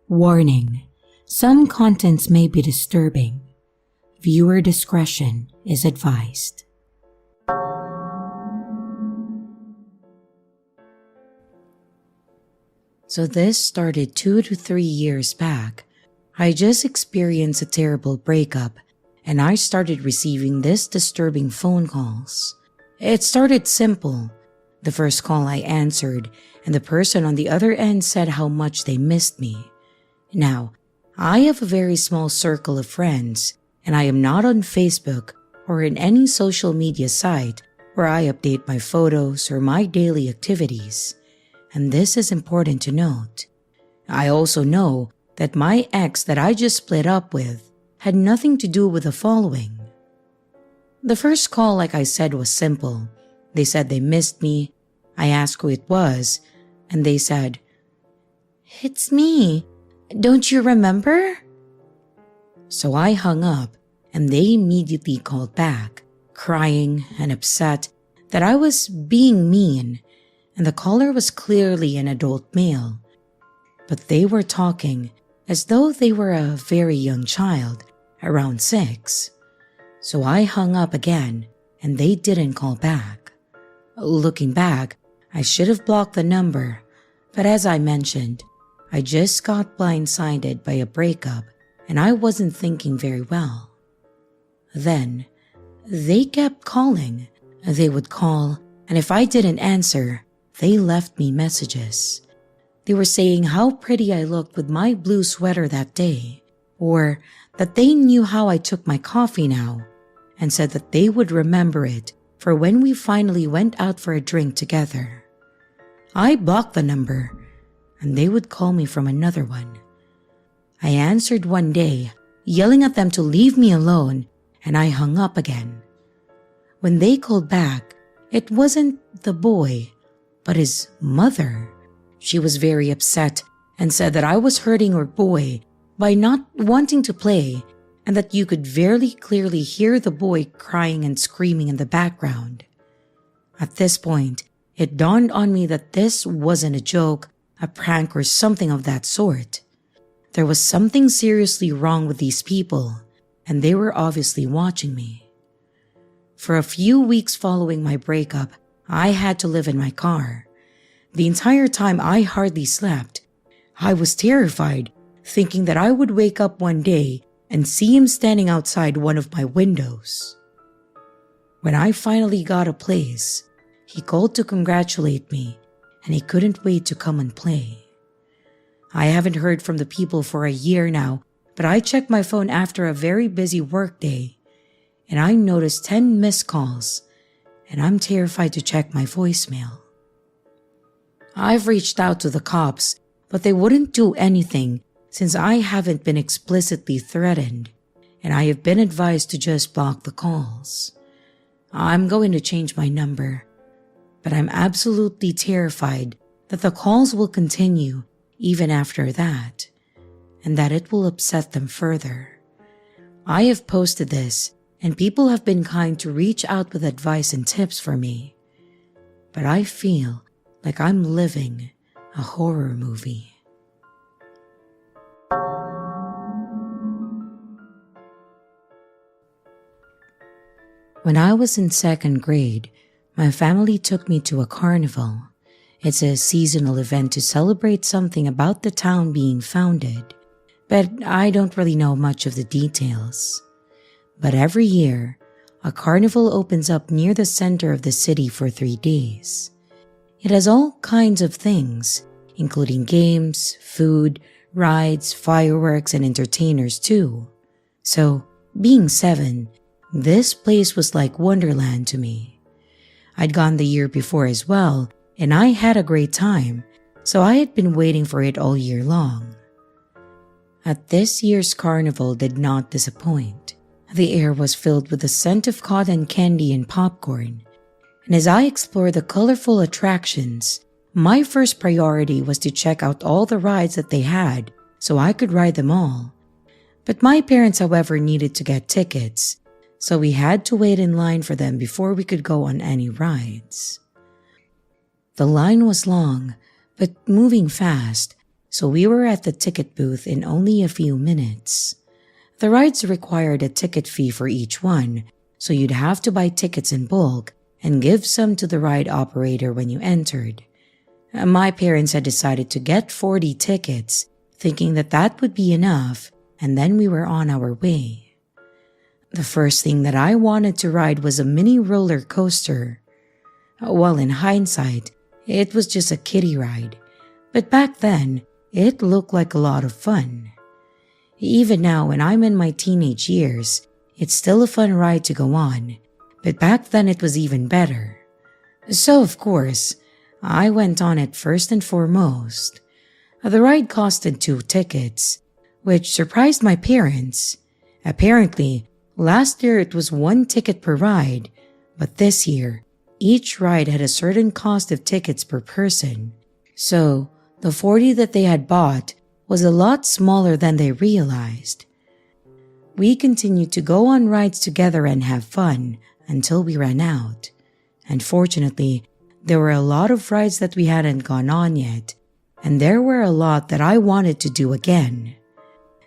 Warning: some contents may be disturbing. Viewer discretion is advised. So this started 2 to 3 years back. I just experienced a terrible breakup and I started receiving this disturbing phone calls. It started simple. The first call I answered and the person on the other end said how much they missed me. Now, I have a very small circle of friends and I am not on Facebook or in any social media site where I update my photos or my daily activities. And this is important to note. I also know that my ex that I just split up with had nothing to do with the following. The first call, like I said, was simple. They said they missed me. I asked who it was, and they said, "It's me. Don't you remember?" So I hung up, and they immediately called back, crying and upset that I was being mean, and the caller was clearly an adult male. But they were talking as though they were a very young child, around 6. So I hung up again, and they didn't call back. Looking back, I should have blocked the number, but as I mentioned, I just got blindsided by a breakup and I wasn't thinking very well. Then, they kept calling. They would call, and if I didn't answer, they left me messages. They were saying how pretty I looked with my blue sweater that day, or that they knew how I took my coffee now, and said that they would remember it for when we finally went out for a drink together. I blocked the number, and they would call me from another one. I answered one day, yelling at them to leave me alone, and I hung up again. When they called back, it wasn't the boy, but his mother. She was very upset and said that I was hurting her boy by not wanting to play and that you could very clearly hear the boy crying and screaming in the background. At this point, it dawned on me that this wasn't a joke, a prank, or something of that sort. There was something seriously wrong with these people, and they were obviously watching me. For a few weeks following my breakup, I had to live in my car. The entire time I hardly slept. I was terrified, thinking that I would wake up one day and see him standing outside one of my windows. When I finally got a place, he called to congratulate me, and he couldn't wait to come and play. I haven't heard from the people for a year now, but I checked my phone after a very busy work day, and I noticed 10 missed calls, and I'm terrified to check my voicemail. I've reached out to the cops, but they wouldn't do anything since I haven't been explicitly threatened, and I have been advised to just block the calls. I'm going to change my number, but I'm absolutely terrified that the calls will continue even after that, and that it will upset them further. I have posted this, and people have been kind to reach out with advice and tips for me, but I feel like I'm living a horror movie. When I was in 2nd grade, my family took me to a carnival. It's a seasonal event to celebrate something about the town being founded, but I don't really know much of the details. But every year, a carnival opens up near the center of the city for 3 days. It has all kinds of things, including games, food, rides, fireworks, and entertainers too. So, being 7, this place was like Wonderland to me. I'd gone the year before as well, and I had a great time, so I had been waiting for it all year long. At this year's carnival did not disappoint. The air was filled with the scent of cotton candy and popcorn, and as I explored the colorful attractions, my first priority was to check out all the rides that they had so I could ride them all. But my parents, however, needed to get tickets, so we had to wait in line for them before we could go on any rides. The line was long, but moving fast, so we were at the ticket booth in only a few minutes. The rides required a ticket fee for each one, so you'd have to buy tickets in bulk and give some to the ride operator when you entered. My parents had decided to get 40 tickets, thinking that that would be enough, and then we were on our way. The first thing that I wanted to ride was a mini roller coaster. Well, in hindsight, it was just a kiddie ride, but back then, it looked like a lot of fun. Even now, when I'm in my teenage years, it's still a fun ride to go on, but back then it was even better. So, of course, I went on it first and foremost. The ride costed 2 tickets, which surprised my parents. Apparently, last year it was 1 ticket per ride, but this year, each ride had a certain cost of tickets per person. So, the 40 that they had bought was a lot smaller than they realized. We continued to go on rides together and have fun until we ran out. Unfortunately, there were a lot of rides that we hadn't gone on yet, and there were a lot that I wanted to do again.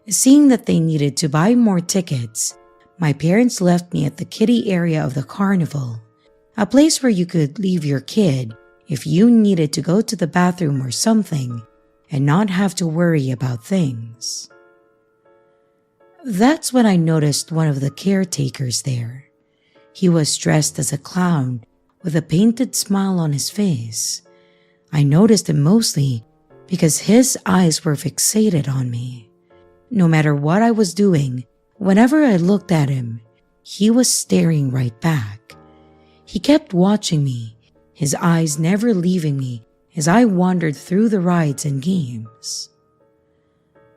Seeing that they needed to buy more tickets, my parents left me at the kiddie area of the carnival, a place where you could leave your kid if you needed to go to the bathroom or something and not have to worry about things. That's when I noticed one of the caretakers there. He was dressed as a clown with a painted smile on his face. I noticed him mostly because his eyes were fixated on me. No matter what I was doing, whenever I looked at him, he was staring right back. He kept watching me, his eyes never leaving me as I wandered through the rides and games.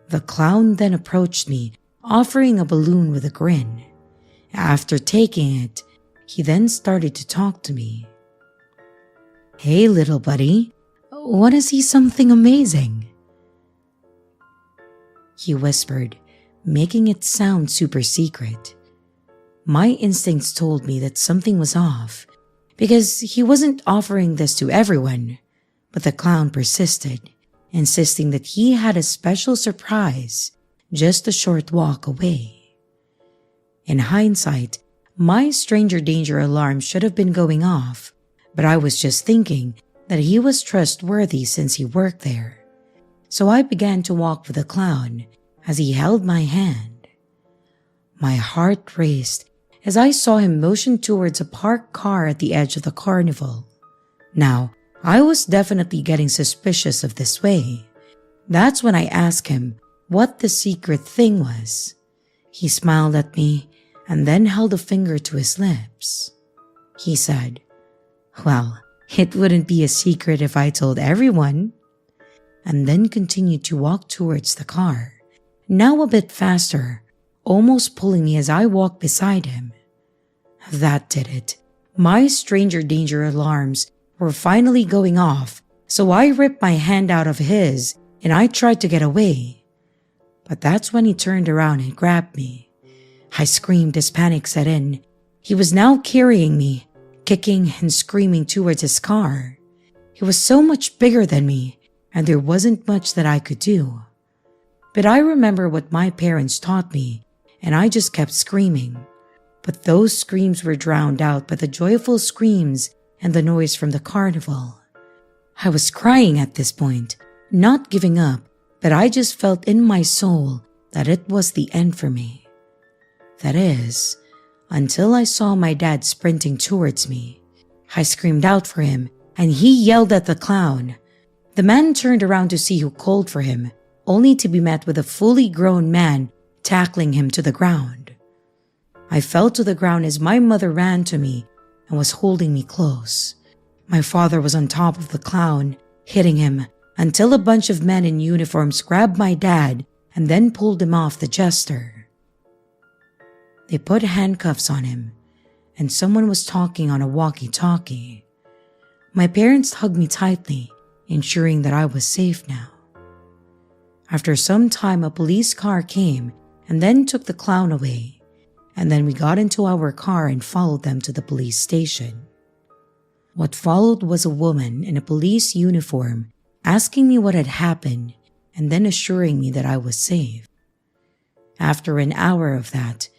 The clown then approached me, offering a balloon with a grin. After taking it, he then started to talk to me. "Hey, little buddy, wanna see something amazing?" He whispered, making it sound super secret. My instincts told me that something was off, because he wasn't offering this to everyone, but the clown persisted, insisting that he had a special surprise just a short walk away. In hindsight, my stranger danger alarm should have been going off, but I was just thinking that he was trustworthy since he worked there. So I began to walk with the clown as he held my hand. My heart raced as I saw him motion towards a parked car at the edge of the carnival. Now, I was definitely getting suspicious of this way. That's when I asked him what the secret thing was. He smiled at me and then held a finger to his lips. He said, "Well, it wouldn't be a secret if I told everyone," and then continued to walk towards the car, now a bit faster, almost pulling me as I walked beside him. That did it. My stranger danger alarms were finally going off, so I ripped my hand out of his and I tried to get away. But that's when he turned around and grabbed me. I screamed as panic set in. He was now carrying me, kicking and screaming towards his car. He was so much bigger than me, and there wasn't much that I could do. But I remember what my parents taught me, and I just kept screaming. But those screams were drowned out by the joyful screams and the noise from the carnival. I was crying at this point, not giving up, but I just felt in my soul that it was the end for me. That is, until I saw my dad sprinting towards me. I screamed out for him, and he yelled at the clown. The man turned around to see who called for him, only to be met with a fully grown man tackling him to the ground. I fell to the ground as my mother ran to me and was holding me close. My father was on top of the clown, hitting him, until a bunch of men in uniforms grabbed my dad and then pulled him off the jester. They put handcuffs on him, and someone was talking on a walkie-talkie. My parents hugged me tightly, ensuring that I was safe now. After some time, a police car came and then took the clown away, and then we got into our car and followed them to the police station. What followed was a woman in a police uniform asking me what had happened and then assuring me that I was safe. After an hour of that,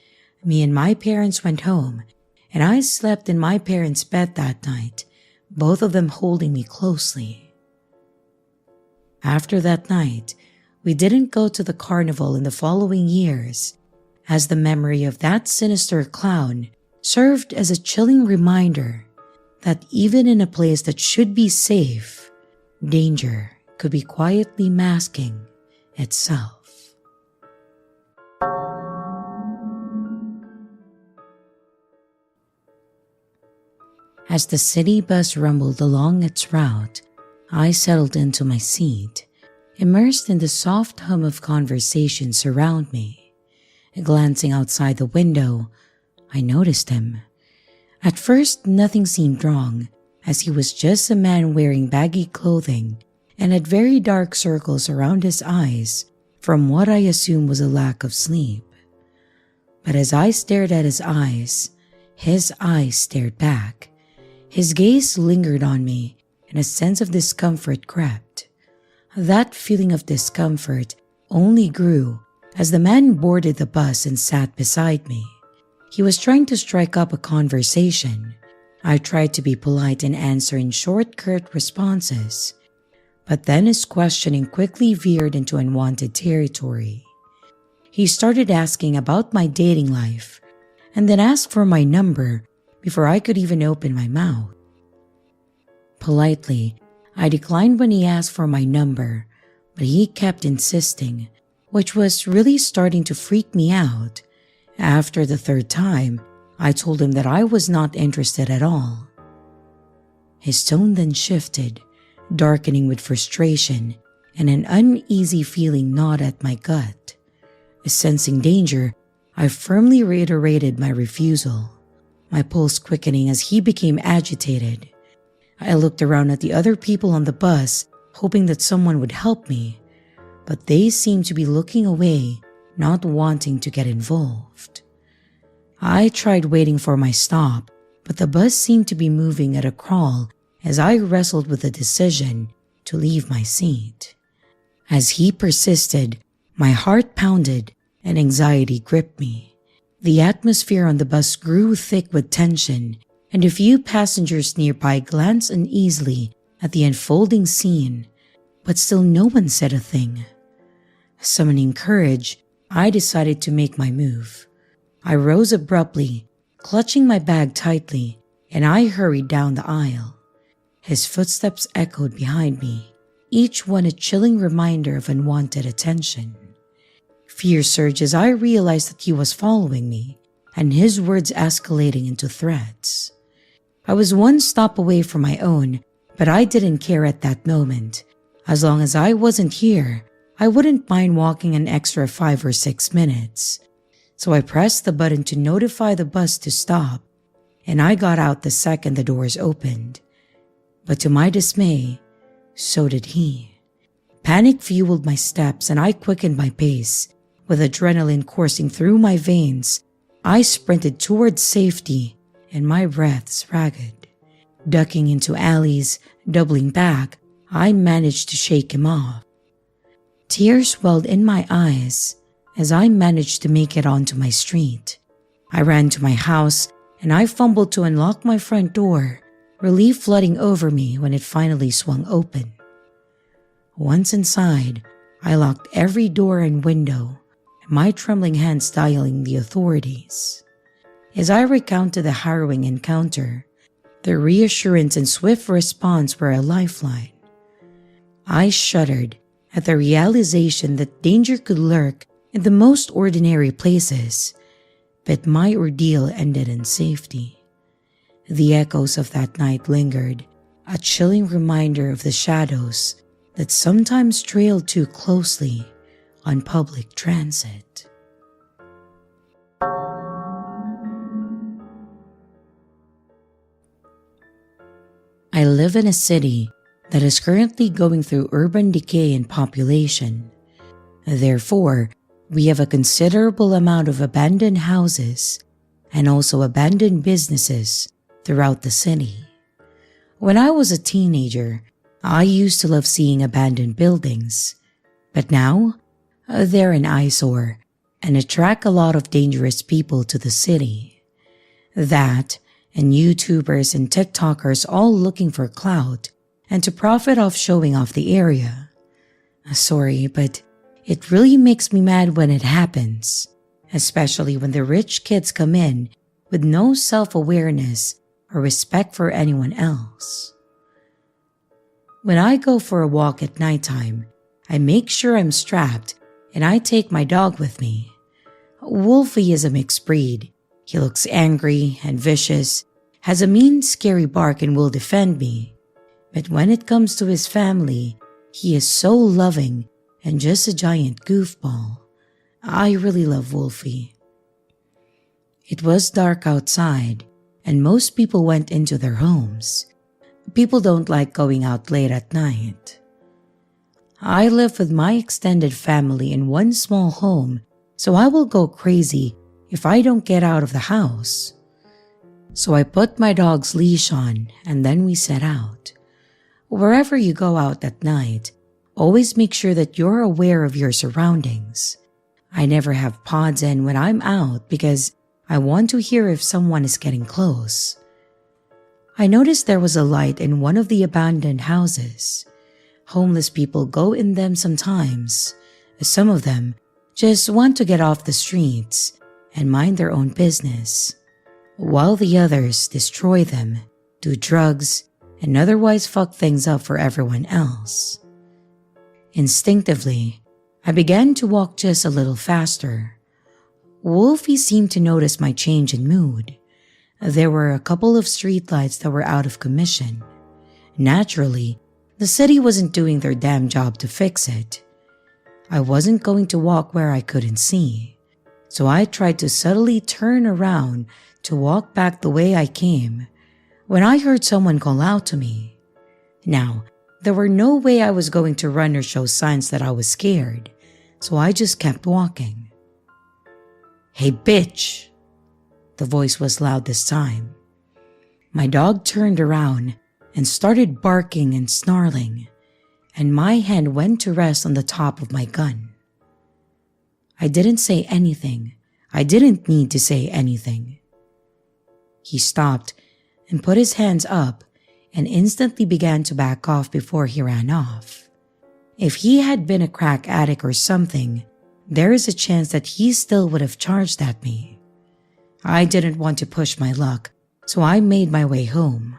me and my parents went home, and I slept in my parents' bed that night, both of them holding me closely. After that night, we didn't go to the carnival in the following years, as the memory of that sinister clown served as a chilling reminder that even in a place that should be safe, danger could be quietly masking itself. As the city bus rumbled along its route, I settled into my seat, immersed in the soft hum of conversations around me. Glancing outside the window, I noticed him. At first, nothing seemed wrong, as he was just a man wearing baggy clothing and had very dark circles around his eyes from what I assumed was a lack of sleep. But as I stared at his eyes stared back. His gaze lingered on me, and a sense of discomfort crept. That feeling of discomfort only grew as the man boarded the bus and sat beside me. He was trying to strike up a conversation. I tried to be polite and answer in short, curt responses, but then his questioning quickly veered into unwanted territory. He started asking about my dating life, and then asked for my number before I could even open my mouth. Politely, I declined when he asked for my number, but he kept insisting, which was really starting to freak me out. After the third time, I told him that I was not interested at all. His tone then shifted, darkening with frustration and an uneasy feeling gnawed at my gut. Sensing danger, I firmly reiterated my refusal, my pulse quickening as he became agitated. I looked around at the other people on the bus, hoping that someone would help me, but they seemed to be looking away, not wanting to get involved. I tried waiting for my stop, but the bus seemed to be moving at a crawl as I wrestled with the decision to leave my seat. As he persisted, my heart pounded and anxiety gripped me. The atmosphere on the bus grew thick with tension, and a few passengers nearby glanced uneasily at the unfolding scene, but still no one said a thing. Summoning courage, I decided to make my move. I rose abruptly, clutching my bag tightly, and I hurried down the aisle. His footsteps echoed behind me, each one a chilling reminder of unwanted attention. Fear surged as I realized that he was following me, and his words escalating into threats. I was one stop away from my own, but I didn't care at that moment. As long as I wasn't here, I wouldn't mind walking an extra 5 or 6 minutes. So I pressed the button to notify the bus to stop, and I got out the second the doors opened. But to my dismay, so did he. Panic fueled my steps and I quickened my pace. With adrenaline coursing through my veins, I sprinted towards safety and my breaths ragged. Ducking into alleys, doubling back, I managed to shake him off. Tears welled in my eyes as I managed to make it onto my street. I ran to my house and I fumbled to unlock my front door, relief flooding over me when it finally swung open. Once inside, I locked every door and window, my trembling hands dialing the authorities. As I recounted the harrowing encounter, their reassurance and swift response were a lifeline. I shuddered at the realization that danger could lurk in the most ordinary places, but my ordeal ended in safety. The echoes of that night lingered, a chilling reminder of the shadows that sometimes trailed too closely on public transit. I live in a city that is currently going through urban decay in population. Therefore, we have a considerable amount of abandoned houses and also abandoned businesses throughout the city. When I was a teenager, I used to love seeing abandoned buildings, But now, they're an eyesore and attract a lot of dangerous people to the city. That and YouTubers and TikTokers all looking for clout and to profit off showing off the area. Sorry, but it really makes me mad when it happens, especially when the rich kids come in with no self-awareness or respect for anyone else. When I go for a walk at nighttime, I make sure I'm strapped and I take my dog with me. Wolfie is a mixed breed. He looks angry and vicious, has a mean, scary bark and will defend me. But when it comes to his family, he is so loving and just a giant goofball. I really love Wolfie. It was dark outside, and most people went into their homes. People don't like going out late at night. I live with my extended family in one small home, so I will go crazy if I don't get out of the house. So I put my dog's leash on and then we set out. Wherever you go out at night, always make sure that you're aware of your surroundings. I never have pods in when I'm out because I want to hear if someone is getting close. I noticed there was a light in one of the abandoned houses. Homeless people go in them sometimes. Some of them just want to get off the streets and mind their own business, while the others destroy them, do drugs, and otherwise fuck things up for everyone else. Instinctively, I began to walk just a little faster. Wolfie seemed to notice my change in mood. There were a couple of streetlights that were out of commission. Naturally, the city wasn't doing their damn job to fix it. I wasn't going to walk where I couldn't see, so I tried to subtly turn around to walk back the way I came when I heard someone call out to me. Now, there were no way I was going to run or show signs that I was scared, so I just kept walking. "Hey, bitch!" The voice was loud this time. My dog turned around and started barking and snarling, and my hand went to rest on the top of my gun. I didn't say anything. I didn't need to say anything. He stopped and put his hands up and instantly began to back off before he ran off. If he had been a crack addict or something, there is a chance that he still would have charged at me. I didn't want to push my luck, so I made my way home,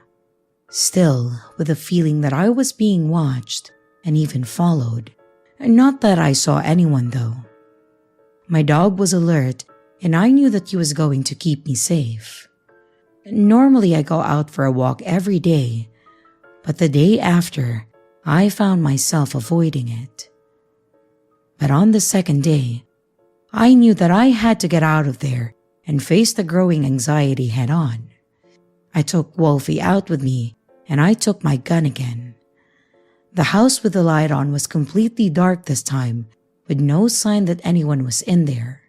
still with the feeling that I was being watched and even followed. Not that I saw anyone though. My dog was alert and I knew that he was going to keep me safe. Normally I go out for a walk every day, but the day after, I found myself avoiding it. But on the second day, I knew that I had to get out of there and face the growing anxiety head on. I took Wolfie out with me and I took my gun again. The house with the light on was completely dark this time, with no sign that anyone was in there.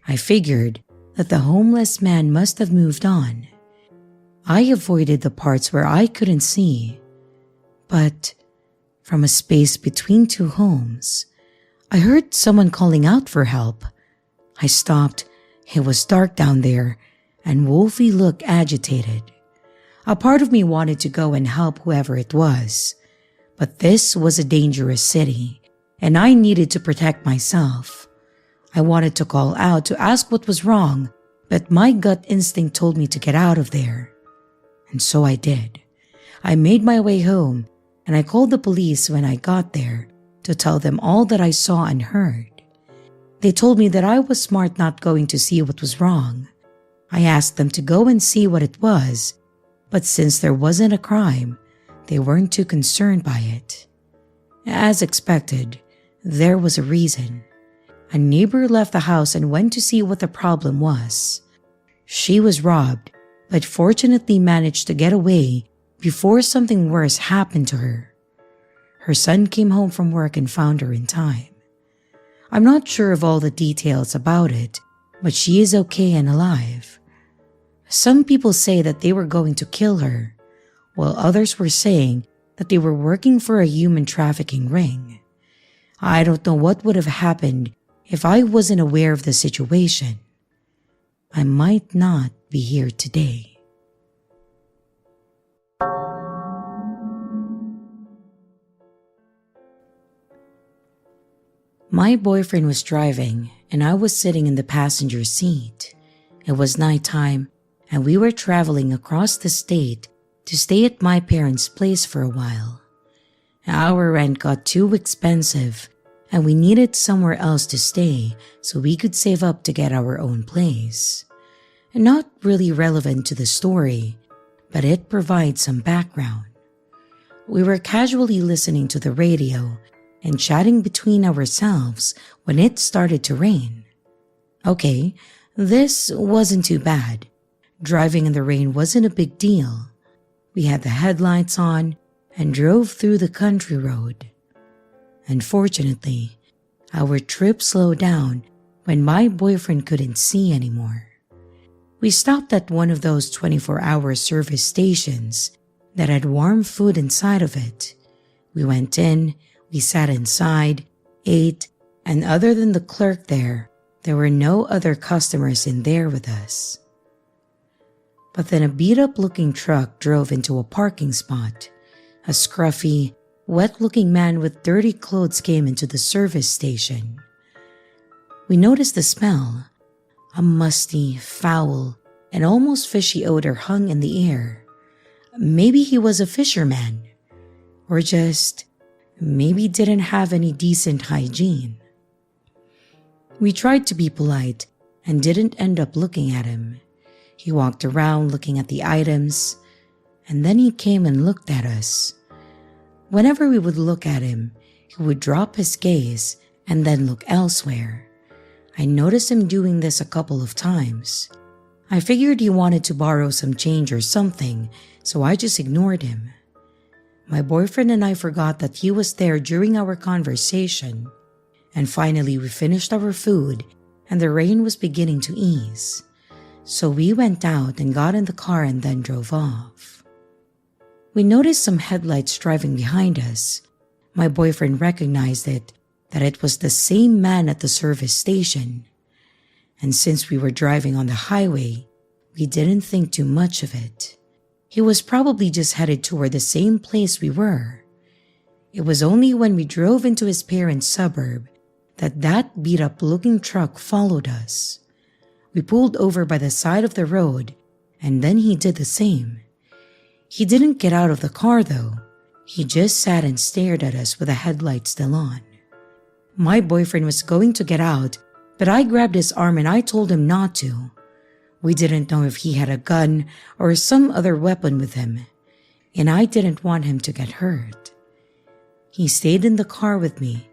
I figured that the homeless man must have moved on. I avoided the parts where I couldn't see, but from a space between two homes, I heard someone calling out for help. I stopped. It was dark down there, and Wolfie looked agitated. A part of me wanted to go and help whoever it was, but this was a dangerous city, and I needed to protect myself. I wanted to call out to ask what was wrong, but my gut instinct told me to get out of there. And so I did. I made my way home, and I called the police when I got there to tell them all that I saw and heard. They told me that I was smart not going to see what was wrong. I asked them to go and see what it was, but since there wasn't a crime, they weren't too concerned by it. As expected, there was a reason. A neighbor left the house and went to see what the problem was. She was robbed, but fortunately managed to get away before something worse happened to her. Her son came home from work and found her in time. I'm not sure of all the details about it, but she is okay and alive. Some people say that they were going to kill her, while others were saying that they were working for a human trafficking ring. I don't know what would have happened if I wasn't aware of the situation. I might not be here today. My boyfriend was driving and I was sitting in the passenger seat. It was nighttime and we were traveling across the state to stay at my parents' place for a while. Our rent got too expensive and we needed somewhere else to stay so we could save up to get our own place. Not really relevant to the story, but it provides some background. We were casually listening to the radio and chatting between ourselves when it started to rain. Okay, this wasn't too bad. Driving in the rain wasn't a big deal. We had the headlights on and drove through the country road. Unfortunately, our trip slowed down when my boyfriend couldn't see anymore. We stopped at one of those 24-hour service stations that had warm food inside of it. We went in, we sat inside, ate, and other than the clerk there were no other customers in there with us. But then a beat-up looking truck drove into a parking spot. A scruffy, wet-looking man with dirty clothes came into the service station. We noticed the smell. A musty, foul, and almost fishy odor hung in the air. Maybe he was a fisherman, or just maybe didn't have any decent hygiene. We tried to be polite and didn't end up looking at him. He walked around looking at the items, and then he came and looked at us. Whenever we would look at him, he would drop his gaze and then look elsewhere. I noticed him doing this a couple of times. I figured he wanted to borrow some change or something, so I just ignored him. My boyfriend and I forgot that he was there during our conversation, and finally we finished our food and the rain was beginning to ease. So we went out and got in the car and then drove off. We noticed some headlights driving behind us. My boyfriend recognized that it was the same man at the service station. And since we were driving on the highway, we didn't think too much of it. He was probably just headed toward the same place we were. It was only when we drove into his parents' suburb that beat-up looking truck followed us. We pulled over by the side of the road, and then he did the same. He didn't get out of the car though. He just sat and stared at us with the headlights still on. My boyfriend was going to get out, but I grabbed his arm and I told him not to. We didn't know if he had a gun or some other weapon with him, and I didn't want him to get hurt. He stayed in the car with me,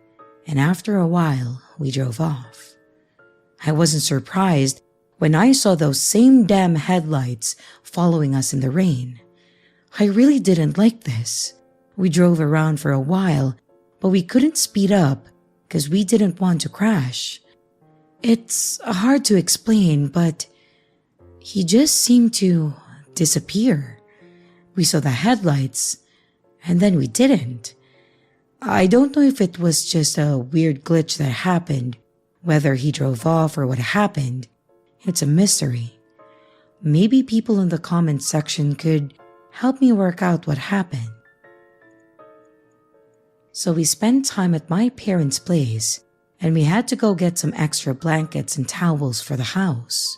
and after a while, we drove off. I wasn't surprised when I saw those same damn headlights following us in the rain. I really didn't like this. We drove around for a while, but we couldn't speed up because we didn't want to crash. It's hard to explain, but he just seemed to disappear. We saw the headlights, and then we didn't. I don't know if it was just a weird glitch that happened, whether he drove off or what happened. It's a mystery. Maybe people in the comment section could help me work out what happened. So we spent time at my parents' place, and we had to go get some extra blankets and towels for the house.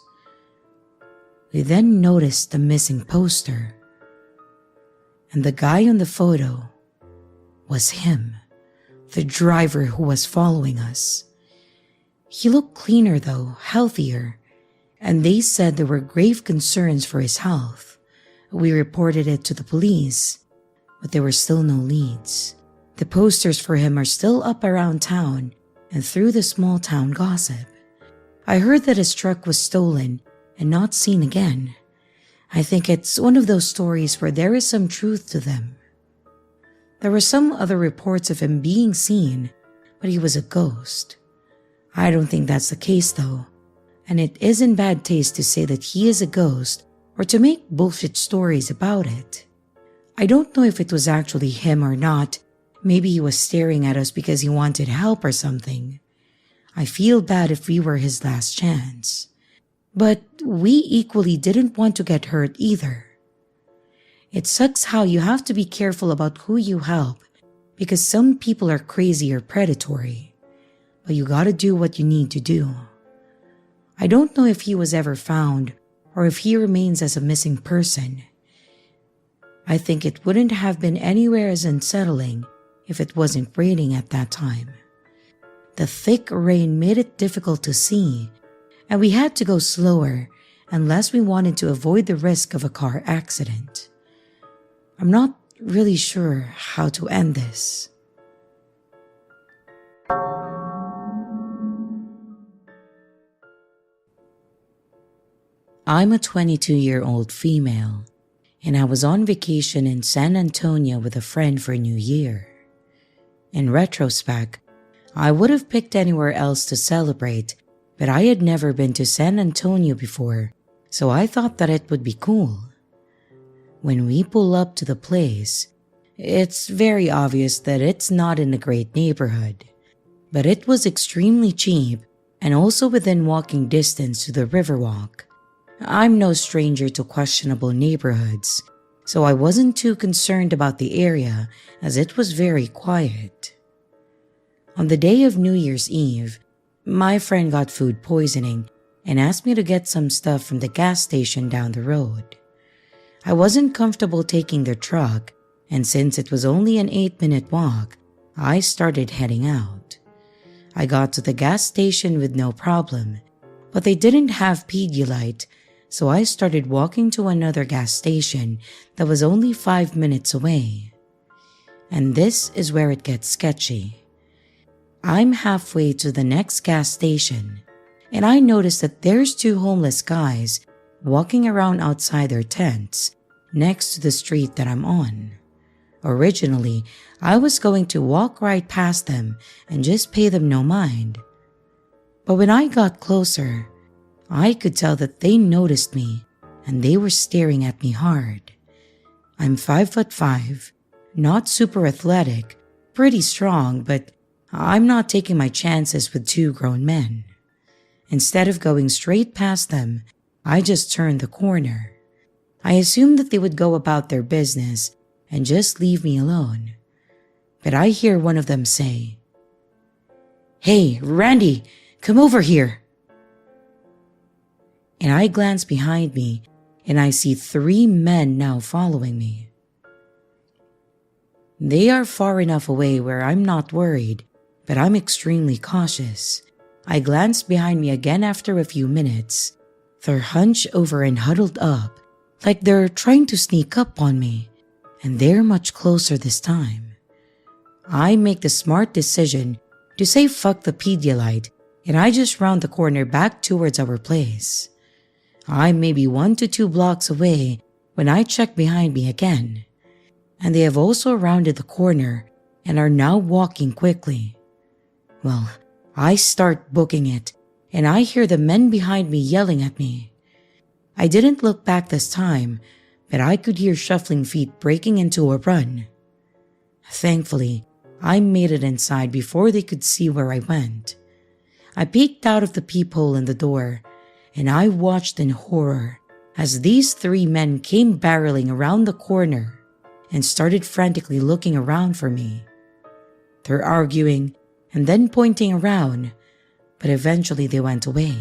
We then noticed the missing poster, and the guy on the photo was him, the driver who was following us. He looked cleaner though, healthier, and they said there were grave concerns for his health. We reported it to the police, but there were still no leads. The posters for him are still up around town and through the small town gossip. I heard that his truck was stolen and not seen again. I think it's one of those stories where there is some truth to them. There were some other reports of him being seen, but he was a ghost. I don't think that's the case though, and it is in bad taste to say that he is a ghost or to make bullshit stories about it. I don't know if it was actually him or not, Maybe he was staring at us because he wanted help or something. I feel bad if we were his last chance. But we equally didn't want to get hurt either. It sucks how you have to be careful about who you help because some people are crazy or predatory. But you gotta do what you need to do. I don't know if he was ever found or if he remains as a missing person. I think it wouldn't have been anywhere as unsettling if it wasn't raining at that time. The thick rain made it difficult to see, and we had to go slower unless we wanted to avoid the risk of a car accident. I'm not really sure how to end this. I'm a 22-year-old female, and I was on vacation in San Antonio with a friend for New Year. In retrospect, I would have picked anywhere else to celebrate, but I had never been to San Antonio before, so I thought that it would be cool. When we pull up to the place, it's very obvious that it's not in a great neighborhood, but it was extremely cheap and also within walking distance to the Riverwalk. I'm no stranger to questionable neighborhoods, so I wasn't too concerned about the area as it was very quiet. On the day of New Year's Eve, my friend got food poisoning and asked me to get some stuff from the gas station down the road. I wasn't comfortable taking their truck, and since it was only an 8-minute walk, I started heading out. I got to the gas station with no problem, but they didn't have Pedialyte, so I started walking to another gas station that was only 5 minutes away. And this is where it gets sketchy. I'm halfway to the next gas station, and I notice that there's 2 homeless guys walking around outside their tents next to the street that I'm on. Originally, I was going to walk right past them and just pay them no mind. But when I got closer, I could tell that they noticed me and they were staring at me hard. I'm 5'5", not super athletic, pretty strong, but I'm not taking my chances with 2 grown men. Instead of going straight past them, I just turned the corner. I assumed that they would go about their business and just leave me alone. But I hear one of them say, "Hey, Randy, come over here." And I glance behind me and I see 3 men now following me. They are far enough away where I'm not worried, but I'm extremely cautious. I glance behind me again after a few minutes. They're hunched over and huddled up, like they're trying to sneak up on me, and they're much closer this time. I make the smart decision to say fuck the Pedialyte, and I just round the corner back towards our place. I'm maybe 1 to 2 blocks away when I check behind me again, and they have also rounded the corner and are now walking quickly. Well, I start booking it, and I hear the men behind me yelling at me. I didn't look back this time, but I could hear shuffling feet breaking into a run. Thankfully, I made it inside before they could see where I went. I peeked out of the peephole in the door, and I watched in horror as these 3 men came barreling around the corner and started frantically looking around for me. They're arguing and then pointing around, but eventually they went away.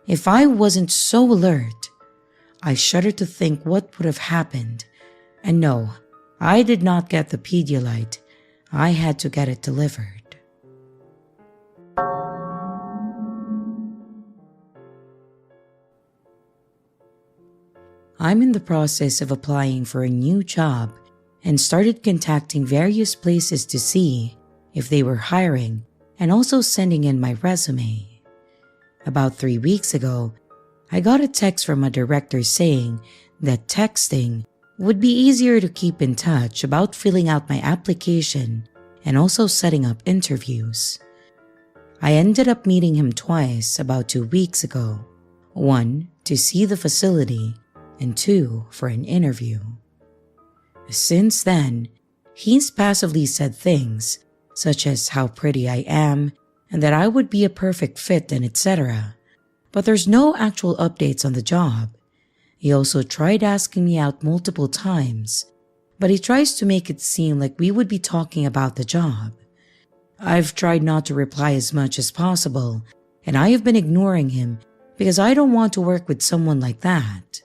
If I wasn't so alert, I shudder to think what would have happened. And no, I did not get the Pedialyte. I had to get it delivered. I'm in the process of applying for a new job and started contacting various places to see if they were hiring and also sending in my resume. About 3 weeks ago, I got a text from a director saying that texting would be easier to keep in touch about filling out my application and also setting up interviews. I ended up meeting him twice about 2 weeks ago, 1 to see the facility and 2 for an interview. Since then, he's passively said things such as how pretty I am and that I would be a perfect fit and etc. But there's no actual updates on the job. He also tried asking me out multiple times, but he tries to make it seem like we would be talking about the job. I've tried not to reply as much as possible, and I have been ignoring him because I don't want to work with someone like that.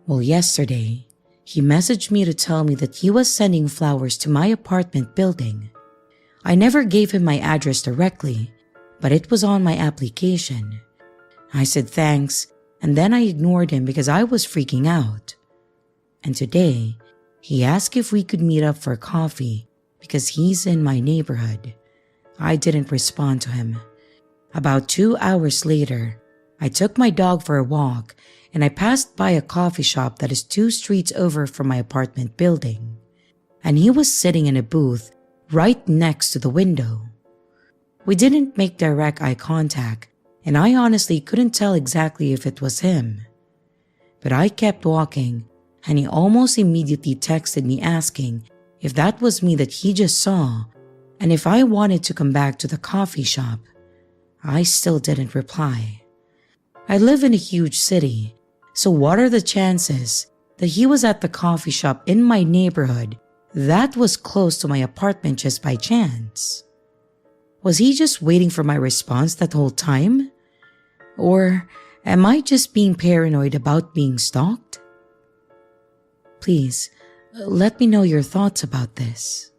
Well, yesterday, he messaged me to tell me that he was sending flowers to my apartment building. I never gave him my address directly, but it was on my application. I said thanks, and then I ignored him because I was freaking out. And today, he asked if we could meet up for coffee because he's in my neighborhood. I didn't respond to him. About 2 hours later, I took my dog for a walk and I passed by a coffee shop that is 2 streets over from my apartment building. And he was sitting in a booth right next to the window. We didn't make direct eye contact, and I honestly couldn't tell exactly if it was him. But I kept walking, and he almost immediately texted me asking if that was me that he just saw, and if I wanted to come back to the coffee shop. I still didn't reply. I live in a huge city, so what are the chances that he was at the coffee shop in my neighborhood that was close to my apartment just by chance? Was he just waiting for my response that whole time? Or am I just being paranoid about being stalked? Please, let me know your thoughts about this.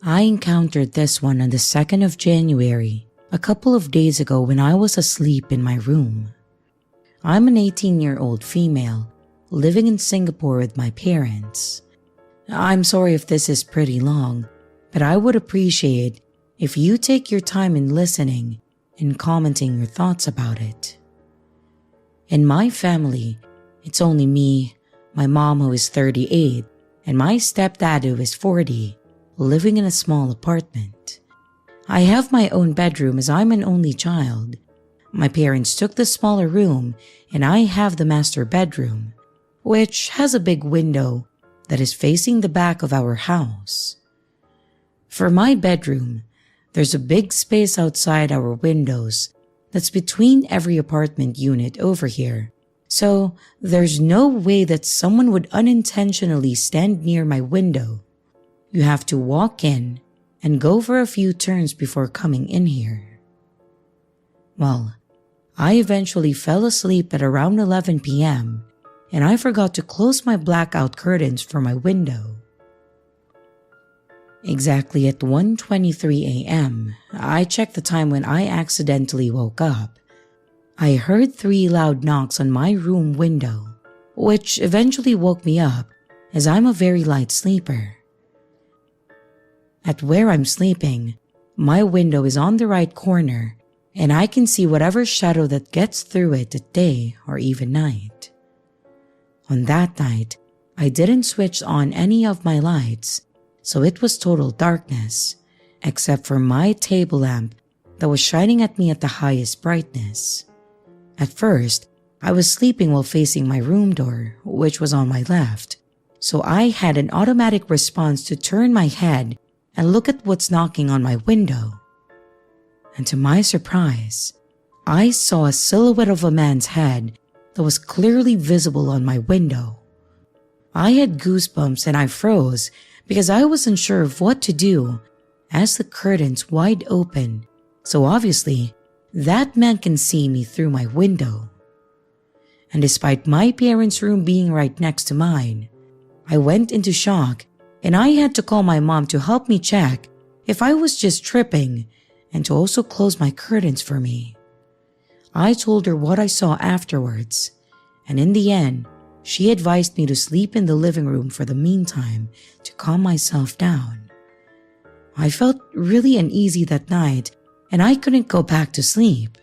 I encountered this one on the 2nd of January, a couple of days ago when I was asleep in my room. I'm an 18-year-old female living in Singapore with my parents. I'm sorry if this is pretty long, but I would appreciate if you take your time in listening and commenting your thoughts about it. In my family, it's only me, my mom who is 38, and my stepdad who is 40, living in a small apartment. I have my own bedroom as I'm an only child. My parents took the smaller room and I have the master bedroom, which has a big window that is facing the back of our house. For my bedroom, there's a big space outside our windows that's between every apartment unit over here, so there's no way that someone would unintentionally stand near my window. You have to walk in and go for a few turns before coming in here. Well, I eventually fell asleep at around 11 p.m. and I forgot to close my blackout curtains for my window. Exactly at 1:23 a.m., I checked the time when I accidentally woke up. I heard 3 loud knocks on my room window, which eventually woke me up as I'm a very light sleeper. At where I'm sleeping, my window is on the right corner and I can see whatever shadow that gets through it at day or even night. On that night, I didn't switch on any of my lights, so it was total darkness, except for my table lamp that was shining at me at the highest brightness. At first, I was sleeping while facing my room door, which was on my left, so I had an automatic response to turn my head and look at what's knocking on my window. And to my surprise, I saw a silhouette of a man's head that was clearly visible on my window. I had goosebumps and I froze because I wasn't sure of what to do as the curtains wide open, so obviously that man can see me through my window. And despite my parents' room being right next to mine, I went into shock and I had to call my mom to help me check if I was just tripping and to also close my curtains for me. I told her what I saw afterwards, and in the end, she advised me to sleep in the living room for the meantime to calm myself down. I felt really uneasy that night and I couldn't go back to sleep.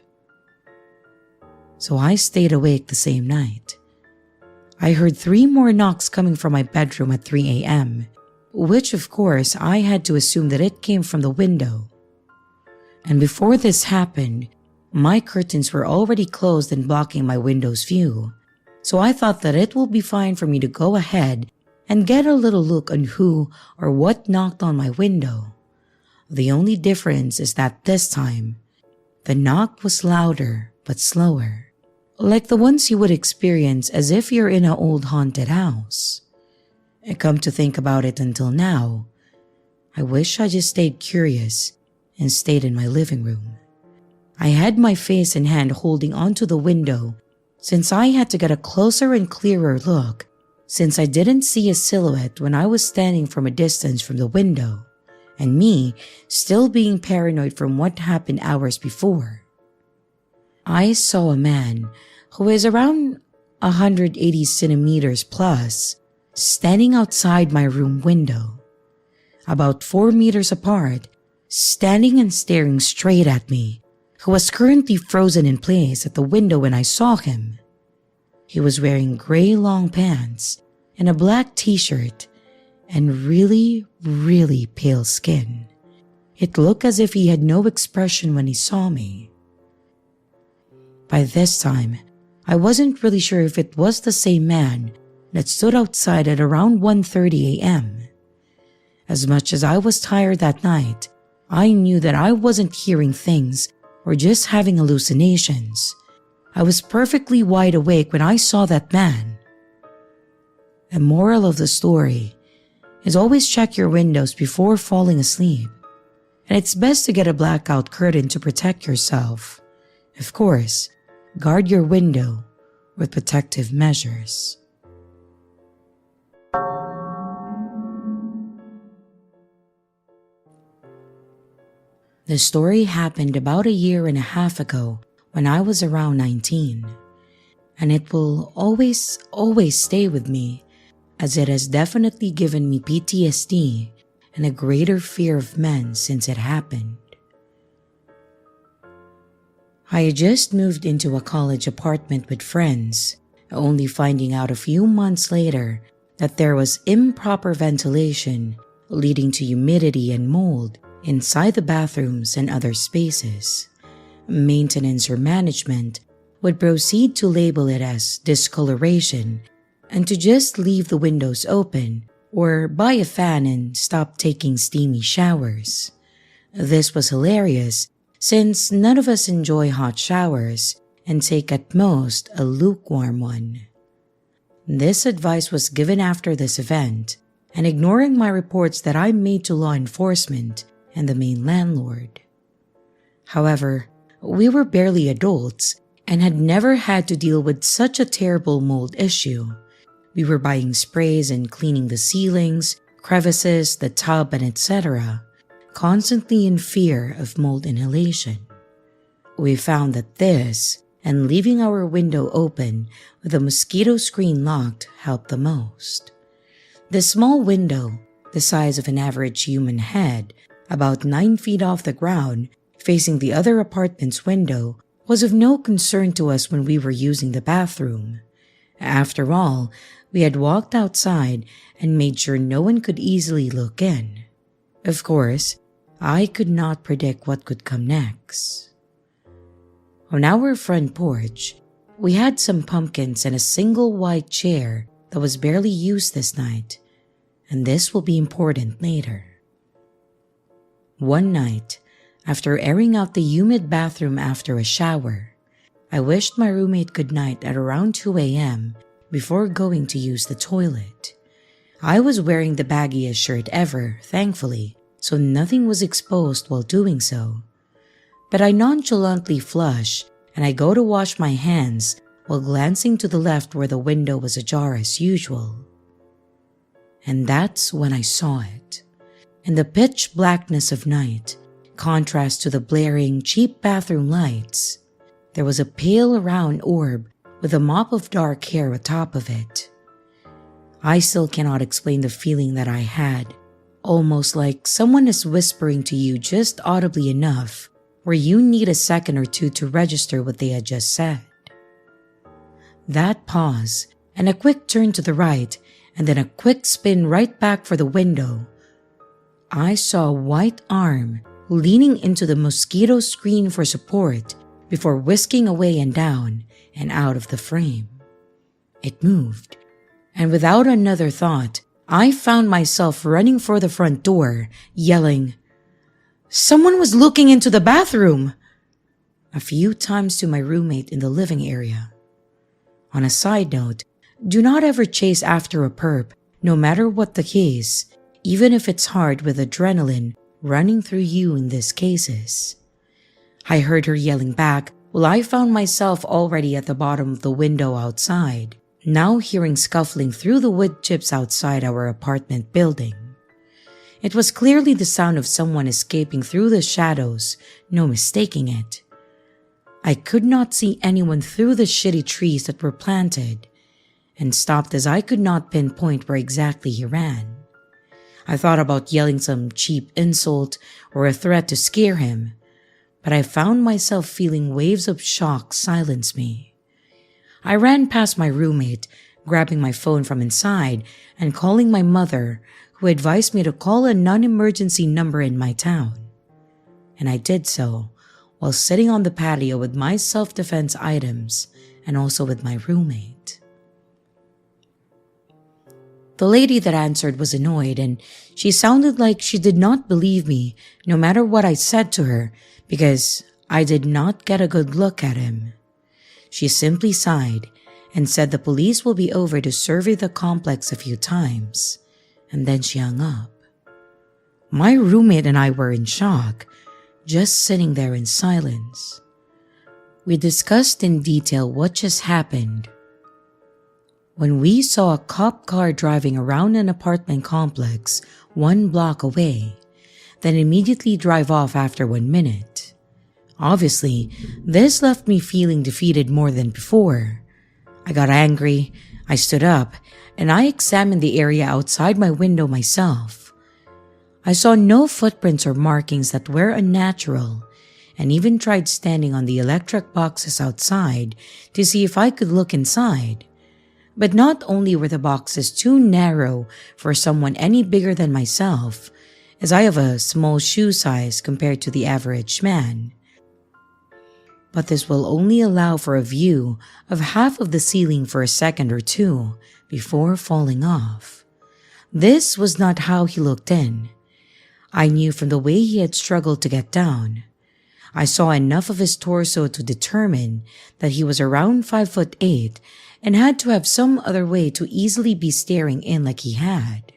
So I stayed awake the same night. I heard 3 more knocks coming from my bedroom at 3 a.m., which of course I had to assume that it came from the window. And before this happened, My curtains were already closed and blocking my window's view, so I thought that it will be fine for me to go ahead and get a little look on who or what knocked on my window. The only difference is that this time, the knock was louder but slower, like the ones you would experience as if you're in an old haunted house. I come to think about it until now, I wish I just stayed curious and stayed in my living room. I had my face and hand holding onto the window since I had to get a closer and clearer look since I didn't see a silhouette when I was standing from a distance from the window, and me still being paranoid from what happened hours before. I saw a man who is around 180 centimeters plus standing outside my room window, about 4 meters apart, standing and staring straight at me, who was currently frozen in place at the window when I saw him. He was wearing gray long pants and a black t-shirt and really, really pale skin. It looked as if he had no expression when he saw me. By this time, I wasn't really sure if it was the same man that stood outside at around 1:30 a.m. As much as I was tired that night, I knew that I wasn't hearing things or just having hallucinations. I was perfectly wide awake when I saw that man. The moral of the story is always check your windows before falling asleep, and it's best to get a blackout curtain to protect yourself. Of course, guard your window with protective measures. The story happened about 1.5 years ago when I was around 19, and it will always stay with me as it has definitely given me PTSD and a greater fear of men since it happened. I had just moved into a college apartment with friends, only finding out a few months later that there was improper ventilation leading to humidity and mold inside the bathrooms and other spaces. Maintenance or management would proceed to label it as discoloration and to just leave the windows open or buy a fan and stop taking steamy showers. This was hilarious since none of us enjoy hot showers and take at most a lukewarm one. This advice was given after this event, and ignoring my reports that I made to law enforcement and the main landlord. However, we were barely adults and had never had to deal with such a terrible mold issue. We were buying sprays and cleaning the ceilings, crevices, the tub, and etc., constantly in fear of mold inhalation. We found that this and leaving our window open with the mosquito screen locked helped the most. The small window, the size of an average human head, about 9 feet off the ground, facing the other apartment's window, was of no concern to us when we were using the bathroom. After all, we had walked outside and made sure no one could easily look in. Of course, I could not predict what could come next. On our front porch, we had some pumpkins and a single white chair that was barely used this night, and this will be important later. One night, after airing out the humid bathroom after a shower, I wished my roommate good night at around 2 a.m. before going to use the toilet. I was wearing the baggiest shirt ever, thankfully, so nothing was exposed while doing so. But I nonchalantly flush and I go to wash my hands while glancing to the left where the window was ajar as usual. And that's when I saw it. In the pitch blackness of night, contrast to the blaring, cheap bathroom lights, there was a pale round orb with a mop of dark hair atop of it. I still cannot explain the feeling that I had, almost like someone is whispering to you just audibly enough where you need a second or two to register what they had just said. That pause and a quick turn to the right and then a quick spin right back for the window. I saw a white arm leaning into the mosquito screen for support before whisking away and down and out of the frame. It moved, and without another thought, I found myself running for the front door, yelling, "Someone was looking into the bathroom!" a few times to my roommate in the living area. On a side note, do not ever chase after a perp, no matter what the case, even if it's hard with adrenaline running through you in these cases. I heard her yelling back while I found myself already at the bottom of the window outside, now hearing scuffling through the wood chips outside our apartment building. It was clearly the sound of someone escaping through the shadows, no mistaking it. I could not see anyone through the shitty trees that were planted, and stopped as I could not pinpoint where exactly he ran. I thought about yelling some cheap insult or a threat to scare him, but I found myself feeling waves of shock silence me. I ran past my roommate, grabbing my phone from inside and calling my mother, who advised me to call a non-emergency number in my town. And I did so, while sitting on the patio with my self-defense items and also with my roommate. The lady that answered was annoyed, and she sounded like she did not believe me no matter what I said to her, because I did not get a good look at him. She simply sighed and said the police will be over to survey the complex a few times, and then she hung up. My roommate and I were in shock, just sitting there in silence. We discussed in detail what just happened. When we saw a cop car driving around an apartment complex 1 block away, then immediately drive off after 1 minute. Obviously, this left me feeling defeated more than before. I got angry, I stood up, and I examined the area outside my window myself. I saw no footprints or markings that were unnatural, and even tried standing on the electric boxes outside to see if I could look inside. But not only were the boxes too narrow for someone any bigger than myself, as I have a small shoe size compared to the average man, but this will only allow for a view of half of the ceiling for a second or two before falling off. This was not how he looked in. I knew from the way he had struggled to get down. I saw enough of his torso to determine that he was around 5'8" and had to have some other way to easily be staring in like he had.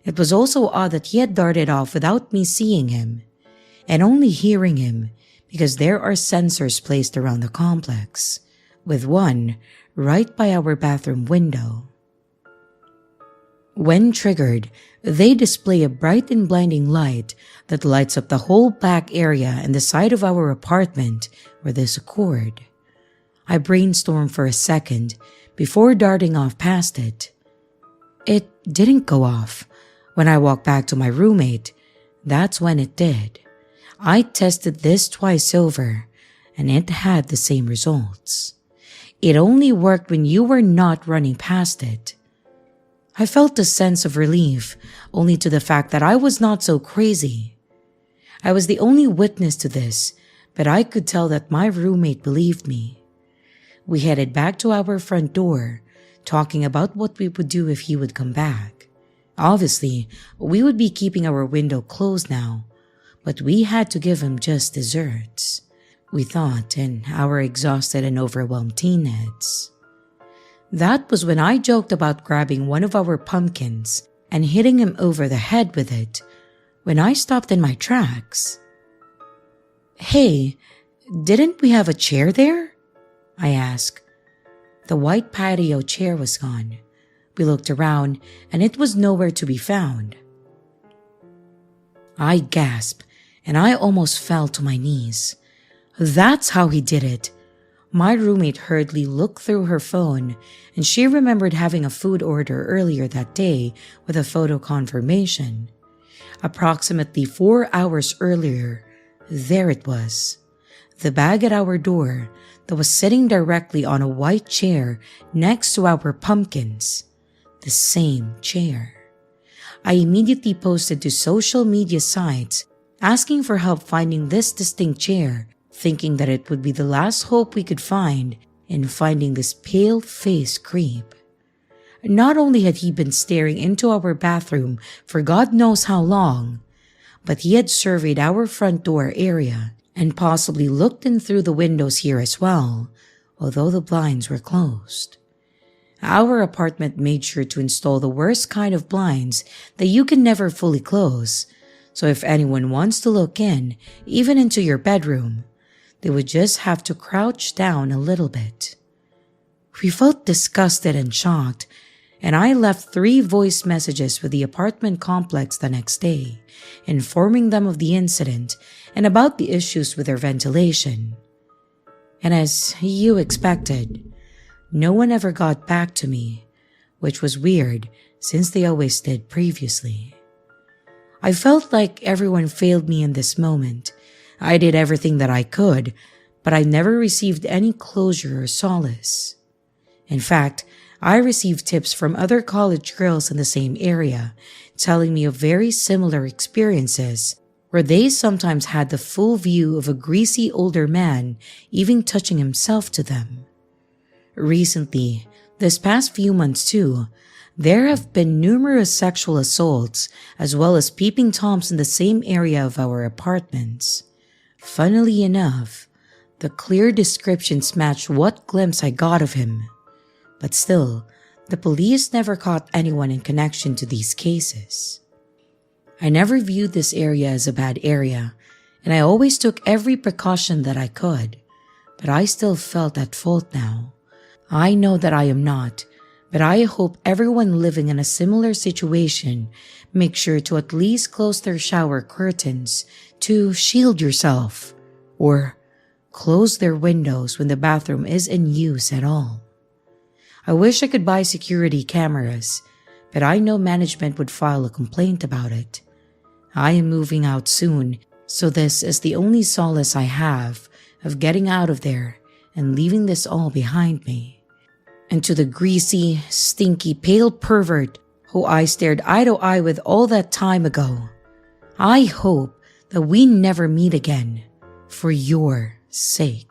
It was also odd that he had darted off without me seeing him, and only hearing him, because there are sensors placed around the complex, with one right by our bathroom window. When triggered, they display a bright and blinding light that lights up the whole back area and the side of our apartment where this occurred. I brainstormed for a second before darting off past it. It didn't go off. When I walked back to my roommate, that's when it did. I tested this twice over, and it had the same results. It only worked when you were not running past it. I felt a sense of relief, only to the fact that I was not so crazy. I was the only witness to this, but I could tell that my roommate believed me. We headed back to our front door, talking about what we would do if he would come back. Obviously, we would be keeping our window closed now, but we had to give him just desserts, we thought, in our exhausted and overwhelmed teenheads. That was when I joked about grabbing one of our pumpkins and hitting him over the head with it, when I stopped in my tracks. "Hey, didn't we have a chair there?" I asked. The white patio chair was gone. We looked around and it was nowhere to be found. I gasped and I almost fell to my knees. That's how he did it. My roommate hurriedly looked through her phone and she remembered having a food order earlier that day with a photo confirmation. Approximately 4 hours earlier, there it was. The bag at our door that was sitting directly on a white chair next to our pumpkins. The same chair. I immediately posted to social media sites asking for help finding this distinct chair thinking that it would be the last hope we could find in finding this pale-faced creep. Not only had he been staring into our bathroom for God knows how long, but he had surveyed our front door area and possibly looked in through the windows here as well, although the blinds were closed. Our apartment made sure to install the worst kind of blinds that you can never fully close, so if anyone wants to look in, even into your bedroom, they would just have to crouch down a little bit. We felt disgusted and shocked, and I left 3 voice messages with the apartment complex the next day, informing them of the incident and about the issues with their ventilation. And as you expected, no one ever got back to me, which was weird since they always did previously. I felt like everyone failed me in this moment. I did everything that I could, but I never received any closure or solace. In fact, I received tips from other college girls in the same area, telling me of very similar experiences, where they sometimes had the full view of a greasy older man even touching himself to them. Recently, this past few months too, there have been numerous sexual assaults as well as peeping toms in the same area of our apartments. Funnily enough, the clear descriptions matched what glimpse I got of him. But still, the police never caught anyone in connection to these cases. I never viewed this area as a bad area, and I always took every precaution that I could, but I still felt at fault now. I know that I am not, but I hope everyone living in a similar situation make sure to at least close their shower curtains to shield yourself, or close their windows when the bathroom is in use at all. I wish I could buy security cameras, but I know management would file a complaint about it. I am moving out soon, so this is the only solace I have of getting out of there and leaving this all behind me. And to the greasy, stinky, pale pervert who I stared eye to eye with all that time ago, I hope that we never meet again, for your sake.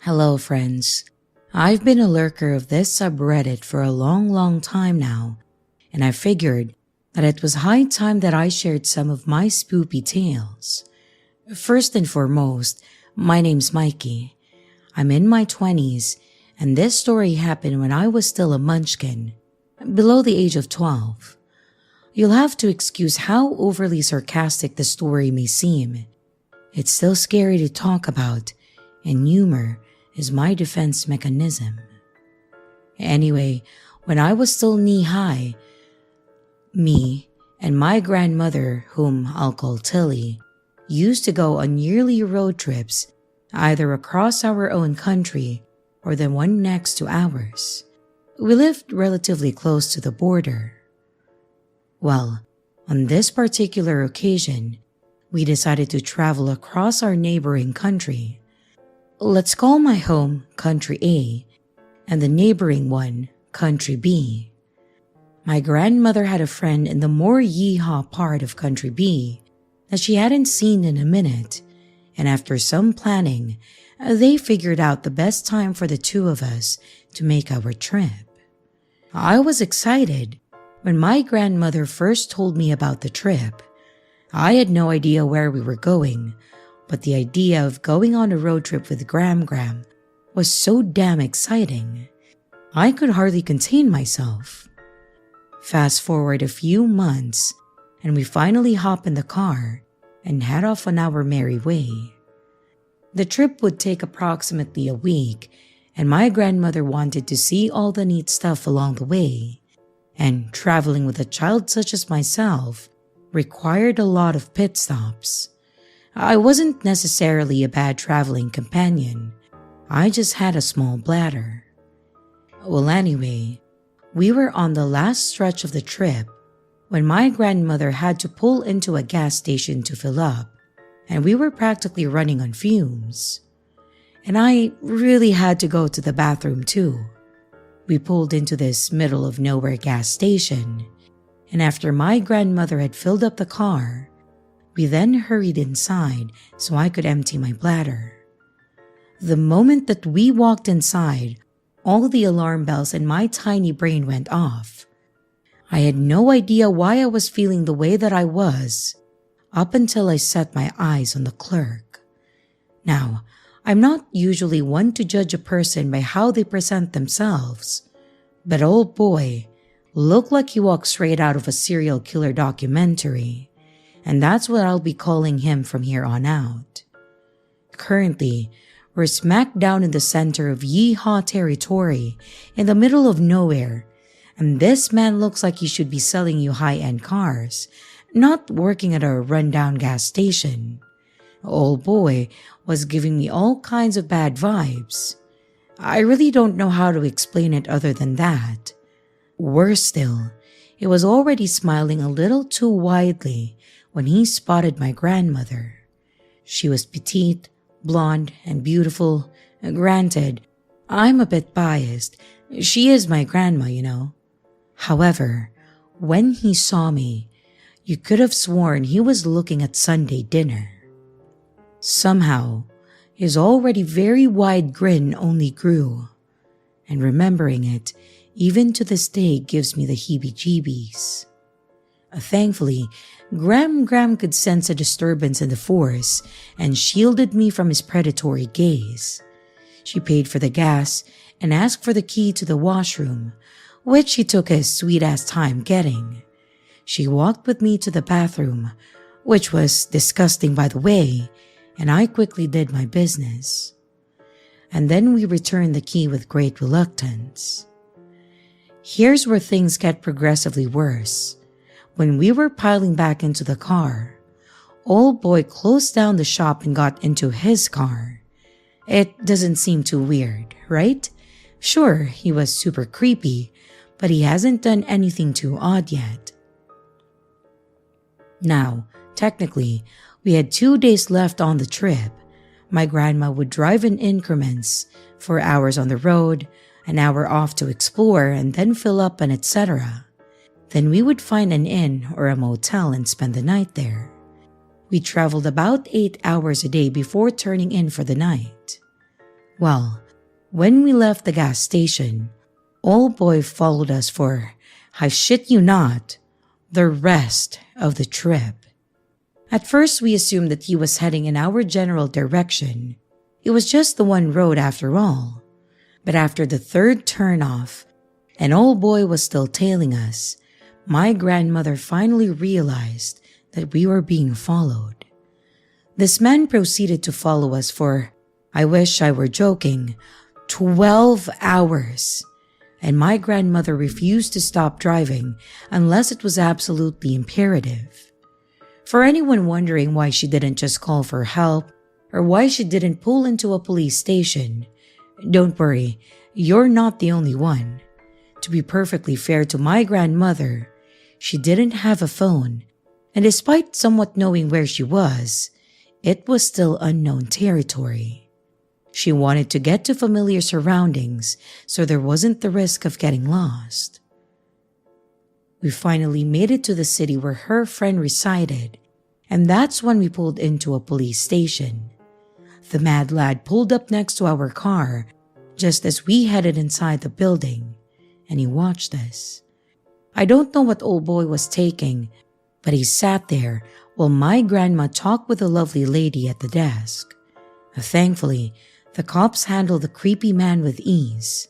Hello friends, I've been a lurker of this subreddit for a long time now, and I figured that it was high time that I shared some of my spoopy tales. First and foremost, my name's Mikey. I'm in my 20s, and this story happened when I was still a munchkin, below the age of 12. You'll have to excuse how overly sarcastic the story may seem. It's still scary to talk about, and humor is my defense mechanism. Anyway, when I was still knee-high, me and my grandmother, whom I'll call Tilly, used to go on yearly road trips, either across our own country or the one next to ours. We lived relatively close to the border. Well, on this particular occasion, we decided to travel across our neighboring country. Let's call my home Country A and the neighboring one Country B. My grandmother had a friend in the more yeehaw part of Country B that she hadn't seen in a minute, and after some planning, they figured out the best time for the two of us to make our trip. I was excited when my grandmother first told me about the trip. I had no idea where we were going, but the idea of going on a road trip with Gram was so damn exciting. I could hardly contain myself. Fast forward a few months, and we finally hop in the car and head off on our merry way. The trip would take approximately a week, and my grandmother wanted to see all the neat stuff along the way, and traveling with a child such as myself required a lot of pit stops. I wasn't necessarily a bad traveling companion, I just had a small bladder. Well, anyway, we were on the last stretch of the trip when my grandmother had to pull into a gas station to fill up, and we were practically running on fumes. And I really had to go to the bathroom too. We pulled into this middle of nowhere gas station, and after my grandmother had filled up the car, we then hurried inside so I could empty my bladder. The moment that we walked inside, all the alarm bells in my tiny brain went off. I had no idea why I was feeling the way that I was, up until I set my eyes on the clerk. Now, I'm not usually one to judge a person by how they present themselves, but old boy looked like he walked straight out of a serial killer documentary, and that's what I'll be calling him from here on out. Currently, we're smack down in the center of Yeehaw territory, in the middle of nowhere, and this man looks like he should be selling you high-end cars, not working at a rundown gas station. Old boy was giving me all kinds of bad vibes. I really don't know how to explain it other than that. Worse still, he was already smiling a little too widely when he spotted my grandmother. She was petite, blonde, and beautiful. Granted, I'm a bit biased. She is my grandma, you know. However, when he saw me, you could have sworn he was looking at Sunday dinner. Somehow, his already very wide grin only grew, and remembering it, even to this day, gives me the heebie-jeebies. Thankfully, Gram could sense a disturbance in the force and shielded me from his predatory gaze. She paid for the gas and asked for the key to the washroom, which he took his sweet-ass time getting. She walked with me to the bathroom, which was disgusting by the way, and I quickly did my business. And then we returned the key with great reluctance. Here's where things get progressively worse. When we were piling back into the car, old boy closed down the shop and got into his car. It doesn't seem too weird, right? Sure, he was super creepy, but he hasn't done anything too odd yet. Now, technically, we had 2 days left on the trip. My grandma would drive in increments, 4 hours on the road, an hour off to explore and then fill up and etc. Then we would find an inn or a motel and spend the night there. We traveled about 8 hours a day before turning in for the night. Well, when we left the gas station, old boy followed us for, I shit you not, the rest of the trip. At first, we assumed that he was heading in our general direction. It was just the one road after all. But after the third turnoff, and old boy was still tailing us, my grandmother finally realized that we were being followed. This man proceeded to follow us for, I wish I were joking, 12 hours. And my grandmother refused to stop driving unless it was absolutely imperative. For anyone wondering why she didn't just call for help or why she didn't pull into a police station, don't worry, you're not the only one. To be perfectly fair to my grandmother, she didn't have a phone, and despite somewhat knowing where she was, it was still unknown territory. She wanted to get to familiar surroundings so there wasn't the risk of getting lost. We finally made it to the city where her friend resided, and that's when we pulled into a police station. The mad lad pulled up next to our car just as we headed inside the building, and he watched us. I don't know what old boy was taking, but he sat there while my grandma talked with a lovely lady at the desk. Thankfully, the cops handled the creepy man with ease,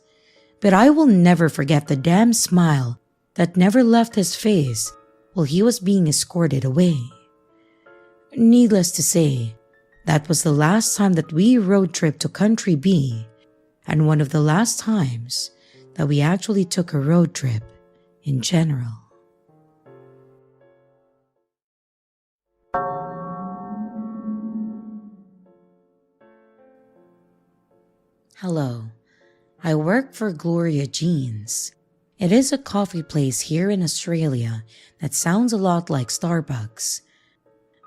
but I will never forget the damn smile that never left his face while he was being escorted away. Needless to say, that was the last time that we road tripped to Country B, and one of the last times that we actually took a road trip in general. Hello, I work for Gloria Jeans. It is a coffee place here in Australia that sounds a lot like Starbucks.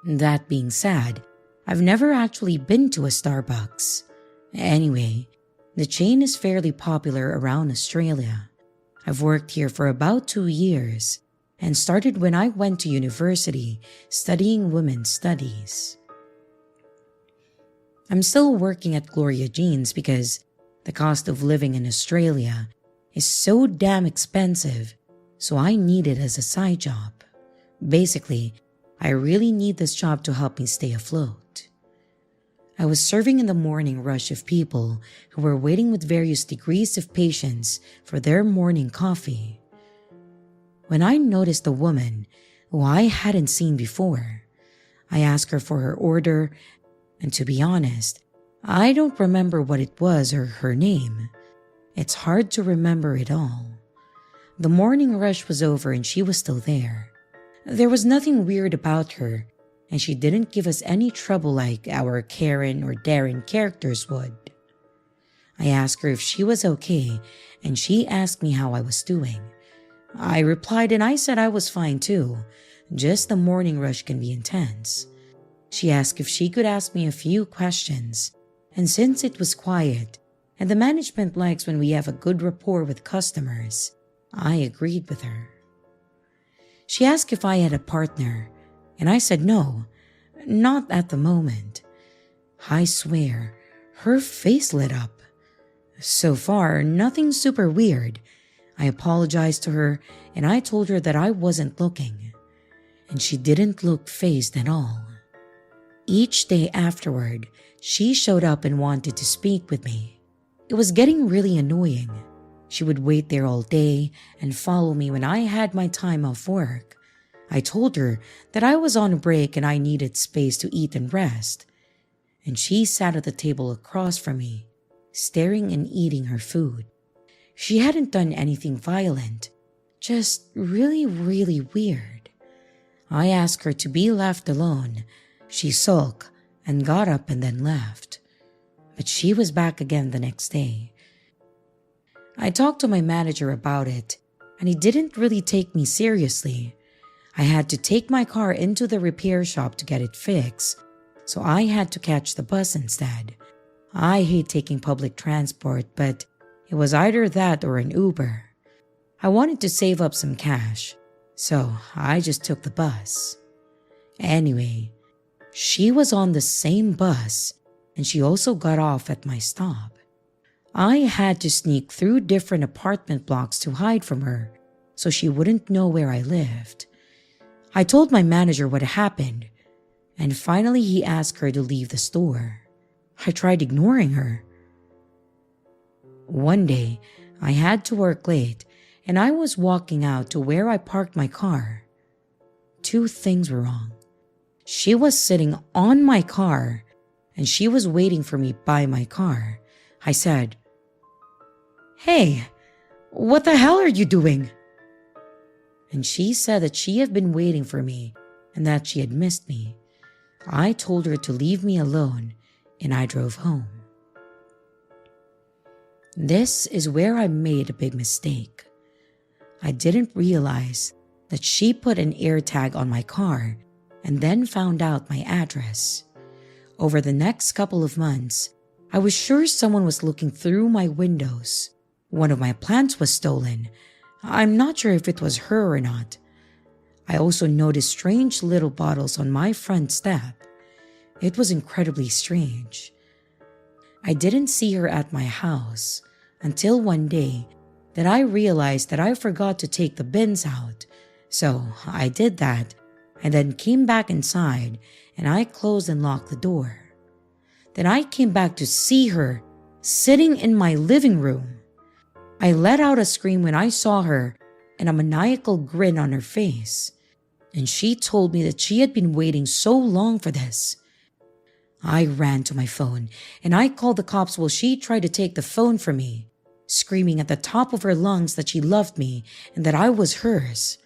That being said, I've never actually been to a Starbucks. Anyway, the chain is fairly popular around Australia. I've worked here for about 2 years, and started when I went to university studying women's studies. I'm still working at Gloria Jean's because the cost of living in Australia is so damn expensive, so I need it as a side job. Basically, I really need this job to help me stay afloat. I was serving in the morning rush of people who were waiting with various degrees of patience for their morning coffee, when I noticed a woman who I hadn't seen before. I asked her for her order, and to be honest, I don't remember what it was or her name. It's hard to remember it all. The morning rush was over and she was still there. There was nothing weird about her, and she didn't give us any trouble like our Karen or Darren characters would. I asked her if she was okay, and she asked me how I was doing. I replied and I said I was fine too, just the morning rush can be intense. She asked if she could ask me a few questions, and since it was quiet, and the management likes when we have a good rapport with customers, I agreed with her. She asked if I had a partner, and I said no, not at the moment. I swear, her face lit up. So far, nothing super weird. I apologized to her and I told her that I wasn't looking, and she didn't look fazed at all. Each day afterward, she showed up and wanted to speak with me. It was getting really annoying. She would wait there all day and follow me when I had my time off work. I told her that I was on a break and I needed space to eat and rest, and she sat at the table across from me, staring and eating her food. She hadn't done anything violent, just really weird. I asked her to be left alone. She sulked and got up and then left, but she was back again the next day. I talked to my manager about it, and he didn't really take me seriously. I had to take my car into the repair shop to get it fixed, so I had to catch the bus instead. I hate taking public transport, but it was either that or an Uber. I wanted to save up some cash, so I just took the bus. Anyway, she was on the same bus, and she also got off at my stop. I had to sneak through different apartment blocks to hide from her, so she wouldn't know where I lived. I told my manager what happened, and finally he asked her to leave the store. I tried ignoring her. One day, I had to work late, and I was walking out to where I parked my car. Two things were wrong. She was sitting on my car, and she was waiting for me by my car. I said, "Hey, what the hell are you doing?" And she said that she had been waiting for me and that she had missed me. I told her to leave me alone, and I drove home. This is where I made a big mistake. I didn't realize that she put an AirTag on my car and then found out my address. Over the next couple of months, I was sure someone was looking through my windows. One of my plants was stolen. I'm not sure if it was her or not. I also noticed strange little bottles on my front step. It was incredibly strange. I didn't see her at my house until one day that I realized that I forgot to take the bins out. So I did that and then came back inside, and I closed and locked the door. Then I came back to see her sitting in my living room. I let out a scream when I saw her and a maniacal grin on her face, and she told me that she had been waiting so long for this. I ran to my phone and I called the cops while she tried to take the phone from me, screaming at the top of her lungs that she loved me and that I was hers.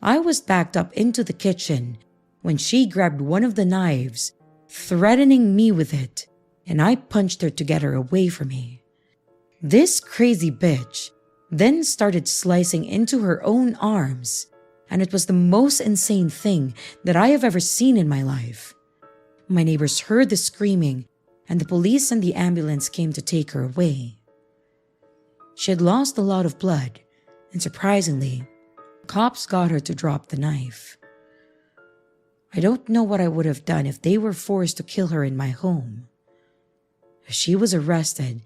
I was backed up into the kitchen when she grabbed one of the knives, threatening me with it, and I punched her to get her away from me. This crazy bitch then started slicing into her own arms, and it was the most insane thing that I have ever seen in my life. My neighbors heard the screaming, and the police and the ambulance came to take her away. She had lost a lot of blood, and surprisingly, Cops got her to drop the knife. I don't know what I would have done if they were forced to kill her in my home. She was arrested,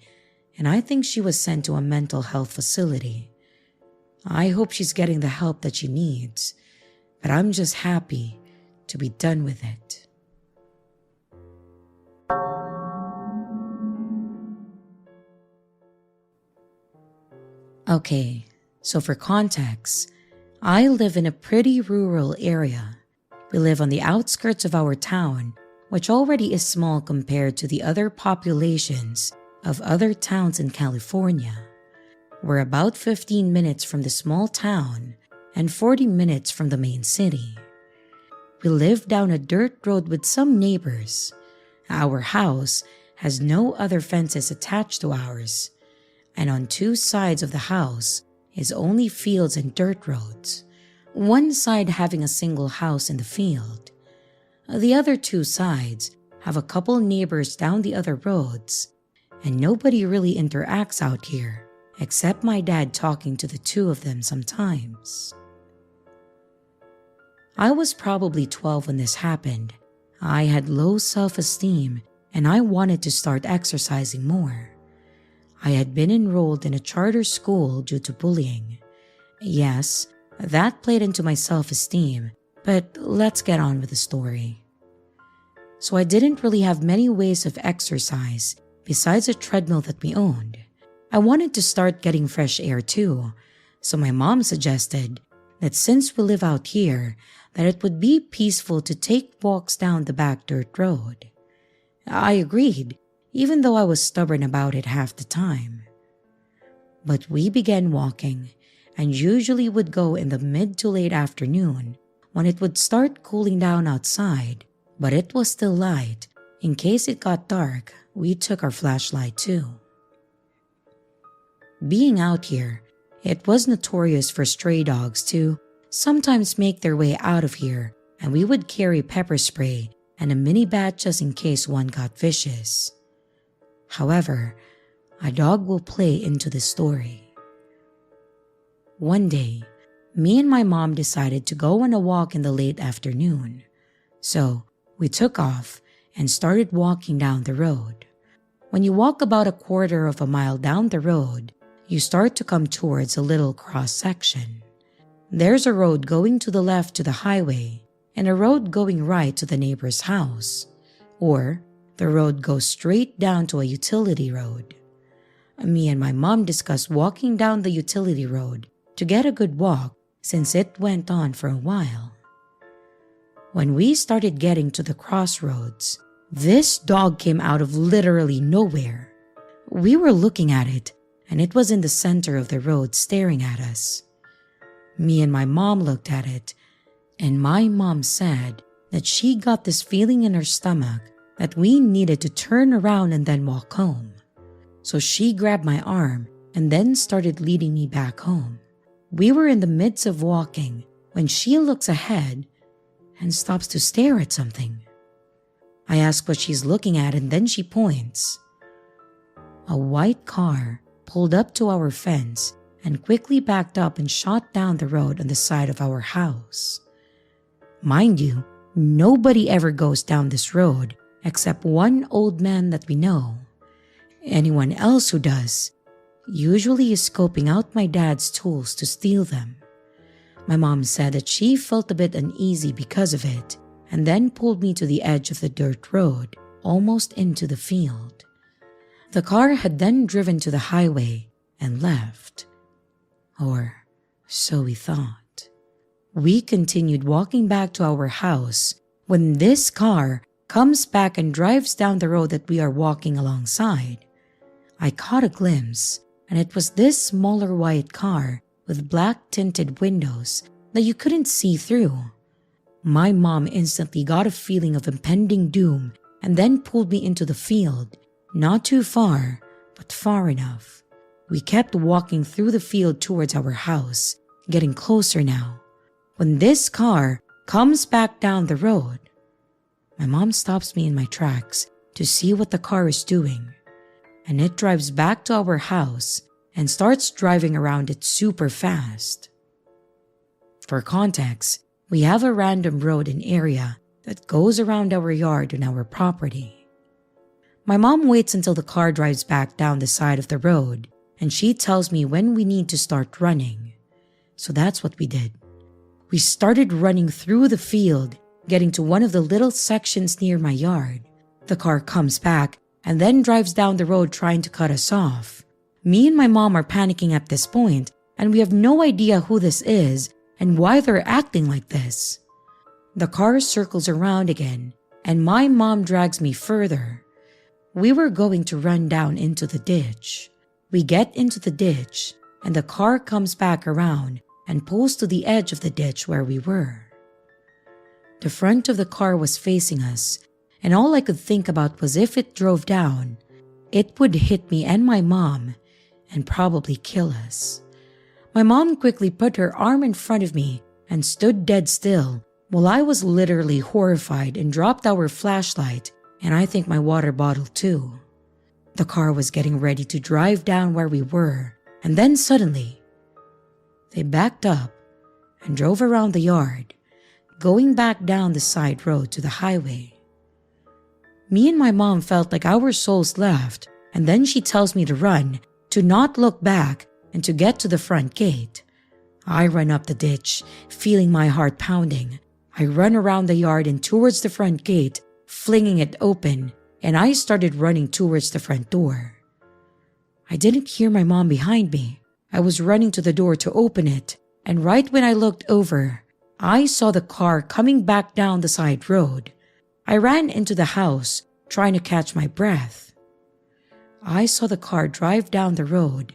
and I think she was sent to a mental health facility. I hope she's getting the help that she needs, but I'm just happy to be done with it. Okay, so for context, I live in a pretty rural area. We live on the outskirts of our town, which already is small compared to the other populations of other towns in California. We're about 15 minutes from the small town and 40 minutes from the main city. We live down a dirt road with some neighbors. Our house has no other fences attached to ours, and on two sides of the house is only fields and dirt roads, one side having a single house in the field. The other two sides have a couple neighbors down the other roads, and nobody really interacts out here except my dad talking to the two of them sometimes. I was probably 12 when this happened. I had low self-esteem and I wanted to start exercising more. I had been enrolled in a charter school due to bullying. Yes, that played into my self-esteem, but let's get on with the story. So I didn't really have many ways of exercise besides a treadmill that we owned. I wanted to start getting fresh air too, so my mom suggested that since we live out here, that it would be peaceful to take walks down the back dirt road. I agreed, even though I was stubborn about it half the time. But we began walking, and usually would go in the mid to late afternoon when it would start cooling down outside, but it was still light. In case it got dark, we took our flashlight too. Being out here, it was notorious for stray dogs to sometimes make their way out of here, and we would carry pepper spray and a mini bat just in case one got vicious. However, a dog will play into the story. One day, me and my mom decided to go on a walk in the late afternoon. So, we took off and started walking down the road. When you walk about a quarter of a mile down the road, you start to come towards a little cross section. There's a road going to the left to the highway and a road going right to the neighbor's house. Or, the road goes straight down to a utility road. Me and my mom discussed walking down the utility road to get a good walk since it went on for a while. When we started getting to the crossroads, this dog came out of literally nowhere. We were looking at it, and it was in the center of the road staring at us. Me and my mom looked at it, and my mom said that she got this feeling in her stomach that we needed to turn around and then walk home. So she grabbed my arm and then started leading me back home. We were in the midst of walking when she looks ahead and stops to stare at something. I ask what she's looking at, and then she points. A white car pulled up to our fence and quickly backed up and shot down the road on the side of our house. Mind you, nobody ever goes down this road except one old man that we know. Anyone else who does usually is scoping out my dad's tools to steal them. My mom said that she felt a bit uneasy because of it and then pulled me to the edge of the dirt road, almost into the field. The car had then driven to the highway and left. Or so we thought. We continued walking back to our house when this car comes back and drives down the road that we are walking alongside. I caught a glimpse, and it was this smaller white car with black tinted windows that you couldn't see through. My mom instantly got a feeling of impending doom and then pulled me into the field, not too far, but far enough. We kept walking through the field towards our house, getting closer now, when this car comes back down the road. My mom stops me in my tracks to see what the car is doing, and it drives back to our house and starts driving around it super fast. For context, we have a random road and area that goes around our yard on our property. My mom waits until the car drives back down the side of the road, and she tells me when we need to start running. So that's what we did. We started running through the field, getting to one of the little sections near my yard. The car comes back and then drives down the road trying to cut us off. Me and my mom are panicking at this point, and we have no idea who this is and why they're acting like this. The car circles around again, and my mom drags me further. We were going to run down into the ditch. We get into the ditch, and the car comes back around and pulls to the edge of the ditch where we were. The front of the car was facing us, and all I could think about was if it drove down, it would hit me and my mom and probably kill us. My mom quickly put her arm in front of me and stood dead still while I was literally horrified and dropped our flashlight and I think my water bottle too. The car was getting ready to drive down where we were, and then suddenly, they backed up and drove around the yard, going back down the side road to the highway. Me and my mom felt like our souls left, and then she tells me to run, to not look back, and to get to the front gate. I run up the ditch, feeling my heart pounding. I run around the yard and towards the front gate, flinging it open, and I started running towards the front door. I didn't hear my mom behind me. I was running to the door to open it, and right when I looked over, I saw the car coming back down the side road. I ran into the house, trying to catch my breath. I saw the car drive down the road,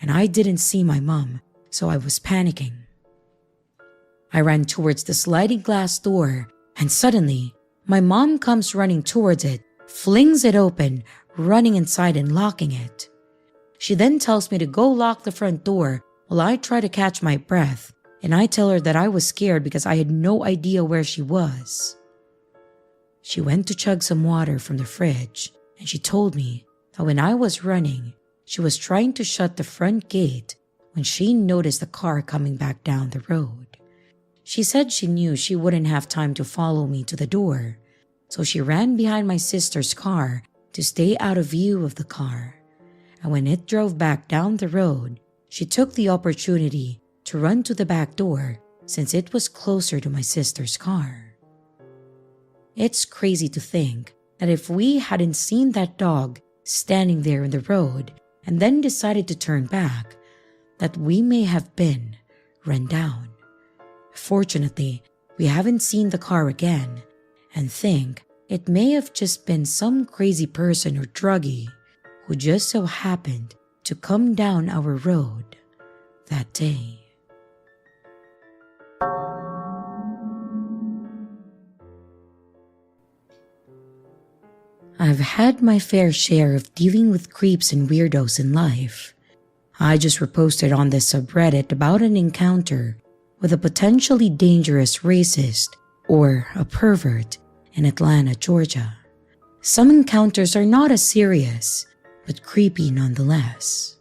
and I didn't see my mom, so I was panicking. I ran towards the sliding glass door, and suddenly, my mom comes running towards it, flings it open, running inside and locking it. She then tells me to go lock the front door while I try to catch my breath, and I tell her that I was scared because I had no idea where she was. She went to chug some water from the fridge, and she told me that when I was running, she was trying to shut the front gate when she noticed the car coming back down the road. She said she knew she wouldn't have time to follow me to the door, so she ran behind my sister's car to stay out of view of the car. And when it drove back down the road, she took the opportunity to run to the back door since it was closer to my sister's car. It's crazy to think that if we hadn't seen that dog standing there in the road and then decided to turn back, that we may have been run down. Fortunately, we haven't seen the car again and think it may have just been some crazy person or druggie who just so happened to come down our road that day. I've had my fair share of dealing with creeps and weirdos in life. I just reposted on this subreddit about an encounter with a potentially dangerous racist or a pervert in Atlanta, Georgia. Some encounters are not as serious, but creepy nonetheless.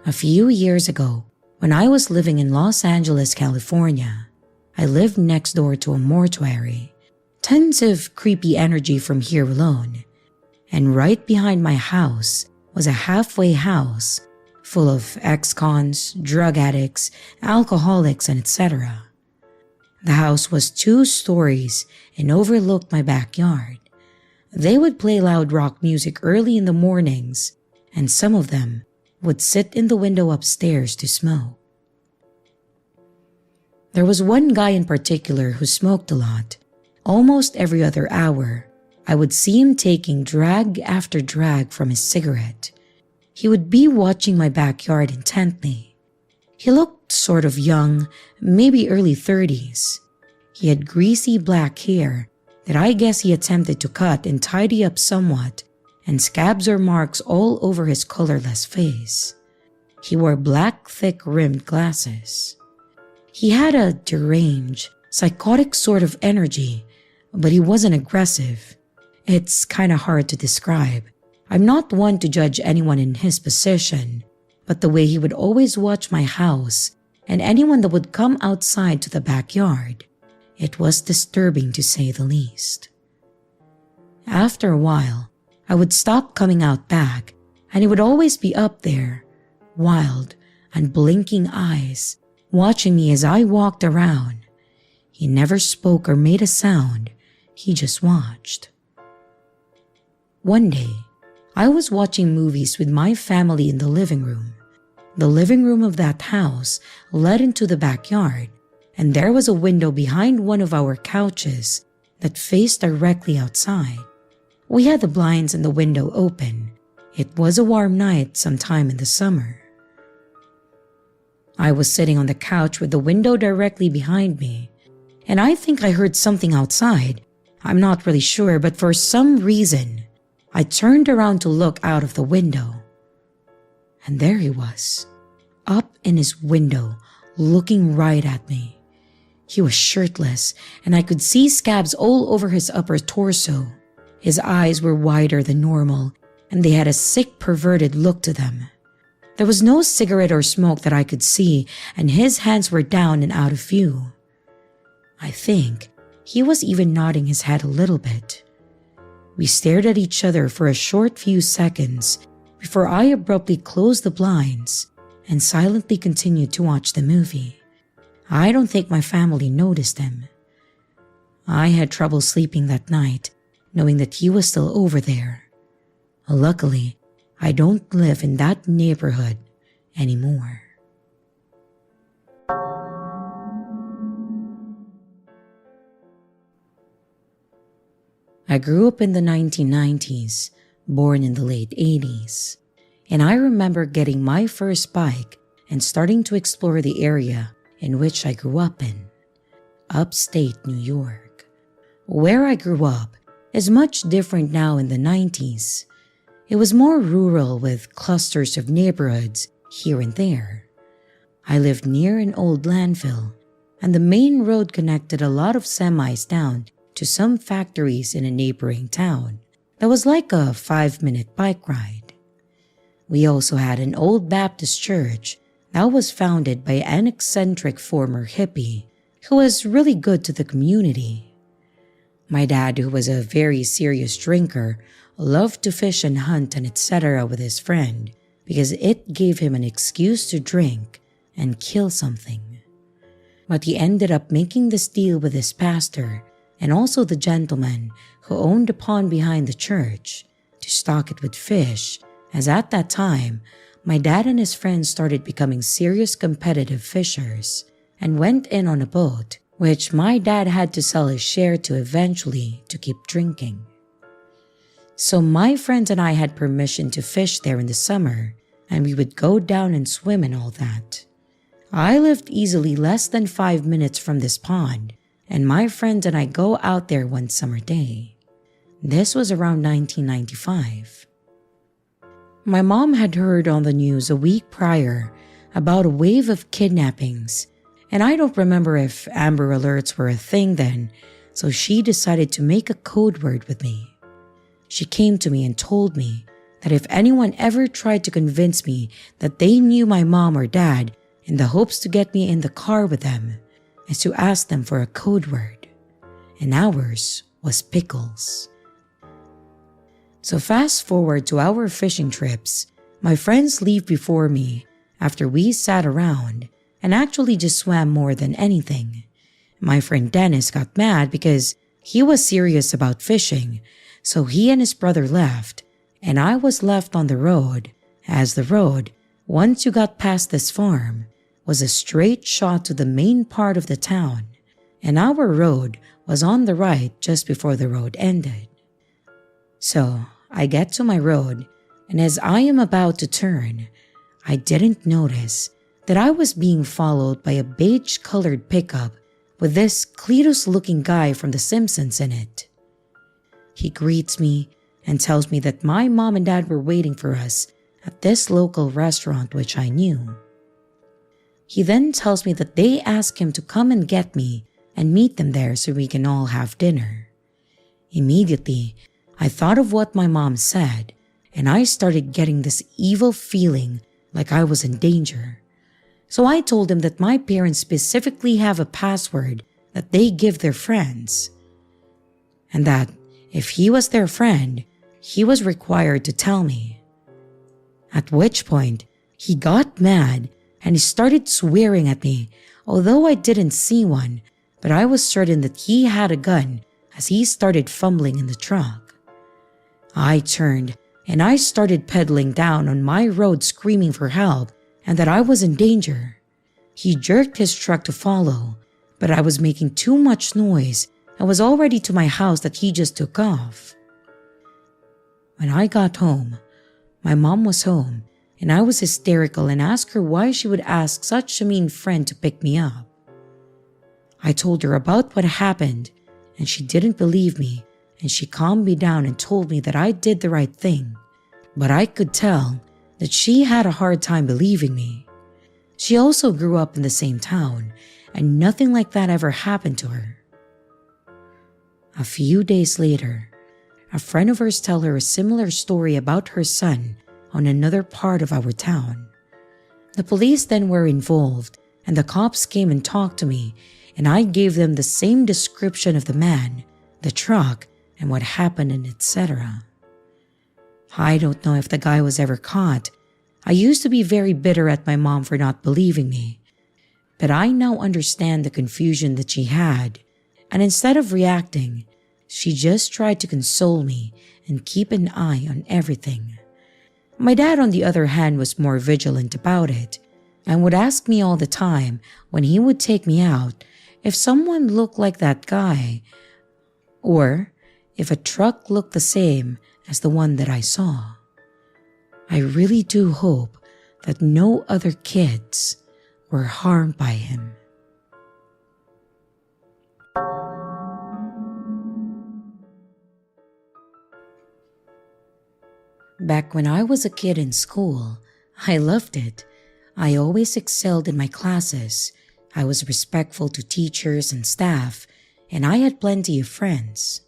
A few years ago, when I was living in Los Angeles, California, I lived next door to a mortuary. Tons of creepy energy from here alone. And right behind my house was a halfway house full of ex-cons, drug addicts, alcoholics, and etc. The house was 2 stories and overlooked my backyard. They would play loud rock music early in the mornings, and some of them would sit in the window upstairs to smoke. There was one guy in particular who smoked a lot. Almost every other hour, I would see him taking drag after drag from his cigarette. He would be watching my backyard intently. He looked sort of young, maybe early 30s. He had greasy black hair that I guess he attempted to cut and tidy up somewhat, and scabs or marks all over his colorless face. He wore black, thick-rimmed glasses. He had a deranged, psychotic sort of energy, but he wasn't aggressive. It's kinda hard to describe. I'm not one to judge anyone in his position, but the way he would always watch my house and anyone that would come outside to the backyard. It was disturbing to say the least. After a while, I would stop coming out back, and he would always be up there, wild and blinking eyes, watching me as I walked around. He never spoke or made a sound, he just watched. One day, I was watching movies with my family in the living room. The living room of that house led into the backyard, and there was a window behind one of our couches that faced directly outside. We had the blinds and the window open. It was a warm night sometime in the summer. I was sitting on the couch with the window directly behind me, and I think I heard something outside. I'm not really sure, but for some reason, I turned around to look out of the window. And there he was, up in his window, looking right at me. He was shirtless, and I could see scabs all over his upper torso. His eyes were wider than normal, and they had a sick, perverted look to them. There was no cigarette or smoke that I could see, and his hands were down and out of view. I think he was even nodding his head a little bit. We stared at each other for a short few seconds before I abruptly closed the blinds and silently continued to watch the movie. I don't think my family noticed him. I had trouble sleeping that night, knowing that he was still over there. Luckily, I don't live in that neighborhood anymore. I grew up in the 1990s, born in the late 80s, and I remember getting my first bike and starting to explore the area in which I grew up in, upstate New York. Where I grew up is much different now in the 90s. It was more rural with clusters of neighborhoods here and there. I lived near an old landfill, and the main road connected a lot of semis down to some factories in a neighboring town that was like a 5-minute bike ride. We also had an old Baptist church that was founded by an eccentric former hippie who was really good to the community. My dad, who was a very serious drinker, loved to fish and hunt and etc. with his friend because it gave him an excuse to drink and kill something. But he ended up making this deal with his pastor and also the gentleman who owned the pond behind the church to stock it with fish, as at that time, my dad and his friends started becoming serious competitive fishers and went in on a boat, which my dad had to sell his share to eventually to keep drinking. So my friends and I had permission to fish there in the summer, and we would go down and swim and all that. I lived easily less than 5 minutes from this pond, and my friends and I go out there one summer day. This was around 1995. My mom had heard on the news a week prior about a wave of kidnappings, and I don't remember if Amber Alerts were a thing then, so she decided to make a code word with me. She came to me and told me that if anyone ever tried to convince me that they knew my mom or dad in the hopes to get me in the car with them, is to ask them for a code word, and ours was pickles. So fast forward to our fishing trips, my friends leave before me after we sat around and actually just swam more than anything. My friend Dennis got mad because he was serious about fishing, so he and his brother left, and I was left on the road, as the road, once you got past this farm, was a straight shot to the main part of the town, and our road was on the right just before the road ended. So I get to my road, and as I am about to turn, I didn't notice that I was being followed by a beige-colored pickup with this Cletus-looking guy from The Simpsons in it. He greets me and tells me that my mom and dad were waiting for us at this local restaurant which I knew. He then tells me that they asked him to come and get me and meet them there so we can all have dinner. Immediately, I thought of what my mom said, and I started getting this evil feeling like I was in danger. So I told him that my parents specifically have a password that they give their friends, and that if he was their friend, he was required to tell me. At which point, he got mad and he started swearing at me, although I didn't see one, but I was certain that he had a gun as he started fumbling in the truck. I turned and I started pedaling down on my road screaming for help and that I was in danger. He jerked his truck to follow, but I was making too much noise and was already to my house that he just took off. When I got home, my mom was home and I was hysterical and asked her why she would ask such a mean friend to pick me up. I told her about what happened and she didn't believe me, and she calmed me down and told me that I did the right thing, but I could tell that she had a hard time believing me. She also grew up in the same town and nothing like that ever happened to her. A few days later, a friend of hers told her a similar story about her son on another part of our town. The police then were involved and the cops came and talked to me, and I gave them the same description of the man, the truck, and what happened and etc. I don't know if the guy was ever caught. I used to be very bitter at my mom for not believing me, but I now understand the confusion that she had, and instead of reacting, she just tried to console me and keep an eye on everything. My dad, on the other hand, was more vigilant about it and would ask me all the time when he would take me out if someone looked like that guy or if a truck looked the same as the one that I saw. I really do hope that no other kids were harmed by him. Back when I was a kid in school, I loved it. I always excelled in my classes. I was respectful to teachers and staff, and I had plenty of friends.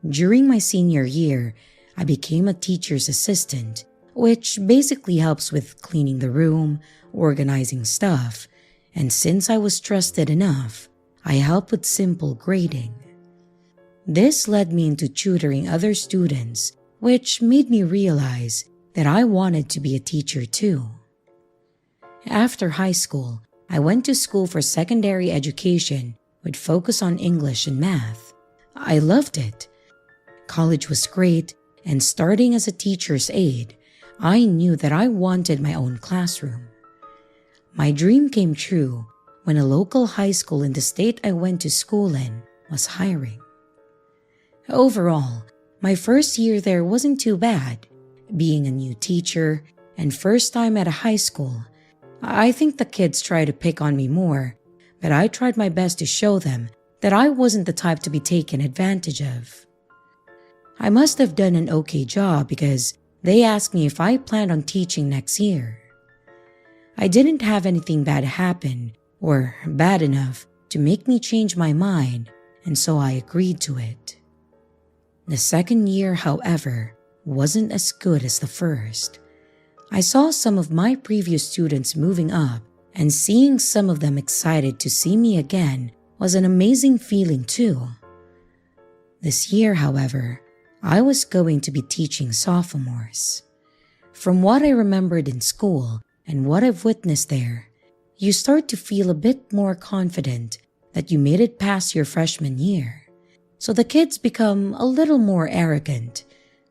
During my senior year, I became a teacher's assistant, which basically helps with cleaning the room, organizing stuff, and since I was trusted enough, I helped with simple grading. This led me into tutoring other students, which made me realize that I wanted to be a teacher too. After high school, I went to school for secondary education with focus on English and math. I loved it. College was great, and starting as a teacher's aide, I knew that I wanted my own classroom. My dream came true when a local high school in the state I went to school in was hiring. Overall, my first year there wasn't too bad. Being a new teacher and first time at a high school, I think the kids tried to pick on me more, but I tried my best to show them that I wasn't the type to be taken advantage of. I must have done an okay job because they asked me if I planned on teaching next year. I didn't have anything bad happen or bad enough to make me change my mind, and so I agreed to it. The second year, however, wasn't as good as the first. I saw some of my previous students moving up, and seeing some of them excited to see me again was an amazing feeling too. This year, however, I was going to be teaching sophomores. From what I remembered in school and what I've witnessed there, you start to feel a bit more confident that you made it past your freshman year. So the kids become a little more arrogant,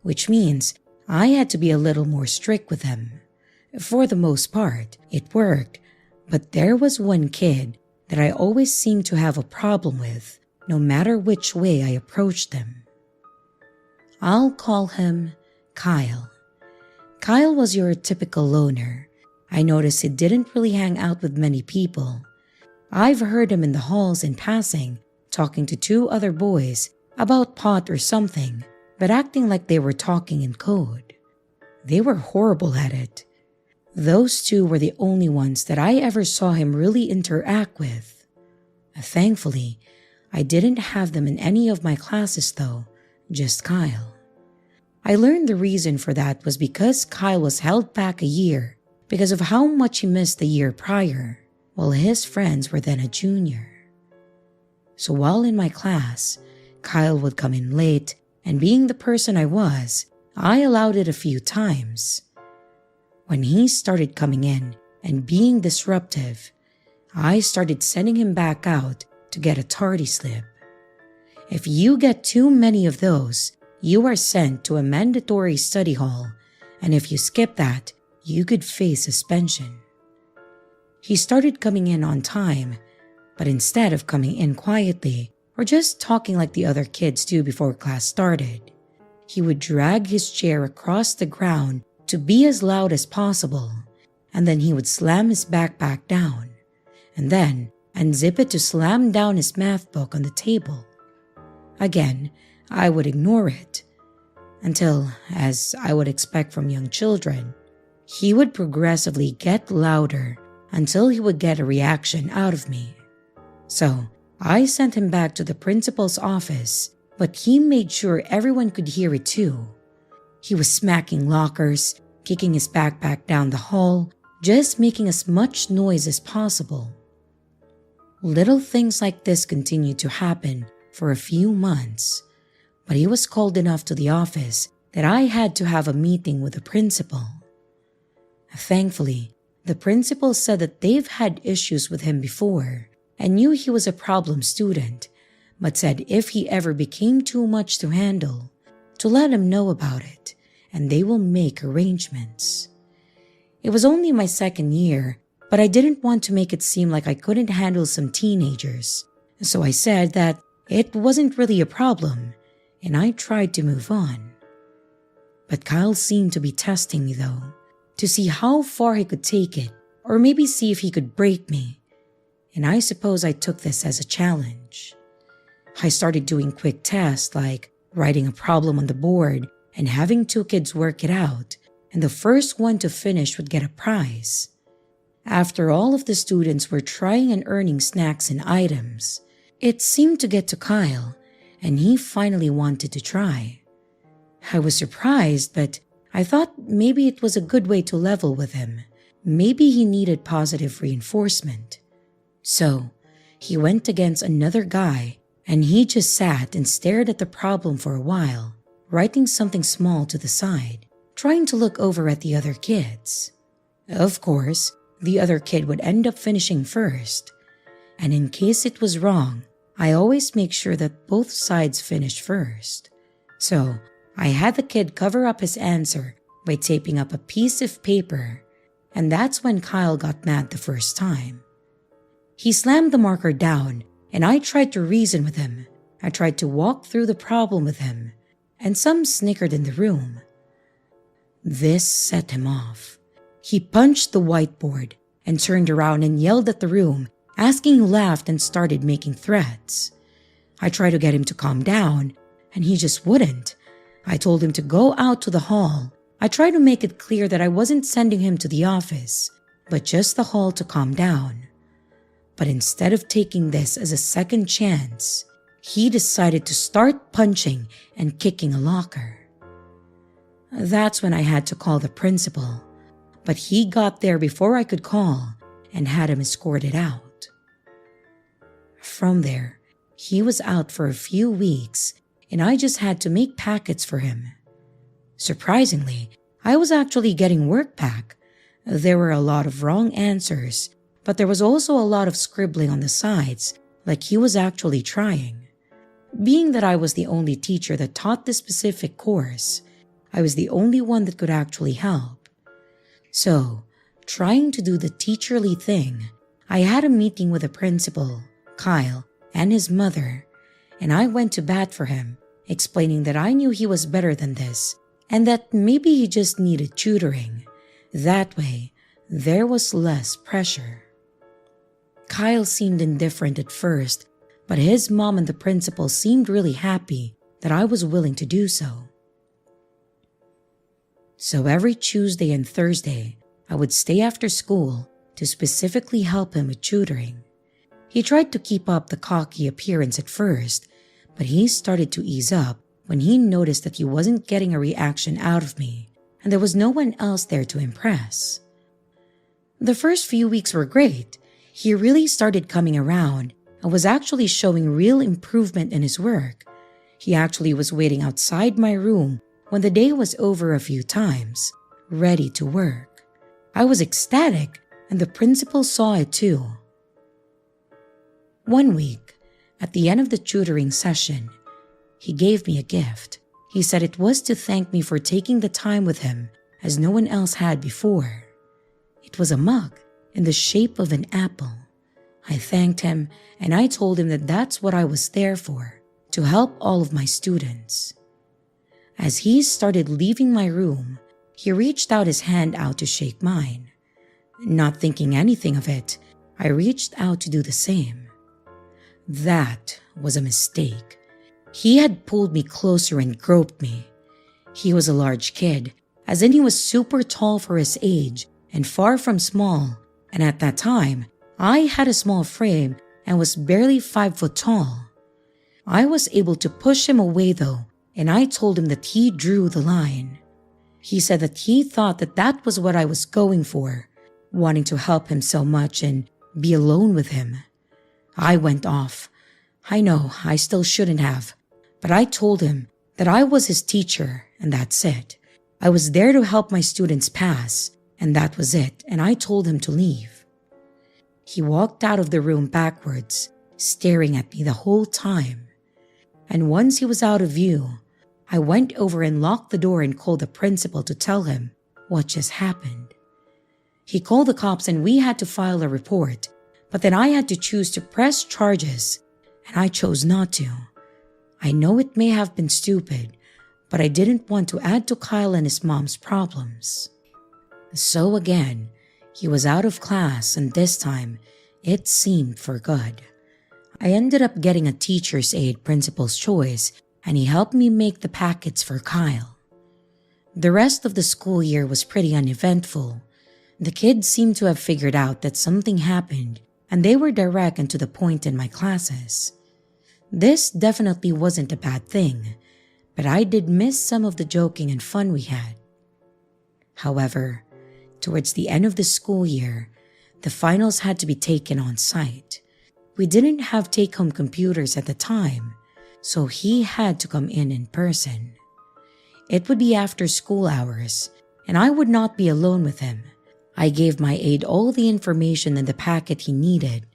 which means I had to be a little more strict with them. For the most part, it worked, but there was one kid that I always seemed to have a problem with, no matter which way I approached them. I'll call him Kyle. Kyle was your typical loner. I noticed he didn't really hang out with many people. I've heard him in the halls in passing, talking to two other boys about pot or something, but acting like they were talking in code. They were horrible at it. Those two were the only ones that I ever saw him really interact with. Thankfully, I didn't have them in any of my classes though, just Kyle. I learned the reason for that was because Kyle was held back a year because of how much he missed the year prior, while his friends were then a junior. So while in my class, Kyle would come in late, and being the person I was, I allowed it a few times. When he started coming in and being disruptive, I started sending him back out to get a tardy slip. If you get too many of those, you are sent to a mandatory study hall, and if you skip that, you could face suspension. He started coming in on time, but instead of coming in quietly or just talking like the other kids do before class started, he would drag his chair across the ground to be as loud as possible, and then he would slam his backpack down, and then unzip it to slam down his math book on the table. Again, I would ignore it, until, as I would expect from young children, he would progressively get louder until he would get a reaction out of me. So, I sent him back to the principal's office, but he made sure everyone could hear it too. He was smacking lockers, kicking his backpack down the hall, just making as much noise as possible. Little things like this continued to happen for a few months, but he was called enough to the office that I had to have a meeting with the principal. Thankfully, the principal said that they've had issues with him before and knew he was a problem student, but said if he ever became too much to handle, to let him know about it, and they will make arrangements. It was only my second year, but I didn't want to make it seem like I couldn't handle some teenagers, so I said that it wasn't really a problem, and I tried to move on. But Kyle seemed to be testing me though, to see how far he could take it, or maybe see if he could break me, and I suppose I took this as a challenge. I started doing quick tests like writing a problem on the board and having two kids work it out, and the first one to finish would get a prize. After all of the students were trying and earning snacks and items, it seemed to get to Kyle, and he finally wanted to try. I was surprised, but I thought maybe it was a good way to level with him. Maybe he needed positive reinforcement. So, he went against another guy, and he just sat and stared at the problem for a while, writing something small to the side, trying to look over at the other kids. Of course, the other kid would end up finishing first, and in case it was wrong, I always make sure that both sides finish first. So, I had the kid cover up his answer by taping up a piece of paper, and that's when Kyle got mad the first time. He slammed the marker down, and I tried to reason with him. I tried to walk through the problem with him, and some snickered in the room. This set him off. He punched the whiteboard and turned around and yelled at the room, asking who laughed, and started making threats. I tried to get him to calm down, and he just wouldn't. I told him to go out to the hall. I tried to make it clear that I wasn't sending him to the office, but just the hall to calm down. But instead of taking this as a second chance, he decided to start punching and kicking a locker. That's when I had to call the principal, but he got there before I could call and had him escorted out. From there, he was out for a few weeks, and I just had to make packets for him. Surprisingly, I was actually getting work back. There were a lot of wrong answers, but there was also a lot of scribbling on the sides, like he was actually trying. Being that I was the only teacher that taught this specific course, I was the only one that could actually help. So, trying to do the teacherly thing, I had a meeting with the principal, Kyle, and his mother, and I went to bat for him, explaining that I knew he was better than this, and that maybe he just needed tutoring. That way, there was less pressure. Kyle seemed indifferent at first, but his mom and the principal seemed really happy that I was willing to do so. So every Tuesday and Thursday, I would stay after school to specifically help him with tutoring. He tried to keep up the cocky appearance at first, but he started to ease up when he noticed that he wasn't getting a reaction out of me, and there was no one else there to impress. The first few weeks were great. He really started coming around and was actually showing real improvement in his work. He actually was waiting outside my room when the day was over a few times, ready to work. I was ecstatic, and the principal saw it too. One week, at the end of the tutoring session, he gave me a gift. He said it was to thank me for taking the time with him as no one else had before. It was a mug in the shape of an apple. I thanked him and I told him that that's what I was there for, to help all of my students. As he started leaving my room, he reached out his hand out to shake mine. Not thinking anything of it, I reached out to do the same. That was a mistake. He had pulled me closer and groped me. He was a large kid, as in he was super tall for his age and far from small, and at that time, I had a small frame and was barely 5 foot tall. I was able to push him away though, and I told him that he drew the line. He said that he thought that that was what I was going for, wanting to help him so much and be alone with him. I went off. I know I still shouldn't have, but I told him that I was his teacher and that's it. I was there to help my students pass, and that was it, and I told him to leave. He walked out of the room backwards, staring at me the whole time. And once he was out of view, I went over and locked the door and called the principal to tell him what just happened. He called the cops and we had to file a report, but then I had to choose to press charges, and I chose not to. I know it may have been stupid, but I didn't want to add to Kyle and his mom's problems. So again, he was out of class, and this time, it seemed for good. I ended up getting a teacher's aide principal's choice, and he helped me make the packets for Kyle. The rest of the school year was pretty uneventful. The kids seemed to have figured out that something happened, and they were direct and to the point in my classes. This definitely wasn't a bad thing, but I did miss some of the joking and fun we had. However, towards the end of the school year, the finals had to be taken on site. We didn't have take-home computers at the time, so he had to come in person. It would be after school hours, and I would not be alone with him. I gave my aide all the information in the packet he needed,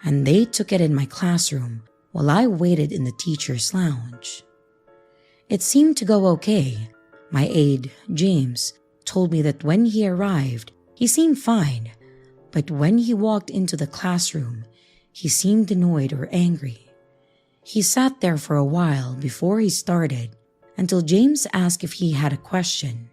and they took it in my classroom while I waited in the teacher's lounge. It seemed to go okay. My aide, James, told me that when he arrived, he seemed fine, but when he walked into the classroom, he seemed annoyed or angry. He sat there for a while before he started, until James asked if he had a question.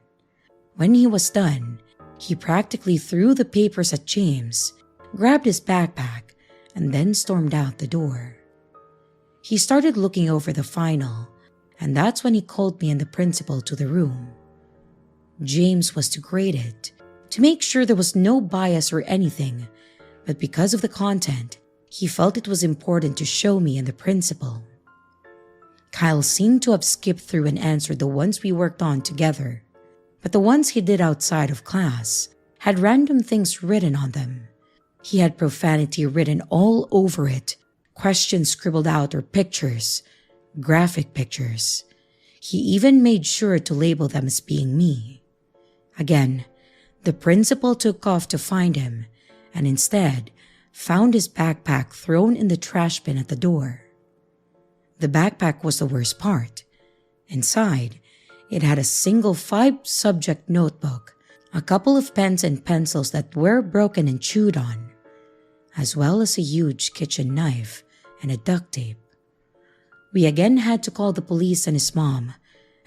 When he was done, he practically threw the papers at James, grabbed his backpack, and then stormed out the door. He started looking over the final, and that's when he called me and the principal to the room. James was to grade it, to make sure there was no bias or anything, but because of the content, he felt it was important to show me and the principal. Kyle seemed to have skipped through and answered the ones we worked on together, but the ones he did outside of class had random things written on them. He had profanity written all over it, questions scribbled out or pictures, graphic pictures. He even made sure to label them as being me. Again, the principal took off to find him and instead found his backpack thrown in the trash bin at the door. The backpack was the worst part. Inside, it had a single 5-subject notebook, a couple of pens and pencils that were broken and chewed on, as well as a huge kitchen knife and a duct tape. We again had to call the police and his mom,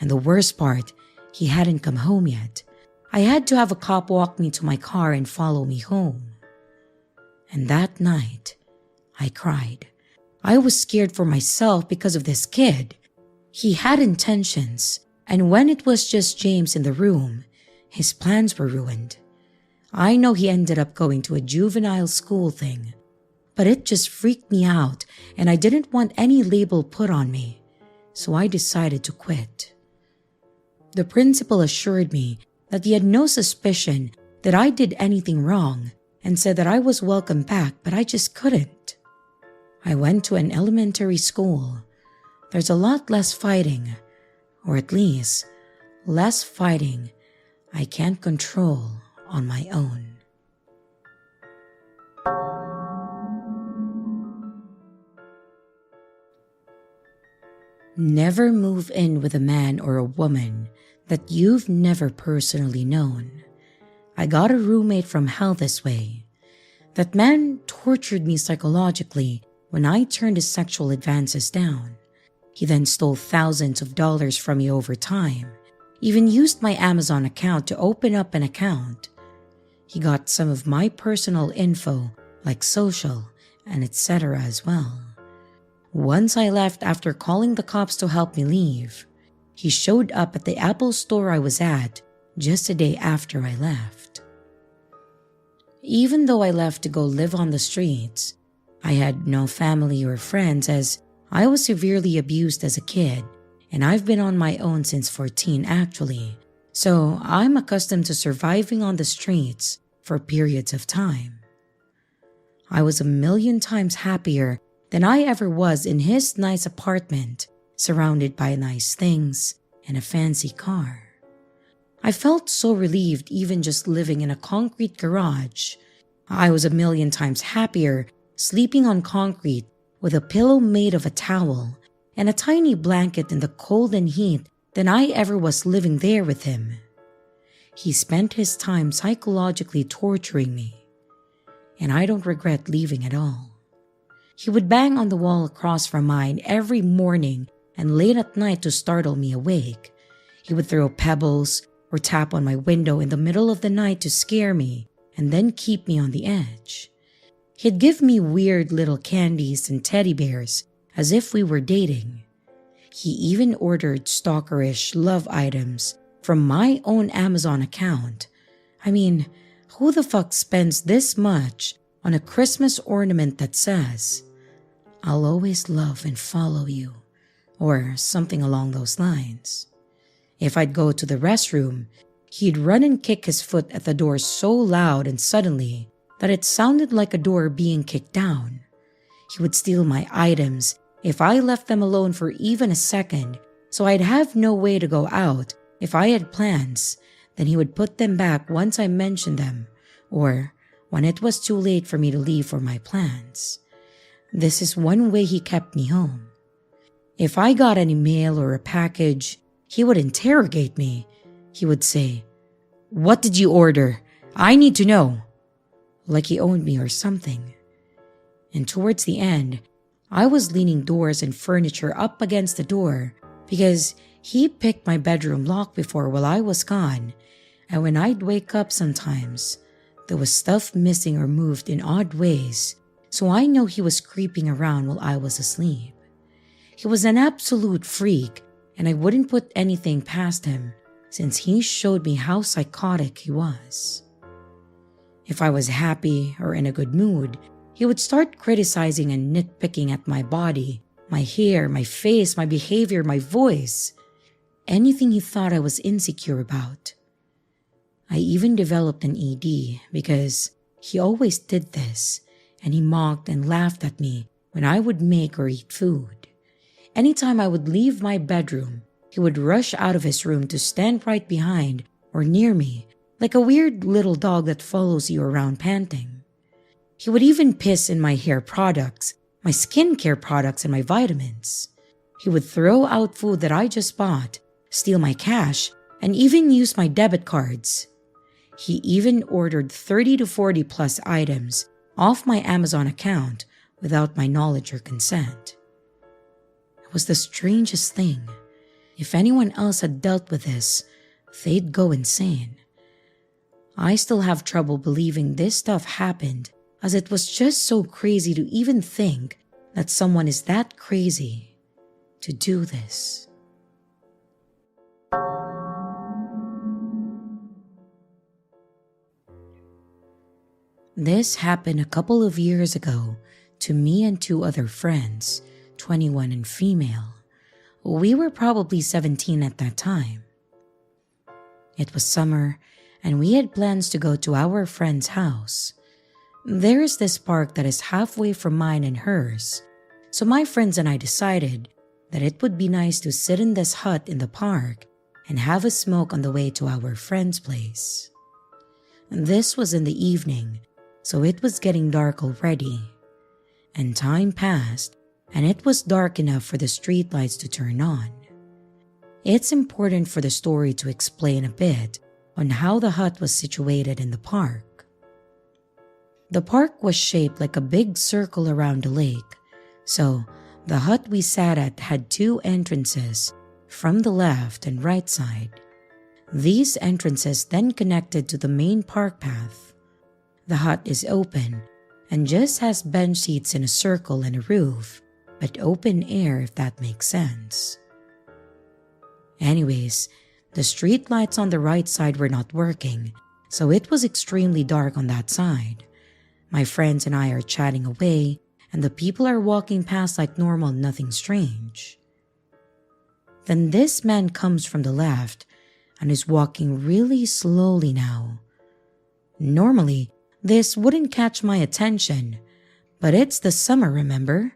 and the worst part, he hadn't come home yet. I had to have a cop walk me to my car and follow me home. And that night, I cried. I was scared for myself because of this kid. He had intentions, and when it was just James in the room, his plans were ruined. I know he ended up going to a juvenile school thing, but it just freaked me out and I didn't want any label put on me, so I decided to quit. The principal assured me that he had no suspicion that I did anything wrong, and said that I was welcome back, but I just couldn't. I went to an elementary school. There's a lot less fighting, or at least less fighting I can't control on my own. Never move in with a man or a woman that you've never personally known. I got a roommate from hell this way. That man tortured me psychologically when I turned his sexual advances down. He then stole thousands of dollars from me over time, even used my Amazon account to open up an account. He got some of my personal info like social and etc. as well. Once I left after calling the cops to help me leave, he showed up at the Apple store I was at just a day after I left. Even though I left to go live on the streets, I had no family or friends as I was severely abused as a kid, and I've been on my own since 14 actually, so I'm accustomed to surviving on the streets for periods of time. I was a million times happier than I ever was in his nice apartment, surrounded by nice things and a fancy car. I felt so relieved even just living in a concrete garage. I was a million times happier sleeping on concrete with a pillow made of a towel and a tiny blanket in the cold and heat than I ever was living there with him. He spent his time psychologically torturing me, and I don't regret leaving at all. He would bang on the wall across from mine every morning and late at night to startle me awake. He would throw pebbles or tap on my window in the middle of the night to scare me and then keep me on the edge. He'd give me weird little candies and teddy bears as if we were dating. He even ordered stalkerish love items from my own Amazon account. I mean, who the fuck spends this much on a Christmas ornament that says, "I'll always love and follow you," or something along those lines? If I'd go to the restroom, he'd run and kick his foot at the door so loud and suddenly that it sounded like a door being kicked down. He would steal my items if I left them alone for even a second, so I'd have no way to go out if I had plans. Then he would put them back once I mentioned them, or when it was too late for me to leave for my plans. This is one way he kept me home. If I got any mail or a package, he would interrogate me. He would say, "What did you order? I need to know," like he owned me or something. And towards the end, I was leaning doors and furniture up against the door because he picked my bedroom lock before while I was gone, and when I'd wake up sometimes, there was stuff missing or moved in odd ways, so I know he was creeping around while I was asleep. He was an absolute freak, and I wouldn't put anything past him since he showed me how psychotic he was. If I was happy or in a good mood, he would start criticizing and nitpicking at my body, my hair, my face, my behavior, my voice, anything he thought I was insecure about. I even developed an ED because he always did this, and he mocked and laughed at me when I would make or eat food. Anytime I would leave my bedroom, he would rush out of his room to stand right behind or near me, like a weird little dog that follows you around panting. He would even piss in my hair products, my skincare products, and my vitamins. He would throw out food that I just bought, steal my cash, and even use my debit cards. He even ordered 30 to 40 plus items off my Amazon account without my knowledge or consent. It was the strangest thing. If anyone else had dealt with this, they'd go insane. I still have trouble believing this stuff happened, as it was just so crazy to even think that someone is that crazy to do this. This happened a couple of years ago to me and two other friends, 21 and female. We were probably 17 at that time. It was summer, and we had plans to go to our friend's house. There is this park that is halfway from mine and hers, so my friends and I decided that it would be nice to sit in this hut in the park and have a smoke on the way to our friend's place. This was in the evening, so it was getting dark already. And time passed, and it was dark enough for the streetlights to turn on. It's important for the story to explain a bit on how the hut was situated in the park. The park was shaped like a big circle around a lake, so the hut we sat at had two entrances from the left and right side. These entrances then connected to the main park path. The hut is open and just has bench seats in a circle and a roof, but open air if that makes sense. Anyways, the street lights on the right side were not working, so it was extremely dark on that side. My friends and I are chatting away, and the people are walking past like normal, nothing strange. Then this man comes from the left and is walking really slowly now. Normally, this wouldn't catch my attention, but it's the summer, remember?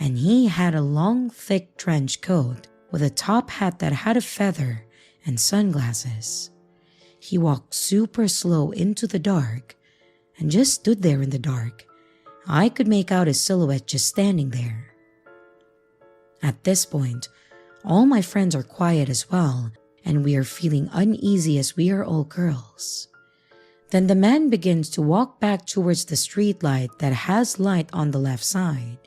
And he had a long, thick trench coat with a top hat that had a feather and sunglasses. He walked super slow into the dark and just stood there in the dark. I could make out his silhouette just standing there. At this point, all my friends are quiet as well, and we are feeling uneasy as we are all girls. Then the man begins to walk back towards the street light that has light on the left side.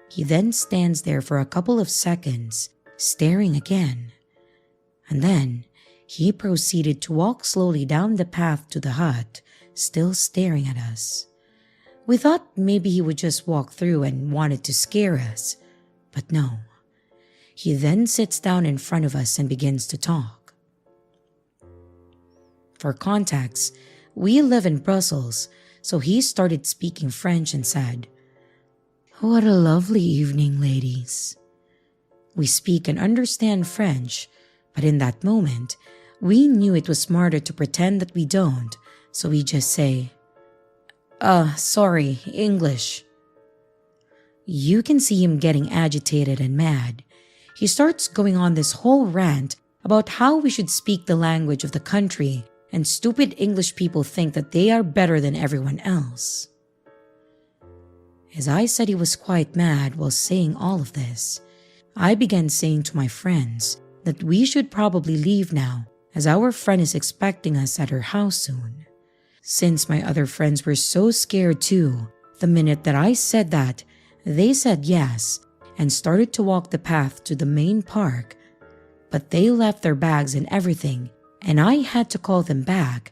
He then stands there for a couple of seconds, staring again. And then he proceeded to walk slowly down the path to the hut, still staring at us. We thought maybe he would just walk through and wanted to scare us, but no. He then sits down in front of us and begins to talk. For context, we live in Brussels, so he started speaking French and said, "What a lovely evening, ladies." We speak and understand French, but in that moment, we knew it was smarter to pretend that we don't, so we just say, sorry, English. You can see him getting agitated and mad. He starts going on this whole rant about how we should speak the language of the country and stupid English people think that they are better than everyone else. As I said, he was quite mad while saying all of this. I began saying to my friends that we should probably leave now as our friend is expecting us at her house soon. Since my other friends were so scared too, the minute that I said that, they said yes and started to walk the path to the main park, but they left their bags and everything, and I had to call them back,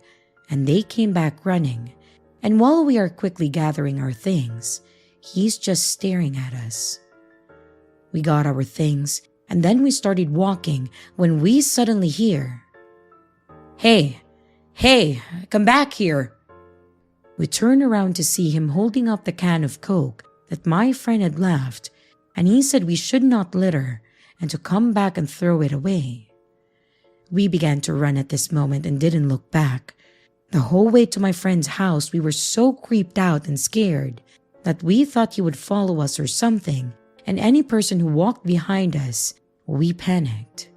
and they came back running. And while we are quickly gathering our things, he's just staring at us. We got our things, and then we started walking when we suddenly hear, Hey, come back here." We turn around to see him holding up the can of Coke that my friend had left, and he said we should not litter and to come back and throw it away. We began to run at this moment and didn't look back. The whole way to my friend's house, we were so creeped out and scared that we thought he would follow us or something, and any person who walked behind us, we panicked.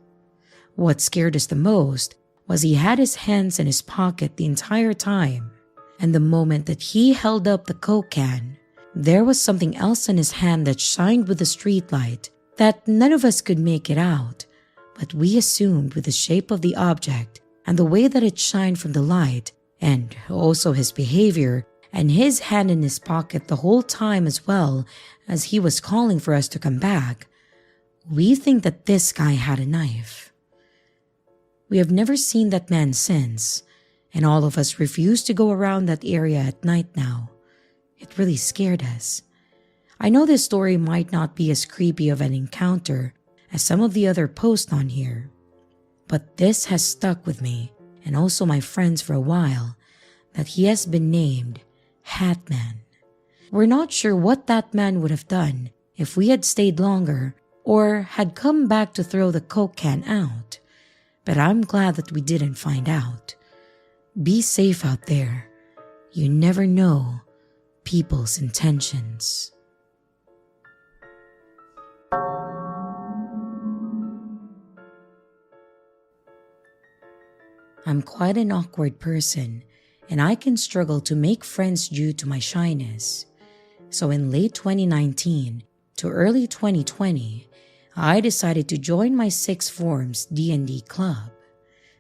What scared us the most was he had his hands in his pocket the entire time, and the moment that he held up the Coke can, there was something else in his hand that shined with the streetlight that none of us could make it out, but we assumed with the shape of the object and the way that it shined from the light, and also his behavior and his hand in his pocket the whole time as well as he was calling for us to come back, we think that this guy had a knife. We have never seen that man since, and all of us refuse to go around that area at night now. It really scared us. I know this story might not be as creepy of an encounter as some of the other posts on here, but this has stuck with me and also my friends for a while, that he has been named Hat Man. We're not sure what that man would have done if we had stayed longer or had come back to throw the Coke can out, but I'm glad that we didn't find out. Be safe out there. You never know people's intentions. I'm quite an awkward person, and I can struggle to make friends due to my shyness. So in late 2019 to early 2020, I decided to join my sixth form's D&D club.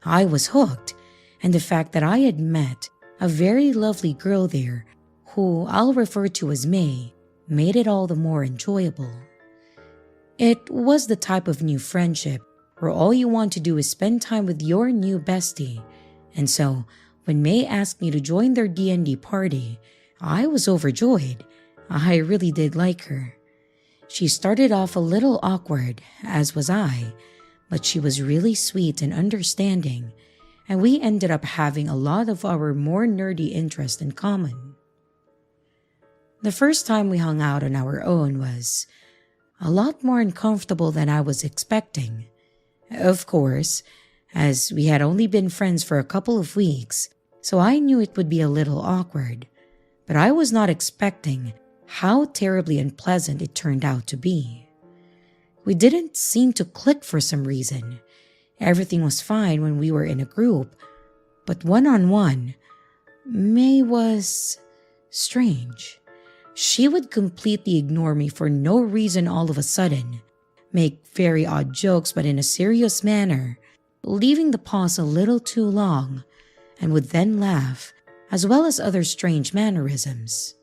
I was hooked, and the fact that I had met a very lovely girl there, who I'll refer to as May, made it all the more enjoyable. It was the type of new friendship where all you want to do is spend time with your new bestie, and so when May asked me to join their D&D party, I was overjoyed. I really did like her. She started off a little awkward, as was I, but she was really sweet and understanding, and we ended up having a lot of our more nerdy interests in common. The first time we hung out on our own was a lot more uncomfortable than I was expecting. Of course, as we had only been friends for a couple of weeks, so I knew it would be a little awkward, but I was not expecting how terribly unpleasant it turned out to be. We didn't seem to click for some reason. Everything was fine when we were in a group, but one-on-one, May was strange. She would completely ignore me for no reason all of a sudden, make very odd jokes but in a serious manner, leaving the pause a little too long, and would then laugh, as well as other strange mannerisms.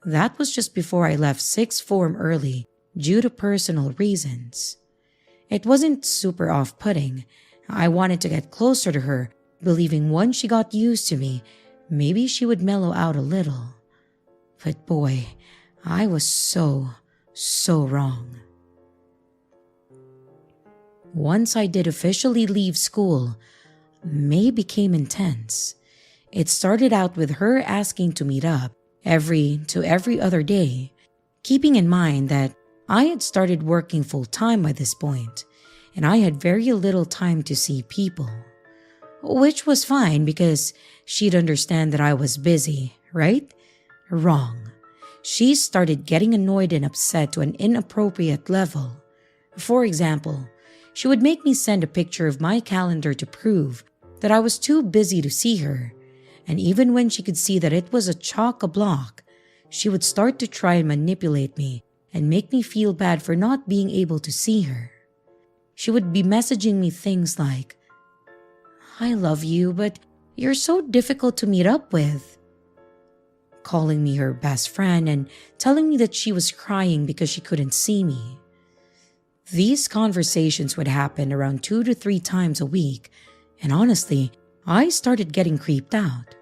That was just before I left sixth form early due to personal reasons. It wasn't super off-putting. I wanted to get closer to her, believing once she got used to me, maybe she would mellow out a little. But boy, I was so wrong. Once I did officially leave school, May became intense. It started out with her asking to meet up every other day, keeping in mind that I had started working full-time by this point, and I had very little time to see people. Which was fine because she'd understand that I was busy, right? Wrong. She started getting annoyed and upset to an inappropriate level. For example, she would make me send a picture of my calendar to prove that I was too busy to see her, and even when she could see that it was a chock-a-block, she would start to try and manipulate me and make me feel bad for not being able to see her. She would be messaging me things like, "I love you, but you're so difficult to meet up with," calling me her best friend and telling me that she was crying because she couldn't see me. These conversations would happen around 2 to 3 times a week, and honestly, I started getting creeped out.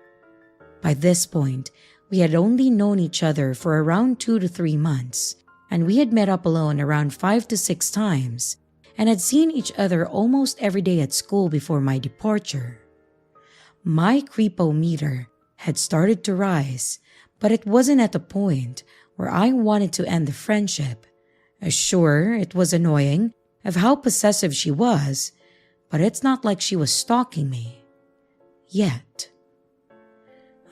By this point, we had only known each other for around 2 to 3 months, and we had met up alone around 5 to 6 times, and had seen each other almost every day at school before my departure. My creepo-meter had started to rise, but it wasn't at the point where I wanted to end the friendship. Sure, it was annoying of how possessive she was, but it's not like she was stalking me. Yet.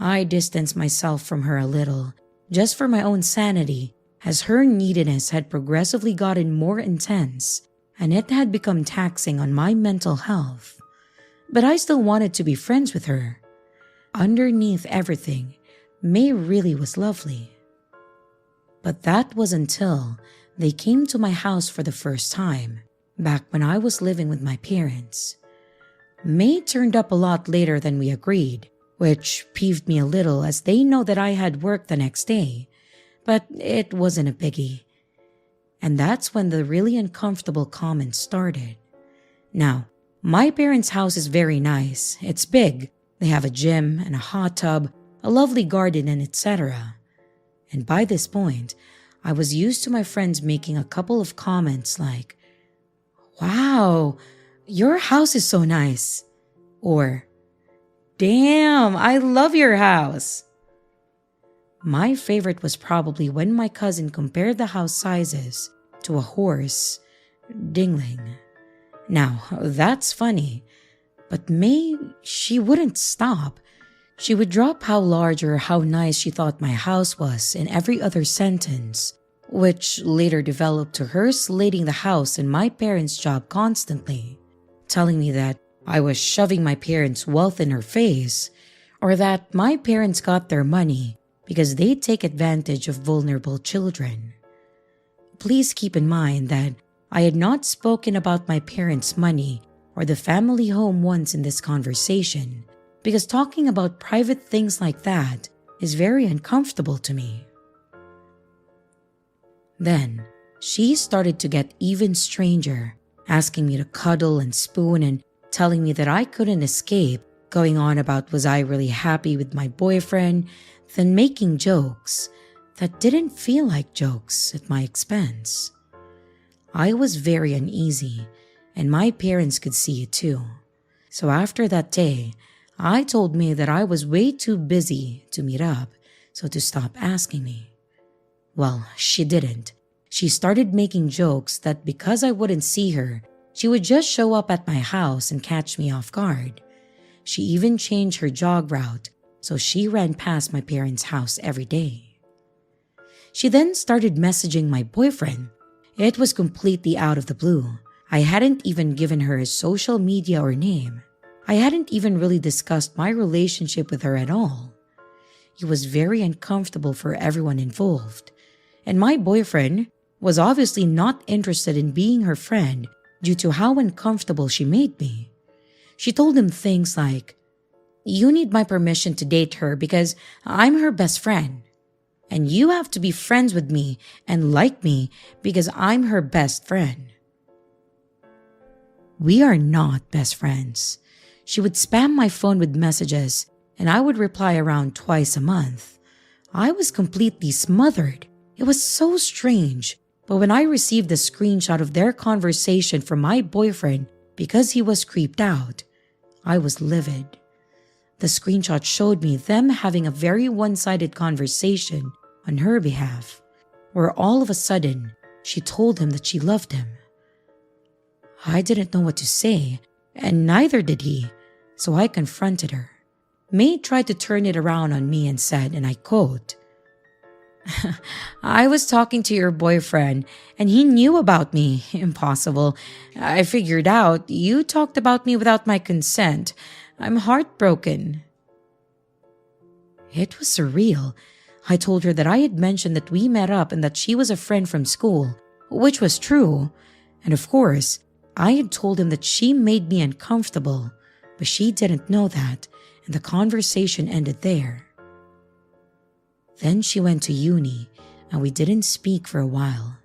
I distanced myself from her a little, just for my own sanity, as her neediness had progressively gotten more intense, and it had become taxing on my mental health. But I still wanted to be friends with her. Underneath everything, May really was lovely. But that was until they came to my house for the first time, back when I was living with my parents. May turned up a lot later than we agreed, which peeved me a little as they know that I had work the next day, but it wasn't a biggie. And that's when the really uncomfortable comments started. Now, my parents' house is very nice. It's big. They have a gym and a hot tub, a lovely garden, and etc. And by this point, I was used to my friends making a couple of comments like, "Wow, your house is so nice," or "Damn, I love your house." My favorite was probably when my cousin compared the house sizes to a horse dingling. Now, that's funny, but May, she wouldn't stop. She would drop how large or how nice she thought my house was in every other sentence, which later developed to her slating the house and my parents' job constantly, telling me that I was shoving my parents' wealth in her face, or that my parents got their money because they take advantage of vulnerable children. Please keep in mind that I had not spoken about my parents' money or the family home once in this conversation, because talking about private things like that is very uncomfortable to me. Then, she started to get even stranger, asking me to cuddle and spoon and telling me that I couldn't escape, going on about was I really happy with my boyfriend, then making jokes that didn't feel like jokes at my expense. I was very uneasy, and my parents could see it too. So after that day, I told May that I was way too busy to meet up, so to stop asking me. Well, she didn't. She started making jokes that because I wouldn't see her, she would just show up at my house and catch me off guard. She even changed her jog route, so she ran past my parents' house every day. She then started messaging my boyfriend. It was completely out of the blue. I hadn't even given her his social media or name. I hadn't even really discussed my relationship with her at all. It was very uncomfortable for everyone involved, and my boyfriend was obviously not interested in being her friend due to how uncomfortable she made me. She told him things like, "You need my permission to date her because I'm her best friend. And you have to be friends with me and like me because I'm her best friend." We are not best friends. She would spam my phone with messages and I would reply around twice a month. I was completely smothered. It was so strange. But when I received a screenshot of their conversation from my boyfriend because he was creeped out, I was livid. The screenshot showed me them having a very one-sided conversation on her behalf, where all of a sudden she told him that she loved him. I didn't know what to say, and neither did he, so I confronted her. May tried to turn it around on me and said, and I quote, "I was talking to your boyfriend and he knew about me. Impossible. I figured out you talked about me without my consent. I'm heartbroken." It was surreal. I told her that I had mentioned that we met up and that she was a friend from school, which was true. And of course, I had told him that she made me uncomfortable, but she didn't know that, and the conversation ended there. Then she went to uni, and we didn't speak for a while.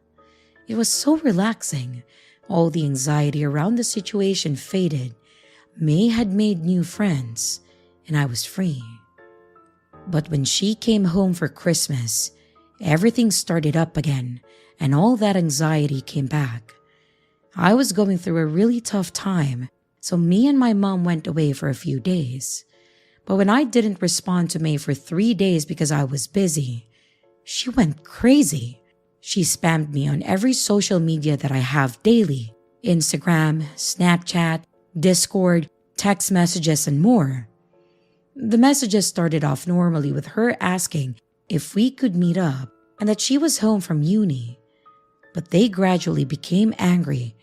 It was so relaxing. All the anxiety around the situation faded. May had made new friends, and I was free. But when she came home for Christmas, everything started up again, and all that anxiety came back. I was going through a really tough time, so me and my mom went away for a few days. But when I didn't respond to May for 3 days because I was busy, she went crazy. She spammed me on every social media that I have daily: Instagram, Snapchat, Discord, text messages, and more. The messages started off normally with her asking if we could meet up and that she was home from uni. But they gradually became angry,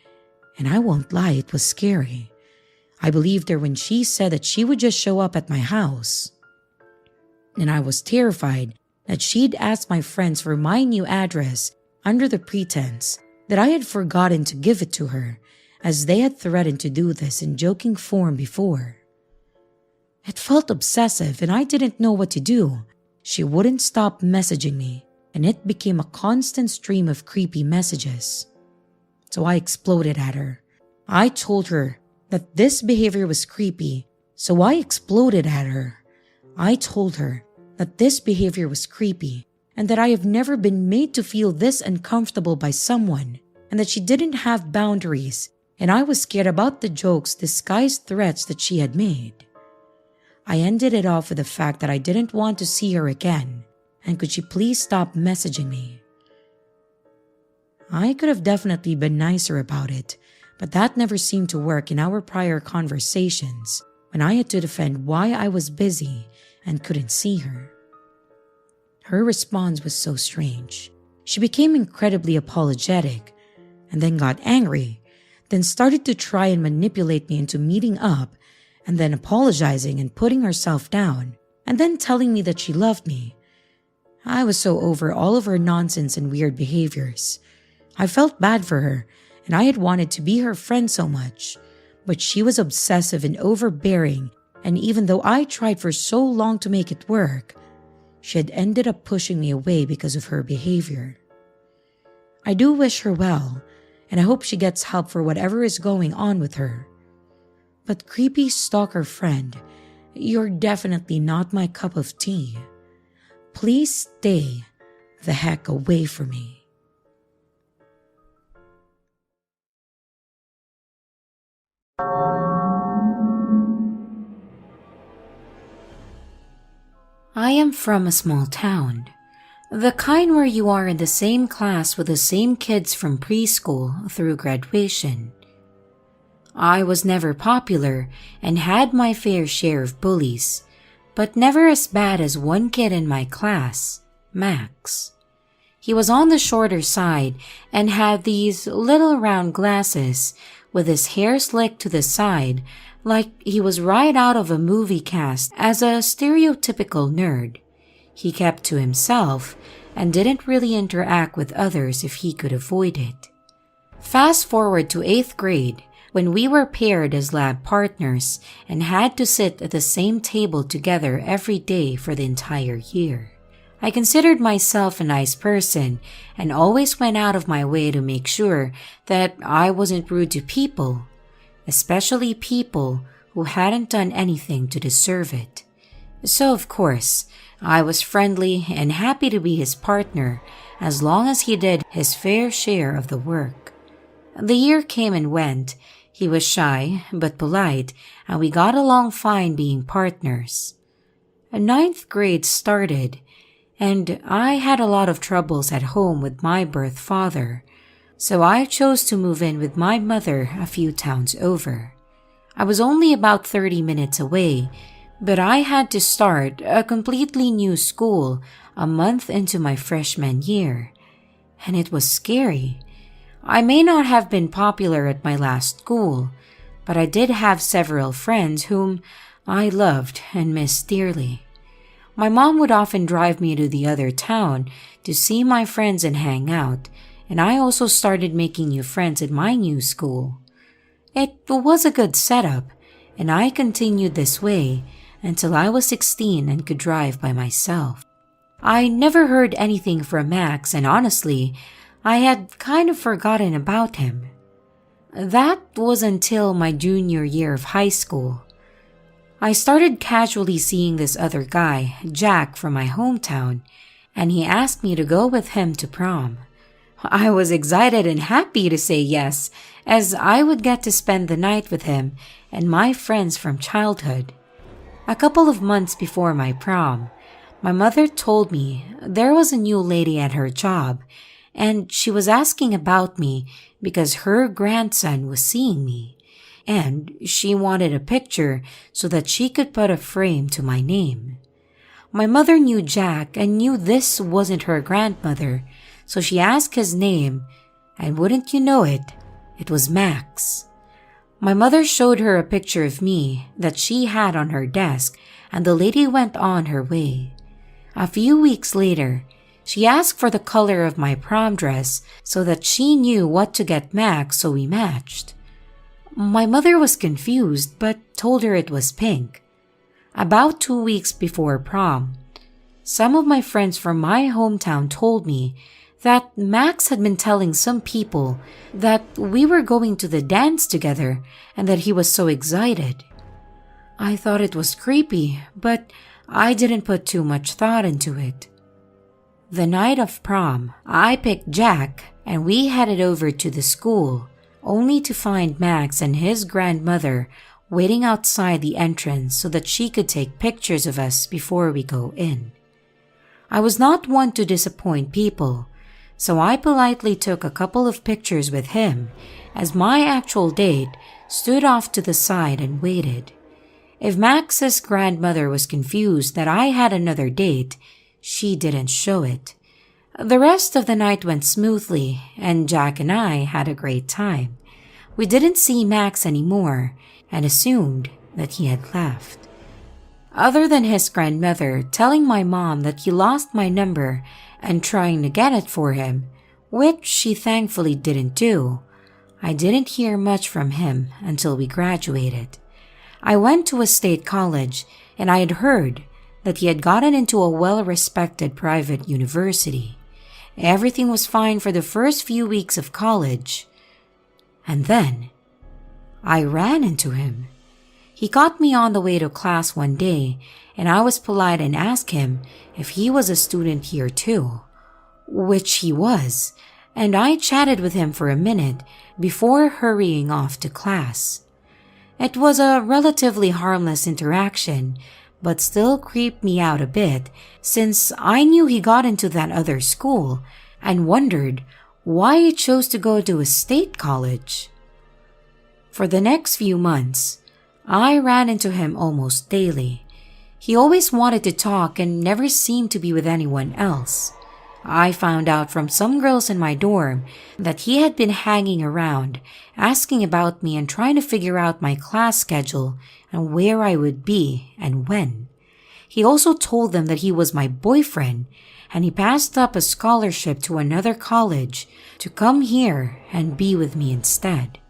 and I won't lie, it was scary. I believed her when she said that she would just show up at my house. And I was terrified that she'd asked my friends for my new address under the pretense that I had forgotten to give it to her, as they had threatened to do this in joking form before. It felt obsessive and I didn't know what to do. She wouldn't stop messaging me, and it became a constant stream of creepy messages. So I exploded at her. I told her that this behavior was creepy, so I exploded at her. I told her that this behavior was creepy and that I have never been made to feel this uncomfortable by someone, and that she didn't have boundaries, and I was scared about the jokes disguised threats that she had made. I ended it off with the fact that I didn't want to see her again, and could she please stop messaging me? I could have definitely been nicer about it, but that never seemed to work in our prior conversations when I had to defend why I was busy and couldn't see her. Her response was so strange. She became incredibly apologetic and then got angry, then started to try and manipulate me into meeting up and then apologizing and putting herself down and then telling me that she loved me. I was so over all of her nonsense and weird behaviors. I felt bad for her and I had wanted to be her friend so much, but she was obsessive and overbearing, and even though I tried for so long to make it work, she had ended up pushing me away because of her behavior. I do wish her well, and I hope she gets help for whatever is going on with her. But creepy stalker friend, you're definitely not my cup of tea. Please stay the heck away from me. I am from a small town, the kind where you are in the same class with the same kids from preschool through graduation. I was never popular and had my fair share of bullies, but never as bad as one kid in my class, Max. He was on the shorter side and had these little round glasses with his hair slicked to the side like he was right out of a movie cast as a stereotypical nerd. He kept to himself and didn't really interact with others if he could avoid it. Fast forward to 8th grade, when we were paired as lab partners and had to sit at the same table together every day for the entire year. I considered myself a nice person and always went out of my way to make sure that I wasn't rude to people, especially people who hadn't done anything to deserve it. So of course, I was friendly and happy to be his partner as long as he did his fair share of the work. The year came and went. He was shy but polite, and we got along fine being partners. 9th grade started, and I had a lot of troubles at home with my birth father, so I chose to move in with my mother a few towns over. I was only about 30 minutes away, but I had to start a completely new school a month into my freshman year, and it was scary. I may not have been popular at my last school, but I did have several friends whom I loved and missed dearly. My mom would often drive me to the other town to see my friends and hang out, and I also started making new friends at my new school. It was a good setup, and I continued this way until I was 16 and could drive by myself. I never heard anything from Max, and honestly, I had kind of forgotten about him. That was until my junior year of high school. I started casually seeing this other guy, Jack, from my hometown, and he asked me to go with him to prom. I was excited and happy to say yes, as I would get to spend the night with him and my friends from childhood. A couple of months before my prom, my mother told me there was a new lady at her job, and she was asking about me because her grandson was seeing me, and she wanted a picture so that she could put a frame to my name. My mother knew Jack and knew this wasn't her grandmother, so she asked his name, and wouldn't you know it, it was Max. My mother showed her a picture of me that she had on her desk, and the lady went on her way. A few weeks later, she asked for the color of my prom dress so that she knew what to get Max, so we matched. My mother was confused but told her it was pink. About 2 weeks before prom, some of my friends from my hometown told me that Max had been telling some people that we were going to the dance together and that he was so excited. I thought it was creepy, but I didn't put too much thought into it. The night of prom, I picked Jack and we headed over to the school, only to find Max and his grandmother waiting outside the entrance so that she could take pictures of us before we go in. I was not one to disappoint people, so I politely took a couple of pictures with him as my actual date stood off to the side and waited. If Max's grandmother was confused that I had another date, she didn't show it. The rest of the night went smoothly, and Jack and I had a great time. We didn't see Max anymore and assumed that he had left. Other than his grandmother telling my mom that he lost my number and trying to get it for him, which she thankfully didn't do, I didn't hear much from him until we graduated. I went to a state college and I had heard that he had gotten into a well-respected private university. Everything was fine for the first few weeks of college. And then, I ran into him. He caught me on the way to class one day, and I was polite and asked him if he was a student here too, which he was, and I chatted with him for a minute before hurrying off to class. It was a relatively harmless interaction, but still creeped me out a bit since I knew he got into that other school and wondered why he chose to go to a state college. For the next few months, I ran into him almost daily. He always wanted to talk and never seemed to be with anyone else. I found out from some girls in my dorm that he had been hanging around, asking about me and trying to figure out my class schedule and where I would be and when. He also told them that he was my boyfriend, and he passed up a scholarship to another college to come here and be with me instead.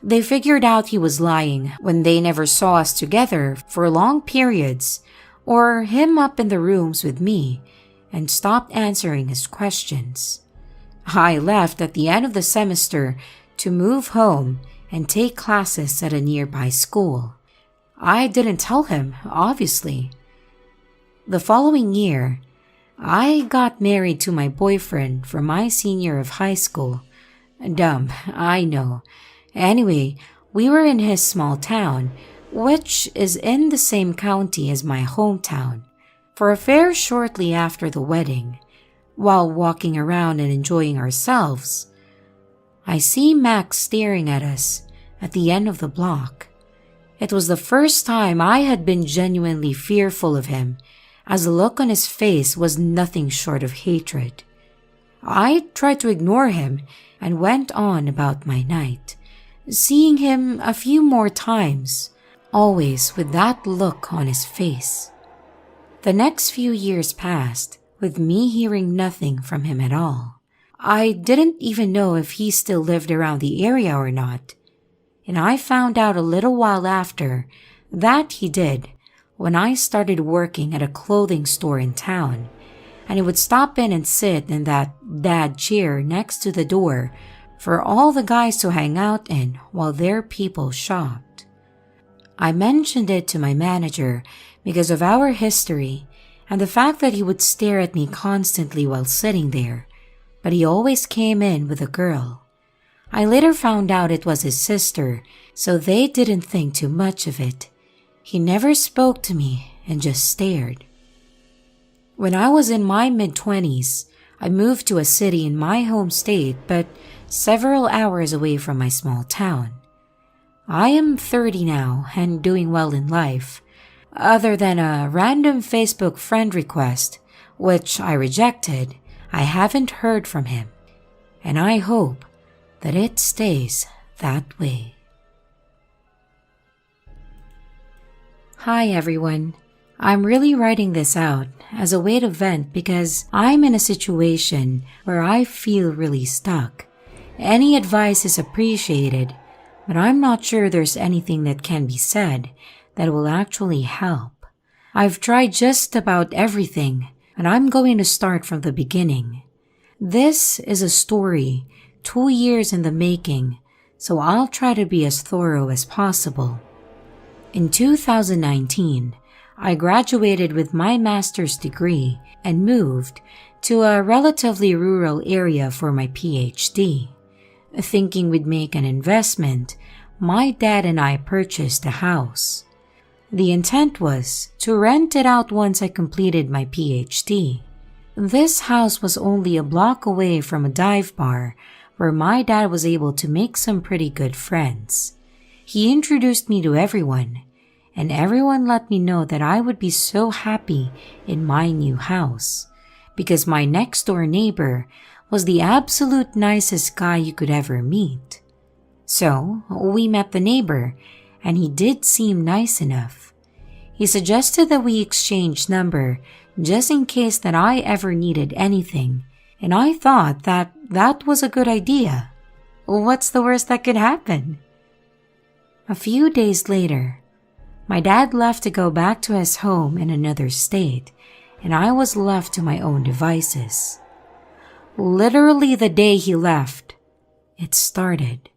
They figured out he was lying when they never saw us together for long periods or him up in the rooms with me and stopped answering his questions. I left at the end of the semester to move home and take classes at a nearby school. I didn't tell him, obviously. The following year, I got married to my boyfriend from my senior of high school. Dumb, I know. Anyway, we were in his small town, which is in the same county as my hometown, for a fair shortly after the wedding. While walking around and enjoying ourselves, I see Max staring at us at the end of the block. It was the first time I had been genuinely fearful of him, as the look on his face was nothing short of hatred. I tried to ignore him and went on about my night, seeing him a few more times, always with that look on his face. The next few years passed, with me hearing nothing from him at all. I didn't even know if he still lived around the area or not, and I found out a little while after that he did when I started working at a clothing store in town, and he would stop in and sit in that dad chair next to the door for all the guys to hang out in while their people shopped. I mentioned it to my manager because of our history and the fact that he would stare at me constantly while sitting there, but he always came in with a girl. I later found out it was his sister, so they didn't think too much of it. He never spoke to me and just stared. When I was in my mid-20s, I moved to a city in my home state, but several hours away from my small town. I am 30 now and doing well in life, other than a random Facebook friend request, which I rejected. I haven't heard from him, and I hope that it stays that way. Hi everyone. I'm really writing this out as a way to vent because I'm in a situation where I feel really stuck. Any advice is appreciated, but I'm not sure there's anything that can be said that will actually help. I've tried just about everything, and I'm going to start from the beginning. This is a story 2 years in the making, so I'll try to be as thorough as possible. In 2019, I graduated with my master's degree and moved to a relatively rural area for my PhD. Thinking we'd make an investment, my dad and I purchased a house. The intent was to rent it out once I completed my PhD. This house was only a block away from a dive bar where my dad was able to make some pretty good friends. He introduced me to everyone, and everyone let me know that I would be so happy in my new house because my next door neighbor was the absolute nicest guy you could ever meet. So we met the neighbor, and he did seem nice enough. He suggested that we exchange number just in case that I ever needed anything, and I thought that that was a good idea. What's the worst that could happen? A few days later, my dad left to go back to his home in another state, and I was left to my own devices. Literally the day he left, it started.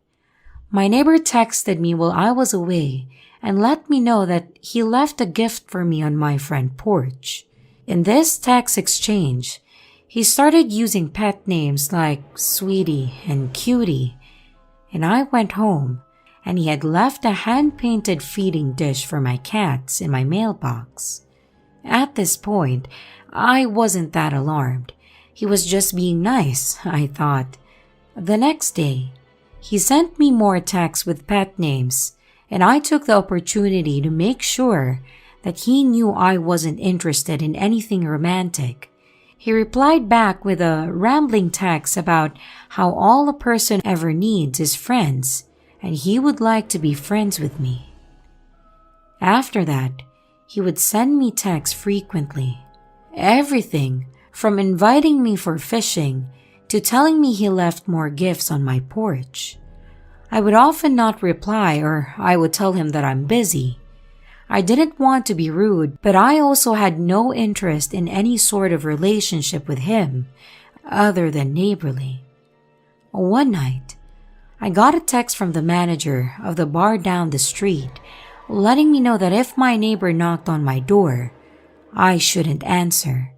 My neighbor texted me while I was away and let me know that he left a gift for me on my front porch. In this text exchange, he started using pet names like Sweetie and Cutie, and I went home and he had left a hand-painted feeding dish for my cats in my mailbox. At this point, I wasn't that alarmed. He was just being nice, I thought. The next day, he sent me more texts with pet names, and I took the opportunity to make sure that he knew I wasn't interested in anything romantic. He replied back with a rambling text about how all a person ever needs is friends, and he would like to be friends with me. After that, he would send me texts frequently. Everything from inviting me for fishing to telling me he left more gifts on my porch. I would often not reply, or I would tell him that I'm busy. I didn't want to be rude, but I also had no interest in any sort of relationship with him other than neighborly. One night, I got a text from the manager of the bar down the street letting me know that if my neighbor knocked on my door, I shouldn't answer.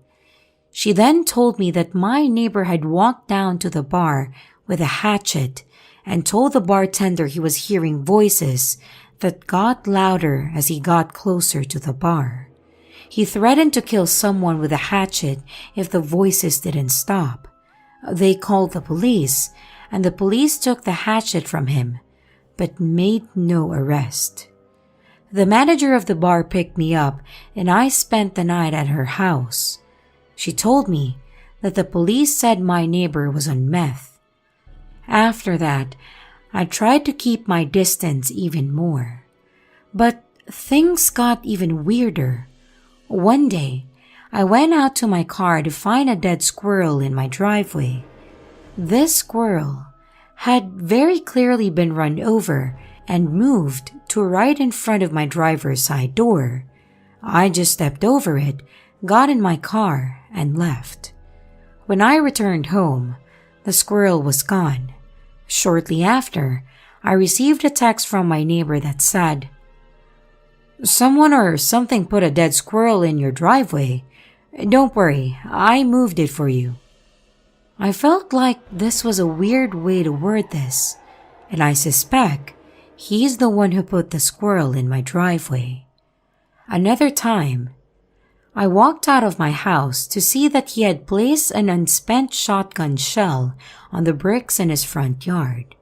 She then told me that my neighbor had walked down to the bar with a hatchet and told the bartender he was hearing voices that got louder as he got closer to the bar. He threatened to kill someone with a hatchet if the voices didn't stop. They called the police, and the police took the hatchet from him, but made no arrest. The manager of the bar picked me up, and I spent the night at her house. She told me that the police said my neighbor was on meth. After that, I tried to keep my distance even more. But things got even weirder. One day, I went out to my car to find a dead squirrel in my driveway. This squirrel had very clearly been run over and moved to right in front of my driver's side door. I just stepped over it, got in my car, and left. When I returned home, the squirrel was gone. Shortly after, I received a text from my neighbor that said, "Someone or something put a dead squirrel in your driveway. Don't worry, I moved it for you." I felt like this was a weird way to word this, and I suspect he's the one who put the squirrel in my driveway. Another time, I walked out of my house to see that he had placed an unspent shotgun shell on the bricks in his front yard.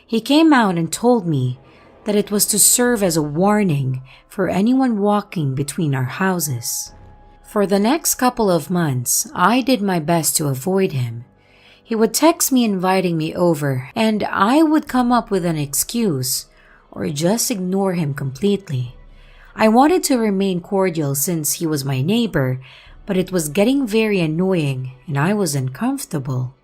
He came out and told me that it was to serve as a warning for anyone walking between our houses. For the next couple of months, I did my best to avoid him. He would text me inviting me over, and I would come up with an excuse or just ignore him completely. I wanted to remain cordial since he was my neighbor, but it was getting very annoying and I was uncomfortable.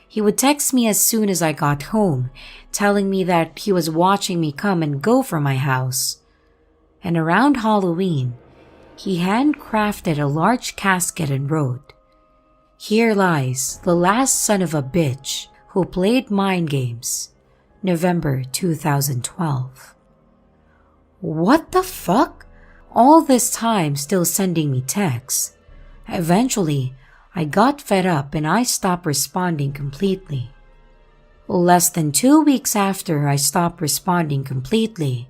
He would text me as soon as I got home, telling me that he was watching me come and go from my house. And around Halloween, he handcrafted a large casket and wrote, "Here lies the last son of a bitch who played mind games. November 2012. What the fuck? All this time still sending me texts. Eventually, I got fed up and I stopped responding completely. Less than 2 weeks after I stopped responding completely,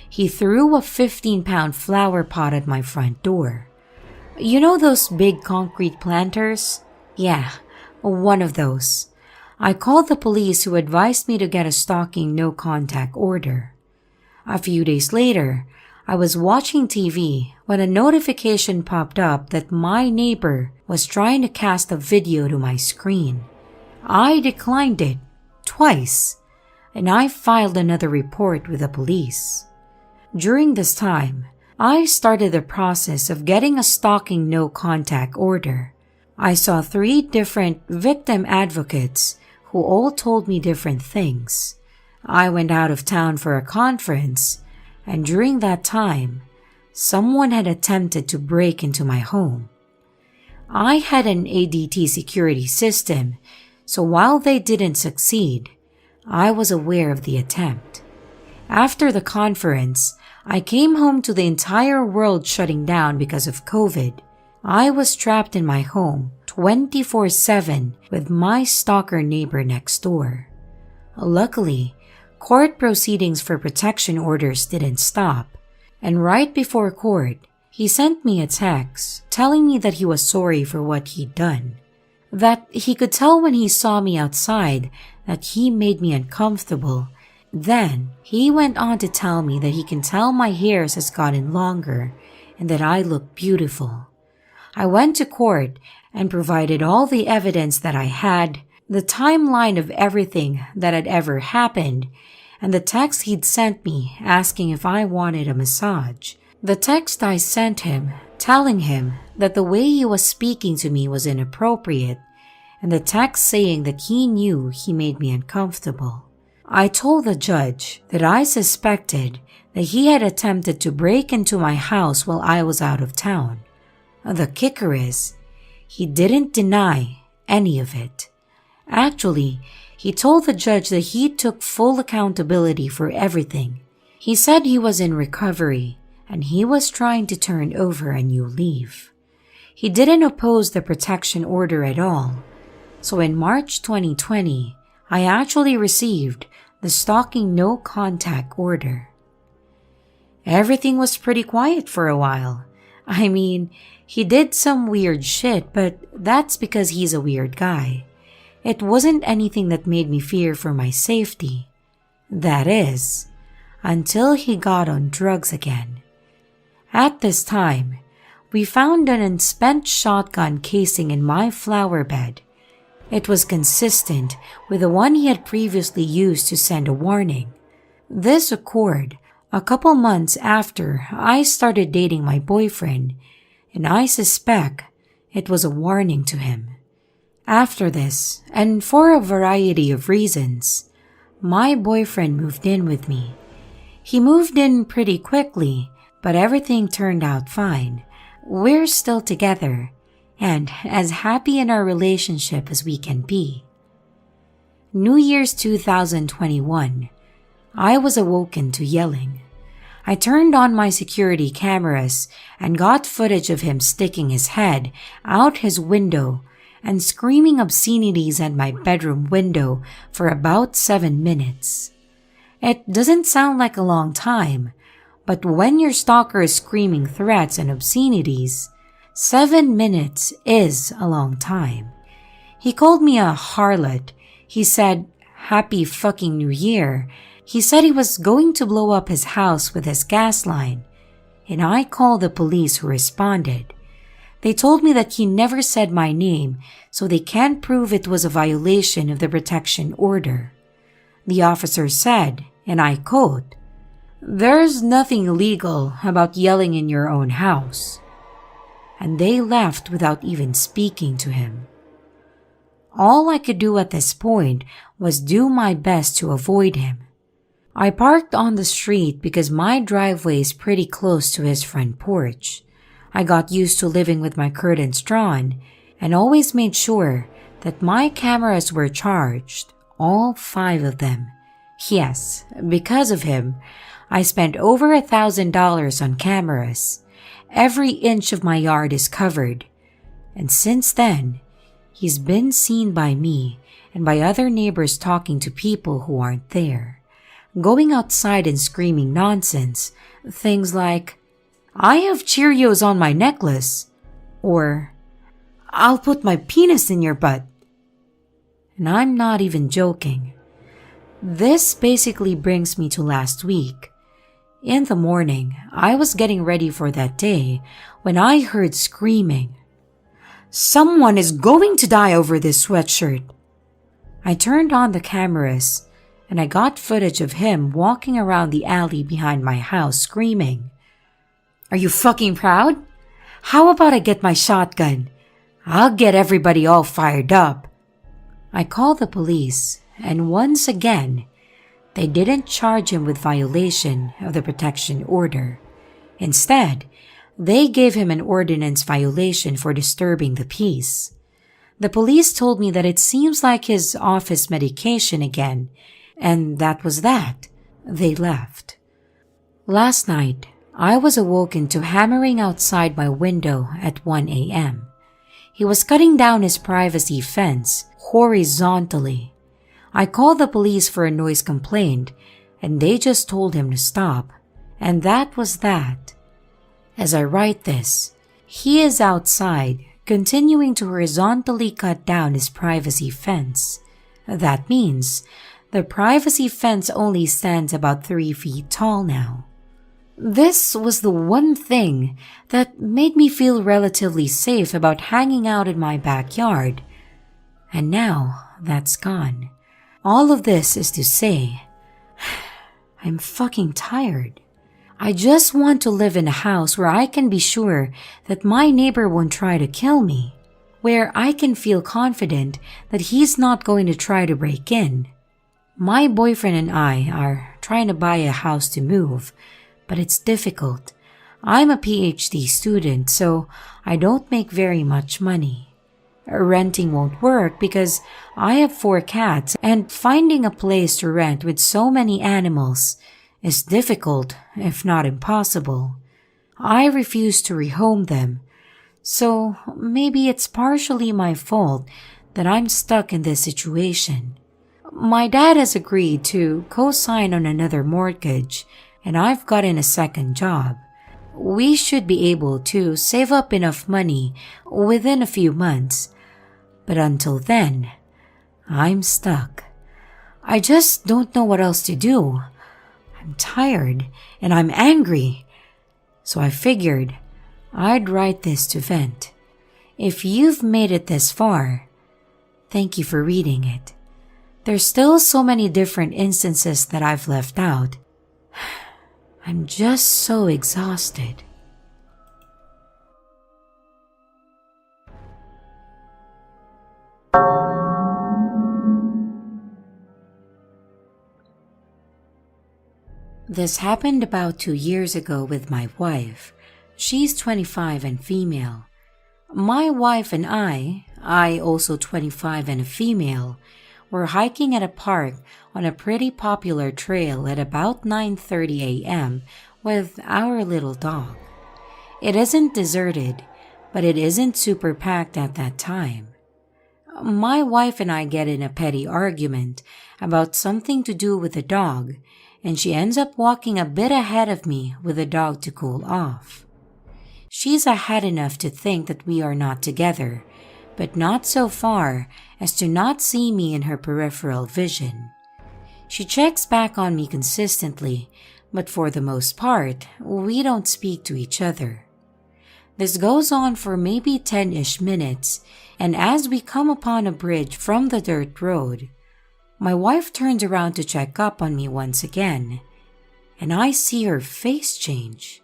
he threw a 15-pound flower pot at my front door. You know those big concrete planters? Yeah, one of those. I called the police who advised me to get a stalking no-contact order. A few days later, I was watching TV when a notification popped up that my neighbor was trying to cast a video to my screen. I declined it twice, and I filed another report with the police. During this time, I started the process of getting a stalking no-contact order. I saw 3 different victim advocates who all told me different things. I went out of town for a conference, and during that time, someone had attempted to break into my home. I had an ADT security system, so while they didn't succeed, I was aware of the attempt. After the conference, I came home to the entire world shutting down because of COVID. I was trapped in my home 24/7 with my stalker neighbor next door. Luckily, court proceedings for protection orders didn't stop, and right before court, he sent me a text telling me that he was sorry for what he'd done. That he could tell when he saw me outside that he made me uncomfortable. Then, he went on to tell me that he can tell my hairs has gotten longer and that I look beautiful. I went to court and provided all the evidence that I had, the timeline of everything that had ever happened, and the text he'd sent me asking if I wanted a massage. The text I sent him telling him that the way he was speaking to me was inappropriate, and the text saying that he knew he made me uncomfortable. I told the judge that I suspected that he had attempted to break into my house while I was out of town. The kicker is, he didn't deny any of it. Actually, he told the judge that he took full accountability for everything. He said he was in recovery and he was trying to turn over a new leaf. He didn't oppose the protection order at all. So in March 2020, I actually received the stalking no-contact order. Everything was pretty quiet for a while. I mean, he did some weird shit, but that's because he's a weird guy. It wasn't anything that made me fear for my safety. That is, until he got on drugs again. At this time, we found an unspent shotgun casing in my flower bed. It was consistent with the one he had previously used to send a warning. This occurred a couple months after I started dating my boyfriend, and I suspect it was a warning to him. After this, and for a variety of reasons, my boyfriend moved in with me. He moved in pretty quickly, but everything turned out fine. We're still together, and as happy in our relationship as we can be. New Year's 2021, I was awoken to yelling. I turned on my security cameras and got footage of him sticking his head out his window and screaming obscenities at my bedroom window for about 7 minutes. It doesn't sound like a long time, but when your stalker is screaming threats and obscenities, 7 minutes is a long time. He called me a harlot. He said, "Happy fucking New Year." He said he was going to blow up his house with his gas line, and I called the police who responded. They told me that he never said my name, so they can't prove it was a violation of the protection order. The officer said, and I quote, "There's nothing illegal about yelling in your own house." And they left without even speaking to him. All I could do at this point was do my best to avoid him. I parked on the street because my driveway is pretty close to his front porch. I got used to living with my curtains drawn and always made sure that my cameras were charged, all 5 of them. Yes, because of him, I spent over $1,000 on cameras. Every inch of my yard is covered. And since then, he's been seen by me and by other neighbors talking to people who aren't there. Going outside and screaming nonsense, things like, "I have Cheerios on my necklace," or "I'll put my penis in your butt." And I'm not even joking. This basically brings me to last week. In the morning, I was getting ready for that day when I heard screaming. "Someone is going to die over this sweatshirt." I turned on the cameras and I got footage of him walking around the alley behind my house screaming. "Are you fucking proud? How about I get my shotgun? I'll get everybody all fired up." I called the police, and once again, they didn't charge him with violation of the protection order. Instead, they gave him an ordinance violation for disturbing the peace. The police told me that it seems like his office medication again, and that was that. They left. Last night, I was awoken to hammering outside my window at 1 a.m. He was cutting down his privacy fence horizontally. I called the police for a noise complaint, and they just told him to stop, and that was that. As I write this, he is outside, continuing to horizontally cut down his privacy fence. That means the privacy fence only stands about 3 feet tall now. This was the one thing that made me feel relatively safe about hanging out in my backyard. And now that's gone. All of this is to say, I'm fucking tired. I just want to live in a house where I can be sure that my neighbor won't try to kill me, where I can feel confident that he's not going to try to break in. My boyfriend and I are trying to buy a house to move, but it's difficult. I'm a PhD student, so I don't make very much money. Renting won't work because I have 4 cats, and finding a place to rent with so many animals is difficult, if not impossible. I refuse to rehome them, so maybe it's partially my fault that I'm stuck in this situation. My dad has agreed to co-sign on another mortgage, and I've gotten a second job. We should be able to save up enough money within a few months, but until then, I'm stuck. I just don't know what else to do. I'm tired and I'm angry, so I figured I'd write this to vent. If you've made it this far, thank you for reading it. There's still so many different instances that I've left out. I'm just so exhausted. This happened about 2 years ago with my wife. She's 25 and female. My wife and I also 25 and a female, were hiking at a park on a pretty popular trail at about 9:30 a.m. with our little dog. It isn't deserted, but it isn't super packed at that time. My wife and I get in a petty argument about something to do with the dog, and she ends up walking a bit ahead of me with the dog to cool off. She's ahead enough to think that we are not together, but not so far as to not see me in her peripheral vision. She checks back on me consistently, but for the most part, we don't speak to each other. This goes on for maybe 10-ish minutes, and as we come upon a bridge from the dirt road, my wife turns around to check up on me once again, and I see her face change.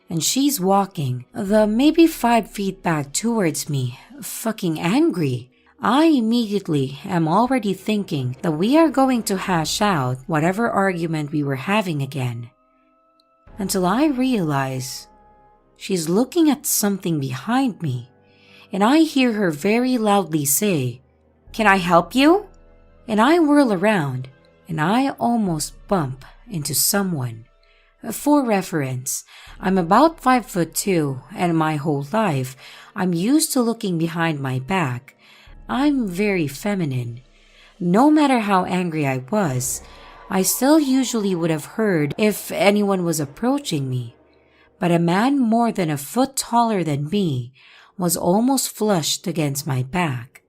And she's walking the maybe 5 feet back towards me, fucking angry. I immediately am already thinking that we are going to hash out whatever argument we were having again. Until I realize she's looking at something behind me, and I hear her very loudly say, "Can I help you?" And I whirl around, and I almost bump into someone. For reference, I'm about 5'2", and my whole life, I'm used to looking behind my back. I'm very feminine. No matter how angry I was, I still usually would have heard if anyone was approaching me. But a man more than a foot taller than me was almost flushed against my back.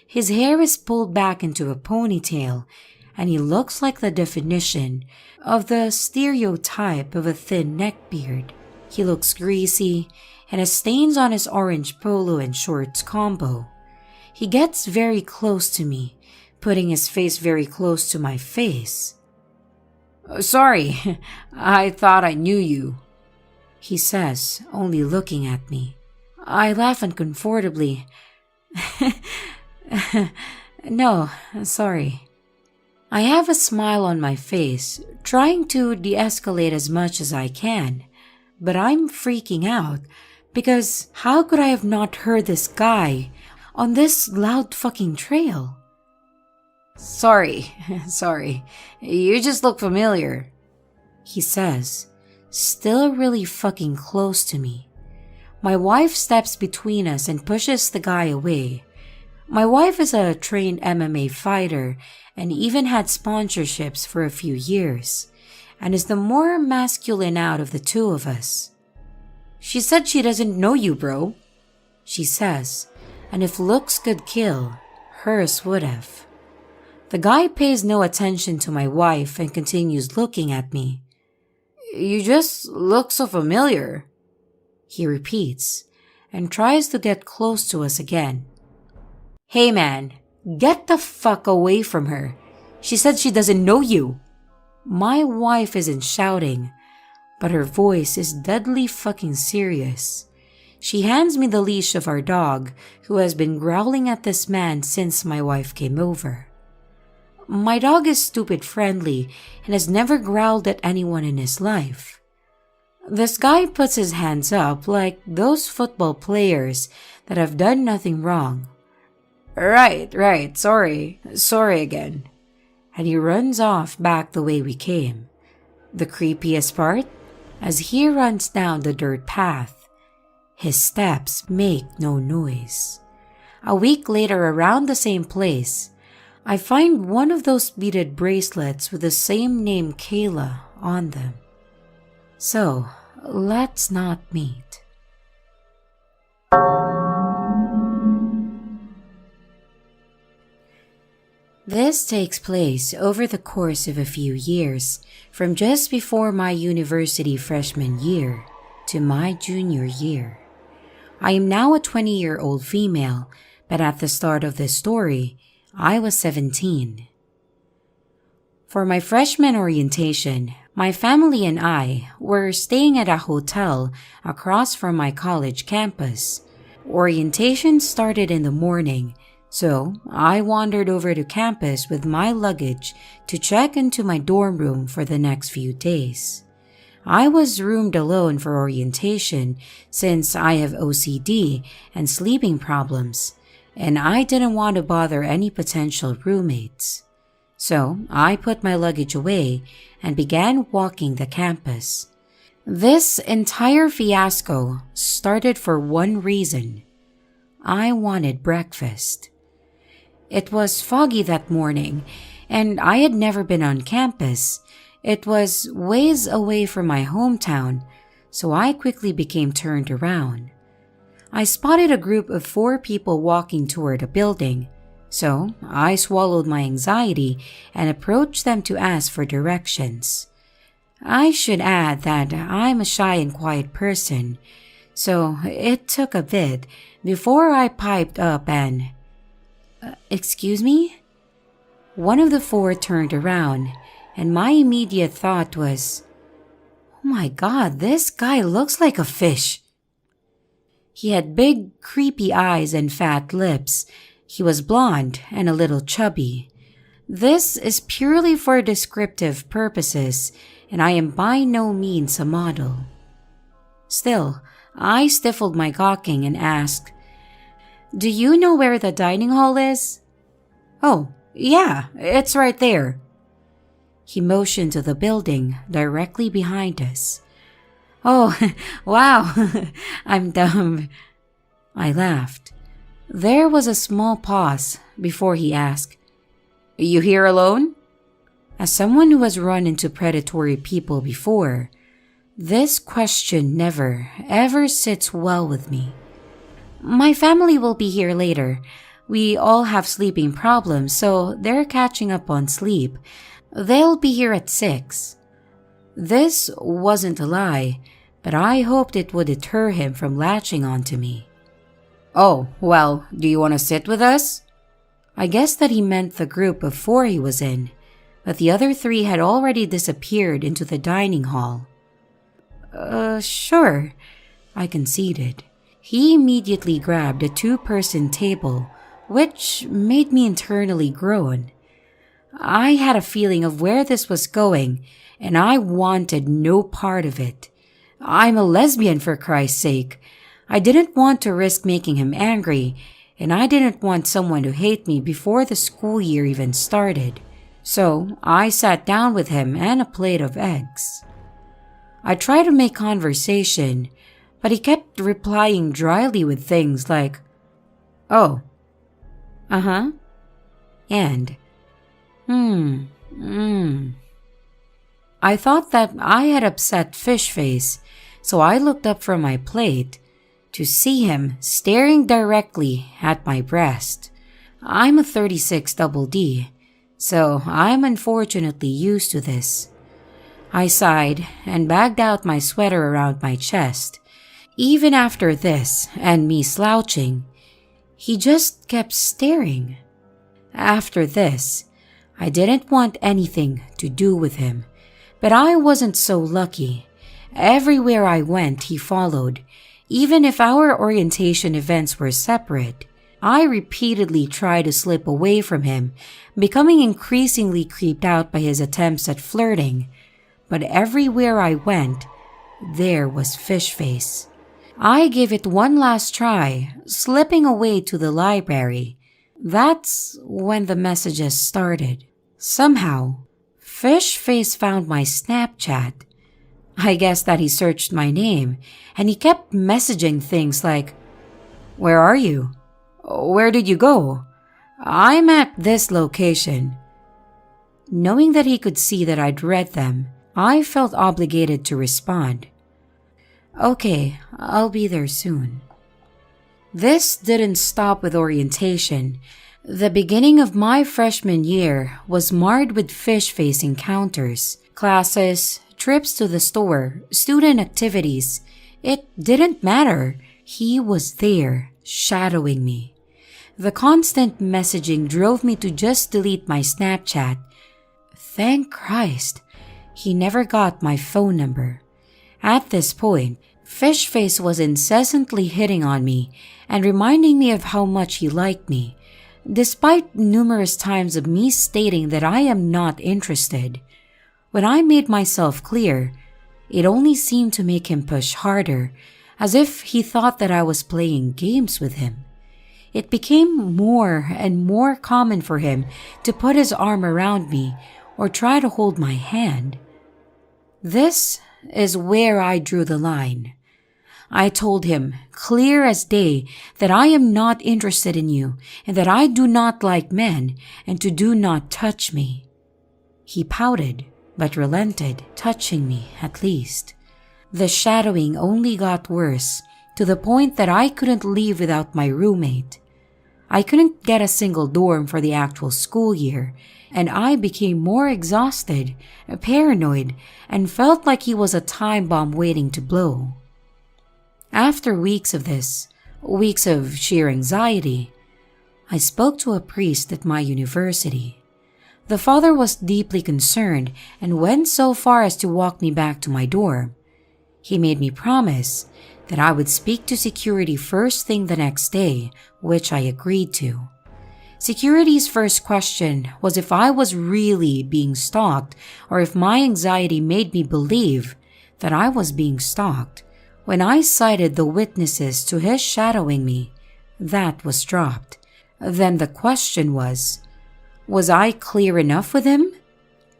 His hair is pulled back into a ponytail, and he looks like the definition of the stereotype of a thin neckbeard. He looks greasy and has stains on his orange polo and shorts combo. He gets very close to me, putting his face very close to my face. "Sorry, I thought I knew you," he says, only looking at me. I laugh uncomfortably. "No, sorry." I have a smile on my face, trying to de-escalate as much as I can, but I'm freaking out because how could I have not heard this guy on this loud fucking trail? Sorry, you just look familiar," he says, still really fucking close to me. My wife steps between us and pushes the guy away. My wife is a trained MMA fighter and even had sponsorships for a few years, and is the more masculine out of the two of us. "She said she doesn't know you, bro," she says, and if looks could kill, hers would have. The guy pays no attention to my wife and continues looking at me. "You just look so familiar," he repeats, and tries to get close to us again. "Hey man, get the fuck away from her. She said she doesn't know you." My wife isn't shouting, but her voice is deadly fucking serious. She hands me the leash of our dog, who has been growling at this man since my wife came over. My dog is stupid friendly and has never growled at anyone in his life. This guy puts his hands up like those football players that have done nothing wrong. Right, sorry again." And he runs off back the way we came. The creepiest part? As he runs down the dirt path, his steps make no noise. A week later, around the same place, I find one of those beaded bracelets with the same name Kayla on them. So, let's not meet. This takes place over the course of a few years, from just before my university freshman year to my junior year. I am now a 20-year-old female, but at the start of this story, I was 17. For my freshman orientation, my family and I were staying at a hotel across from my college campus. Orientation started in the morning, so I wandered over to campus with my luggage to check into my dorm room for the next few days. I was roomed alone for orientation since I have OCD and sleeping problems, and I didn't want to bother any potential roommates. So I put my luggage away and began walking the campus. This entire fiasco started for one reason. I wanted breakfast. It was foggy that morning, and I had never been on campus. It was ways away from my hometown, so I quickly became turned around. I spotted a group of 4 people walking toward a building, so I swallowed my anxiety and approached them to ask for directions. I should add that I'm a shy and quiet person, so it took a bit before I piped up and, "Excuse me?" One of the 4 turned around, and my immediate thought was, "Oh my god, this guy looks like a fish." He had big, creepy eyes and fat lips. He was blonde and a little chubby. This is purely for descriptive purposes, and I am by no means a model. Still, I stifled my gawking and asked, "Do you know where the dining hall is?" "Oh, yeah, it's right there." He motioned to the building directly behind us. "Oh, wow, I'm dumb." I laughed. There was a small pause before he asked, "You here alone?" As someone who has run into predatory people before, this question never, ever sits well with me. "My family will be here later. We all have sleeping problems, so they're catching up on sleep. They'll be here at 6. This wasn't a lie, but I hoped it would deter him from latching onto me. Oh, well, do you want to sit with us? I guessed that he meant the group of 4 he was in, but the other 3 had already disappeared into the dining hall. Sure, I conceded. He immediately grabbed a 2-person table, which made me internally groan. I had a feeling of where this was going, and I wanted no part of it. I'm a lesbian, for Christ's sake. I didn't want to risk making him angry, and I didn't want someone to hate me before the school year even started. So I sat down with him and a plate of eggs. I tried to make conversation, but he kept replying dryly with things like, "Oh, uh-huh," and, I thought that I had upset Fish Face, so I looked up from my plate to see him staring directly at my breast. I'm a 36 double D, so I'm unfortunately used to this. I sighed and bagged out my sweater around my chest. Even after this and me slouching, he just kept staring. After this, I didn't want anything to do with him, but I wasn't so lucky. Everywhere I went, he followed. Even if our orientation events were separate, I repeatedly tried to slip away from him, becoming increasingly creeped out by his attempts at flirting. But everywhere I went, there was Fish Face. I gave it one last try, slipping away to the library. That's when the messages started. Somehow, Fish Face found my Snapchat. I guess that he searched my name, and he kept messaging things like, "Where are you? Where did you go? I'm at this location." Knowing that he could see that I'd read them, I felt obligated to respond. "Okay, I'll be there soon." This didn't stop with orientation. The beginning of my freshman year was marred with Fish Face encounters, classes, trips to the store, student activities. It didn't matter. He was there, shadowing me. The constant messaging drove me to just delete my Snapchat. Thank Christ, he never got my phone number. At this point, Fish Face was incessantly hitting on me and reminding me of how much he liked me, despite numerous times of me stating that I am not interested. When I made myself clear, it only seemed to make him push harder, as if he thought that I was playing games with him. It became more and more common for him to put his arm around me or try to hold my hand. This is where I drew the line. I told him, clear as day, that I am not interested in you and that I do not like men and to do not touch me. He pouted, but relented, touching me at least. The shadowing only got worse, to the point that I couldn't leave without my roommate. I couldn't get a single dorm for the actual school year, and I became more exhausted, paranoid, and felt like he was a time bomb waiting to blow. After weeks of this, weeks of sheer anxiety, I spoke to a priest at my university. The father was deeply concerned and went so far as to walk me back to my dorm. He made me promise that I would speak to security first thing the next day, which I agreed to. Security's first question was if I was really being stalked or if my anxiety made me believe that I was being stalked. When I cited the witnesses to his shadowing me, that was dropped. Then the question was I clear enough with him?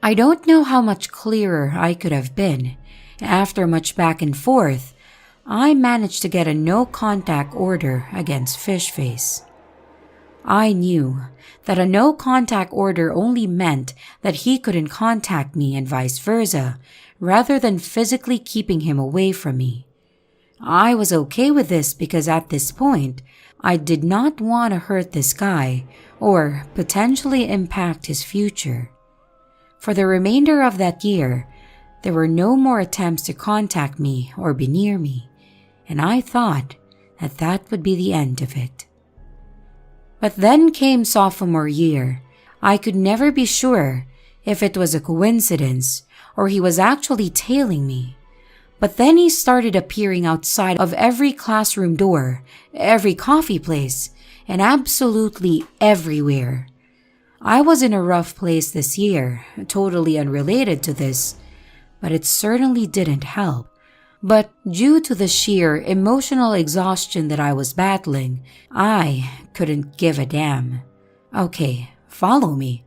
I don't know how much clearer I could have been. After much back and forth, I managed to get a no-contact order against Fish Face. I knew that a no-contact order only meant that he couldn't contact me and vice versa, rather than physically keeping him away from me. I was okay with this because at this point, I did not want to hurt this guy or potentially impact his future. For the remainder of that year, there were no more attempts to contact me or be near me, and I thought that that would be the end of it. But then came sophomore year. I could never be sure if it was a coincidence or he was actually tailing me. But then he started appearing outside of every classroom door, every coffee place, and absolutely everywhere. I was in a rough place this year, totally unrelated to this, but it certainly didn't help. But due to the sheer emotional exhaustion that I was battling, I couldn't give a damn. Okay, follow me.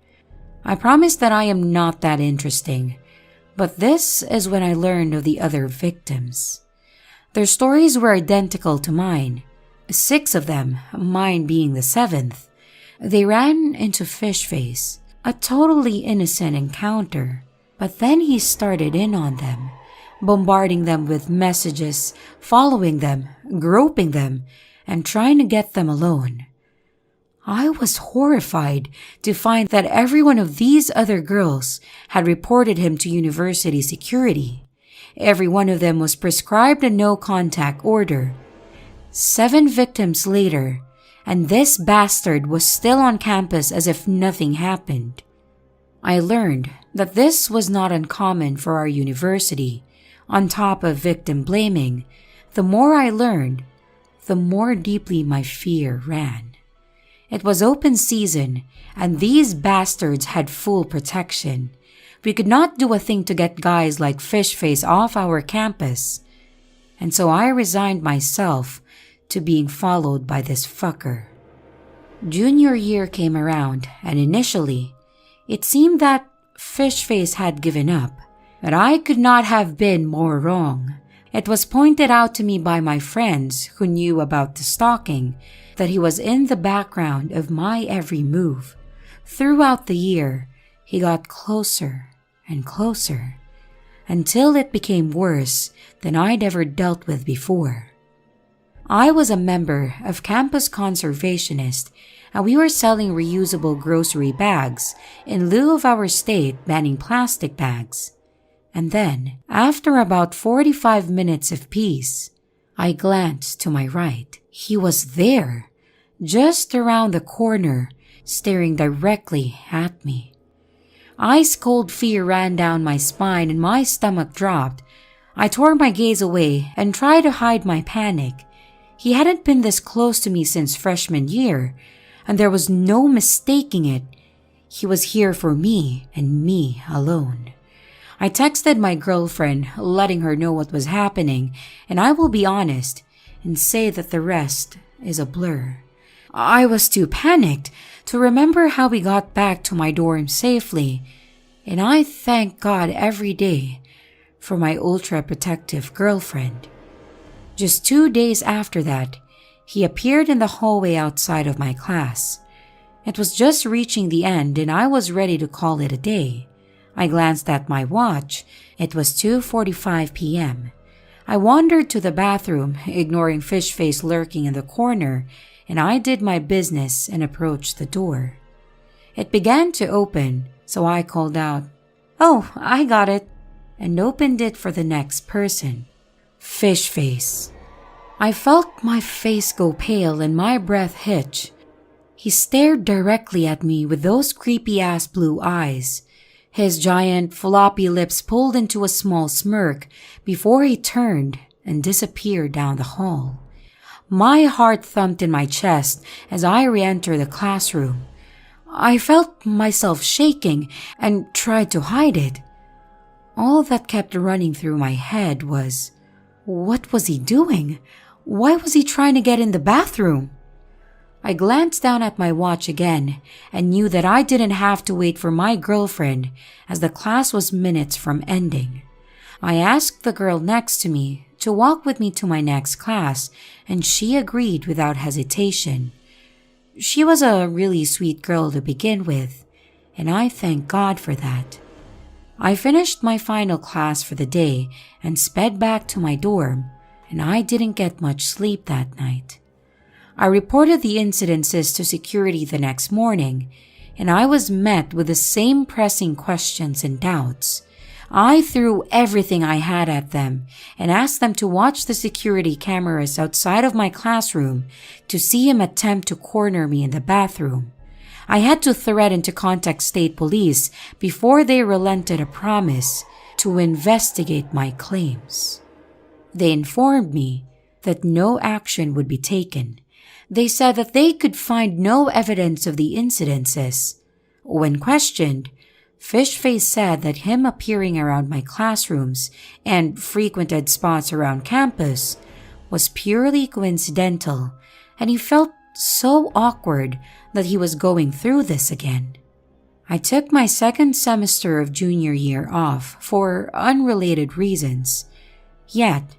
I promise that I am not that interesting. But this is when I learned of the other victims. Their stories were identical to mine. 6 of them, mine being the 7th. They ran into Fishface, a totally innocent encounter. But then he started in on them, bombarding them with messages, following them, groping them, and trying to get them alone. I was horrified to find that every one of these other girls had reported him to university security. Every one of them was prescribed a no-contact order. 7 victims later, and this bastard was still on campus as if nothing happened. I learned that this was not uncommon for our university. On top of victim blaming, the more I learned, the more deeply my fear ran. It was open season, and these bastards had full protection. We could not do a thing to get guys like Fishface off our campus. And so I resigned myself to being followed by this fucker. Junior year came around, and initially, it seemed that Fishface had given up. But I could not have been more wrong. It was pointed out to me by my friends who knew about the stalking that he was in the background of my every move. Throughout the year, he got closer and closer until it became worse than I'd ever dealt with before. I was a member of Campus Conservationist, and we were selling reusable grocery bags in lieu of our state banning plastic bags. And then, after about 45 minutes of peace, I glanced to my right. He was there, just around the corner, staring directly at me. Ice-cold fear ran down my spine and my stomach dropped. I tore my gaze away and tried to hide my panic. He hadn't been this close to me since freshman year, and there was no mistaking it. He was here for me and me alone. I texted my girlfriend, letting her know what was happening, and I will be honest and say that the rest is a blur. I was too panicked to remember how we got back to my dorm safely, and I thank God every day for my ultra-protective girlfriend. Just 2 days after that, he appeared in the hallway outside of my class. It was just reaching the end and I was ready to call it a day. I glanced at my watch. It was 2:45 p.m. I wandered to the bathroom, ignoring Fishface lurking in the corner, and I did my business and approached the door. It began to open, so I called out, "Oh, I got it," and opened it for the next person. Fishface. I felt my face go pale and my breath hitch. He stared directly at me with those creepy-ass blue eyes. His giant, floppy lips pulled into a small smirk before he turned and disappeared down the hall. My heart thumped in my chest as I re-entered the classroom. I felt myself shaking and tried to hide it. All that kept running through my head was, what was he doing? Why was he trying to get in the bathroom? I glanced down at my watch again and knew that I didn't have to wait for my girlfriend as the class was minutes from ending. I asked the girl next to me to walk with me to my next class, and she agreed without hesitation. She was a really sweet girl to begin with, and I thank God for that. I finished my final class for the day and sped back to my dorm. and I didn't get much sleep that night. I reported the incidences to security the next morning, and I was met with the same pressing questions and doubts. I threw everything I had at them and asked them to watch the security cameras outside of my classroom to see him attempt to corner me in the bathroom. I had to threaten to contact state police before they relented a promise to investigate my claims. They informed me that no action would be taken. They said that they could find no evidence of the incidences. When questioned, Fishface said that him appearing around my classrooms and frequented spots around campus was purely coincidental, and he felt so awkward that he was going through this again. I took my second semester of junior year off for unrelated reasons, yet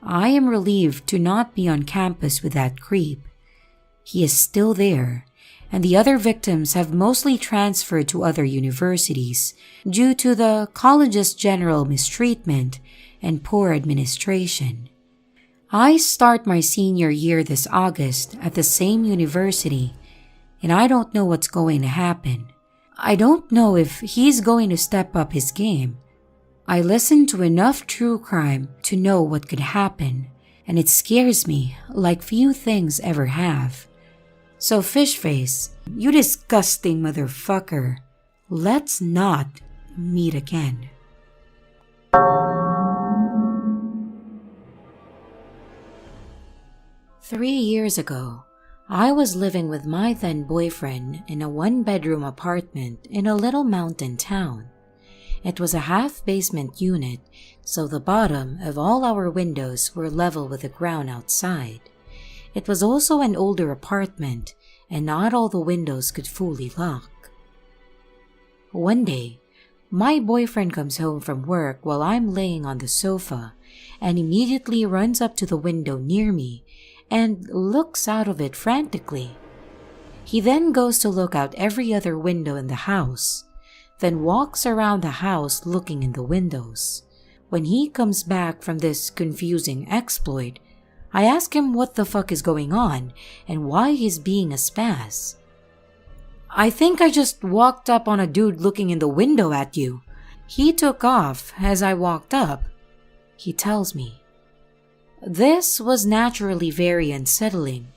I am relieved to not be on campus with that creep. He is still there, and the other victims have mostly transferred to other universities due to the college's general mistreatment and poor administration. I start my senior year this August at the same university, and I don't know what's going to happen. I don't know if he's going to step up his game. I listen to enough true crime to know what could happen, and it scares me like few things ever have. So Fishface, you disgusting motherfucker, let's not meet again. "3 years ago, I was living with my then boyfriend in a one-bedroom apartment in a little mountain town. It was a half-basement unit, so the bottom of all our windows were level with the ground outside. It was also an older apartment, and not all the windows could fully lock. One day, my boyfriend comes home from work while I'm laying on the sofa and immediately runs up to the window near me and looks out of it frantically. He then goes to look out every other window in the house, then walks around the house looking in the windows. When he comes back from this confusing exploit, I ask him what the fuck is going on and why he's being a spaz. "I think I just walked up on a dude looking in the window at you. He took off as I walked up," he tells me. This was naturally very unsettling,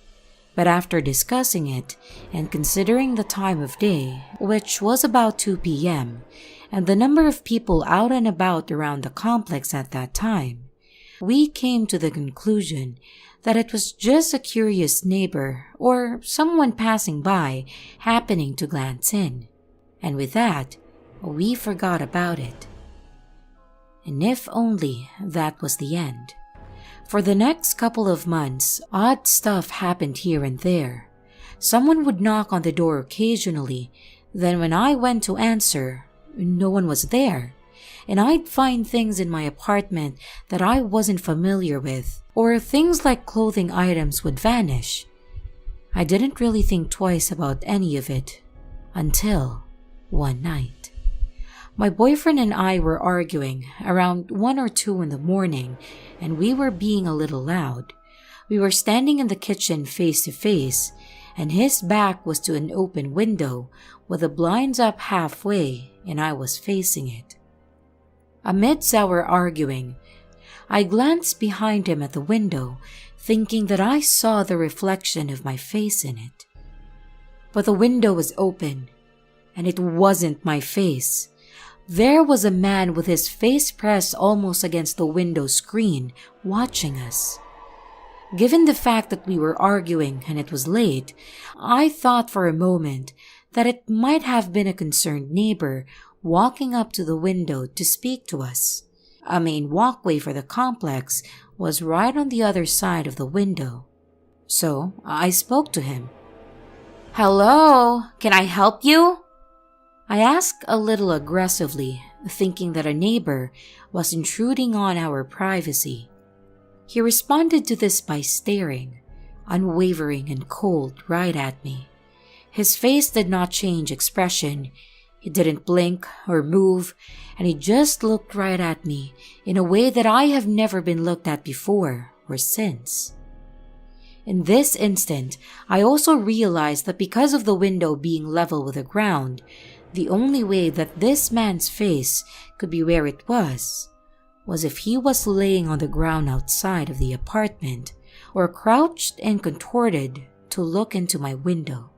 but after discussing it and considering the time of day, which was about 2 p.m., and the number of people out and about around the complex at that time, we came to the conclusion that it was just a curious neighbor or someone passing by happening to glance in, and with that, we forgot about it. And if only that was the end. For the next couple of months, odd stuff happened here and there. Someone would knock on the door occasionally, then when I went to answer, no one was there. And I'd find things in my apartment that I wasn't familiar with, or things like clothing items would vanish. I didn't really think twice about any of it until one night. My boyfriend and I were arguing around 1 or 2 in the morning, and we were being a little loud. We were standing in the kitchen face to face, and his back was to an open window with the blinds up halfway, and I was facing it. Amidst our arguing, I glanced behind him at the window, thinking that I saw the reflection of my face in it. But the window was open, and it wasn't my face. There was a man with his face pressed almost against the window screen, watching us. Given the fact that we were arguing and it was late, I thought for a moment that it might have been a concerned neighbor walking up to the window to speak to us. A main walkway for the complex was right on the other side of the window. So I spoke to him. "Hello, can I help you?" I asked a little aggressively, thinking that a neighbor was intruding on our privacy. He responded to this by staring, unwavering and cold, right at me. His face did not change expression. He didn't blink or move, and he just looked right at me in a way that I have never been looked at before or since. In this instant, I also realized that because of the window being level with the ground, the only way that this man's face could be where it was if he was laying on the ground outside of the apartment or crouched and contorted to look into my window.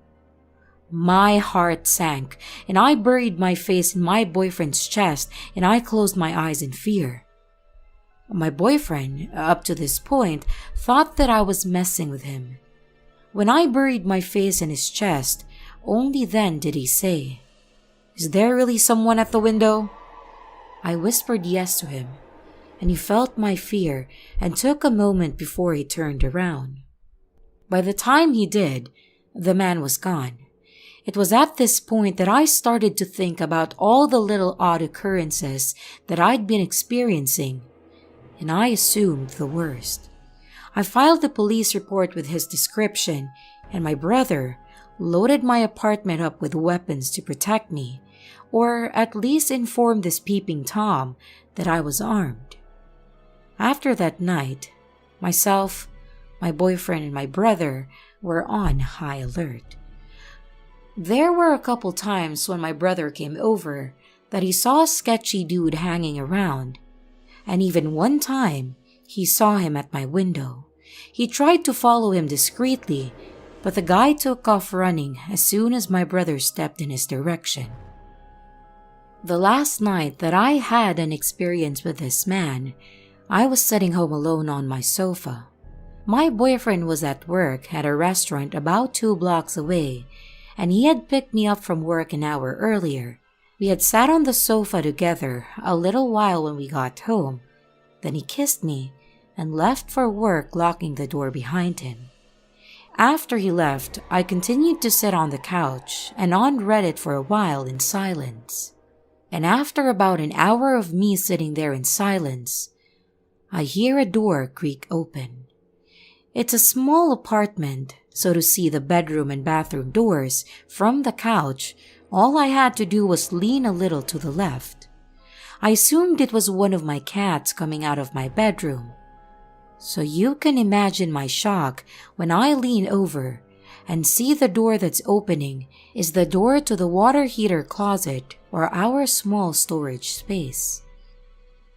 My heart sank and I buried my face in my boyfriend's chest and I closed my eyes in fear. My boyfriend, up to this point, thought that I was messing with him. When I buried my face in his chest, only then did he say, "Is there really someone at the window?" I whispered yes to him, and he felt my fear and took a moment before he turned around. By the time he did, the man was gone. It was at this point that I started to think about all the little odd occurrences that I'd been experiencing, and I assumed the worst. I filed a police report with his description, and my brother loaded my apartment up with weapons to protect me, or at least inform this peeping Tom that I was armed. After that night, myself, my boyfriend, and my brother were on high alert. There were a couple times when my brother came over that he saw a sketchy dude hanging around, and even one time he saw him at my window. He tried to follow him discreetly, but the guy took off running as soon as my brother stepped in his direction. The last night that I had an experience with this man, I was sitting home alone on my sofa. My boyfriend was at work at a restaurant about 2 blocks away, and he had picked me up from work an hour earlier. We had sat on the sofa together a little while when we got home. Then he kissed me and left for work, locking the door behind him. After he left, I continued to sit on the couch and on Reddit for a while in silence. And after about an hour of me sitting there in silence, I hear a door creak open. It's a small apartment, so to see the bedroom and bathroom doors from the couch, all I had to do was lean a little to the left. I assumed it was one of my cats coming out of my bedroom. So you can imagine my shock when I lean over and see the door that's opening is the door to the water heater closet or our small storage space.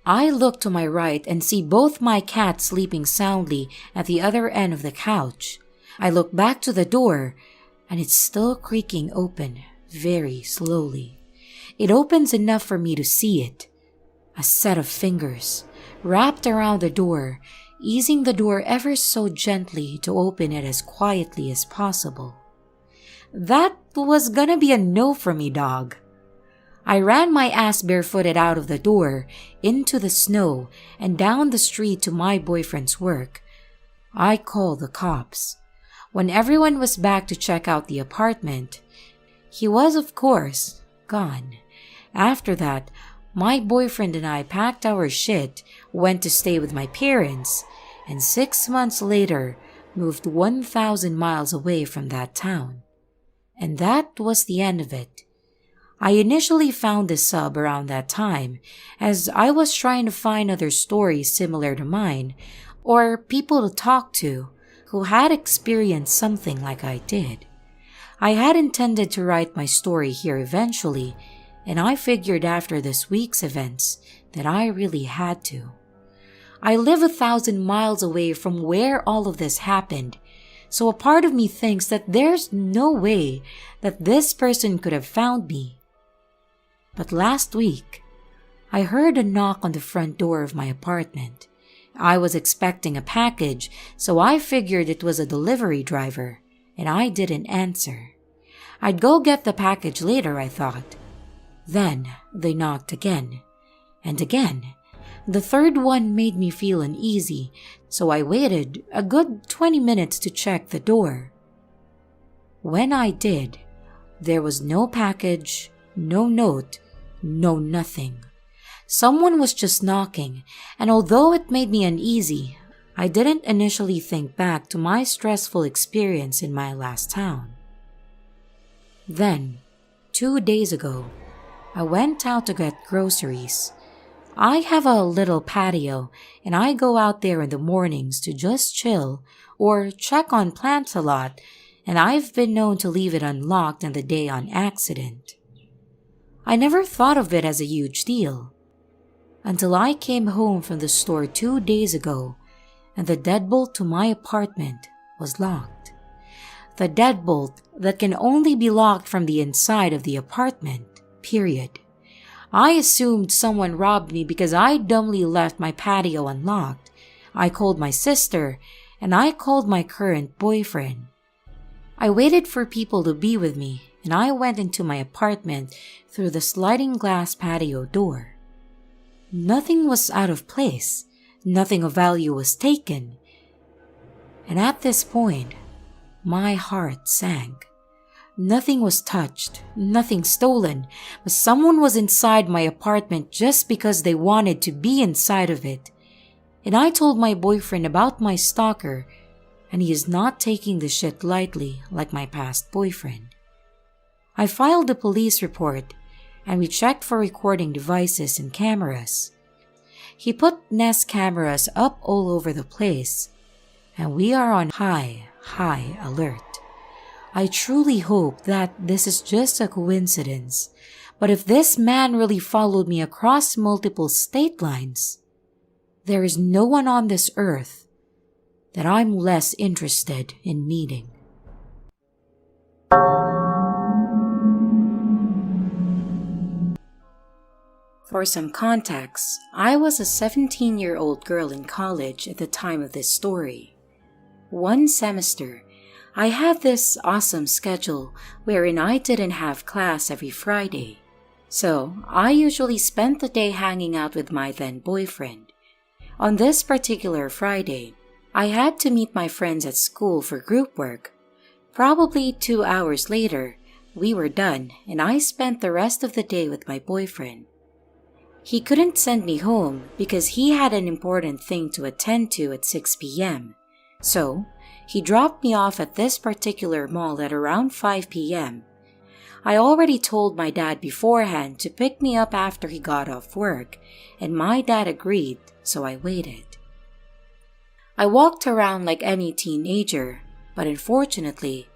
I look to my right and see both my cats sleeping soundly at the other end of the couch. I look back to the door and it's still creaking open very slowly. It opens enough for me to see it. A set of fingers wrapped around the door, easing the door ever so gently to open it as quietly as possible. That was gonna be a no for me, dog. I ran my ass barefooted out of the door, into the snow, and down the street to my boyfriend's work. I called the cops. When everyone was back to check out the apartment, he was, of course, gone. After that, my boyfriend and I packed our shit, went to stay with my parents, and 6 months later moved 1,000 miles away from that town. And that was the end of it. I initially found this sub around that time, as I was trying to find other stories similar to mine, or people to talk to who had experienced something like I did. I had intended to write my story here eventually, and I figured after this week's events that I really had to. I live 1,000 miles away from where all of this happened, so a part of me thinks that there's no way that this person could have found me. But last week, I heard a knock on the front door of my apartment. I was expecting a package, so I figured it was a delivery driver, and I didn't answer. I'd go get the package later, I thought. Then they knocked again, and again. The third one made me feel uneasy, so I waited a good 20 minutes to check the door. When I did, there was no package, no note, no nothing. Someone was just knocking, and although it made me uneasy, I didn't initially think back to my stressful experience in my last town. Then, 2 days ago, I went out to get groceries. I have a little patio and I go out there in the mornings to just chill or check on plants a lot, and I've been known to leave it unlocked in the day on accident. I never thought of it as a huge deal until I came home from the store 2 days ago and the deadbolt to my apartment was locked. The deadbolt that can only be locked from the inside of the apartment, period. I assumed someone robbed me because I dumbly left my patio unlocked. I called my sister and I called my current boyfriend. I waited for people to be with me and I went into my apartment through the sliding glass patio door. Nothing was out of place. Nothing of value was taken. And at this point, my heart sank. Nothing was touched, nothing stolen, but someone was inside my apartment just because they wanted to be inside of it. And I told my boyfriend about my stalker, and he is not taking the shit lightly like my past boyfriend. I filed a police report, and we checked for recording devices and cameras. He put Nest cameras up all over the place, and we are on high alert. I truly hope that this is just a coincidence, but if this man really followed me across multiple state lines, there is no one on this earth that I'm less interested in meeting. For some context, I was a 17-year-old girl in college at the time of this story. One semester, I had this awesome schedule wherein I didn't have class every Friday. So, I usually spent the day hanging out with my then boyfriend. On this particular Friday, I had to meet my friends at school for group work. Probably 2 hours later, we were done and I spent the rest of the day with my boyfriend. He couldn't send me home because he had an important thing to attend to at 6 p.m. So, he dropped me off at this particular mall at around 5 p.m. I already told my dad beforehand to pick me up after he got off work, and my dad agreed, so I waited. I walked around like any teenager, but unfortunately,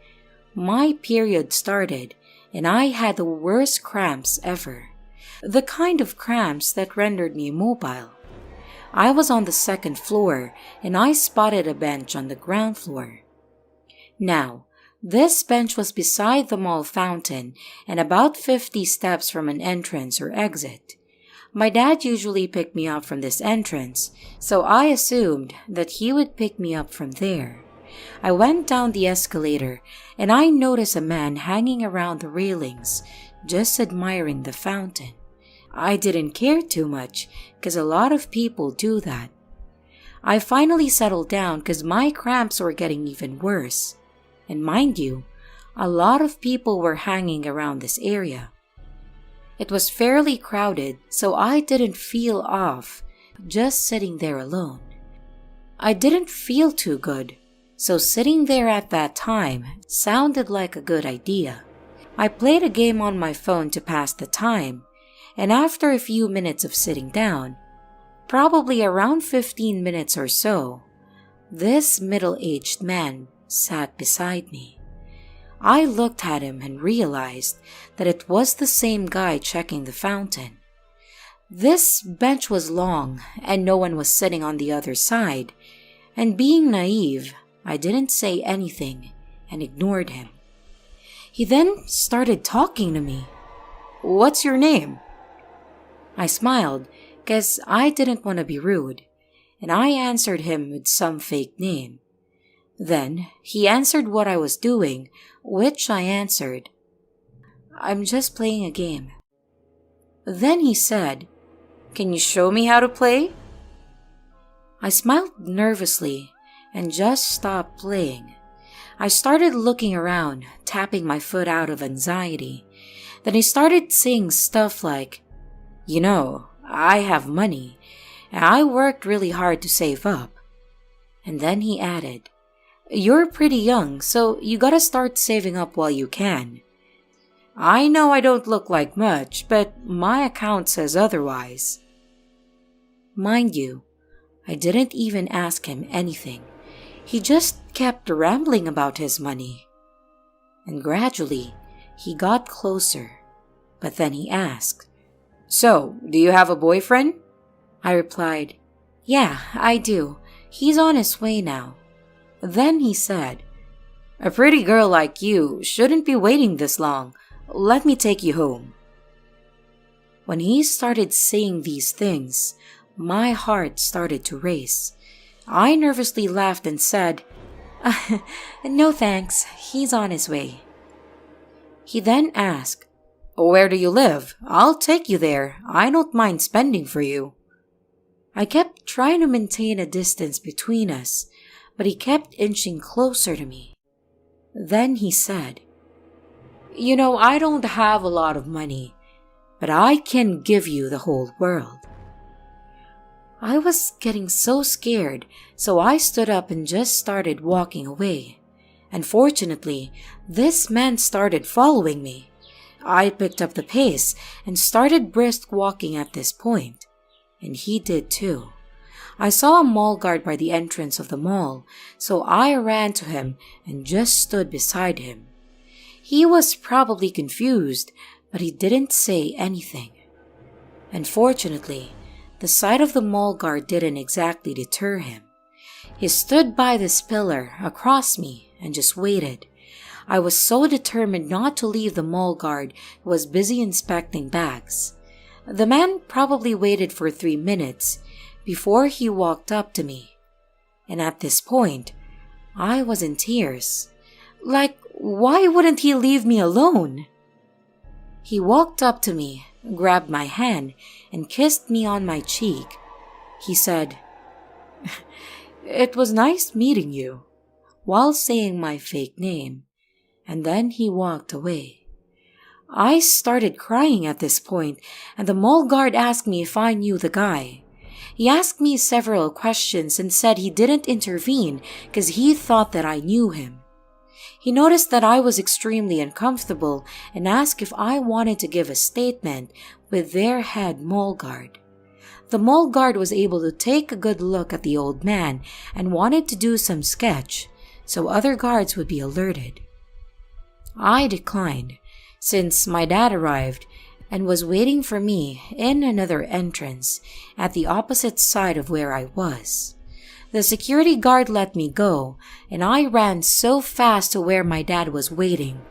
my period started and I had the worst cramps ever. The kind of cramps that rendered me immobile. I was on the second floor and I spotted a bench on the ground floor. Now, this bench was beside the mall fountain and about 50 steps from an entrance or exit. My dad usually picked me up from this entrance, so I assumed that he would pick me up from there. I went down the escalator and I noticed a man hanging around the railings, just admiring the fountain. I didn't care too much because a lot of people do that. I finally settled down because my cramps were getting even worse. And mind you, a lot of people were hanging around this area. It was fairly crowded, so I didn't feel off, just sitting there alone. I didn't feel too good, so sitting there at that time sounded like a good idea. I played a game on my phone to pass the time, and after a few minutes of sitting down, probably around 15 minutes or so, this middle-aged man sat beside me. I looked at him and realized that it was the same guy checking the fountain. This bench was long and no one was sitting on the other side, and being naive, I didn't say anything and ignored him. He then started talking to me. "What's your name?" I smiled because I didn't want to be rude, and I answered him with some fake name. Then he answered what I was doing, which I answered. "I'm just playing a game." Then he said, "Can you show me how to play?" I smiled nervously and just stopped playing. I started looking around, tapping my foot out of anxiety. Then he started saying stuff like, "You know, I have money, and I worked really hard to save up." And then he added, "You're pretty young, so you gotta start saving up while you can. I know I don't look like much, but my account says otherwise." Mind you, I didn't even ask him anything. He just kept rambling about his money. And gradually, he got closer. But then he asked, "So, do you have a boyfriend?" I replied, "Yeah, I do. He's on his way now." Then he said, "A pretty girl like you shouldn't be waiting this long. Let me take you home." When he started saying these things, my heart started to race. I nervously laughed and said, "No thanks, he's on his way." He then asked, "Where do you live? I'll take you there. I don't mind spending for you." I kept trying to maintain a distance between us, but he kept inching closer to me. Then he said, "You know, I don't have a lot of money, but I can give you the whole world." I was getting so scared, so I stood up and just started walking away. And fortunately, this man started following me. I picked up the pace and started brisk walking at this point. And he did too. I saw a mall guard by the entrance of the mall, so I ran to him and just stood beside him. He was probably confused, but he didn't say anything. And fortunately, the sight of the mall guard didn't exactly deter him. He stood by this pillar across me and just waited. I was so determined not to leave the mall guard who was busy inspecting bags. The man probably waited for 3 minutes before he walked up to me. And at this point, I was in tears. Like, why wouldn't he leave me alone? He walked up to me, grabbed my hand, and kissed me on my cheek. He said, "It was nice meeting you," while saying my fake name, and then he walked away. I started crying at this point, and the mall guard asked me if I knew the guy. He asked me several questions and said he didn't intervene because he thought that I knew him. He noticed that I was extremely uncomfortable and asked if I wanted to give a statement with their head mall guard. The mall guard was able to take a good look at the old man and wanted to do some sketch so other guards would be alerted. I declined since my dad arrived and was waiting for me in another entrance at the opposite side of where I was. The security guard let me go, and I ran so fast to where my dad was waiting.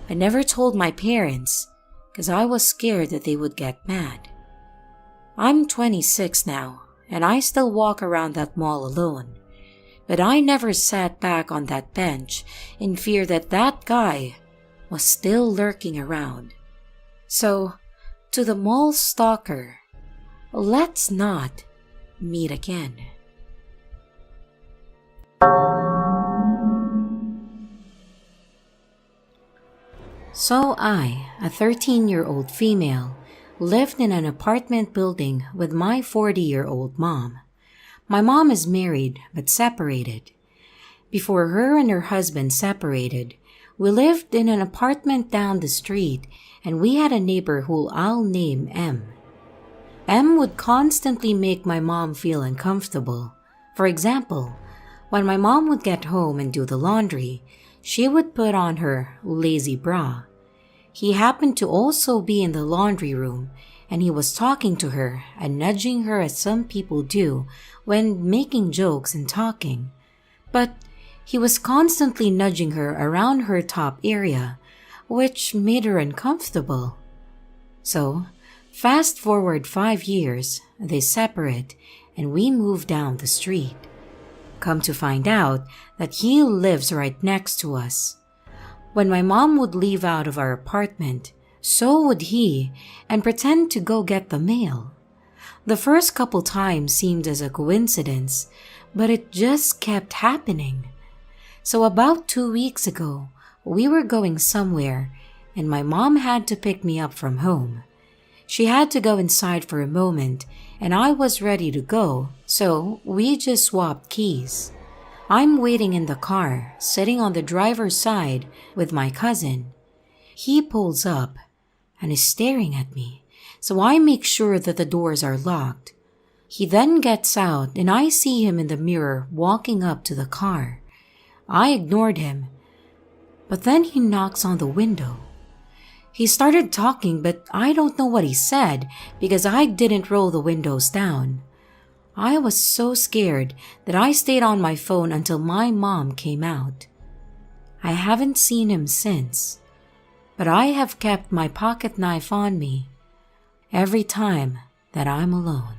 I never told my parents because I was scared that they would get mad. I'm 26 now, and I still walk around that mall alone. But I never sat back on that bench in fear that that guy was still lurking around. So, to the mall stalker, let's not meet again. So I, a 13-year-old female, lived in an apartment building with my 40-year-old mom. My mom is married but separated. Before her and her husband separated, we lived in an apartment down the street, and we had a neighbor who I'll name M. M would constantly make my mom feel uncomfortable. For example, when my mom would get home and do the laundry, she would put on her lazy bra. He happened to also be in the laundry room, and he was talking to her and nudging her as some people do when making jokes and talking. But he was constantly nudging her around her top area, which made her uncomfortable. So, fast forward 5 years, they separate and we move down the street. Come to find out that he lives right next to us. When my mom would leave out of our apartment, so would he, and pretend to go get the mail. The first couple times seemed as a coincidence, but it just kept happening. So about 2 weeks ago, we were going somewhere, and my mom had to pick me up from home. She had to go inside for a moment, and I was ready to go, so we just swapped keys. I'm waiting in the car, sitting on the driver's side with my cousin. He pulls up and is staring at me, so I make sure that the doors are locked. He then gets out and I see him in the mirror walking up to the car. I ignored him, but then he knocks on the window. He started talking, but I don't know what he said because I didn't roll the windows down. I was so scared that I stayed on my phone until my mom came out. I haven't seen him since, but I have kept my pocket knife on me every time that I'm alone.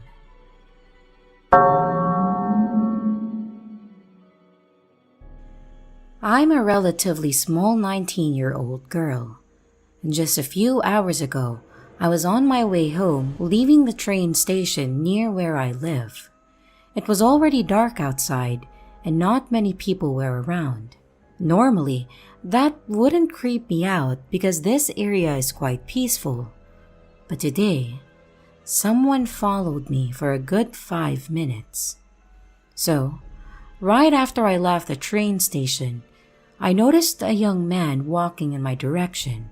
I'm a relatively small 19-year-old girl. Just a few hours ago, I was on my way home, leaving the train station near where I live. It was already dark outside, and not many people were around. Normally, that wouldn't creep me out because this area is quite peaceful. But today, someone followed me for a good 5 minutes. So, right after I left the train station, I noticed a young man walking in my direction.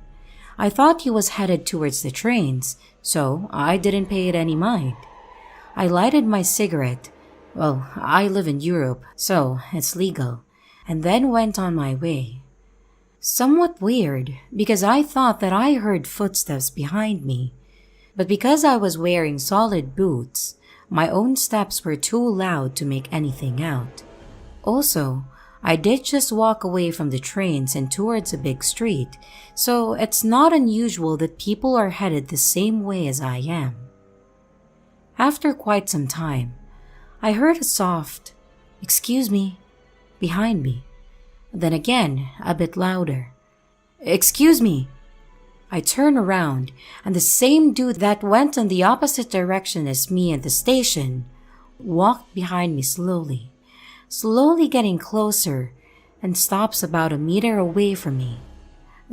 I thought he was headed towards the trains, so I didn't pay it any mind. I lighted my cigarette. Well, I live in Europe, so it's legal, and then went on my way. Somewhat weird, because I thought that I heard footsteps behind me. But because I was wearing solid boots, my own steps were too loud to make anything out. Also, I did just walk away from the trains and towards a big street, so it's not unusual that people are headed the same way as I am. After quite some time, I heard a soft, "Excuse me," behind me. Then again, a bit louder, "Excuse me." I turn around, and the same dude that went in the opposite direction as me at the station walked behind me slowly getting closer, and stops about a meter away from me,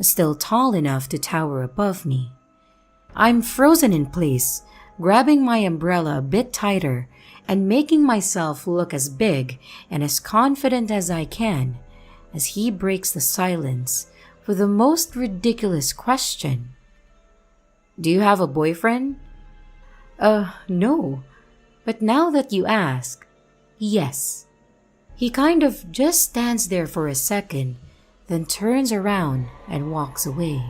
still tall enough to tower above me. I'm frozen in place, grabbing my umbrella a bit tighter and making myself look as big and as confident as I can as he breaks the silence with the most ridiculous question. "Do you have a boyfriend?" No. But now that you ask, yes." He kind of just stands there for a second, then turns around and walks away.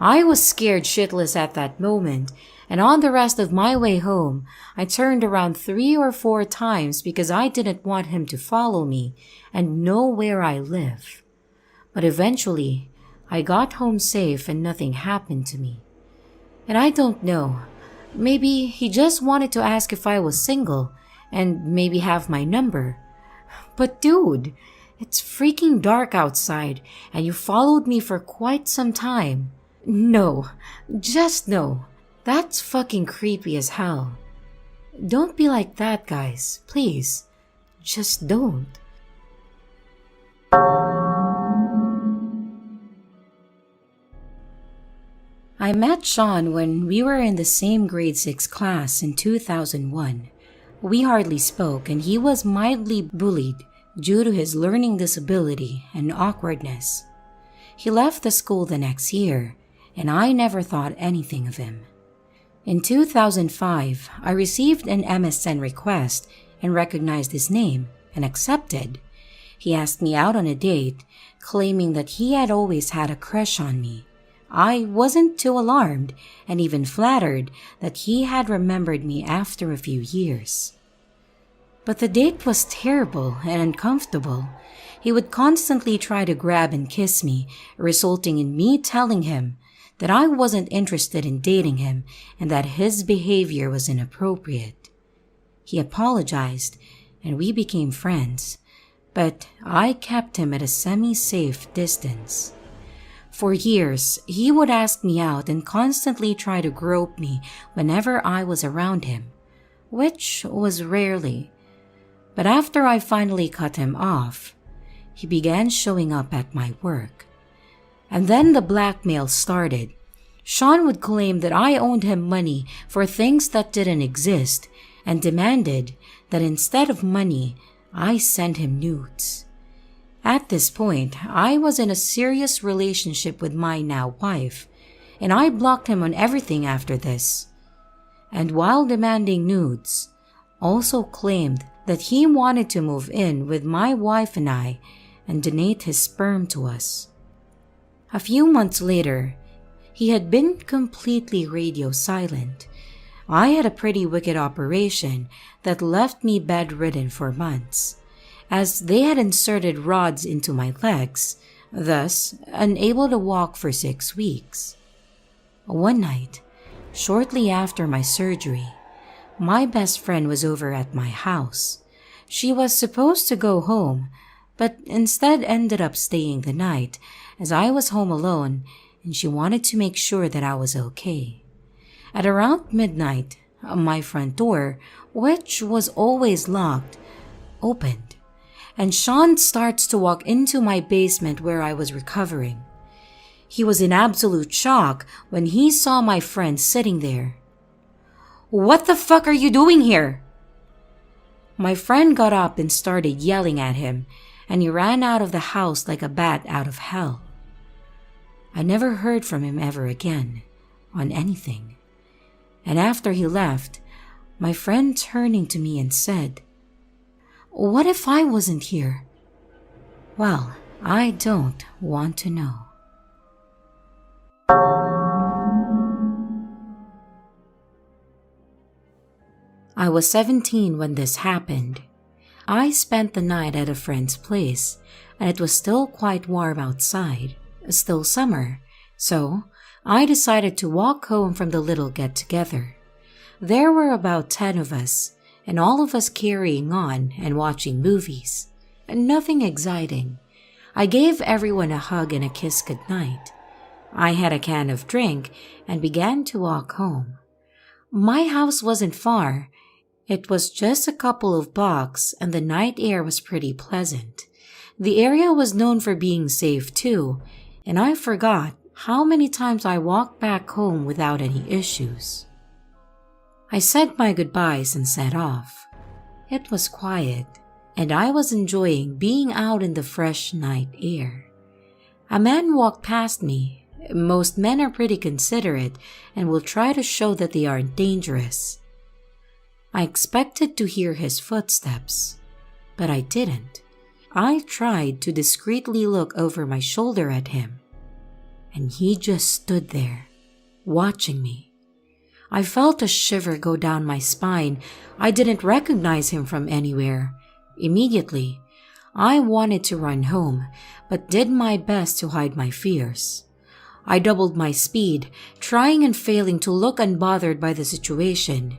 I was scared shitless at that moment, and on the rest of my way home, I turned around 3 or 4 times because I didn't want him to follow me and know where I live. But eventually, I got home safe and nothing happened to me. And I don't know, maybe he just wanted to ask if I was single and maybe have my number. But dude, it's freaking dark outside and you followed me for quite some time. No, just no. That's fucking creepy as hell. Don't be like that, guys. Please. Just don't. I met Sean when we were in the same grade 6 class in 2001. We hardly spoke and he was mildly bullied due to his learning disability and awkwardness. He left the school the next year, and I never thought anything of him. In 2005, I received an MSN request and recognized his name and accepted. He asked me out on a date, claiming that he had always had a crush on me. I wasn't too alarmed and even flattered that he had remembered me after a few years. But the date was terrible and uncomfortable. He would constantly try to grab and kiss me, resulting in me telling him that I wasn't interested in dating him and that his behavior was inappropriate. He apologized and we became friends, but I kept him at a semi-safe distance. For years, he would ask me out and constantly try to grope me whenever I was around him, which was rarely. But after I finally cut him off, he began showing up at my work. And then the blackmail started. Sean would claim that I owed him money for things that didn't exist and demanded that instead of money, I send him nudes. At this point, I was in a serious relationship with my now wife, and I blocked him on everything after this. And while demanding nudes, also claimed that he wanted to move in with my wife and I and donate his sperm to us. A few months later, he had been completely radio silent. I had a pretty wicked operation that left me bedridden for months, as they had inserted rods into my legs, thus unable to walk for 6 weeks. One night, shortly after my surgery, my best friend was over at my house. She was supposed to go home, but instead ended up staying the night as I was home alone and she wanted to make sure that I was okay. At around midnight, my front door, which was always locked, opened, and Sean starts to walk into my basement where I was recovering. He was in absolute shock when he saw my friend sitting there. "What the fuck are you doing here?" My friend got up and started yelling at him, and he ran out of the house like a bat out of hell. I never heard from him ever again on anything. And after he left, my friend turning to me and said, "What if I wasn't here?" Well, I don't want to know. I was 17 when this happened. I spent the night at a friend's place, and it was still quite warm outside, still summer, so I decided to walk home from the little get-together. There were about 10 of us, and all of us carrying on and watching movies. Nothing exciting. I gave everyone a hug and a kiss goodnight. I had a can of drink and began to walk home. My house wasn't far. It was just a couple of blocks and the night air was pretty pleasant. The area was known for being safe too, and I forgot how many times I walked back home without any issues. I said my goodbyes and set off. It was quiet, and I was enjoying being out in the fresh night air. A man walked past me. Most men are pretty considerate and will try to show that they aren't dangerous. I expected to hear his footsteps, but I didn't. I tried to discreetly look over my shoulder at him, and he just stood there, watching me. I felt a shiver go down my spine. I didn't recognize him from anywhere. Immediately, I wanted to run home, but did my best to hide my fears. I doubled my speed, trying and failing to look unbothered by the situation.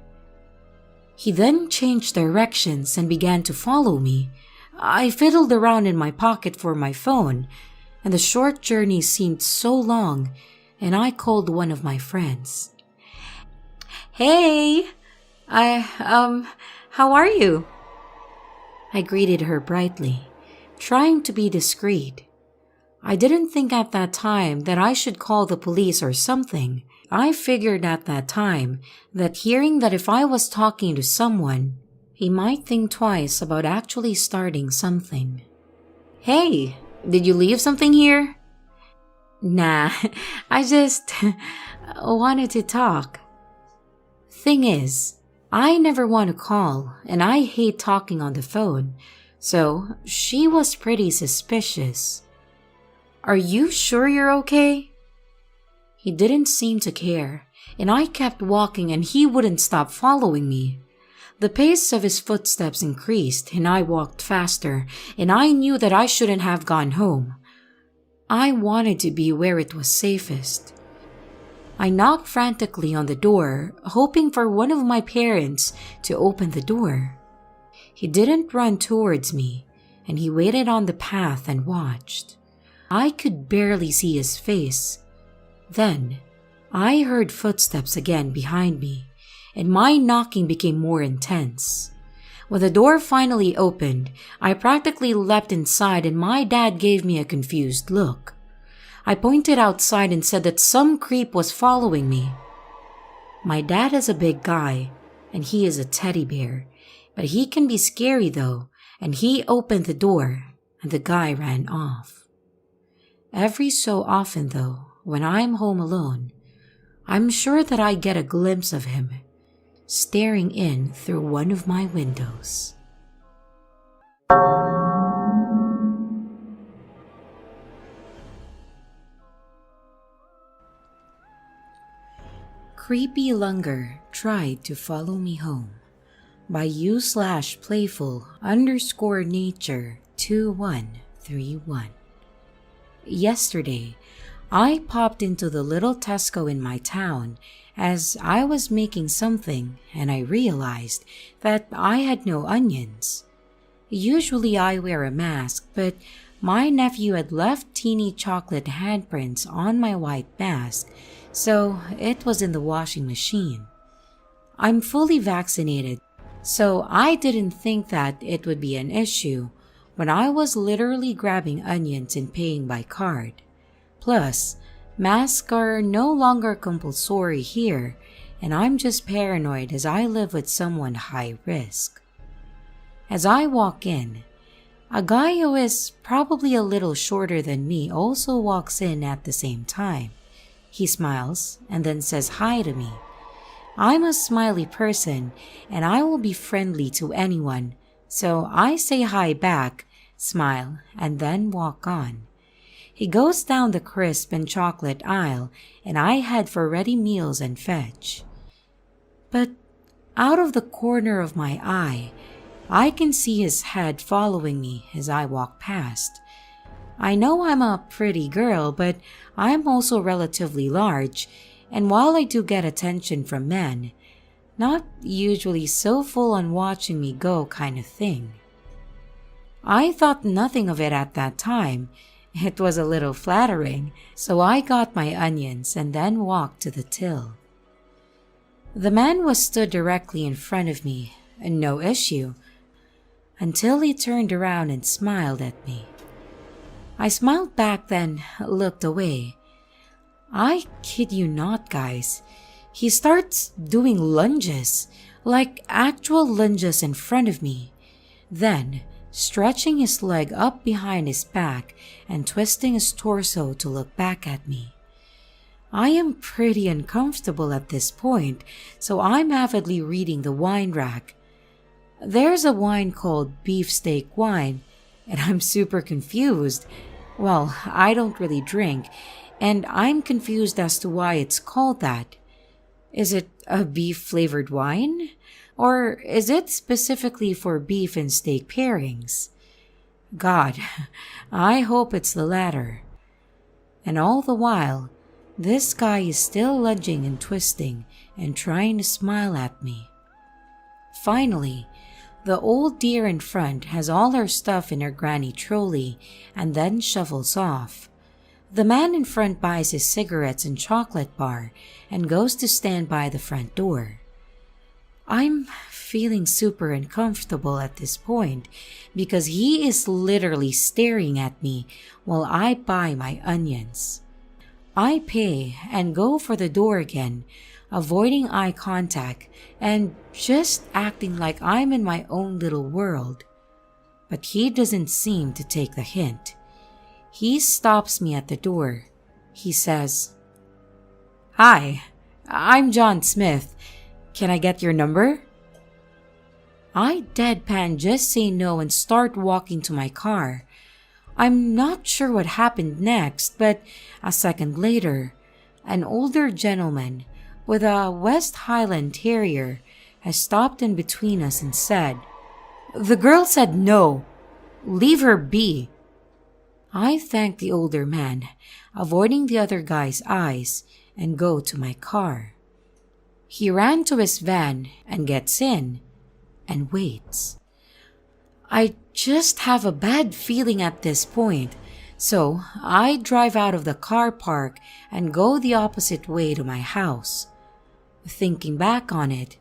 He then changed directions and began to follow me. I fiddled around in my pocket for my phone, and the short journey seemed so long, and I called one of my friends. "Hey, how are you?" I greeted her brightly, trying to be discreet. I didn't think at that time that I should call the police or something. I figured at that time that hearing that if I was talking to someone, he might think twice about actually starting something. "Hey, did you leave something here?" "Nah, I just wanted to talk." Thing is, I never want to call and I hate talking on the phone, so she was pretty suspicious. "Are you sure you're okay?" He didn't seem to care, and I kept walking and he wouldn't stop following me. The pace of his footsteps increased and I walked faster, and I knew that I shouldn't have gone home. I wanted to be where it was safest. I knocked frantically on the door, hoping for one of my parents to open the door. He didn't run towards me, and he waited on the path and watched. I could barely see his face. Then, I heard footsteps again behind me, and my knocking became more intense. When the door finally opened, I practically leapt inside and my dad gave me a confused look. I pointed outside and said that some creep was following me. My dad is a big guy, and he is a teddy bear, but he can be scary though, and he opened the door, and the guy ran off. Every so often though, when I'm home alone, I'm sure that I get a glimpse of him. staring in through one of my windows. Creepy Lunger Tried to Follow Me Home by u/playful_nature2131. Yesterday, I popped into the little Tesco in my town as I was making something, and I realized that I had no onions. Usually I wear a mask, but my nephew had left teeny chocolate handprints on my white mask, so it was in the washing machine. I'm fully vaccinated, so I didn't think that it would be an issue when I was literally grabbing onions and paying by card. Plus, masks are no longer compulsory here, and I'm just paranoid as I live with someone high risk. As I walk in, a guy who is probably a little shorter than me also walks in at the same time. He smiles and then says hi to me. I'm a smiley person and I will be friendly to anyone, so I say hi back, smile, and then walk on. He goes down the crisp and chocolate aisle and I head for ready meals and fetch. But out of the corner of my eye, I can see his head following me as I walk past. I know I'm a pretty girl, but I'm also relatively large, and while I do get attention from men, not usually so full on watching me go kind of thing. I thought nothing of it at that time. It was a little flattering, so I got my onions and then walked to the till. The man was stood directly in front of me, and no issue, until he turned around and smiled at me. I smiled back, then looked away. I kid you not, guys. He starts doing lunges, like actual lunges in front of me. Then, stretching his leg up behind his back and twisting his torso to look back at me. I am pretty uncomfortable at this point, so I'm avidly reading the wine rack. There's a wine called beefsteak wine, and I'm super confused. Well, I don't really drink, and I'm confused as to why it's called that. Is it a beef-flavored wine? Or is it specifically for beef and steak pairings? God, I hope it's the latter. And all the while, this guy is still lunging and twisting and trying to smile at me. Finally, the old dear in front has all her stuff in her granny trolley and then shuffles off. The man in front buys his cigarettes and chocolate bar and goes to stand by the front door. I'm feeling super uncomfortable at this point because he is literally staring at me while I buy my onions. I pay and go for the door again, avoiding eye contact and just acting like I'm in my own little world. But he doesn't seem to take the hint. He stops me at the door. He says, "Hi, I'm John Smith. Can I get your number?" I deadpan just say no and start walking to my car. I'm not sure what happened next, but a second later, an older gentleman with a West Highland Terrier has stopped in between us and said, "The girl said no. Leave her be." I thank the older man, avoiding the other guy's eyes, and go to my car. He ran to his van and gets in and waits. I just have a bad feeling at this point, so I drive out of the car park and go the opposite way to my house. Thinking back on it,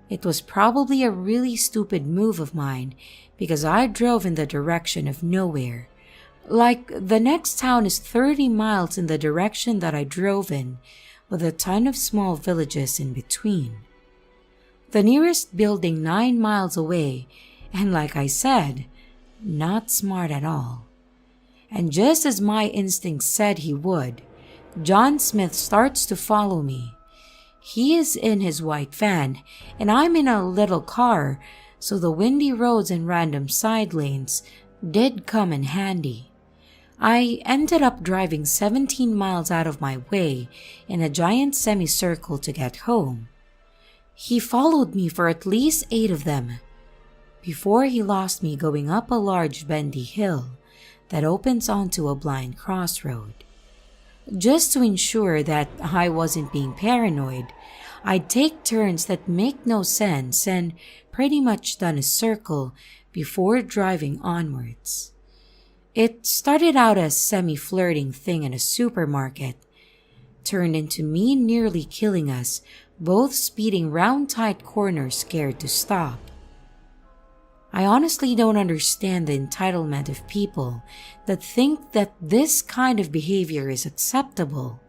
it was probably a really stupid move of mine because I drove in the direction of nowhere. Like, the next town is 30 miles in the direction that I drove in, with a ton of small villages in between. The nearest building 9 miles away, and like I said, not smart at all. And just as my instinct said he would, John Smith starts to follow me. He is in his white van, and I'm in a little car, so the windy roads and random side lanes did come in handy. I ended up driving 17 miles out of my way in a giant semicircle to get home. He followed me for at least 8 of them, before he lost me going up a large bendy hill that opens onto a blind crossroad. Just to ensure that I wasn't being paranoid, I'd take turns that make no sense and pretty much done a circle before driving onwards. It started out as semi-flirting thing in a supermarket, turned into me nearly killing us, both speeding round tight corners scared to stop. I honestly don't understand the entitlement of people that think that this kind of behavior is acceptable.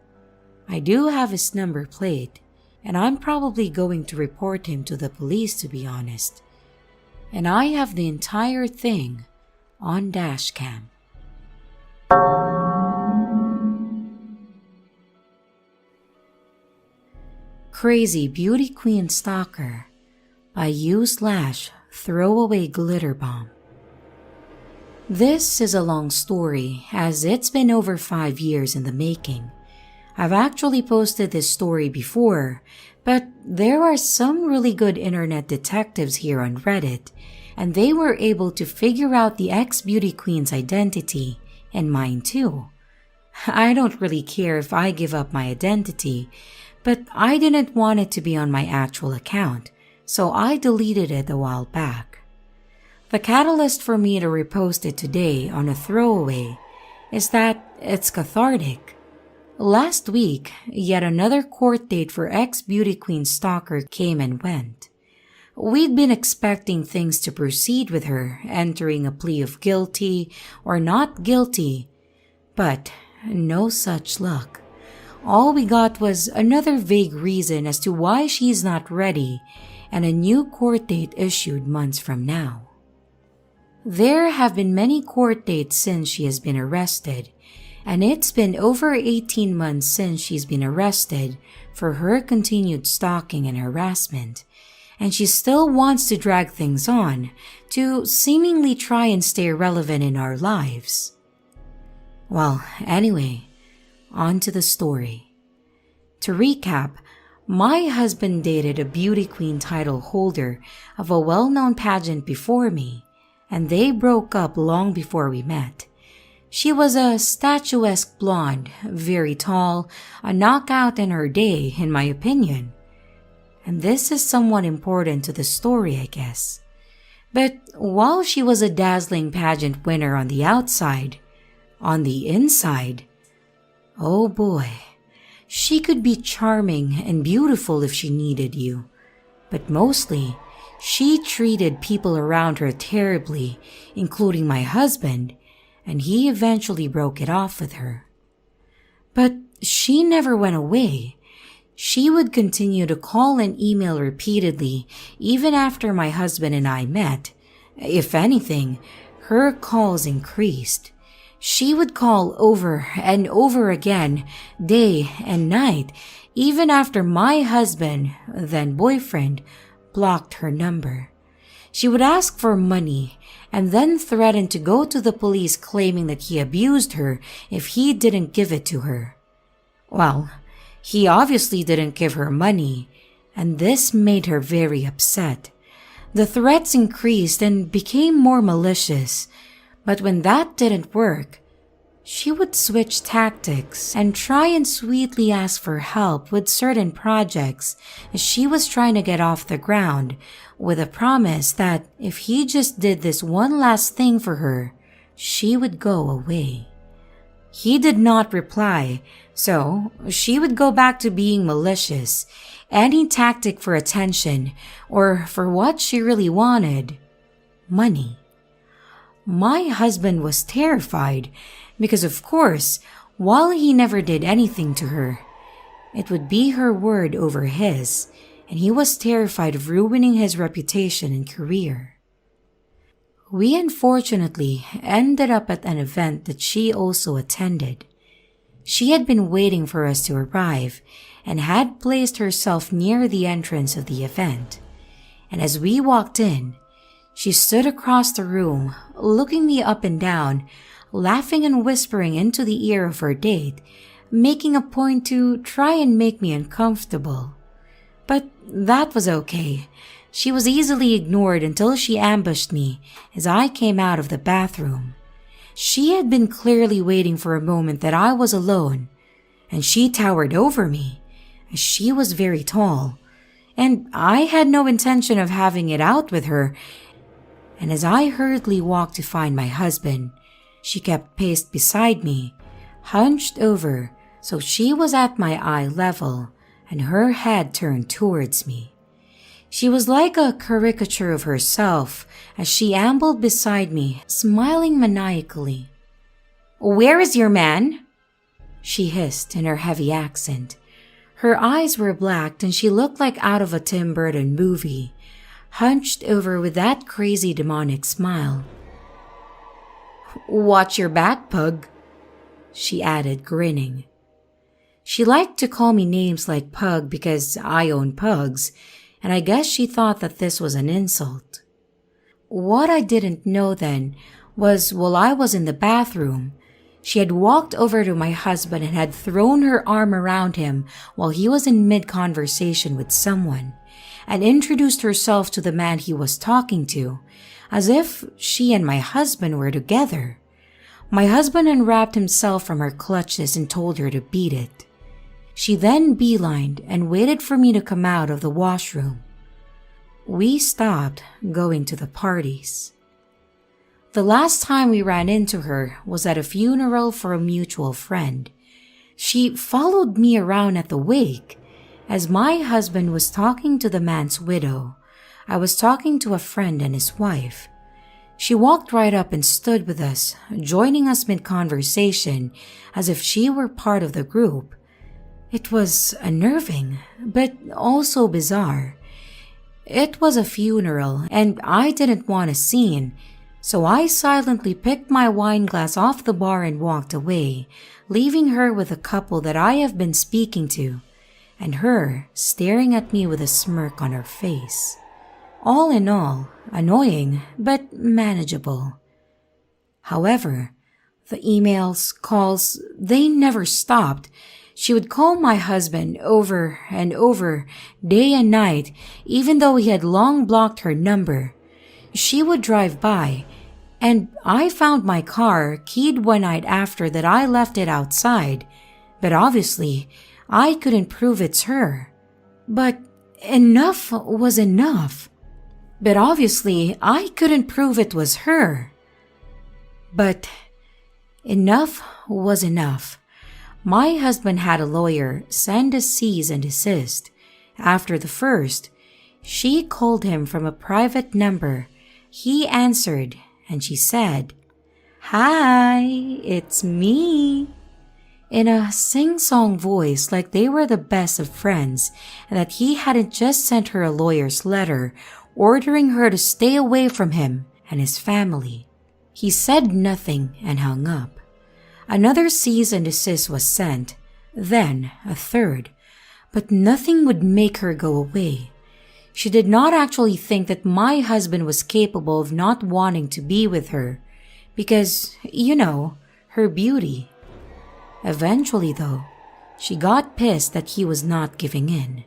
I do have his number plate, and I'm probably going to report him to the police, to be honest. And I have the entire thing on dashcam. Crazy Beauty Queen Stalker by u/throwaway glitter bomb. This is a long story, as it's been over 5 years in the making. I've actually posted this story before, but there are some really good internet detectives here on Reddit, and they were able to figure out the ex-beauty queen's identity, and mine too. I don't really care if I give up my identity, but I didn't want it to be on my actual account, so I deleted it a while back. The catalyst for me to repost it today on a throwaway is that it's cathartic. Last week, yet another court date for ex-beauty queen stalker came and went. We'd been expecting things to proceed with her entering a plea of guilty or not guilty, but no such luck. All we got was another vague reason as to why she's not ready, and a new court date issued months from now. There have been many court dates since she has been arrested, and it's been over 18 months since she's been arrested for her continued stalking and harassment, and she still wants to drag things on to seemingly try and stay relevant in our lives. Well, anyway, on to the story. To recap, my husband dated a beauty queen title holder of a well-known pageant before me, and they broke up long before we met. She was a statuesque blonde, very tall, a knockout in her day, in my opinion. And this is somewhat important to the story, I guess. But while she was a dazzling pageant winner on the outside, on the inside, oh boy, she could be charming and beautiful if she needed you. But mostly, she treated people around her terribly, including my husband, and he eventually broke it off with her. But she never went away. She would continue to call and email repeatedly, even after my husband and I met. If anything, her calls increased. She would call over and over again, day and night, even after my husband, then boyfriend, blocked her number. She would ask for money and then threaten to go to the police claiming that he abused her if he didn't give it to her. Well, he obviously didn't give her money, and this made her very upset. The threats increased and became more malicious, but when that didn't work, she would switch tactics and try and sweetly ask for help with certain projects as she was trying to get off the ground, with a promise that if he just did this one last thing for her, she would go away. He did not reply, so she would go back to being malicious, any tactic for attention or for what she really wanted, money. My husband was terrified because, of course, while he never did anything to her, it would be her word over his, and he was terrified of ruining his reputation and career. We unfortunately ended up at an event that she also attended. She had been waiting for us to arrive and had placed herself near the entrance of the event. And as we walked in, she stood across the room, looking me up and down, laughing and whispering into the ear of her date, making a point to try and make me uncomfortable. But that was okay. She was easily ignored until she ambushed me as I came out of the bathroom. She had been clearly waiting for a moment that I was alone, and she towered over me, as she was very tall, and I had no intention of having it out with her. And as I hurriedly walked to find my husband, she kept paced beside me, hunched over so she was at my eye level and her head turned towards me. She was like a caricature of herself as she ambled beside me, smiling maniacally. "Where is your man?" she hissed in her heavy accent. Her eyes were black and she looked like out of a Tim Burton movie, hunched over with that crazy demonic smile. "Watch your back, pug," she added, grinning. She liked to call me names like Pug because I own pugs, and I guess she thought that this was an insult. What I didn't know then was while I was in the bathroom, she had walked over to my husband and had thrown her arm around him while he was in mid-conversation with someone, and introduced herself to the man he was talking to, as if she and my husband were together. My husband unwrapped himself from her clutches and told her to beat it. She then beelined and waited for me to come out of the washroom. We stopped going to the parties. The last time we ran into her was at a funeral for a mutual friend. She followed me around at the wake. As my husband was talking to the man's widow, I was talking to a friend and his wife. She walked right up and stood with us, joining us mid-conversation as if she were part of the group. It was unnerving, but also bizarre. It was a funeral, and I didn't want a scene, so I silently picked my wine glass off the bar and walked away, leaving her with a couple that I have been speaking to, and her staring at me with a smirk on her face. All in all, annoying, but manageable. However, the emails, calls, they never stopped. She would call my husband over and over, day and night, even though he had long blocked her number. She would drive by, and I found my car keyed one night after that I left it outside, but obviously I couldn't prove it's her. But enough was enough. But obviously I couldn't prove it was her. But enough was enough. My husband had a lawyer send a cease and desist. After the first, she called him from a private number. He answered and she said, "Hi, it's me," in a sing-song voice like they were the best of friends and that he hadn't just sent her a lawyer's letter ordering her to stay away from him and his family. He said nothing and hung up. Another cease and desist was sent, then a third, but nothing would make her go away. She did not actually think that my husband was capable of not wanting to be with her because, her beauty. Eventually, though, she got pissed that he was not giving in.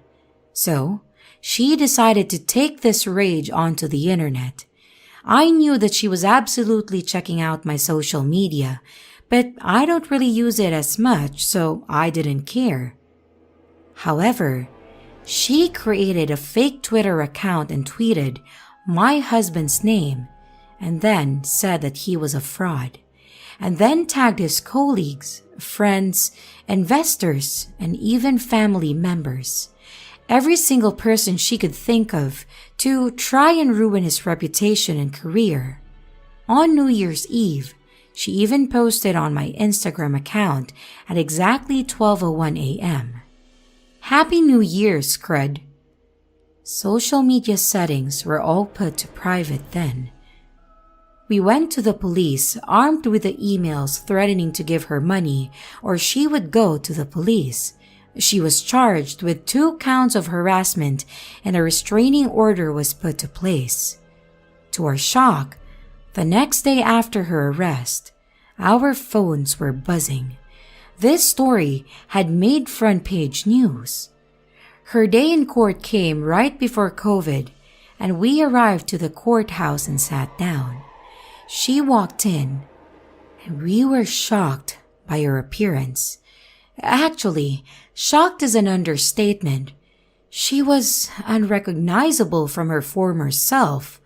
So, she decided to take this rage onto the internet. I knew that she was absolutely checking out my social media, but I don't really use it as much, so I didn't care. However, she created a fake Twitter account and tweeted my husband's name, and then said that he was a fraud, and then tagged his colleagues, friends, investors, and even family members. Every single person she could think of to try and ruin his reputation and career. On New Year's Eve, she even posted on my Instagram account at exactly 12:01 a.m. "Happy New Year, Scrud." Social media settings were all put to private then. We went to the police armed with the emails threatening to give her money or she would go to the police. She was charged with 2 counts of harassment and a restraining order was put to place. To our shock, the next day after her arrest, our phones were buzzing. This story had made front page news. Her day in court came right before COVID, and we arrived to the courthouse and sat down. She walked in, and we were shocked by her appearance. Actually, shocked is an understatement. She was unrecognizable from her former self.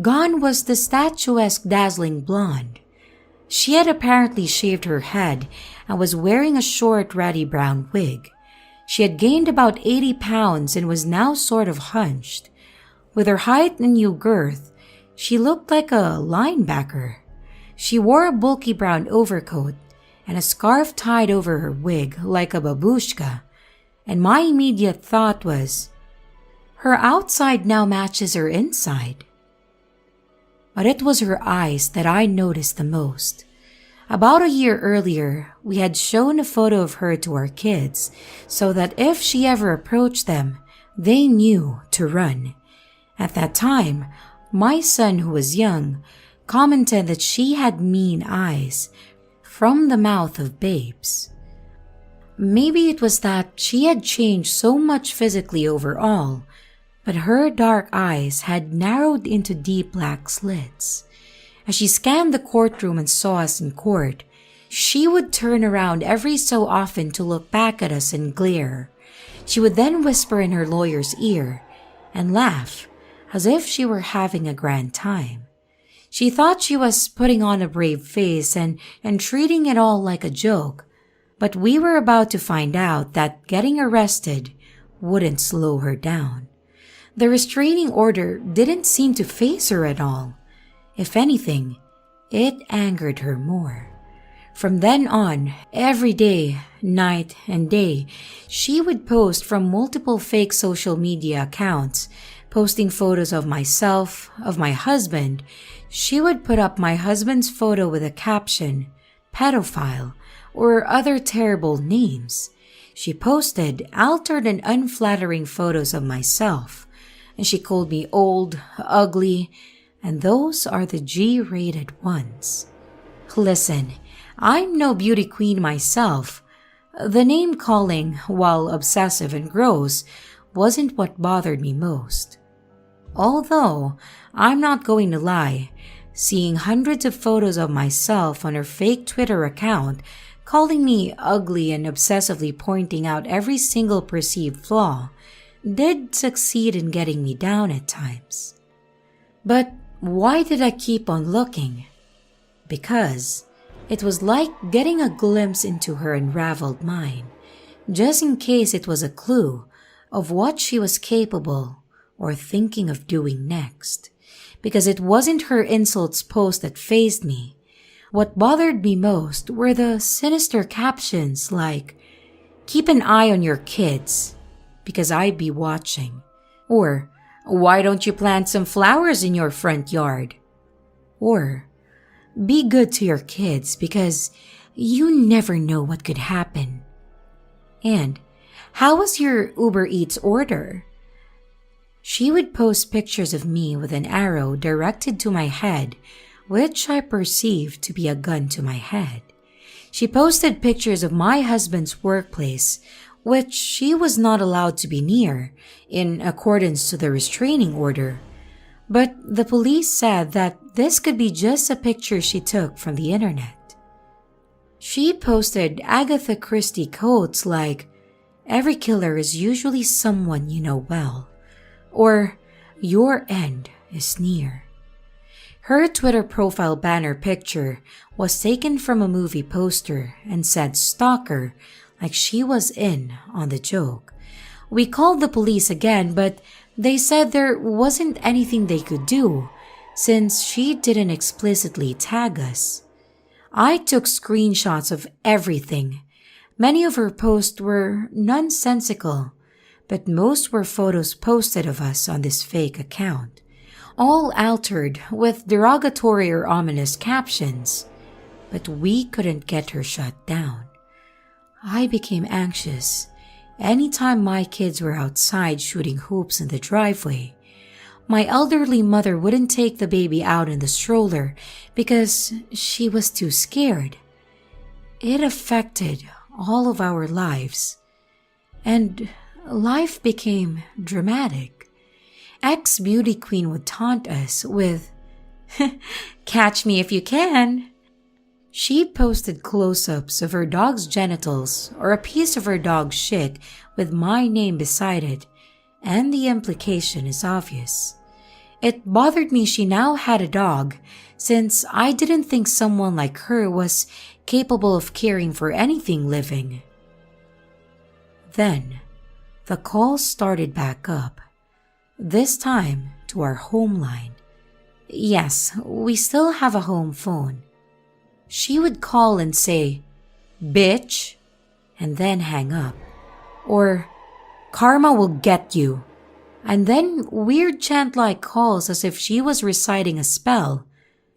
Gone was the statuesque dazzling blonde. She had apparently shaved her head and was wearing a short ratty brown wig. She had gained about 80 pounds and was now sort of hunched. With her height and new girth, she looked like a linebacker. She wore a bulky brown overcoat and a scarf tied over her wig like a babushka, and my immediate thought was, her outside now matches her inside. But it was her eyes that I noticed the most. About a year earlier, we had shown a photo of her to our kids so that if she ever approached them, they knew to run. At that time, my son, who was young, commented that she had mean eyes from the mouth of babes. Maybe it was that she had changed so much physically overall, but her dark eyes had narrowed into deep black slits. As she scanned the courtroom and saw us in court, she would turn around every so often to look back at us and glare. She would then whisper in her lawyer's ear and laugh as if she were having a grand time. She thought she was putting on a brave face and treating it all like a joke, but we were about to find out that getting arrested wouldn't slow her down. The restraining order didn't seem to faze her at all. If anything, it angered her more. From then on, every day, night and day, she would post from multiple fake social media accounts, posting photos of myself, of my husband. She would put up my husband's photo with a caption, pedophile, or other terrible names. She posted altered and unflattering photos of myself, and she called me old, ugly, and those are the G-rated ones. Listen, I'm no beauty queen myself. The name-calling, while obsessive and gross, wasn't what bothered me most. Although, I'm not going to lie, seeing hundreds of photos of myself on her fake Twitter account, calling me ugly and obsessively pointing out every single perceived flaw, did succeed in getting me down at times. But why did I keep on looking? Because it was like getting a glimpse into her unraveled mind, just in case it was a clue of what she was capable or thinking of doing next. Because it wasn't her insults post that fazed me. What bothered me most were the sinister captions like, "Keep an eye on your kids, because I'd be watching," or "Why don't you plant some flowers in your front yard?" or "Be good to your kids because you never know what could happen." And "How was your Uber Eats order?" She would post pictures of me with an arrow directed to my head, which I perceived to be a gun to my head. She posted pictures of my husband's workplace, which she was not allowed to be near, in accordance to the restraining order. But the police said that this could be just a picture she took from the internet. She posted Agatha Christie quotes like, "Every killer is usually someone you know well," or "Your end is near." Her Twitter profile banner picture was taken from a movie poster and said "Stalker," like she was in on the joke. We called the police again, but they said there wasn't anything they could do since she didn't explicitly tag us. I took screenshots of everything. Many of her posts were nonsensical, but most were photos posted of us on this fake account. all altered with derogatory or ominous captions. But we couldn't get her shut down. I became anxious anytime my kids were outside shooting hoops in the driveway. My elderly mother wouldn't take the baby out in the stroller because she was too scared. It affected all of our lives, and life became dramatic. Ex-beauty queen would taunt us with, "Catch me if you can." She posted close-ups of her dog's genitals or a piece of her dog's shit with my name beside it, and the implication is obvious. It bothered me she now had a dog, since I didn't think someone like her was capable of caring for anything living. Then, the calls started back up, this time to our home line. Yes, we still have a home phone. She would call and say, "Bitch," and then hang up. Or, "Karma will get you." And then weird chant-like calls as if she was reciting a spell.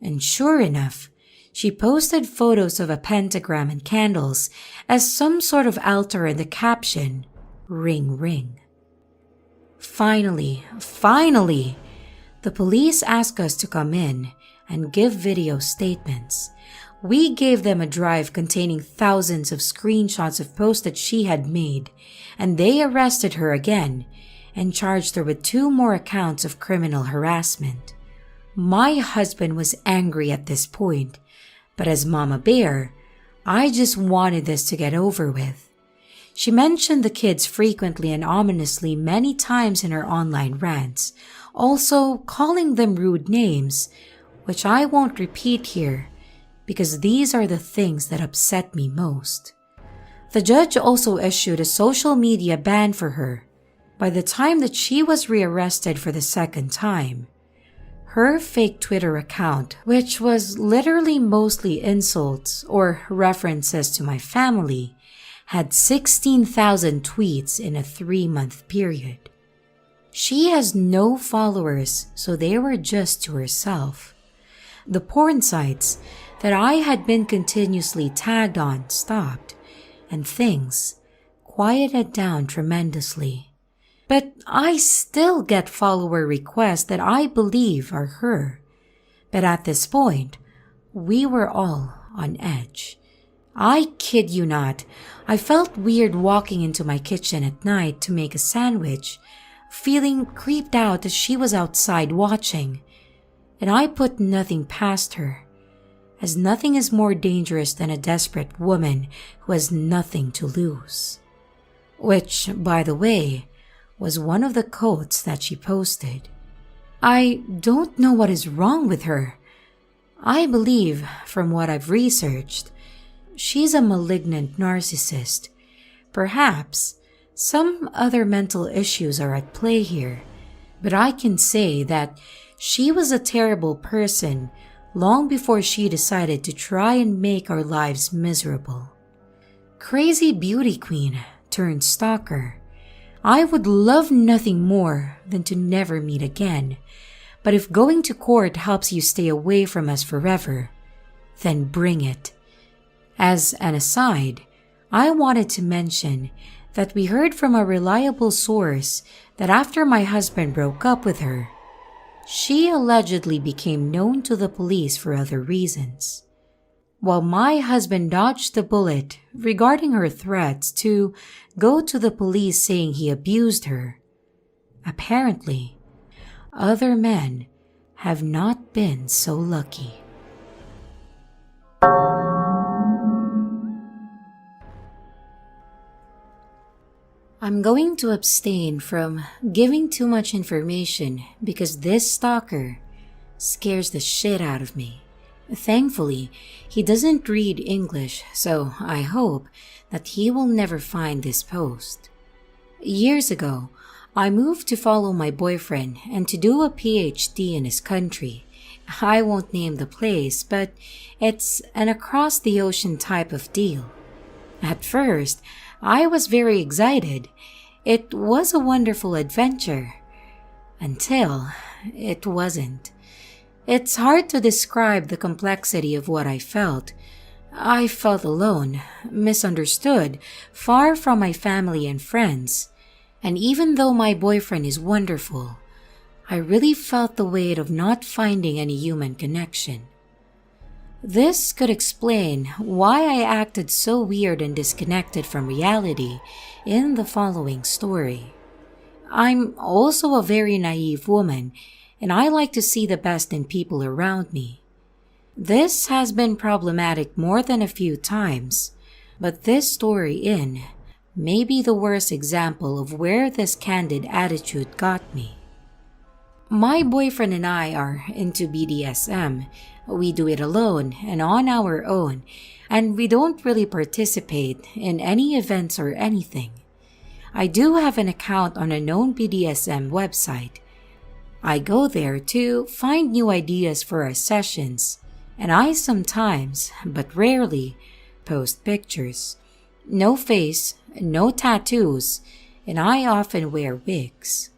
And sure enough, she posted photos of a pentagram and candles as some sort of altar in the caption, "Ring ring." Finally, the police asked us to come in and give video statements. We gave them a drive containing thousands of screenshots of posts that she had made, and they arrested her again and charged her with 2 more accounts of criminal harassment. My husband was angry at this point, but as Mama Bear, I just wanted this to get over with. She mentioned the kids frequently and ominously many times in her online rants, also calling them rude names, which I won't repeat here because these are the things that upset me most. The judge also issued a social media ban for her. By the time that she was rearrested for the second time, her fake Twitter account, which was literally mostly insults or references to my family, had 16,000 tweets in a 3-month period. She has no followers, so they were just to herself. The porn sites that I had been continuously tagged on stopped, and things quieted down tremendously. But I still get follower requests that I believe are her. But at this point, we were all on edge. I kid you not, I felt weird walking into my kitchen at night to make a sandwich, feeling creeped out as she was outside watching. And I put nothing past her, as nothing is more dangerous than a desperate woman who has nothing to lose. Which, by the way, was one of the quotes that she posted. I don't know what is wrong with her. I believe, from what I've researched, she's a malignant narcissist. Perhaps some other mental issues are at play here, but I can say that she was a terrible person long before she decided to try and make our lives miserable. Crazy beauty queen turned stalker. I would love nothing more than to never meet again, but if going to court helps you stay away from us forever, then bring it. As an aside, I wanted to mention that we heard from a reliable source that after my husband broke up with her, she allegedly became known to the police for other reasons. While my husband dodged the bullet regarding her threats to go to the police saying he abused her, apparently, other men have not been so lucky. I'm going to abstain from giving too much information because this stalker scares the shit out of me. Thankfully, he doesn't read English, so I hope that he will never find this post. Years ago, I moved to follow my boyfriend and to do a PhD in his country. I won't name the place, but it's an across-the-ocean type of deal. At first, I was very excited. It was a wonderful adventure. Until it wasn't. It's hard to describe the complexity of what I felt. I felt alone, misunderstood, far from my family and friends. And even though my boyfriend is wonderful, I really felt the weight of not finding any human connection. This could explain why I acted so weird and disconnected from reality in the following story. I'm also a very naive woman, and I like to see the best in people around me. This has been problematic more than a few times, but this story may be the worst example of where this candid attitude got me. My boyfriend and I are into BDSM. We do it alone and on our own, and we don't really participate in any events or anything. I do have an account on a known BDSM website. I go there to find new ideas for our sessions, and I sometimes, but rarely, post pictures. No face, no tattoos, and I often wear wigs.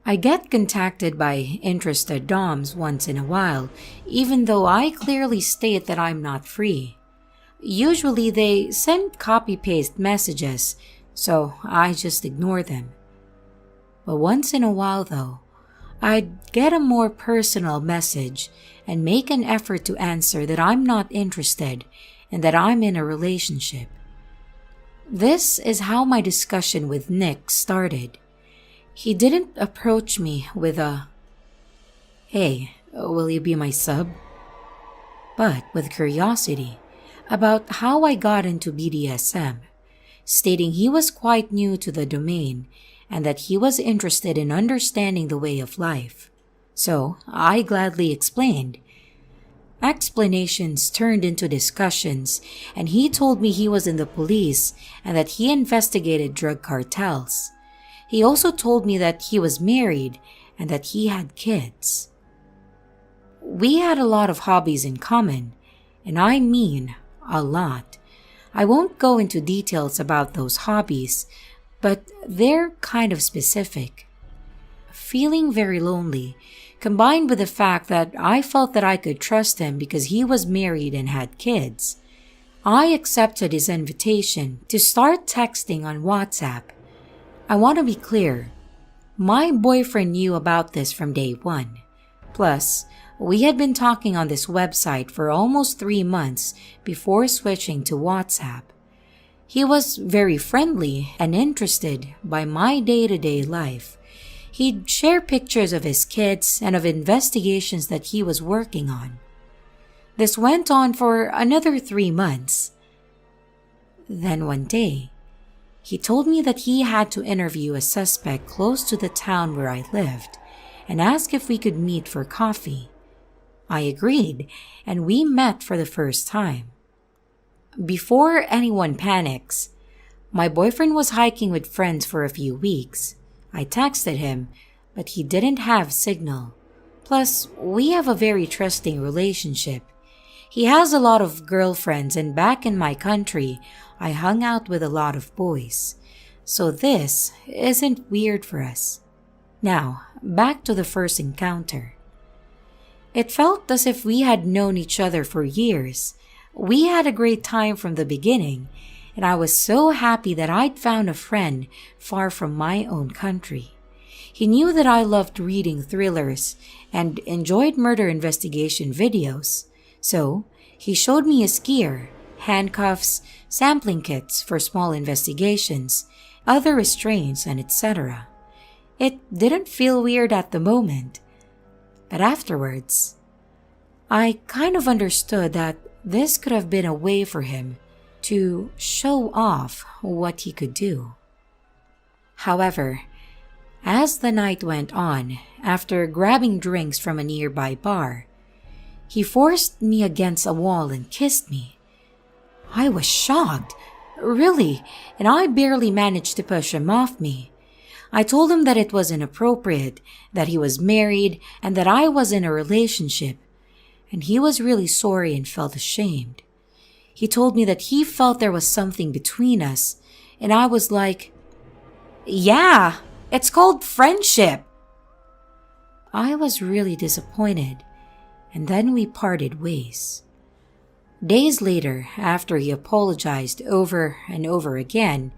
I get contacted by interested doms once in a while, even though I clearly state that I'm not free. Usually they send copy-paste messages, so I just ignore them. But once in a while though, I'd get a more personal message and make an effort to answer that I'm not interested and that I'm in a relationship. This is how my discussion with Nick started. He didn't approach me with a, "Hey, will you be my sub?" but with curiosity about how I got into BDSM, stating he was quite new to the domain and that he was interested in understanding the way of life. So I gladly explained. Explanations turned into discussions, and he told me he was in the police and that he investigated drug cartels. He also told me that he was married and that he had kids. We had a lot of hobbies in common, and I mean a lot. I won't go into details about those hobbies, but they're kind of specific. Feeling very lonely, combined with the fact that I felt that I could trust him because he was married and had kids, I accepted his invitation to start texting on WhatsApp. I want to be clear, my boyfriend knew about this from day one. Plus, we had been talking on this website for almost 3 months before switching to WhatsApp. He was very friendly and interested by my day-to-day life. He'd share pictures of his kids and of investigations that he was working on. This went on for another 3 months. Then one day, he told me that he had to interview a suspect close to the town where I lived and asked if we could meet for coffee. I agreed, and we met for the first time. Before anyone panics, my boyfriend was hiking with friends for a few weeks. I texted him, but he didn't have signal. Plus, we have a very trusting relationship. He has a lot of girlfriends, and back in my country, I hung out with a lot of boys. So this isn't weird for us. Now, back to the first encounter. It felt as if we had known each other for years. We had a great time from the beginning, and I was so happy that I'd found a friend far from my own country. He knew that I loved reading thrillers and enjoyed murder investigation videos, so he showed me his gear, handcuffs, sampling kits for small investigations, other restraints, and etc. It didn't feel weird at the moment, but afterwards, I kind of understood that this could have been a way for him to show off what he could do. However, as the night went on, after grabbing drinks from a nearby bar, he forced me against a wall and kissed me. I was shocked, really, and I barely managed to push him off me. I told him that it was inappropriate, that he was married, and that I was in a relationship, and he was really sorry and felt ashamed. He told me that he felt there was something between us, and I was like, "Yeah, it's called friendship." I was really disappointed, and then we parted ways. Days later, after he apologized over and over again,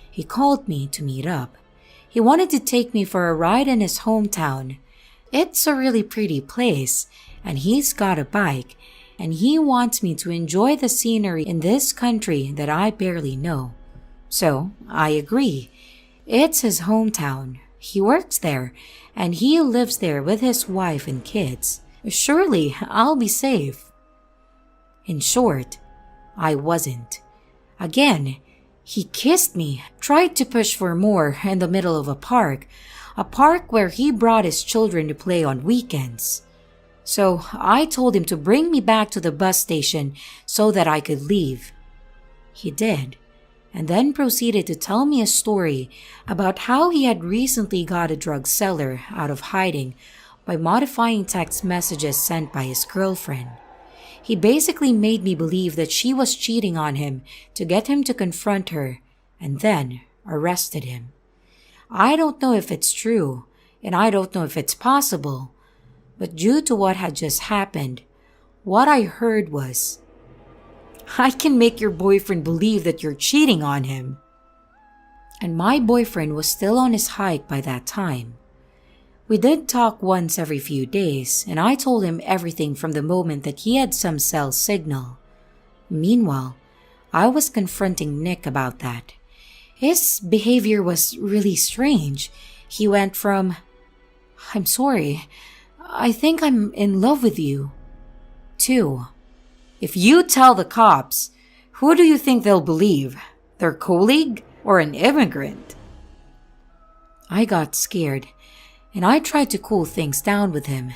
he called me to meet up. He wanted to take me for a ride in his hometown. It's a really pretty place, and he's got a bike, and he wants me to enjoy the scenery in this country that I barely know. So, I agree. It's his hometown. He works there, and he lives there with his wife and kids. Surely, I'll be safe. In short, I wasn't. Again, he kissed me, tried to push for more in the middle of a park where he brought his children to play on weekends. So I told him to bring me back to the bus station so that I could leave. He did, and then proceeded to tell me a story about how he had recently got a drug seller out of hiding by modifying text messages sent by his girlfriend. He basically made me believe that she was cheating on him to get him to confront her, and then arrested him. I don't know if it's true, and I don't know if it's possible, but due to what had just happened, what I heard was, "I can make your boyfriend believe that you're cheating on him." And my boyfriend was still on his hike by that time. We did talk once every few days, and I told him everything from the moment that he had some cell signal. Meanwhile, I was confronting Nick about that. His behavior was really strange. He went from, "I'm sorry, I think I'm in love with you," to, "If you tell the cops, who do you think they'll believe? Their colleague or an immigrant?" I got scared, and I tried to cool things down with him.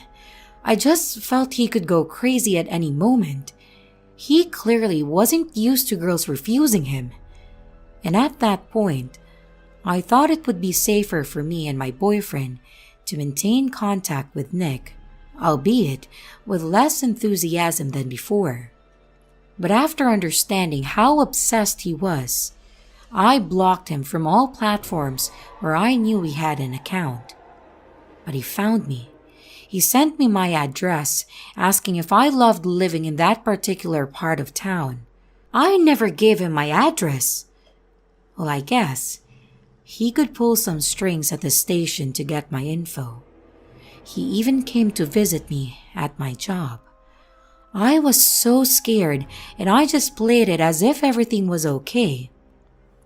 I just felt he could go crazy at any moment. He clearly wasn't used to girls refusing him. And at that point, I thought it would be safer for me and my boyfriend to maintain contact with Nick, albeit with less enthusiasm than before. But after understanding how obsessed he was, I blocked him from all platforms where I knew he had an account. But he found me. He sent me my address, asking if I loved living in that particular part of town. I never gave him my address. Well, I guess he could pull some strings at the station to get my info. He even came to visit me at my job. I was so scared, and I just played it as if everything was okay.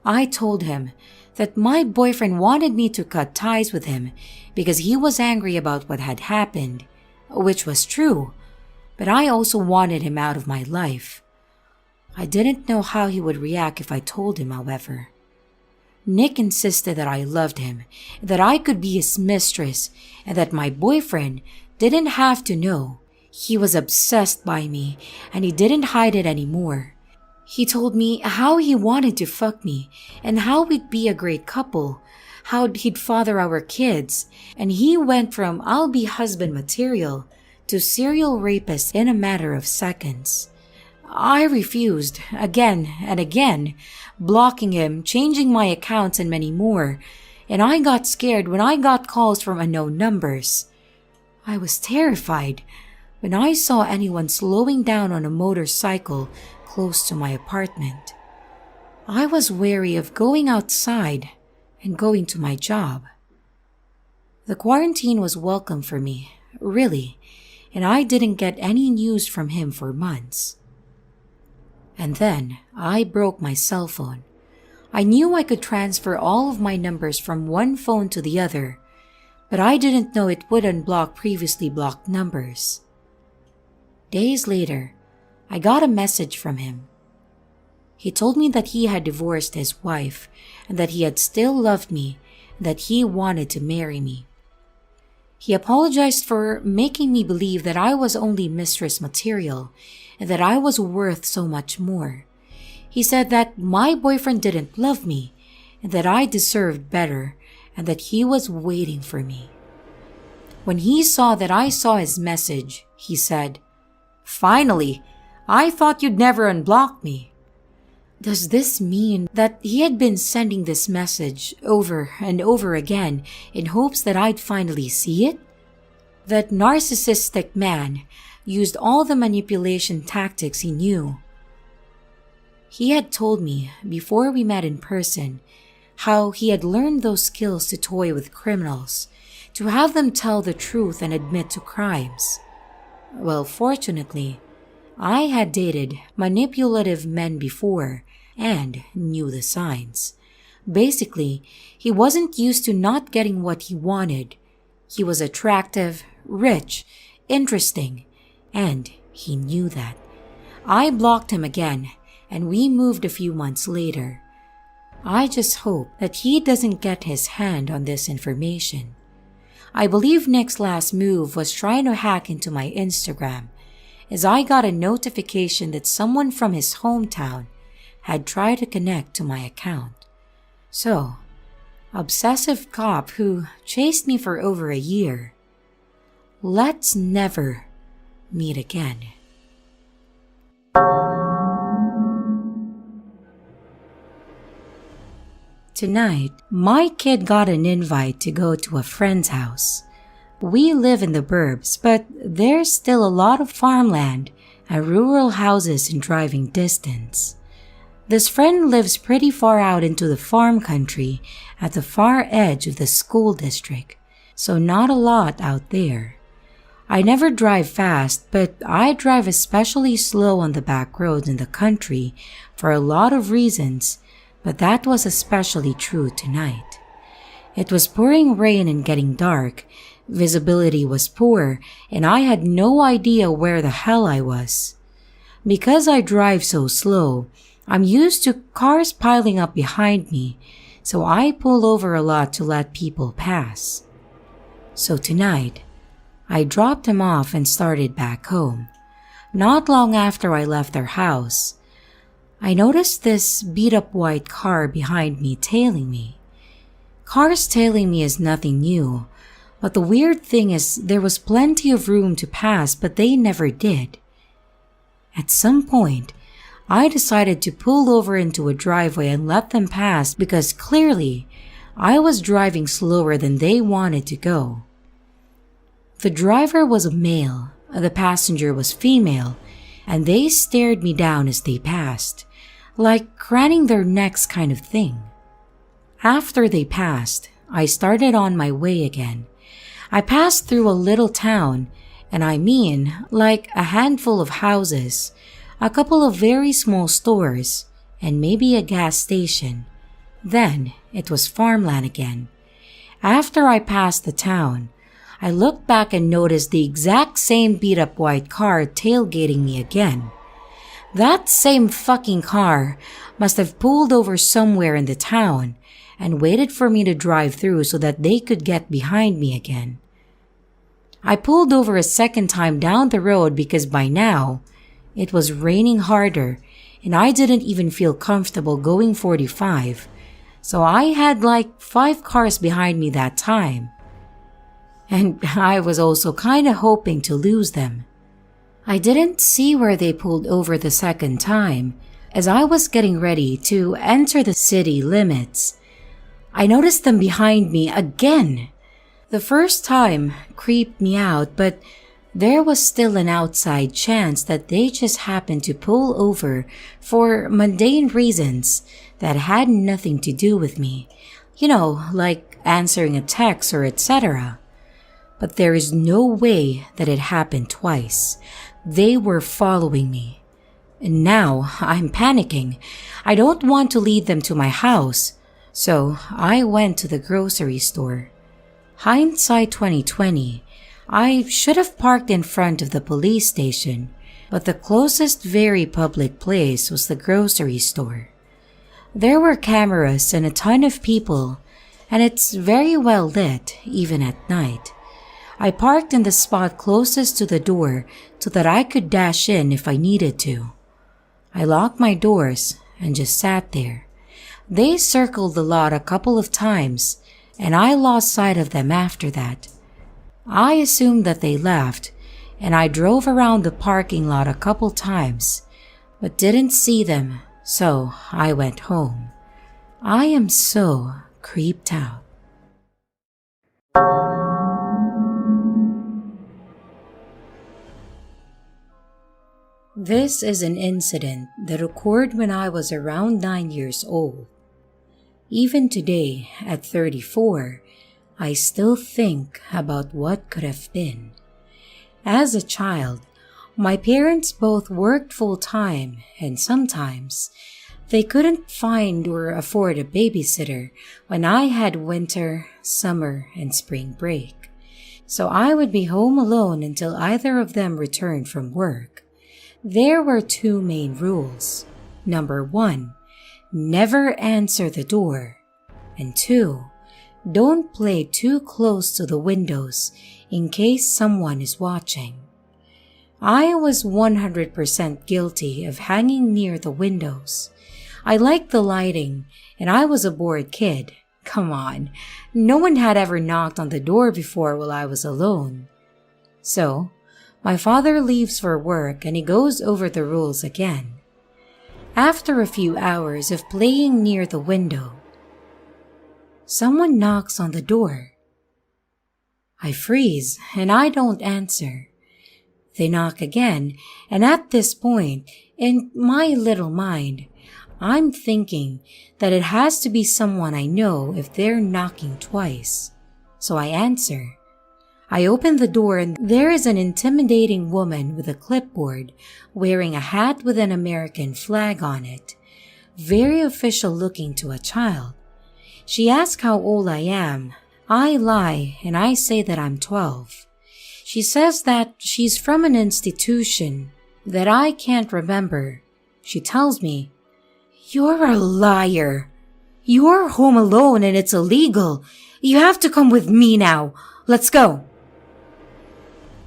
I told him that my boyfriend wanted me to cut ties with him because he was angry about what had happened, which was true, but I also wanted him out of my life. I didn't know how he would react if I told him, however. Nick insisted that I loved him, that I could be his mistress, and that my boyfriend didn't have to know. He was obsessed by me, and he didn't hide it anymore. He told me how he wanted to fuck me, and how we'd be a great couple, how he'd father our kids, and he went from "I'll be husband material" to serial rapist in a matter of seconds. I refused, again and again, blocking him, changing my accounts and many more, and I got scared when I got calls from unknown numbers. I was terrified when I saw anyone slowing down on a motorcycle close to my apartment. I was wary of going outside and going to my job. The quarantine was welcome for me, really, and I didn't get any news from him for months. And then I broke my cell phone. I knew I could transfer all of my numbers from one phone to the other, but I didn't know it would unblock previously blocked numbers. Days later, I got a message from him. He told me that he had divorced his wife and that he had still loved me and that he wanted to marry me. He apologized for making me believe that I was only mistress material and that I was worth so much more. He said that my boyfriend didn't love me and that I deserved better and that he was waiting for me. When he saw that I saw his message, he said, "Finally, I thought you'd never unblock me." Does this mean that he had been sending this message over and over again in hopes that I'd finally see it? That narcissistic man used all the manipulation tactics he knew. He had told me before we met in person how he had learned those skills to toy with criminals, to have them tell the truth and admit to crimes. Well, fortunately, I had dated manipulative men before and knew the signs. Basically, he wasn't used to not getting what he wanted. He was attractive, rich, interesting, and he knew that. I blocked him again, and we moved a few months later. I just hope that he doesn't get his hand on this information. I believe Nick's last move was trying to hack into my Instagram, as I got a notification that someone from his hometown had tried to connect to my account. So, obsessive cop who chased me for over a year, let's never meet again. Tonight, my kid got an invite to go to a friend's house. We live in the burbs, but there's still a lot of farmland and rural houses in driving distance. This friend lives pretty far out into the farm country at the far edge of the school district, so not a lot out there. I never drive fast, but I drive especially slow on the back roads in the country for a lot of reasons, but that was especially true tonight. It was pouring rain and getting dark, visibility was poor, and I had no idea where the hell I was. Because I drive so slow, I'm used to cars piling up behind me, so I pull over a lot to let people pass. So tonight, I dropped him off and started back home. Not long after I left their house, I noticed this beat-up white car behind me tailing me. Cars tailing me is nothing new, but the weird thing is there was plenty of room to pass, but they never did. At some point, I decided to pull over into a driveway and let them pass because clearly I was driving slower than they wanted to go. The driver was a male, the passenger was female, and they stared me down as they passed, like craning their necks kind of thing. After they passed, I started on my way again. I passed through a little town, and I mean like a handful of houses, a couple of very small stores, and maybe a gas station. Then it was farmland again. After I passed the town, I looked back and noticed the exact same beat-up white car tailgating me again. That same fucking car must have pulled over somewhere in the town and waited for me to drive through so that they could get behind me again. I pulled over a second time down the road because by now, it was raining harder and I didn't even feel comfortable going 45, so I had like 5 cars behind me that time. And I was also kinda hoping to lose them. I didn't see where they pulled over the second time, as I was getting ready to enter the city limits. I noticed them behind me again. The first time creeped me out, but there was still an outside chance that they just happened to pull over for mundane reasons that had nothing to do with me. You know, like answering a text or etc. But there is no way that it happened twice. They were following me. And now I'm panicking. I don't want to lead them to my house, so I went to the grocery store. Hindsight 2020, I should have parked in front of the police station, but the closest very public place was the grocery store. There were cameras and a ton of people, and it's very well lit even at night. I parked in the spot closest to the door so that I could dash in if I needed to. I locked my doors and just sat there. They circled the lot a couple of times, and I lost sight of them after that. I assumed that they left, and I drove around the parking lot a couple times, but didn't see them, so I went home. I am so creeped out. This is an incident that occurred when I was around 9 years old. Even today, at 34, I still think about what could have been. As a child, my parents both worked full-time and sometimes they couldn't find or afford a babysitter when I had winter, summer, and spring break. So I would be home alone until either of them returned from work. There were two main rules. Number 1, never answer the door. And 2, don't play too close to the windows in case someone is watching. I was 100% guilty of hanging near the windows. I liked the lighting, and I was a bored kid. Come on, no one had ever knocked on the door before while I was alone. So, my father leaves for work and he goes over the rules again. After a few hours of playing near the window, someone knocks on the door. I freeze and I don't answer. They knock again, and at this point, in my little mind, I'm thinking that it has to be someone I know if they're knocking twice. So I answer. I open the door and there is an intimidating woman with a clipboard wearing a hat with an American flag on it. Very official looking to a child. She asks how old I am. I lie and I say that I'm 12. She says that she's from an institution that I can't remember. She tells me, "You're a liar. You're home alone and it's illegal. You have to come with me now. Let's go."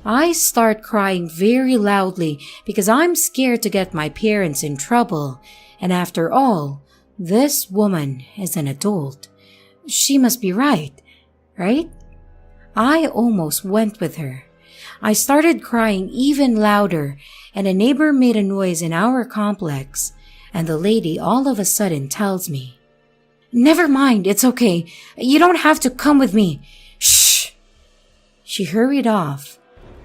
I start crying very loudly because I'm scared to get my parents in trouble. And after all, this woman is an adult. She must be right? I almost went with her. I started crying even louder, and a neighbor made a noise in our complex, and the lady all of a sudden tells me, "Never mind, it's okay. You don't have to come with me. Shh." She hurried off,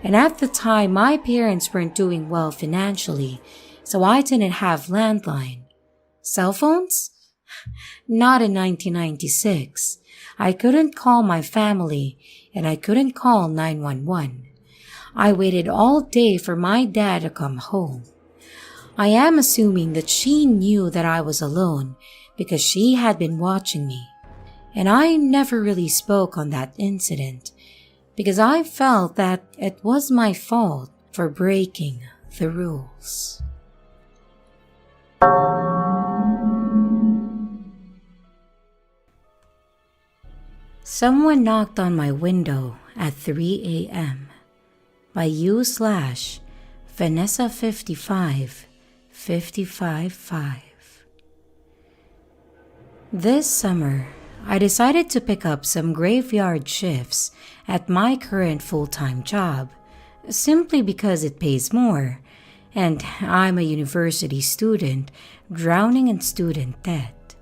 and at the time my parents weren't doing well financially, so I didn't have landline. Cell phones? Not in 1996. I couldn't call my family, and I couldn't call 911. I waited all day for my dad to come home. I am assuming that she knew that I was alone because she had been watching me. And I never really spoke on that incident because I felt that it was my fault for breaking the rules. Someone knocked on my window at 3 a.m. by u/Vanessa5555. This summer, I decided to pick up some graveyard shifts at my current full-time job, simply because it pays more, and I'm a university student drowning in student debt.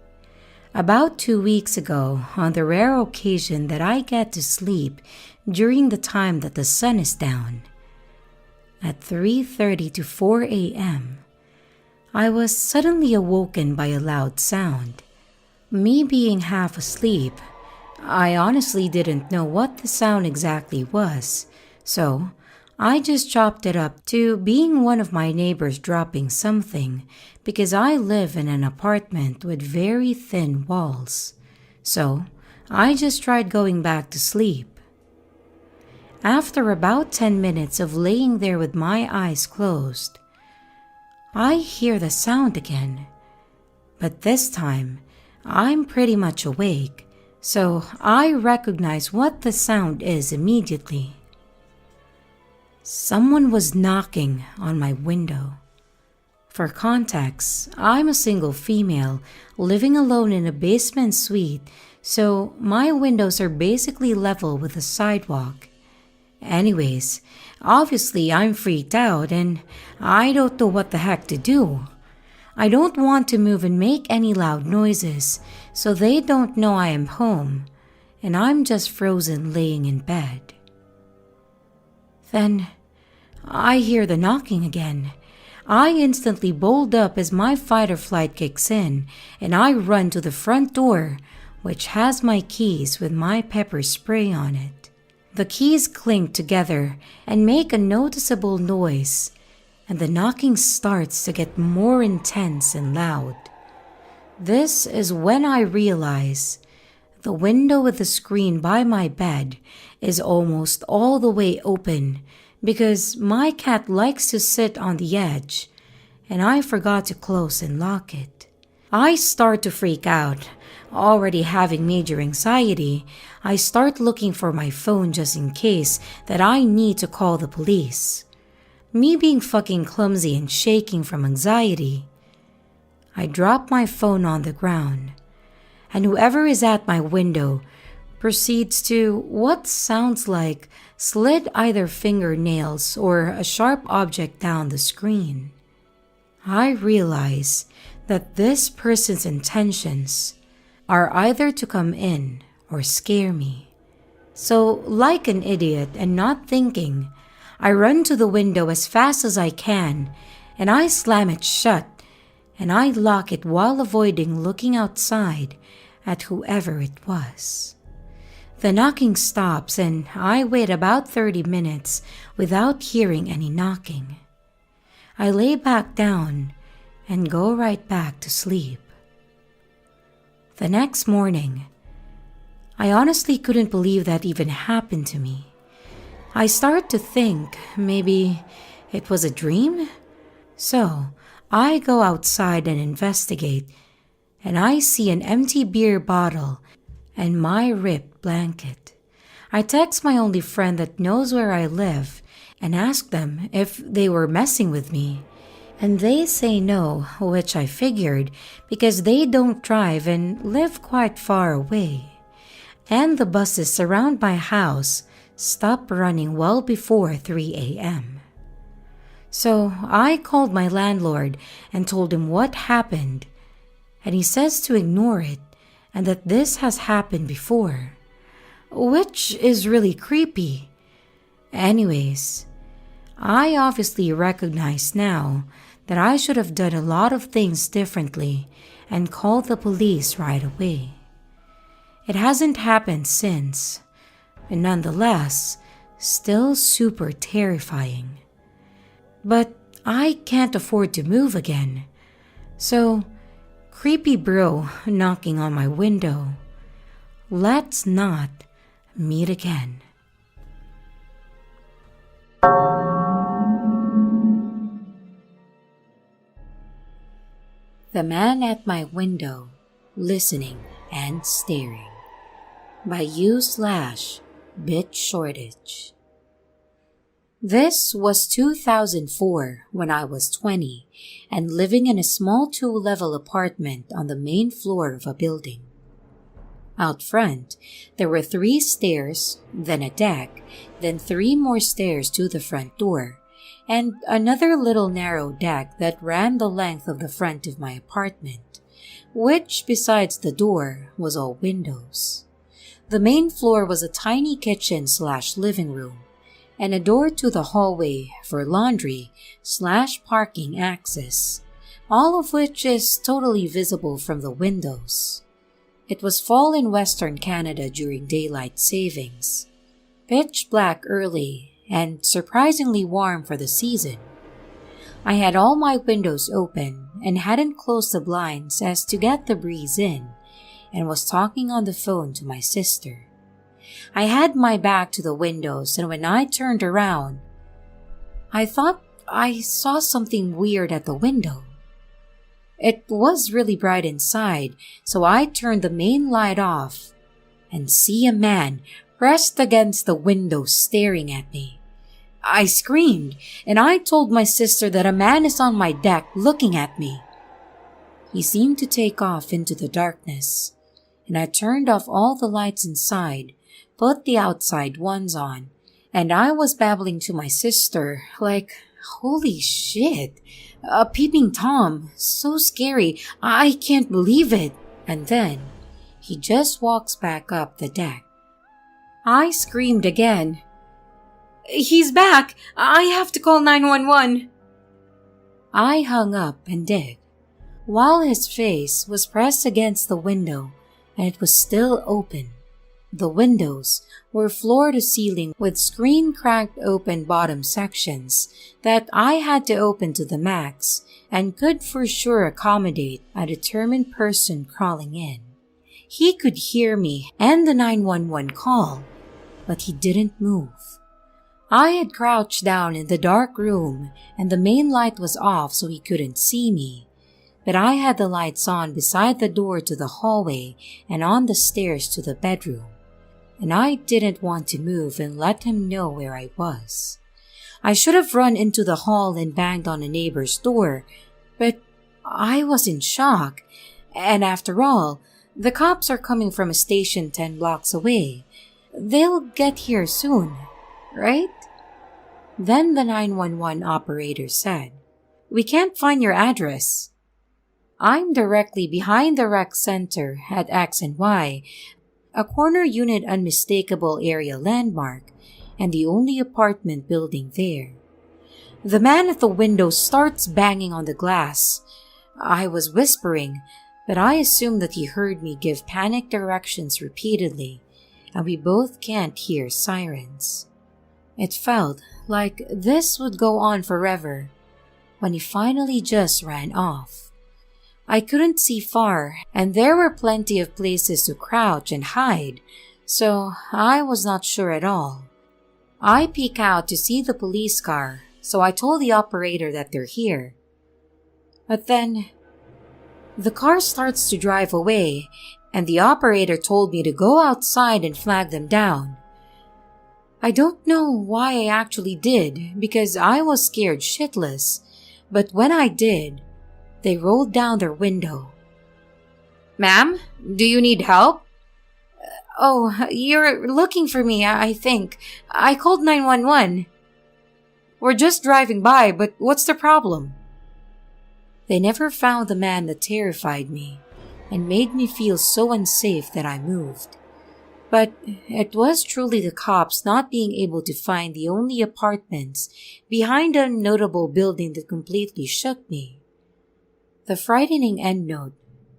About 2 weeks ago, on the rare occasion that I get to sleep during the time that the sun is down, at 3:30 to 4 a.m., I was suddenly awoken by a loud sound. Me being half asleep, I honestly didn't know what the sound exactly was, so I just chopped it up to being one of my neighbors dropping something because I live in an apartment with very thin walls. So I just tried going back to sleep. After about 10 minutes of laying there with my eyes closed, I hear the sound again. But this time, I'm pretty much awake, so I recognize what the sound is immediately. Someone was knocking on my window. For context, I'm a single female living alone in a basement suite, so my windows are basically level with the sidewalk. Anyways, obviously I'm freaked out and I don't know what the heck to do. I don't want to move and make any loud noises, so they don't know I am home, and I'm just frozen laying in bed. Then I hear the knocking again. I instantly bolt up as my fight or flight kicks in, and I run to the front door, which has my keys with my pepper spray on it. The keys clink together and make a noticeable noise, and the knocking starts to get more intense and loud. This is when I realize the window with the screen by my bed is almost all the way open because my cat likes to sit on the edge, and I forgot to close and lock it. I start to freak out. Already having major anxiety, I start looking for my phone just in case that I need to call the police. Me being fucking clumsy and shaking from anxiety, I drop my phone on the ground, and whoever is at my window proceeds to what sounds like slid either fingernails or a sharp object down the screen. I realize that this person's intentions are either to come in or scare me. So, like an idiot and not thinking, I run to the window as fast as I can, and I slam it shut, and I lock it while avoiding looking outside at whoever it was. The knocking stops, and I wait about 30 minutes without hearing any knocking. I lay back down and go right back to sleep. The next morning, I honestly couldn't believe that even happened to me. I start to think maybe it was a dream. So I go outside and investigate, and I see an empty beer bottle and my ripped blanket. I text my only friend that knows where I live and ask them if they were messing with me. And they say no, which I figured because they don't drive and live quite far away. And the buses around my house stop running well before 3 a.m. So I called my landlord and told him what happened, and he says to ignore it and that this has happened before, which is really creepy. Anyways, I obviously recognize now that I should have done a lot of things differently and called the police right away. It hasn't happened since, and nonetheless, still super terrifying. But I can't afford to move again, so creepy bro knocking on my window, let's not meet again. The Man at My Window, Listening and Staring by u/Bit Shortage. This was 2004 when I was 20 and living in a small 2-level apartment on the main floor of a building. Out front, there were 3 stairs, then a deck, then 3 more stairs to the front door, and another little narrow deck that ran the length of the front of my apartment, which besides the door was all windows. The main floor was a tiny kitchen/living room, and a door to the hallway for laundry/parking access, all of which is totally visible from the windows. It was fall in Western Canada during daylight savings, pitch black early, and surprisingly warm for the season. I had all my windows open and hadn't closed the blinds as to get the breeze in, and was talking on the phone to my sister. I had my back to the windows, and when I turned around, I thought I saw something weird at the window. It was really bright inside, so I turned the main light off and see a man pressed against the window staring at me. I screamed, and I told my sister that a man is on my deck looking at me. He seemed to take off into the darkness, and I turned off all the lights inside, put the outside ones on, and I was babbling to my sister like, holy shit, a peeping Tom, so scary, I can't believe it. And then he just walks back up the deck. I screamed again, he's back, I have to call 911. I hung up and did, while his face was pressed against the window and it was still open. The windows were floor to ceiling with screen cracked open bottom sections that I had to open to the max and could for sure accommodate a determined person crawling in. He could hear me and the 911 call, but he didn't move. I had crouched down in the dark room and the main light was off so he couldn't see me, but I had the lights on beside the door to the hallway and on the stairs to the bedroom, and I didn't want to move and let him know where I was. I should have run into the hall and banged on a neighbor's door, but I was in shock, and after all, the cops are coming from a station 10 blocks away. They'll get here soon, right? Then the 911 operator said, "We can't find your address." I'm directly behind the rec center at X and Y, a corner unit unmistakable area landmark, and the only apartment building there. The man at the window starts banging on the glass. I was whispering, but I assumed that he heard me give panic directions repeatedly, and we both can't hear sirens. It felt like this would go on forever when he finally just ran off. I couldn't see far, and there were plenty of places to crouch and hide, so I was not sure at all. I peek out to see the police car, so I told the operator that they're here. But then, the car starts to drive away, and the operator told me to go outside and flag them down. I don't know why I actually did, because I was scared shitless, but when I did, they rolled down their window. "Ma'am, do you need help?" "Oh, you're looking for me, I think. I called 911. "We're just driving by, but what's the problem?" They never found the man that terrified me and made me feel so unsafe that I moved. But it was truly the cops not being able to find the only apartments behind a notable building that completely shook me. The frightening endnote: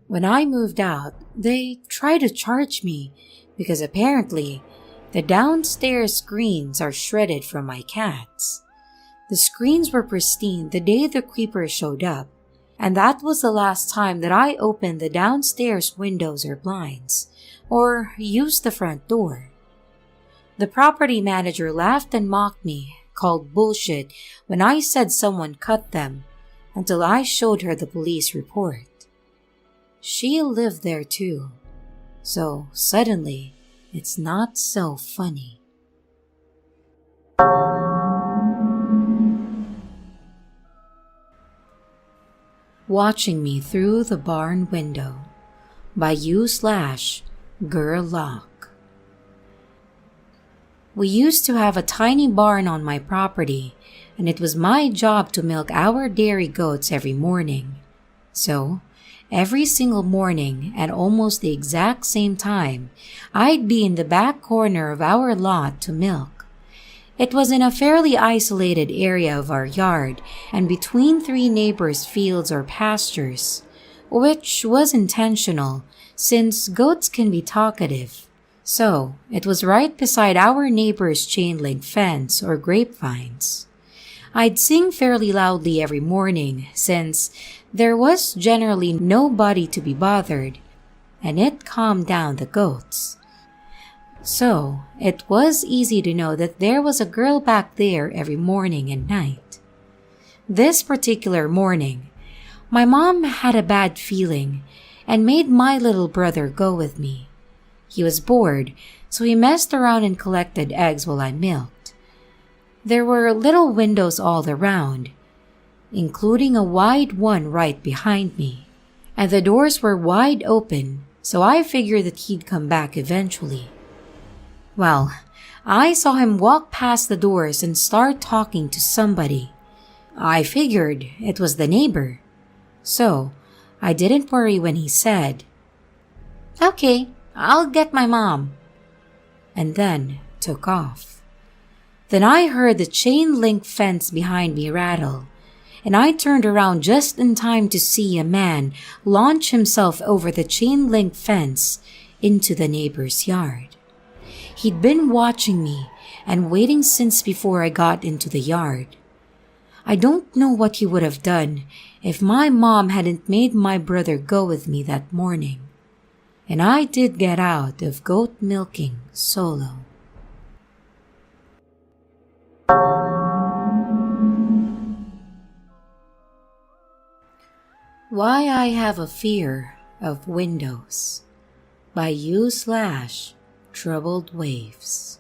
when I moved out, they tried to charge me because apparently the downstairs screens are shredded from my cats. The screens were pristine the day the creeper showed up, and that was the last time that I opened the downstairs windows or blinds, or used the front door. The property manager laughed and mocked me, called bullshit when I said someone cut them, until I showed her the police report. She lived there too, so suddenly it's not so funny. Watching Me Through the Barn Window by u/Girl Lock. We used to have a tiny barn on my property, and it was my job to milk our dairy goats every morning. So, every single morning at almost the exact same time, I'd be in the back corner of our lot to milk. It was in a fairly isolated area of our yard and between 3 neighbors' fields or pastures, which was intentional since goats can be talkative. So, it was right beside our neighbor's chain-link fence or grapevines. I'd sing fairly loudly every morning since there was generally nobody to be bothered, and it calmed down the goats. So, it was easy to know that there was a girl back there every morning and night. This particular morning, my mom had a bad feeling and made my little brother go with me. He was bored, so he messed around and collected eggs while I milked. There were little windows all around, including a wide one right behind me, and the doors were wide open, so I figured that he'd come back eventually. Well, I saw him walk past the doors and start talking to somebody. I figured it was the neighbor, so I didn't worry when he said, "Okay, I'll get my mom," and then took off. Then I heard the chain link fence behind me rattle, and I turned around just in time to see a man launch himself over the chain-link fence into the neighbor's yard. He'd been watching me and waiting since before I got into the yard. I don't know what he would have done if my mom hadn't made my brother go with me that morning, and I did get out of goat milking solo. Why I Have a Fear of Windows by U/Troubled Waves.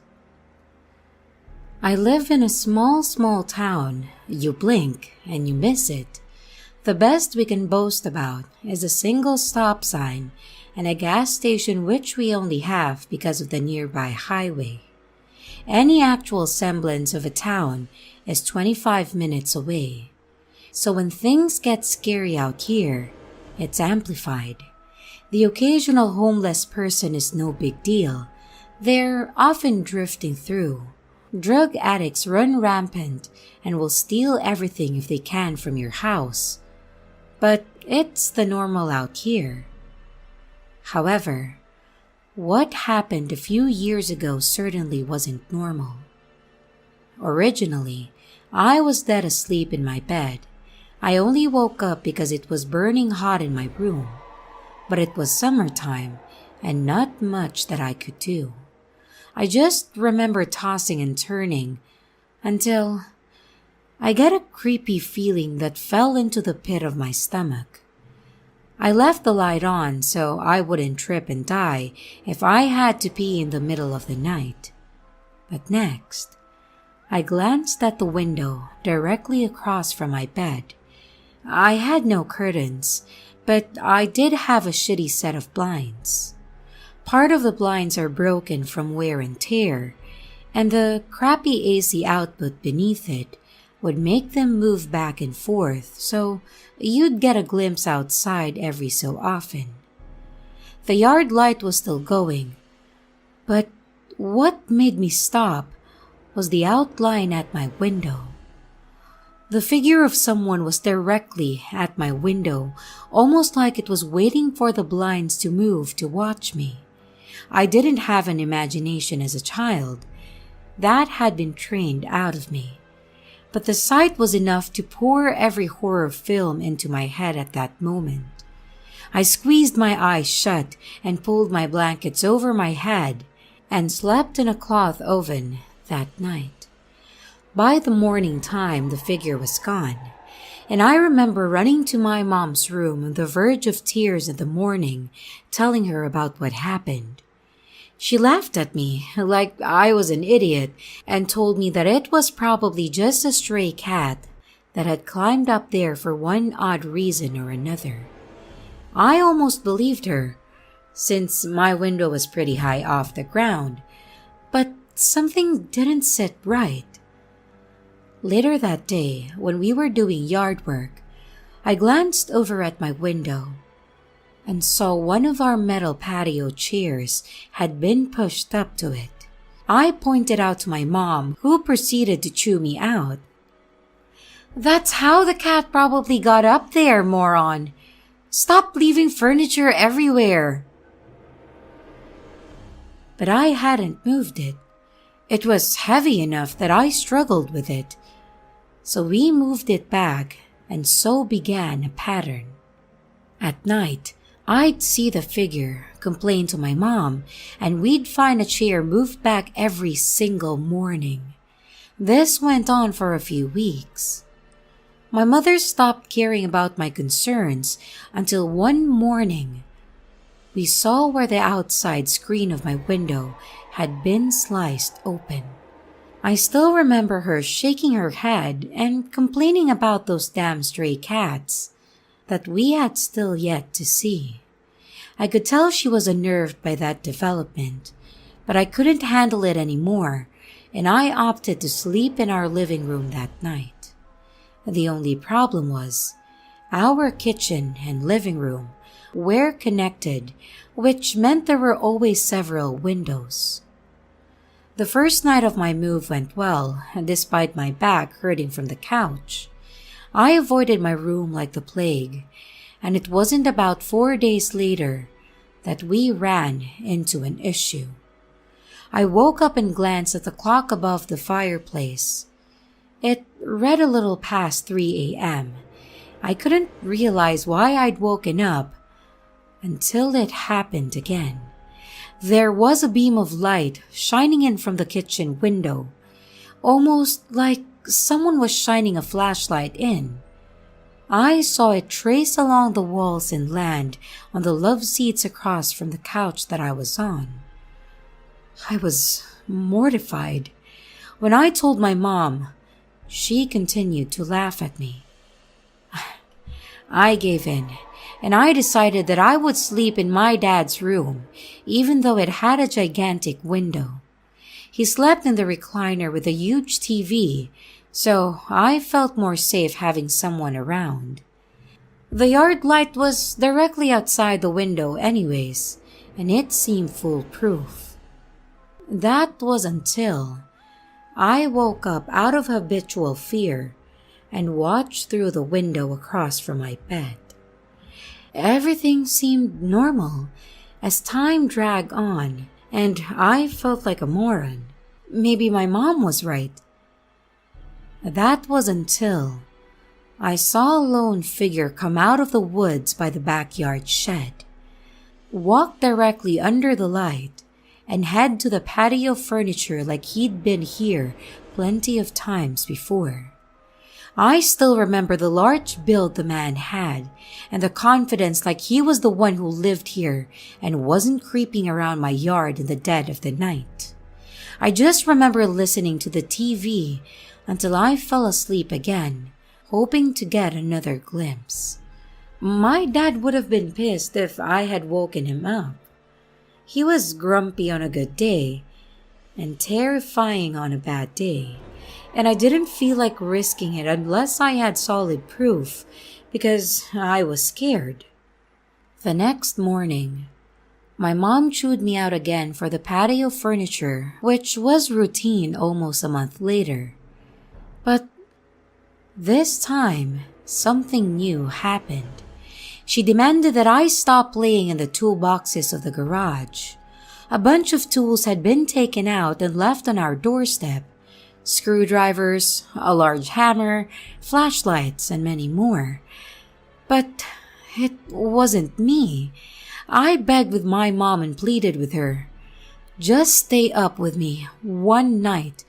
I live in a small town. You blink and you miss it. The best we can boast about is a single stop sign and a gas station which we only have because of the nearby highway. Any actual semblance of a town is 25 minutes away. So when things get scary out here, it's amplified. The occasional homeless person is no big deal. They're often drifting through. Drug addicts run rampant and will steal everything if they can from your house. But it's the normal out here. However, what happened a few years ago certainly wasn't normal. Originally, I was dead asleep in my bed. I only woke up because it was burning hot in my room, but it was summertime and not much that I could do. I just remember tossing and turning until I get a creepy feeling that fell into the pit of my stomach. I left the light on so I wouldn't trip and die if I had to pee in the middle of the night. But next, I glanced at the window directly across from my bed. I had no curtains, but I did have a shitty set of blinds. Part of the blinds are broken from wear and tear, and the crappy AC output beneath it would make them move back and forth, so you'd get a glimpse outside every so often. The yard light was still going, but what made me stop was the outline at my window. The figure of someone was directly at my window, almost like it was waiting for the blinds to move to watch me. I didn't have an imagination as a child. That had been trained out of me. But the sight was enough to pour every horror film into my head at that moment. I squeezed my eyes shut and pulled my blankets over my head and slept in a cloth oven that night. By the morning time, the figure was gone, and I remember running to my mom's room on the verge of tears in the morning, telling her about what happened. She laughed at me like I was an idiot and told me that it was probably just a stray cat that had climbed up there for one odd reason or another. I almost believed her, since my window was pretty high off the ground, but something didn't sit right. Later that day, when we were doing yard work, I glanced over at my window and saw one of our metal patio chairs had been pushed up to it. I pointed out to my mom, who proceeded to chew me out. "That's how the cat probably got up there, moron! Stop leaving furniture everywhere!" But I hadn't moved it. It was heavy enough that I struggled with it. So we moved it back, and so began a pattern. At night, I'd see the figure, complain to my mom, and we'd find a chair moved back every single morning. This went on for a few weeks. My mother stopped caring about my concerns until one morning, we saw where the outside screen of my window had been sliced open. I still remember her shaking her head and complaining about those damn stray cats that we had still yet to see. I could tell she was unnerved by that development, but I couldn't handle it anymore, and I opted to sleep in our living room that night. The only problem was, our kitchen and living room were connected, which meant there were always several windows. The first night of my move went well, despite my back hurting from the couch. I avoided my room like the plague, and it wasn't about 4 days later that we ran into an issue. I woke up and glanced at the clock above the fireplace. It read a little past 3 a.m. I couldn't realize why I'd woken up until it happened again. There was a beam of light shining in from the kitchen window, almost like someone was shining a flashlight in. I saw it trace along the walls and land on the love seats across from the couch that I was on. I was mortified. When I told my mom, she continued to laugh at me. I gave in, and I decided that I would sleep in my dad's room, even though it had a gigantic window. He slept in the recliner with a huge TV, so I felt more safe having someone around. The yard light was directly outside the window anyways, and it seemed foolproof. That was until I woke up out of habitual fear and watched through the window across from my bed. Everything seemed normal as time dragged on, and I felt like a moron. Maybe my mom was right. That was until I saw a lone figure come out of the woods by the backyard shed, walk directly under the light, and head to the patio furniture like he'd been here plenty of times before. I still remember the large build the man had and the confidence like he was the one who lived here and wasn't creeping around my yard in the dead of the night. I just remember listening to the TV until I fell asleep again, hoping to get another glimpse. My dad would have been pissed if I had woken him up. He was grumpy on a good day and terrifying on a bad day, and I didn't feel like risking it unless I had solid proof because I was scared. The next morning, my mom chewed me out again for the patio furniture, which was routine almost a month later. But this time, something new happened. She demanded that I stop playing in the toolboxes of the garage. A bunch of tools had been taken out and left on our doorstep. Screwdrivers, a large hammer, flashlights, and many more. But it wasn't me. I begged with my mom and pleaded with her. Just stay up with me one night.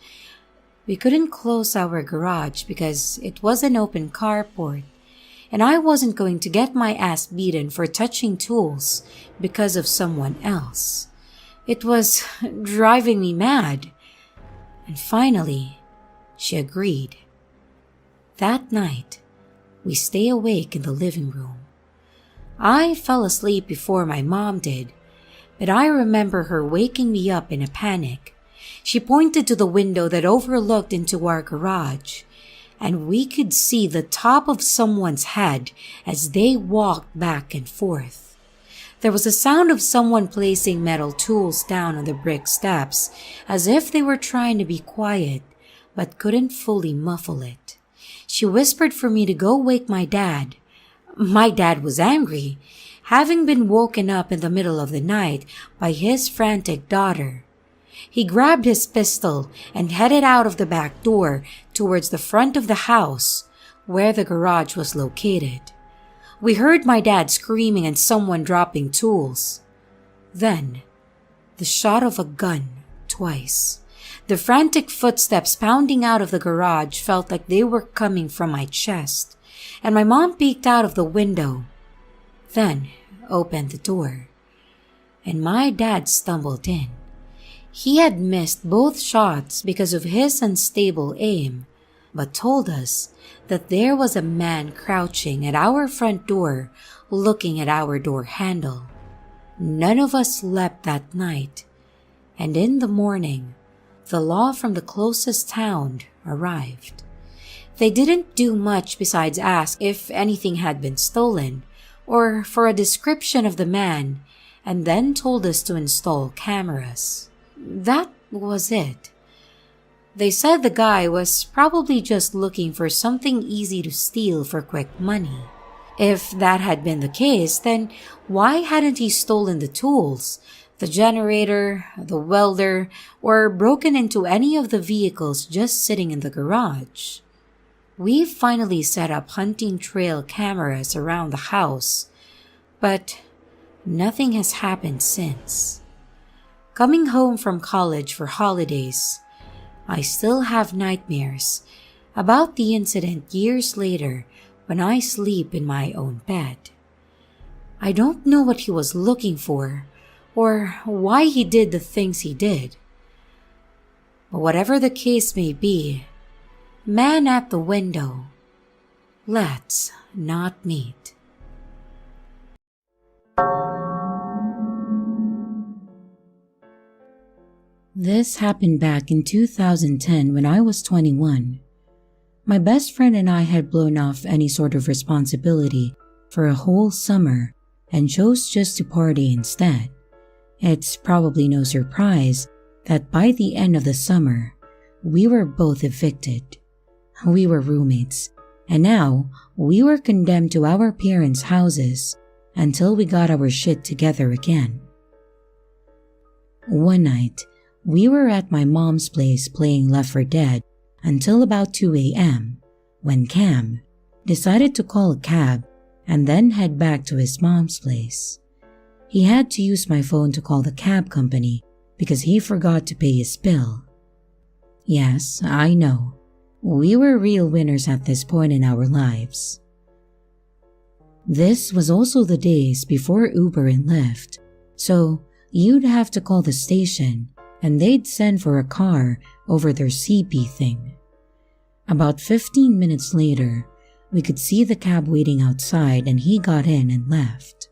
We couldn't close our garage because it was an open carport, and I wasn't going to get my ass beaten for touching tools because of someone else. It was driving me mad. And finally, she agreed. That night, we stayed awake in the living room. I fell asleep before my mom did, but I remember her waking me up in a panic. She pointed to the window that overlooked into our garage, and we could see the top of someone's head as they walked back and forth. There was a sound of someone placing metal tools down on the brick steps, as if they were trying to be quiet, but couldn't fully muffle it. She whispered for me to go wake my dad. My dad was angry, having been woken up in the middle of the night by his frantic daughter. He grabbed his pistol and headed out of the back door towards the front of the house, where the garage was located. We heard my dad screaming and someone dropping tools. Then, the shot of a gun twice. The frantic footsteps pounding out of the garage felt like they were coming from my chest, and my mom peeked out of the window, then opened the door, and my dad stumbled in. He had missed both shots because of his unstable aim, but told us that there was a man crouching at our front door looking at our door handle. None of us slept that night, and in the morning, the law from the closest town arrived. They didn't do much besides ask if anything had been stolen or for a description of the man, and then told us to install cameras. That was it. They said the guy was probably just looking for something easy to steal for quick money. If that had been the case, then why hadn't he stolen the tools, the generator, the welder, or broken into any of the vehicles just sitting in the garage? We've finally set up hunting trail cameras around the house, but nothing has happened since. Coming home from college for holidays, I still have nightmares about the incident years later when I sleep in my own bed. I don't know what he was looking for or why he did the things he did. But whatever the case may be, man at the window, let's not meet. This happened back in 2010 when I was 21. My best friend and I had blown off any sort of responsibility for a whole summer and chose just to party instead. It's probably no surprise that by the end of the summer, we were both evicted. We were roommates, and now we were condemned to our parents' houses until we got our shit together again. One night, we were at my mom's place playing Left 4 Dead until about 2 a.m. when Cam decided to call a cab and then head back to his mom's place. He had to use my phone to call the cab company because he forgot to pay his bill. Yes, I know. We were real winners at this point in our lives. This was also the days before Uber and Lyft, so you'd have to call the station and they'd send for a car over their CP thing. About 15 minutes later, we could see the cab waiting outside and he got in and left.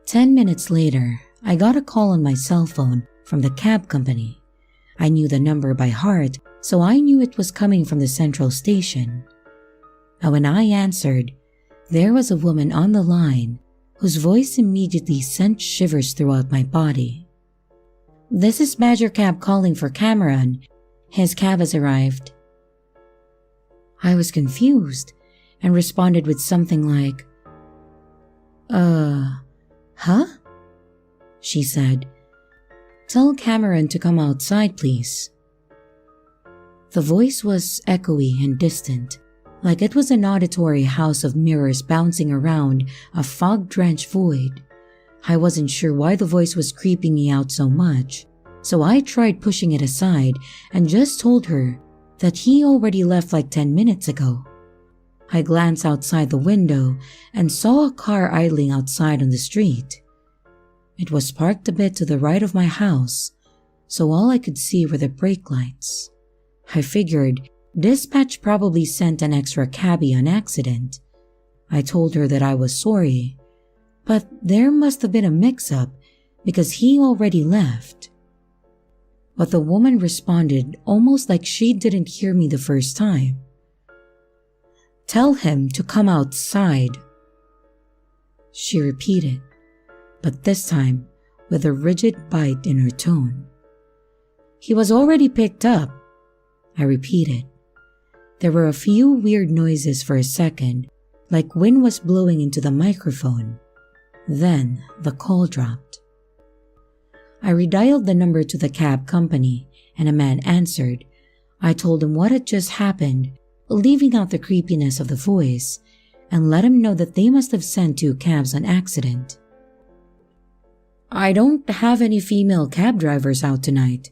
10 minutes later, I got a call on my cell phone from the cab company. I knew the number by heart, so I knew it was coming from the central station. And when I answered, there was a woman on the line whose voice immediately sent shivers throughout my body. "This is Badger Cab calling for Cameron. His cab has arrived." I was confused and responded with something like, Huh? She said, "Tell Cameron to come outside, please." The voice was echoey and distant, like it was an auditory house of mirrors bouncing around a fog-drenched void. I wasn't sure why the voice was creeping me out so much, so I tried pushing it aside and just told her that he already left like 10 minutes ago. I glanced outside the window and saw a car idling outside on the street. It was parked a bit to the right of my house, so all I could see were the brake lights. I figured dispatch probably sent an extra cabbie on accident. I told her that I was sorry, but there must have been a mix-up because he already left. But the woman responded almost like she didn't hear me the first time. "Tell him to come outside," she repeated, but this time with a rigid bite in her tone. "He was already picked up," I repeated. There were a few weird noises for a second, like wind was blowing into the microphone. Then the call dropped. I redialed the number to the cab company and a man answered. I told him what had just happened, leaving out the creepiness of the voice, and let him know that they must have sent 2 cabs on accident. "I don't have any female cab drivers out tonight,"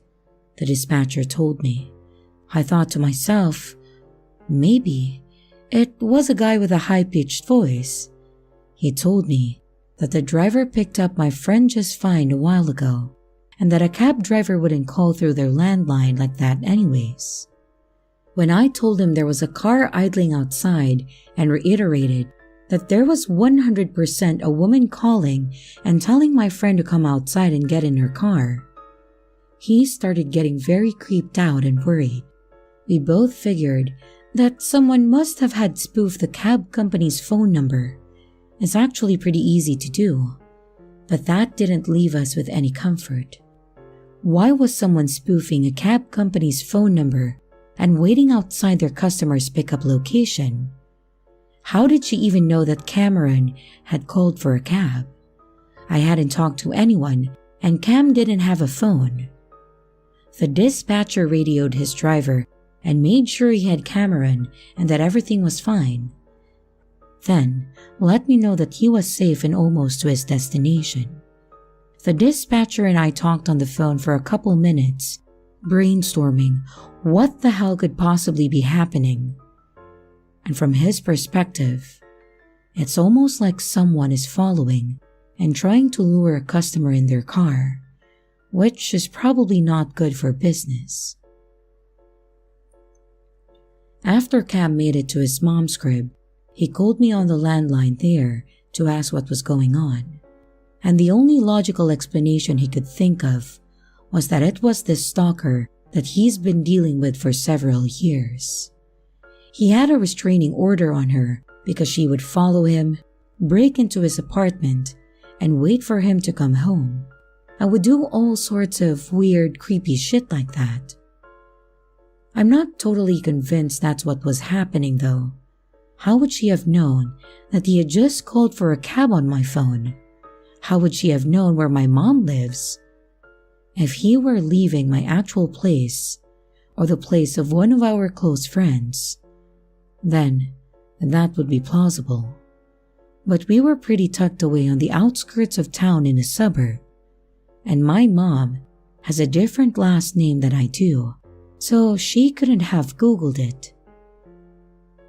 the dispatcher told me. I thought to myself, maybe it was a guy with a high-pitched voice. He told me that the driver picked up my friend just fine a while ago, and that a cab driver wouldn't call through their landline like that anyways. When I told him there was a car idling outside and reiterated that there was 100% a woman calling and telling my friend to come outside and get in her car, he started getting very creeped out and worried. We both figured that someone must have had spoofed the cab company's phone number. It's actually pretty easy to do, but that didn't leave us with any comfort. Why was someone spoofing a cab company's phone number and waiting outside their customer's pickup location? How did she even know that Cameron had called for a cab? I hadn't talked to anyone, and Cam didn't have a phone. The dispatcher radioed his driver and made sure he had Cameron and that everything was fine. Then, let me know that he was safe and almost to his destination. The dispatcher and I talked on the phone for a couple minutes, brainstorming what the hell could possibly be happening. And from his perspective, it's almost like someone is following and trying to lure a customer in their car, which is probably not good for business. After Cam made it to his mom's crib, he called me on the landline there to ask what was going on, and the only logical explanation he could think of was that it was this stalker that he's been dealing with for several years. He had a restraining order on her because she would follow him, break into his apartment, and wait for him to come home, and would do all sorts of weird, creepy shit like that. I'm not totally convinced that's what was happening though. How would she have known that he had just called for a cab on my phone? How would she have known where my mom lives? If he were leaving my actual place, or the place of one of our close friends, then that would be plausible. But we were pretty tucked away on the outskirts of town in a suburb, and my mom has a different last name than I do, so she couldn't have Googled it.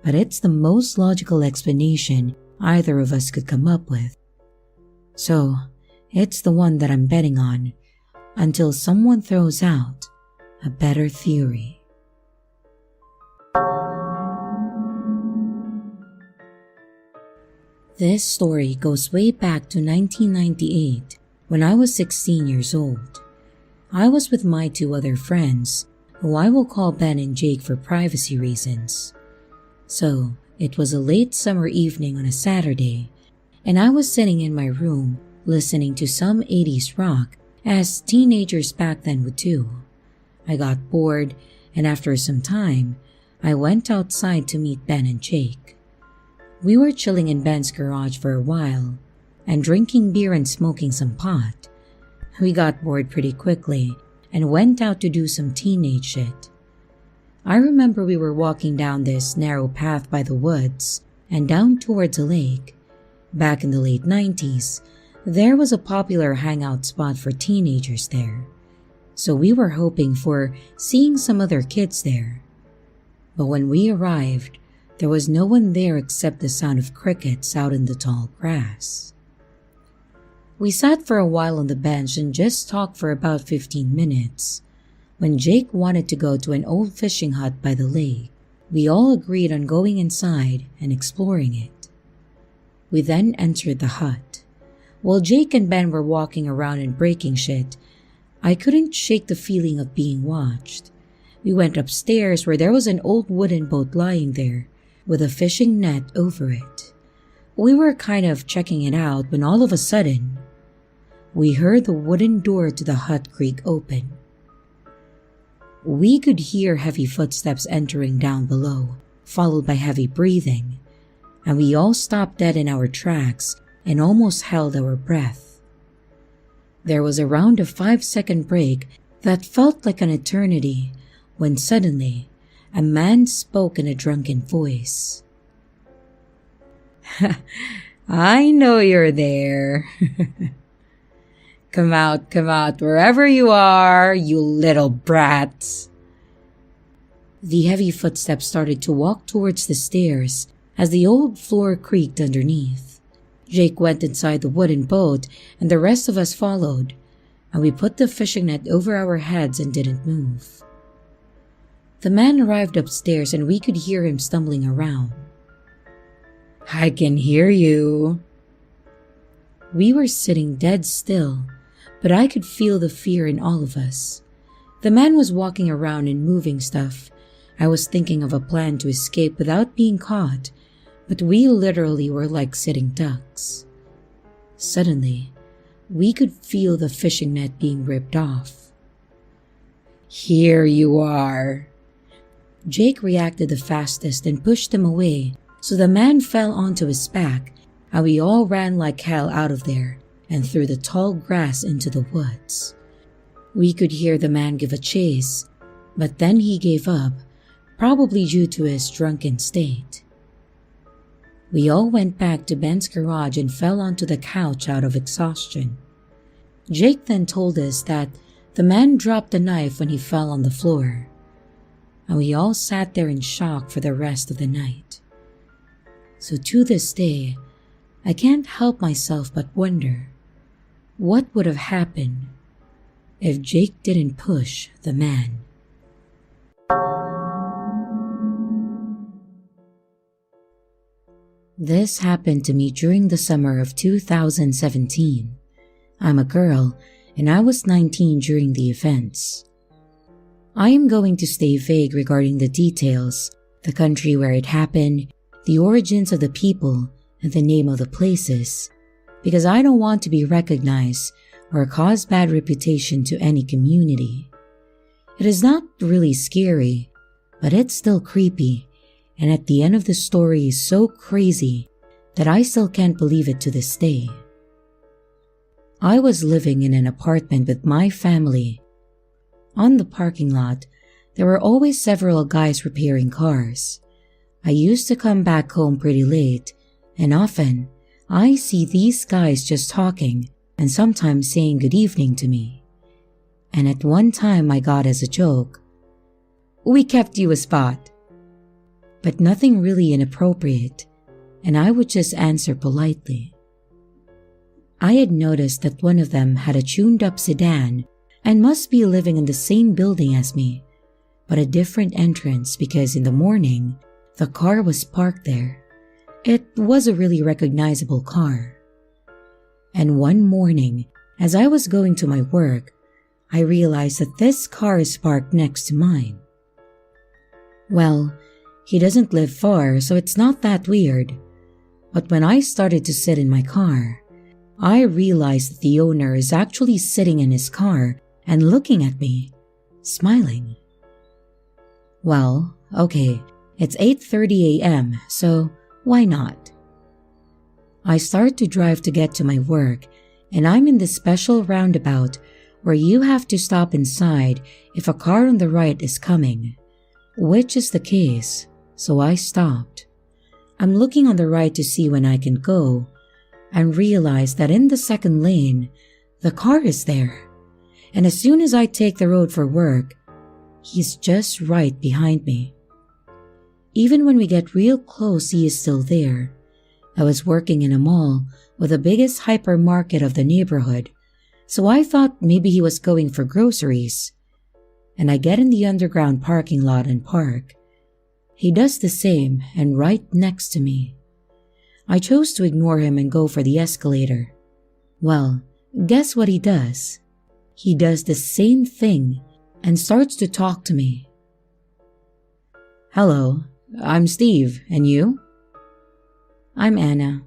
But it's the most logical explanation either of us could come up with. So, it's the one that I'm betting on until someone throws out a better theory. This story goes way back to 1998 when I was 16 years old. I was with my two other friends, who I will call Ben and Jake for privacy reasons. So, it was a late summer evening on a Saturday, and I was sitting in my room listening to some 80s rock as teenagers back then would do. I got bored, and after some time, I went outside to meet Ben and Jake. We were chilling in Ben's garage for a while and drinking beer and smoking some pot. We got bored pretty quickly and went out to do some teenage shit. I remember we were walking down this narrow path by the woods and down towards a lake. Back in the late 90s, there was a popular hangout spot for teenagers there, so we were hoping for seeing some other kids there. But when we arrived, there was no one there except the sound of crickets out in the tall grass. We sat for a while on the bench and just talked for about 15 minutes. When Jake wanted to go to an old fishing hut by the lake, we all agreed on going inside and exploring it. We then entered the hut. While Jake and Ben were walking around and breaking shit, I couldn't shake the feeling of being watched. We went upstairs where there was an old wooden boat lying there with a fishing net over it. We were kind of checking it out when all of a sudden, we heard the wooden door to the hut creak open. We could hear heavy footsteps entering down below, followed by heavy breathing, and we all stopped dead in our tracks and almost held our breath. There was around a 5-second break that felt like an eternity when suddenly a man spoke in a drunken voice. "I know you're there. Come out, wherever you are, you little brats." The heavy footsteps started to walk towards the stairs as the old floor creaked underneath. Jake went inside the wooden boat and the rest of us followed, and we put the fishing net over our heads and didn't move. The man arrived upstairs and we could hear him stumbling around. "I can hear you." We were sitting dead still, but I could feel the fear in all of us. The man was walking around and moving stuff. I was thinking of a plan to escape without being caught, but we literally were like sitting ducks. Suddenly, we could feel the fishing net being ripped off. Here you are. Jake reacted the fastest and pushed him away, so the man fell onto his back, and we all ran like hell out of there and through the tall grass into the woods. We could hear the man give a chase, but then he gave up, probably due to his drunken state. We all went back to Ben's garage and fell onto the couch out of exhaustion. Jake then told us that the man dropped the knife when he fell on the floor, and we all sat there in shock for the rest of the night. So to this day, I can't help myself but wonder, what would have happened if Jake didn't push the man? This happened to me during the summer of 2017. I'm a girl, and I was 19 during the events. I am going to stay vague regarding the details, the country where it happened, the origins of the people, and the name of the places, because I don't want to be recognized or cause bad reputation to any community. It is not really scary, but it's still creepy, and at the end of the story is so crazy that I still can't believe it to this day. I was living in an apartment with my family. On the parking lot, there were always several guys repairing cars. I used to come back home pretty late, and often I see these guys just talking and sometimes saying good evening to me. And at one time I got as a joke, "We kept you a spot." But nothing really inappropriate, and I would just answer politely. I had noticed that one of them had a tuned-up sedan and must be living in the same building as me, but a different entrance because in the morning, the car was parked there. It was a really recognizable car. And one morning, as I was going to my work, I realized that this car is parked next to mine. Well, he doesn't live far, so it's not that weird. But when I started to sit in my car, I realized that the owner is actually sitting in his car and looking at me, smiling. Well, okay, it's 8:30 a.m., so why not? I start to drive to get to my work, and I'm in this special roundabout where you have to stop inside if a car on the right is coming, which is the case, so I stopped. I'm looking on the right to see when I can go, and realize that in the second lane, the car is there. And as soon as I take the road for work, he's just right behind me. Even when we get real close, he is still there. I was working in a mall with the biggest hypermarket of the neighborhood, so I thought maybe he was going for groceries. And I get in the underground parking lot and park. He does the same and right next to me. I chose to ignore him and go for the escalator. Well, guess what he does? He does the same thing and starts to talk to me. "Hello, I'm Steve, and you?" "I'm Anna."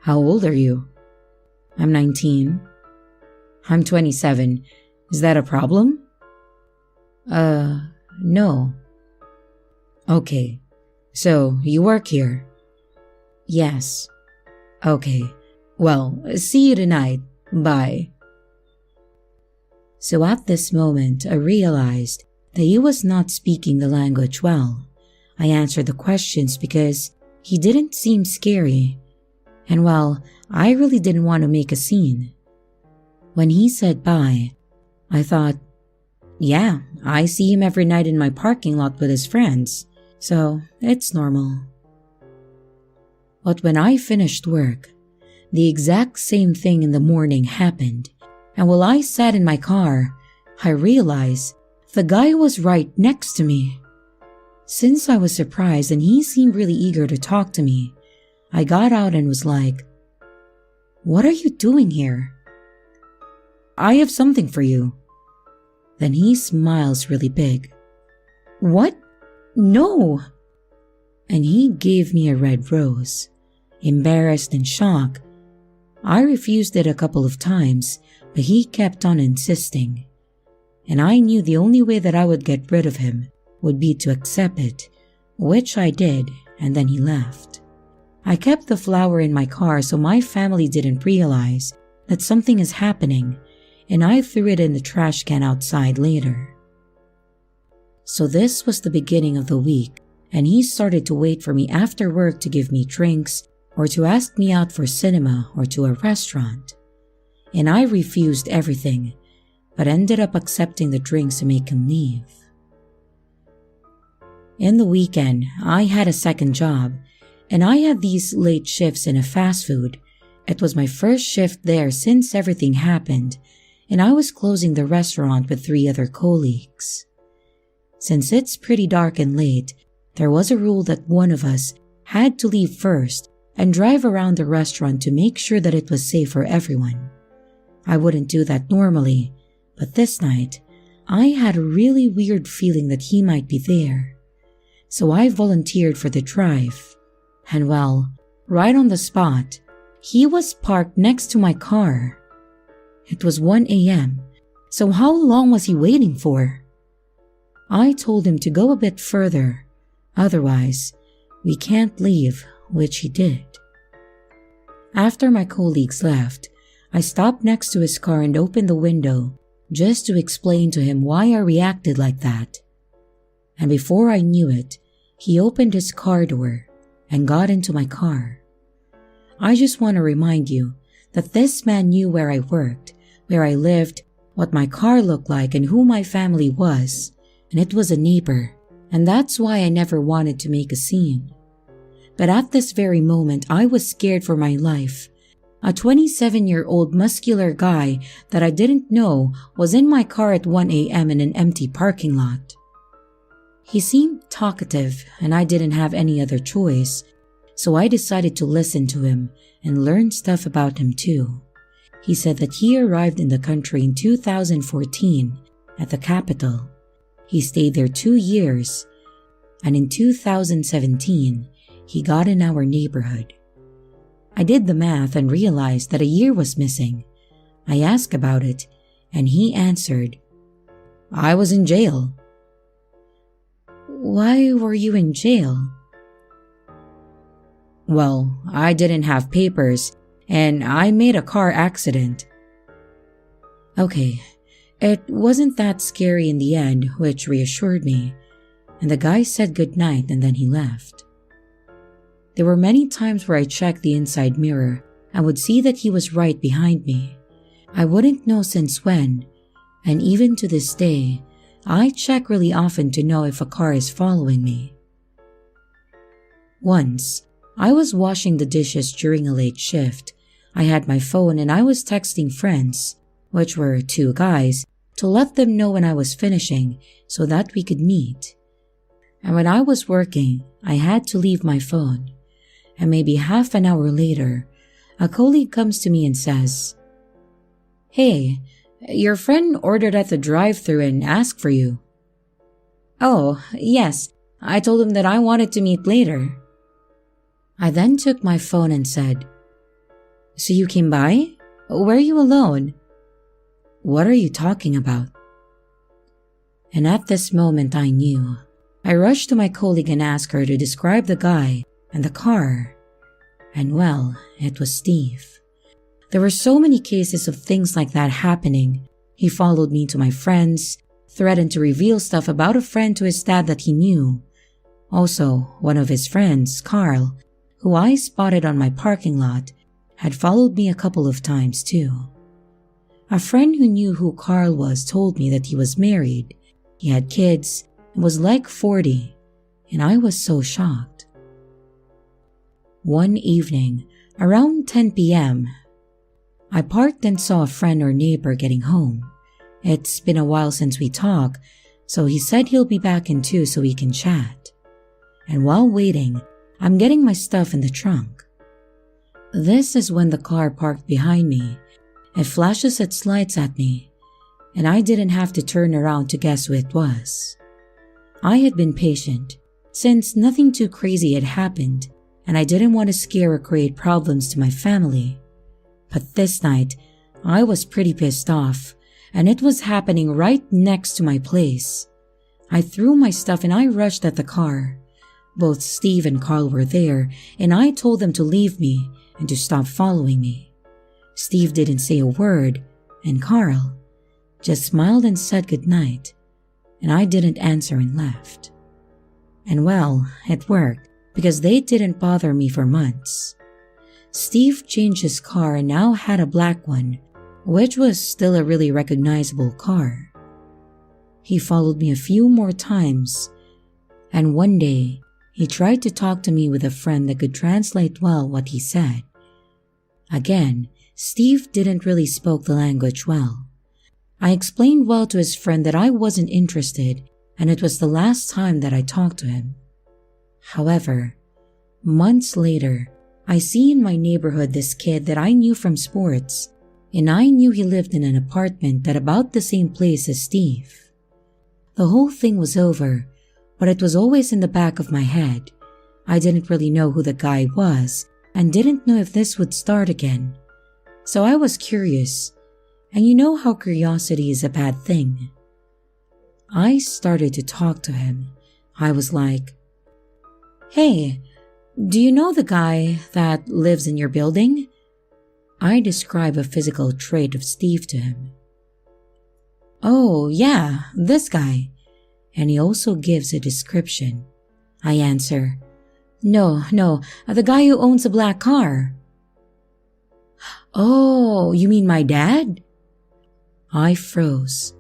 "How old are you?" "I'm 19. "I'm 27. Is that a problem?" No. "Okay, so you work here?" "Yes." "Okay, well, see you tonight. Bye." So at this moment, I realized that he was not speaking the language well. I answered the questions because he didn't seem scary, and well, I really didn't want to make a scene. When he said bye, I thought, yeah, I see him every night in my parking lot with his friends, so it's normal. But when I finished work, the exact same thing in the morning happened, and while I sat in my car, I realized the guy was right next to me. Since I was surprised and he seemed really eager to talk to me, I got out and was like, "What are you doing here?" "I have something for you." Then he smiles really big. "What? No!" And he gave me a red rose. Embarrassed and shocked, I refused it a couple of times, but he kept on insisting. and I knew the only way that I would get rid of him would be to accept it, which I did, and then he left. I kept the flower in my car so my family didn't realize that something is happening, and I threw it in the trash can outside later. So this was the beginning of the week, and he started to wait for me after work to give me drinks or to ask me out for cinema or to a restaurant. And I refused everything, but ended up accepting the drinks to make him leave. In the weekend, I had a second job, and I had these late shifts in a fast food. It was my first shift there since everything happened, and I was closing the restaurant with 3 other colleagues. Since it's pretty dark and late, there was a rule that one of us had to leave first and drive around the restaurant to make sure that it was safe for everyone. I wouldn't do that normally, but this night, I had a really weird feeling that he might be there. So I volunteered for the drive. And well, right on the spot, he was parked next to my car. It was 1 a.m., so how long was he waiting for? I told him to go a bit further, otherwise, we can't leave, which he did. After my colleagues left, I stopped next to his car and opened the window just to explain to him why I reacted like that. And before I knew it, he opened his car door and got into my car. I just want to remind you that this man knew where I worked, where I lived, what my car looked like, and who my family was, and it was a neighbor, and that's why I never wanted to make a scene. But at this very moment, I was scared for my life. A 27-year-old muscular guy that I didn't know was in my car at 1 a.m. in an empty parking lot. He seemed talkative, and I didn't have any other choice, so I decided to listen to him and learn stuff about him too. He said that he arrived in the country in 2014 at the capital. He stayed there 2 years, and in 2017, he got in our neighborhood. I did the math and realized that a year was missing. I asked about it, and he answered, "I was in jail." "Why were you in jail?" "Well, I didn't have papers, and I made a car accident." Okay, it wasn't that scary in the end, which reassured me, and the guy said goodnight and then he left. There were many times where I checked the inside mirror and would see that he was right behind me. I wouldn't know since when, and even to this day, I check really often to know if a car is following me. Once, I was washing the dishes during a late shift. I had my phone and I was texting friends, which were 2 guys, to let them know when I was finishing so that we could meet. And when I was working, I had to leave my phone. And maybe half an hour later, a colleague comes to me and says, "Hey, your friend ordered at the drive-thru and asked for you." "Oh, yes, I told him that I wanted to meet later." I then took my phone and said, "So you came by? Were you alone?" "What are you talking about?" And at this moment I knew. I rushed to my colleague and asked her to describe the guy and the car. And well, it was Steve. There were so many cases of things like that happening. He followed me to my friends, threatened to reveal stuff about a friend to his dad that he knew. Also, one of his friends, Carl, who I spotted on my parking lot, had followed me a couple of times too. A friend who knew who Carl was told me that he was married, he had kids, and was like 40, and I was so shocked. One evening, around 10 p.m., I parked and saw a friend or neighbor getting home. It's been a while since we talked, so he said he'll be back in 2 so we can chat. And while waiting, I'm getting my stuff in the trunk. This is when the car parked behind me. It flashes its lights at me, and I didn't have to turn around to guess who it was. I had been patient, since nothing too crazy had happened, and I didn't want to scare or create problems to my family. But this night, I was pretty pissed off, and it was happening right next to my place. I threw my stuff and I rushed at the car. Both Steve and Carl were there, and I told them to leave me and to stop following me. Steve didn't say a word, and Carl just smiled and said goodnight, and I didn't answer and left. And well, it worked because they didn't bother me for months. Steve changed his car and now had a black one, which was still a really recognizable car. He followed me a few more times, and one day he tried to talk to me with a friend that could translate well what he said. Again, Steve didn't really speak the language well. I explained well to his friend that I wasn't interested and it was the last time that I talked to him. However, months later, I see in my neighborhood this kid that I knew from sports, and I knew he lived in an apartment at about the same place as Steve. The whole thing was over, but it was always in the back of my head. I didn't really know who the guy was and didn't know if this would start again. So I was curious, and you know how curiosity is a bad thing. I started to talk to him. I was like, "Hey, do you know the guy that lives in your building?" I describe a physical trait of Steve to him. "Oh, yeah, this guy." And he also gives a description. I answer, No, the guy who owns a black car." "Oh, you mean my dad?" I froze.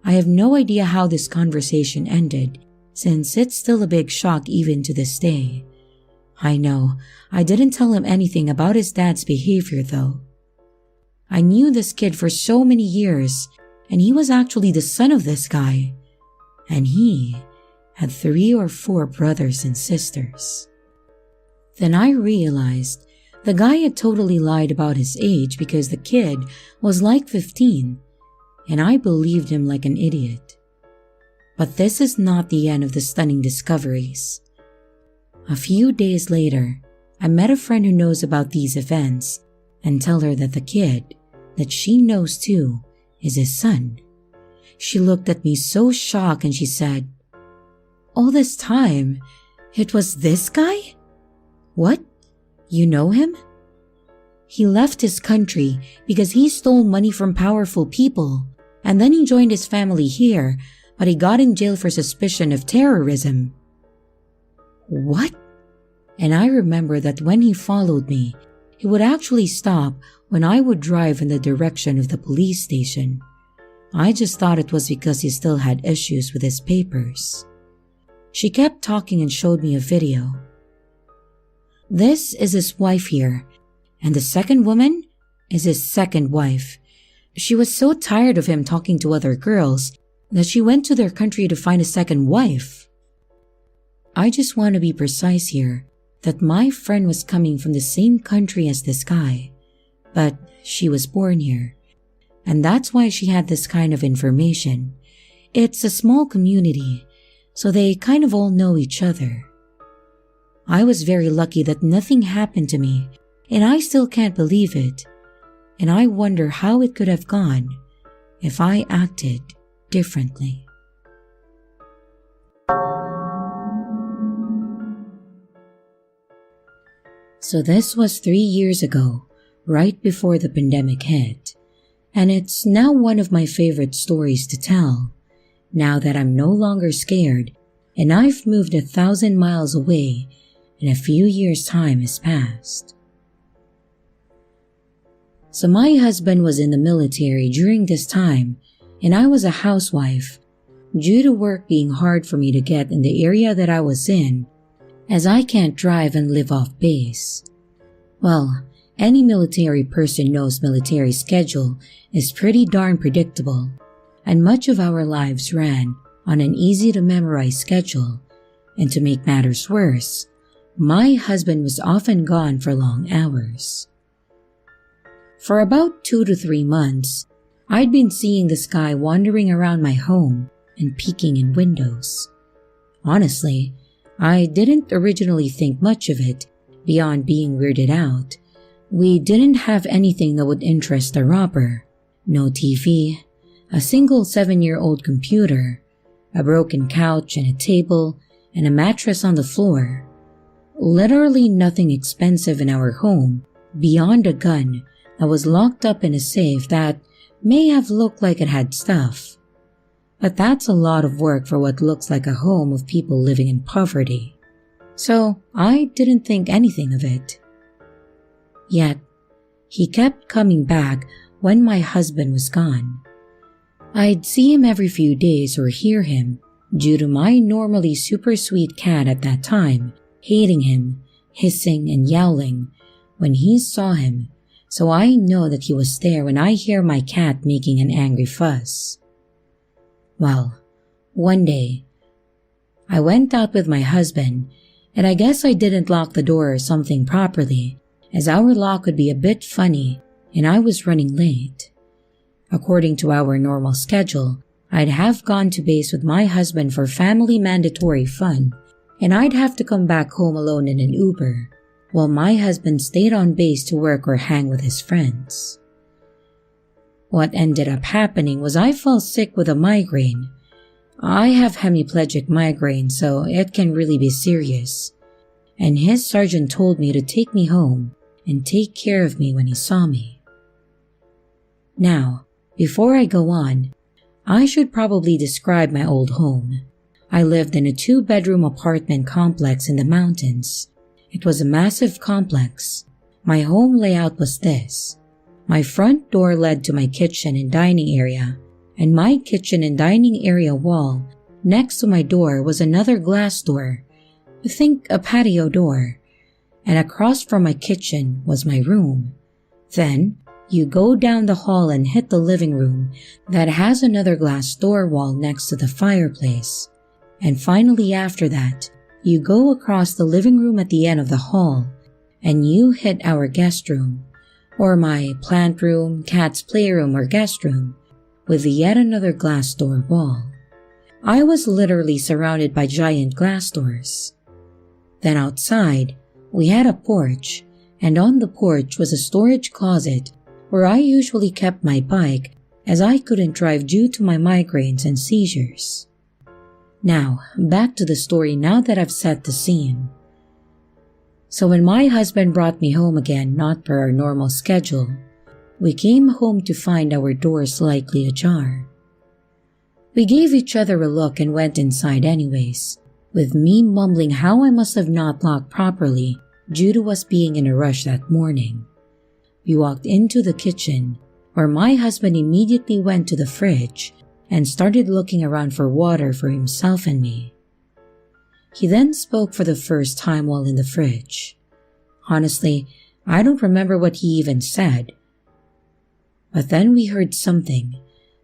I have no idea how this conversation ended, since it's still a big shock even to this day. I know, I didn't tell him anything about his dad's behavior though. I knew this kid for so many years, and he was actually the son of this guy. And he had 3 or 4 brothers and sisters. Then I realized the guy had totally lied about his age because the kid was like 15, and I believed him like an idiot. But this is not the end of the stunning discoveries. A few days later, I met a friend who knows about these events and tell her that the kid that she knows too is his son. She looked at me so shocked and she said, "All this time, it was this guy? What? You know him?" He left his country because he stole money from powerful people, and then he joined his family here, but he got in jail for suspicion of terrorism. What? And I remember that when he followed me, he would actually stop when I would drive in the direction of the police station. I just thought it was because he still had issues with his papers. She kept talking and showed me a video. This is his wife here, and the second woman is his second wife. She was so tired of him talking to other girls that she went to their country to find a second wife. I just want to be precise here that my friend was coming from the same country as this guy, but she was born here, and that's why she had this kind of information. It's a small community, so they kind of all know each other. I was very lucky that nothing happened to me, and I still can't believe it, and I wonder how it could have gone if I acted differently. So this was 3 years ago, right before the pandemic hit, and it's now one of my favorite stories to tell, now that I'm no longer scared and I've moved 1,000 miles away and a few years' time has passed. So my husband was in the military during this time, and I was a housewife, due to work being hard for me to get in the area that I was in, as I can't drive and live off base. Well, any military person knows military schedule is pretty darn predictable, and much of our lives ran on an easy-to-memorize schedule, and to make matters worse, my husband was often gone for long hours. For about 2 to 3 months, I'd been seeing this guy wandering around my home and peeking in windows. Honestly, I didn't originally think much of it beyond being weirded out. We didn't have anything that would interest a robber. No TV, a single 7-year-old computer, a broken couch and a table, and a mattress on the floor. Literally nothing expensive in our home beyond a gun that was locked up in a safe that may have looked like it had stuff. But that's a lot of work for what looks like a home of people living in poverty. So I didn't think anything of it. Yet, he kept coming back when my husband was gone. I'd see him every few days or hear him due to my normally super sweet cat at that time hating him, hissing and yowling when he saw him, so I know that he was there when I hear my cat making an angry fuss. Well, one day, I went out with my husband, and I guess I didn't lock the door or something properly, as our lock would be a bit funny and I was running late. According to our normal schedule, I'd have gone to base with my husband for family mandatory fun, and I'd have to come back home alone in an Uber, while my husband stayed on base to work or hang with his friends. What ended up happening was I fell sick with a migraine. I have hemiplegic migraine, so it can really be serious, and his sergeant told me to take me home and take care of me when he saw me. Now, before I go on, I should probably describe my old home. I lived in a 2-bedroom apartment complex in the mountains. It was a massive complex. My home layout was this. My front door led to my kitchen and dining area, and my kitchen and dining area wall next to my door was another glass door, think a patio door, and across from my kitchen was my room. Then, you go down the hall and hit the living room that has another glass door wall next to the fireplace. And finally after that, you go across the living room at the end of the hall and you hit our guest room, or my plant room, cat's playroom or guest room, with yet another glass door wall. I was literally surrounded by giant glass doors. Then outside, we had a porch, and on the porch was a storage closet where I usually kept my bike as I couldn't drive due to my migraines and seizures. Now, back to the story now that I've set the scene. So when my husband brought me home again, not per our normal schedule, we came home to find our doors slightly ajar. We gave each other a look and went inside anyways, with me mumbling how I must have not locked properly due to us being in a rush that morning. We walked into the kitchen, where my husband immediately went to the fridge and started looking around for water for himself and me. He then spoke for the first time while in the fridge. Honestly, I don't remember what he even said. But then we heard something,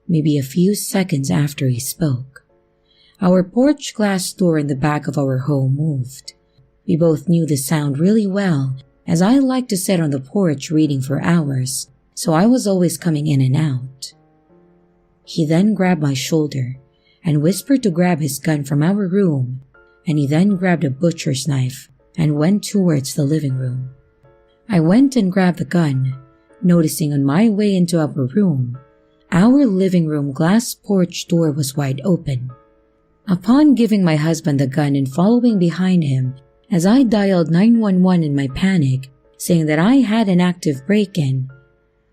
maybe a few seconds after he spoke. Our porch glass door in the back of our home moved. We both knew the sound really well, as I liked to sit on the porch reading for hours, so I was always coming in and out. He then grabbed my shoulder and whispered to grab his gun from our room, and he then grabbed a butcher's knife and went towards the living room. I went and grabbed the gun, noticing on my way into our room, our living room glass porch door was wide open. Upon giving my husband the gun and following behind him, as I dialed 911 in my panic, saying that I had an active break-in,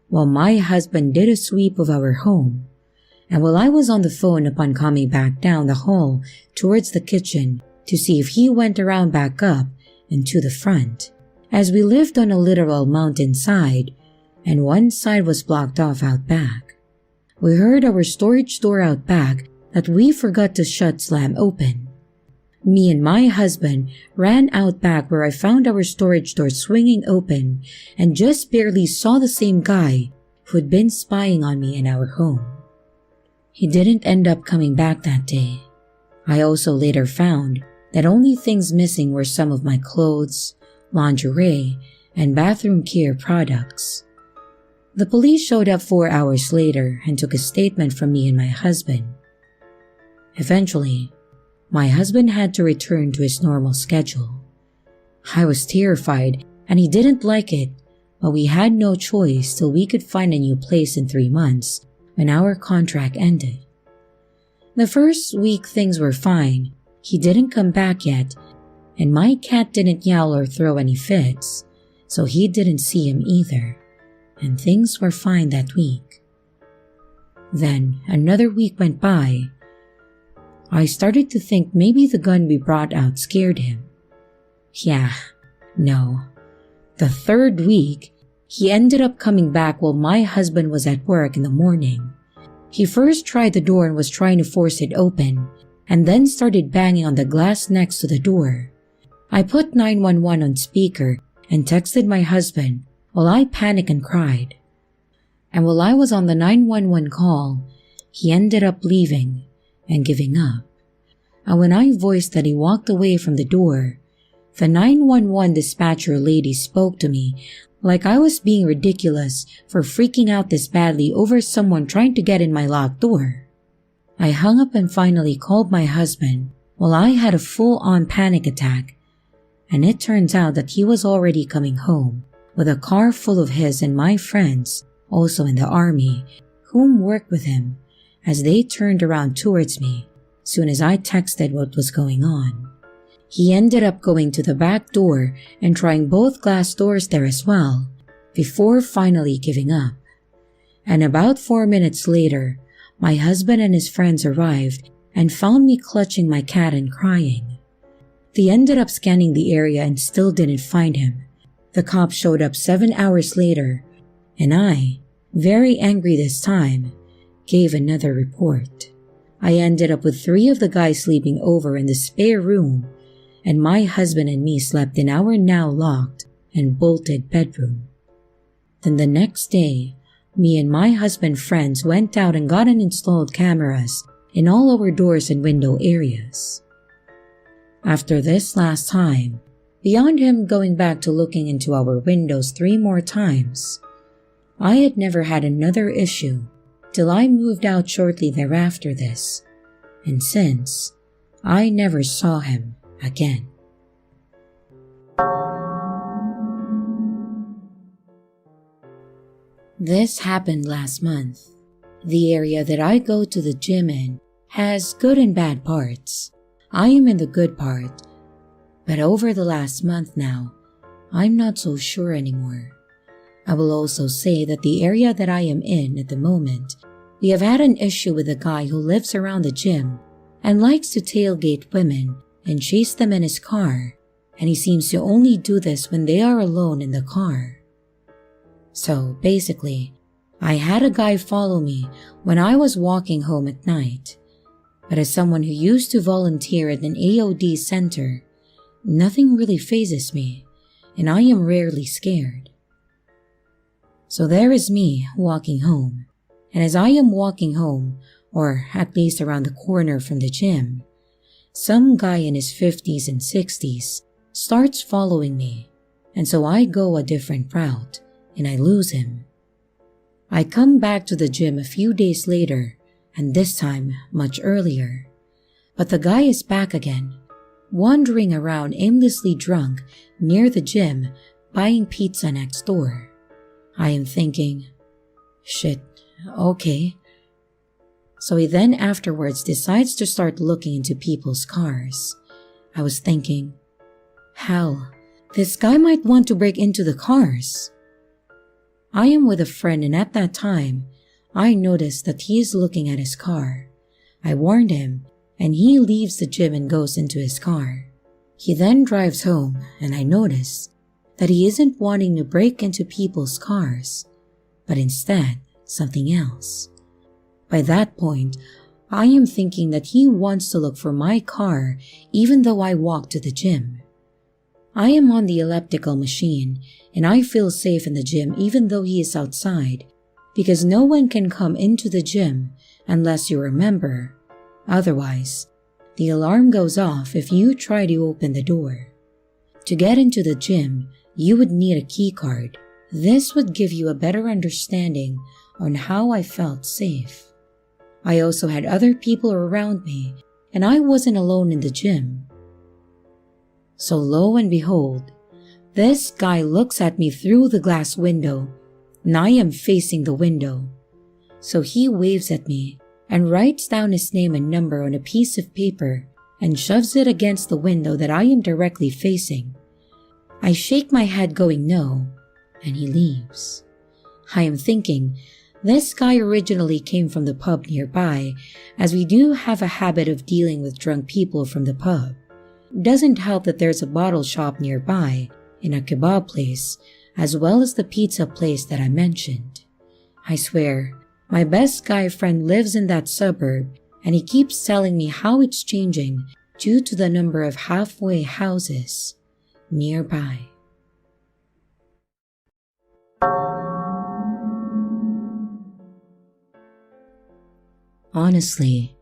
while my husband did a sweep of our home. And while I was on the phone upon coming back down the hall towards the kitchen to see if he went around back up and to the front, as we lived on a literal mountainside and one side was blocked off out back. We heard our storage door out back that we forgot to shut slam open. Me and my husband ran out back where I found our storage door swinging open and just barely saw the same guy who'd been spying on me in our home. He didn't end up coming back that day. I also later found that only things missing were some of my clothes, lingerie, and bathroom care products. The police showed up 4 hours later and took a statement from me and my husband. Eventually, my husband had to return to his normal schedule. I was terrified and he didn't like it, but we had no choice till we could find a new place in 3 months when our contract ended. The first week things were fine. He didn't come back yet, and my cat didn't yowl or throw any fits, so he didn't see him either, and things were fine that week. Then another week went by. I started to think maybe the gun we brought out scared him. No. The third week, he ended up coming back while my husband was at work in the morning. He first tried the door and was trying to force it open, and then started banging on the glass next to the door. I put 911 on speaker and texted my husband while I panicked and cried. And while I was on the 911 call, he ended up leaving and giving up. And when I voiced that he walked away from the door, the 911 dispatcher lady spoke to me like I was being ridiculous for freaking out this badly over someone trying to get in my locked door. I hung up and finally called my husband while I had a full-on panic attack, and it turns out that he was already coming home with a car full of his and my friends, also in the army, whom worked with him, as they turned around towards me soon as I texted what was going on. He ended up going to the back door and trying both glass doors there as well, before finally giving up. And about 4 minutes later, my husband and his friends arrived and found me clutching my cat and crying. They ended up scanning the area and still didn't find him. The cops showed up 7 hours later, and I, very angry this time, gave another report. I ended up with 3 of the guys sleeping over in the spare room, and my husband and me slept in our now locked and bolted bedroom. Then the next day, me and my husband's friends went out and got and installed cameras in all our doors and window areas. After this last time, beyond him going back to looking into our windows 3 more times, I had never had another issue till I moved out shortly thereafter this, and since, I never saw him again. This happened last month. The area that I go to the gym in has good and bad parts. I am in the good part, but over the last month now, I'm not so sure anymore. I will also say that the area that I am in at the moment, we have had an issue with a guy who lives around the gym and likes to tailgate women and chase them in his car, and he seems to only do this when they are alone in the car. So basically, I had a guy follow me when I was walking home at night, but as someone who used to volunteer at an AOD center, nothing really phases me, and I am rarely scared. So there is me walking home, and as I am walking home, or at least around the corner from the gym, some guy in his 50s and 60s starts following me, and so I go a different route, and I lose him. I come back to the gym a few days later, and this time much earlier, but the guy is back again, wandering around aimlessly drunk near the gym buying pizza next door. I am thinking, shit, okay. So he then afterwards decides to start looking into people's cars. I was thinking, hell, this guy might want to break into the cars. I am with a friend, and at that time, I noticed that he is looking at his car. I warned him, and he leaves the gym and goes into his car. He then drives home, and I notice that he isn't wanting to break into people's cars, but instead something else. By that point, I am thinking that he wants to look for my car even though I walk to the gym. I am on the elliptical machine, and I feel safe in the gym even though he is outside, because no one can come into the gym unless you're a member. Otherwise, the alarm goes off if you try to open the door. To get into the gym, you would need a key card. This would give you a better understanding on how I felt safe. I also had other people around me, and I wasn't alone in the gym. So lo and behold, this guy looks at me through the glass window, and I am facing the window. So he waves at me and writes down his name and number on a piece of paper and shoves it against the window that I am directly facing. I shake my head going no, and he leaves. I am thinking, this guy originally came from the pub nearby, as we do have a habit of dealing with drunk people from the pub. Doesn't help that there's a bottle shop nearby and a kebab place, as well as the pizza place that I mentioned. I swear, my best guy friend lives in that suburb, and he keeps telling me how it's changing due to the number of halfway houses nearby. Honestly,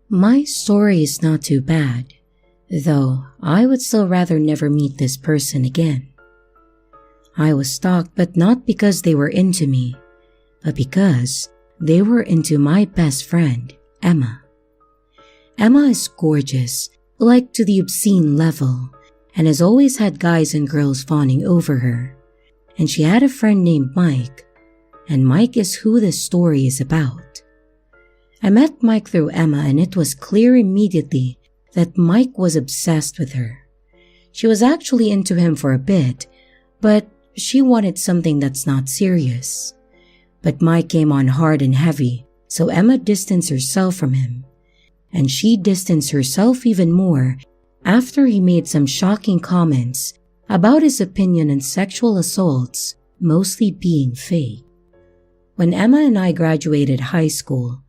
my story is not too bad, though I would still rather never meet this person again. I was stalked, but not because they were into me, but because they were into my best friend, Emma. Emma is gorgeous, like to the obscene level, and has always had guys and girls fawning over her. And she had a friend named Mike, and Mike is who this story is about. I met Mike through Emma, and it was clear immediately that Mike was obsessed with her. She was actually into him for a bit, but she wanted something that's not serious. But Mike came on hard and heavy, so Emma distanced herself from him. And she distanced herself even more after he made some shocking comments about his opinion on sexual assaults mostly being fake. When Emma and I graduated high school,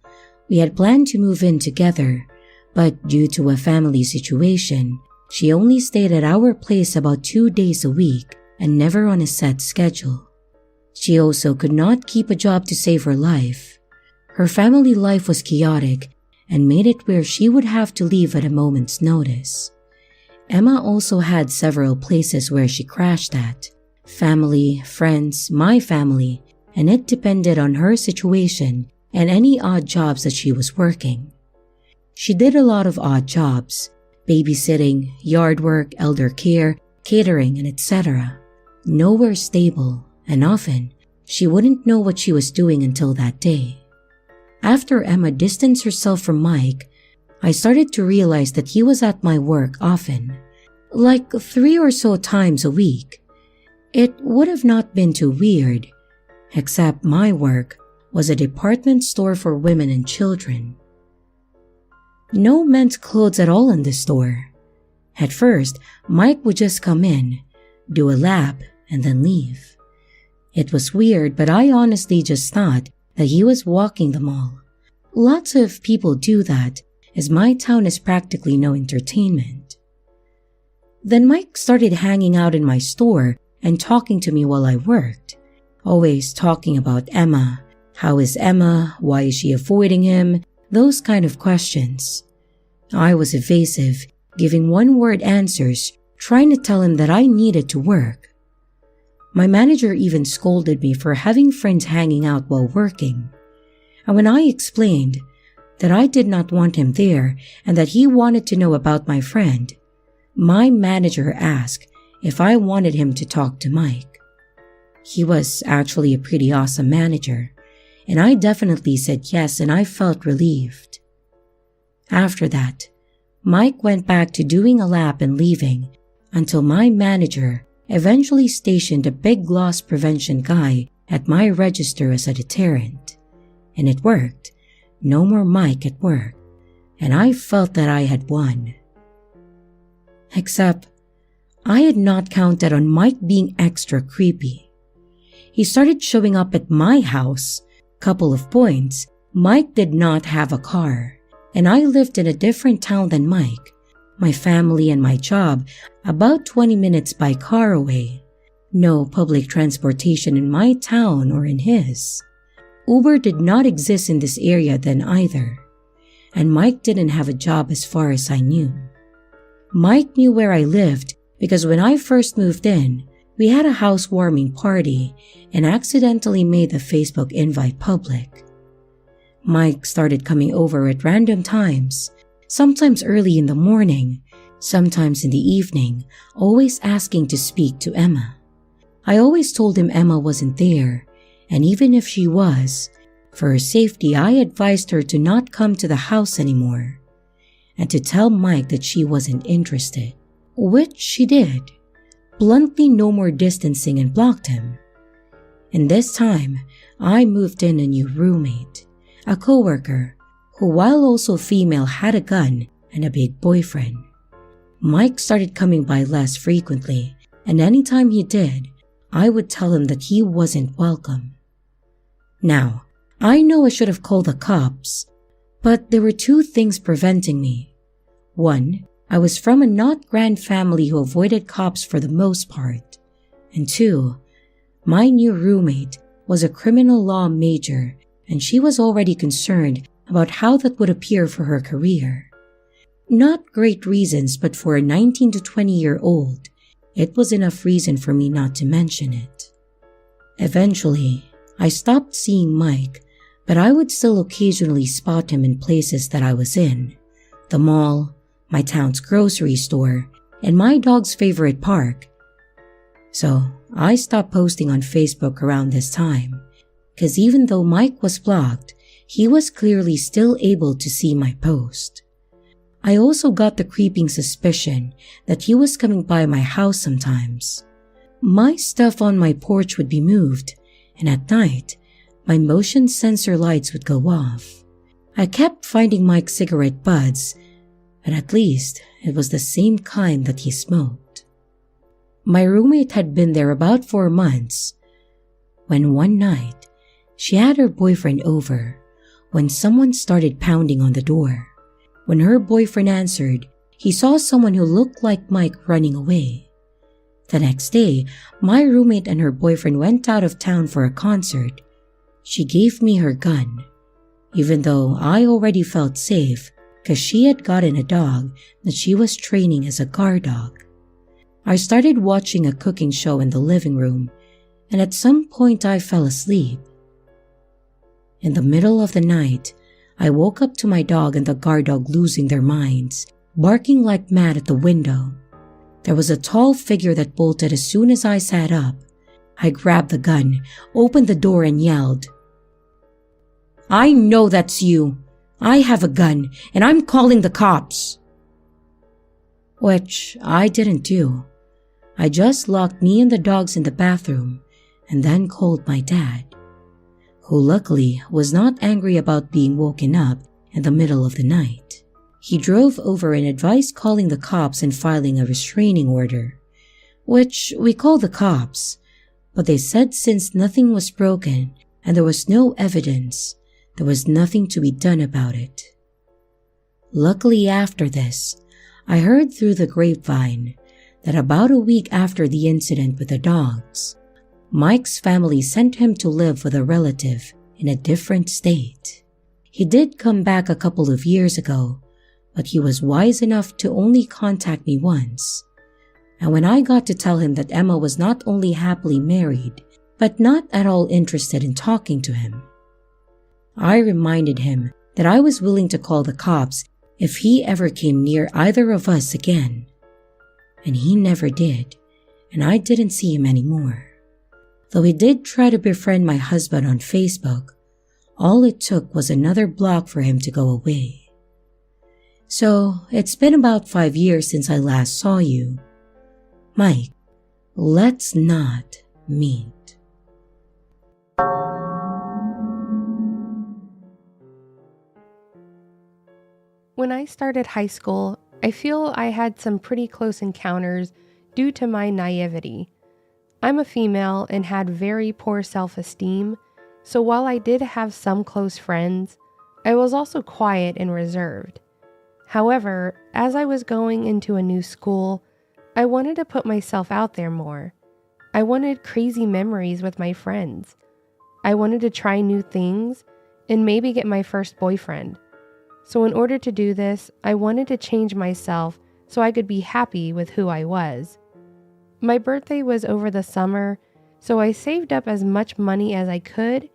we had planned to move in together, but due to a family situation, she only stayed at our place about 2 days a week and never on a set schedule. She also could not keep a job to save her life. Her family life was chaotic and made it where she would have to leave at a moment's notice. Emma also had several places where she crashed at. Family, friends, my family, and it depended on her situation and any odd jobs that she was working. She did a lot of odd jobs, babysitting, yard work, elder care, catering, and etc. Nowhere stable, and often she wouldn't know what she was doing until that day. After Emma distanced herself from Mike, I started to realize that he was at my work often, like 3 or so times a week. It would have not been too weird, except my work was a department store for women and children. No men's clothes at all in the store. At first, Mike would just come in, do a lap, and then leave. It was weird, but I honestly just thought that he was walking the mall. Lots of people do that, as my town is practically no entertainment. Then Mike started hanging out in my store and talking to me while I worked, always talking about Emma. How is Emma? Why is she avoiding him? Those kind of questions. I was evasive, giving one-word answers, trying to tell him that I needed to work. My manager even scolded me for having friends hanging out while working. And when I explained that I did not want him there and that he wanted to know about my friend, my manager asked if I wanted him to talk to Mike. He was actually a pretty awesome manager, and I definitely said yes, and I felt relieved. After that, Mike went back to doing a lap and leaving until my manager eventually stationed a big loss prevention guy at my register as a deterrent. And it worked. No more Mike at work, and I felt that I had won. Except, I had not counted on Mike being extra creepy. He started showing up at my house. Couple of points, Mike did not have a car, and I lived in a different town than Mike. My family and my job about 20 minutes by car away. No public transportation in my town or in his. Uber did not exist in this area then either, and Mike didn't have a job as far as I knew. Mike knew where I lived because when I first moved in, we had a housewarming party and accidentally made the Facebook invite public. Mike started coming over at random times, sometimes early in the morning, sometimes in the evening, always asking to speak to Emma. I always told him Emma wasn't there, and even if she was, For her safety, I advised her to not come to the house anymore and to tell Mike that she wasn't interested, which she did. Bluntly, no more distancing, and blocked him. And this time, I moved in a new roommate, a coworker who, while also female, had a gun and a big boyfriend. Mike started coming by less frequently, and anytime he did, I would tell him that he wasn't welcome. Now, I know I should have called the cops, but there were two things preventing me. One, I was from a not grand family who avoided cops for the most part. And two, my new roommate was a criminal law major, and she was already concerned about how that would appear for her career. Not great reasons, but for a 19 to 20-year-old, it was enough reason for me not to mention it. Eventually, I stopped seeing Mike, but I would still occasionally spot him in places that I was in. The mall, my town's grocery store, and my dog's favorite park. So, I stopped posting on Facebook around this time, because even though Mike was blocked, he was clearly still able to see my post. I also got the creeping suspicion that he was coming by my house sometimes. My stuff on my porch would be moved, and at night, my motion sensor lights would go off. I kept finding Mike's cigarette butts, but at least it was the same kind that he smoked. My roommate had been there about 4 months, when one night, she had her boyfriend over when someone started pounding on the door. When her boyfriend answered, he saw someone who looked like Mike running away. The next day, my roommate and her boyfriend went out of town for a concert. She gave me her gun, even though I already felt safe because she had gotten a dog that she was training as a guard dog. I started watching a cooking show in the living room, and at some point I fell asleep. In the middle of the night, I woke up to my dog and the guard dog losing their minds, barking like mad at the window. There was a tall figure that bolted as soon as I sat up. I grabbed the gun, opened the door, and yelled, "I know that's you. I have a gun, and I'm calling the cops." Which I didn't do. I just locked me and the dogs in the bathroom and then called my dad, who luckily was not angry about being woken up in the middle of the night. He drove over and advised calling the cops and filing a restraining order, which we called the cops, but they said since nothing was broken and there was no evidence, there was nothing to be done about it. Luckily after this, I heard through the grapevine that about a week after the incident with the dogs, Mike's family sent him to live with a relative in a different state. He did come back a couple of years ago, but he was wise enough to only contact me once. And when I got to tell him that Emma was not only happily married, but not at all interested in talking to him, I reminded him that I was willing to call the cops if he ever came near either of us again. And he never did, and I didn't see him anymore. Though he did try to befriend my husband on Facebook, all it took was another block for him to go away. So, it's been about 5 years since I last saw you. Mike, let's not meet. When I started high school, I feel I had some pretty close encounters due to my naivety. I'm a female and had very poor self-esteem, so while I did have some close friends, I was also quiet and reserved. However, as I was going into a new school, I wanted to put myself out there more. I wanted crazy memories with my friends. I wanted to try new things and maybe get my first boyfriend. So in order to do this, I wanted to change myself so I could be happy with who I was. My birthday was over the summer, so I saved up as much money as I could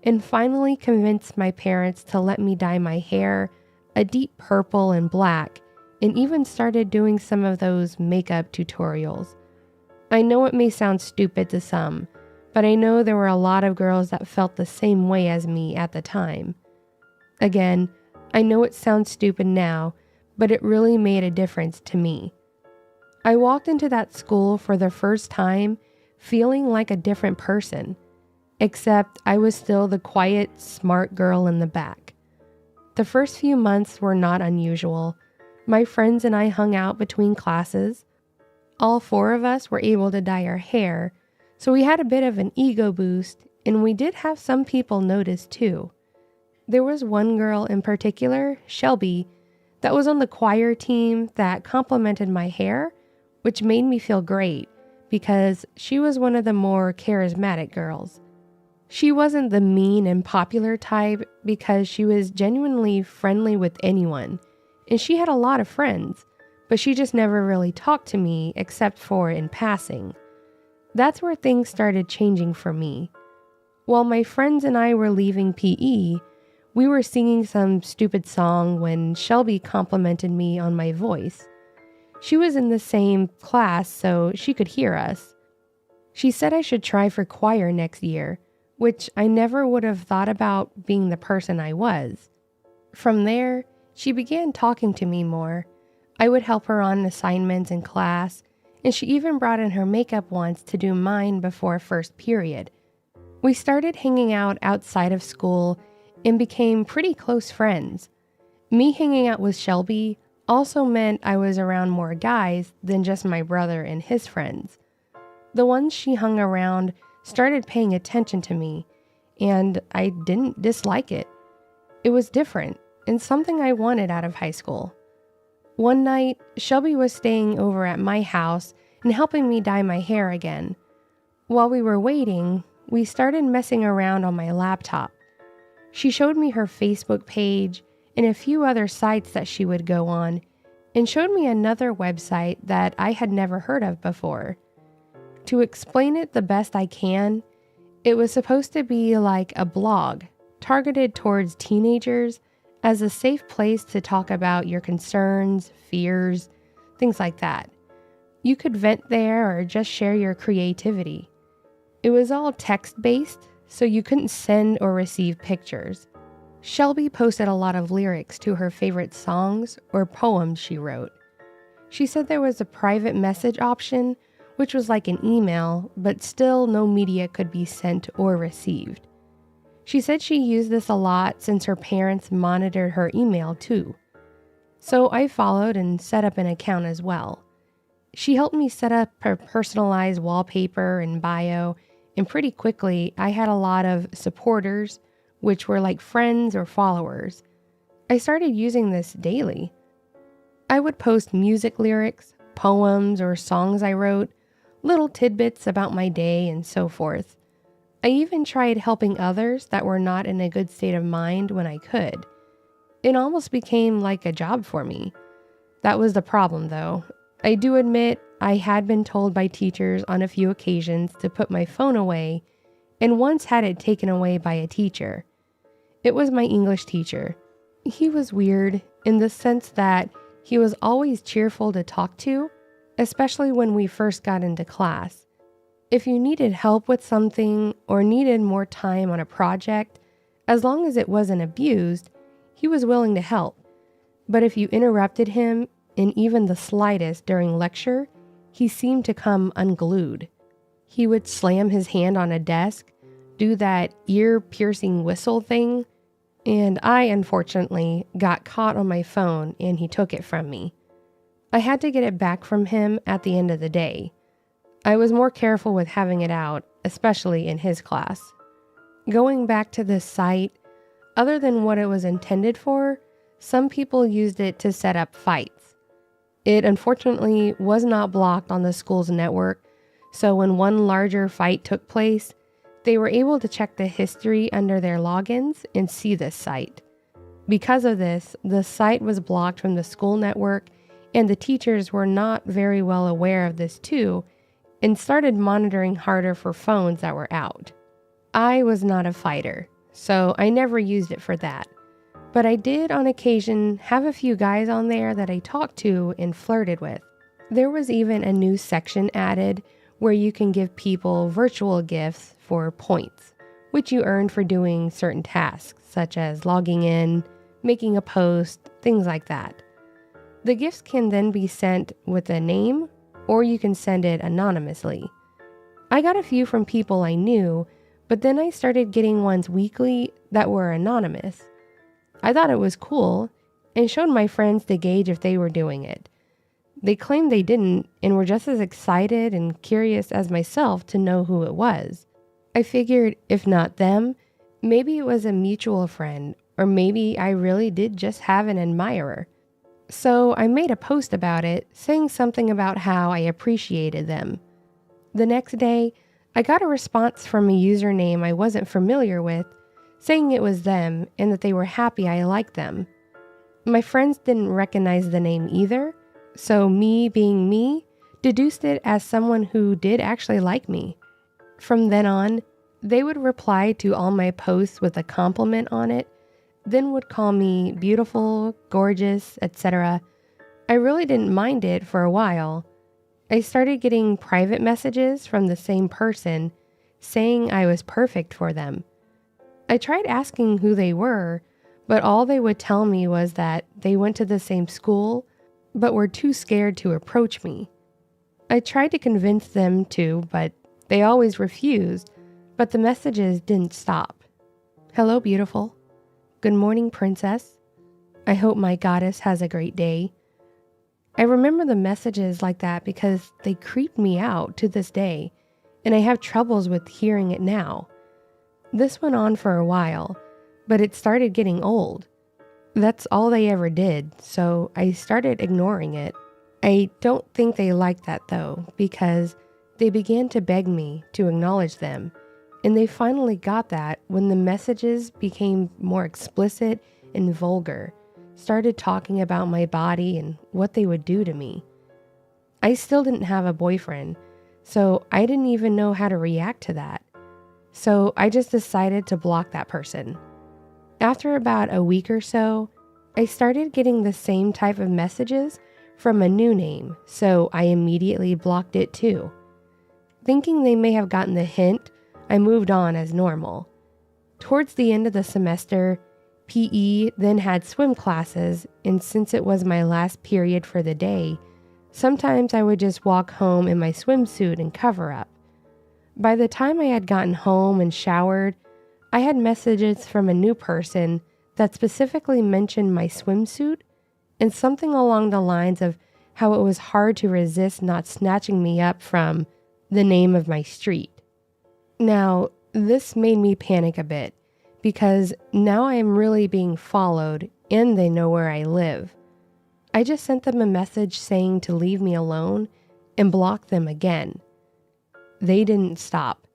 and finally convinced my parents to let me dye my hair a deep purple and black, and even started doing some of those makeup tutorials. I know it may sound stupid to some, but I know there were a lot of girls that felt the same way as me at the time. Again, I know it sounds stupid now, but it really made a difference to me. I walked into that school for the first time feeling like a different person, except I was still the quiet, smart girl in the back. The first few months were not unusual. My friends and I hung out between classes. All 4 of us were able to dye our hair, so we had a bit of an ego boost, and we did have some people notice too. There was one girl in particular, Shelby, that was on the choir team that complimented my hair, which made me feel great because she was one of the more charismatic girls. She wasn't the mean and popular type because she was genuinely friendly with anyone, and she had a lot of friends, but she just never really talked to me except for in passing. That's where things started changing for me. While my friends and I were leaving PE, we were singing some stupid song when Shelby complimented me on my voice. She was in the same class, so she could hear us. She said I should try for choir next year, which I never would have thought about being the person I was. From there, she began talking to me more. I would help her on assignments in class, and she even brought in her makeup once to do mine before first period. We started hanging out outside of school and became pretty close friends. Me hanging out with Shelby also meant I was around more guys than just my brother and his friends. The ones she hung around started paying attention to me, and I didn't dislike it. It was different and something I wanted out of high school. One night, Shelby was staying over at my house and helping me dye my hair again. While we were waiting, we started messing around on my laptop. She showed me her Facebook page and a few other sites that she would go on, and showed me another website that I had never heard of before. To explain it the best I can, it was supposed to be like a blog targeted towards teenagers as a safe place to talk about your concerns, fears, things like that. You could vent there or just share your creativity. It was all text-based, so you couldn't send or receive pictures. Shelby posted a lot of lyrics to her favorite songs or poems she wrote. She said there was a private message option, which was like an email, but still no media could be sent or received. She said she used this a lot since her parents monitored her email too. So I followed and set up an account as well. She helped me set up her personalized wallpaper and bio, and pretty quickly I had a lot of supporters, which were like friends or followers. I started using this daily. I would post music lyrics, poems, or songs I wrote, little tidbits about my day, and so forth. I even tried helping others that were not in a good state of mind when I could. It almost became like a job for me. That was the problem, though. I do admit I had been told by teachers on a few occasions to put my phone away, and once had it taken away by a teacher. It was my English teacher. He was weird in the sense that he was always cheerful to talk to, especially when we first got into class. If you needed help with something or needed more time on a project, as long as it wasn't abused, he was willing to help. But if you interrupted him in even the slightest during lecture, he seemed to come unglued. He would slam his hand on a desk, do that ear-piercing whistle thing, and I, unfortunately, got caught on my phone and he took it from me. I had to get it back from him at the end of the day. I was more careful with having it out, especially in his class. Going back to this site, other than what it was intended for, some people used it to set up fights. It unfortunately was not blocked on the school's network, so when one larger fight took place, they were able to check the history under their logins and see this site. Because of this, the site was blocked from the school network, and the teachers were not very well aware of this too, and started monitoring harder for phones that were out. I was not a fighter, so I never used it for that. But I did on occasion have a few guys on there that I talked to and flirted with. There was even a new section added where you can give people virtual gifts for points, which you earn for doing certain tasks, such as logging in, making a post, things like that. The gifts can then be sent with a name, or you can send it anonymously. I got a few from people I knew, but then I started getting ones weekly that were anonymous. I thought it was cool and showed my friends to gauge if they were doing it. They claimed they didn't and were just as excited and curious as myself to know who it was. I figured if not them, maybe it was a mutual friend, or maybe I really did just have an admirer. So I made a post about it, saying something about how I appreciated them. The next day, I got a response from a username I wasn't familiar with, saying it was them and that they were happy I liked them. My friends didn't recognize the name either, so me being me, deduced it as someone who did actually like me. From then on, they would reply to all my posts with a compliment on it, then would call me beautiful, gorgeous, etc. I really didn't mind it for a while. I started getting private messages from the same person saying I was perfect for them. I tried asking who they were, but all they would tell me was that they went to the same school, but were too scared to approach me. I tried to convince them to, but they always refused, but the messages didn't stop. Hello, beautiful. Good morning, princess. I hope my goddess has a great day. I remember the messages like that because they creeped me out to this day, and I have troubles with hearing it now. This went on for a while, but it started getting old. That's all they ever did, so I started ignoring it. I don't think they liked that though, because they began to beg me to acknowledge them, and they finally got that when the messages became more explicit and vulgar, started talking about my body and what they would do to me. I still didn't have a boyfriend, so I didn't even know how to react to that. So I just decided to block that person. After about a week or so, I started getting the same type of messages from a new name, so I immediately blocked it too. Thinking they may have gotten the hint, I moved on as normal. Towards the end of the semester, PE then had swim classes, and since it was my last period for the day, sometimes I would just walk home in my swimsuit and cover up. By the time I had gotten home and showered, I had messages from a new person that specifically mentioned my swimsuit and something along the lines of how it was hard to resist not snatching me up from the name of my street. Now, this made me panic a bit because now I am really being followed and they know where I live. I just sent them a message saying to leave me alone and blocked them again. They didn't stop.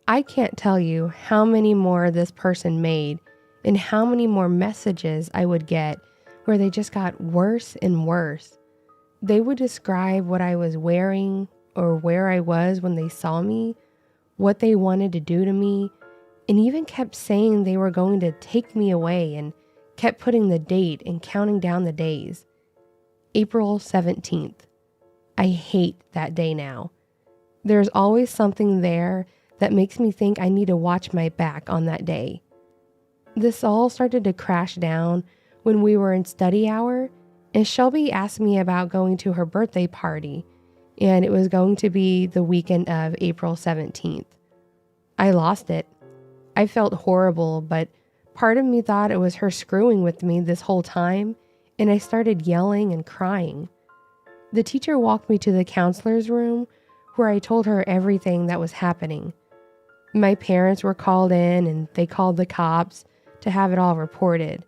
I can't tell you how many more this person made and how many more messages I would get where they just got worse and worse. They would describe what I was wearing or where I was when they saw me, what they wanted to do to me, and even kept saying they were going to take me away and kept putting the date and counting down the days. April 17th. I hate that day now. There's always something there that makes me think I need to watch my back on that day. This all started to crash down when we were in study hour, and Shelby asked me about going to her birthday party, and it was going to be the weekend of April 17th. I lost it. I felt horrible, but part of me thought it was her screwing with me this whole time, and I started yelling and crying. The teacher walked me to the counselor's room where I told her everything that was happening. My parents were called in and they called the cops to have it all reported.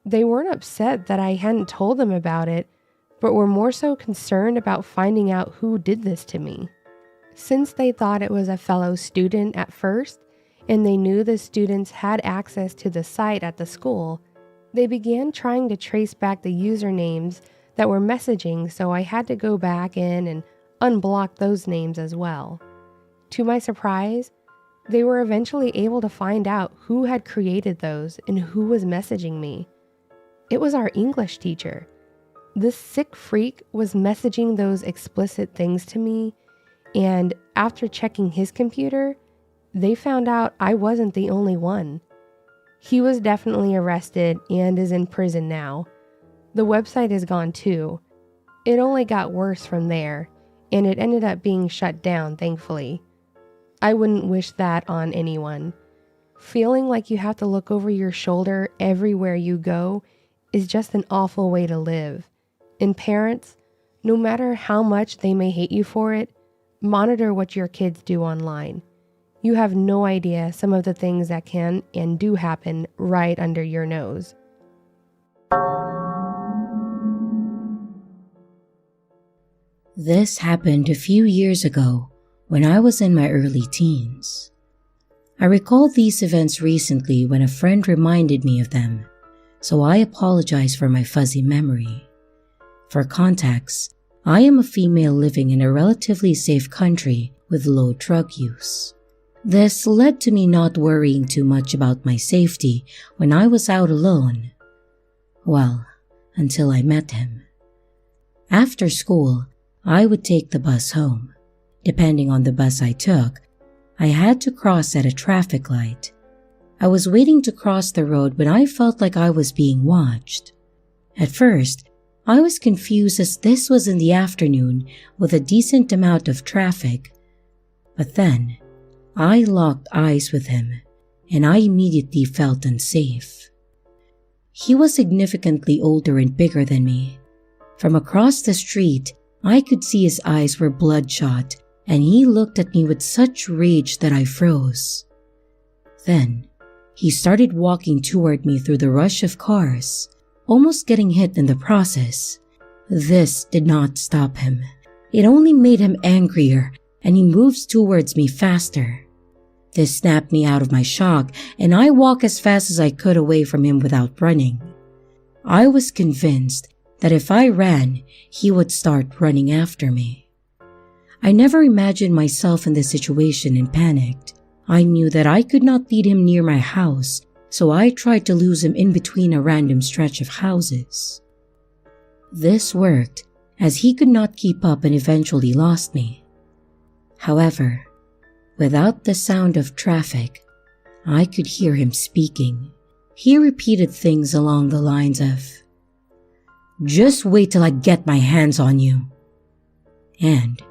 They weren't upset that I hadn't told them about it, but were more so concerned about finding out who did this to me. Since they thought it was a fellow student at first, and they knew the students had access to the site at the school, they began trying to trace back the usernames that were messaging, so I had to go back in and unblock those names as well. To my surprise, they were eventually able to find out who had created those and who was messaging me. It was our English teacher. This sick freak was messaging those explicit things to me, and after checking his computer, they found out I wasn't the only one. He was definitely arrested and is in prison now. The website is gone too. It only got worse from there, and it ended up being shut down, thankfully. I wouldn't wish that on anyone. Feeling like you have to look over your shoulder everywhere you go is just an awful way to live. And parents, no matter how much they may hate you for it, monitor what your kids do online. You have no idea some of the things that can and do happen right under your nose. This happened a few years ago when I was in my early teens. I recalled these events recently when a friend reminded me of them, so I apologize for my fuzzy memory. For context, I am a female living in a relatively safe country with low drug use. This led to me not worrying too much about my safety when I was out alone. Well, until I met him. After school, I would take the bus home. Depending on the bus I took, I had to cross at a traffic light. I was waiting to cross the road when I felt like I was being watched. At first, I was confused as this was in the afternoon with a decent amount of traffic. But then, I locked eyes with him, and I immediately felt unsafe. He was significantly older and bigger than me. From across the street, I could see his eyes were bloodshot, and he looked at me with such rage that I froze. Then, he started walking toward me through the rush of cars, almost getting hit in the process. This did not stop him. It only made him angrier, and he moves towards me faster. This snapped me out of my shock, and I walked as fast as I could away from him without running. I was convinced that if I ran, he would start running after me. I never imagined myself in this situation and panicked. I knew that I could not lead him near my house, so I tried to lose him in between a random stretch of houses. This worked, as he could not keep up and eventually lost me. However, without the sound of traffic, I could hear him speaking. He repeated things along the lines of, "Just wait till I get my hands on you," and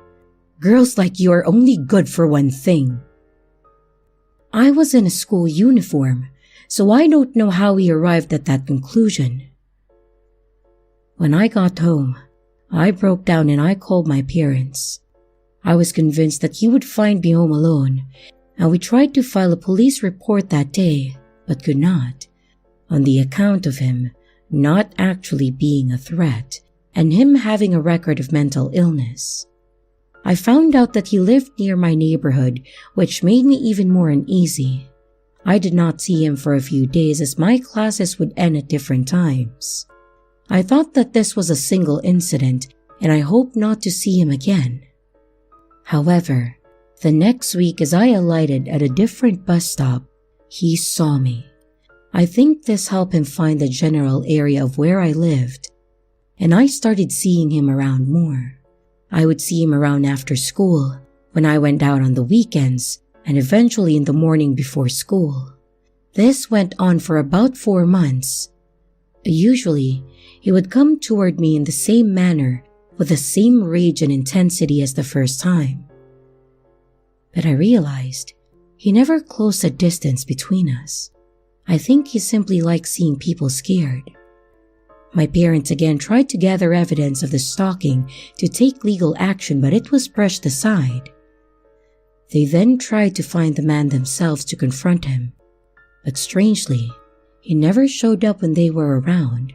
"Girls like you are only good for one thing." I was in a school uniform, so I don't know how he arrived at that conclusion. When I got home, I broke down and I called my parents. I was convinced that he would find me home alone, and we tried to file a police report that day, but could not, on the account of him not actually being a threat and him having a record of mental illness. I found out that he lived near my neighborhood, which made me even more uneasy. I did not see him for a few days as my classes would end at different times. I thought that this was a single incident, and I hoped not to see him again. However, the next week as I alighted at a different bus stop, he saw me. I think this helped him find the general area of where I lived, and I started seeing him around more. I would see him around after school, when I went out on the weekends, and eventually in the morning before school. This went on for about 4 months. Usually, he would come toward me in the same manner, with the same rage and intensity as the first time. But I realized he never closed the distance between us. I think he simply liked seeing people scared. My parents again tried to gather evidence of the stalking to take legal action, but it was brushed aside. They then tried to find the man themselves to confront him, but strangely, he never showed up when they were around.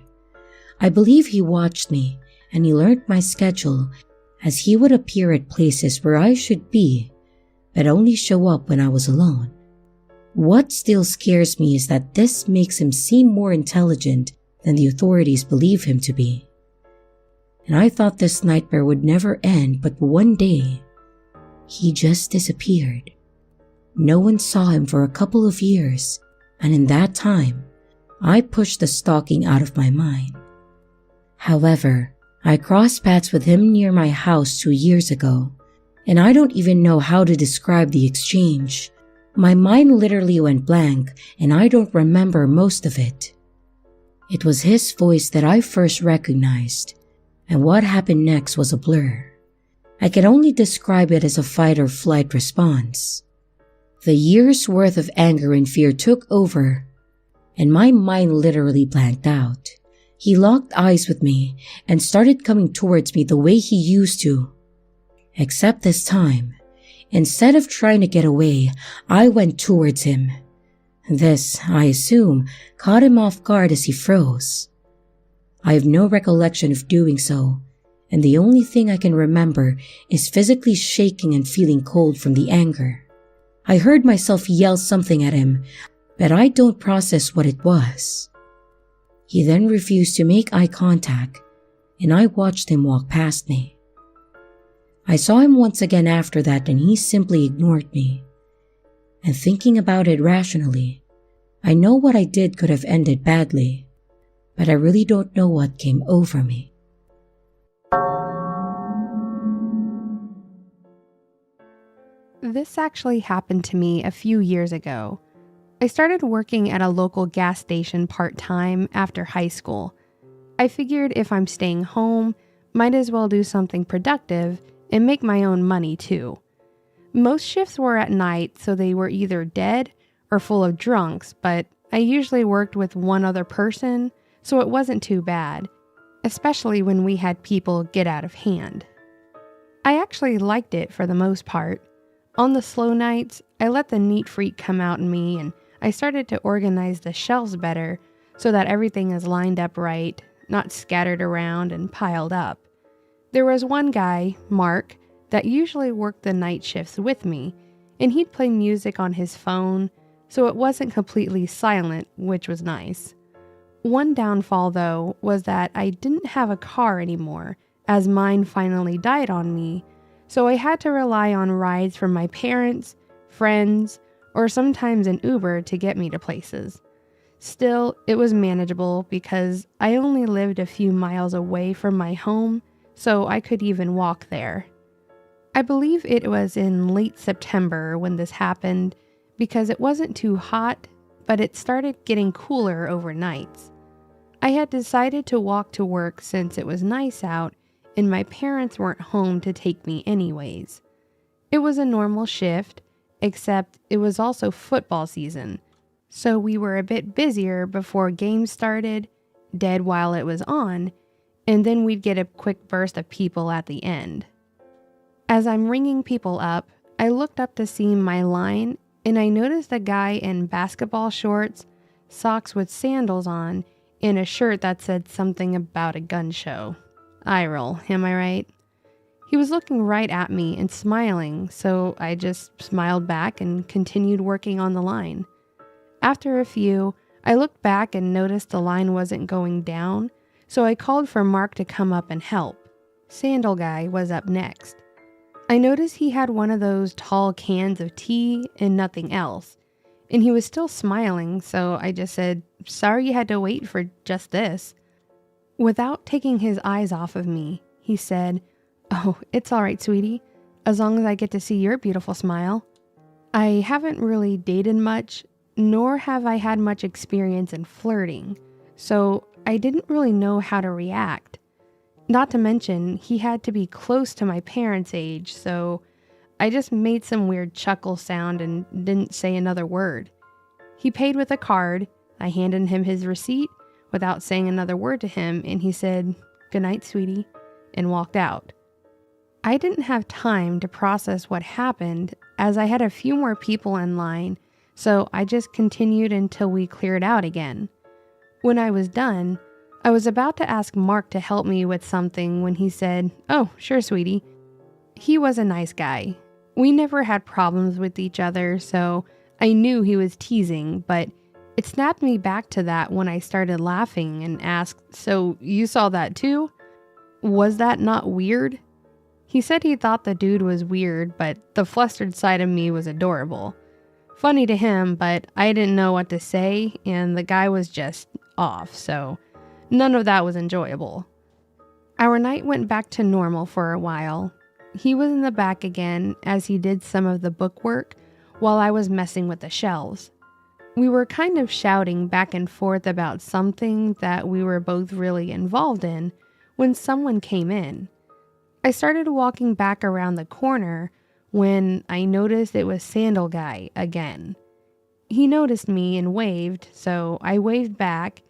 I believe he watched me, and he learned my schedule, as he would appear at places where I should be, but only show up when I was alone. What still scares me is that this makes him seem more intelligent than the authorities believe him to be. And I thought this nightmare would never end, but one day, he just disappeared. No one saw him for a couple of years, and in that time, I pushed the stalking out of my mind. However, I crossed paths with him near my house 2 years ago, and I don't even know how to describe the exchange. My mind literally went blank and I don't remember most of it. It was his voice that I first recognized, and what happened next was a blur. I can only describe it as a fight or flight response. The years' worth of anger and fear took over, and my mind literally blanked out. He locked eyes with me and started coming towards me the way he used to. Except this time, instead of trying to get away, I went towards him. This, I assume, caught him off guard as he froze. I have no recollection of doing so, and the only thing I can remember is physically shaking and feeling cold from the anger. I heard myself yell something at him, but I don't process what it was. He then refused to make eye contact, and I watched him walk past me. I saw him once again after that, and he simply ignored me. And thinking about it rationally, I know what I did could have ended badly, but I really don't know what came over me. This actually happened to me a few years ago. I started working at a local gas station part-time after high school. I figured if I'm staying home, might as well do something productive and make my own money too. Most shifts were at night, so they were either dead or full of drunks, but I usually worked with one other person, so it wasn't too bad, especially when we had people get out of hand. I actually liked it for the most part. On the slow nights, I let the neat freak come out in me and I started to organize the shelves better so that everything is lined up right, not scattered around and piled up. There was one guy, Mark, that usually worked the night shifts with me, and he'd play music on his phone, so it wasn't completely silent, which was nice. One downfall, though, was that I didn't have a car anymore, as mine finally died on me, so I had to rely on rides from my parents, friends, or sometimes an Uber to get me to places. Still, it was manageable because I only lived a few miles away from my home, so I could even walk there. I believe it was in late September when this happened because it wasn't too hot, but it started getting cooler overnights. I had decided to walk to work since it was nice out and my parents weren't home to take me anyways. It was a normal shift, except it was also football season, so we were a bit busier before games started, dead while it was on, and then we'd get a quick burst of people at the end. As I'm ringing people up, I looked up to see my line, and I noticed a guy in basketball shorts, socks with sandals on, and a shirt that said something about a gun show. Eye roll, am I right? He was looking right at me and smiling, so I just smiled back and continued working on the line. After a few, I looked back and noticed the line wasn't going down, so I called for Mark to come up and help. Sandal Guy was up next. I noticed he had one of those tall cans of tea and nothing else, and he was still smiling, so I just said, "Sorry you had to wait for just this." Without taking his eyes off of me, he said, "Oh, it's all right, sweetie, as long as I get to see your beautiful smile." I haven't really dated much, nor have I had much experience in flirting, so I didn't really know how to react. Not to mention, he had to be close to my parents' age, so I just made some weird chuckle sound and didn't say another word. He paid with a card. I handed him his receipt without saying another word to him, and he said, "Good night, sweetie," and walked out. I didn't have time to process what happened as I had a few more people in line, so I just continued until we cleared out again. When I was done, I was about to ask Mark to help me with something when he said, "Oh, sure, sweetie." He was a nice guy. We never had problems with each other, so I knew he was teasing, but it snapped me back to that when I started laughing and asked, "So you saw that too? Was that not weird?" He said he thought the dude was weird, but the flustered side of me was adorable. Funny to him, but I didn't know what to say, and the guy was just off, so none of that was enjoyable. Our night went back to normal for a while. He was in the back again as he did some of the bookwork, while I was messing with the shelves. We were kind of shouting back and forth about something that we were both really involved in when someone came in. I started walking back around the corner when I noticed it was Sandal Guy again. He noticed me and waved, so I waved back,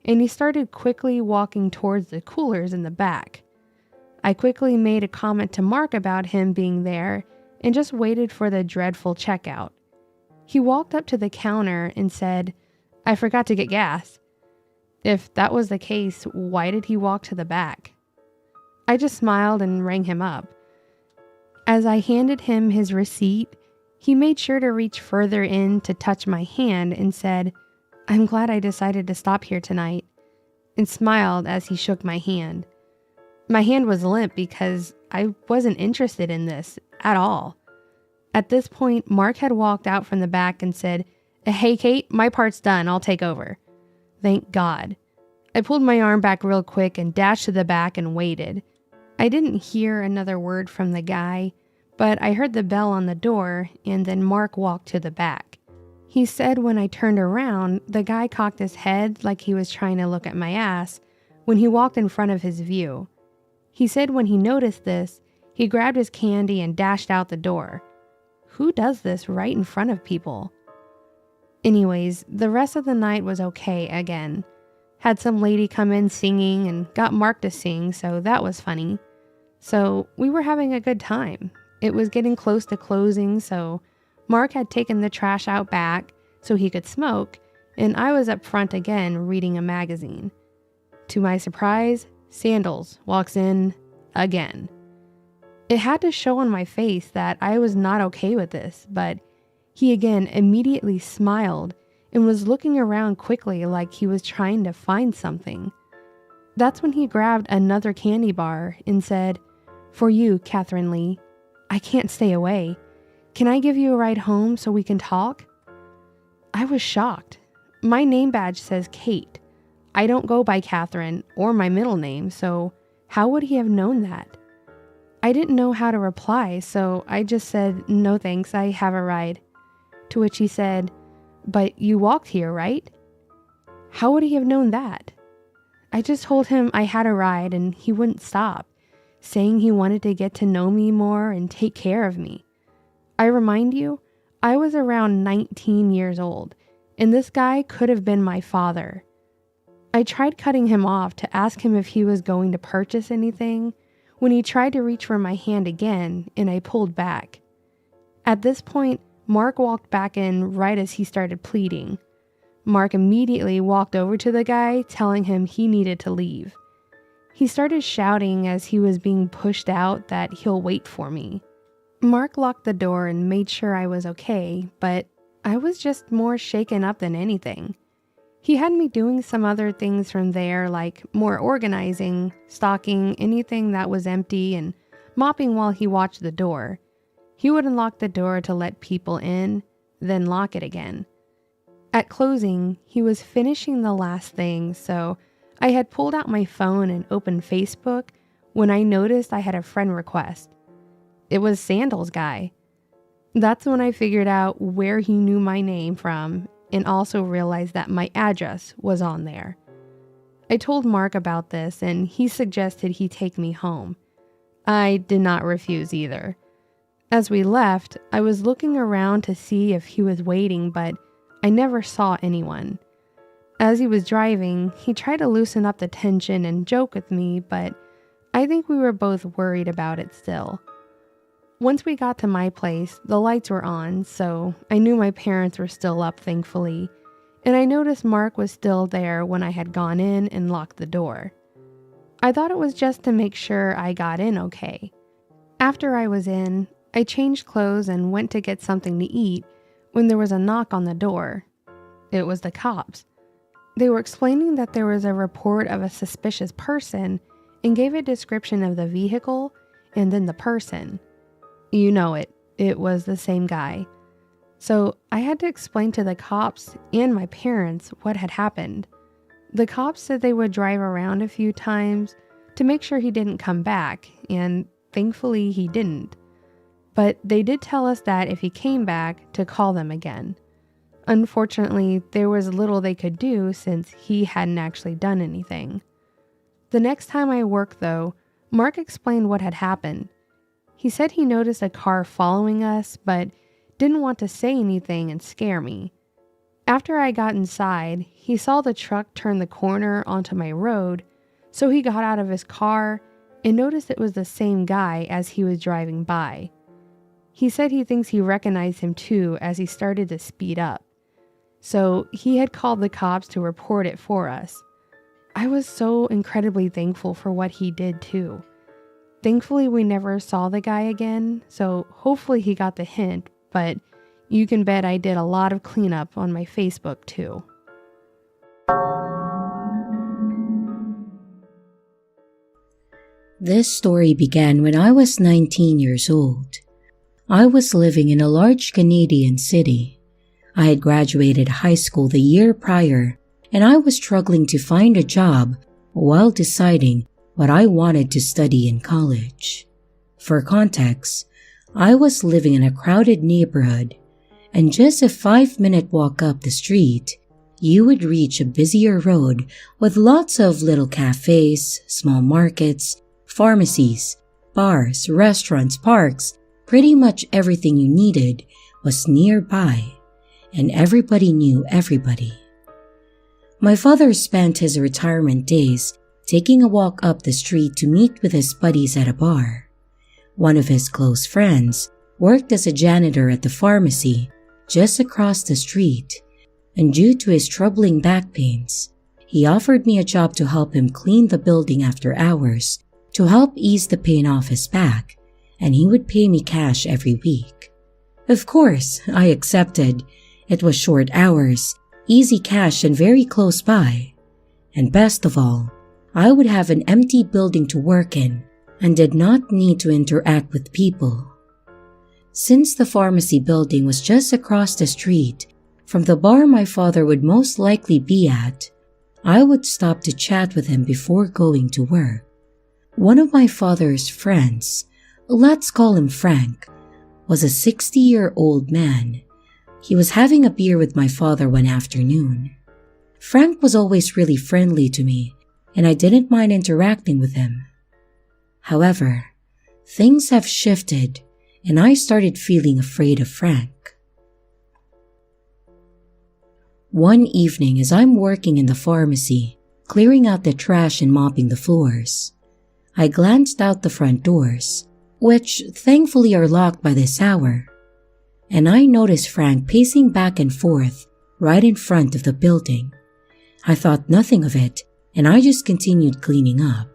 and he started quickly walking towards the coolers in the back. I quickly made a comment to Mark about him being there and just waited for the dreadful checkout. He walked up to the counter and said, "I forgot to get gas." If that was the case, why did he walk to the back? I just smiled and rang him up. As I handed him his receipt, he made sure to reach further in to touch my hand and said, "I'm glad I decided to stop here tonight," and smiled as he shook my hand. My hand was limp because I wasn't interested in this at all. At this point, Mark had walked out from the back and said, "Hey Kate, my part's done, I'll take over." Thank God. I pulled my arm back real quick and dashed to the back and waited. I didn't hear another word from the guy, but I heard the bell on the door, and then Mark walked to the back. He said when I turned around, the guy cocked his head like he was trying to look at my ass when he walked in front of his view. He said when he noticed this, he grabbed his candy and dashed out the door. Who does this right in front of people? Anyways, the rest of the night was okay again. Had some lady come in singing and got Mark to sing, so that was funny. So we were having a good time. It was getting close to closing, so Mark had taken the trash out back so he could smoke, and I was up front again reading a magazine. To my surprise, Sandals walks in again. It had to show on my face that I was not okay with this, but he again immediately smiled and was looking around quickly like he was trying to find something. That's when he grabbed another candy bar and said, "For you, Catherine Lee. I can't stay away. Can I give you a ride home so we can talk?" I was shocked. My name badge says Kate. I don't go by Catherine or my middle name, so how would he have known that? I didn't know how to reply, so I just said, "No thanks, I have a ride." To which he said, "But you walked here, right?" How would he have known that? I just told him I had a ride and he wouldn't stop, saying he wanted to get to know me more and take care of me. I remind you, I was around 19 years old, and this guy could have been my father. I tried cutting him off to ask him if he was going to purchase anything, when he tried to reach for my hand again, and I pulled back. At this point, Mark walked back in right as he started pleading. Mark immediately walked over to the guy, telling him he needed to leave. He started shouting as he was being pushed out that he'll wait for me. Mark locked the door and made sure I was okay, but I was just more shaken up than anything. He had me doing some other things from there, like more organizing, stocking anything that was empty, and mopping while he watched the door. He would unlock the door to let people in, then lock it again. At closing, he was finishing the last thing, so I had pulled out my phone and opened Facebook when I noticed I had a friend request. It was Sandals Guy. That's when I figured out where he knew my name from and also realized that my address was on there. I told Mark about this and he suggested he take me home. I did not refuse either. As we left, I was looking around to see if he was waiting, but I never saw anyone. As he was driving, he tried to loosen up the tension and joke with me, but I think we were both worried about it still. Once we got to my place, the lights were on, so I knew my parents were still up, thankfully, and I noticed Mark was still there when I had gone in and locked the door. I thought it was just to make sure I got in okay. After I was in, I changed clothes and went to get something to eat when there was a knock on the door. It was the cops. They were explaining that there was a report of a suspicious person and gave a description of the vehicle and then the person. You know it. It was the same guy. So I had to explain to the cops and my parents what had happened. The cops said they would drive around a few times to make sure he didn't come back, and thankfully he didn't. but they did tell us that if he came back, to call them again. Unfortunately, there was little they could do since he hadn't actually done anything. The next time I worked, though, Mark explained what had happened. He said he noticed a car following us, but didn't want to say anything and scare me. After I got inside, he saw the truck turn the corner onto my road, so he got out of his car and noticed it was the same guy as he was driving by. He said he thinks he recognized him too as he started to speed up. So he had called the cops to report it for us. I was so incredibly thankful for what he did too. Thankfully, we never saw the guy again, so hopefully he got the hint, but you can bet I did a lot of cleanup on my Facebook too. This story began when I was 19 years old. I was living in a large Canadian city. I had graduated high school the year prior, and I was struggling to find a job while deciding what I wanted to study in college. For context, I was living in a crowded neighborhood, and just a 5-minute walk up the street, you would reach a busier road with lots of little cafes, small markets, pharmacies, bars, restaurants, parks. Pretty much everything you needed was nearby, and everybody knew everybody. My father spent his retirement days taking a walk up the street to meet with his buddies at a bar. One of his close friends worked as a janitor at the pharmacy just across the street, and due to his troubling back pains, he offered me a job to help him clean the building after hours to help ease the pain off his back, and he would pay me cash every week. Of course, I accepted. It was short hours, easy cash, and very close by. And best of all, I would have an empty building to work in and did not need to interact with people. Since the pharmacy building was just across the street from the bar my father would most likely be at, I would stop to chat with him before going to work. One of my father's friends, let's call him Frank, was a 60-year-old man. He was having a beer with my father one afternoon. Frank was always really friendly to me, and I didn't mind interacting with him. However, things have shifted, and I started feeling afraid of Frank. One evening as I'm working in the pharmacy, clearing out the trash and mopping the floors, I glanced out the front doors, which thankfully are locked by this hour, and I noticed Frank pacing back and forth right in front of the building. I thought nothing of it, and I just continued cleaning up.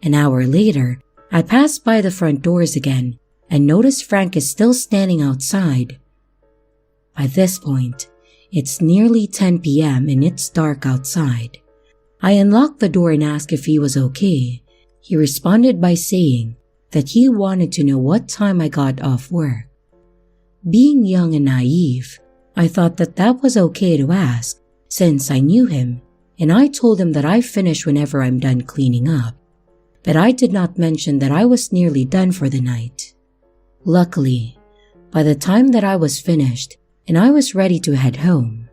An hour later, I passed by the front doors again and noticed Frank is still standing outside. By this point, it's nearly 10 p.m. and it's dark outside. I unlocked the door and asked if he was okay. He responded by saying that he wanted to know what time I got off work. Being young and naive, I thought that was okay to ask since I knew him, and I told him that I finish whenever I'm done cleaning up. But I did not mention that I was nearly done for the night. Luckily, by the time that I was finished and I was ready to head home,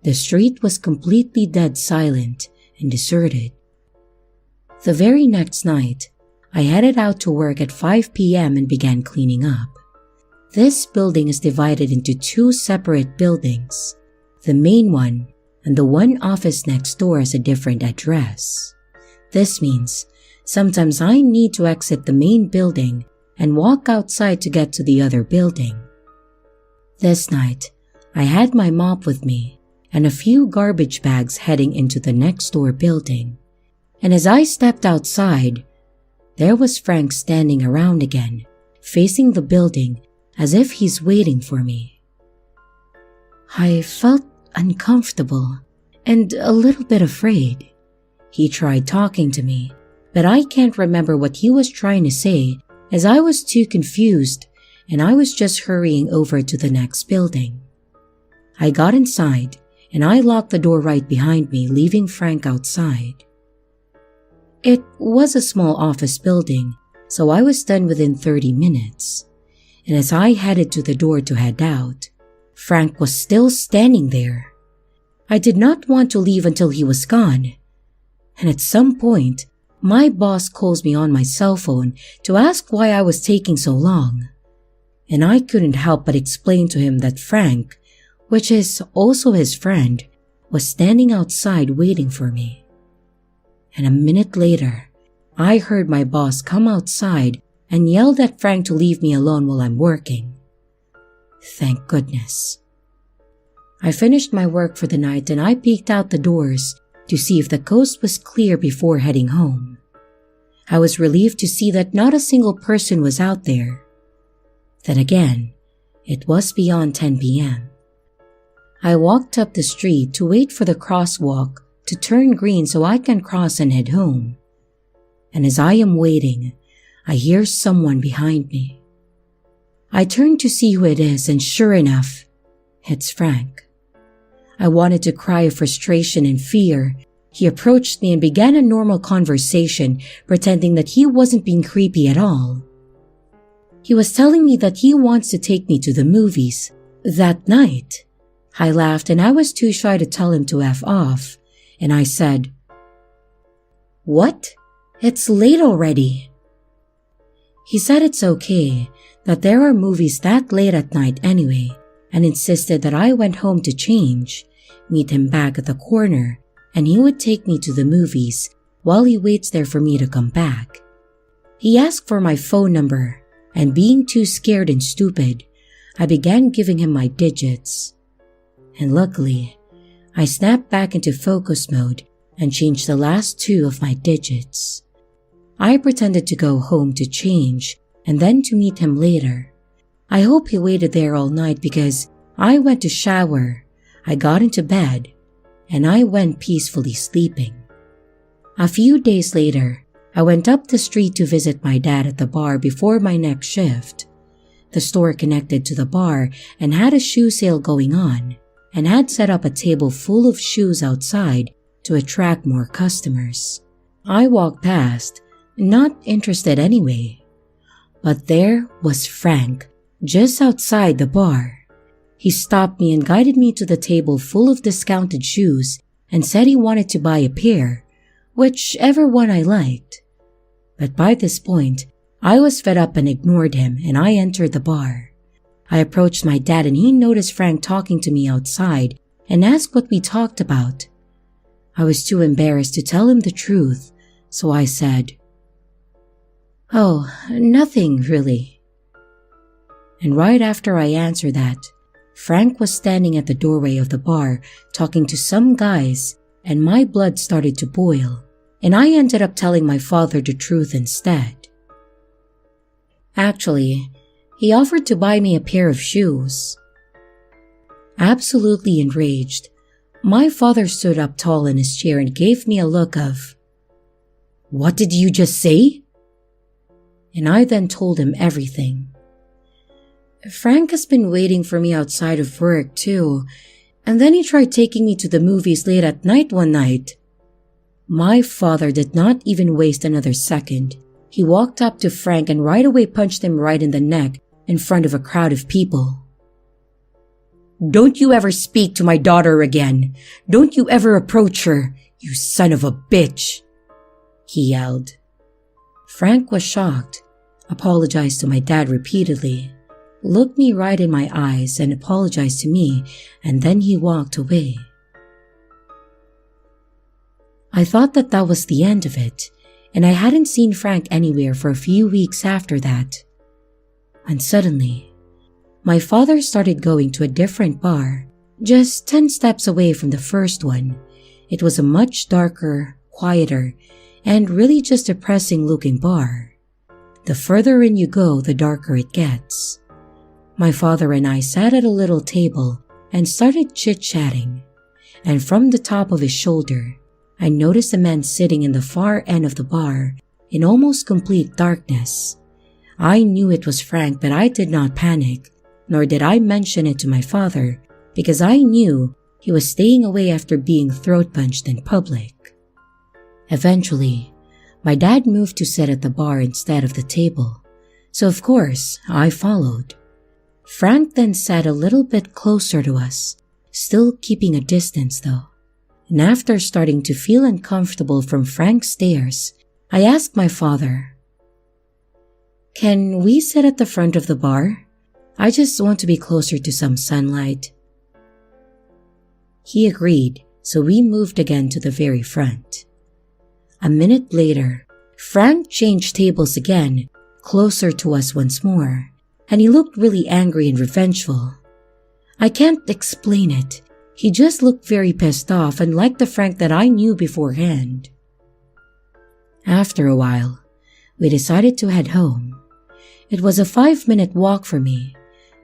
the street was completely dead silent and deserted. The very next night, I headed out to work at 5 p.m. and began cleaning up. This building is divided into 2 separate buildings. The main one and the one office next door has a different address. This means sometimes I need to exit the main building and walk outside to get to the other building. This night, I had my mop with me and a few garbage bags heading into the next door building. And as I stepped outside, there was Frank standing around again, facing the building as if he's waiting for me. I felt uncomfortable and a little bit afraid. He tried talking to me, but I can't remember what he was trying to say as I was too confused and I was just hurrying over to the next building. I got inside and I locked the door right behind me, leaving Frank outside. It was a small office building, so I was done within 30 minutes. and as I headed to the door to head out, Frank was still standing there. I did not want to leave until he was gone, and at some point, my boss calls me on my cell phone to ask why I was taking so long, and I couldn't help but explain to him that Frank, which is also his friend, was standing outside waiting for me. And a minute later, I heard my boss come outside and yelled at Frank to leave me alone while I'm working. Thank goodness. I finished my work for the night and I peeked out the doors to see if the coast was clear before heading home. I was relieved to see that not a single person was out there. Then again, it was beyond 10 p.m. I walked up the street to wait for the crosswalk to turn green so I can cross and head home. And as I am waiting, I hear someone behind me. I turn to see who it is, and sure enough, it's Frank. I wanted to cry of frustration and fear. He approached me and began a normal conversation, pretending that he wasn't being creepy at all. He was telling me that he wants to take me to the movies that night. I laughed and I was too shy to tell him to F off, and I said, "What? It's late already." He said it's okay, that there are movies that late at night anyway, and insisted that I went home to change, meet him back at the corner, and he would take me to the movies while he waits there for me to come back. He asked for my phone number, and being too scared and stupid, I began giving him my digits. And luckily, I snapped back into focus mode and changed the last two of my digits. I pretended to go home to change and then to meet him later. I hope he waited there all night because I went to shower, I got into bed, and I went peacefully sleeping. A few days later, I went up the street to visit my dad at the bar before my next shift. The store connected to the bar and had a shoe sale going on, and had set up a table full of shoes outside to attract more customers. I walked past, not interested anyway. But there was Frank, just outside the bar. He stopped me and guided me to the table full of discounted shoes and said he wanted to buy a pair, whichever one I liked. But by this point, I was fed up and ignored him, and I entered the bar. I approached my dad and he noticed Frank talking to me outside and asked what we talked about. I was too embarrassed to tell him the truth, so I said, "Oh, nothing really." And right after I answered that, Frank was standing at the doorway of the bar talking to some guys, and my blood started to boil, and I ended up telling my father the truth instead. Actually, he offered to buy me a pair of shoes. Absolutely enraged, my father stood up tall in his chair and gave me a look of, "What did you just say?" And I then told him everything. Frank has been waiting for me outside of work too, and then he tried taking me to the movies late at night one night. My father did not even waste another second. He walked up to Frank and right away punched him right in the neck in front of a crowd of people. "Don't you ever speak to my daughter again. Don't you ever approach her, you son of a bitch," he yelled. Frank was shocked, apologized to my dad repeatedly, looked me right in my eyes and apologized to me, and then he walked away. I thought that that was the end of it, and I hadn't seen Frank anywhere for a few weeks after that. And suddenly, my father started going to a different bar, just 10 steps away from the first one. It was a much darker, quieter, and really just depressing looking bar. The further in you go, the darker it gets. My father and I sat at a little table and started chit-chatting, and from the top of his shoulder, I noticed a man sitting in the far end of the bar in almost complete darkness. I knew it was Frank, but I did not panic, nor did I mention it to my father, because I knew he was staying away after being throat-punched in public. Eventually, my dad moved to sit at the bar instead of the table, So of course, I followed. Frank then sat a little bit closer to us, still keeping a distance though. And after starting to feel uncomfortable from Frank's stares, I asked my father, "Can we sit at the front of the bar? I just want to be closer to some sunlight." He agreed, so we moved again to the very front. A minute later, Frank changed tables again, closer to us once more, and he looked really angry and revengeful. I can't explain it. He just looked very pissed off, unlike the Frank that I knew beforehand. After a while, we decided to head home. It was a 5-minute walk for me,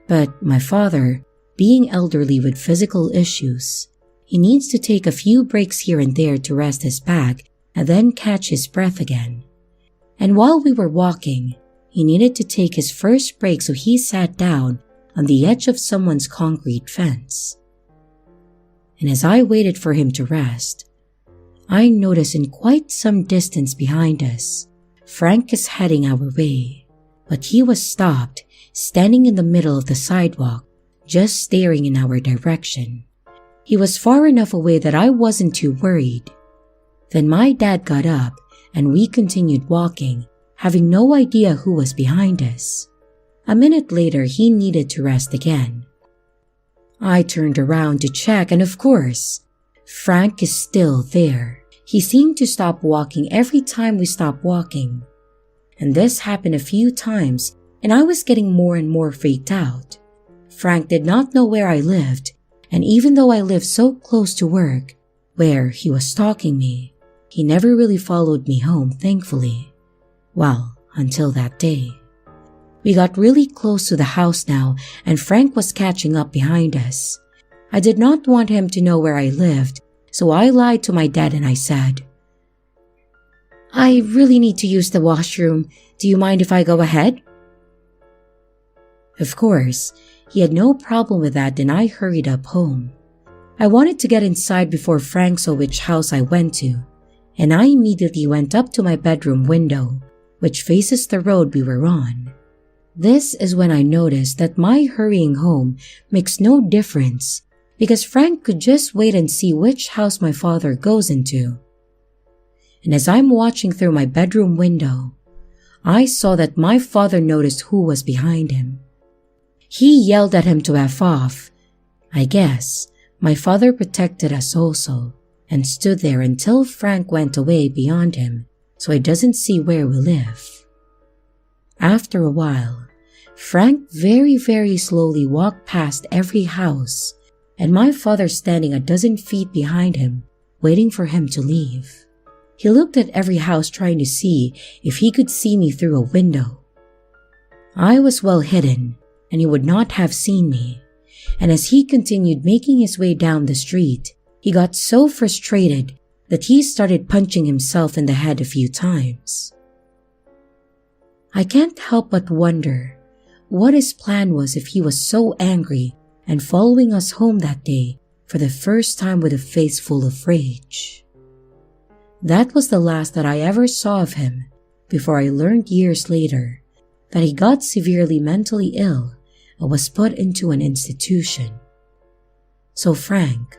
but my father, being elderly with physical issues, he needs to take a few breaks here and there to rest his back and then catch his breath again. And while we were walking, he needed to take his first break, so he sat down on the edge of someone's concrete fence. And as I waited for him to rest, I noticed in quite some distance behind us, Frank is heading our way, but he was stopped, standing in the middle of the sidewalk, just staring in our direction. He was far enough away that I wasn't too worried. Then my dad got up and we continued walking, having no idea who was behind us. A minute later, he needed to rest again. I turned around to check, and of course, Frank is still there. He seemed to stop walking every time we stopped walking. And this happened a few times, and I was getting more and more freaked out. Frank did not know where I lived, and even though I lived so close to work, where he was stalking me, he never really followed me home, thankfully. Well, until that day. We got really close to the house now, and Frank was catching up behind us. I did not want him to know where I lived, so I lied to my dad and I said, "I really need to use the washroom. Do you mind if I go ahead?" Of course, he had no problem with that, and I hurried up home. I wanted to get inside before Frank saw which house I went to, and I immediately went up to my bedroom window, which faces the road we were on. This is when I noticed that my hurrying home makes no difference, because Frank could just wait and see which house my father goes into. And as I'm watching through my bedroom window, I saw that my father noticed who was behind him. He yelled at him to F off. I guess my father protected us also, and stood there until Frank went away beyond him, so he doesn't see where we live. After a while, Frank very slowly walked past every house, and my father standing a dozen feet behind him, waiting for him to leave. He looked at every house trying to see if he could see me through a window. I was well hidden, and he would not have seen me, and as he continued making his way down the street, he got so frustrated that he started punching himself in the head a few times. I can't help but wonder what his plan was if he was so angry and following us home that day for the first time with a face full of rage. That was the last that I ever saw of him before I learned years later that he got severely mentally ill and was put into an institution. So Frank,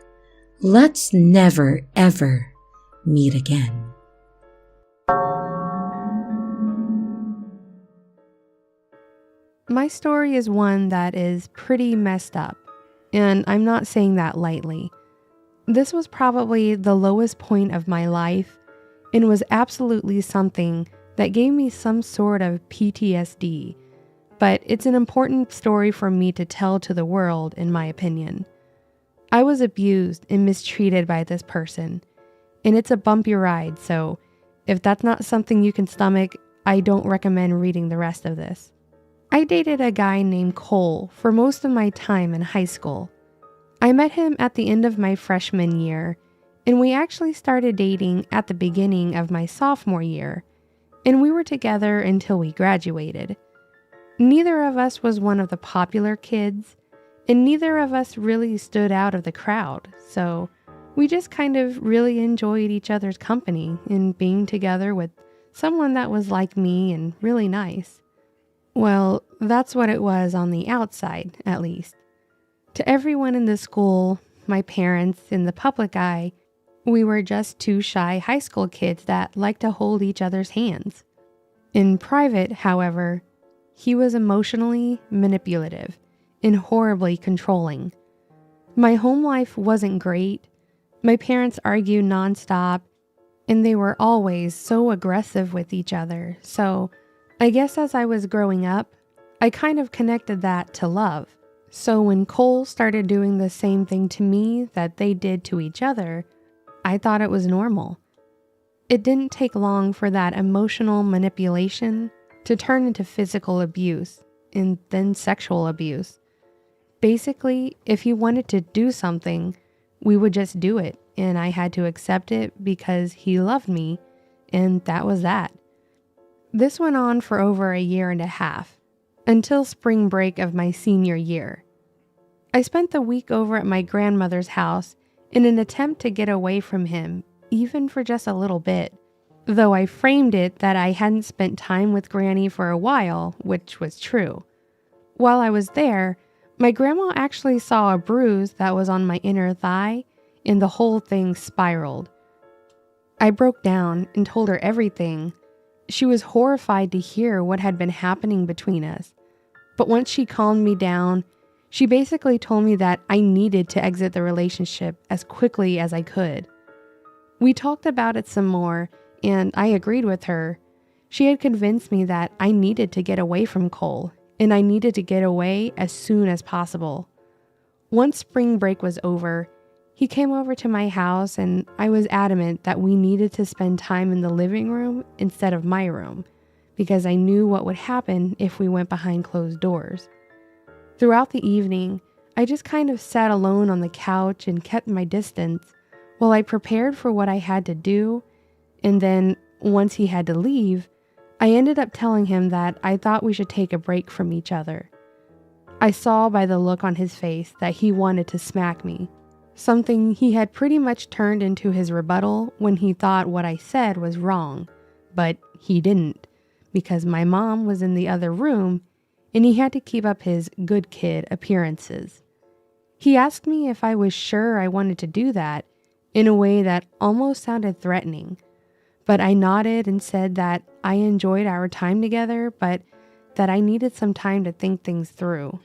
let's never ever meet again. My story is one that is pretty messed up, and I'm not saying that lightly. This was probably the lowest point of my life and was absolutely something that gave me some sort of PTSD, but it's an important story for me to tell to the world, in my opinion. I was abused and mistreated by this person, and it's a bumpy ride, so if that's not something you can stomach, I don't recommend reading the rest of this. I dated a guy named Cole for most of my time in high school. I met him at the end of my freshman year, and we actually started dating at the beginning of my sophomore year, and we were together until we graduated. Neither of us was one of the popular kids, and neither of us really stood out of the crowd, so we just kind of really enjoyed each other's company and being together with someone that was like me and really nice. Well, that's what it was on the outside, at least. To everyone in the school, my parents, in the public eye, we were just two shy high school kids that liked to hold each other's hands. In private, however, he was emotionally manipulative and horribly controlling. My home life wasn't great. My parents argued nonstop, and they were always so aggressive with each other. So I guess as I was growing up, I kind of connected that to love. So when Cole started doing the same thing to me that they did to each other, I thought it was normal. It didn't take long for that emotional manipulation to turn into physical abuse and then sexual abuse. Basically, if he wanted to do something, we would just do it, and I had to accept it because he loved me, and that was that. This went on for over a year and a half, until spring break of my senior year. I spent the week over at my grandmother's house in an attempt to get away from him, even for just a little bit, though I framed it that I hadn't spent time with Granny for a while, which was true. While I was there, my grandma actually saw a bruise that was on my inner thigh, and the whole thing spiraled. I broke down and told her everything. She was horrified to hear what had been happening between us, but once she calmed me down, she basically told me that I needed to exit the relationship as quickly as I could. We talked about it some more, and I agreed with her. She had convinced me that I needed to get away from Cole, and I needed to get away as soon as possible. Once spring break was over, he came over to my house, and I was adamant that we needed to spend time in the living room instead of my room, because I knew what would happen if we went behind closed doors. Throughout the evening, I just kind of sat alone on the couch and kept my distance while I prepared for what I had to do, and then, once he had to leave, I ended up telling him that I thought we should take a break from each other. I saw by the look on his face that he wanted to smack me, something he had pretty much turned into his rebuttal when he thought what I said was wrong, but he didn't, because my mom was in the other room and he had to keep up his good kid appearances. He asked me if I was sure I wanted to do that in a way that almost sounded threatening, but I nodded and said that I enjoyed our time together, but that I needed some time to think things through.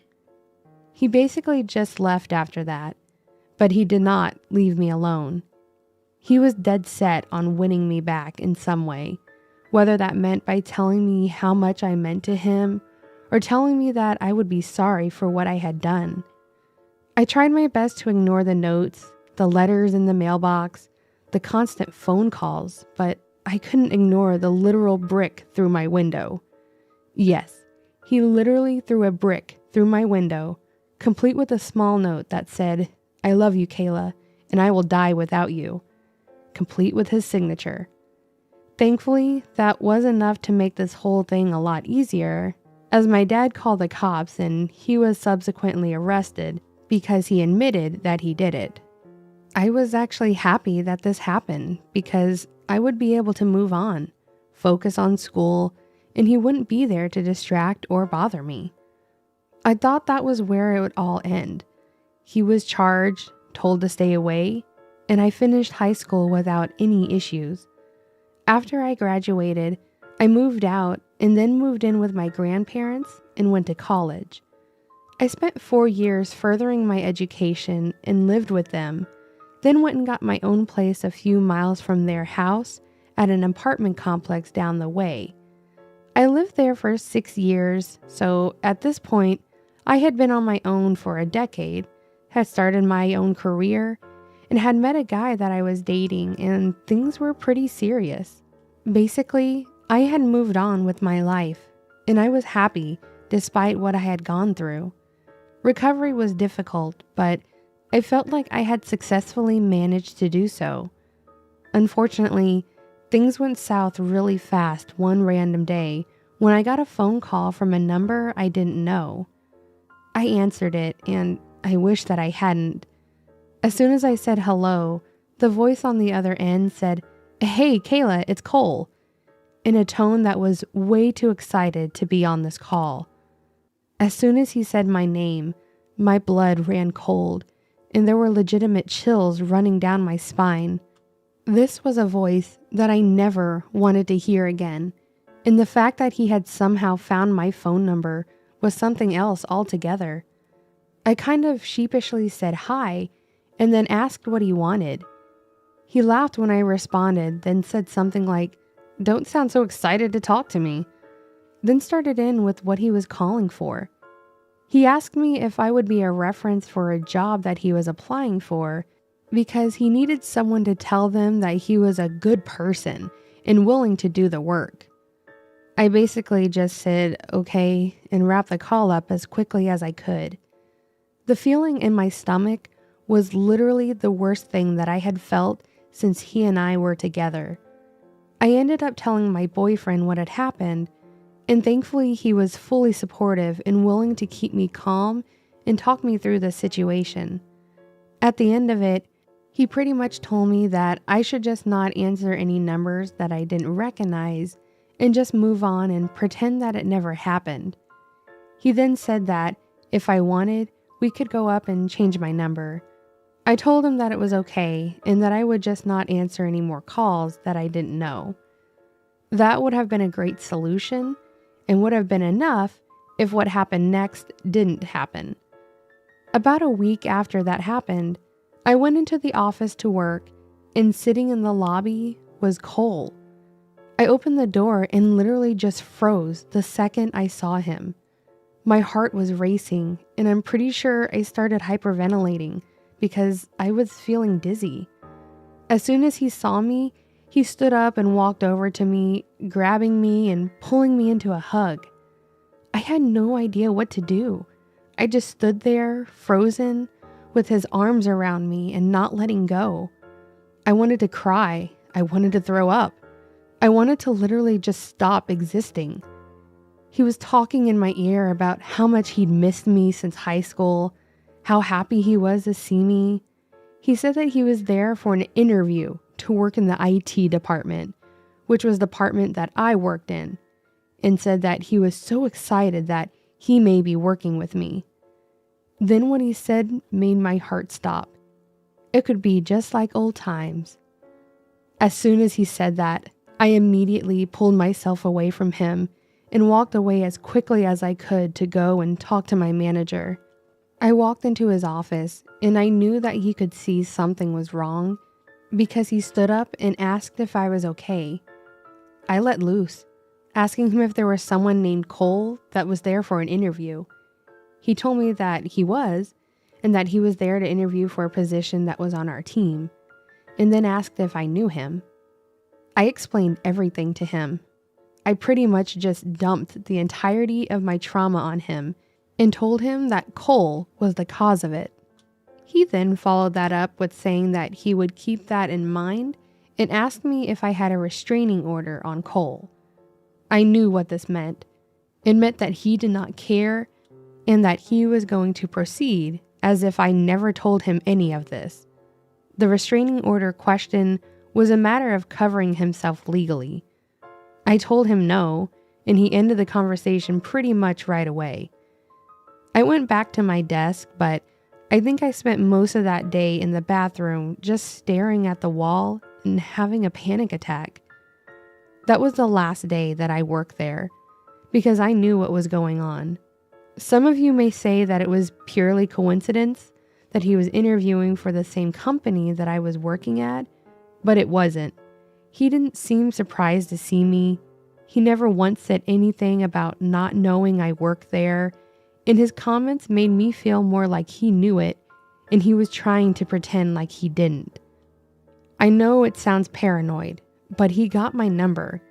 He basically just left after that, but he did not leave me alone. He was dead set on winning me back in some way, whether that meant by telling me how much I meant to him or telling me that I would be sorry for what I had done. I tried my best to ignore the notes, the letters in the mailbox, the constant phone calls, but I couldn't ignore the literal brick through my window. Yes, he literally threw a brick through my window, complete with a small note that said, "I love you, Kayla, and I will die without you," complete with his signature. Thankfully, that was enough to make this whole thing a lot easier, as my dad called the cops and he was subsequently arrested because he admitted that he did it. I was actually happy that this happened because I would be able to move on, focus on school, and he wouldn't be there to distract or bother me. I thought that was where it would all end. He was charged, told to stay away, and I finished high school without any issues. After I graduated, I moved out and then moved in with my grandparents and went to college. I spent 4 years furthering my education and lived with them, then went and got my own place a few miles from their house at an apartment complex down the way. I lived there for 6 years, so at this point, I had been on my own for a decade, had started my own career, and had met a guy that I was dating, and things were pretty serious. Basically, I had moved on with my life, and I was happy despite what I had gone through. Recovery was difficult, but I felt like I had successfully managed to do so. Unfortunately, things went south really fast one random day when I got a phone call from a number I didn't know. I answered it, and I wish that I hadn't. As soon as I said hello, the voice on the other end said, "Hey, Kayla, it's Cole." in a tone that was way too excited to be on this call. As soon as he said my name, my blood ran cold, and there were legitimate chills running down my spine. This was a voice that I never wanted to hear again, and the fact that he had somehow found my phone number was something else altogether. I kind of sheepishly said hi, and then asked what he wanted. He laughed when I responded, then said something like, "Don't sound so excited to talk to me," then started in with what he was calling for. He asked me if I would be a reference for a job that he was applying for because he needed someone to tell them that he was a good person and willing to do the work. I basically just said okay and wrapped the call up as quickly as I could. The feeling in my stomach was literally the worst thing that I had felt since he and I were together. I ended up telling my boyfriend what had happened, and thankfully he was fully supportive and willing to keep me calm and talk me through the situation. At the end of it, he pretty much told me that I should just not answer any numbers that I didn't recognize and just move on and pretend that it never happened. He then said that if I wanted, we could go up and change my number. I told him that it was okay and that I would just not answer any more calls that I didn't know. That would have been a great solution and would have been enough if what happened next didn't happen. About a week after that happened, I went into the office to work, and sitting in the lobby was Cole. I opened the door and literally just froze the second I saw him. My heart was racing, and I'm pretty sure I started hyperventilating because I was feeling dizzy. As soon as he saw me, he stood up and walked over to me, grabbing me and pulling me into a hug. I had no idea what to do. I just stood there, frozen, with his arms around me and not letting go. I wanted to cry. I wanted to throw up. I wanted to literally just stop existing. He was talking in my ear about how much he'd missed me since high school, how happy he was to see me. He said that he was there for an interview to work in the IT department, which was the department that I worked in, and said that he was so excited that he may be working with me. Then what he said made my heart stop. It could be just like old times. As soon as he said that, I immediately pulled myself away from him and walked away as quickly as I could to go and talk to my manager. I walked into his office and I knew that he could see something was wrong because he stood up and asked if I was okay. I let loose, asking him if there was someone named Cole that was there for an interview. He told me that he was, and that he was there to interview for a position that was on our team, and then asked if I knew him. I explained everything to him. I pretty much just dumped the entirety of my trauma on him and told him that Cole was the cause of it. He then followed that up with saying that he would keep that in mind and asked me if I had a restraining order on Cole. I knew what this meant. It meant that he did not care and that he was going to proceed as if I never told him any of this. The restraining order question was a matter of covering himself legally. I told him no, and he ended the conversation pretty much right away. I went back to my desk, but I think I spent most of that day in the bathroom just staring at the wall and having a panic attack. That was the last day that I worked there, because I knew what was going on. Some of you may say that it was purely coincidence that he was interviewing for the same company that I was working at, but it wasn't. He didn't seem surprised to see me. He never once said anything about not knowing I worked there, and his comments made me feel more like he knew it, and he was trying to pretend like he didn't. I know it sounds paranoid, but he got my number.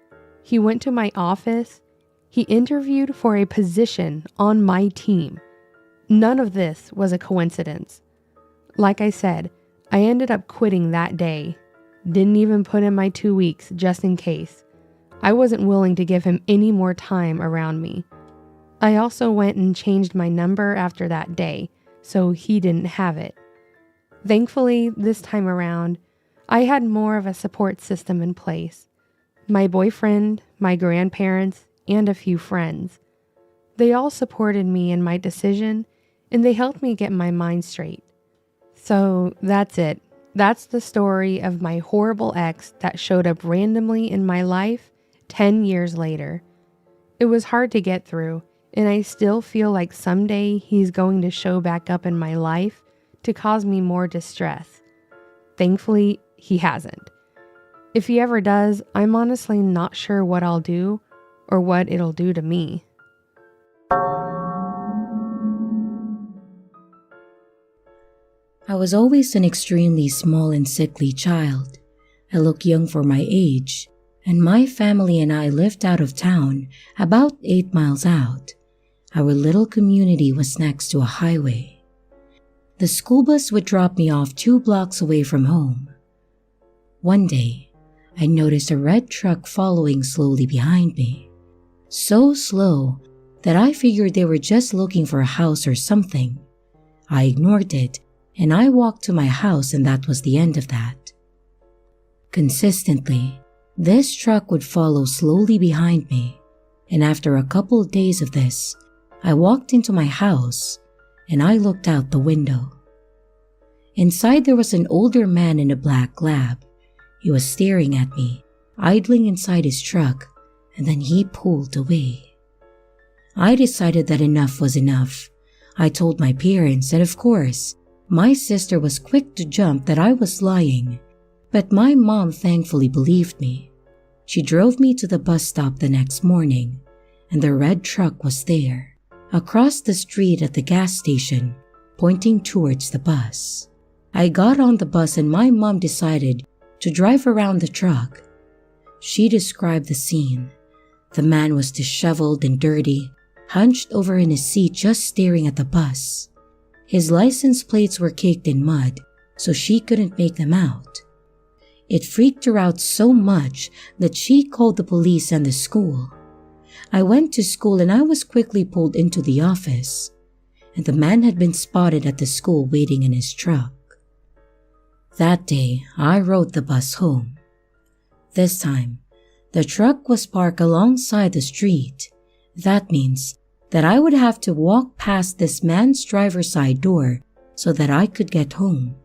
He went to my office. He interviewed for a position on my team. None of this was a coincidence. Like I said, I ended up quitting that day. Didn't even put in my 2 weeks just in case. I wasn't willing to give him any more time around me. I also went and changed my number after that day, so he didn't have it. Thankfully, this time around, I had more of a support system in place. my boyfriend, my grandparents, and a few friends. They all supported me in my decision, and they helped me get my mind straight. So that's it. That's the story of my horrible ex that showed up randomly in my life 10 years later. It was hard to get through, and I still feel like someday he's going to show back up in my life to cause me more distress. Thankfully, he hasn't. If he ever does, I'm honestly not sure what I'll do or what it'll do to me. I was always an extremely small and sickly child. I look young for my age, and my family and I lived out of town, about 8 miles out. Our little community was next to a highway. The school bus would drop me off 2 blocks away from home. One day, I noticed a red truck following slowly behind me. So slow that I figured they were just looking for a house or something. I ignored it, and I walked to my house, and that was the end of that. Consistently, this truck would follow slowly behind me, and after a couple of days of this, I walked into my house and I looked out the window. Inside there was an older man in a black lab. He was staring at me, idling inside his truck, and then he pulled away. I decided that enough was enough. I told my parents, and of course, my sister was quick to jump that I was lying, but my mom thankfully believed me. She drove me to the bus stop the next morning, and the red truck was there, across the street at the gas station, pointing towards the bus. I got on the bus and my mom decided to drive around the truck. She described the scene. The man was disheveled and dirty, hunched over in his seat just staring at the bus. His license plates were caked in mud, so she couldn't make them out. It freaked her out so much that she called the police and the school. I went to school and I was quickly pulled into the office, and the man had been spotted at the school waiting in his truck. That day, I rode the bus home. This time, the truck was parked alongside the street. That means that I would have to walk past this man's driver's side door so that I could get home.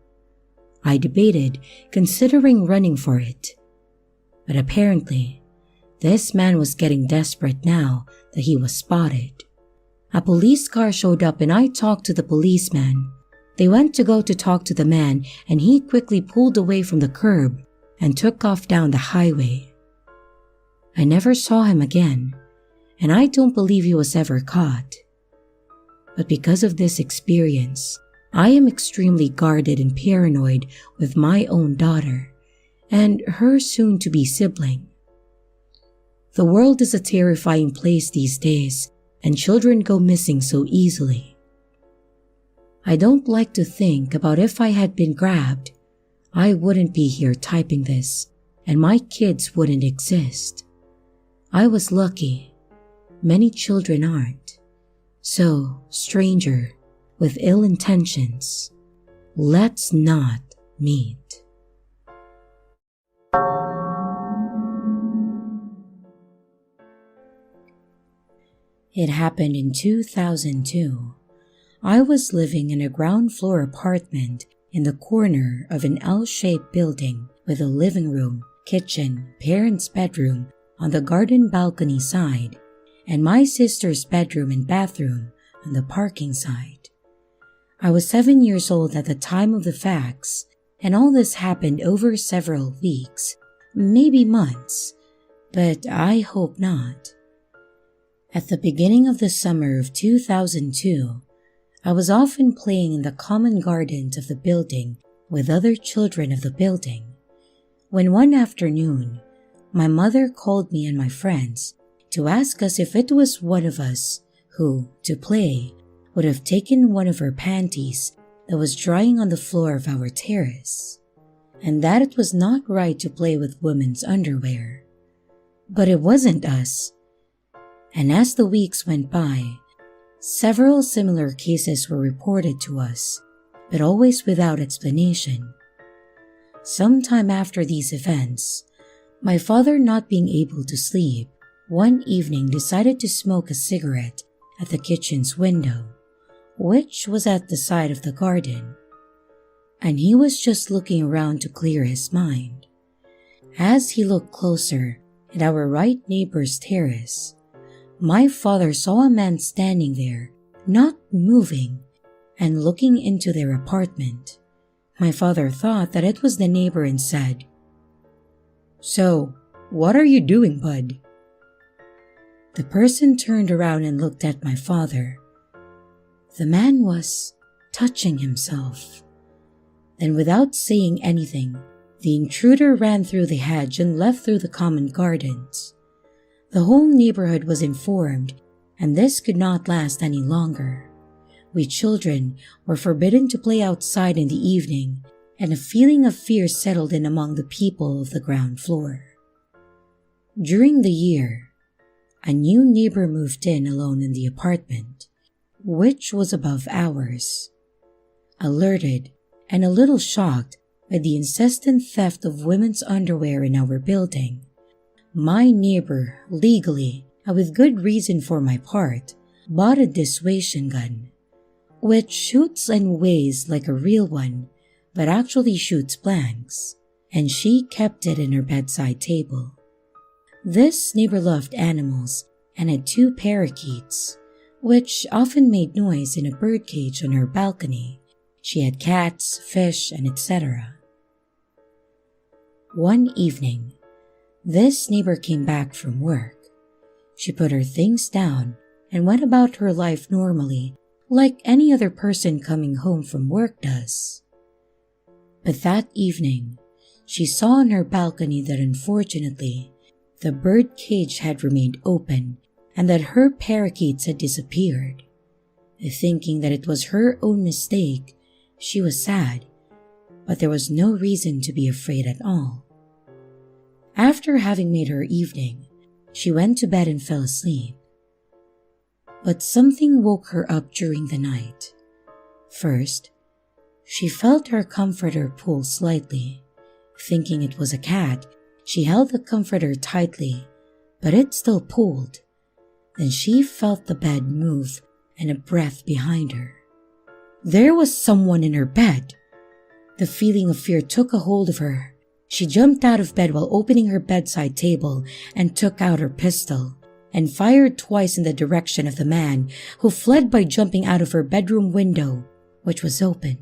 I debated considering running for it, but apparently, this man was getting desperate now that he was spotted. A police car showed up and I talked to the policeman. They went to go to talk to the man and he quickly pulled away from the curb and took off down the highway. I never saw him again, and I don't believe he was ever caught. But because of this experience, I am extremely guarded and paranoid with my own daughter and her soon-to-be sibling. The world is a terrifying place these days, and children go missing so easily. I don't like to think about if I had been grabbed, I wouldn't be here typing this, and my kids wouldn't exist. I was lucky. Many children aren't. So, stranger, with ill intentions, let's not meet. It happened in 2002. I was living in a ground floor apartment in the corner of an L-shaped building with a living room, kitchen, parents' bedroom on the garden balcony side, and my sister's bedroom and bathroom on the parking side. I was 7 years old at the time of the facts, and all this happened over several weeks, maybe months, but I hope not. At the beginning of the summer of 2002, I was often playing in the common gardens of the building with other children of the building, when one afternoon, my mother called me and my friends to ask us if it was one of us who, to play, would have taken one of her panties that was drying on the floor of our terrace, and that it was not right to play with women's underwear. But it wasn't us. And as the weeks went by, several similar cases were reported to us, but always without explanation. Sometime after these events, My father, not being able to sleep, one evening decided to smoke a cigarette at the kitchen's window, which was at the side of the garden, and he was just looking around to clear his mind. As he looked closer at our right neighbor's terrace, my father saw a man standing there, not moving, and looking into their apartment. My father thought that it was the neighbor and said, "So, what are you doing, bud?" The person turned around and looked at my father. The man was touching himself. Then, without saying anything, the intruder ran through the hedge and left through the common gardens. The whole neighborhood was informed, and this could not last any longer. We children were forbidden to play outside in the evening, and a feeling of fear settled in among the people of the ground floor. During the year, a new neighbor moved in alone in the apartment, which was above ours. Alerted and a little shocked by the incessant theft of women's underwear in our building, my neighbor legally, and with good reason for my part, bought a dissuasion gun, which shoots and weighs like a real one, but actually shoots blanks, and she kept it in her bedside table. This neighbor loved animals and had 2 parakeets, which often made noise in a birdcage on her balcony. She had cats, fish, and etc. One evening, this neighbor came back from work. She put her things down and went about her life normally, like any other person coming home from work does. But that evening, she saw on her balcony that unfortunately, the bird cage had remained open and that her parakeets had disappeared. Thinking that it was her own mistake, she was sad, but there was no reason to be afraid at all. After having made her evening, she went to bed and fell asleep. But something woke her up during the night. First, she felt her comforter pull slightly. Thinking it was a cat, she held the comforter tightly, but it still pulled. Then she felt the bed move and a breath behind her. There was someone in her bed. The feeling of fear took a hold of her. She jumped out of bed while opening her bedside table and took out her pistol and fired twice in the direction of the man, who fled by jumping out of her bedroom window, which was open.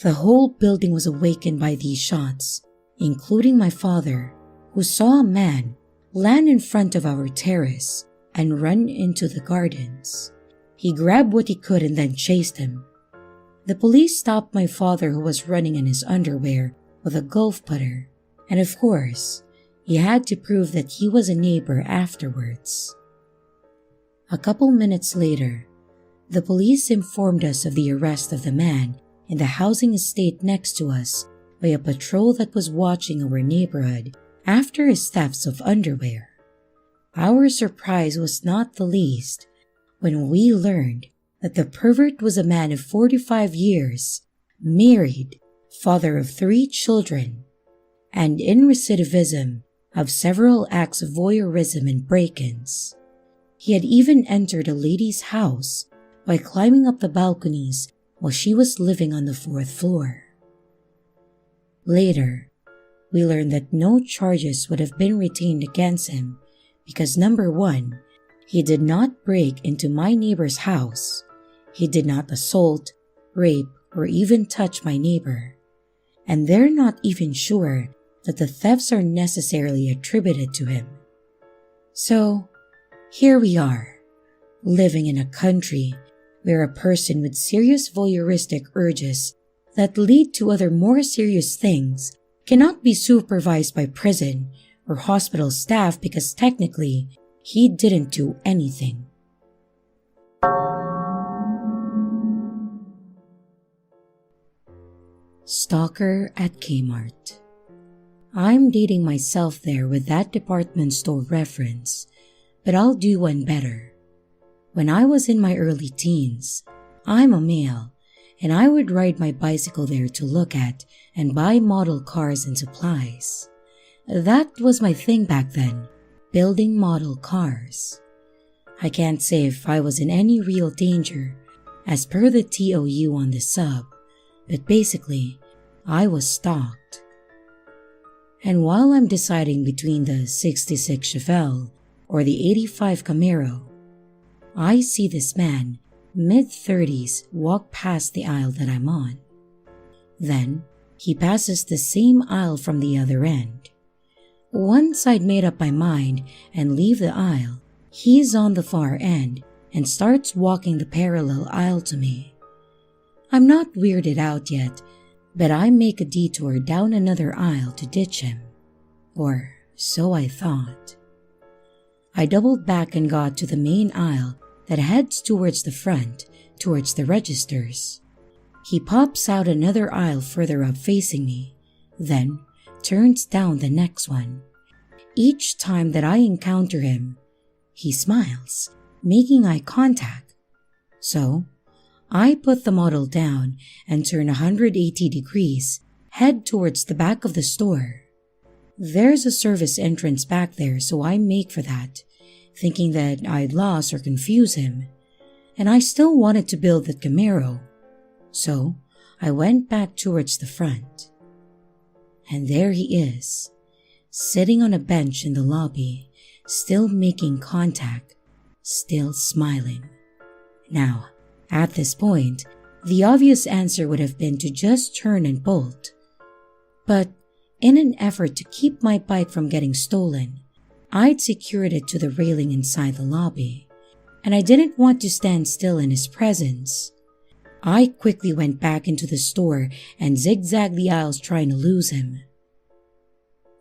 The whole building was awakened by these shots, including my father, who saw a man land in front of our terrace and run into the gardens. He grabbed what he could and then chased him. The police stopped my father, who was running in his underwear with a golf putter, and of course, he had to prove that he was a neighbor afterwards. A couple minutes later, the police informed us of the arrest of the man in the housing estate next to us by a patrol that was watching our neighborhood after his thefts of underwear. Our surprise was not the least when we learned that the pervert was a man of 45 years, married, father of 3 children, and in recidivism of several acts of voyeurism and break-ins. He had even entered a lady's house by climbing up the balconies while she was living on the 4th floor. Later, we learned that no charges would have been retained against him because, number 1, he did not break into my neighbor's house. He did not assault, rape, or even touch my neighbor. And they're not even sure that the thefts are necessarily attributed to him. So, here we are, living in a country where a person with serious voyeuristic urges that lead to other more serious things cannot be supervised by prison or hospital staff because technically he didn't do anything. Stalker at Kmart. I'm dating myself there with that department store reference, but I'll do one better. When I was in my early teens, I'm a male, and I would ride my bicycle there to look at and buy model cars and supplies. That was my thing back then, building model cars. I can't say if I was in any real danger, as per the TOU on the sub, but basically, I was stalked. And while I'm deciding between the 66 Chevelle or the 85 Camaro, I see this man, mid-30s, walk past the aisle that I'm on. Then, he passes the same aisle from the other end. Once I'd made up my mind and leave the aisle, he's on the far end and starts walking the parallel aisle to me. I'm not weirded out yet, but I make a detour down another aisle to ditch him. Or so I thought. I doubled back and got to the main aisle that heads towards the front, towards the registers. He pops out another aisle further up facing me, then turns down the next one. Each time that I encounter him, he smiles, making eye contact. So, I put the model down and turn 180 degrees, head towards the back of the store. There's a service entrance back there, so I make for that, thinking that I'd lost or confuse him. And I still wanted to build that Camaro. So, I went back towards the front. And there he is, sitting on a bench in the lobby, still making contact, still smiling. Now, at this point, the obvious answer would have been to just turn and bolt. But in an effort to keep my bike from getting stolen, I'd secured it to the railing inside the lobby, and I didn't want to stand still in his presence. I quickly went back into the store and zigzagged the aisles trying to lose him.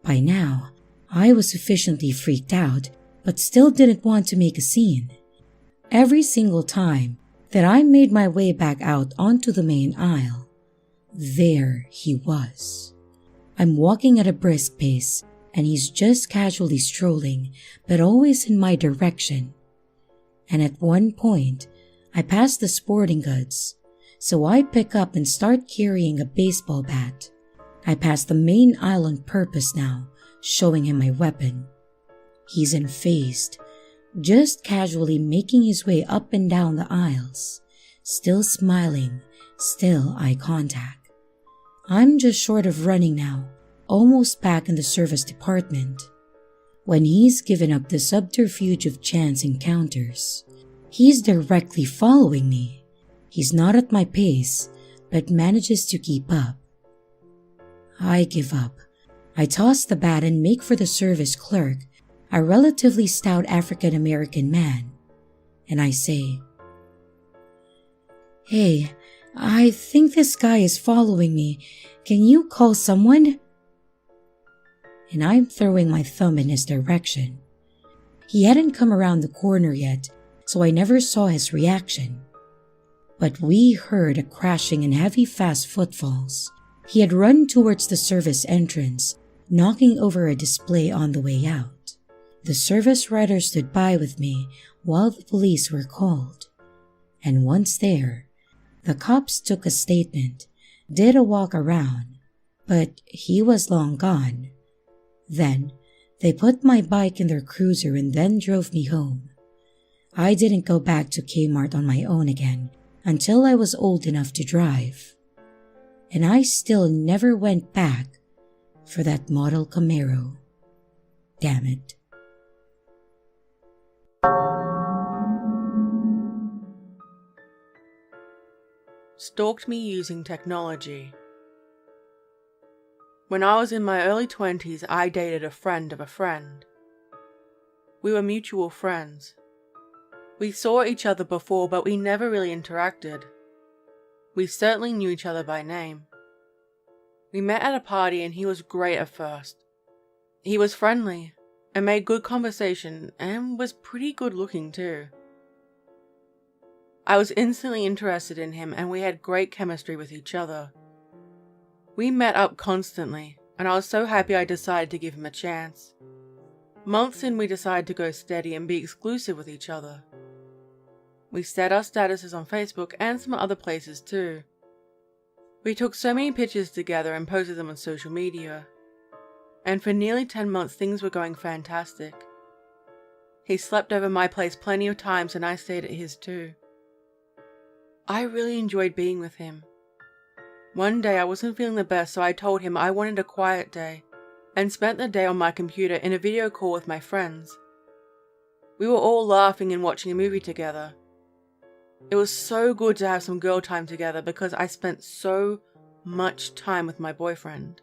By now, I was sufficiently freaked out, but still didn't want to make a scene. Every single time that I made my way back out onto the main aisle, there he was. I'm walking at a brisk pace, and he's just casually strolling, but always in my direction. And at one point, I pass the sporting goods, so I pick up and start carrying a baseball bat. I pass the main aisle on purpose now, showing him my weapon. He's unfazed, just casually making his way up and down the aisles, still smiling, still eye contact. I'm just short of running now, almost back in the service department. When he's given up the subterfuge of chance encounters, he's directly following me. He's not at my pace, but manages to keep up. I give up. I toss the bat and make for the service clerk, a relatively stout African-American man, and I say, "Hey, I think this guy is following me. Can you call someone?" And I'm throwing my thumb in his direction. He hadn't come around the corner yet, so I never saw his reaction. But we heard a crashing and heavy fast footfalls. He had run towards the service entrance, knocking over a display on the way out. The service rider stood by with me while the police were called. And once there, the cops took a statement, did a walk around, but he was long gone. Then, they put my bike in their cruiser and then drove me home. I didn't go back to Kmart on my own again until I was old enough to drive. And I still never went back for that model Camaro. Damn it. Stalked me using technology. When I was in my early 20s, I dated a friend of a friend. We were mutual friends. We saw each other before, but we never really interacted. We certainly knew each other by name. We met at a party and he was great at first. He was friendly and made good conversation and was pretty good looking too. I was instantly interested in him and we had great chemistry with each other. We met up constantly and I was so happy I decided to give him a chance. Months in, we decided to go steady and be exclusive with each other. We set our statuses on Facebook and some other places too. We took so many pictures together and posted them on social media. and for nearly 10 months things were going fantastic. He slept over my place plenty of times and I stayed at his too. I really enjoyed being with him. One day I wasn't feeling the best, so I told him I wanted a quiet day and spent the day on my computer in a video call with my friends. We were all laughing and watching a movie together. It was so good to have some girl time together because I spent so much time with my boyfriend.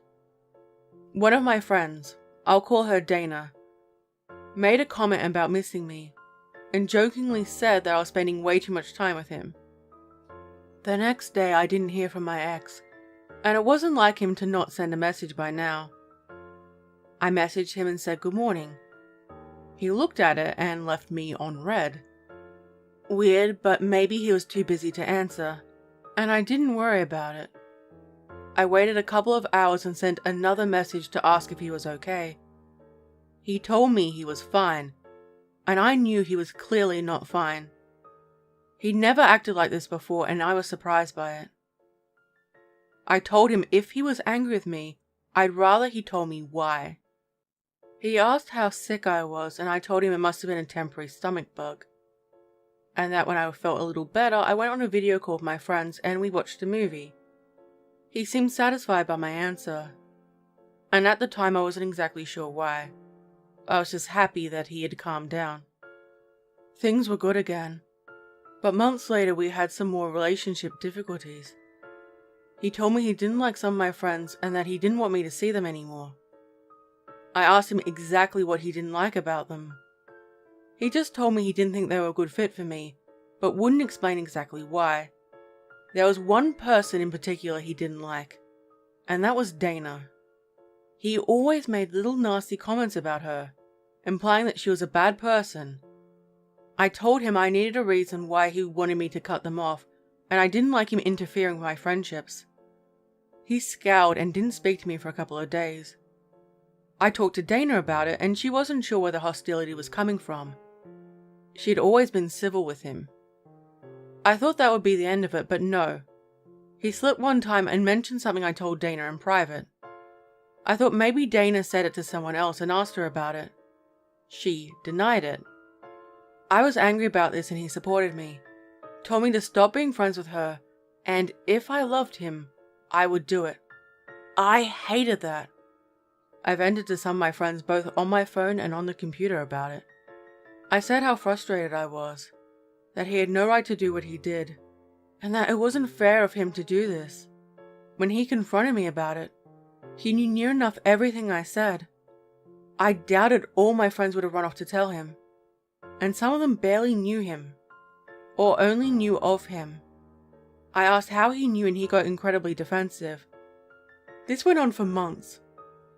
One of my friends, I'll call her Dana, made a comment about missing me and jokingly said that I was spending way too much time with him. The next day I didn't hear from my ex, and it wasn't like him to not send a message by now. I messaged him and said good morning. He looked at it and left me on read. Weird, but maybe he was too busy to answer, and I didn't worry about it. I waited a couple of hours and sent another message to ask if he was okay. He told me he was fine, and I knew he was clearly not fine. He'd never acted like this before, and I was surprised by it. I told him if he was angry with me, I'd rather he told me why. He asked how sick I was, and I told him it must have been a temporary stomach bug. And that when I felt a little better, I went on a video call with my friends and we watched a movie. He seemed satisfied by my answer, and at the time I wasn't exactly sure why. I was just happy that he had calmed down. Things were good again, but months later we had some more relationship difficulties. He told me he didn't like some of my friends and that he didn't want me to see them anymore. I asked him exactly what he didn't like about them. He just told me he didn't think they were a good fit for me, but wouldn't explain exactly why. There was one person in particular he didn't like, and that was Dana. He always made little nasty comments about her, implying that she was a bad person. I told him I needed a reason why he wanted me to cut them off, and I didn't like him interfering with my friendships. He scowled and didn't speak to me for a couple of days. I talked to Dana about it, and she wasn't sure where the hostility was coming from. She'd always been civil with him. I thought that would be the end of it, but no. He slipped one time and mentioned something I told Dana in private. I thought maybe Dana said it to someone else and asked her about it. She denied it. I was angry about this and he supported me, told me to stop being friends with her, and if I loved him, I would do it. I hated that. I vented to some of my friends both on my phone and on the computer about it. I said how frustrated I was, that he had no right to do what he did, and that it wasn't fair of him to do this. When he confronted me about it, he knew near enough everything I said. I doubted all my friends would have run off to tell him, and some of them barely knew him, or only knew of him. I asked how he knew and he got incredibly defensive. This went on for months,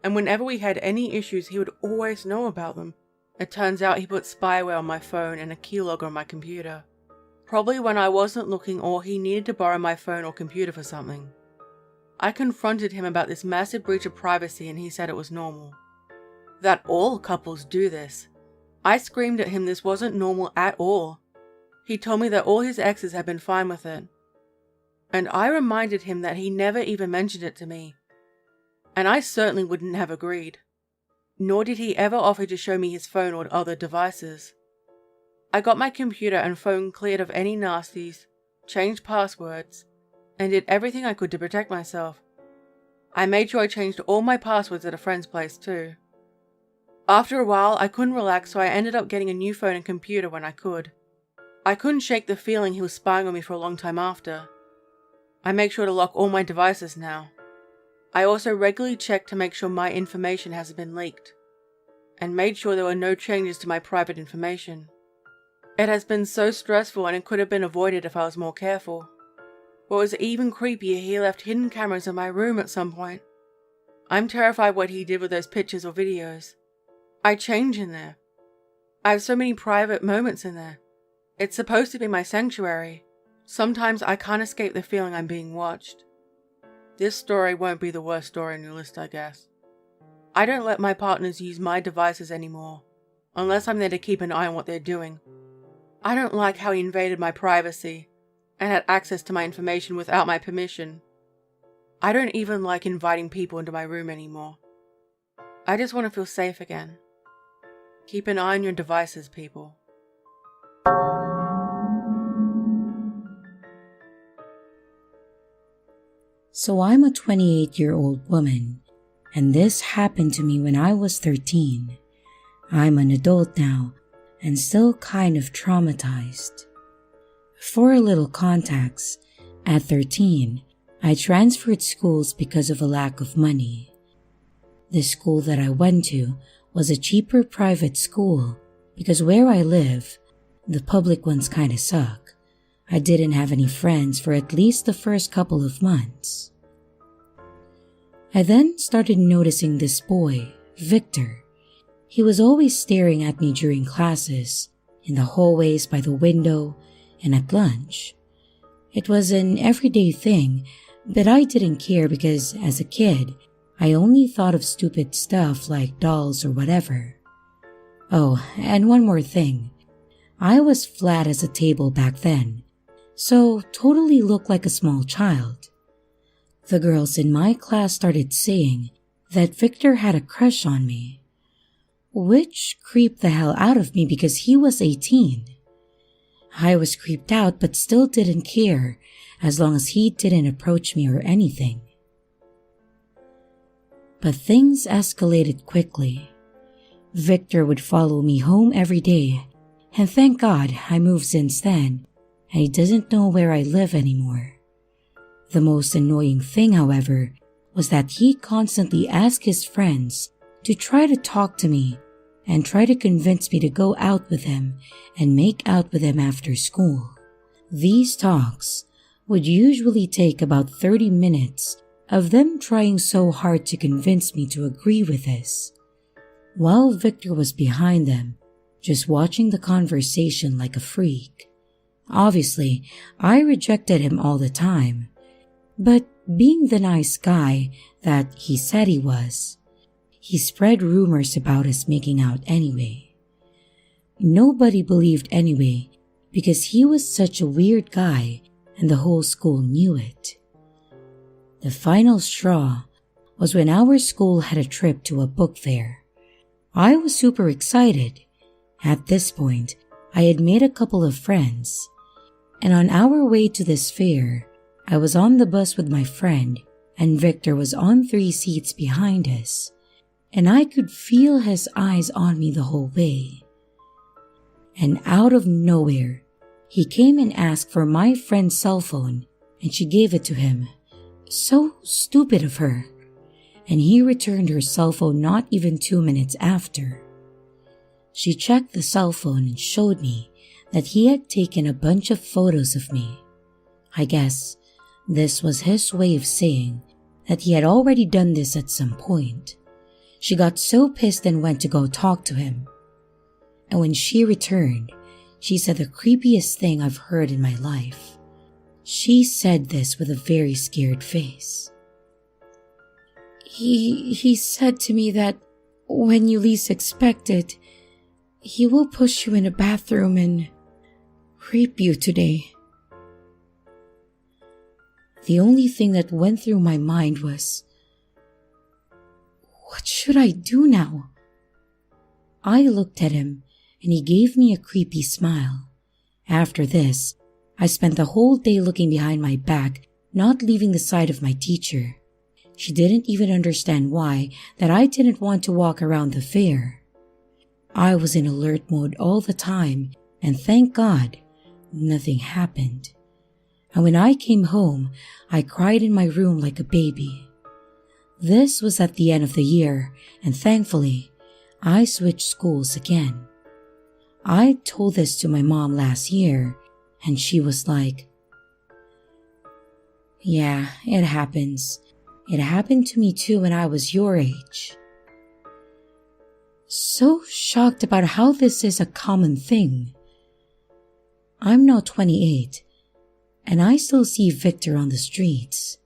and whenever we had any issues he would always know about them. It turns out he put spyware on my phone and a keylogger on my computer. Probably when I wasn't looking or he needed to borrow my phone or computer for something. I confronted him about this massive breach of privacy and he said it was normal. That all couples do this. I screamed at him this wasn't normal at all. He told me that all his exes had been fine with it. And I reminded him that he never even mentioned it to me. And I certainly wouldn't have agreed. Nor did he ever offer to show me his phone or other devices. I got my computer and phone cleared of any nasties, changed passwords, and did everything I could to protect myself. I made sure I changed all my passwords at a friend's place too. After a while, I couldn't relax, so I ended up getting a new phone and computer when I could. I couldn't shake the feeling he was spying on me for a long time after. I make sure to lock all my devices now. I also regularly check to make sure my information hasn't been leaked, and made sure there were no changes to my private information. It has been so stressful and it could have been avoided if I was more careful. What was even creepier, he left hidden cameras in my room at some point. I'm terrified what he did with those pictures or videos. I change in there. I have so many private moments in there. It's supposed to be my sanctuary. Sometimes I can't escape the feeling I'm being watched. This story won't be the worst story on your list, I guess. I don't let my partners use my devices anymore, unless I'm there to keep an eye on what they're doing. I don't like how he invaded my privacy, and had access to my information without my permission. I don't even like inviting people into my room anymore. I just want to feel safe again. Keep an eye on your devices, people. So I'm a 28-year-old woman, and this happened to me when I was 13. I'm an adult now, and still kind of traumatized. For a little context, at 13, I transferred schools because of a lack of money. The school that I went to was a cheaper private school because where I live, the public ones kinda suck. I didn't have any friends for at least the first couple of months. I then started noticing this boy, Victor. He was always staring at me during classes, in the hallways by the window, and at lunch. It was an everyday thing, but I didn't care because as a kid, I only thought of stupid stuff like dolls or whatever. Oh, and one more thing. I was flat as a table back then, so totally looked like a small child. The girls in my class started saying that Victor had a crush on me, which creeped the hell out of me because he was 18. I was creeped out but still didn't care as long as he didn't approach me or anything. But things escalated quickly. Victor would follow me home every day, and thank God I moved since then, and he doesn't know where I live anymore. The most annoying thing, however, was that he constantly asked his friends to try to talk to me and try to convince me to go out with him and make out with him after school. These talks would usually take about 30 minutes of them trying so hard to convince me to agree with this, while Victor was behind them, just watching the conversation like a freak. Obviously, I rejected him all the time, but being the nice guy that he said he was, he spread rumors about us making out anyway. Nobody believed anyway because he was such a weird guy and the whole school knew it. The final straw was when our school had a trip to a book fair. I was super excited. At this point, I had made a couple of friends, and on our way to this fair, I was on the bus with my friend and Victor was on 3 seats behind us, and I could feel his eyes on me the whole way. And out of nowhere, he came and asked for my friend's cell phone, and she gave it to him. So stupid of her. And he returned her cell phone not even 2 minutes after. She checked the cell phone and showed me that he had taken a bunch of photos of me. I guess this was his way of saying that he had already done this at some point. She got so pissed and went to go talk to him. And when she returned, she said the creepiest thing I've heard in my life. She said this with a very scared face. He said to me that when you least expect it, he will push you in a bathroom and rape you today. The only thing that went through my mind was, what should I do now? I looked at him and he gave me a creepy smile. After this, I spent the whole day looking behind my back, not leaving the side of my teacher. She didn't even understand why that I didn't want to walk around the fair. I was in alert mode all the time, and thank God, nothing happened. And when I came home, I cried in my room like a baby. This was at the end of the year, and thankfully, I switched schools again. I told this to my mom last year, and she was like, "Yeah, it happens. It happened to me too when I was your age." So shocked about how this is a common thing. I'm now 28, and I still see Victor on the streets.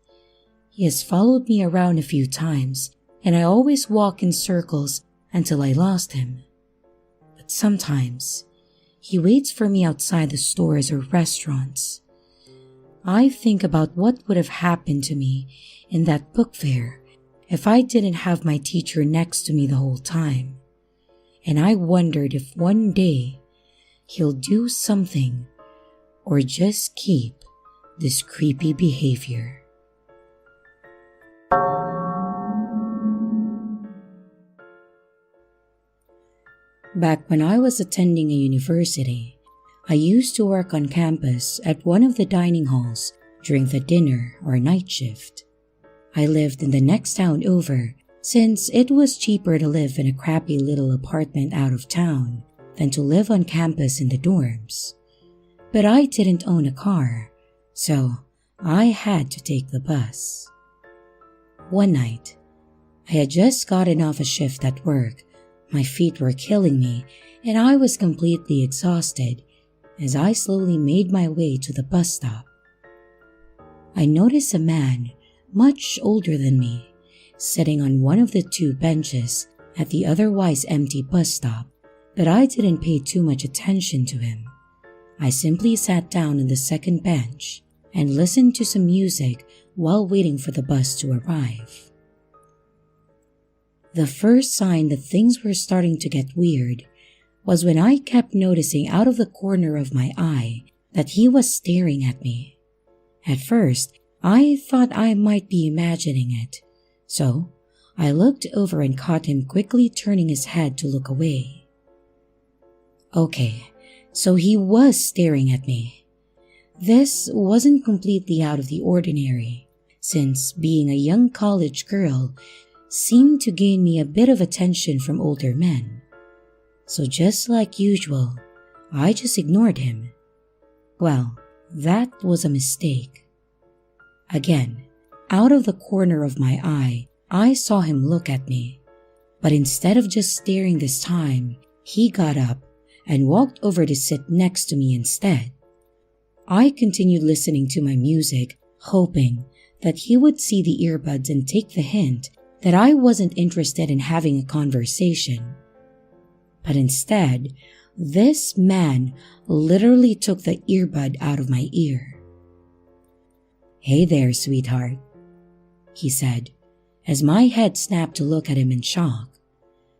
He has followed me around a few times, and I always walk in circles until I lost him. But sometimes, he waits for me outside the stores or restaurants. I think about what would have happened to me in that book fair if I didn't have my teacher next to me the whole time, and I wondered if one day he'll do something or just keep this creepy behavior. Back when I was attending a university, I used to work on campus at one of the dining halls during the dinner or night shift. I lived in the next town over since it was cheaper to live in a crappy little apartment out of town than to live on campus in the dorms. But I didn't own a car, so I had to take the bus. One night, I had just gotten off a shift at work. My feet were killing me and I was completely exhausted as I slowly made my way to the bus stop. I noticed a man much older than me sitting on one of the two benches at the otherwise empty bus stop, but I didn't pay too much attention to him. I simply sat down on the second bench and listened to some music while waiting for the bus to arrive. The first sign that things were starting to get weird was when I kept noticing out of the corner of my eye that he was staring at me. At first, I thought I might be imagining it, so I looked over and caught him quickly turning his head to look away. Okay, so he was staring at me. This wasn't completely out of the ordinary, since being a young college girl seemed to gain me a bit of attention from older men. So just like usual, I just ignored him. Well, that was a mistake. Again, out of the corner of my eye, I saw him look at me. But instead of just staring this time, he got up and walked over to sit next to me instead. I continued listening to my music, hoping that he would see the earbuds and take the hint that I wasn't interested in having a conversation. But instead, this man literally took the earbud out of my ear. "Hey there, sweetheart," he said, as my head snapped to look at him in shock.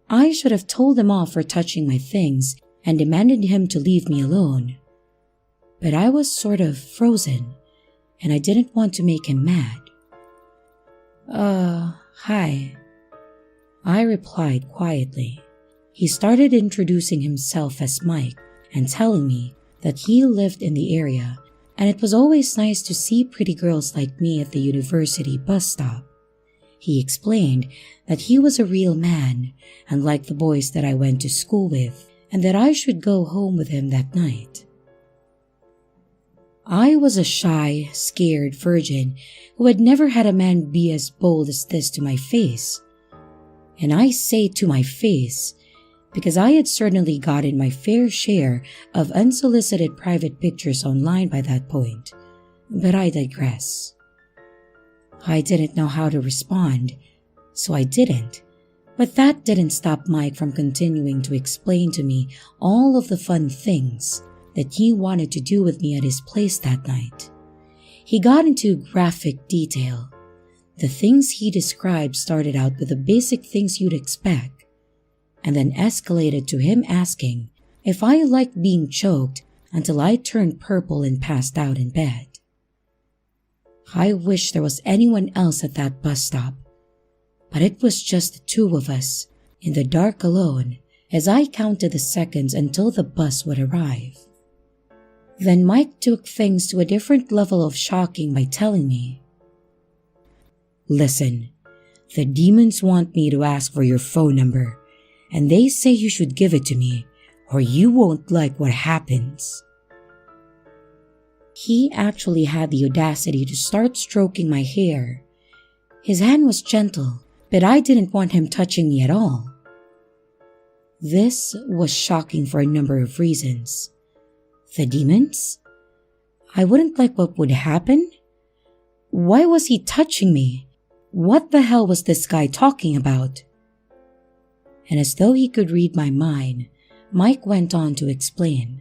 I should have told him off for touching my things and demanded him to leave me alone. But I was sort of frozen, and I didn't want to make him mad. Hi," I replied quietly. He started introducing himself as Mike and telling me that he lived in the area and it was always nice to see pretty girls like me at the university bus stop. He explained that he was a real man and liked the boys that I went to school with and that I should go home with him that night. I was a shy, scared virgin who had never had a man be as bold as this to my face. And I say to my face because I had certainly gotten my fair share of unsolicited private pictures online by that point. But I digress. I didn't know how to respond, so I didn't. But that didn't stop Mike from continuing to explain to me all of the fun things that he wanted to do with me at his place that night. He got into graphic detail. The things he described started out with the basic things you'd expect, and then escalated to him asking if I liked being choked until I turned purple and passed out in bed. I wish there was anyone else at that bus stop, but it was just the two of us, in the dark alone, as I counted the seconds until the bus would arrive. Then Mike took things to a different level of shocking by telling me, "Listen, the demons want me to ask for your phone number, and they say you should give it to me, or you won't like what happens." He actually had the audacity to start stroking my hair. His hand was gentle, but I didn't want him touching me at all. This was shocking for a number of reasons. The demons? I wouldn't like what would happen? Why was he touching me? What the hell was this guy talking about? And as though he could read my mind, Mike went on to explain.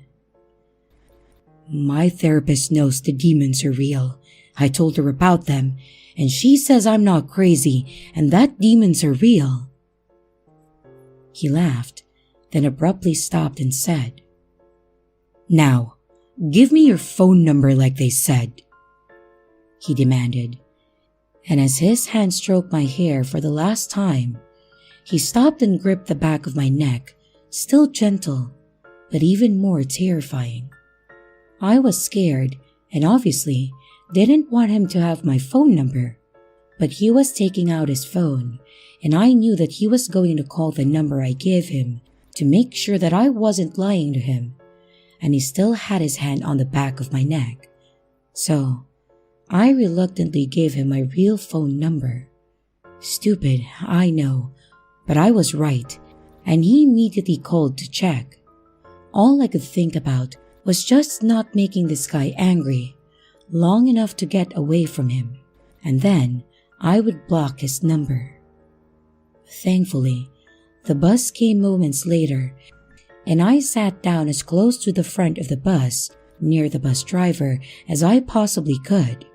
"My therapist knows the demons are real, I told her about them, and she says I'm not crazy and that demons are real." He laughed, then abruptly stopped and said, "Now, give me your phone number like they said," he demanded. And as his hand stroked my hair for the last time, he stopped and gripped the back of my neck, still gentle, but even more terrifying. I was scared and obviously didn't want him to have my phone number, but he was taking out his phone, and I knew that he was going to call the number I gave him to make sure that I wasn't lying to him, and he still had his hand on the back of my neck. So I reluctantly gave him my real phone number. Stupid, I know, but I was right, and he immediately called to check. All I could think about was just not making this guy angry long enough to get away from him, and then I would block his number. Thankfully, the bus came moments later, and I sat down as close to the front of the bus, near the bus driver, as I possibly could,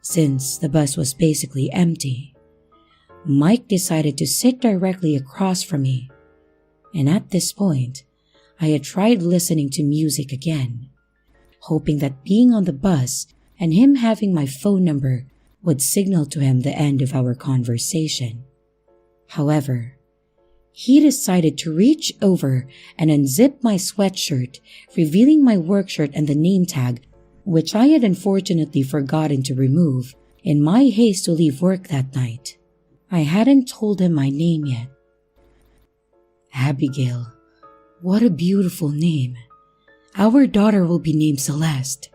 since the bus was basically empty. Mike decided to sit directly across from me, and at this point, I had tried listening to music again, hoping that being on the bus and him having my phone number would signal to him the end of our conversation. However, he decided to reach over and unzip my sweatshirt, revealing my work shirt and the name tag, which I had unfortunately forgotten to remove in my haste to leave work that night. I hadn't told him my name yet. Abigail. What a beautiful name. Our daughter will be named Celeste.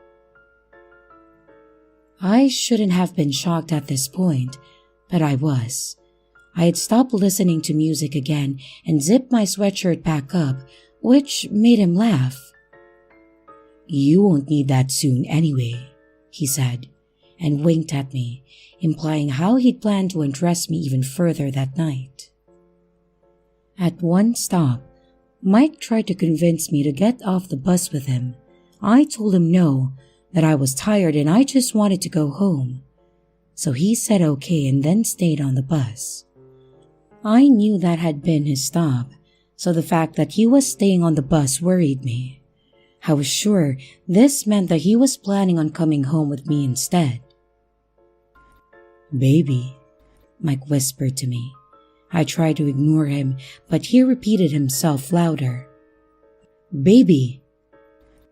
I shouldn't have been shocked at this point, but I was. I had stopped listening to music again and zipped my sweatshirt back up, which made him laugh. "You won't need that soon anyway," he said, and winked at me, implying how he'd planned to undress me even further that night. At one stop, Mike tried to convince me to get off the bus with him. I told him no, that I was tired and I just wanted to go home. So he said okay and then stayed on the bus. I knew that had been his stop, so the fact that he was staying on the bus worried me. I was sure this meant that he was planning on coming home with me instead. "Baby," Mike whispered to me. I tried to ignore him, but he repeated himself louder. "Baby."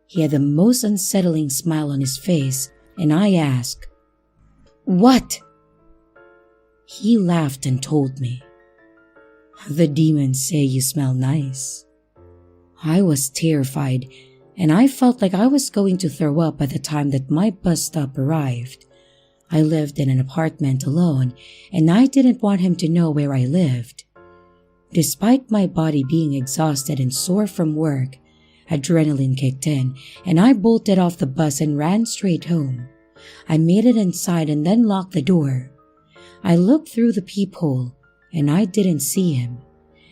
He had the most unsettling smile on his face, and I asked, "What?" He laughed and told me, "The demons say you smell nice." I was terrified, and I felt like I was going to throw up by the time that my bus stop arrived. I lived in an apartment alone, and I didn't want him to know where I lived. Despite my body being exhausted and sore from work, adrenaline kicked in, and I bolted off the bus and ran straight home. I made it inside and then locked the door. I looked through the peephole, and I didn't see him,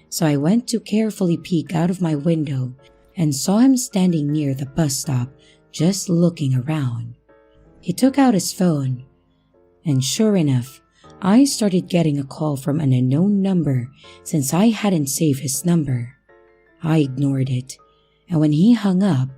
so I went to carefully peek out of my window and saw him standing near the bus stop, just looking around. He took out his phone, and sure enough, I started getting a call from an unknown number since I hadn't saved his number. I ignored it, and when he hung up,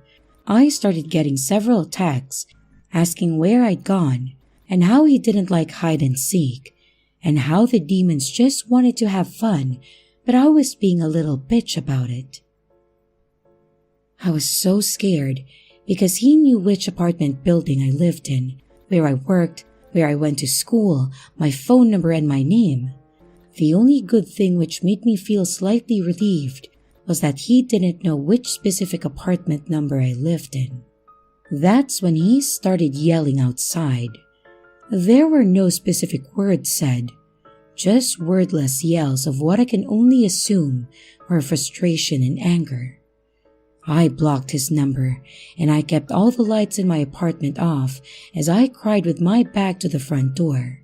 I started getting several texts asking where I'd gone and how he didn't like hide and seek, and how the demons just wanted to have fun, but I was being a little bitch about it. I was so scared because he knew which apartment building I lived in, where I worked, where I went to school, my phone number and my name. The only good thing which made me feel slightly relieved was that he didn't know which specific apartment number I lived in. That's when he started yelling outside. There were no specific words said, just wordless yells of what I can only assume were frustration and anger. I blocked his number, and I kept all the lights in my apartment off as I cried with my back to the front door.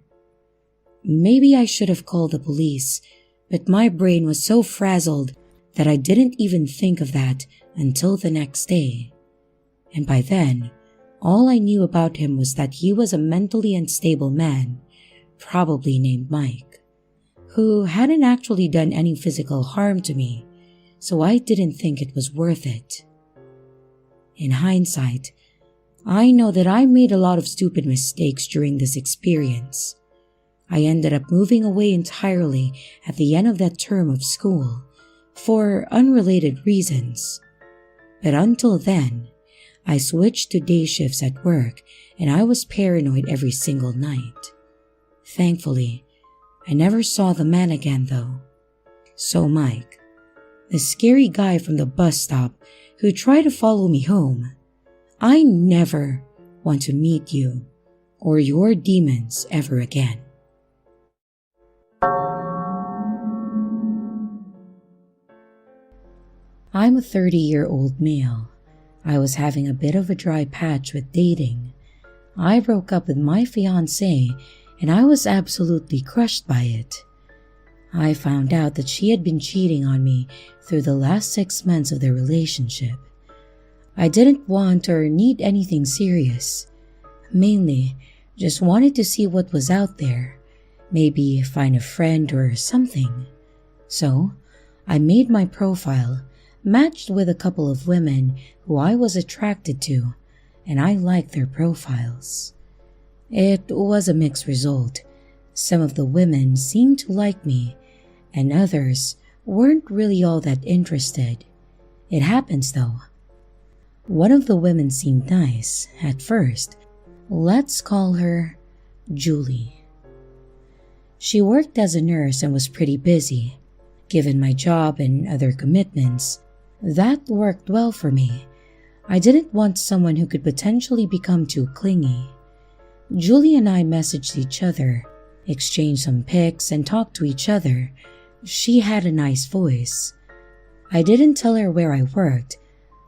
Maybe I should have called the police, but my brain was so frazzled that I didn't even think of that until the next day. And by then, All I knew about him was that he was a mentally unstable man, probably named Mike, who hadn't actually done any physical harm to me, so I didn't think it was worth it. In hindsight, I know that I made a lot of stupid mistakes during this experience. I ended up moving away entirely at the end of that term of school for unrelated reasons. But until then, I switched to day shifts at work and I was paranoid every single night. Thankfully, I never saw the man again though. So Mike, the scary guy from the bus stop who tried to follow me home, I never want to meet you or your demons ever again. I'm a 30-year-old male. I was having a bit of a dry patch with dating. I broke up with my fiancée and I was absolutely crushed by it. I found out that she had been cheating on me through the last 6 months of their relationship. I didn't want or need anything serious. Mainly, just wanted to see what was out there. Maybe find a friend or something. So, I made my profile, matched with a couple of women who I was attracted to, and I liked their profiles. It was a mixed result. Some of the women seemed to like me, and others weren't really all that interested. It happens though. One of the women seemed nice at first. Let's call her Julie. She worked as a nurse and was pretty busy. Given my job and other commitments, that worked well for me. I didn't want someone who could potentially become too clingy. Julie and I messaged each other, exchanged some pics, and talked to each other. She had a nice voice. I didn't tell her where I worked,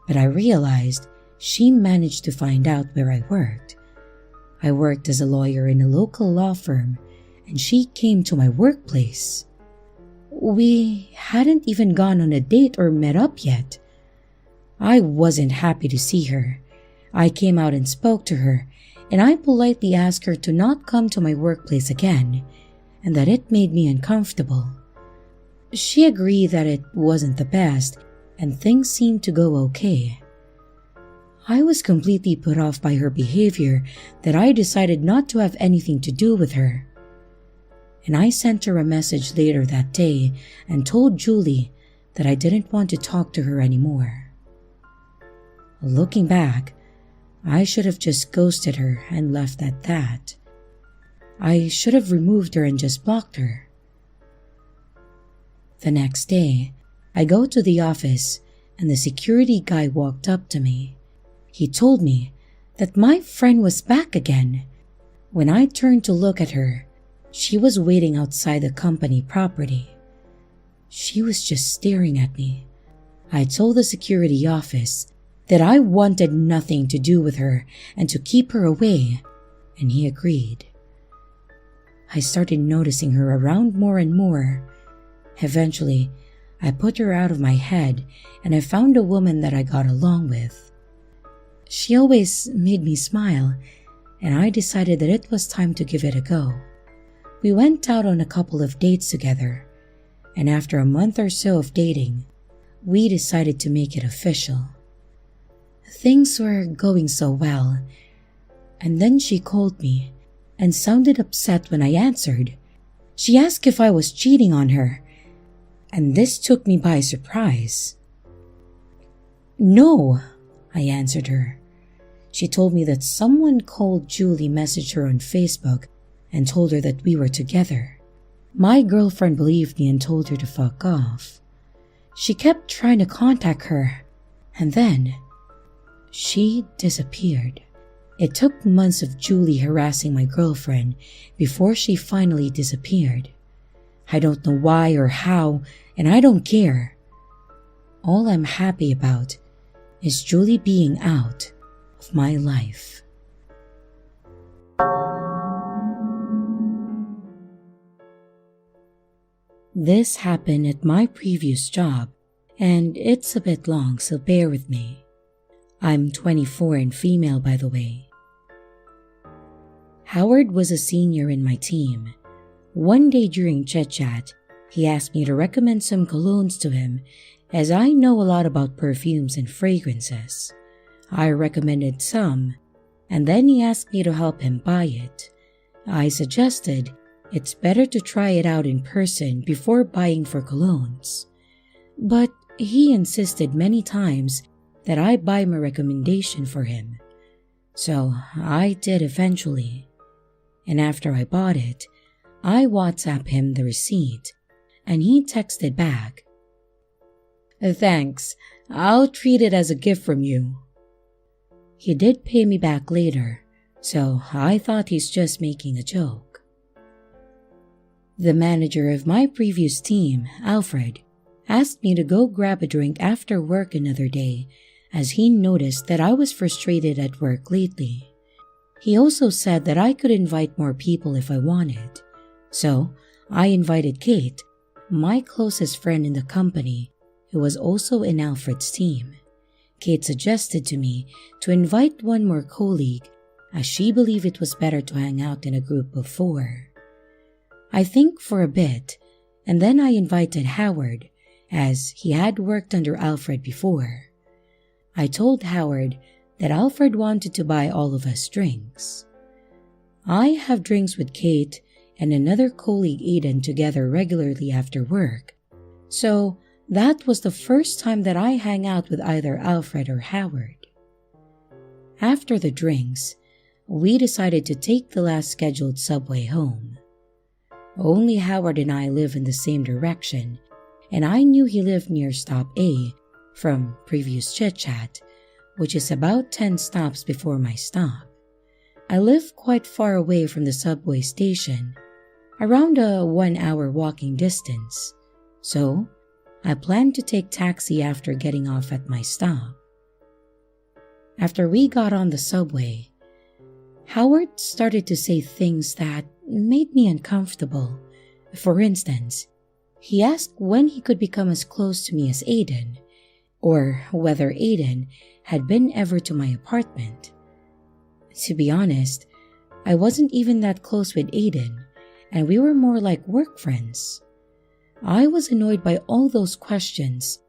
but I realized she managed to find out where I worked. I worked as a lawyer in a local law firm, and she came to my workplace. We hadn't even gone on a date or met up yet. I wasn't happy to see her. I came out and spoke to her, and I politely asked her to not come to my workplace again, and that it made me uncomfortable. She agreed that it wasn't the best, and things seemed to go okay. I was completely put off by her behavior that I decided not to have anything to do with her. And I sent her a message later that day and told Julie that I didn't want to talk to her anymore. Looking back, I should have just ghosted her and left at that. I should have removed her and just blocked her. The next day, I go to the office and the security guy walked up to me. He told me that my friend was back again. When I turned to look at her, she was waiting outside the company property. She was just staring at me. I told the security office that I wanted nothing to do with her and to keep her away, and he agreed. I started noticing her around more and more. Eventually, I put her out of my head and I found a woman that I got along with. She always made me smile, and I decided that it was time to give it a go. We went out on a couple of dates together, and after a month or so of dating, we decided to make it official. Things were going so well, and then she called me and sounded upset when I answered. She asked if I was cheating on her, and this took me by surprise. No, I answered her. She told me that someone called Julie messaged her on Facebook and told her that we were together. My girlfriend believed me and told her to fuck off. She kept trying to contact her, and then she disappeared. It took months of Julie harassing my girlfriend before she finally disappeared. I don't know why or how, and I don't care. All I'm happy about is Julie being out of my life. This happened at my previous job, and it's a bit long, so bear with me. I'm 24 and female, by the way. Howard was a senior in my team. One day during chit-chat, he asked me to recommend some colognes to him as I know a lot about perfumes and fragrances. I recommended some, and then he asked me to help him buy it. I suggested it's better to try it out in person before buying for colognes. But he insisted many times that I buy my recommendation for him. So I did eventually. And after I bought it, I WhatsApped him the receipt, and he texted back, "Thanks, I'll treat it as a gift from you." He did pay me back later, so I thought he's just making a joke. The manager of my previous team, Alfred, asked me to go grab a drink after work another day as he noticed that I was frustrated at work lately. He also said that I could invite more people if I wanted. So I invited Kate, my closest friend in the company, who was also in Alfred's team. Kate suggested to me to invite one more colleague as she believed it was better to hang out in a group of 4. I think for a bit, and then I invited Howard as he had worked under Alfred before. I told Howard that Alfred wanted to buy all of us drinks. I have drinks with Kate and another colleague, Aiden, together regularly after work, so that was the first time that I hang out with either Alfred or Howard. After the drinks, we decided to take the last scheduled subway home. Only Howard and I live in the same direction, and I knew he lived near stop A from previous chit-chat, which is about 10 stops before my stop. I live quite far away from the subway station, around a 1-hour walking distance, so I planned to take taxi after getting off at my stop. After we got on the subway, Howard started to say things that made me uncomfortable. For instance, he asked when he could become as close to me as Aiden, or whether Aiden had been ever to my apartment. To be honest, I wasn't even that close with Aiden, and we were more like work friends. I was annoyed by all those questions,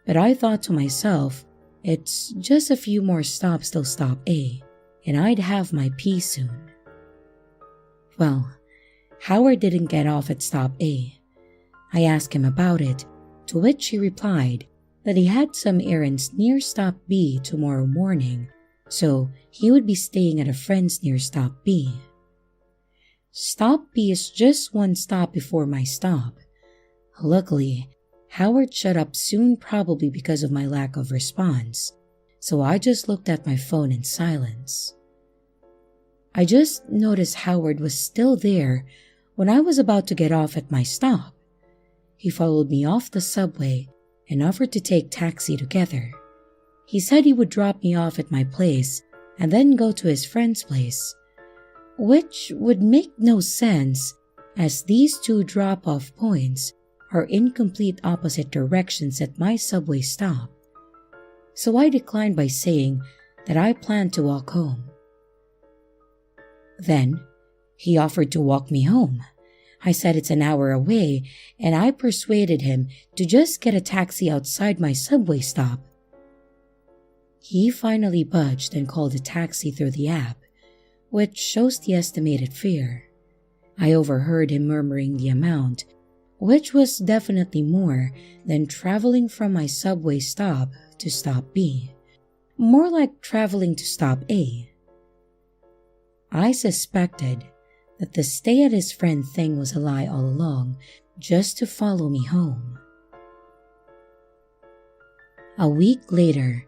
but I thought to myself, it's just a few more stops till stop A, and I'd have my pee soon. Well, Howard didn't get off at stop A. I asked him about it, to which he replied that he had some errands near stop B tomorrow morning, so he would be staying at a friend's near stop B. Stop B is just 1 stop before my stop. Luckily, Howard shut up soon, probably because of my lack of response, so I just looked at my phone in silence. I just noticed Howard was still there when I was about to get off at my stop. He followed me off the subway and offered to take taxi together. He said he would drop me off at my place and then go to his friend's place, which would make no sense as these 2 drop-off points are in complete opposite directions at my subway stop. So I declined by saying that I planned to walk home. Then, he offered to walk me home. I said it's an hour away, and I persuaded him to just get a taxi outside my subway stop. He finally budged and called a taxi through the app, which shows the estimated fare. I overheard him murmuring the amount, which was definitely more than traveling from my subway stop to stop B, more like traveling to stop A. I suspected that the stay at his friend thing was a lie all along, just to follow me home. A week later,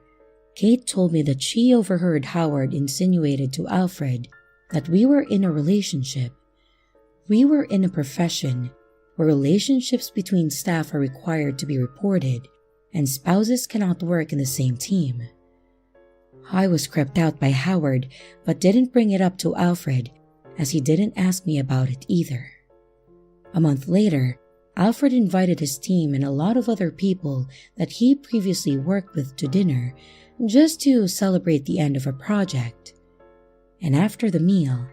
Kate told me that she overheard Howard insinuated to Alfred that we were in a relationship. We were in a profession where relationships between staff are required to be reported, and spouses cannot work in the same team. I was creeped out by Howard, but didn't bring it up to Alfred, as he didn't ask me about it either. A month later, Alfred invited his team and a lot of other people that he previously worked with to dinner, just to celebrate the end of a project. And after the meal,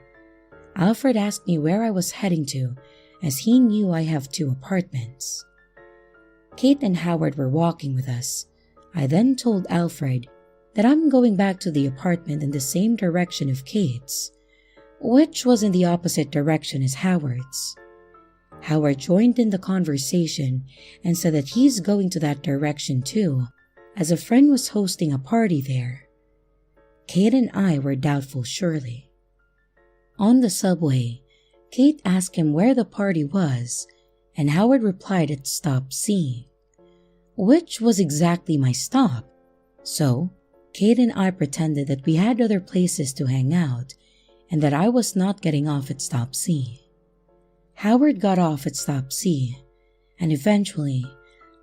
Alfred asked me where I was heading to, as he knew I have 2 apartments. Kate and Howard were walking with us. I then told Alfred that I'm going back to the apartment in the same direction of Kate's, which was in the opposite direction as Howard's. Howard joined in the conversation and said that he's going to that direction too, as a friend was hosting a party there. Kate and I were doubtful surely. On the subway, Kate asked him where the party was, and Howard replied at stop C, which was exactly my stop. So, Kate and I pretended that we had other places to hang out and that I was not getting off at stop C. Howard got off at stop C, and eventually,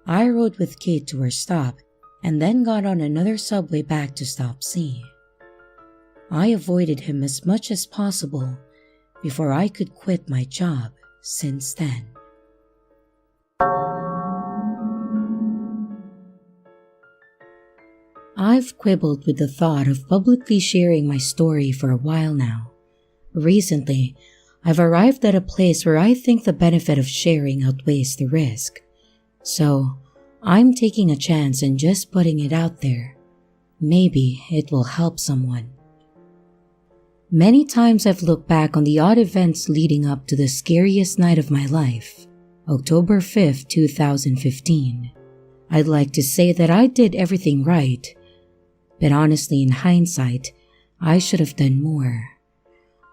I rode with Kate to her stop and then got on another subway back to stop C. I avoided him as much as possible before I could quit my job since then. I've quibbled with the thought of publicly sharing my story for a while now. Recently, I've arrived at a place where I think the benefit of sharing outweighs the risk. So, I'm taking a chance and just putting it out there. Maybe it will help someone. Many times I've looked back on the odd events leading up to the scariest night of my life, October 5th, 2015. I'd like to say that I did everything right, but honestly, in hindsight, I should have done more.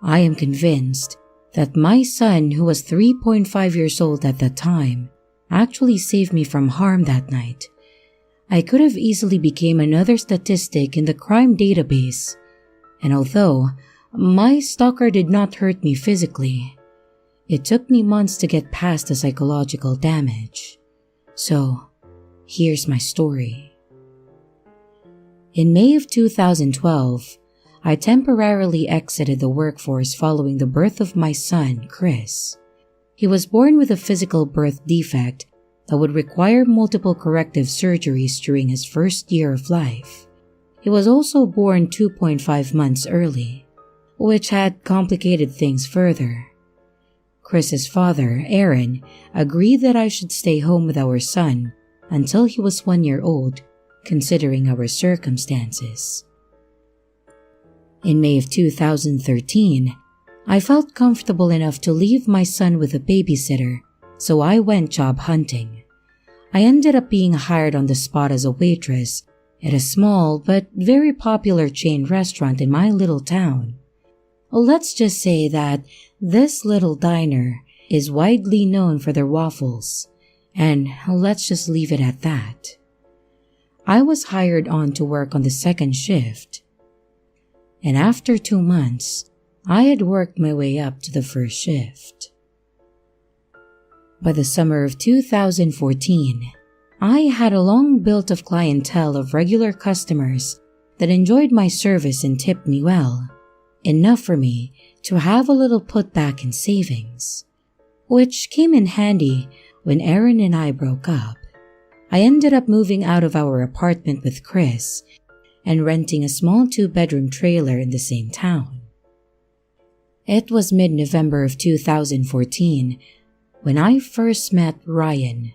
I am convinced that my son, who was 3.5 years old at that time, actually saved me from harm that night. I could have easily become another statistic in the crime database, and although my stalker did not hurt me physically, it took me months to get past the psychological damage. So, here's my story. In May of 2012, I temporarily exited the workforce following the birth of my son, Chris. He was born with a physical birth defect that would require multiple corrective surgeries during his first year of life. He was also born 2.5 months early, which had complicated things further. Chris's father, Aaron, agreed that I should stay home with our son until he was 1 year old, considering our circumstances. In May of 2013, I felt comfortable enough to leave my son with a babysitter, so I went job hunting. I ended up being hired on the spot as a waitress at a small but very popular chain restaurant in my little town. Let's just say that this little diner is widely known for their waffles, and let's just leave it at that. I was hired on to work on the second shift, and after 2 months, I had worked my way up to the first shift. By the summer of 2014, I had a long built-up clientele of regular customers that enjoyed my service and tipped me well, enough for me to have a little putback in savings, which came in handy when Aaron and I broke up. I ended up moving out of our apartment with Chris and renting a small 2-bedroom trailer in the same town. It was mid-November of 2014 when I first met Ryan,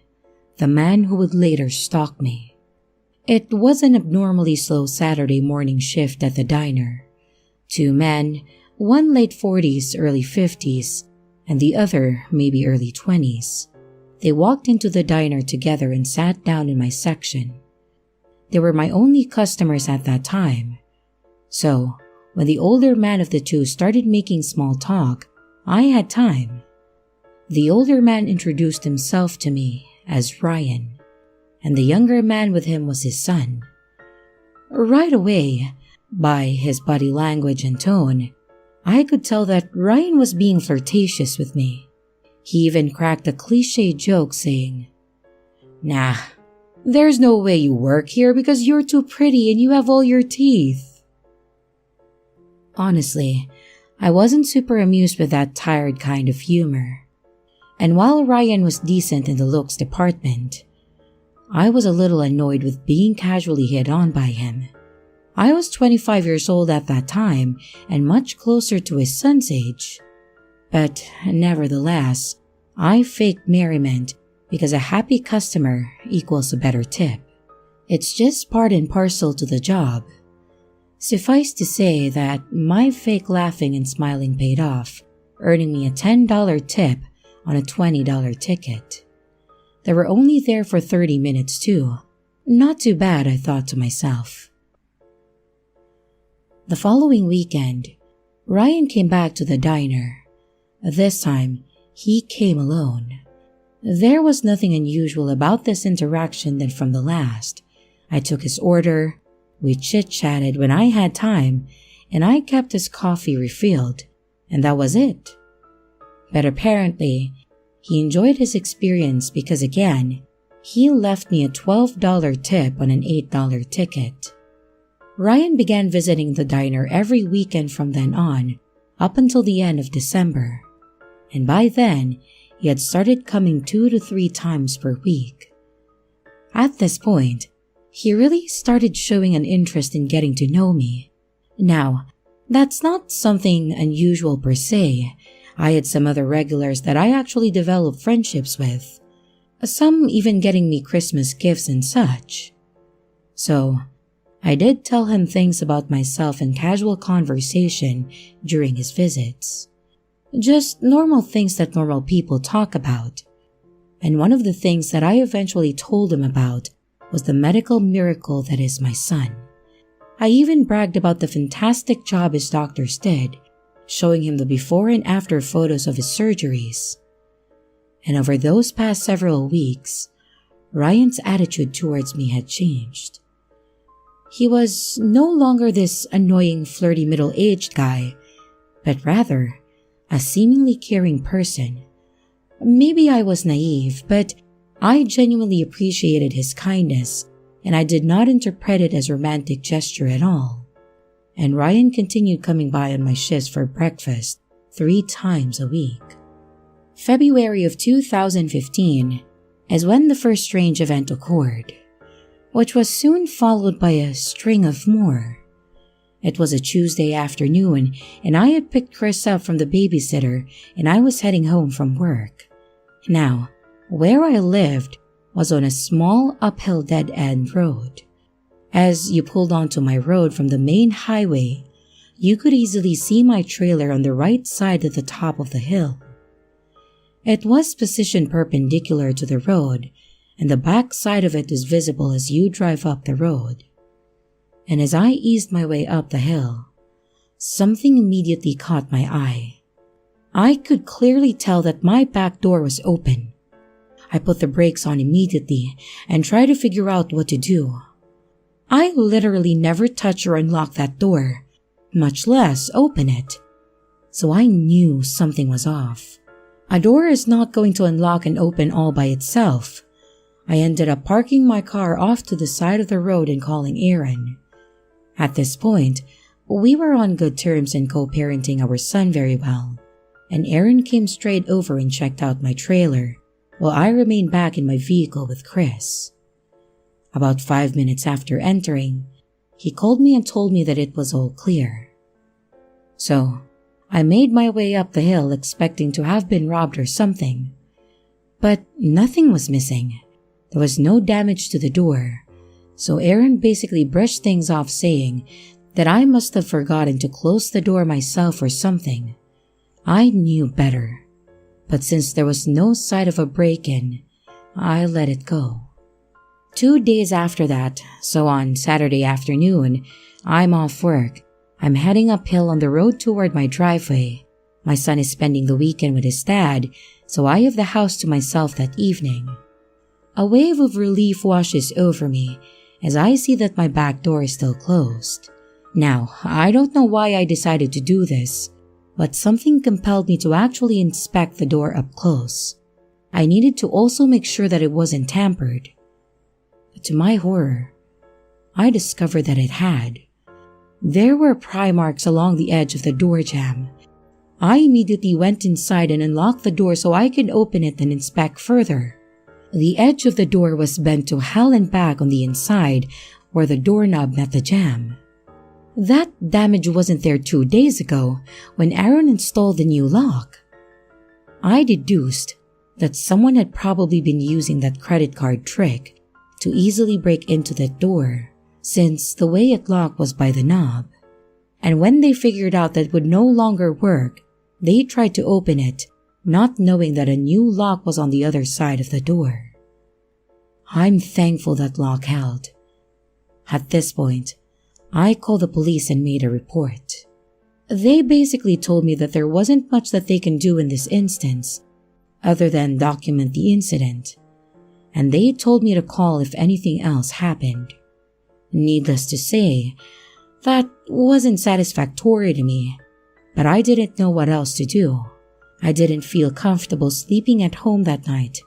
the man who would later stalk me. It was an abnormally slow Saturday morning shift at the diner. 2 men, one late 40s, early 50s, and the other maybe early 20s. They walked into the diner together and sat down in my section. They were my only customers at that time. So, when the older man of the two started making small talk, I had time. The older man introduced himself to me as Ryan, and the younger man with him was his son. Right away, by his body language and tone, I could tell that Ryan was being flirtatious with me. He even cracked a cliché joke saying, "Nah, there's no way you work here because you're too pretty and you have all your teeth." Honestly, I wasn't super amused with that tired kind of humor. And while Ryan was decent in the looks department, I was a little annoyed with being casually hit on by him. I was 25 years old at that time and much closer to his son's age. But nevertheless, I faked merriment because a happy customer equals a better tip. It's just part and parcel to the job. Suffice to say that my fake laughing and smiling paid off, earning me a $10 tip on a $20 ticket. They were only there for 30 minutes too. Not too bad, I thought to myself. The following weekend, Ryan came back to the diner. This time, he came alone. There was nothing unusual about this interaction than from the last. I took his order, we chit-chatted when I had time, and I kept his coffee refilled, and that was it. But apparently, he enjoyed his experience because again, he left me a $12 tip on an $8 ticket. Ryan began visiting the diner every weekend from then on, up until the end of December. And by then, he had started coming 2 to 3 times per week. At this point, he really started showing an interest in getting to know me. Now, that's not something unusual per se. I had some other regulars that I actually developed friendships with, some even getting me Christmas gifts and such. So, I did tell him things about myself in casual conversation during his visits. Just normal things that normal people talk about. And one of the things that I eventually told him about was the medical miracle that is my son. I even bragged about the fantastic job his doctors did, showing him the before and after photos of his surgeries. And over those past several weeks, Ryan's attitude towards me had changed. He was no longer this annoying, flirty middle-aged guy, but rather a seemingly caring person. Maybe I was naive, but I genuinely appreciated his kindness, and I did not interpret it as a romantic gesture at all. And Ryan continued coming by on my shifts for breakfast 3 times a week. February of 2015 is when the first strange event occurred, which was soon followed by a string of more. It was a Tuesday afternoon, and I had picked Chris up from the babysitter, and I was heading home from work. Now, where I lived was on a small uphill dead-end road. As you pulled onto my road from the main highway, you could easily see my trailer on the right side at the top of the hill. It was positioned perpendicular to the road, and the back side of it is visible as you drive up the road. And as I eased my way up the hill, something immediately caught my eye. I could clearly tell that my back door was open. I put the brakes on immediately and tried to figure out what to do. I literally never touch or unlock that door, much less open it. So I knew something was off. A door is not going to unlock and open all by itself. I ended up parking my car off to the side of the road and calling Aaron. At this point, we were on good terms and co-parenting our son very well, and Aaron came straight over and checked out my trailer, while I remained back in my vehicle with Chris. About 5 minutes after entering, he called me and told me that it was all clear. So, I made my way up the hill expecting to have been robbed or something. But nothing was missing. There was no damage to the door, so Aaron basically brushed things off saying that I must have forgotten to close the door myself or something. I knew better, but since there was no sight of a break-in, I let it go. 2 days after that, so on Saturday afternoon, I'm off work. I'm heading uphill on the road toward my driveway. My son is spending the weekend with his dad, so I have the house to myself that evening. A wave of relief washes over me as I see that my back door is still closed. Now, I don't know why I decided to do this, but something compelled me to actually inspect the door up close. I needed to also make sure that it wasn't tampered. But to my horror, I discovered that it had. There were pry marks along the edge of the door jamb. I immediately went inside and unlocked the door so I could open it and inspect further. The edge of the door was bent to hell and back on the inside where the doorknob met the jamb. That damage wasn't there 2 days ago when Aaron installed the new lock. I deduced that someone had probably been using that credit card trick to easily break into that door, since the way it locked was by the knob. And when they figured out that would no longer work, they tried to open it, not knowing that a new lock was on the other side of the door. I'm thankful that lock held. At this point, I called the police and made a report. They basically told me that there wasn't much that they can do in this instance, other than document the incident, and they told me to call if anything else happened. Needless to say, that wasn't satisfactory to me, but I didn't know what else to do. I didn't feel comfortable sleeping at home that night,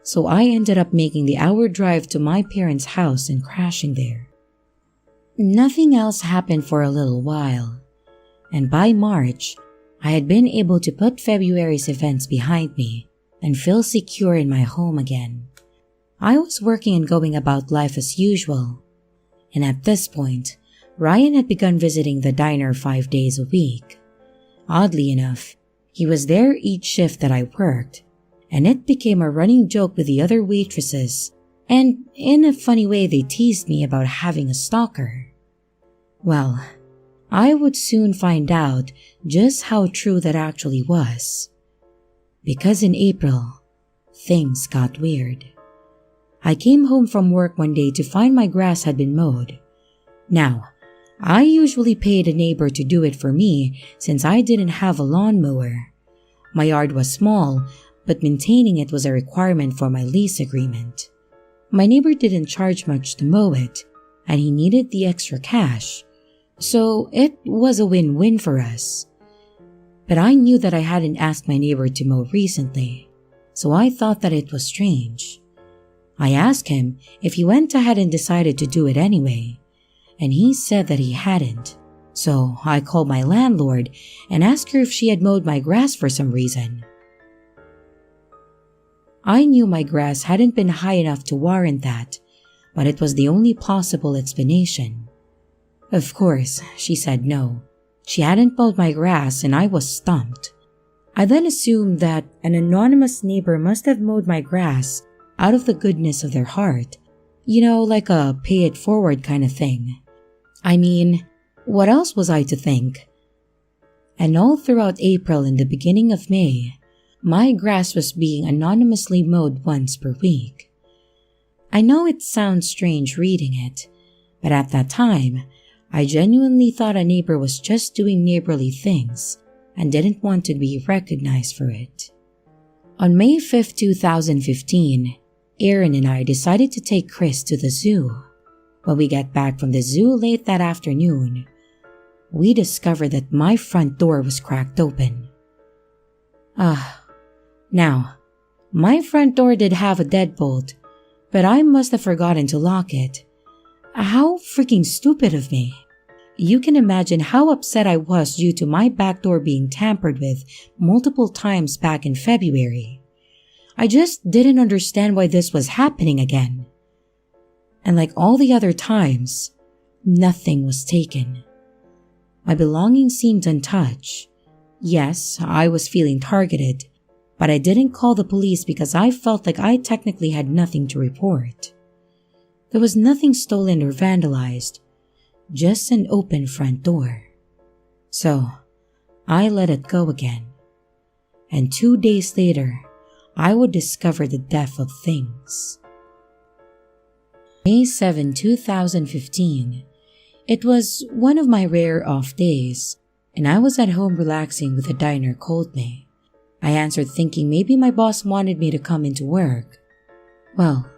so I ended up making the hour drive to my parents' house and crashing there. Nothing else happened for a little while, and by March, I had been able to put February's events behind me and feel secure in my home again. I was working and going about life as usual, and at this point, Ryan had begun visiting the diner 5 days a week. Oddly enough, he was there each shift that I worked, and it became a running joke with the other waitresses, and in a funny way they teased me about having a stalker. Well, I would soon find out just how true that actually was. Because in April, things got weird. I came home from work one day to find my grass had been mowed. Now, I usually paid a neighbor to do it for me since I didn't have a lawnmower. My yard was small, but maintaining it was a requirement for my lease agreement. My neighbor didn't charge much to mow it, and he needed the extra cash, so it was a win-win for us. But I knew that I hadn't asked my neighbor to mow recently, so I thought that it was strange. I asked him if he went ahead and decided to do it anyway, and he said that he hadn't. So I called my landlord and asked her if she had mowed my grass for some reason. I knew my grass hadn't been high enough to warrant that, but it was the only possible explanation. Of course, she said no. She hadn't mowed my grass and I was stumped. I then assumed that an anonymous neighbor must have mowed my grass out of the goodness of their heart. You know, like a pay it forward kind of thing. I mean, what else was I to think? And all throughout April and the beginning of May, my grass was being anonymously mowed once per week. I know it sounds strange reading it, but at that time, I genuinely thought a neighbor was just doing neighborly things and didn't want to be recognized for it. On May 5, 2015, Aaron and I decided to take Chris to the zoo. When we got back from the zoo late that afternoon, we discovered that my front door was cracked open. Now, my front door did have a deadbolt, but I must have forgotten to lock it. How freaking stupid of me. You can imagine how upset I was due to my back door being tampered with multiple times back in February. I just didn't understand why this was happening again. And like all the other times, nothing was taken. My belongings seemed untouched. Yes, I was feeling targeted, but I didn't call the police because I felt like I technically had nothing to report. There was nothing stolen or vandalized, just an open front door. So, I let it go again. And 2 days later, I would discover the depth of things. May 7, 2015. It was one of my rare off days, and I was at home relaxing with the diner called me. I answered thinking maybe my boss wanted me to come into work. Well,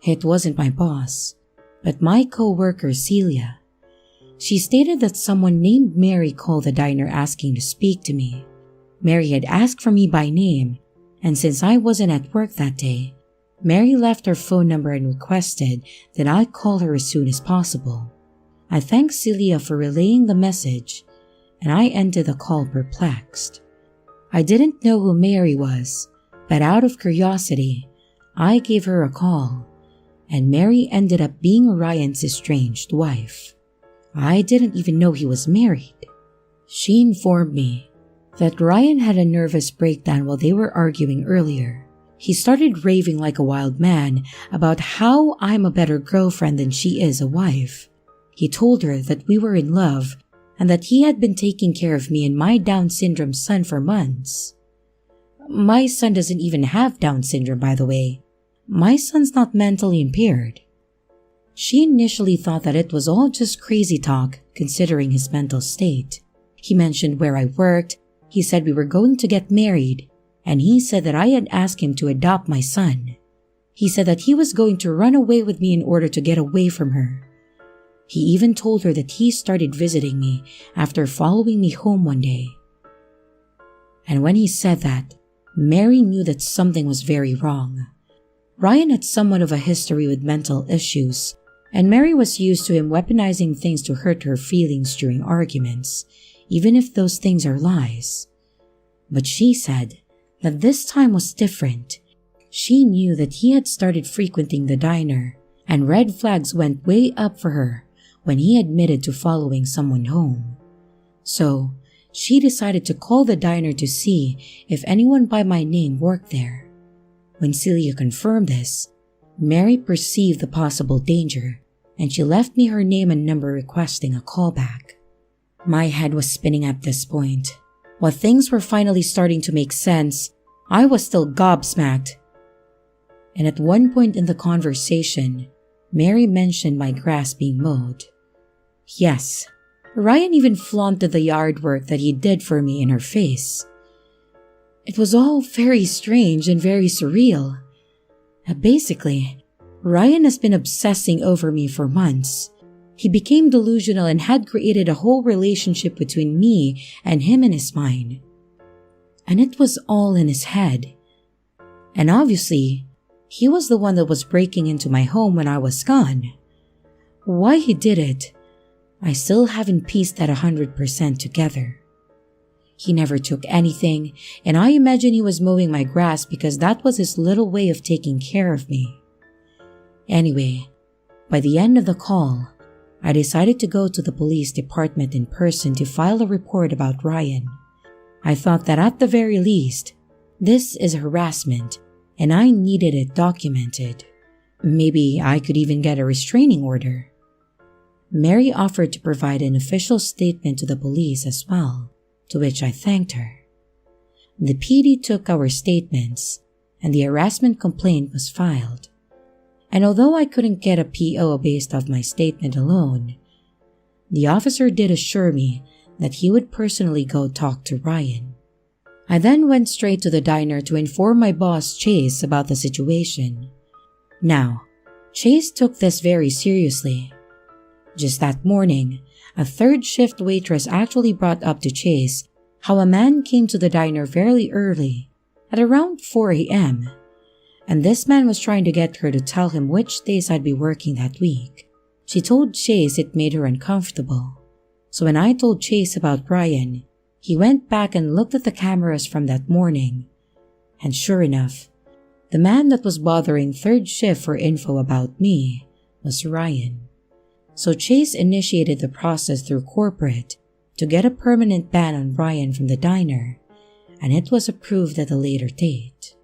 it wasn't my boss, but my co-worker Celia. She stated that someone named Mary called the diner asking to speak to me. Mary had asked for me by name, and since I wasn't at work that day, Mary left her phone number and requested that I call her as soon as possible. I thanked Celia for relaying the message, and I ended the call perplexed. I didn't know who Mary was, but out of curiosity, I gave her a call, and Mary ended up being Ryan's estranged wife. I didn't even know he was married. She informed me that Ryan had a nervous breakdown while they were arguing earlier. He started raving like a wild man about how I'm a better girlfriend than she is a wife. He told her that we were in love and that he had been taking care of me and my Down syndrome son for months. My son doesn't even have Down syndrome, by the way. My son's not mentally impaired. She initially thought that it was all just crazy talk considering his mental state. He mentioned where I worked, he said we were going to get married, and he said that I had asked him to adopt my son. He said that he was going to run away with me in order to get away from her. He even told her that he started visiting me after following me home one day. And when he said that, Mary knew that something was very wrong. Ryan had somewhat of a history with mental issues, and Mary was used to him weaponizing things to hurt her feelings during arguments, even if those things are lies. But she said that this time was different. She knew that he had started frequenting the diner, and red flags went way up for her when he admitted to following someone home. So, she decided to call the diner to see if anyone by my name worked there. When Celia confirmed this, Mary perceived the possible danger, and she left me her name and number requesting a callback. My head was spinning at this point. While things were finally starting to make sense, I was still gobsmacked. And at one point in the conversation, Mary mentioned my grass being mowed. Yes, Ryan even flaunted the yard work that he did for me in her face. It was all very strange and very surreal. Basically, Ryan has been obsessing over me for months. He became delusional and had created a whole relationship between me and him in his mind. And it was all in his head. And obviously, he was the one that was breaking into my home when I was gone. Why he did it, I still haven't pieced that 100% together. He never took anything, and I imagine he was mowing my grass because that was his little way of taking care of me. Anyway, by the end of the call, I decided to go to the police department in person to file a report about Ryan. I thought that at the very least, this is harassment, and I needed it documented. Maybe I could even get a restraining order. Mary offered to provide an official statement to the police as well, to which I thanked her. The PD took our statements, and the harassment complaint was filed. And although I couldn't get a PO based off my statement alone, the officer did assure me that he would personally go talk to Ryan. I then went straight to the diner to inform my boss Chase about the situation. Now, Chase took this very seriously. Just that morning, a third shift waitress actually brought up to Chase how a man came to the diner very early, at around 4 a.m., and this man was trying to get her to tell him which days I'd be working that week. She told Chase it made her uncomfortable. So when I told Chase about Ryan, he went back and looked at the cameras from that morning. And sure enough, the man that was bothering third shift for info about me was Ryan. So Chase initiated the process through corporate to get a permanent ban on Ryan from the diner, and it was approved at a later date.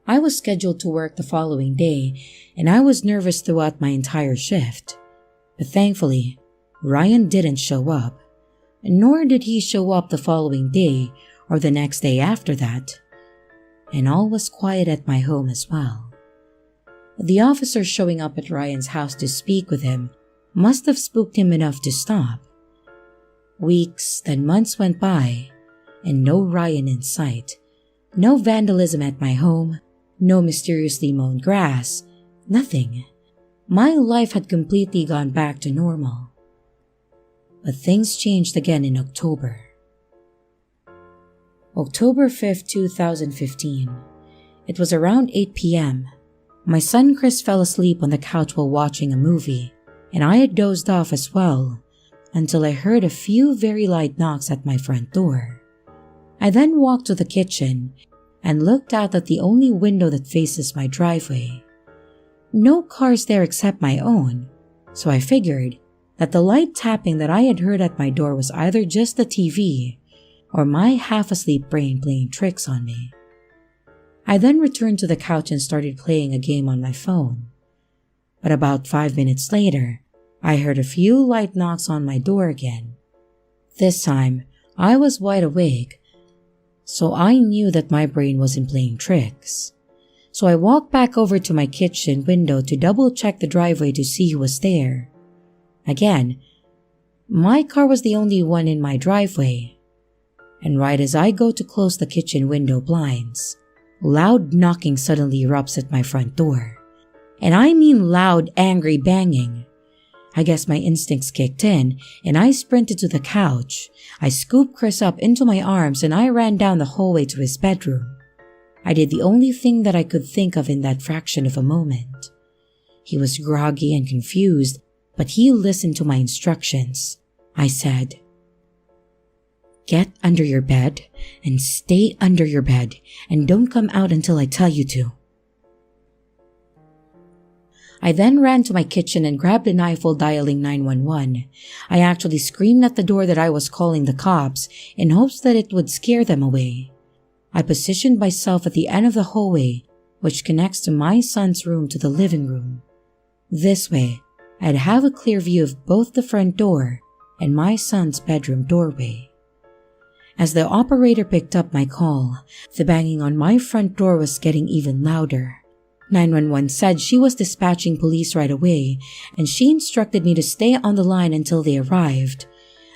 I was scheduled to work the following day, and I was nervous throughout my entire shift. But thankfully, Ryan didn't show up, nor did he show up the following day or the next day after that. And all was quiet at my home as well. The officer showing up at Ryan's house to speak with him must have spooked him enough to stop. Weeks, then months went by, and no Ryan in sight. No vandalism at my home, no mysteriously mown grass, nothing. My life had completely gone back to normal. But things changed again in October. October 5th, 2015. It was around 8 p.m. My son Chris fell asleep on the couch while watching a movie, and I had dozed off as well, until I heard a few very light knocks at my front door. I then walked to the kitchen and looked out at the only window that faces my driveway. No cars there except my own, so I figured that the light tapping that I had heard at my door was either just the TV or my half-asleep brain playing tricks on me. I then returned to the couch and started playing a game on my phone. But about 5 minutes later, I heard a few light knocks on my door again. This time, I was wide awake, so I knew that my brain wasn't playing tricks. So I walked back over to my kitchen window to double-check the driveway to see who was there. Again, my car was the only one in my driveway. And right as I go to close the kitchen window blinds, loud knocking suddenly erupts at my front door. And I mean loud, angry banging. I guess my instincts kicked in, and I sprinted to the couch. I scooped Chris up into my arms and I ran down the hallway to his bedroom. I did the only thing that I could think of in that fraction of a moment. He was groggy and confused, but he listened to my instructions. I said, "Get under your bed and stay under your bed and don't come out until I tell you to." I then ran to my kitchen and grabbed a knife while dialing 911. I actually screamed at the door that I was calling the cops in hopes that it would scare them away. I positioned myself at the end of the hallway, which connects to my son's room to the living room. This way, I'd have a clear view of both the front door and my son's bedroom doorway. As the operator picked up my call, the banging on my front door was getting even louder. 911 said she was dispatching police right away, and she instructed me to stay on the line until they arrived.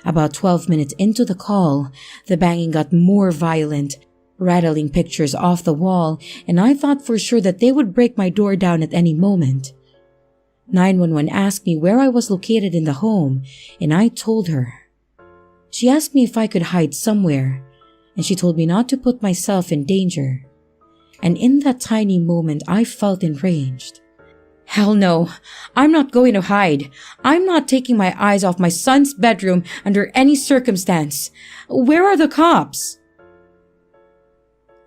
About 12 minutes into the call, the banging got more violent, rattling pictures off the wall, and I thought for sure that they would break my door down at any moment. 911 asked me where I was located in the home, and I told her. She asked me if I could hide somewhere, and she told me not to put myself in danger. And in that tiny moment, I felt enraged. Hell no, I'm not going to hide. I'm not taking my eyes off my son's bedroom under any circumstance. Where are the cops?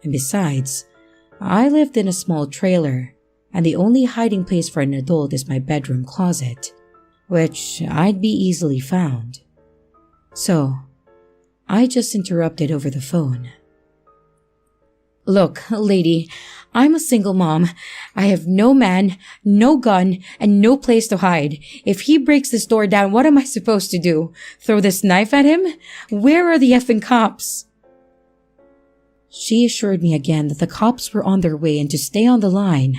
And besides, I lived in a small trailer, and the only hiding place for an adult is my bedroom closet, which I'd be easily found. So, I just interrupted over the phone. "Look, lady, I'm a single mom. I have no man, no gun, and no place to hide. If he breaks this door down, what am I supposed to do? Throw this knife at him? Where are the effing cops?" She assured me again that the cops were on their way and to stay on the line.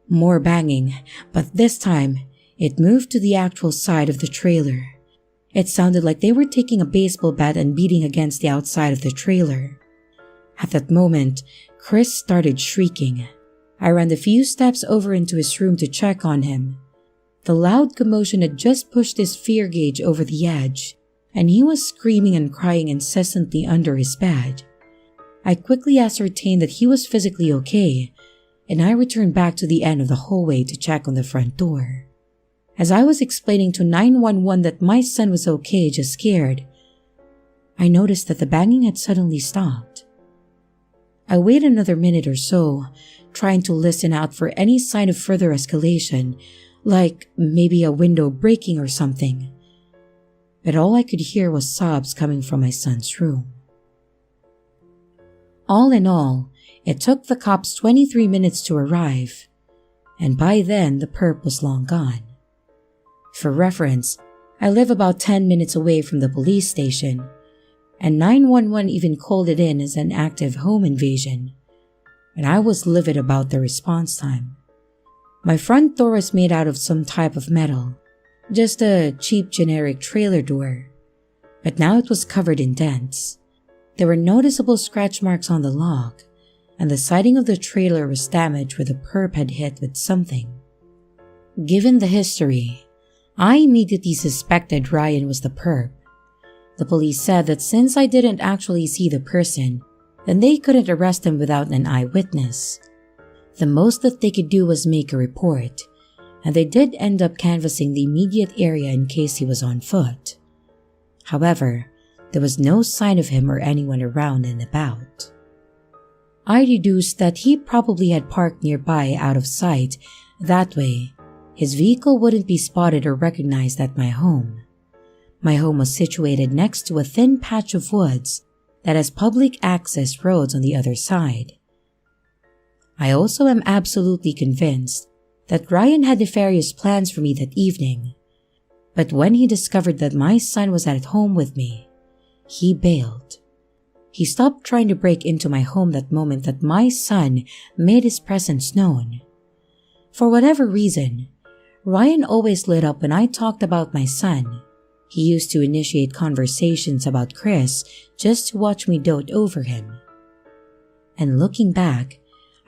More banging, but this time, it moved to the actual side of the trailer. It sounded like they were taking a baseball bat and beating against the outside of the trailer. At that moment, Chris started shrieking. I ran the few steps over into his room to check on him. The loud commotion had just pushed his fear gauge over the edge, and he was screaming and crying incessantly under his bed. I quickly ascertained that he was physically okay, and I returned back to the end of the hallway to check on the front door. As I was explaining to 911 that my son was okay, just scared, I noticed that the banging had suddenly stopped. I waited another minute or so, trying to listen out for any sign of further escalation, like maybe a window breaking or something. But all I could hear was sobs coming from my son's room. All in all, it took the cops 23 minutes to arrive, and by then the perp was long gone. For reference, I live about 10 minutes away from the police station, and 911 even called it in as an active home invasion, and I was livid about the response time. My front door was made out of some type of metal, just a cheap generic trailer door, but now it was covered in dents. There were noticeable scratch marks on the lock, and the siding of the trailer was damaged where the perp had hit with something. Given the history, I immediately suspected Ryan was the perp. The police said that since I didn't actually see the person, then they couldn't arrest him without an eyewitness. The most that they could do was make a report, and they did end up canvassing the immediate area in case he was on foot. However, there was no sign of him or anyone around and about. I deduced that he probably had parked nearby out of sight. That way, his vehicle wouldn't be spotted or recognized at my home. My home was situated next to a thin patch of woods that has public access roads on the other side. I also am absolutely convinced that Ryan had nefarious plans for me that evening, but when he discovered that my son was at home with me, he bailed. He stopped trying to break into my home that moment that my son made his presence known. For whatever reason, Ryan always lit up when I talked about my son. He used to initiate conversations about Chris just to watch me dote over him. And looking back,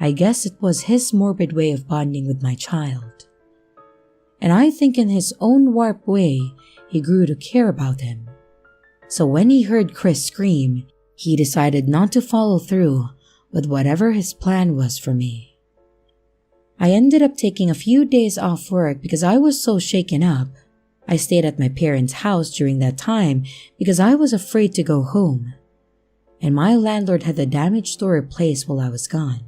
I guess it was his morbid way of bonding with my child. And I think in his own warped way, he grew to care about him. So when he heard Chris scream, he decided not to follow through with whatever his plan was for me. I ended up taking a few days off work because I was so shaken up. I stayed at my parents' house during that time because I was afraid to go home. And my landlord had the damaged door replaced while I was gone.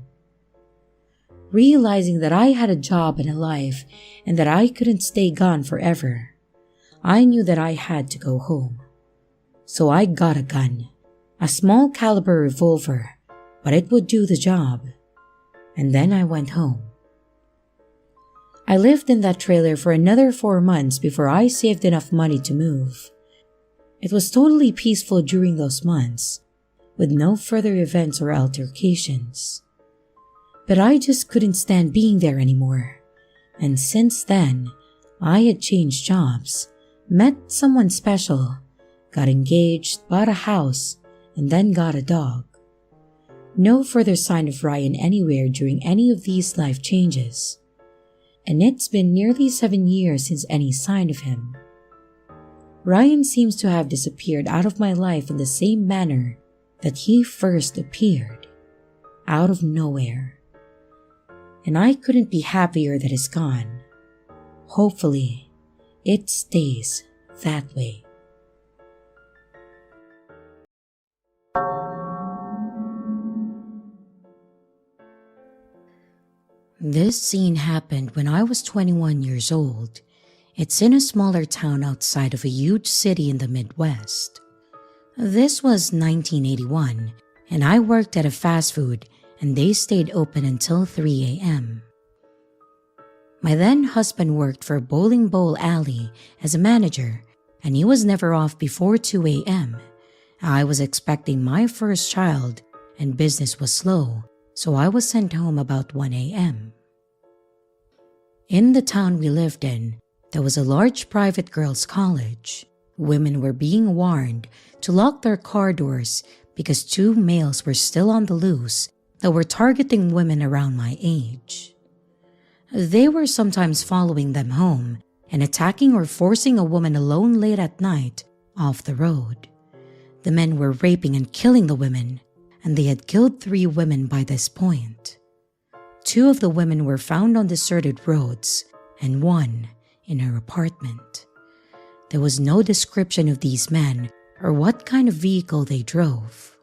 Realizing that I had a job and a life and that I couldn't stay gone forever, I knew that I had to go home. So I got a gun, a small caliber revolver, but it would do the job. And then I went home. I lived in that trailer for another 4 months before I saved enough money to move. It was totally peaceful during those months, with no further events or altercations. But I just couldn't stand being there anymore. And since then, I had changed jobs, met someone special, got engaged, bought a house, and then got a dog. No further sign of Ryan anywhere during any of these life changes. And it's been nearly 7 years since any sign of him. Ryan seems to have disappeared out of my life in the same manner that he first appeared, out of nowhere. And I couldn't be happier that he's gone. Hopefully, it stays that way. This scene happened when I was 21 years old. It's in a smaller town outside of a huge city in the Midwest. This was 1981, and I worked at a fast food, and they stayed open until 3 a.m. My then husband worked for a bowling bowl alley as a manager, and he was never off before 2 a.m. I was expecting my first child, and business was slow, so I was sent home about 1 a.m. In the town we lived in, there was a large private girls' college. Women were being warned to lock their car doors because 2 males were still on the loose that were targeting women around my age. They were sometimes following them home and attacking or forcing a woman alone late at night off the road. The men were raping and killing the women, and they had killed 3 women by this point. 2 of the women were found on deserted roads, and 1 in her apartment. There was no description of these men or what kind of vehicle they drove.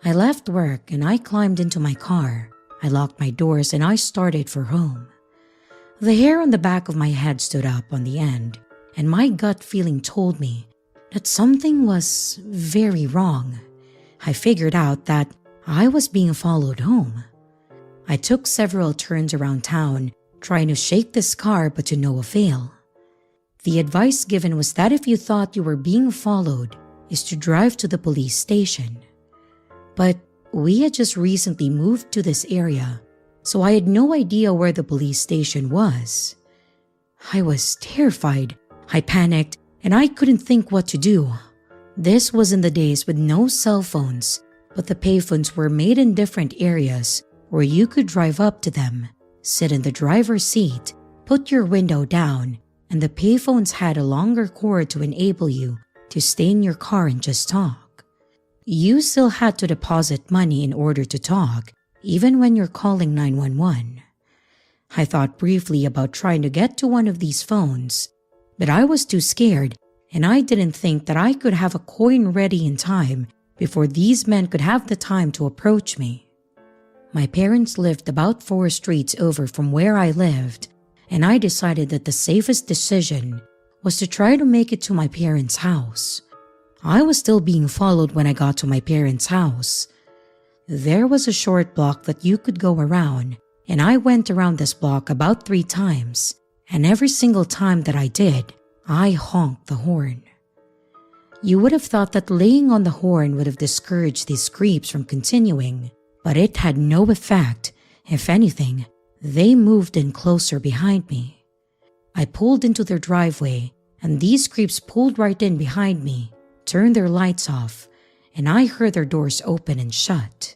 I left work and I climbed into my car. I locked my doors and I started for home. The hair on the back of my head stood up on the end, and my gut feeling told me that something was very wrong. I figured out that I was being followed home. I took several turns around town trying to shake this car, but to no avail. The advice given was that if you thought you were being followed, is to drive to the police station. But we had just recently moved to this area, so I had no idea where the police station was. I was terrified. I panicked, and I couldn't think what to do. This was in the days with no cell phones, but the payphones were made in different areas where you could drive up to them, sit in the driver's seat, put your window down, and the payphones had a longer cord to enable you to stay in your car and just talk. You still had to deposit money in order to talk, even when you're calling 911. I thought briefly about trying to get to one of these phones, but I was too scared, and I didn't think that I could have a coin ready in time before these men could have the time to approach me. My parents lived about 4 streets over from where I lived, and I decided that the safest decision was to try to make it to my parents' house. I was still being followed when I got to my parents' house. There was a short block that you could go around, and I went around this block about 3 times, and every single time that I did, I honked the horn. You would have thought that laying on the horn would have discouraged these creeps from continuing, but it had no effect. If anything, they moved in closer behind me. I pulled into their driveway, and these creeps pulled right in behind me, turned their lights off, and I heard their doors open and shut.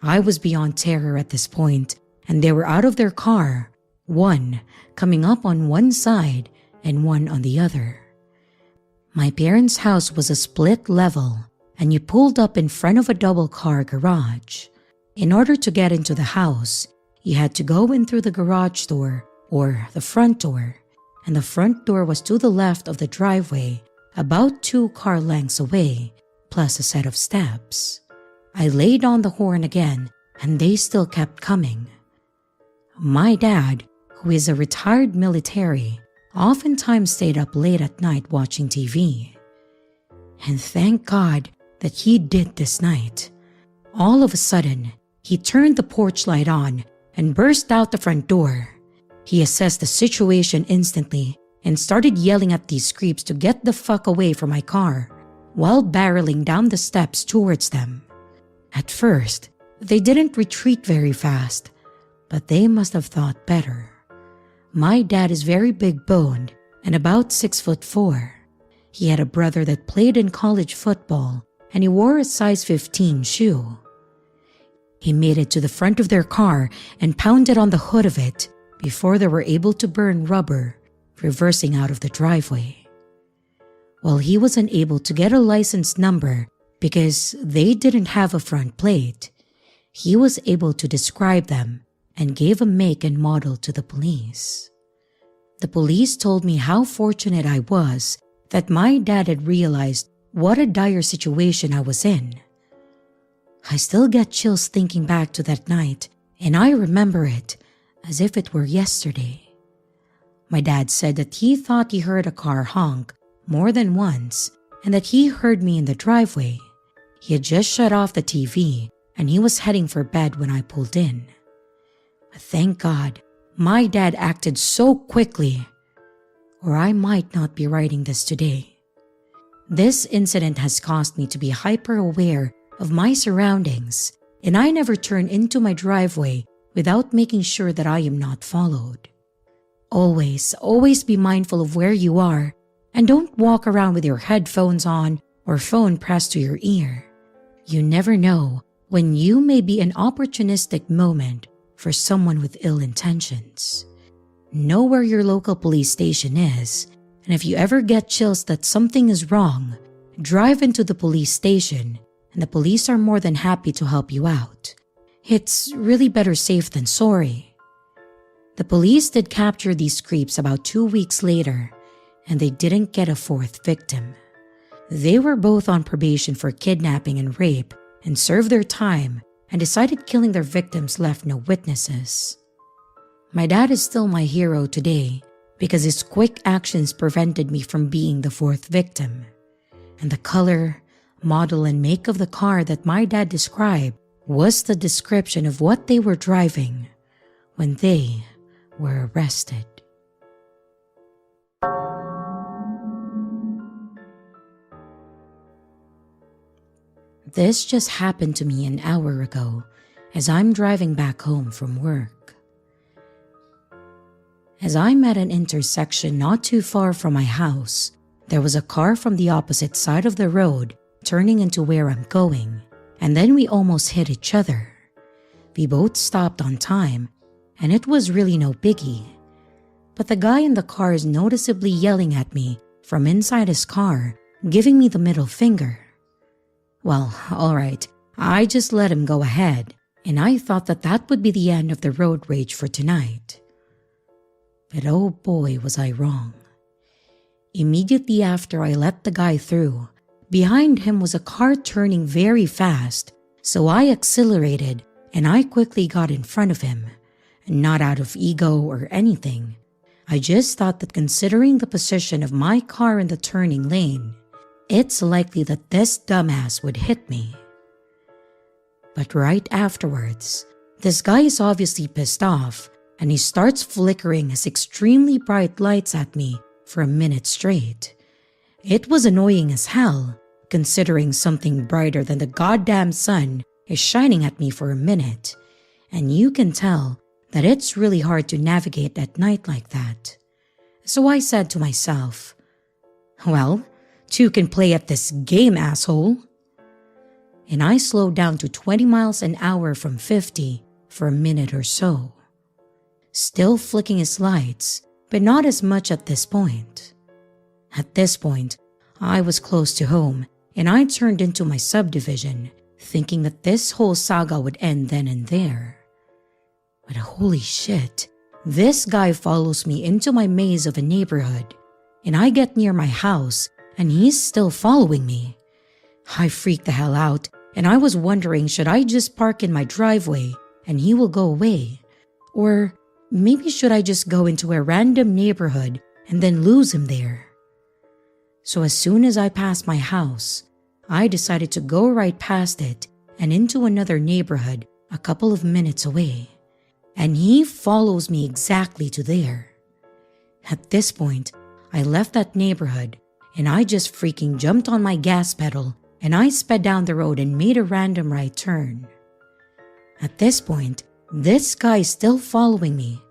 I was beyond terror at this point, and they were out of their car, one coming up on one side and one on the other. My parents' house was a split level, and you pulled up in front of a double-car garage. In order to get into the house, you had to go in through the garage door or the front door, and the front door was to the left of the driveway, about 2 car lengths away, plus a set of steps. I laid on the horn again, and they still kept coming. My dad, who is a retired military, oftentimes stayed up late at night watching TV. And thank God that he did this night. All of a sudden, he turned the porch light on and burst out the front door. He assessed the situation instantly and started yelling at these creeps to get the fuck away from my car while barreling down the steps towards them. At first, they didn't retreat very fast, but they must have thought better. My dad is very big-boned and about 6'4". He had a brother that played in college football, and he wore a size 15 shoe. He made it to the front of their car and pounded on the hood of it before they were able to burn rubber, reversing out of the driveway. While he was unable to get a license number because they didn't have a front plate, he was able to describe them and gave a make and model to the police. The police told me how fortunate I was that my dad had realized what a dire situation I was in. I still get chills thinking back to that night, and I remember it as if it were yesterday. My dad said that he thought he heard a car honk more than once and that he heard me in the driveway. He had just shut off the TV and he was heading for bed when I pulled in. But thank God, my dad acted so quickly, or I might not be writing this today. This incident has caused me to be hyper aware of my surroundings, and I never turn into my driveway without making sure that I am not followed. Always be mindful of where you are, and don't walk around with your headphones on or phone pressed to your ear. You never know when you may be an opportunistic moment for someone with ill intentions. Know where your local police station is, and if you ever get chills that something is wrong, drive into the police station, and the police are more than happy to help you out. It's really better safe than sorry. The police did capture these creeps about 2 weeks later, and they didn't get a 4th victim. They were both on probation for kidnapping and rape and served their time, and decided killing their victims left no witnesses. My dad is still my hero today because his quick actions prevented me from being the 4th victim. And the color, model, and make of the car that my dad described was the description of what they were driving when they were arrested. This just happened to me an hour ago as I'm driving back home from work. As I'm at an intersection not too far from my house, there was a car from the opposite side of the road turning into where I'm going, and then we almost hit each other. We both stopped on time, and it was really no biggie. But the guy in the car is noticeably yelling at me from inside his car, giving me the middle finger. Well, alright, I just let him go ahead, and I thought that that would be the end of the road rage for tonight. But oh boy was I wrong. Immediately after I let the guy through, behind him was a car turning very fast, so I accelerated and I quickly got in front of him, not out of ego or anything. I just thought that considering the position of my car in the turning lane, it's likely that this dumbass would hit me. But right afterwards, this guy is obviously pissed off and he starts flickering his extremely bright lights at me for a minute straight. It was annoying as hell, considering something brighter than the goddamn sun is shining at me for a minute, and you can tell that it's really hard to navigate at night like that. So I said to myself, well, two can play at this game, asshole. And I slowed down to 20 miles an hour from 50 for a minute or so, still flicking his lights, but not as much at this point. At this point, I was close to home and I turned into my subdivision, thinking that this whole saga would end then and there. But holy shit, this guy follows me into my maze of a neighborhood, and I get near my house and he's still following me. I freaked the hell out and I was wondering, should I just park in my driveway and he will go away? Or maybe should I just go into a random neighborhood and then lose him there? So as soon as I passed my house, I decided to go right past it and into another neighborhood a couple of minutes away. And he follows me exactly to there. At this point, I left that neighborhood and I just freaking jumped on my gas pedal and I sped down the road and made a random right turn. At this point, this guy is still following me,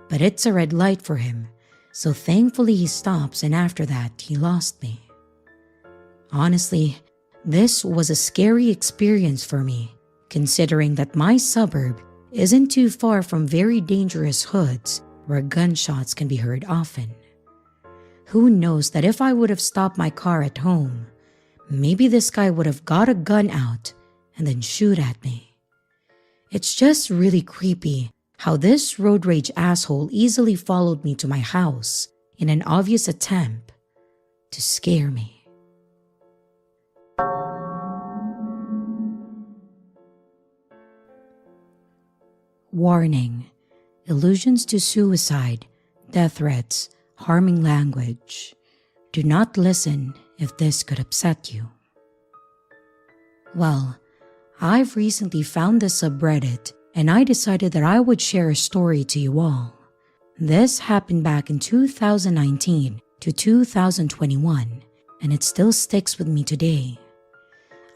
but it's a red light for him, so thankfully he stops and after that he lost me. Honestly, this was a scary experience for me, considering that my suburb isn't too far from very dangerous hoods where gunshots can be heard often. Who knows that if I would have stopped my car at home, maybe this guy would have got a gun out and then shoot at me. It's just really creepy how this road rage asshole easily followed me to my house in an obvious attempt to scare me. Warning: allusions to suicide, death threats, harming language. Do not listen if this could upset you. Well, I've recently found this subreddit and I decided that I would share a story to you all. This happened back in 2019 to 2021 and it still sticks with me today.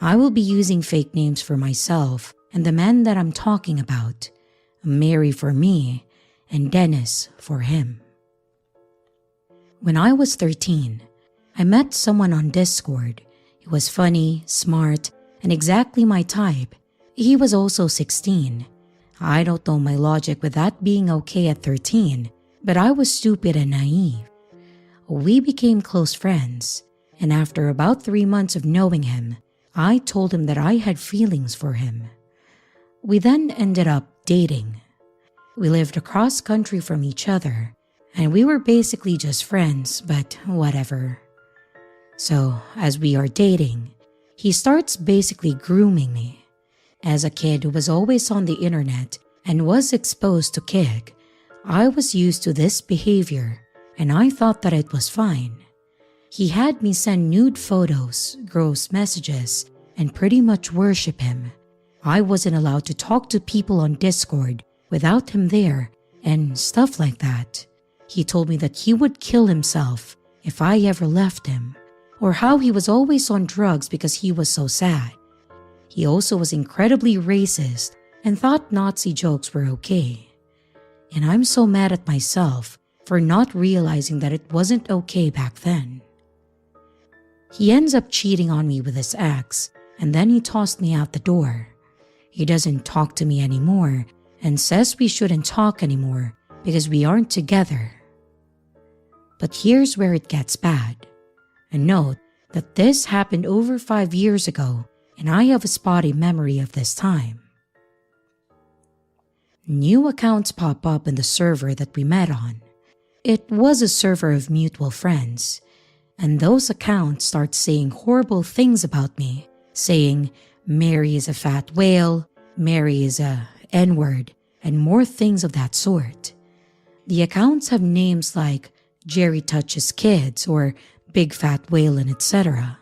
I will be using fake names for myself and the man that I'm talking about, Mary for me and Dennis for him. When I was 13, I met someone on Discord. He was funny, smart, and exactly my type. He was also 16. I don't know my logic with that being okay at 13, but I was stupid and naive. We became close friends, and after about 3 months of knowing him, I told him that I had feelings for him. We then ended up dating. We lived across country from each other, and we were basically just friends, but whatever. So, as we are dating, he starts basically grooming me. As a kid who was always on the internet and was exposed to kink, I was used to this behavior, and I thought that it was fine. He had me send nude photos, gross messages, and pretty much worship him. I wasn't allowed to talk to people on Discord without him there and stuff like that. He told me that he would kill himself if I ever left him, or how he was always on drugs because he was so sad. He also was incredibly racist and thought Nazi jokes were okay. And I'm so mad at myself for not realizing that it wasn't okay back then. He ends up cheating on me with his ex, and then he tossed me out the door. He doesn't talk to me anymore and says we shouldn't talk anymore because we aren't together. But here's where it gets bad. And note that this happened over 5 years ago and I have a spotty memory of this time. New accounts pop up in the server that we met on. It was a server of mutual friends, and those accounts start saying horrible things about me, saying Mary is a fat whale, Mary is a N-word, and more things of that sort. The accounts have names like Jerry Touches Kids or Big Fat Whale and etc.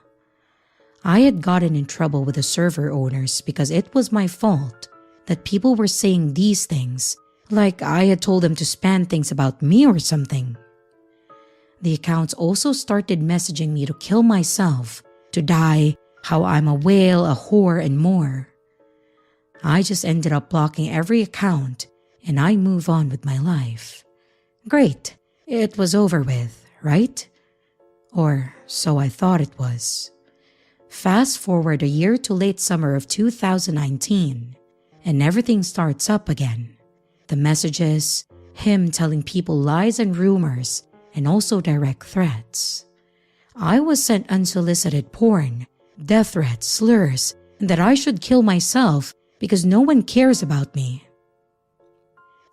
I had gotten in trouble with the server owners because it was my fault that people were saying these things, like I had told them to spam things about me or something. The accounts also started messaging me to kill myself, to die, how I'm a whale, a whore, and more. I just ended up blocking every account and I move on with my life. Great, it was over with, right? Or so I thought it was. Fast forward a year to late summer of 2019, and everything starts up again. The messages, him telling people lies and rumors, and also direct threats. I was sent unsolicited porn, death threats, slurs, and that I should kill myself because no one cares about me.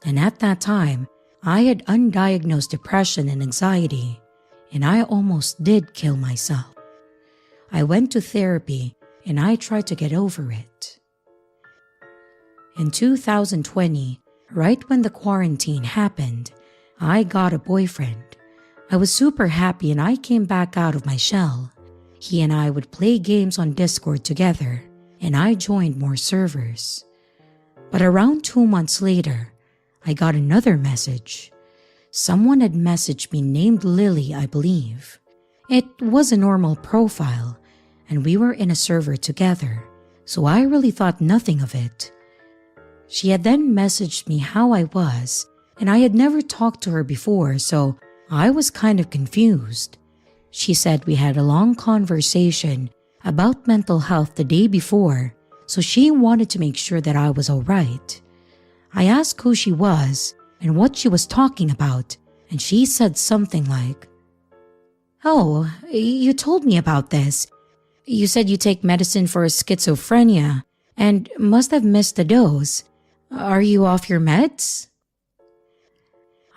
And at that time, I had undiagnosed depression and anxiety, and I almost did kill myself. I went to therapy and I tried to get over it. In 2020, right when the quarantine happened, I got a boyfriend. I was super happy and I came back out of my shell. He and I would play games on Discord together, and I joined more servers. But around 2 months later, I got another message. Someone had messaged me named Lily, I believe. It was a normal profile, and we were in a server together, so I really thought nothing of it. She had then messaged me how I was, and I had never talked to her before, so I was kind of confused. She said we had a long conversation about mental health the day before, so she wanted to make sure that I was alright. I asked who she was and what she was talking about, and she said something like, "Oh, you told me about this. You said you take medicine for schizophrenia and must have missed a dose. Are you off your meds?"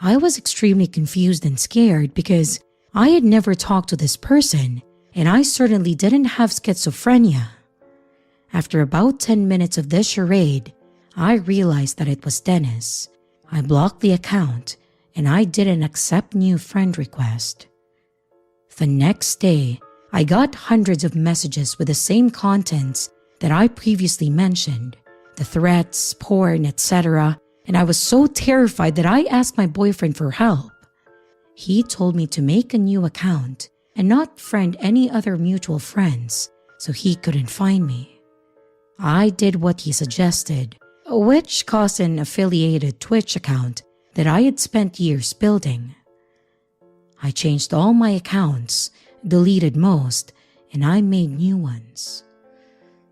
I was extremely confused and scared because I had never talked to this person, and I certainly didn't have schizophrenia. After about 10 minutes of this charade, I realized that it was Dennis. I blocked the account, and I didn't accept new friend request. The next day, I got hundreds of messages with the same contents that I previously mentioned, the threats, porn, etc., and I was so terrified that I asked my boyfriend for help. He told me to make a new account and not friend any other mutual friends so he couldn't find me. I did what he suggested, which caused an affiliated Twitch account that I had spent years building. I changed all my accounts, deleted most, and I made new ones.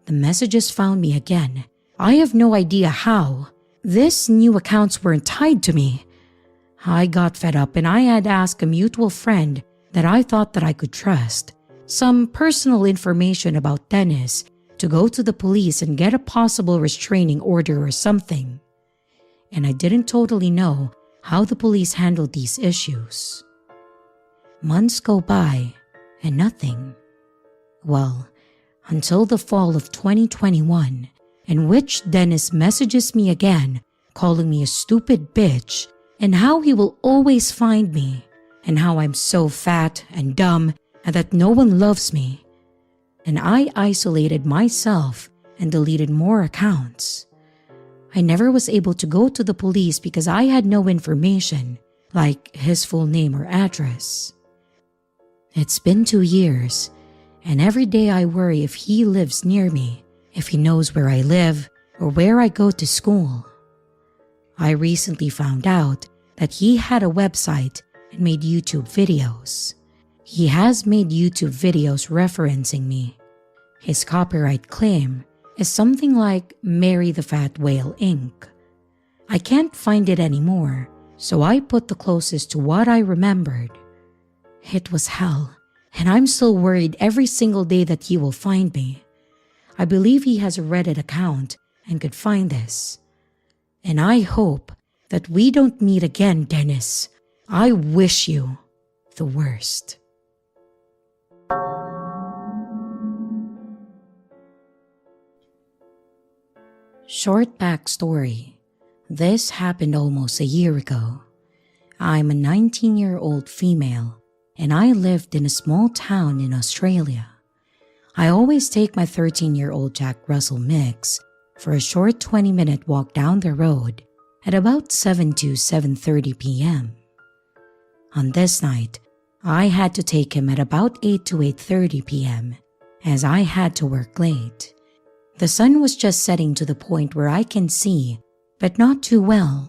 The messages found me again. I have no idea how. These new accounts weren't tied to me. I got fed up and I had asked a mutual friend that I thought that I could trust some personal information about Dennis to go to the police and get a possible restraining order or something. And I didn't totally know how the police handled these issues. Months go by and nothing. Well, until the fall of 2021, in which Dennis messages me again, calling me a stupid bitch, and how he will always find me, and how I'm so fat and dumb and that no one loves me. And I isolated myself and deleted more accounts. I never was able to go to the police because I had no information, like his full name or address. It's been 2 years, and every day I worry if he lives near me, if he knows where I live or where I go to school. I recently found out that he had a website and made YouTube videos. He has made YouTube videos referencing me. His copyright claim is something like Mary the Fat Whale Inc. I can't find it anymore, so I put the closest to what I remembered. It was hell, and I'm still worried every single day that he will find me. I believe he has a Reddit account and could find this. And I hope that we don't meet again, Dennis. I wish you the worst. Short backstory. This happened almost a year ago. I'm a 19-year-old female, and I lived in a small town in Australia. I always take my 13-year-old Jack Russell mix for a short 20-minute walk down the road at about 7 to 7:30 p.m. On this night, I had to take him at about 8 to 8:30 p.m. as I had to work late. The sun was just setting to the point where I can see, but not too well.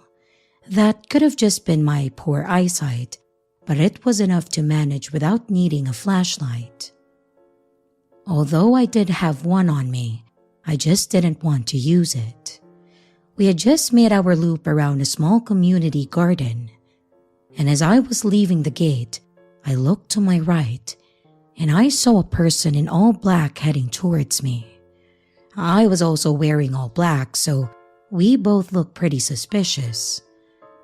That could have just been my poor eyesight, but it was enough to manage without needing a flashlight. Although I did have one on me, I just didn't want to use it. We had just made our loop around a small community garden, and as I was leaving the gate, I looked to my right, and I saw a person in all black heading towards me. I was also wearing all black, so we both looked pretty suspicious.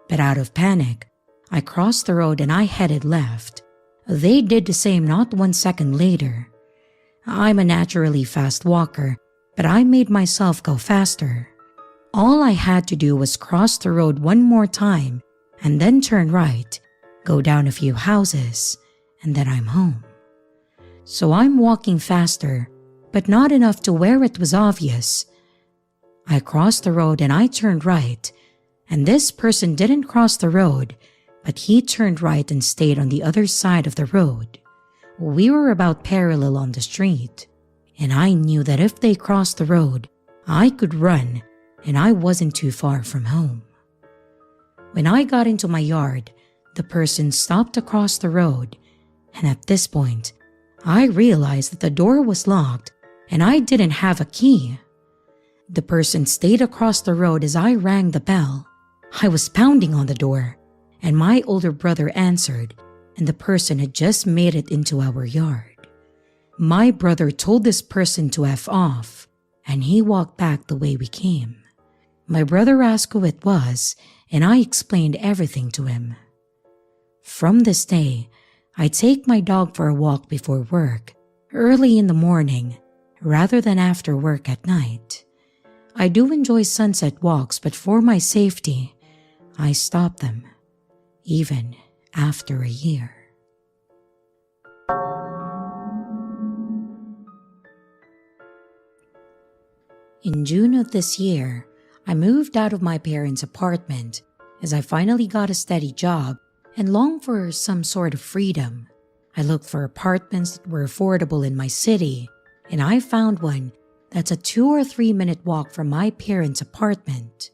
But out of panic, I crossed the road and I headed left. They did the same not 1 second later. I'm a naturally fast walker, but I made myself go faster. All I had to do was cross the road one more time and then turn right, go down a few houses, and then I'm home. So I'm walking faster, but not enough to where it was obvious. I crossed the road and I turned right, and this person didn't cross the road, but he turned right and stayed on the other side of the road. We were about parallel on the street, and I knew that if they crossed the road, I could run, and I wasn't too far from home. When I got into my yard, the person stopped across the road, and at this point, I realized that the door was locked and I didn't have a key. The person stayed across the road as I rang the bell. I was pounding on the door, and my older brother answered, and the person had just made it into our yard. My brother told this person to F off, and he walked back the way we came. My brother asked who it was, and I explained everything to him. From this day, I take my dog for a walk before work, early in the morning, rather than after work at night. I do enjoy sunset walks, but for my safety, I stop them, even after a year. In June of this year, I moved out of my parents' apartment as I finally got a steady job and longed for some sort of freedom. I looked for apartments that were affordable in my city, and I found one that's a 2 or 3 minute walk from my parents' apartment.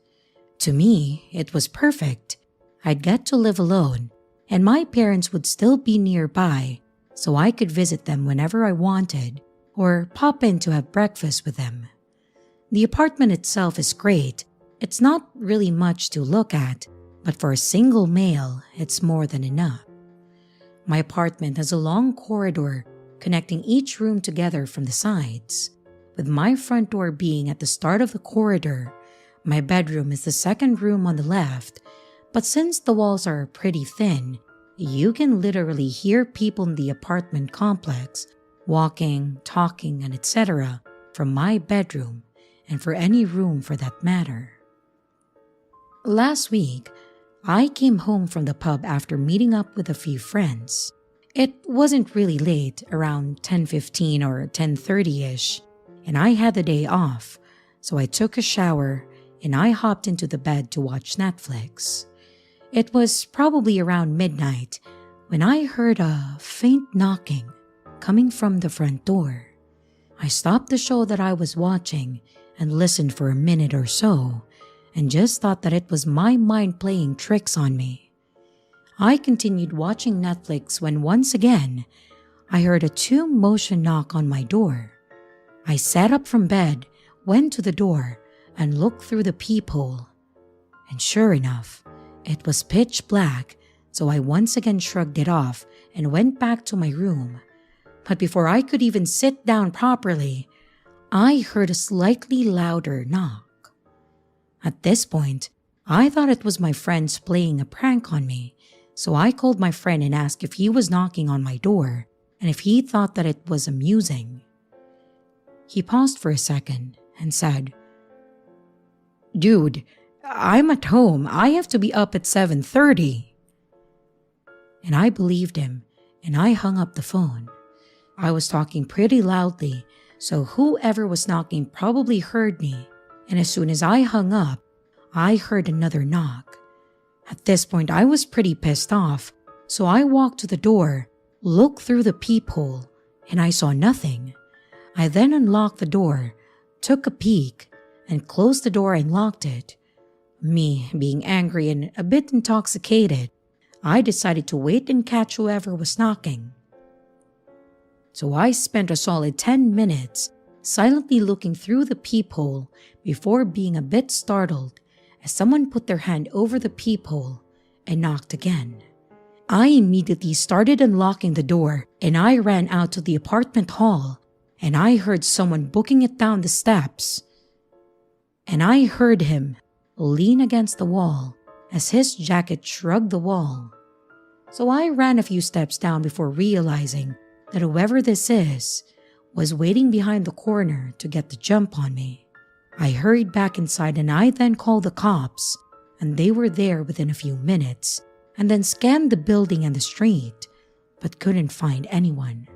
To me, it was perfect. I'd get to live alone, and my parents would still be nearby, so I could visit them whenever I wanted or pop in to have breakfast with them. The apartment itself is great. It's not really much to look at, but for a single male, it's more than enough. My apartment has a long corridor connecting each room together from the sides, with my front door being at the start of the corridor. My bedroom is the second room on the left, but since the walls are pretty thin, you can literally hear people in the apartment complex walking, talking, and etc. from my bedroom, and for any room for that matter. Last week, I came home from the pub after meeting up with a few friends. It wasn't really late, around 10:15 or 10:30-ish, and I had the day off, so I took a shower and I hopped into the bed to watch Netflix. It was probably around midnight when I heard a faint knocking coming from the front door. I stopped the show that I was watching and listened for a minute or so, and just thought that it was my mind playing tricks on me. I continued watching Netflix when once again, I heard a 2-motion knock on my door. I sat up from bed, went to the door, and looked through the peephole. And sure enough, it was pitch black, so I once again shrugged it off and went back to my room. But before I could even sit down properly, I heard a slightly louder knock. At this point, I thought it was my friends playing a prank on me, so I called my friend and asked if he was knocking on my door and if he thought that it was amusing. He paused for a second and said, "Dude, I'm at home. I have to be up at 7:30. and I believed him, and I hung up the phone. I was talking pretty loudly, so whoever was knocking probably heard me, and as soon as I hung up, I heard another knock. At this point, I was pretty pissed off, so I walked to the door, looked through the peephole, and I saw nothing. I then unlocked the door, took a peek, and closed the door and locked it. Me, being angry and a bit intoxicated, I decided to wait and catch whoever was knocking. So I spent a solid 10 minutes silently looking through the peephole before being a bit startled as someone put their hand over the peephole and knocked again. I immediately started unlocking the door and I ran out to the apartment hall and I heard someone booking it down the steps. And I heard him lean against the wall as his jacket shrugged the wall. So I ran a few steps down before realizing that whoever this is was waiting behind the corner to get the jump on me. I hurried back inside and I then called the cops, and they were there within a few minutes and then scanned the building and the street, but couldn't find anyone.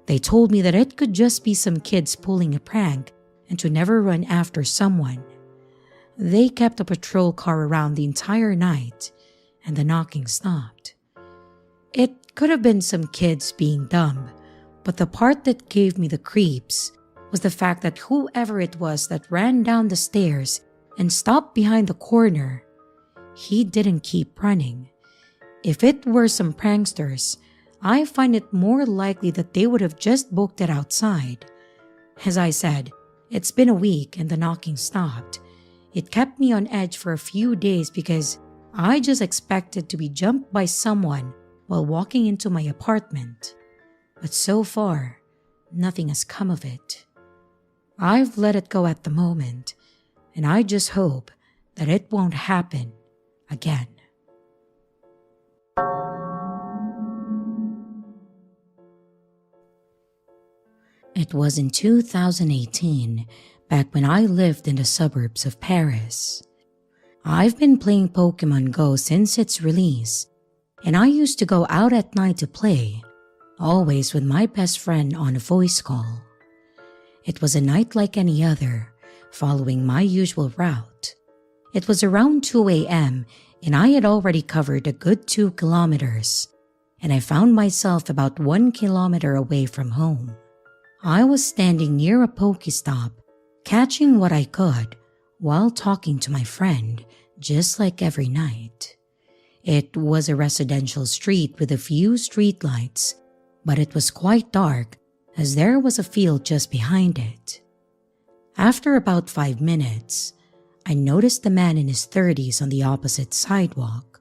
They told me that it could just be some kids pulling a prank and to never run after someone. They kept a patrol car around the entire night, and the knocking stopped. It could have been some kids being dumb, but the part that gave me the creeps was the fact that whoever it was that ran down the stairs and stopped behind the corner, he didn't keep running. If it were some pranksters, I find it more likely that they would have just booked it outside. As I said, it's been a week and the knocking stopped. It kept me on edge for a few days because I just expected to be jumped by someone while walking into my apartment. But so far, nothing has come of it. I've let it go at the moment, and I just hope that it won't happen again. It was in 2018, back when I lived in the suburbs of Paris. I've been playing Pokemon Go since its release, and I used to go out at night to play, always with my best friend on a voice call. It was a night like any other, following my usual route. It was around 2 a.m. and I had already covered a good 2 kilometers, and I found myself about 1 kilometer away from home. I was standing near a Pokestop, catching what I could while talking to my friend, just like every night. It was a residential street with a few streetlights, but it was quite dark as there was a field just behind it. After about 5 minutes, I noticed a man in his 30s on the opposite sidewalk.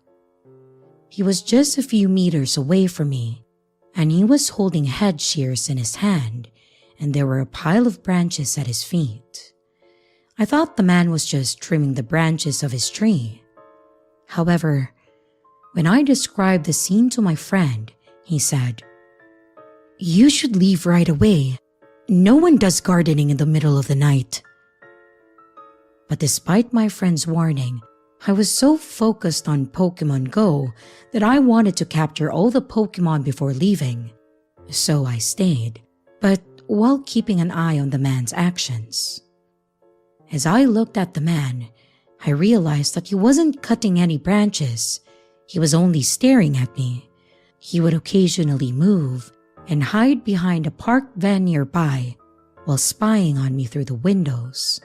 He was just a few meters away from me, and he was holding head shears in his hand, and there were a pile of branches at his feet. I thought the man was just trimming the branches of his tree. However, when I described the scene to my friend, he said, "You should leave right away. No one does gardening in the middle of the night." But despite my friend's warning, I was so focused on Pokemon Go that I wanted to capture all the Pokemon before leaving. So I stayed, but while keeping an eye on the man's actions. As I looked at the man, I realized that he wasn't cutting any branches. He was only staring at me. He would occasionally move and hide behind a parked van nearby while spying on me through the windows.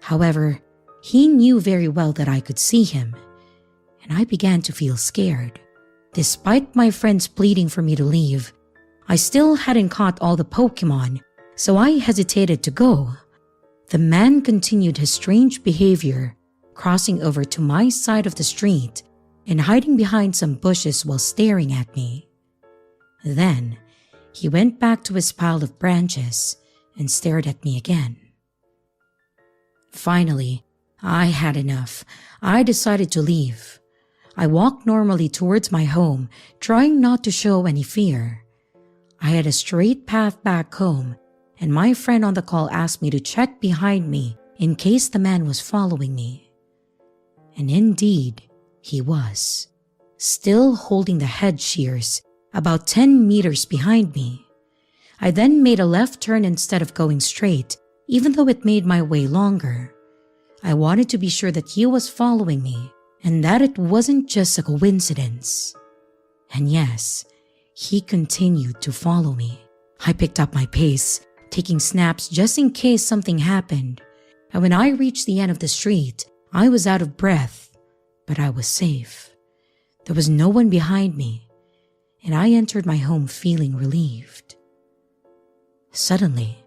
However, he knew very well that I could see him, and I began to feel scared. Despite my friends pleading for me to leave, I still hadn't caught all the Pokemon, so I hesitated to go. The man continued his strange behavior, crossing over to my side of the street and hiding behind some bushes while staring at me. Then, he went back to his pile of branches and stared at me again. Finally, I had enough. I decided to leave. I walked normally towards my home, trying not to show any fear. I had a straight path back home, and my friend on the call asked me to check behind me in case the man was following me. And indeed, he was. still holding the head shears, about 10 meters behind me. I then made a left turn instead of going straight, even though it made my way longer. I wanted to be sure that he was following me and that it wasn't just a coincidence. And yes, he continued to follow me. I picked up my pace, taking snaps just in case something happened. And when I reached the end of the street, I was out of breath, but I was safe. There was no one behind me, and I entered my home feeling relieved. Suddenly,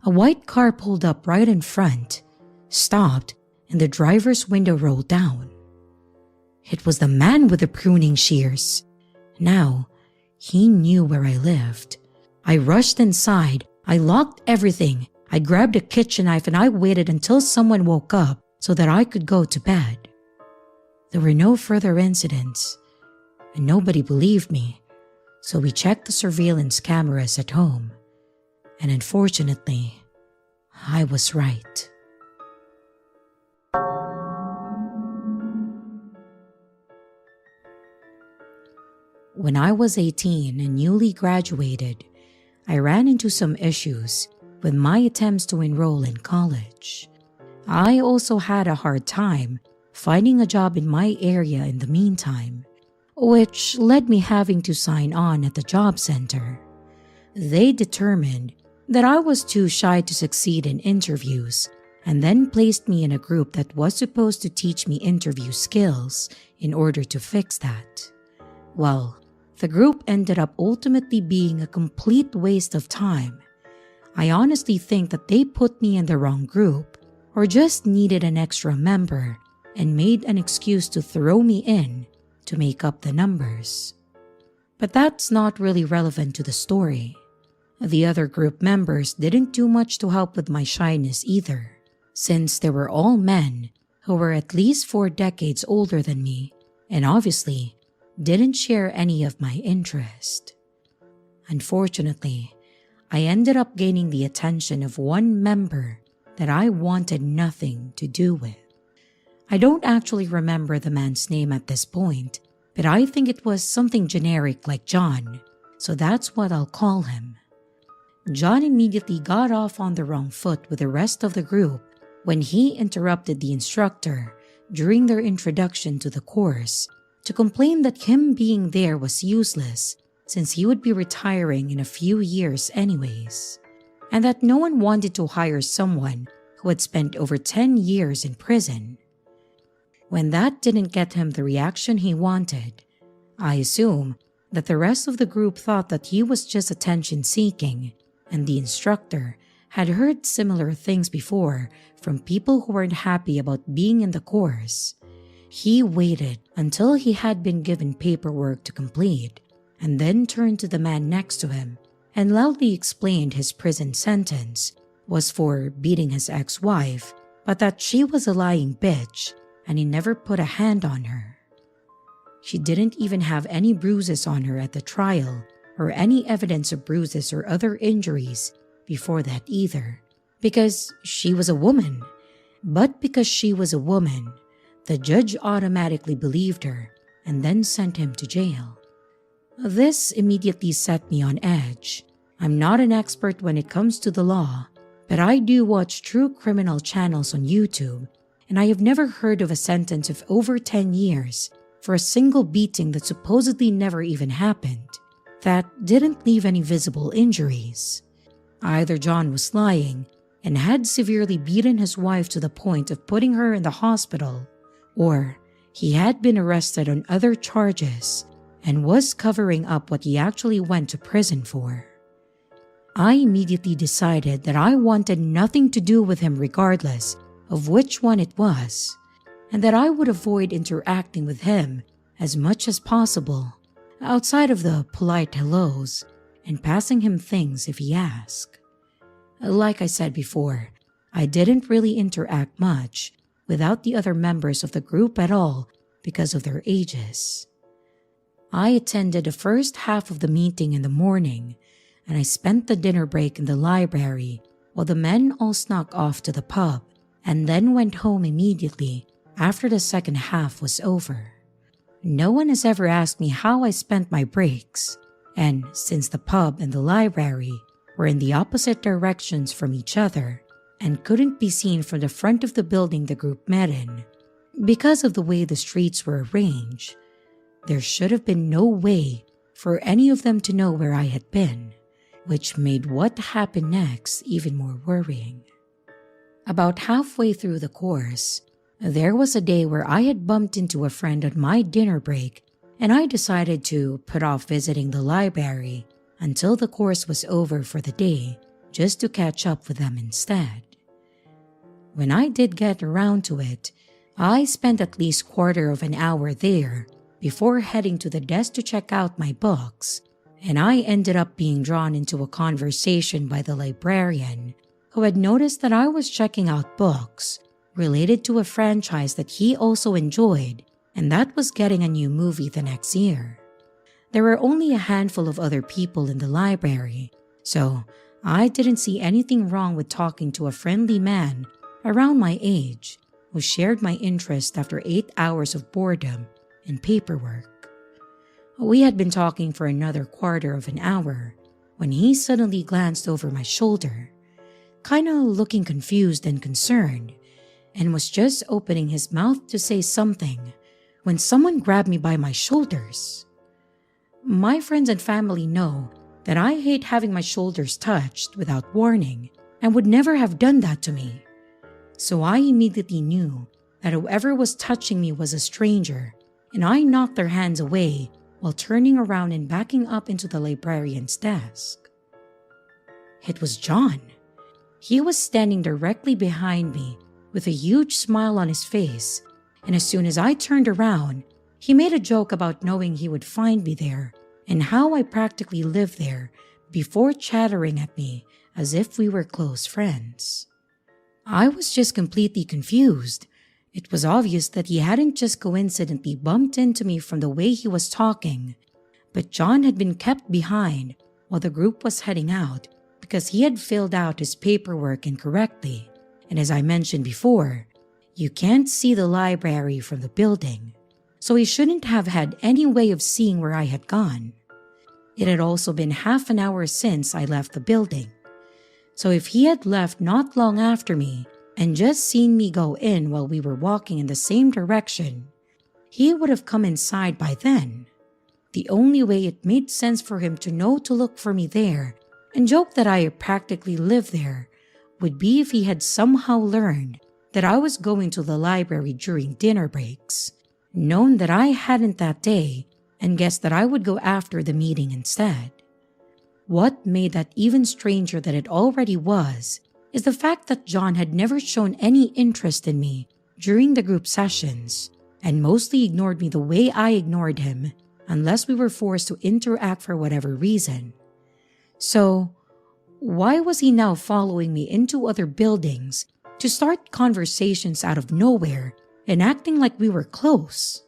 a white car pulled up right in front, stopped, and the driver's window rolled down. It was the man with the pruning shears. Now, he knew where I lived. I rushed inside, I locked everything, I grabbed a kitchen knife, and I waited until someone woke up so that I could go to bed. There were no further incidents, and nobody believed me, so we checked the surveillance cameras at home, and unfortunately, I was right. When I was 18 and newly graduated, I ran into some issues with my attempts to enroll in college. I also had a hard time finding a job in my area in the meantime, which led me having to sign on at the job center. They determined that I was too shy to succeed in interviews and then placed me in a group that was supposed to teach me interview skills in order to fix that. Well, the group ended up ultimately being a complete waste of time. I honestly think that they put me in the wrong group or just needed an extra member and made an excuse to throw me in to make up the numbers. But that's not really relevant to the story. The other group members didn't do much to help with my shyness either, since they were all men who were at least 4 decades older than me and obviously didn't share any of my interest. Unfortunately, I ended up gaining the attention of one member that I wanted nothing to do with. I don't actually remember the man's name at this point, but I think it was something generic like John, so that's what I'll call him. John immediately got off on the wrong foot with the rest of the group when he interrupted the instructor during their introduction to the course to complain that him being there was useless since he would be retiring in a few years anyways, and that no one wanted to hire someone who had spent over 10 years in prison. When that didn't get him the reaction he wanted, I assume that the rest of the group thought that he was just attention-seeking, and the instructor had heard similar things before from people who weren't happy about being in the course. He waited until he had been given paperwork to complete and then turned to the man next to him and loudly explained his prison sentence was for beating his ex-wife, but that she was a lying bitch and he never put a hand on her. She didn't even have any bruises on her at the trial or any evidence of bruises or other injuries before that either, because she was a woman. But because she was a woman, the judge automatically believed her and then sent him to jail. This immediately set me on edge. I'm not an expert when it comes to the law, but I do watch true criminal channels on YouTube, and I have never heard of a sentence of over 10 years for a single beating that supposedly never even happened, that didn't leave any visible injuries. Either John was lying and had severely beaten his wife to the point of putting her in the hospital, or he had been arrested on other charges and was covering up what he actually went to prison for. I immediately decided that I wanted nothing to do with him regardless of which one it was, and that I would avoid interacting with him as much as possible, outside of the polite hellos and passing him things if he asked. Like I said before, I didn't really interact much without the other members of the group at all because of their ages. I attended the first half of the meeting in the morning, and I spent the dinner break in the library while the men all snuck off to the pub and then went home immediately after the second half was over. No one has ever asked me how I spent my breaks, and since the pub and the library were in the opposite directions from each other and couldn't be seen from the front of the building the group met in, because of the way the streets were arranged, there should have been no way for any of them to know where I had been, which made what happened next even more worrying. About halfway through the course, there was a day where I had bumped into a friend on my dinner break, and I decided to put off visiting the library until the course was over for the day, just to catch up with them instead. When I did get around to it, I spent at least quarter of an hour there before heading to the desk to check out my books, and I ended up being drawn into a conversation by the librarian who had noticed that I was checking out books related to a franchise that he also enjoyed, and that was getting a new movie the next year. There were only a handful of other people in the library, so I didn't see anything wrong with talking to a friendly man around my age who shared my interest after 8 hours of boredom and paperwork. We had been talking for another quarter of an hour when he suddenly glanced over my shoulder, kinda looking confused and concerned, and was just opening his mouth to say something when someone grabbed me by my shoulders. My friends and family know that I hate having my shoulders touched without warning and would never have done that to me. So I immediately knew that whoever was touching me was a stranger, and I knocked their hands away while turning around and backing up into the librarian's desk. It was John. He was standing directly behind me with a huge smile on his face, and as soon as I turned around, he made a joke about knowing he would find me there and how I practically lived there before chattering at me as if we were close friends. I was just completely confused. It was obvious that he hadn't just coincidentally bumped into me from the way he was talking, but John had been kept behind while the group was heading out because he had filled out his paperwork incorrectly, and as I mentioned before, you can't see the library from the building, so he shouldn't have had any way of seeing where I had gone. It had also been half an hour since I left the building, so if he had left not long after me and just seen me go in while we were walking in the same direction, he would have come inside by then. The only way it made sense for him to know to look for me there and joke that I practically lived there would be if he had somehow learned that I was going to the library during dinner breaks, known that I hadn't that day, and guessed that I would go after the meeting instead. What made that even stranger than it already was is the fact that John had never shown any interest in me during the group sessions and mostly ignored me the way I ignored him unless we were forced to interact for whatever reason. So, why was he now following me into other buildings to start conversations out of nowhere and acting like we were close?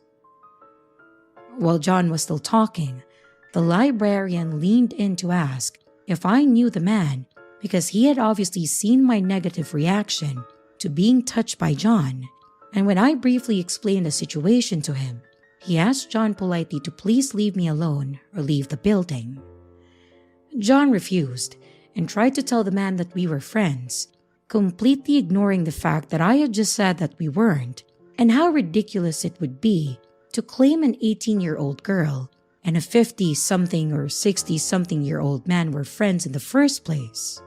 While John was still talking, the librarian leaned in to ask if I knew the man because he had obviously seen my negative reaction to being touched by John, and when I briefly explained the situation to him, he asked John politely to please leave me alone or leave the building. John refused and tried to tell the man that we were friends, completely ignoring the fact that I had just said that we weren't, and how ridiculous it would be to claim an 18-year-old girl and a 50-something or 60-something-year-old man were friends in the first place.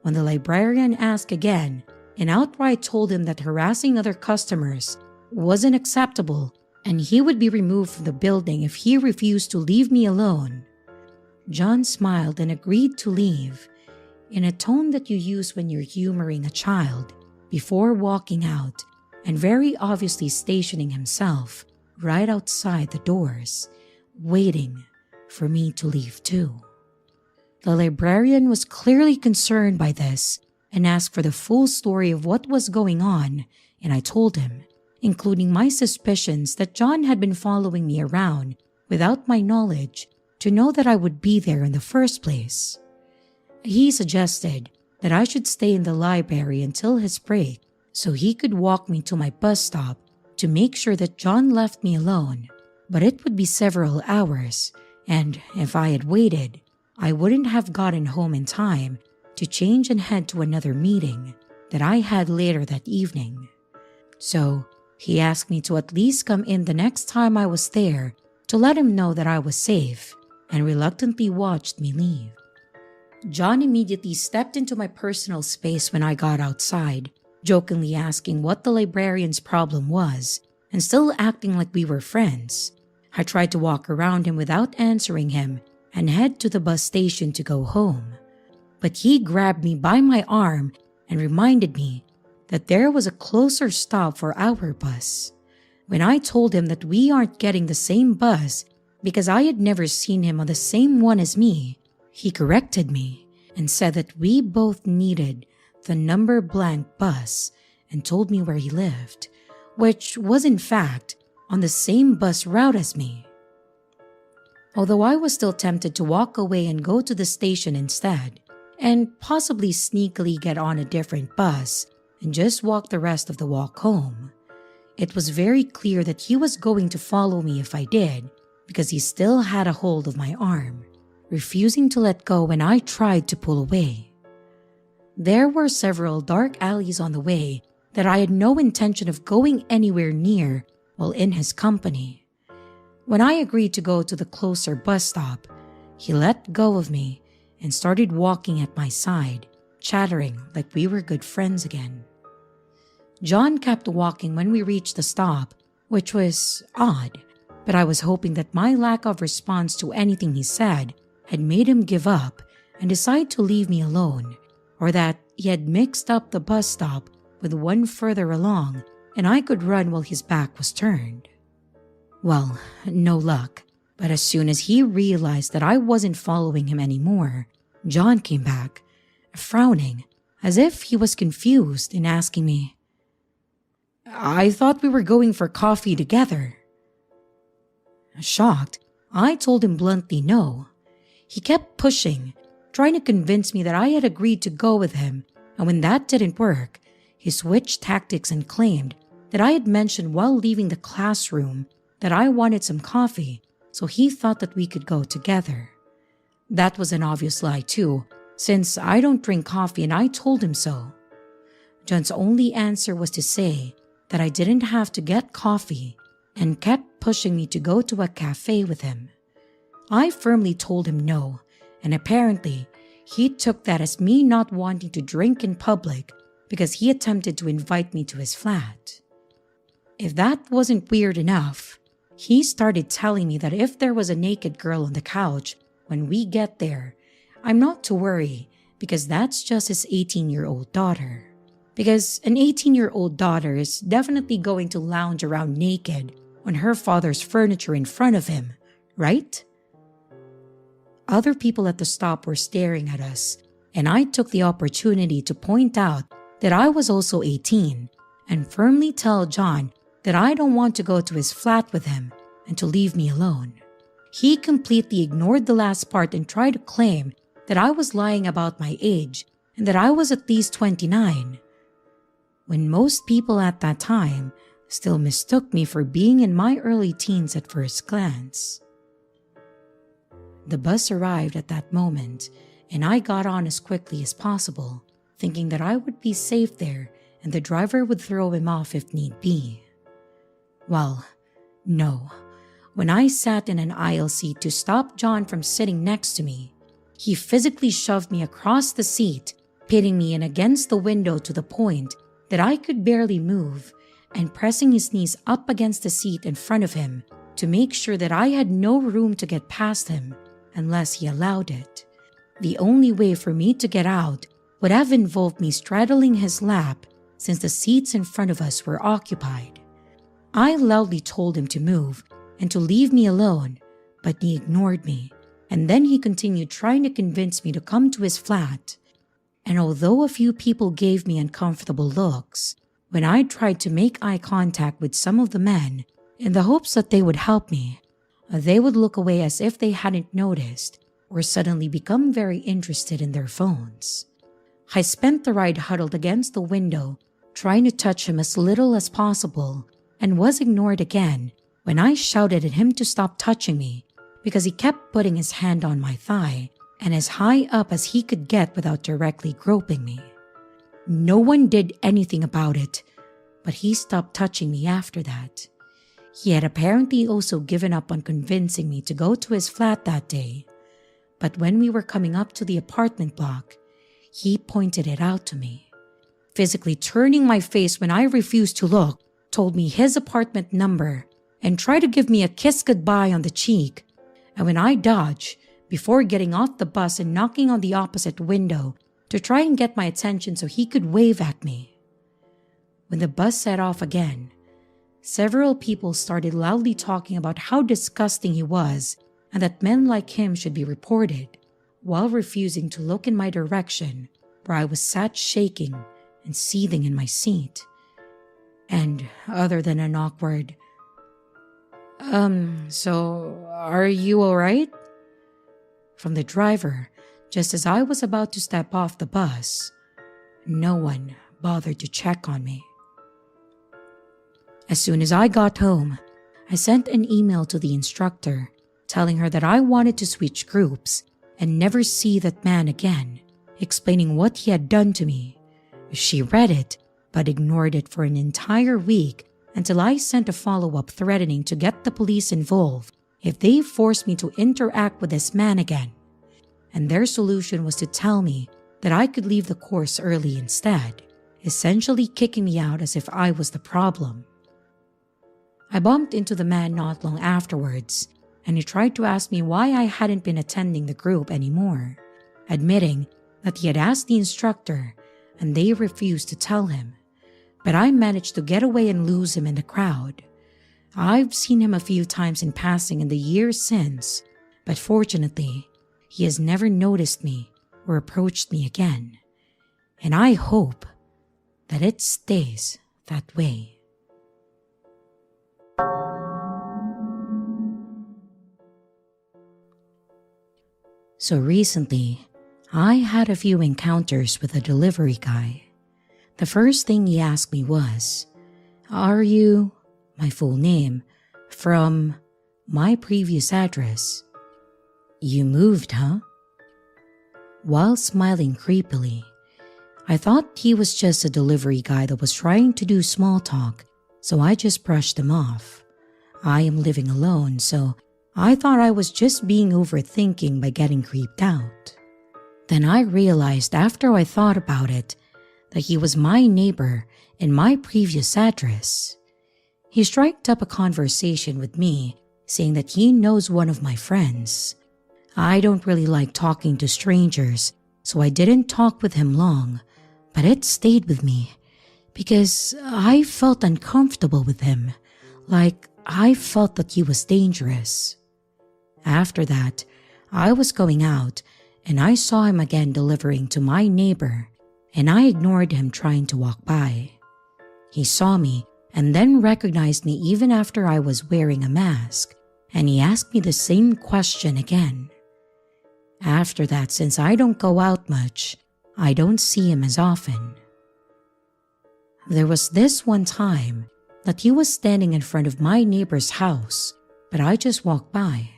When the librarian asked again and outright told him that harassing other customers wasn't acceptable and he would be removed from the building if he refused to leave me alone, John smiled and agreed to leave in a tone that you use when you're humoring a child before walking out and very obviously stationing himself right outside the doors, waiting for me to leave too. The librarian was clearly concerned by this and asked for the full story of what was going on, and I told him, including my suspicions that John had been following me around without my knowledge to know that I would be there in the first place. He suggested that I should stay in the library until his break so he could walk me to my bus stop to make sure that John left me alone but it would be several hours, and if I had waited, I wouldn't have gotten home in time to change and head to another meeting that I had later that evening. So he asked me to at least come in the next time I was there to let him know that I was safe, and reluctantly watched me leave. John immediately stepped into my personal space when I got outside, jokingly asking what the librarian's problem was, and still acting like we were friends. I tried to walk around him without answering him and head to the bus station to go home. But he grabbed me by my arm and reminded me that there was a closer stop for our bus. When I told him that we aren't getting the same bus because I had never seen him on the same one as me, he corrected me and said that we both needed the number blank bus and told me where he lived, which was in fact on the same bus route as me. Although I was still tempted to walk away and go to the station instead, and possibly sneakily get on a different bus and just walk the rest of the walk home, it was very clear that he was going to follow me if I did, because he still had a hold of my arm, refusing to let go when I tried to pull away. There were several dark alleys on the way that I had no intention of going anywhere near while in his company. When I agreed to go to the closer bus stop, he let go of me and started walking at my side, chattering like we were good friends again. John kept walking when we reached the stop, which was odd, but I was hoping that my lack of response to anything he said had made him give up and decide to leave me alone, or that he had mixed up the bus stop with one further along and I could run while his back was turned. Well, no luck, but as soon as he realized that I wasn't following him anymore, John came back, frowning as if he was confused and asking me, "I thought we were going for coffee together." Shocked, I told him bluntly no. He kept pushing, trying to convince me that I had agreed to go with him, and when that didn't work, he switched tactics and claimed that I had mentioned while leaving the classroom that I wanted some coffee, so he thought that we could go together. That was an obvious lie too, since I don't drink coffee and I told him so. John's only answer was to say that I didn't have to get coffee and kept pushing me to go to a cafe with him. I firmly told him no, and apparently he took that as me not wanting to drink in public because he attempted to invite me to his flat. If that wasn't weird enough, he started telling me that if there was a naked girl on the couch when we get there, I'm not to worry because that's just his 18-year-old daughter. Because an 18-year-old daughter is definitely going to lounge around naked on her father's furniture in front of him, right? Other people at the stop were staring at us, and I took the opportunity to point out that I was also 18 and firmly tell John that I don't want to go to his flat with him and to leave me alone. He completely ignored the last part and tried to claim that I was lying about my age and that I was at least 29, when most people at that time still mistook me for being in my early teens at first glance. The bus arrived at that moment, and I got on as quickly as possible, thinking that I would be safe there and the driver would throw him off if need be. Well, no. When I sat in an aisle seat to stop John from sitting next to me, he physically shoved me across the seat, pitting me in against the window to the point that I could barely move, and pressing his knees up against the seat in front of him to make sure that I had no room to get past him unless he allowed it. The only way for me to get out would have involved me straddling his lap since the seats in front of us were occupied. I loudly told him to move and to leave me alone, but he ignored me, and then he continued trying to convince me to come to his flat. And although a few people gave me uncomfortable looks, when I tried to make eye contact with some of the men in the hopes that they would help me, they would look away as if they hadn't noticed or suddenly become very interested in their phones. I spent the ride huddled against the window, trying to touch him as little as possible, and was ignored again when I shouted at him to stop touching me because he kept putting his hand on my thigh and as high up as he could get without directly groping me. No one did anything about it, but he stopped touching me after that. He had apparently also given up on convincing me to go to his flat that day, but when we were coming up to the apartment block, he pointed it out to me, physically turning my face when I refused to look, told me his apartment number, and tried to give me a kiss goodbye on the cheek. And when I dodged, before getting off the bus and knocking on the opposite window to try and get my attention so he could wave at me. When the bus set off again, several people started loudly talking about how disgusting he was and that men like him should be reported, while refusing to look in my direction where I was sat shaking and seething in my seat. And other than an awkward, so are you alright? From the driver, just as I was about to step off the bus, no one bothered to check on me. As soon as I got home, I sent an email to the instructor telling her that I wanted to switch groups and never see that man again, explaining what he had done to me. She read it, but ignored it for an entire week until I sent a follow-up threatening to get the police involved if they forced me to interact with this man again. And their solution was to tell me that I could leave the course early instead, essentially kicking me out as if I was the problem. I bumped into the man not long afterwards, and he tried to ask me why I hadn't been attending the group anymore, admitting that he had asked the instructor and they refused to tell him. But I managed to get away and lose him in the crowd. I've seen him a few times in passing in the years since, but fortunately, he has never noticed me or approached me again. And I hope that it stays that way. So recently, I had a few encounters with a delivery guy. The first thing he asked me was, "Are you," my full name, "from my previous address?" "You moved, huh?" While smiling creepily, I thought he was just a delivery guy that was trying to do small talk, so I just brushed him off. I am living alone, so I thought I was just being overthinking by getting creeped out. Then I realized after I thought about it that he was my neighbor in my previous address. He struck up a conversation with me, saying that he knows one of my friends. I don't really like talking to strangers, so I didn't talk with him long, but it stayed with me because I felt uncomfortable with him, like I felt that he was dangerous. After that, I was going out and I saw him again delivering to my neighbor, and I ignored him trying to walk by. He saw me and then recognized me even after I was wearing a mask, and he asked me the same question again. After that, since I don't go out much, I don't see him as often. There was this one time that he was standing in front of my neighbor's house, but I just walked by.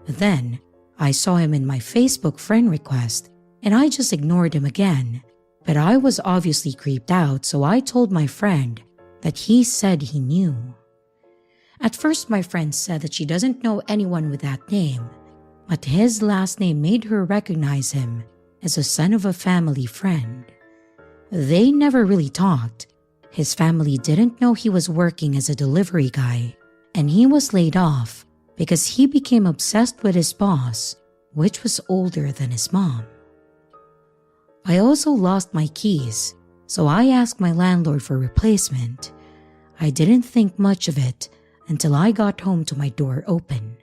Then, I saw him in my Facebook friend request, and I just ignored him again, but I was obviously creeped out, so I told my friend that he said he knew. At first, my friend said that she doesn't know anyone with that name, but his last name made her recognize him as a son of a family friend. They never really talked. His family didn't know he was working as a delivery guy, and he was laid off because he became obsessed with his boss, which was older than his mom. I also lost my keys, so I asked my landlord for replacement. I didn't think much of it until I got home to my door open.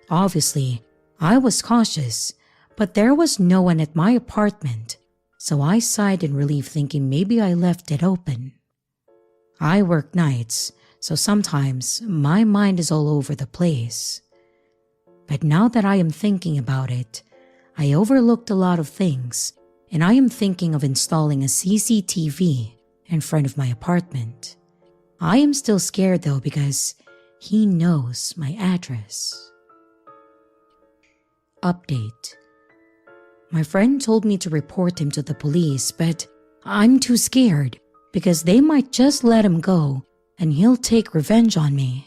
Obviously, I was cautious, but there was no one at my apartment, so I sighed in relief thinking maybe I left it open. I work nights, so sometimes my mind is all over the place. But now that I am thinking about it, I overlooked a lot of things, and I am thinking of installing a CCTV in front of my apartment. I am still scared though because He knows my address. Update. My friend told me to report him to the police, but I'm too scared because they might just let him go and he'll take revenge on me.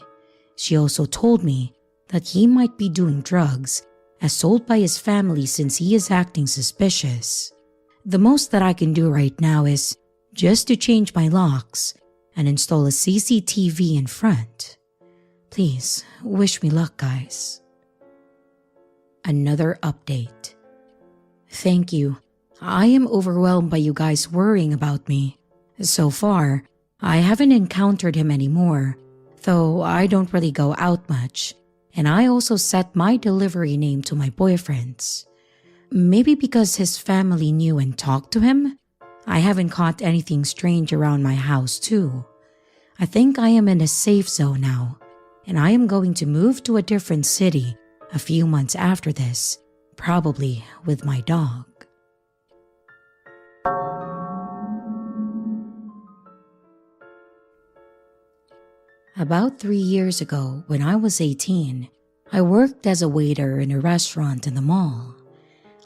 She also told me that he might be doing drugs as sold by his family since he is acting suspicious. The most that I can do right now is just to change my locks and install a CCTV in front. Please wish me luck, guys. Another update. Thank you. I am overwhelmed by you guys worrying about me. So far, I haven't encountered him anymore, though I don't really go out much, and I also set my delivery name to my boyfriend's. Maybe because his family knew and talked to him, I haven't caught anything strange around my house too. I think I am in a safe zone now, and I am going to move to a different city a few months after this, probably with my dog. About 3 years ago, when I was 18, I worked as a waiter in a restaurant in the mall.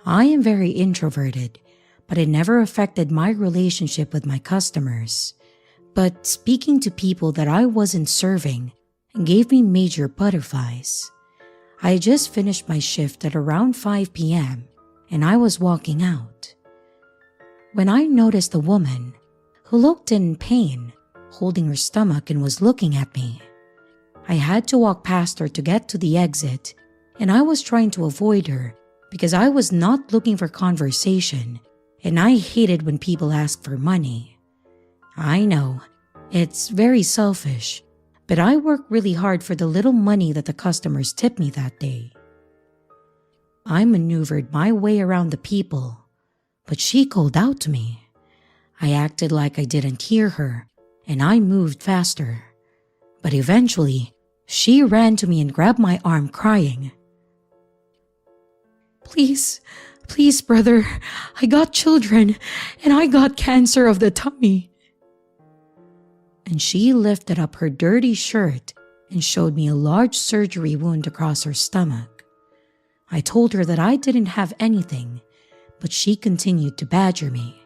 I am very introverted, but it never affected my relationship with my customers. But speaking to people that I wasn't serving gave me major butterflies. I had just finished my shift at around 5 p.m. and I was walking out, when I noticed a woman who looked in pain, holding her stomach and was looking at me. I had to walk past her to get to the exit, and I was trying to avoid her because I was not looking for conversation, and I hated when people ask for money. I know, it's very selfish, but I work really hard for the little money that the customers tip me that day. I maneuvered my way around the people, but she called out to me. I acted like I didn't hear her, and I moved faster. But eventually, she ran to me and grabbed my arm crying. Please, please, brother, I got children, and I got cancer of the tummy. And she lifted up her dirty shirt and showed me a large surgery wound across her stomach. I told her that I didn't have anything, but she continued to badger me.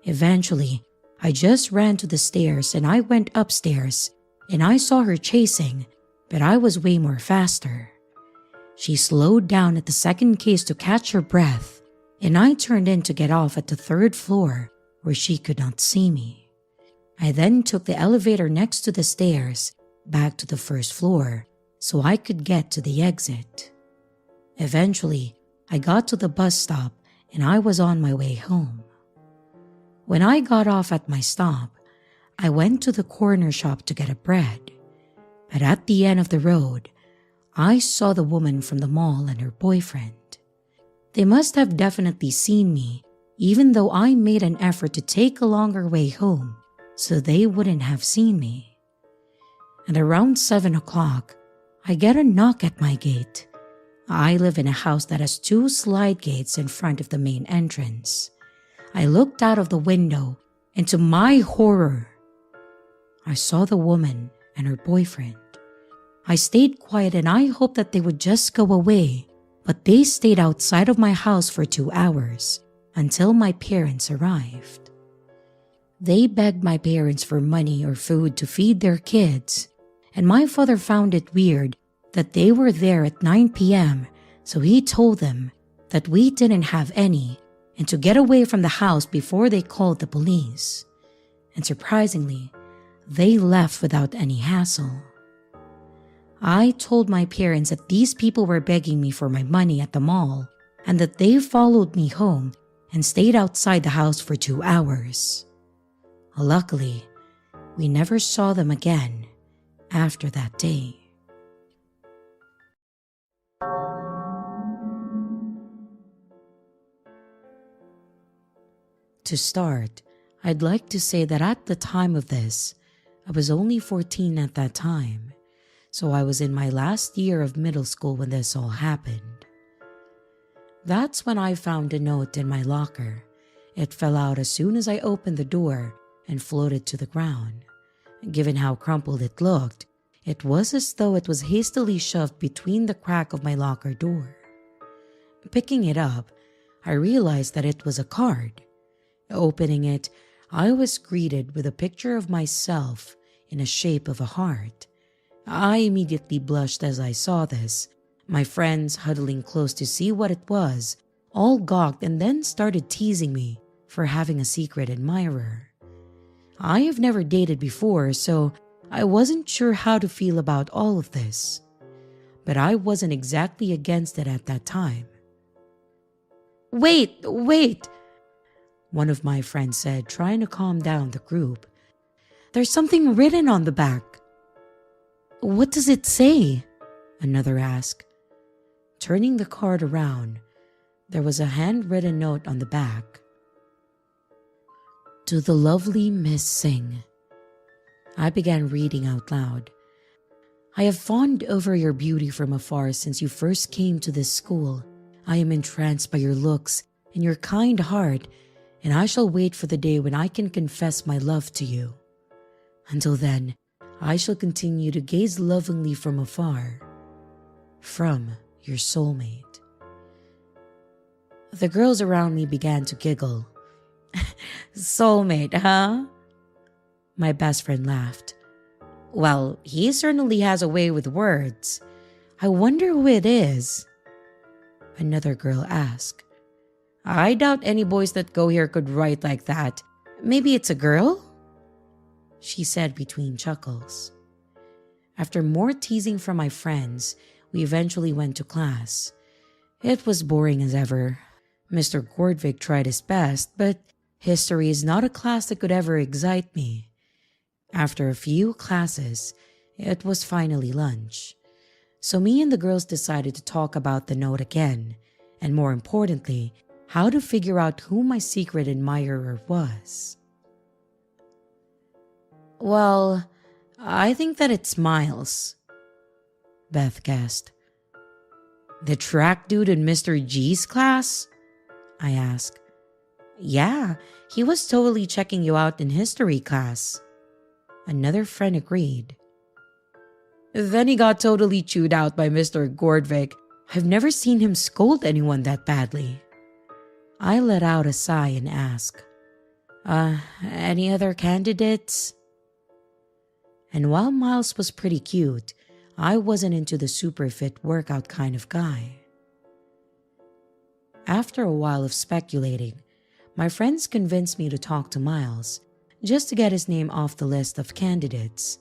Eventually, I just ran to the stairs and I went upstairs and I saw her chasing, but I was way more faster. She slowed down at the second case to catch her breath, and I turned in to get off at the 3rd floor where she could not see me. I then took the elevator next to the stairs back to the 1st floor so I could get to the exit. Eventually, I got to the bus stop and I was on my way home. When I got off at my stop, I went to the corner shop to get a bread. But at the end of the road, I saw the woman from the mall and her boyfriend. They must have definitely seen me, even though I made an effort to take a longer way home so they wouldn't have seen me. And around 7 o'clock, I get a knock at my gate. I live in a house that has 2 slide gates in front of the main entrance. I looked out of the window, and to my horror, I saw the woman and her boyfriend. I stayed quiet and I hoped that they would just go away, but they stayed outside of my house for 2 hours until my parents arrived. They begged my parents for money or food to feed their kids, and my father found it weird that they were there at 9 p.m., so he told them that we didn't have any and to get away from the house before they called the police. And surprisingly, they left without any hassle. I told my parents that these people were begging me for my money at the mall and that they followed me home and stayed outside the house for 2 hours. Luckily, we never saw them again after that day. To start, I'd like to say that at the time of this, I was only 14 at that time, so I was in my last year of middle school when this all happened. That's when I found a note in my locker. It fell out as soon as I opened the door and floated to the ground. Given how crumpled it looked, It was as though it was hastily shoved between the crack of my locker door. Picking it up, I realized that it was a card. Opening it, I was greeted with a picture of myself in the shape of a heart. I immediately blushed as I saw this. My friends, huddling close to see what it was, all gawked and then started teasing me for having a secret admirer. I have never dated before, so I wasn't sure how to feel about all of this. But I wasn't exactly against it at that time. Wait! One of my friends said, trying to calm down the group. There's something written on the back. What does it say? Another asked. Turning the card around, there was a handwritten note on the back. To the lovely Miss Singh. I began reading out loud. I have fawned over your beauty from afar since you first came to this school. I am entranced by your looks and your kind heart, and I shall wait for the day when I can confess my love to you. Until then, I shall continue to gaze lovingly from afar. From your soulmate. The girls around me began to giggle. Soulmate, huh? My best friend laughed. Well, he certainly has a way with words. I wonder who it is. Another girl asked. I doubt any boys that go here could write like that. Maybe it's a girl? She said between chuckles. After more teasing from my friends, we eventually went to class. It was boring as ever. Mr. Gordvik tried his best, but history is not a class that could ever excite me. After a few classes, it was finally lunch. So me and the girls decided to talk about the note again, and more importantly, how to figure out who my secret admirer was. Well, I think that it's Miles, Beth guessed. The track dude in Mr. G's class? I asked. Yeah, he was totally checking you out in history class. Another friend agreed. Then he got totally chewed out by Mr. Gordvik. I've never seen him scold anyone that badly. I let out a sigh and asked, any other candidates? And while Miles was pretty cute, I wasn't into the super fit workout kind of guy. After a while of speculating, my friends convinced me to talk to Miles, just to get his name off the list of candidates.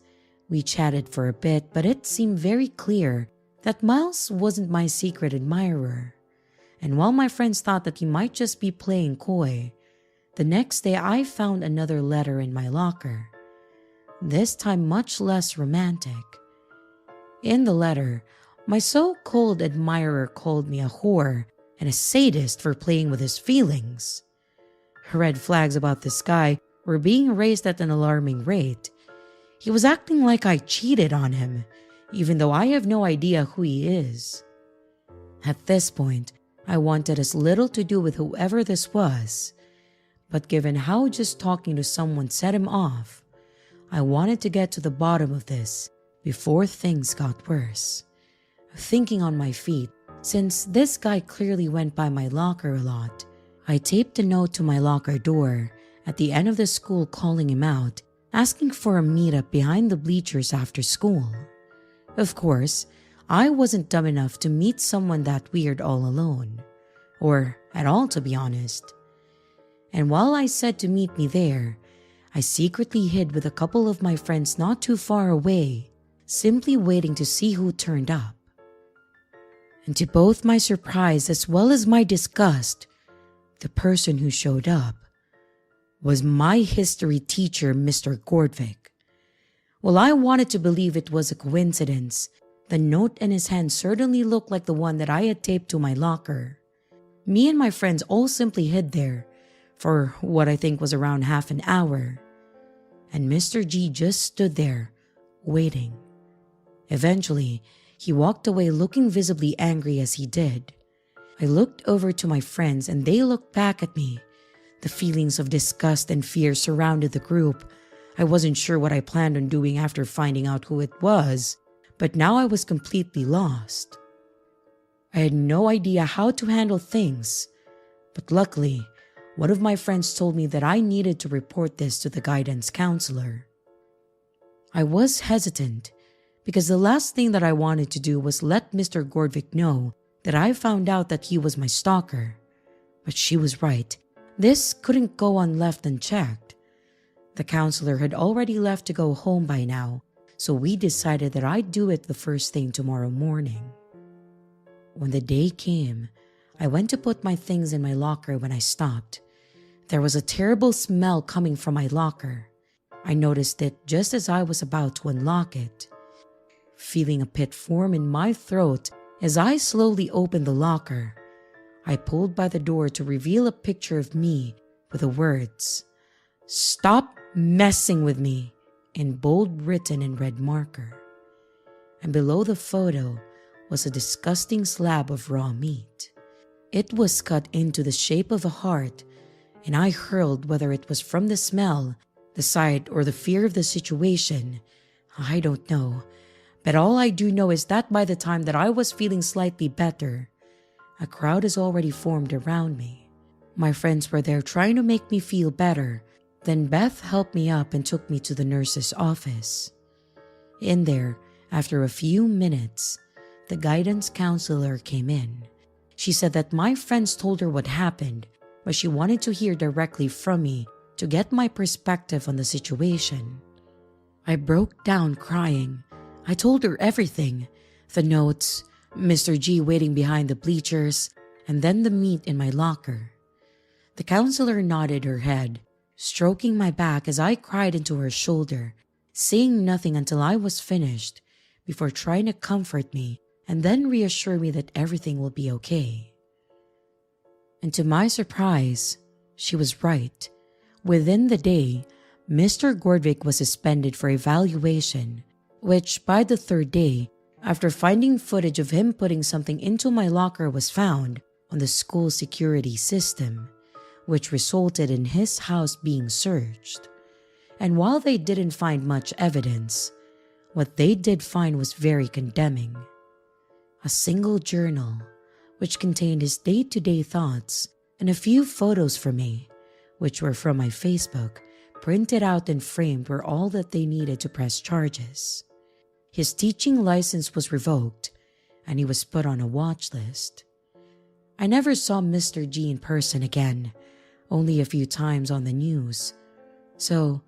We chatted for a bit, but it seemed very clear that Miles wasn't my secret admirer. And while my friends thought that he might just be playing coy, the next day I found another letter in my locker. This time much less romantic. In the letter, my so-called admirer called me a whore and a sadist for playing with his feelings. Red flags about this guy were being raised at an alarming rate. He was acting like I cheated on him, even though I have no idea who he is. At this point, I wanted as little to do with whoever this was, but given how just talking to someone set him off, I wanted to get to the bottom of this before things got worse. Thinking on my feet, since this guy clearly went by my locker a lot, I taped a note to my locker door at the end of the school calling him out, asking for a meetup behind the bleachers after school. Of course, I wasn't dumb enough to meet someone that weird all alone, or at all to be honest. And while I said to meet me there, I secretly hid with a couple of my friends not too far away, simply waiting to see who turned up. And to both my surprise as well as my disgust, the person who showed up was my history teacher, Mr. Gordvik. While I wanted to believe it was a coincidence, the note in his hand certainly looked like the one that I had taped to my locker. Me and my friends all simply hid there for what I think was around half an hour, and Mr. G just stood there, waiting. Eventually, he walked away looking visibly angry as he did. I looked over to my friends and they looked back at me. The feelings of disgust and fear surrounded the group. I wasn't sure what I planned on doing after finding out who it was, but now I was completely lost. I had no idea how to handle things, but luckily, one of my friends told me that I needed to report this to the guidance counselor. I was hesitant because the last thing that I wanted to do was let Mr. Gordvik know that I found out that he was my stalker. But she was right. This couldn't go on left unchecked. The counselor had already left to go home by now, so we decided that I'd do it the first thing tomorrow morning. When the day came, I went to put my things in my locker when I stopped. There was a terrible smell coming from my locker. I noticed it just as I was about to unlock it. Feeling a pit form in my throat as I slowly opened the locker, I pulled by the door to reveal a picture of me with the words, "Stop messing with me," in bold written in red marker. And below the photo was a disgusting slab of raw meat. It was cut into the shape of a heart, and I hurled, whether it was from the smell, the sight, or the fear of the situation, I don't know. But all I do know is that by the time that I was feeling slightly better, a crowd has already formed around me. My friends were there trying to make me feel better. Then Beth helped me up and took me to the nurse's office. In there, after a few minutes, the guidance counselor came in. She said that my friends told her what happened, but she wanted to hear directly from me to get my perspective on the situation. I broke down crying. I told her everything, the notes, Mr. G waiting behind the bleachers, and then the meat in my locker. The counselor nodded her head, stroking my back as I cried into her shoulder, saying nothing until I was finished, before trying to comfort me and then reassure me that everything will be okay. And to my surprise, she was right. Within the day, Mr. Gordvik was suspended for evaluation, which by the third day, after finding footage of him putting something into my locker was found on the school security system, which resulted in his house being searched. And while they didn't find much evidence, what they did find was very condemning. A single journal, which contained his day-to-day thoughts, and a few photos for me, which were from my Facebook, printed out and framed, were all that they needed to press charges. His teaching license was revoked, and he was put on a watch list. I never saw Mr. G in person again, only a few times on the news. So,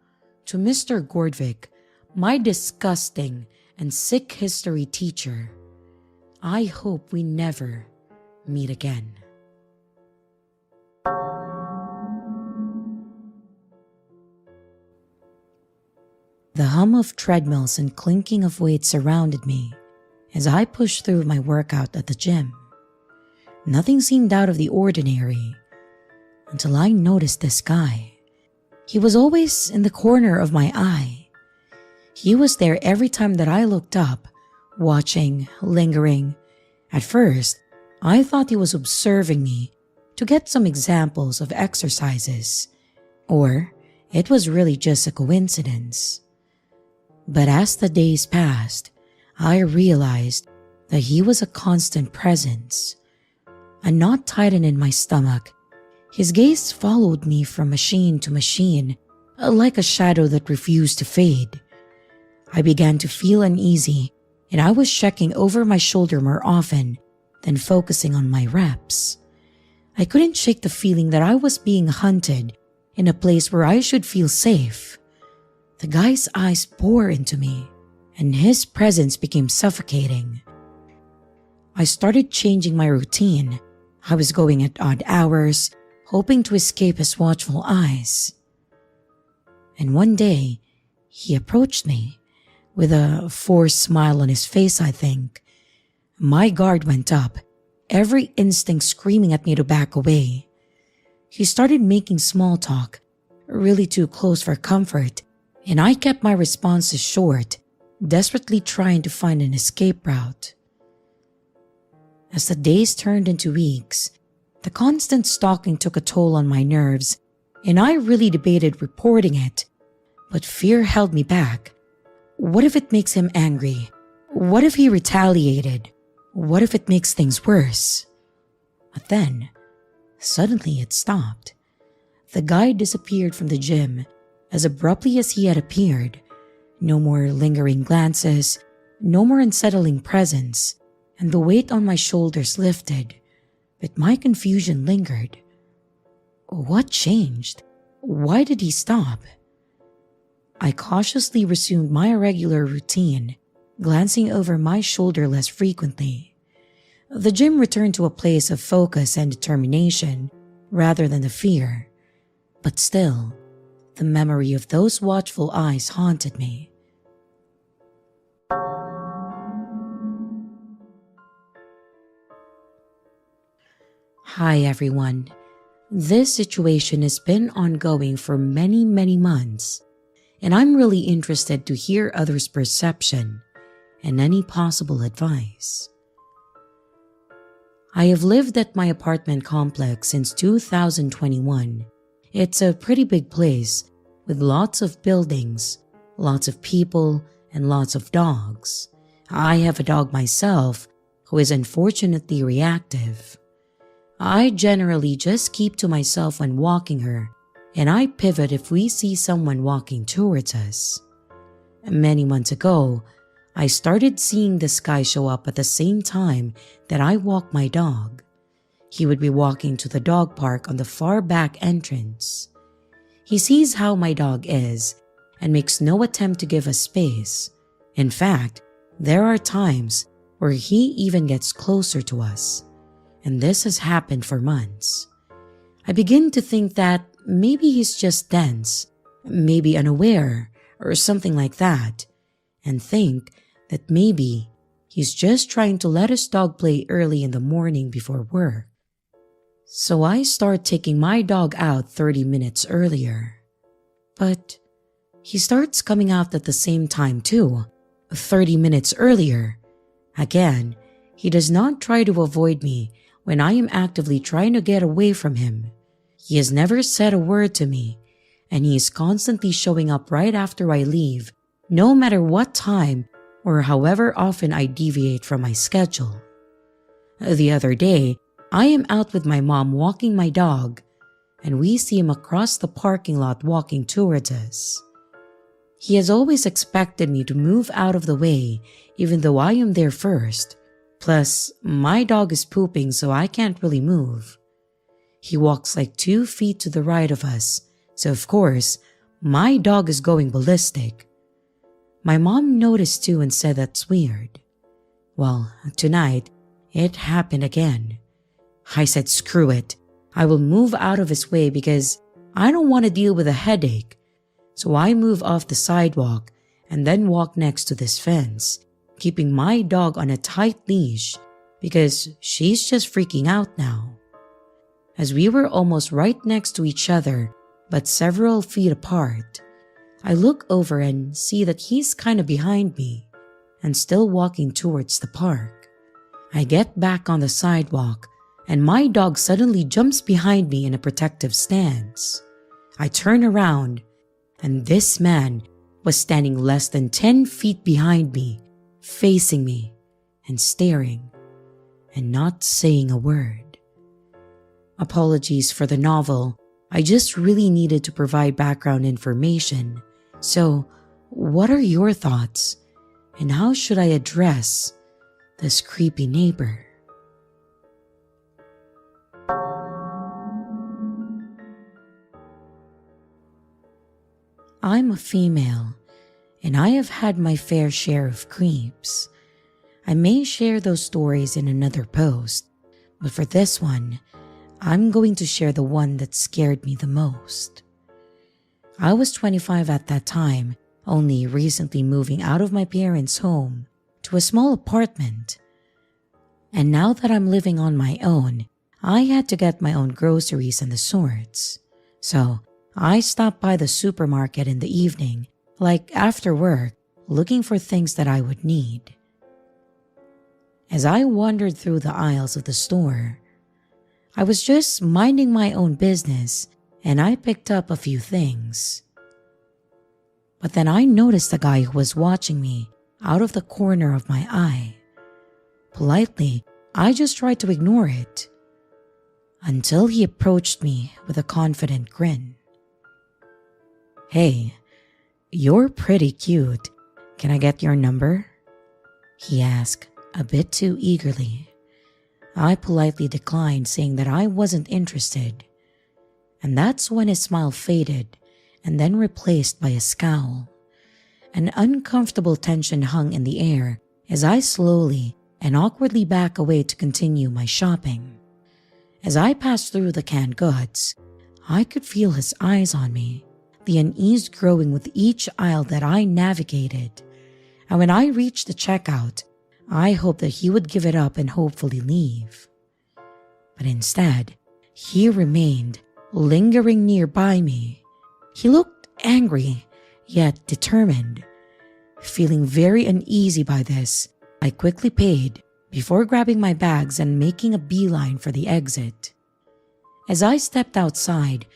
to Mr. Gordvik, my disgusting and sick history teacher, I hope we never meet again. The hum of treadmills and clinking of weights surrounded me as I pushed through my workout at the gym. Nothing seemed out of the ordinary until I noticed this guy. He was always in the corner of my eye. He was there every time that I looked up, watching, lingering. At first, I thought he was observing me to get some examples of exercises, or it was really just a coincidence. But as the days passed, I realized that he was a constant presence. A knot tightened in my stomach. His gaze followed me from machine to machine, like a shadow that refused to fade. I began to feel uneasy, and I was checking over my shoulder more often than focusing on my reps. I couldn't shake the feeling that I was being hunted in a place where I should feel safe. The guy's eyes bore into me, and his presence became suffocating. I started changing my routine. I was going at odd hours, hoping to escape his watchful eyes. And one day, he approached me, with a forced smile on his face, I think. My guard went up, every instinct screaming at me to back away. He started making small talk, really too close for comfort, and I kept my responses short, desperately trying to find an escape route. As the days turned into weeks, the constant stalking took a toll on my nerves, and I really debated reporting it, but fear held me back. What if it makes him angry? What if he retaliated? What if it makes things worse? But then, suddenly it stopped. The guy disappeared from the gym as abruptly as he had appeared. No more lingering glances, no more unsettling presence, and the weight on my shoulders lifted, but my confusion lingered. What changed? Why did he stop? I cautiously resumed my regular routine, glancing over my shoulder less frequently. The gym returned to a place of focus and determination rather than the fear, but still, the memory of those watchful eyes haunted me. Hi everyone. This situation has been ongoing for many months, and I'm really interested to hear others' perception and any possible advice. I have lived at my apartment complex since 2021. It's a pretty big place with lots of buildings, lots of people, and lots of dogs. I have a dog myself who is unfortunately reactive. I generally just keep to myself when walking her, and I pivot if we see someone walking towards us. Many months ago, I started seeing this guy show up at the same time that I walk my dog. He would be walking to the dog park on the far back entrance. He sees how my dog is and makes no attempt to give us space. In fact, there are times where he even gets closer to us, and this has happened for months. I begin to think that maybe he's just dense, maybe unaware, or something like that, and think that maybe he's just trying to let his dog play early in the morning before work. So I start taking my dog out 30 minutes earlier. But he starts coming out at the same time too, 30 minutes earlier. Again, he does not try to avoid me when I am actively trying to get away from him. He has never said a word to me, and he is constantly showing up right after I leave, no matter what time or however often I deviate from my schedule. The other day, I am out with my mom walking my dog, and we see him across the parking lot walking towards us. He has always expected me to move out of the way, even though I am there first. Plus, my dog is pooping, so I can't really move. He walks like 2 feet to the right of us, so of course, my dog is going ballistic. My mom noticed too and said that's weird. Well, tonight, it happened again. I said screw it, I will move out of his way because I don't want to deal with a headache. So I move off the sidewalk and then walk next to this fence, keeping my dog on a tight leash because she's just freaking out now. As we were almost right next to each other, but several feet apart, I look over and see that he's kind of behind me and still walking towards the park. I get back on the sidewalk and my dog suddenly jumps behind me in a protective stance. I turn around and this man was standing less than 10 feet behind me, facing me and staring and not saying a word. Apologies for the novel. I just really needed to provide background information. So, what are your thoughts? And how should I address this creepy neighbor? I'm a female, and I have had my fair share of creeps. I may share those stories in another post, but for this one, I'm going to share the one that scared me the most. I was 25 at that time, only recently moving out of my parents' home to a small apartment. And now that I'm living on my own, I had to get my own groceries and the sorts. So I stopped by the supermarket in the evening, like after work, looking for things that I would need. As I wandered through the aisles of the store, I was just minding my own business and I picked up a few things. but then I noticed the guy who was watching me out of the corner of my eye. Politely, I just tried to ignore it until he approached me with a confident grin. "Hey, you're pretty cute. Can I get your number?" he asked, a bit too eagerly. I politely declined, saying that I wasn't interested. And that's when his smile faded and then replaced by a scowl. An uncomfortable tension hung in the air as I slowly and awkwardly back away to continue my shopping. As I passed through the canned goods, I could feel his eyes on me, the unease growing with each aisle that I navigated. And when I reached the checkout, I hoped that he would give it up and hopefully leave. But instead, he remained, lingering nearby me. He looked angry, yet determined. Feeling very uneasy by this, I quickly paid before grabbing my bags and making a beeline for the exit. As I stepped outside,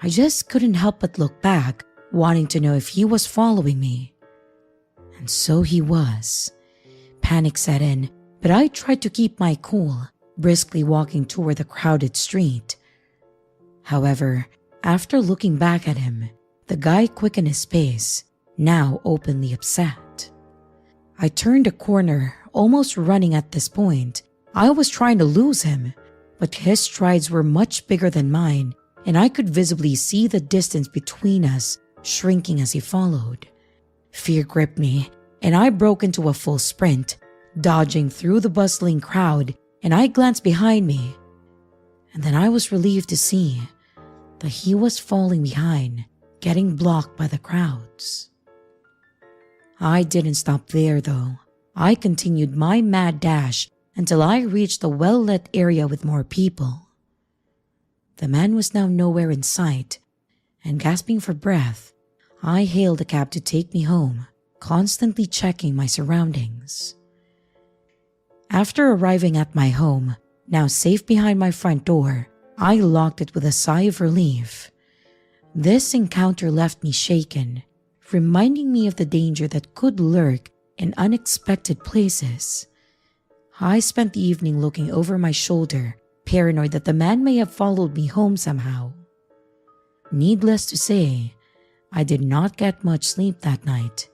I just couldn't help but look back, wanting to know if he was following me. And so he was. Panic set in, but I tried to keep my cool, briskly walking toward the crowded street. However, after looking back at him, the guy quickened his pace, now openly upset. I turned a corner, almost running at this point. I was trying to lose him, but his strides were much bigger than mine, and I could visibly see the distance between us shrinking as he followed. Fear gripped me, and I broke into a full sprint, dodging through the bustling crowd, and I glanced behind me. And then I was relieved to see that he was falling behind, getting blocked by the crowds. I didn't stop there though. I continued my mad dash until I reached the well-lit area with more people. The man was now nowhere in sight, and gasping for breath, I hailed a cab to take me home, constantly checking my surroundings. After arriving at my home, now safe behind my front door, I locked it with a sigh of relief. This encounter left me shaken, reminding me of the danger that could lurk in unexpected places. I spent the evening looking over my shoulder, paranoid that the man may have followed me home somehow. Needless to say, I did not get much sleep that night.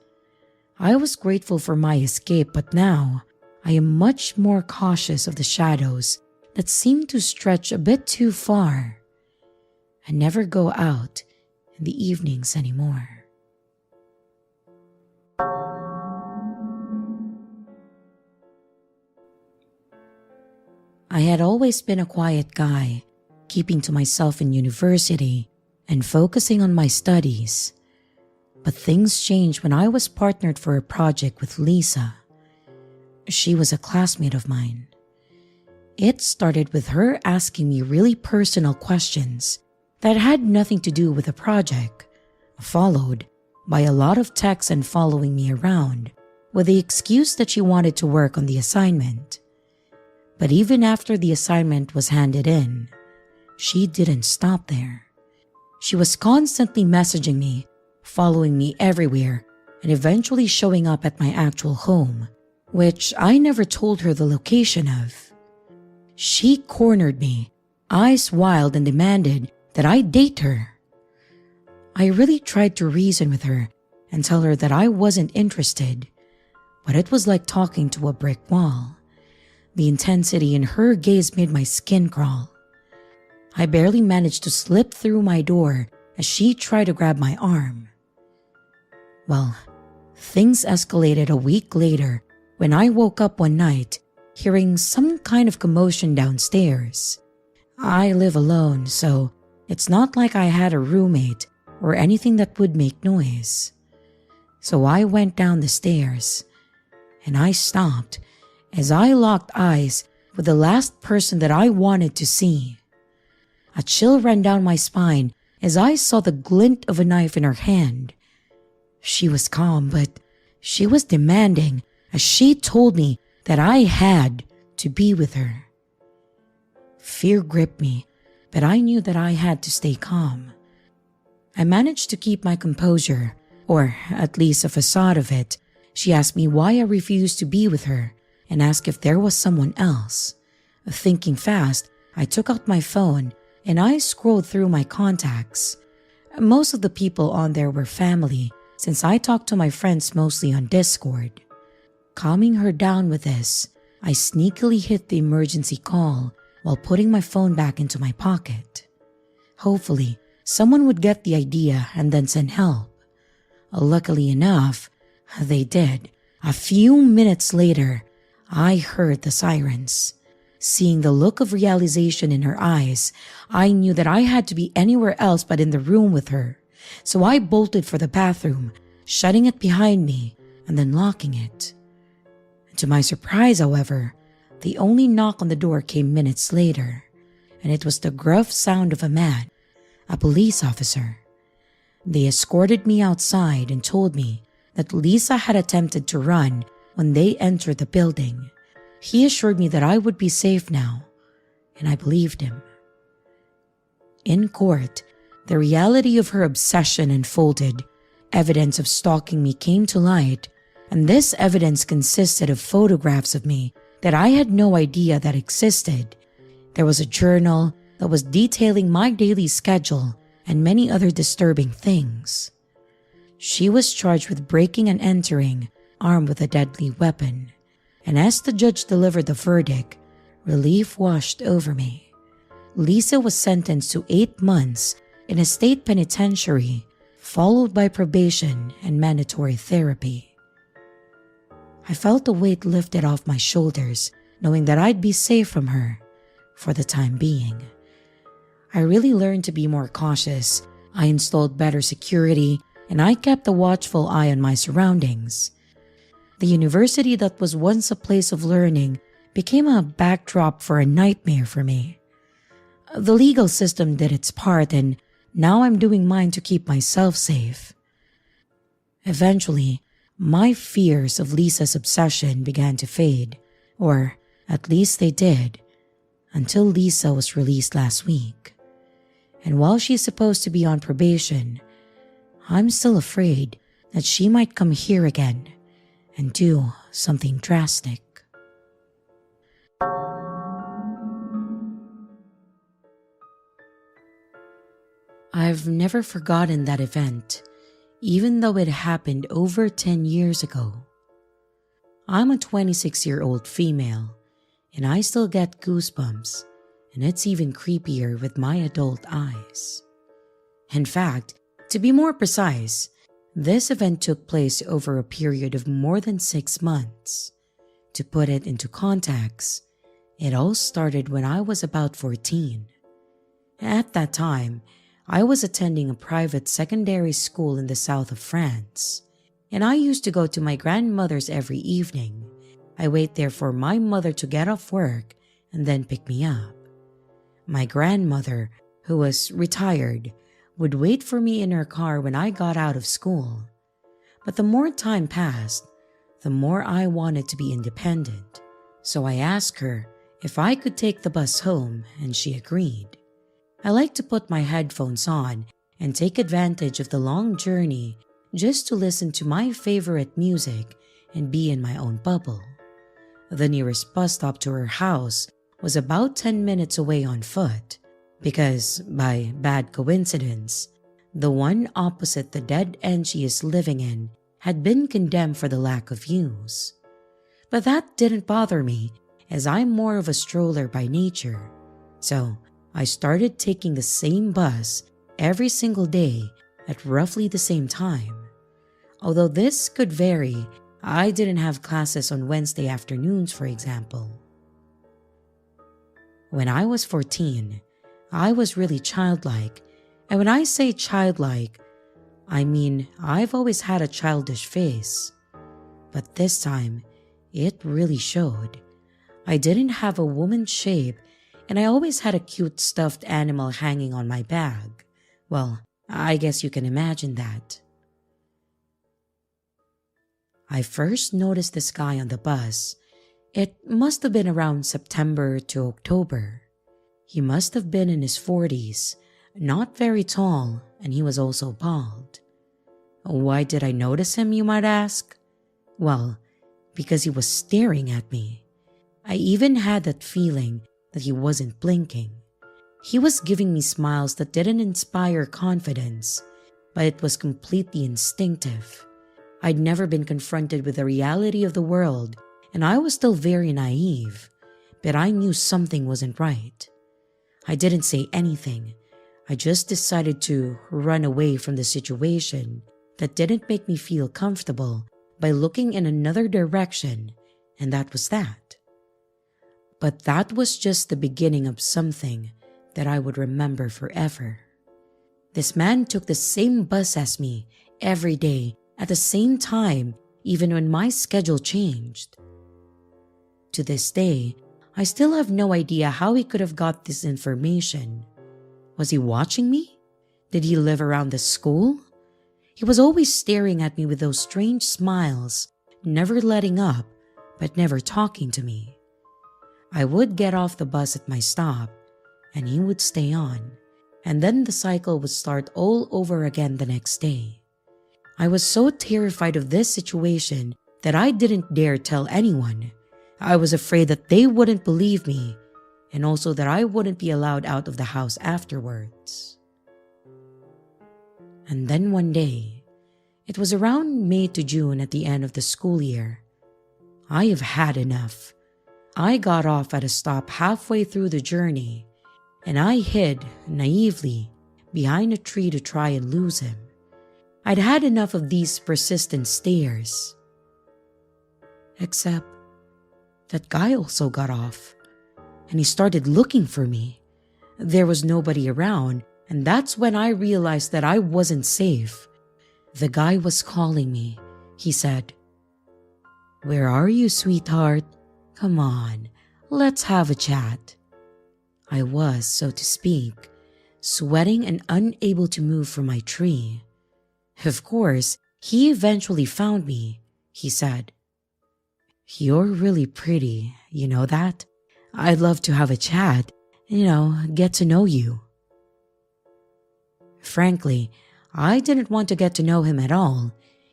I was grateful for my escape, but now I am much more cautious of the shadows that seem to stretch a bit too far. I never go out in the evenings anymore. I had always been a quiet guy, keeping to myself in university and focusing on my studies. But things changed when I was partnered for a project with Lisa. She was a classmate of mine. It started with her asking me really personal questions that had nothing to do with the project, followed by a lot of texts and following me around with the excuse that she wanted to work on the assignment. But even after the assignment was handed in, she didn't stop there. She was constantly messaging me, following me everywhere, and eventually showing up at my actual home, which I never told her the location of. She cornered me, eyes wild, and demanded that I date her. I really tried to reason with her and tell her that I wasn't interested, but it was like talking to a brick wall. The intensity in her gaze made my skin crawl. I barely managed to slip through my door as she tried to grab my arm. Well, things escalated a week later when I woke up one night hearing some kind of commotion downstairs. I live alone, so it's not like I had a roommate or anything that would make noise. So I went down the stairs, and I stopped as I locked eyes with the last person that I wanted to see. A chill ran down my spine as I saw the glint of a knife in her hand. She was calm, but she was demanding as she told me that I had to be with her. Fear gripped me, but I knew that I had to stay calm. I managed to keep my composure, or at least a facade of it. She asked me why I refused to be with her and asked if there was someone else. Thinking fast, I took out my phone and I scrolled through my contacts. Most of the people on there were family, since I talked to my friends mostly on Discord. Calming her down with this, I sneakily hit the emergency call while putting my phone back into my pocket. Hopefully, someone would get the idea and then send help. Luckily enough, they did. A few minutes later, I heard the sirens. Seeing the look of realization in her eyes, I knew that I had to be anywhere else but in the room with her. So I bolted for the bathroom, shutting it behind me and then locking it. To my surprise, however, the only knock on the door came minutes later, and it was the gruff sound of a man, a police officer. They escorted me outside and told me that Lisa had attempted to run when they entered the building. He assured me that I would be safe now, and I believed him. In court, the reality of her obsession unfolded. Evidence of stalking me came to light, and this evidence consisted of photographs of me that I had no idea that existed. There was a journal that was detailing my daily schedule and many other disturbing things. She was charged with breaking and entering, armed with a deadly weapon. And as the judge delivered the verdict, relief washed over me. Lisa was sentenced to 8 months in a state penitentiary, followed by probation and mandatory therapy. I felt the weight lifted off my shoulders, knowing that I'd be safe from her for the time being. I really learned to be more cautious. I installed better security, and I kept a watchful eye on my surroundings. The university that was once a place of learning became a backdrop for a nightmare for me. The legal system did its part, and now I'm doing mine to keep myself safe. Eventually, my fears of Lisa's obsession began to fade, or at least they did, until Lisa was released last week. And while she's supposed to be on probation, I'm still afraid that she might come here again and do something drastic. I've never forgotten that event, even though it happened over 10 years ago. I'm a 26-year-old female, and I still get goosebumps, and it's even creepier with my adult eyes. In fact, to be more precise, this event took place over a period of more than 6 months. To put it into context, it all started when I was about 14. At that time, I was attending a private secondary school in the south of France, and I used to go to my grandmother's every evening. I wait there for my mother to get off work and then pick me up. My grandmother, who was retired, would wait for me in her car when I got out of school. But the more time passed, the more I wanted to be independent. So I asked her if I could take the bus home, and she agreed. I like to put my headphones on and take advantage of the long journey just to listen to my favorite music and be in my own bubble. The nearest bus stop to her house was about 10 minutes away on foot, because, by bad coincidence, the one opposite the dead end she is living in had been condemned for the lack of use. But that didn't bother me, as I'm more of a stroller by nature. So I started taking the same bus every single day at roughly the same time. Although this could vary, I didn't have classes on Wednesday afternoons, for example. When I was 14, I was really childlike, and when I say childlike, I mean I've always had a childish face. But this time, it really showed. I didn't have a woman's shape, and I always had a cute stuffed animal hanging on my bag. Well, I guess you can imagine that. I first noticed this guy on the bus. It must have been around September to October. He must have been in his 40s, not very tall, and he was also bald. Why did I notice him, you might ask? Well, because he was staring at me. I even had that feeling that he wasn't blinking. He was giving me smiles that didn't inspire confidence, but it was completely instinctive. I'd never been confronted with the reality of the world, and I was still very naive, but I knew something wasn't right. I didn't say anything. I just decided to run away from the situation that didn't make me feel comfortable by looking in another direction, and that was that. But that was just the beginning of something that I would remember forever. This man took the same bus as me every day at the same time, even when my schedule changed. To this day, I still have no idea how he could have got this information. Was he watching me? Did he live around the school? He was always staring at me with those strange smiles, never letting up, but never talking to me. I would get off the bus at my stop, and he would stay on, and then the cycle would start all over again the next day. I was so terrified of this situation that I didn't dare tell anyone. I was afraid that they wouldn't believe me, and also that I wouldn't be allowed out of the house afterwards. And then one day, it was around May to June at the end of the school year. I have had enough. I got off at a stop halfway through the journey, and I hid, naively, behind a tree to try and lose him. I'd had enough of these persistent stares. Except that guy also got off, and he started looking for me. There was nobody around, and that's when I realized that I wasn't safe. The guy was calling me. He said, "Where are you, sweetheart? Come on, let's have a chat." I was, so to speak, sweating and unable to move from my tree. Of course, he eventually found me. He said, "You're really pretty, you know that? I'd love to have a chat, get to know you." Frankly, I didn't want to get to know him at all.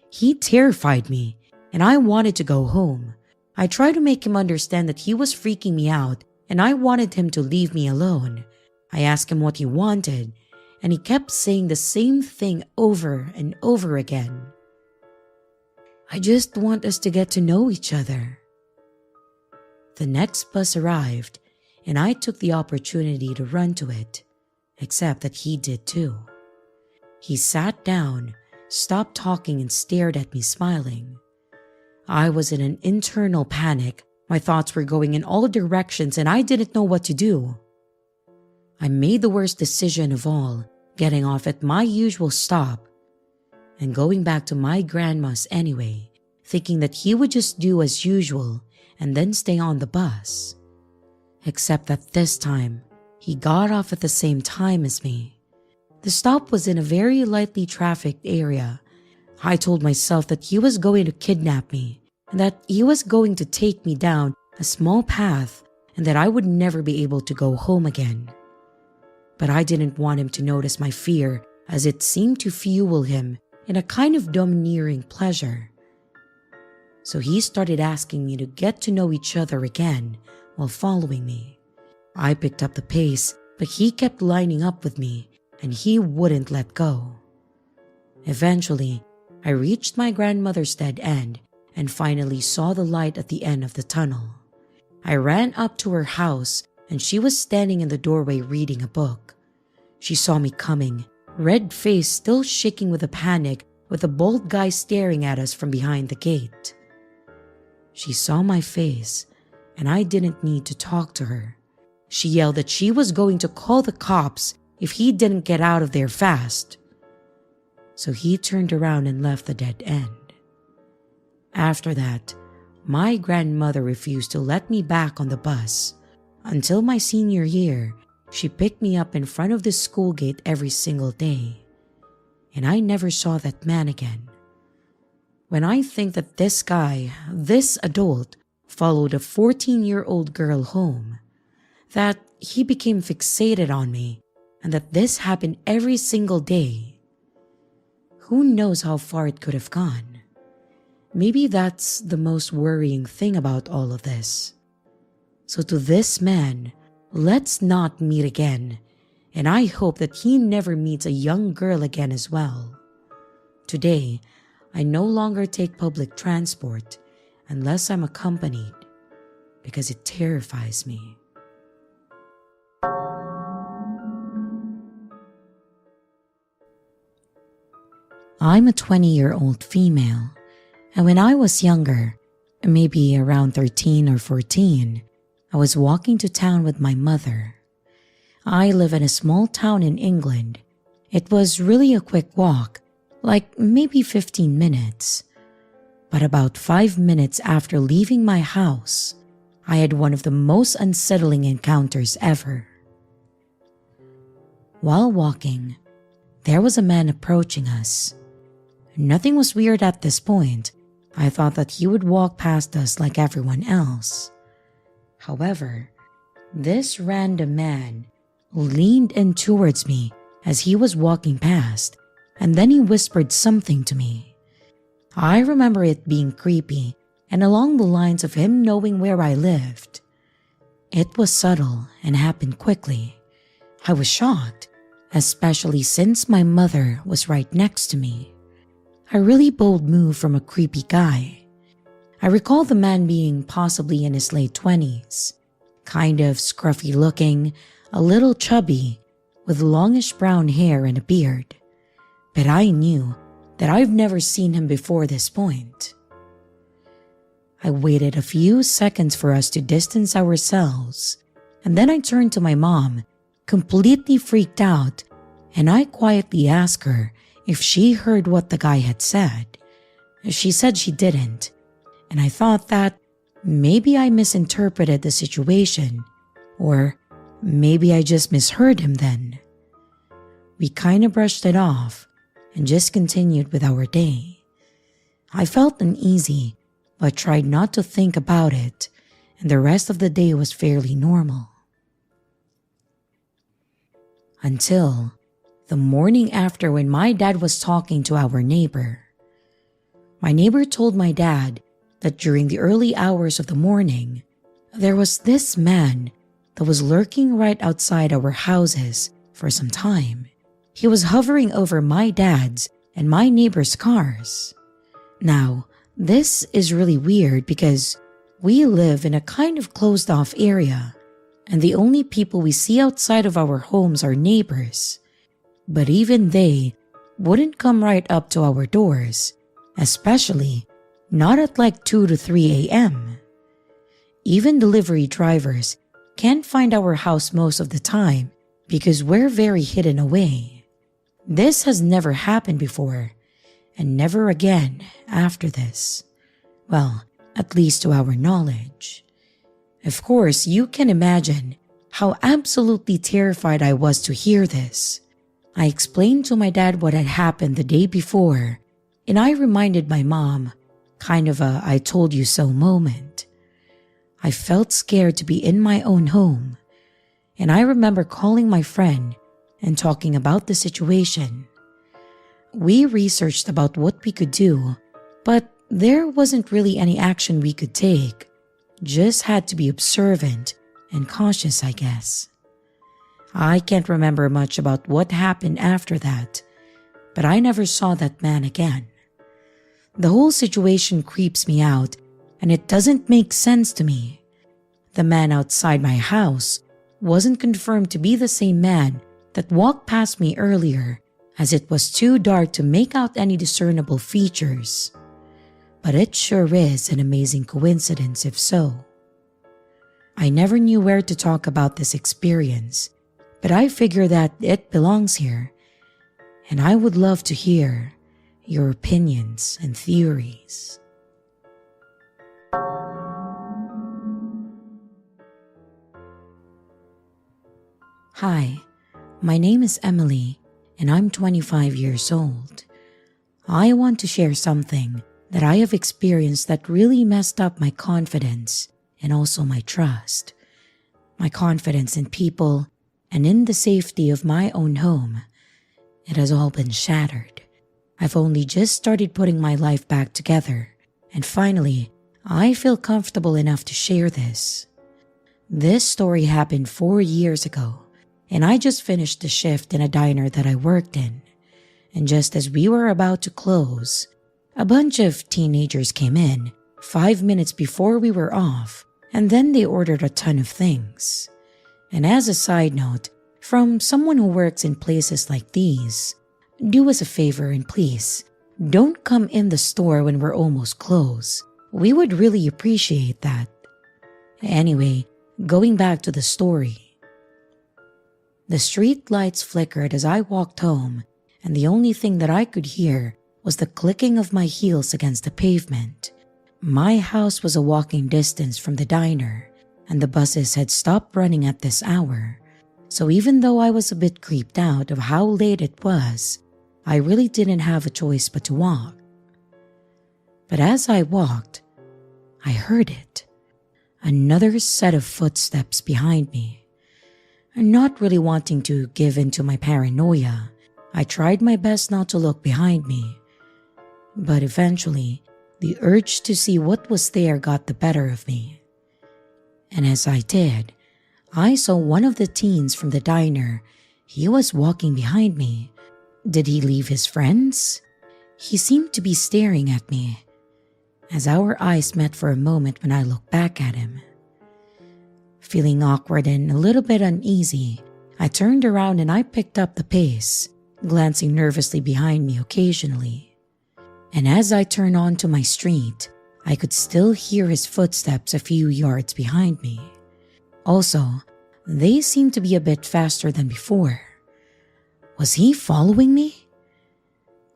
He terrified me, and I wanted to go home. I tried to make him understand that he was freaking me out, and I wanted him to leave me alone. I asked him what he wanted, and he kept saying the same thing over and over again. "I just want us to get to know each other." The next bus arrived, and I took the opportunity to run to it, except that he did too. He sat down, stopped talking, and stared at me smiling. I was in an internal panic. My thoughts were going in all directions, and I didn't know what to do. I made the worst decision of all, getting off at my usual stop and going back to my grandma's anyway, thinking that he would just do as usual and then stay on the bus. Except that this time, he got off at the same time as me. The stop was in a very lightly trafficked area. I told myself that he was going to kidnap me, and that he was going to take me down a small path, and that I would never be able to go home again. But I didn't want him to notice my fear, as it seemed to fuel him in a kind of domineering pleasure. So he started asking me to get to know each other again while following me. I picked up the pace, but he kept lining up with me, and he wouldn't let go. Eventually, I reached my grandmother's dead end and finally saw the light at the end of the tunnel. I ran up to her house, and she was standing in the doorway reading a book. She saw me coming, red face still shaking with a panic, with a bold guy staring at us from behind the gate. She saw my face, and I didn't need to talk to her. She yelled that she was going to call the cops if he didn't get out of there fast. So he turned around and left the dead end. After that, my grandmother refused to let me back on the bus. Until my senior year, she picked me up in front of the school gate every single day. And I never saw that man again. When I think that this guy, this adult, followed a 14-year-old girl home, that he became fixated on me, and that this happened every single day, who knows how far it could have gone. Maybe that's the most worrying thing about all of this. So to this man, let's not meet again, and I hope that he never meets a young girl again as well. Today, I no longer take public transport unless I'm accompanied because it terrifies me. I'm a 20-year-old female, and when I was younger, maybe around 13 or 14, I was walking to town with my mother. I live in a small town in England. It was really a quick walk, like maybe 15 minutes. But about 5 minutes after leaving my house, I had one of the most unsettling encounters ever. While walking, there was a man approaching us. Nothing was weird at this point. I thought that he would walk past us like everyone else. However, this random man leaned in towards me as he was walking past, and then he whispered something to me. I remember it being creepy and along the lines of him knowing where I lived. It was subtle and happened quickly. I was shocked, especially since my mother was right next to me. A really bold move from a creepy guy. I recall the man being possibly in his late 20s, kind of scruffy looking, a little chubby, with longish brown hair and a beard. But I knew that I've never seen him before this point. I waited a few seconds for us to distance ourselves, and then I turned to my mom, completely freaked out, and I quietly asked her if she heard what the guy had said. She said she didn't, and I thought that maybe I misinterpreted the situation, or maybe I just misheard him then. We kind of brushed it off and just continued with our day. I felt uneasy, but tried not to think about it, and the rest of the day was fairly normal. Until the morning after, when my dad was talking to our neighbor. My neighbor told my dad that during the early hours of the morning, there was this man that was lurking right outside our houses for some time. He was hovering over my dad's and my neighbor's cars. Now, this is really weird because we live in a kind of closed-off area, and the only people we see outside of our homes are neighbors. But even they wouldn't come right up to our doors, especially not at like 2 to 3 a.m. Even delivery drivers can't find our house most of the time because we're very hidden away. This has never happened before, and never again after this. Well, at least to our knowledge. Of course, you can imagine how absolutely terrified I was to hear this. I explained to my dad what had happened the day before, and I reminded my mom, kind of a I told you so moment. I felt scared to be in my own home, and I remember calling my friend and talking about the situation. We researched about what we could do, but there wasn't really any action we could take. Just had to be observant and cautious, I guess. I can't remember much about what happened after that, but I never saw that man again. The whole situation creeps me out, and it doesn't make sense to me. The man outside my house wasn't confirmed to be the same man that walked past me earlier, as it was too dark to make out any discernible features. But it sure is an amazing coincidence if so. I never knew where to talk about this experience, but I figure that it belongs here, and I would love to hear your opinions and theories. Hi, my name is Emily, and I'm 25 years old. I want to share something that I have experienced that really messed up my confidence and also my trust. My confidence in people and in the safety of my own home. It has all been shattered. I've only just started putting my life back together, and finally, I feel comfortable enough to share this. This story happened 4 years ago, and I just finished the shift in a diner that I worked in. And just as we were about to close, a bunch of teenagers came in 5 minutes before we were off, and then they ordered a ton of things. And as a side note, from someone who works in places like these, do us a favor and please, don't come in the store when we're almost closed. We would really appreciate that. Anyway, going back to the story. The street lights flickered as I walked home, and the only thing that I could hear was the clicking of my heels against the pavement. My house was a walking distance from the diner, and the buses had stopped running at this hour. So even though I was a bit creeped out of how late it was, I really didn't have a choice but to walk. But as I walked, I heard it. Another set of footsteps behind me. And not really wanting to give in to my paranoia, I tried my best not to look behind me. But eventually, the urge to see what was there got the better of me. And as I did, I saw one of the teens from the diner. He was walking behind me. Did he leave his friends? He seemed to be staring at me. As our eyes met for a moment when I looked back at him. Feeling awkward and a little bit uneasy, I turned around and I picked up the pace, glancing nervously behind me occasionally. And as I turned onto my street, I could still hear his footsteps a few yards behind me. Also, they seemed to be a bit faster than before. Was he following me?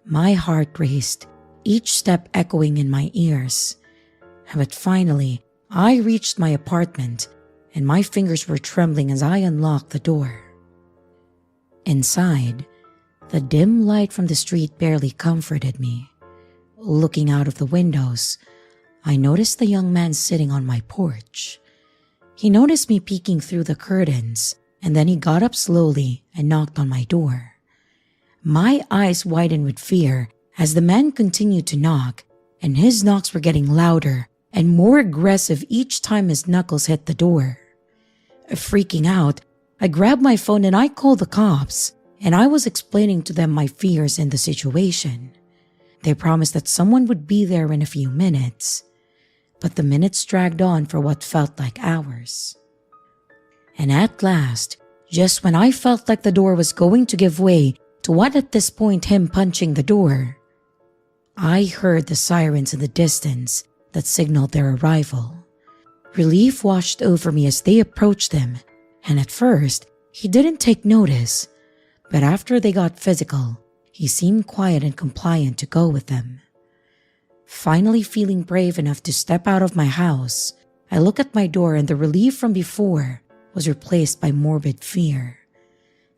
My heart raced, each step echoing in my ears. But finally, I reached my apartment, and my fingers were trembling as I unlocked the door. Inside, the dim light from the street barely comforted me. Looking out of the windows, I noticed the young man sitting on my porch. He noticed me peeking through the curtains, and then he got up slowly and knocked on my door. My eyes widened with fear as the man continued to knock, and his knocks were getting louder and more aggressive each time his knuckles hit the door. Freaking out, I grabbed my phone and I called the cops, and I was explaining to them my fears in the situation. They promised that someone would be there in a few minutes, but the minutes dragged on for what felt like hours. And at last, just when I felt like the door was going to give way to what at this point him punching the door, I heard the sirens in the distance that signaled their arrival. Relief washed over me as they approached him, and at first, he didn't take notice, but after they got physical, he seemed quiet and compliant to go with them. Finally feeling brave enough to step out of my house, I look at my door and the relief from before was replaced by morbid fear.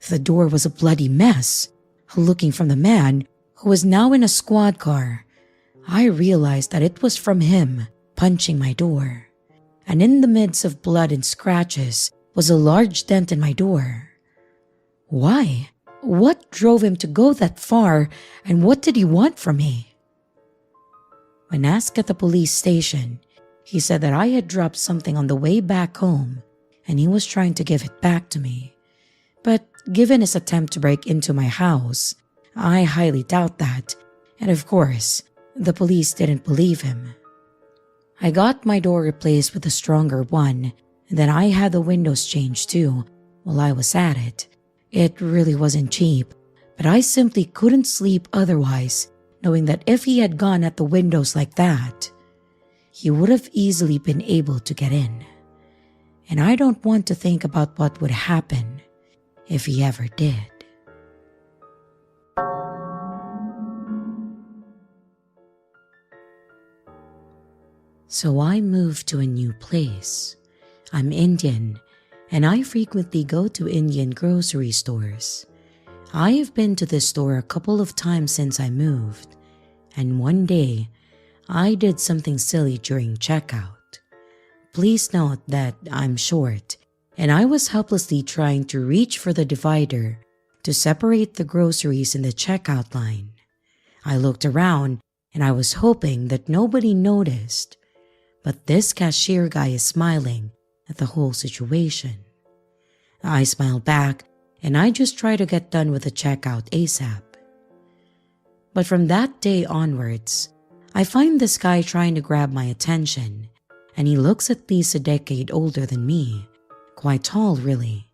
The door was a bloody mess. Looking from the man, who was now in a squad car, I realized that it was from him punching my door. And in the midst of blood and scratches was a large dent in my door. Why? What drove him to go that far, and what did he want from me? When asked at the police station, he said that I had dropped something on the way back home, and he was trying to give it back to me. But given his attempt to break into my house, I highly doubt that, and of course, the police didn't believe him. I got my door replaced with a stronger one, and then I had the windows changed too while I was at it. It really wasn't cheap, but I simply couldn't sleep otherwise, knowing that if he had gone at the windows like that, he would have easily been able to get in. And I don't want to think about what would happen if he ever did. So I moved to a new place. I'm Indian, and I frequently go to Indian grocery stores. I have been to this store a couple of times since I moved, and one day, I did something silly during checkout. Please note that I'm short, and I was helplessly trying to reach for the divider to separate the groceries in the checkout line. I looked around and I was hoping that nobody noticed, but this cashier guy is smiling at the whole situation. I smiled back and I just tried to get done with the checkout ASAP. But from that day onwards, I find this guy trying to grab my attention, and he looks at least a decade older than me, quite tall really.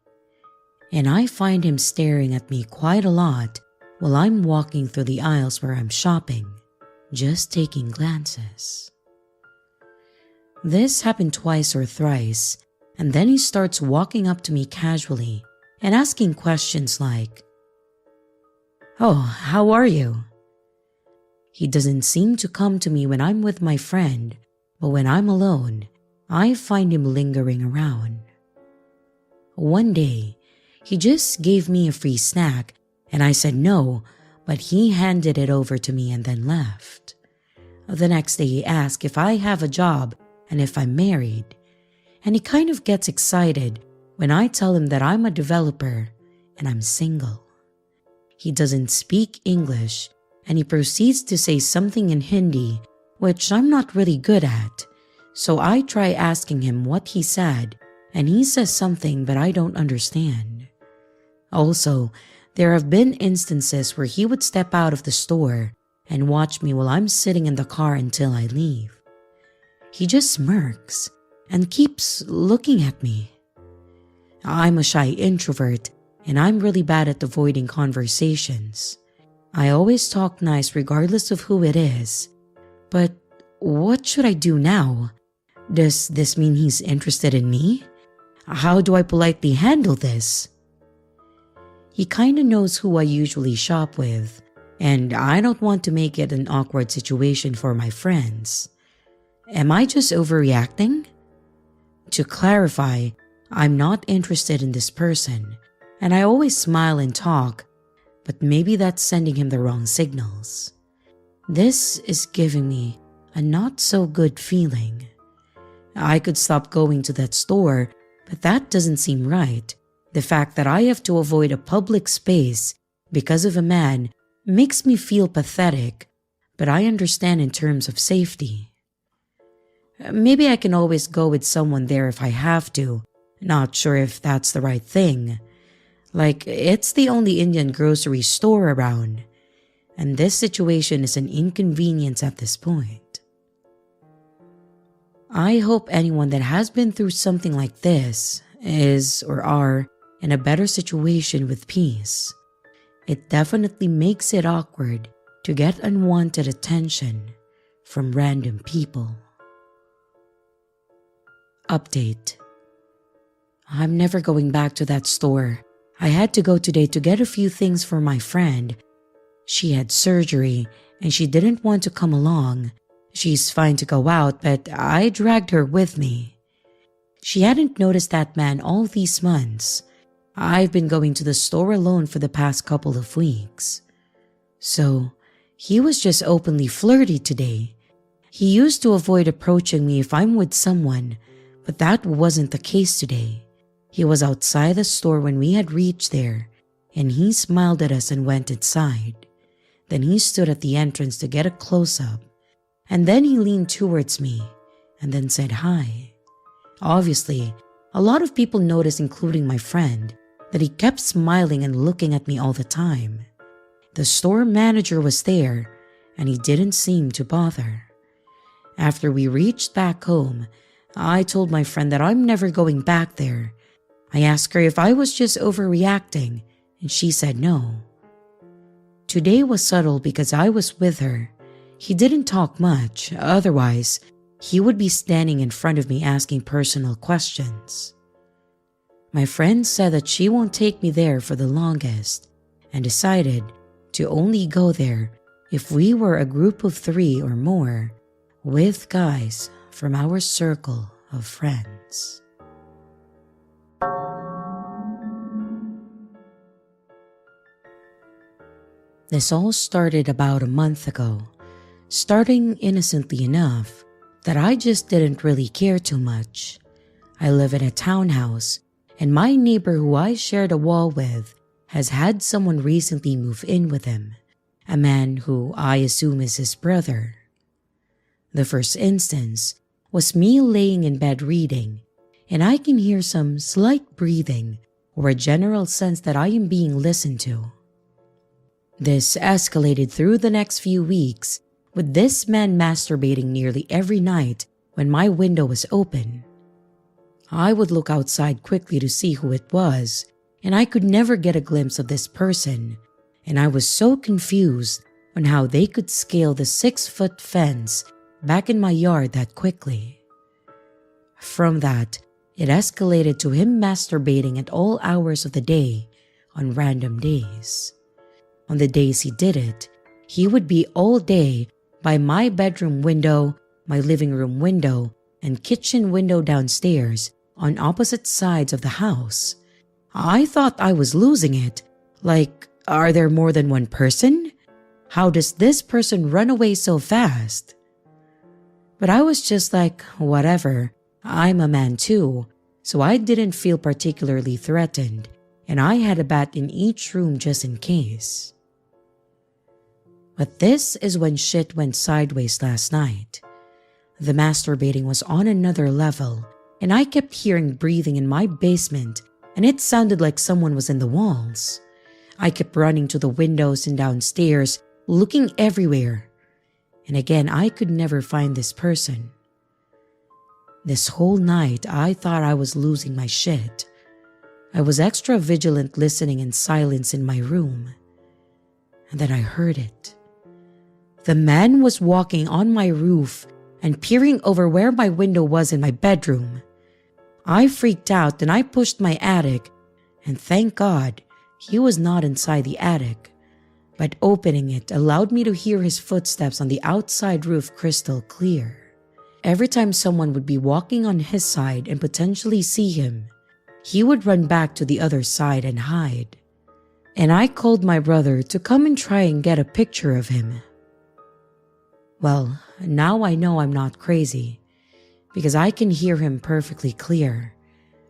And I find him staring at me quite a lot while I'm walking through the aisles where I'm shopping, just taking glances. This happened twice or thrice, and then he starts walking up to me casually and asking questions like, "Oh, how are you?" He doesn't seem to come to me when I'm with my friend, but when I'm alone, I find him lingering around. One day, he just gave me a free snack and I said no, but he handed it over to me and then left. The next day he asked if I have a job and if I'm married, and he kind of gets excited when I tell him that I'm a developer and I'm single. He doesn't speak English and he proceeds to say something in Hindi, which I'm not really good at, so I try asking him what he said and he says something but I don't understand. Also, there have been instances where he would step out of the store and watch me while I'm sitting in the car until I leave. He just smirks and keeps looking at me. I'm a shy introvert and I'm really bad at avoiding conversations. I always talk nice regardless of who it is. But what should I do now? Does this mean he's interested in me? How do I politely handle this? He kinda knows who I usually shop with, and I don't want to make it an awkward situation for my friends. Am I just overreacting? To clarify, I'm not interested in this person, and I always smile and talk, but maybe that's sending him the wrong signals. This is giving me a not so good feeling. I could stop going to that store, but that doesn't seem right. The fact that I have to avoid a public space because of a man makes me feel pathetic, but I understand in terms of safety. Maybe I can always go with someone there if I have to. Not sure if that's the right thing. Like, it's the only Indian grocery store around, and this situation is an inconvenience at this point. I hope anyone that has been through something like this is or are in a better situation with peace. It definitely makes it awkward to get unwanted attention from random people. Update. I'm never going back to that store. I had to go today to get a few things for my friend. She had surgery and she didn't want to come along. She's fine to go out, but I dragged her with me. She hadn't noticed that man all these months. I've been going to the store alone for the past couple of weeks. So, he was just openly flirty today. He used to avoid approaching me if I'm with someone, but that wasn't the case today. He was outside the store when we had reached there, and he smiled at us and went inside. Then he stood at the entrance to get a close-up, and then he leaned towards me, and then said hi. Obviously, a lot of people noticed, including my friend, that he kept smiling and looking at me all the time. The store manager was there, and he didn't seem to bother. After we reached back home, I told my friend that I'm never going back there. I asked her if I was just overreacting, and she said no. Today was subtle because I was with her. He didn't talk much, otherwise, he would be standing in front of me asking personal questions. My friend said that she won't take me there for the longest and decided to only go there if we were a group of 3 or more with guys from our circle of friends. This all started about a month ago, starting innocently enough that I just didn't really care too much. I live in a townhouse, and my neighbor who I shared a wall with has had someone recently move in with him. a man who I assume is his brother. The first instance was me laying in bed reading, and I can hear some slight breathing or a general sense that I am being listened to. This escalated through the next few weeks, with this man masturbating nearly every night when my window was open. I would look outside quickly to see who it was, and I could never get a glimpse of this person, and I was so confused on how they could scale the 6-foot fence back in my yard that quickly. From that, it escalated to him masturbating at all hours of the day on random days. On the days he did it, he would be all day by my bedroom window, my living room window, and kitchen window downstairs on opposite sides of the house. I thought I was losing it. Like, are there more than one person? How does this person run away so fast? But I was just like, whatever, I'm a man too, so I didn't feel particularly threatened, and I had a bat in each room just in case. But this is when shit went sideways last night. The masturbating was on another level, and I kept hearing breathing in my basement, and it sounded like someone was in the walls. I kept running to the windows and downstairs, looking everywhere. And again, I could never find this person. This whole night, I thought I was losing my shit. I was extra vigilant, listening in silence in my room. And then I heard it. The man was walking on my roof and peering over where my window was in my bedroom. I freaked out and I pushed my attic, and thank God he was not inside the attic, but opening it allowed me to hear his footsteps on the outside roof crystal clear. Every time someone would be walking on his side and potentially see him, he would run back to the other side and hide. And I called my brother to come and try and get a picture of him. Well, now I know I'm not crazy, because I can hear him perfectly clear.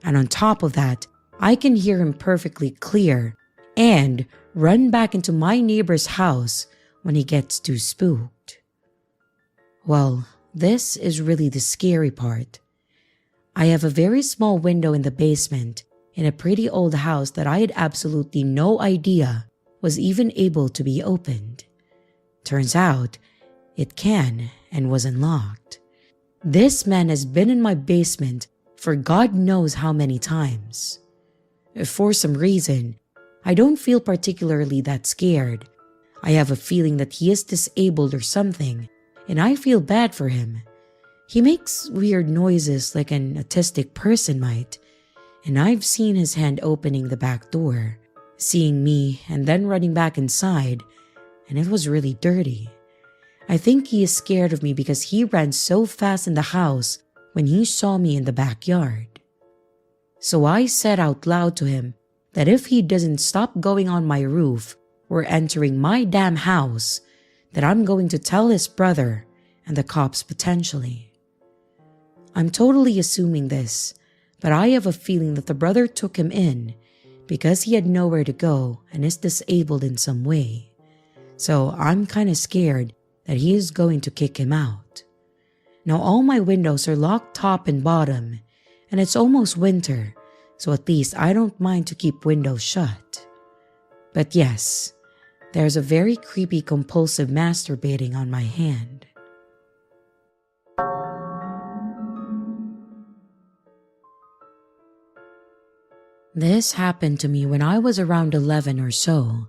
And on top of that, I can hear him perfectly clear and run back into my neighbor's house when he gets too spooked. Well, this is really the scary part. I have a very small window in the basement in a pretty old house that I had absolutely no idea was even able to be opened. Turns out, it can and was unlocked. This man has been in my basement for God knows how many times. For some reason, I don't feel particularly that scared. I have a feeling that he is disabled or something, and I feel bad for him. He makes weird noises like an autistic person might, and I've seen his hand opening the back door, seeing me, and then running back inside, and it was really dirty. I think he is scared of me because he ran so fast in the house when he saw me in the backyard. So I said out loud to him that if he doesn't stop going on my roof or entering my damn house, that I'm going to tell his brother and the cops potentially. I'm totally assuming this, but I have a feeling that the brother took him in because he had nowhere to go and is disabled in some way. So I'm kinda scared that he is going to kick him out. Now all my windows are locked top and bottom, and it's almost winter, so at least I don't mind to keep windows shut. But yes, there's a very creepy compulsive masturbating on my hand. This happened to me when I was around 11 or so.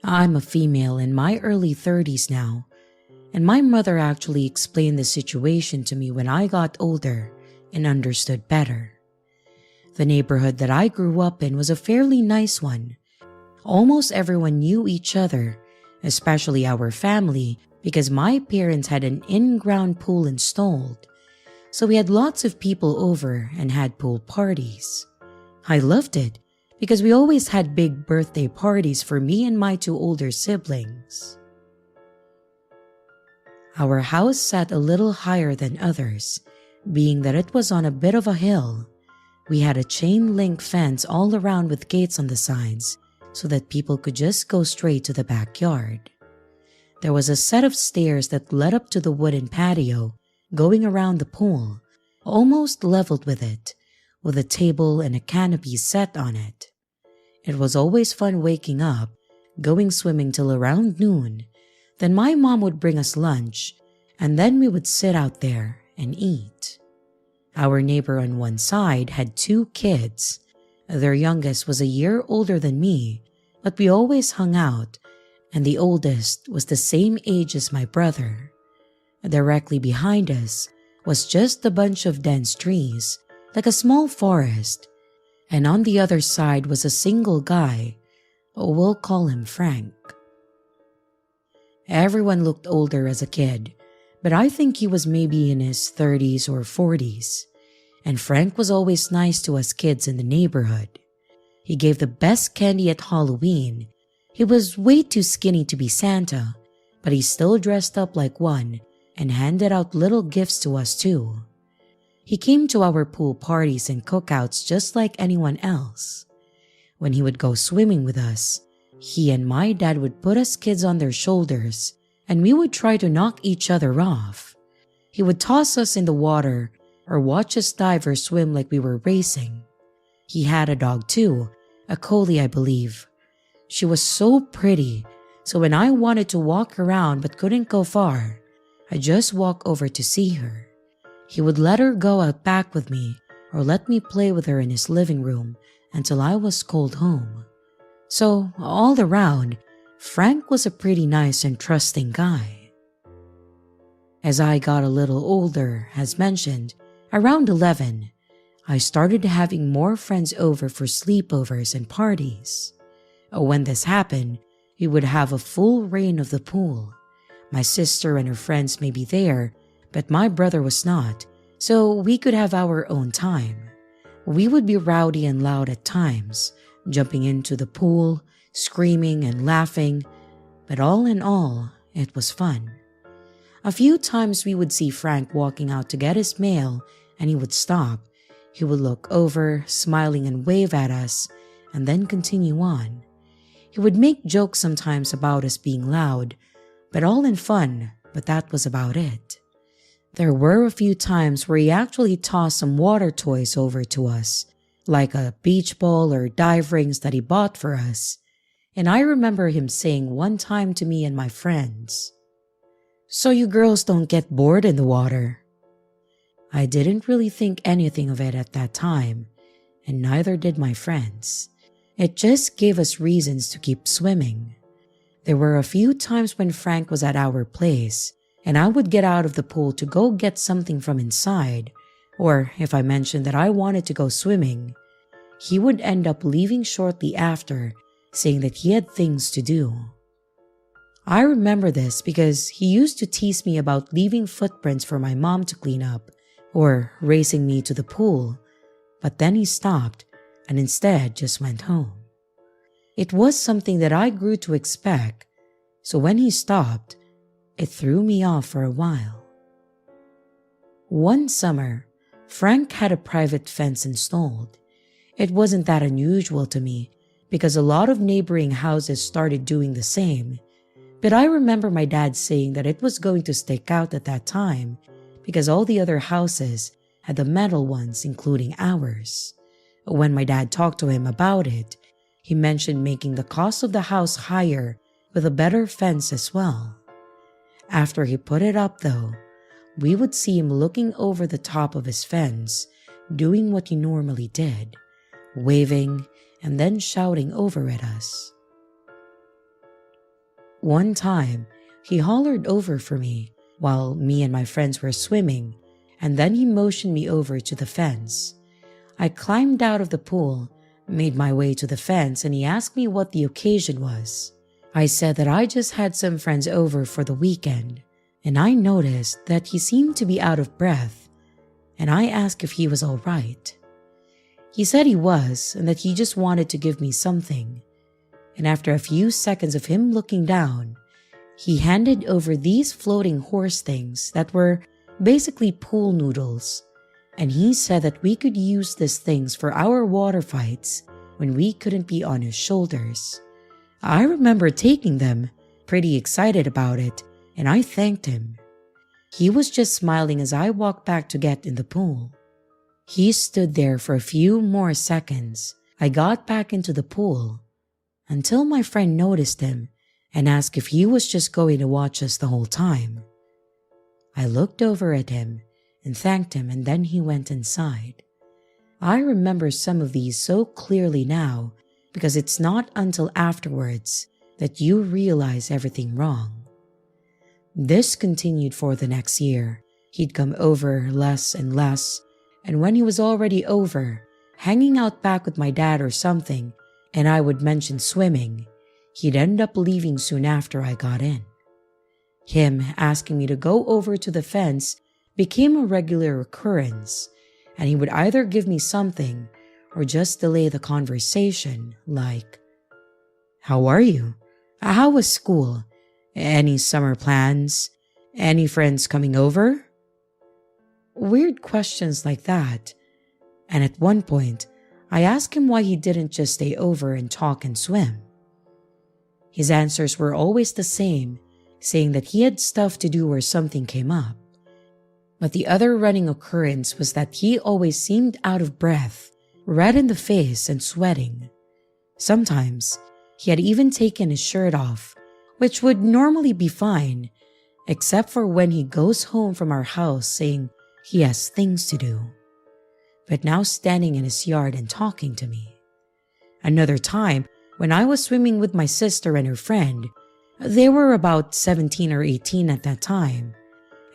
I'm a female in my early 30s now, and my mother actually explained the situation to me when I got older and understood better. The neighborhood that I grew up in was a fairly nice one. Almost everyone knew each other, especially our family, because my parents had an in-ground pool installed, so we had lots of people over and had pool parties. I loved it because we always had big birthday parties for me and my 2 older siblings. Our house sat a little higher than others, being that it was on a bit of a hill. We had a chain link fence all around with gates on the sides so that people could just go straight to the backyard. there was a set of stairs that led up to the wooden patio, going around the pool, almost leveled with it, with a table and a canopy set on it. It was always fun waking up, going swimming till around noon. Then my mom would bring us lunch, and then we would sit out there and eat. Our neighbor on one side had 2 kids. Their youngest was a year older than me, but we always hung out, and the oldest was the same age as my brother. Directly behind us was just a bunch of dense trees, like a small forest, and on the other side was a single guy. We'll call him Frank. Everyone looked older as a kid, but I think he was maybe in his 30s or 40s. And Frank was always nice to us kids in the neighborhood. He gave the best candy at Halloween. He was way too skinny to be Santa, but he still dressed up like one and handed out little gifts to us too. He came to our pool parties and cookouts just like anyone else. When he would go swimming with us, he and my dad would put us kids on their shoulders and we would try to knock each other off. He would toss us in the water or watch us dive or swim like we were racing. He had a dog too, a collie I believe. She was so pretty, so when I wanted to walk around but couldn't go far, I'd just walk over to see her. He would let her go out back with me or let me play with her in his living room until I was called home. So, all around, Frank was a pretty nice and trusting guy. As I got a little older, as mentioned, around 11, I started having more friends over for sleepovers and parties. When this happened, we would have a full reign of the pool. My sister and her friends may be there, but my brother was not, so we could have our own time. We would be rowdy and loud at times, jumping into the pool, screaming and laughing, but all in all, it was fun. A few times we would see Frank walking out to get his mail and he would stop. He would look over, smiling and wave at us, and then continue on. He would make jokes sometimes about us being loud, but all in fun, but that was about it. There were a few times where he actually tossed some water toys over to us, like a beach ball or dive rings that he bought for us. And I remember him saying one time to me and my friends, "So you girls don't get bored in the water?" I didn't really think anything of it at that time, and neither did my friends. It just gave us reasons to keep swimming. There were a few times when Frank was at our place, and I would get out of the pool to go get something from inside, or if I mentioned that I wanted to go swimming, he would end up leaving shortly after, saying that he had things to do. I remember this because he used to tease me about leaving footprints for my mom to clean up, or racing me to the pool, but then he stopped and instead just went home. It was something that I grew to expect, so when he stopped, it threw me off for a while. One summer, Frank had a private fence installed. It wasn't that unusual to me because a lot of neighboring houses started doing the same, but I remember my dad saying that it was going to stick out at that time because all the other houses had the metal ones, including ours. When my dad talked to him about it, he mentioned making the cost of the house higher with a better fence as well. After he put it up though, we would see him looking over the top of his fence, doing what he normally did, waving and then shouting over at us. One time, he hollered over for me while me and my friends were swimming, and then he motioned me over to the fence. I climbed out of the pool, made my way to the fence, and he asked me what the occasion was. I said that I just had some friends over for the weekend, and I noticed that he seemed to be out of breath, and I asked if he was all right. He said he was, and that he just wanted to give me something. And after a few seconds of him looking down, he handed over these floating horse things that were basically pool noodles, and he said that we could use these things for our water fights when we couldn't be on his shoulders. I remember taking them pretty excited about it, and I thanked him. He was just smiling as I walked back to get in the pool. He stood there for a few more seconds. I got back into the pool until my friend noticed him and asked if he was just going to watch us the whole time. I looked over at him and thanked him, and then he went inside. I remember some of these so clearly now because it's not until afterwards that you realize everything wrong. This continued for the next year. He'd come over less and less, and when he was already over, hanging out back with my dad or something, and I would mention swimming, he'd end up leaving soon after I got in. Him asking me to go over to the fence became a regular occurrence, and he would either give me something or just delay the conversation, like, "How are you? How was school? Any summer plans? Any friends coming over?" Weird questions like that. And at one point, I asked him why he didn't just stay over and talk and swim. His answers were always the same, saying that he had stuff to do or something came up. But the other running occurrence was that he always seemed out of breath, red in the face and sweating. Sometimes, he had even taken his shirt off, which would normally be fine, except for when he goes home from our house saying he has things to do, but now standing in his yard and talking to me. Another time, when I was swimming with my sister and her friend, they were about 17 or 18 at that time,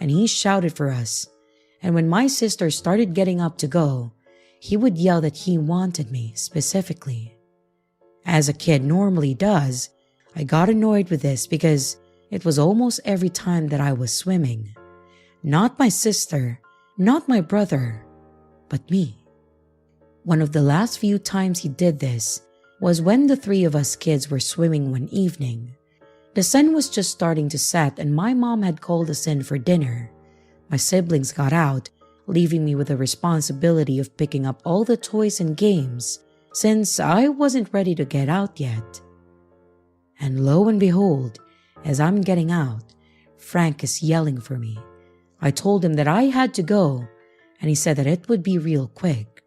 and he shouted for us, and when my sister started getting up to go, he would yell that he wanted me specifically. As a kid normally does, I got annoyed with this because it was almost every time that I was swimming. Not my sister, not my brother, but me. One of the last few times he did this was when the three of us kids were swimming one evening. The sun was just starting to set and my mom had called us in for dinner. My siblings got out, leaving me with the responsibility of picking up all the toys and games since I wasn't ready to get out yet. And lo and behold, as I'm getting out, Frank is yelling for me. I told him that I had to go, and he said that it would be real quick.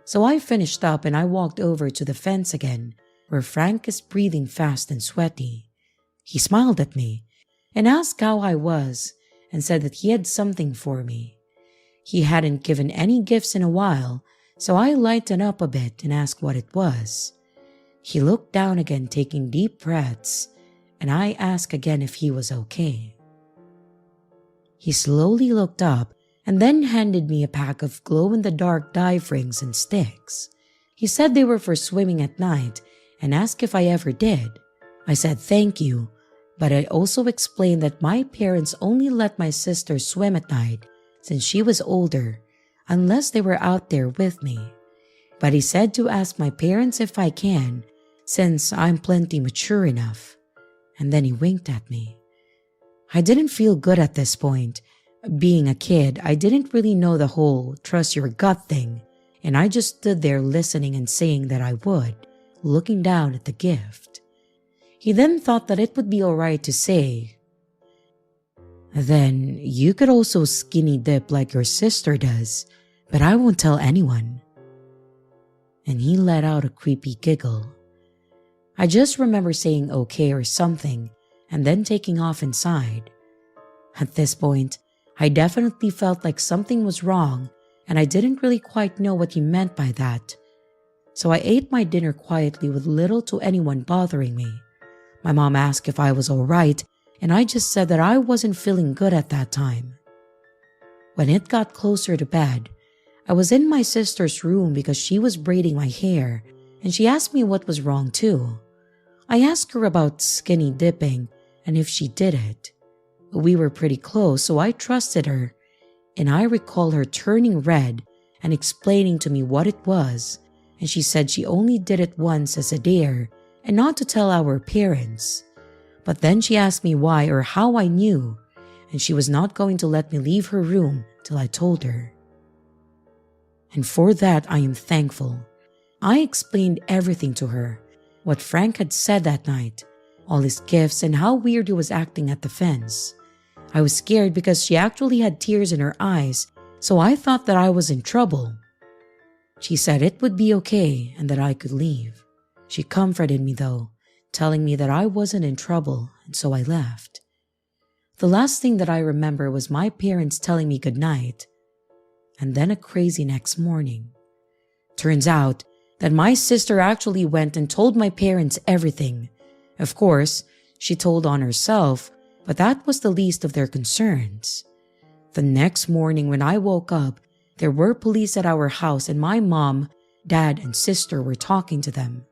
So I finished up and I walked over to the fence again, where Frank is breathing fast and sweaty. He smiled at me and asked how I was and said that he had something for me. He hadn't given any gifts in a while, so I lightened up a bit and asked what it was. He looked down again, taking deep breaths, and I asked again if he was okay. He slowly looked up and then handed me a pack of glow-in-the-dark dive rings and sticks. He said they were for swimming at night and asked if I ever did. I said thank you, but I also explained that my parents only let my sister swim at night since she was older, unless they were out there with me. But he said to ask my parents if I can, since I'm plenty mature enough. And then he winked at me. I didn't feel good at this point. Being a kid, I didn't really know the whole trust your gut thing, and I just stood there listening and saying that I would, looking down at the gift. He then thought that it would be alright to say, "Then you could also skinny dip like your sister does, but I won't tell anyone." And he let out a creepy giggle. I just remember saying okay or something and then taking off inside. At this point, I definitely felt like something was wrong and I didn't really quite know what he meant by that. So I ate my dinner quietly with little to anyone bothering me. My mom asked if I was alright and I just said that I wasn't feeling good at that time. When it got closer to bed, I was in my sister's room because she was braiding my hair and she asked me what was wrong too. I asked her about skinny dipping and if she did it. We were pretty close, so I trusted her, and I recall her turning red and explaining to me what it was, and she said she only did it once as a dare and not to tell our parents. But then she asked me why or how I knew, and she was not going to let me leave her room till I told her. And for that I am thankful. I explained everything to her, what Frank had said that night, all his gifts, and how weird he was acting at the fence. I was scared because she actually had tears in her eyes, so I thought that I was in trouble. She said it would be okay and that I could leave. She comforted me though, telling me that I wasn't in trouble, and so I left. The last thing that I remember was my parents telling me goodnight, and then a crazy next morning. Turns out that my sister actually went and told my parents everything. Of course, she told on herself, but that was the least of their concerns. The next morning when I woke up, there were police at our house and my mom, dad, and sister were talking to them.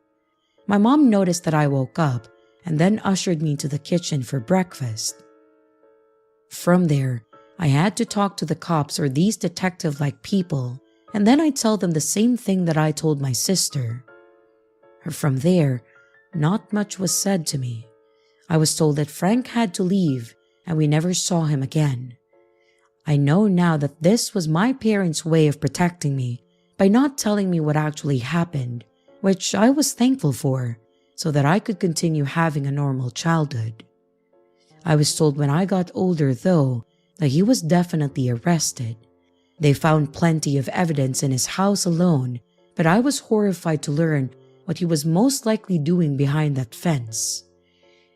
My mom noticed that I woke up and then ushered me to the kitchen for breakfast. From there, I had to talk to the cops or these detective-like people, and then I'd tell them the same thing that I told my sister. From there, not much was said to me. I was told that Frank had to leave and we never saw him again. I know now that this was my parents' way of protecting me by not telling me what actually happened, which I was thankful for, so that I could continue having a normal childhood. I was told when I got older, though, that he was definitely arrested. They found plenty of evidence in his house alone, but I was horrified to learn what he was most likely doing behind that fence.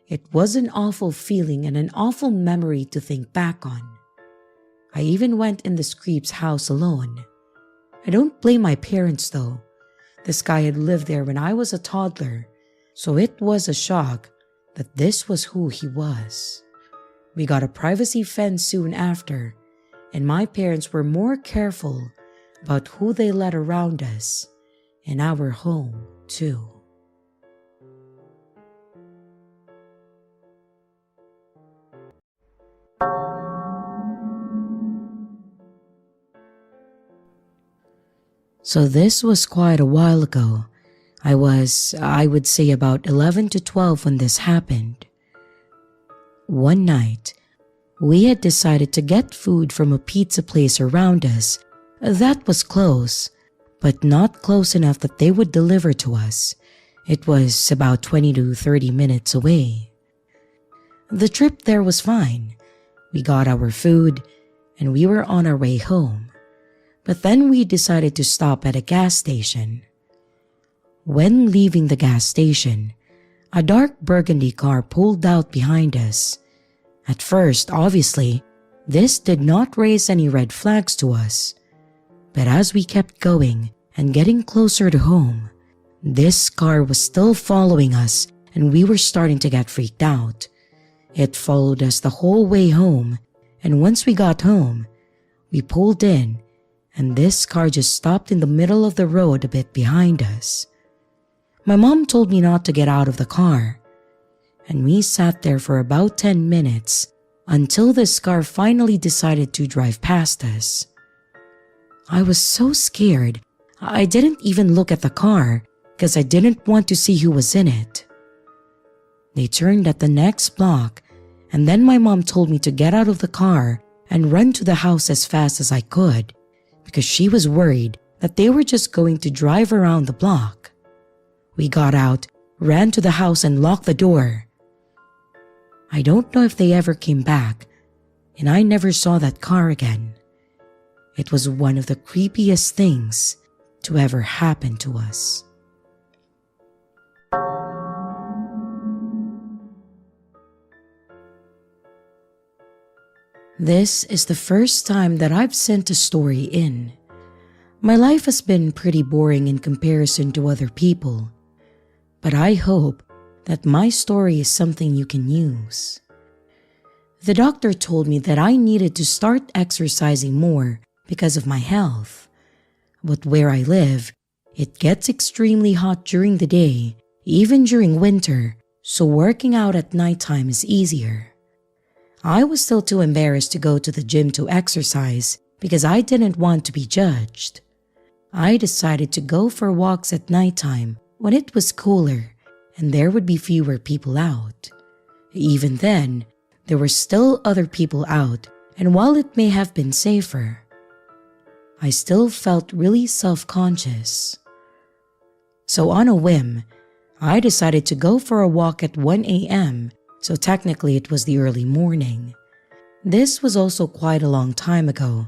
It was an awful feeling and an awful memory to think back on. I even went in this creep's house alone. I don't blame my parents though. This guy had lived there when I was a toddler, so it was a shock that this was who he was. We got a privacy fence soon after, and my parents were more careful about who they let around us in our home too. So this was quite a while ago. I would say about 11 to 12 when this happened. One night, we had decided to get food from a pizza place around us that was close, but not close enough that they would deliver to us. It was about 20 to 30 minutes away. The trip there was fine. We got our food and we were on our way home. But then we decided to stop at a gas station. When leaving the gas station, a dark burgundy car pulled out behind us. At first, obviously, this did not raise any red flags to us. But as we kept going and getting closer to home, this car was still following us and we were starting to get freaked out. It followed us the whole way home, and once we got home, we pulled in and this car just stopped in the middle of the road a bit behind us. My mom told me not to get out of the car, and we sat there for about 10 minutes until this car finally decided to drive past us. I was so scared, I didn't even look at the car because I didn't want to see who was in it. They turned at the next block, and then my mom told me to get out of the car and run to the house as fast as I could, because she was worried that they were just going to drive around the block. We got out, ran to the house and locked the door. I don't know if they ever came back, and I never saw that car again. It was one of the creepiest things to ever happen to us. This is the first time that I've sent a story in. My life has been pretty boring in comparison to other people, but I hope that my story is something you can use. The doctor told me that I needed to start exercising more because of my health. But where I live, it gets extremely hot during the day, even during winter, so working out at nighttime is easier. I was still too embarrassed to go to the gym to exercise because I didn't want to be judged. I decided to go for walks at nighttime when it was cooler and there would be fewer people out. Even then, there were still other people out, and while it may have been safer, I still felt really self-conscious. So on a whim, I decided to go for a walk at 1 a.m., so technically it was the early morning. This was also quite a long time ago.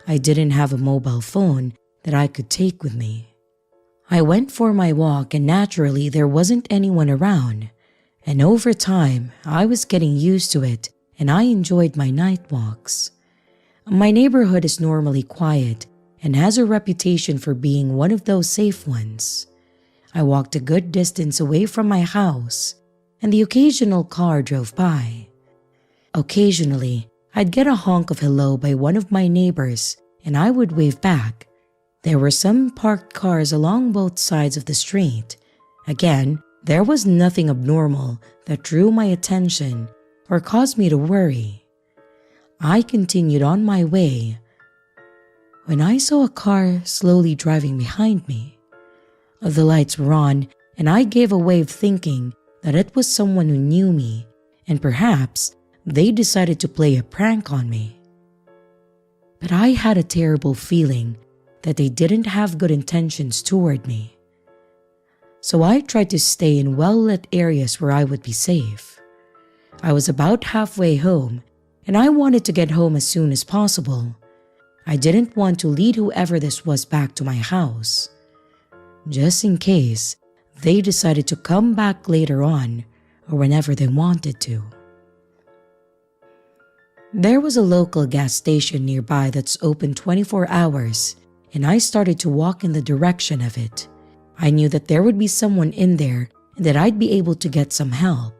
I didn't have a mobile phone that I could take with me. I went for my walk and naturally there wasn't anyone around. And over time, I was getting used to it and I enjoyed my night walks. My neighborhood is normally quiet and has a reputation for being one of those safe ones. I walked a good distance away from my house and the occasional car drove by. Occasionally, I'd get a honk of hello by one of my neighbors and I would wave back. There were some parked cars along both sides of the street. Again, there was nothing abnormal that drew my attention or caused me to worry. I continued on my way when I saw a car slowly driving behind me. The lights were on and I gave a wave thinking that it was someone who knew me and perhaps they decided to play a prank on me. But I had a terrible feeling that they didn't have good intentions toward me. So I tried to stay in well-lit areas where I would be safe. I was about halfway home and I wanted to get home as soon as possible. I didn't want to lead whoever this was back to my house, just in case they decided to come back later on or whenever they wanted to. There was a local gas station nearby that's open 24 hours and I started to walk in the direction of it. I knew that there would be someone in there and that I'd be able to get some help.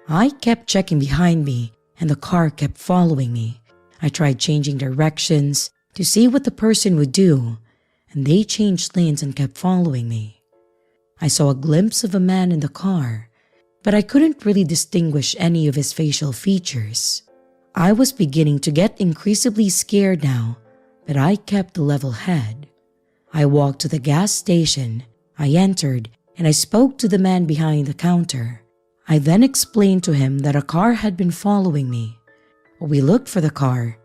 I kept checking behind me and the car kept following me. I tried changing directions to see what the person would do and they changed lanes and kept following me. I saw a glimpse of a man in the car, but I couldn't really distinguish any of his facial features. I was beginning to get increasingly scared now, but I kept a level head. I walked to the gas station, I entered, and I spoke to the man behind the counter. I then explained to him that a car had been following me. We looked for the car,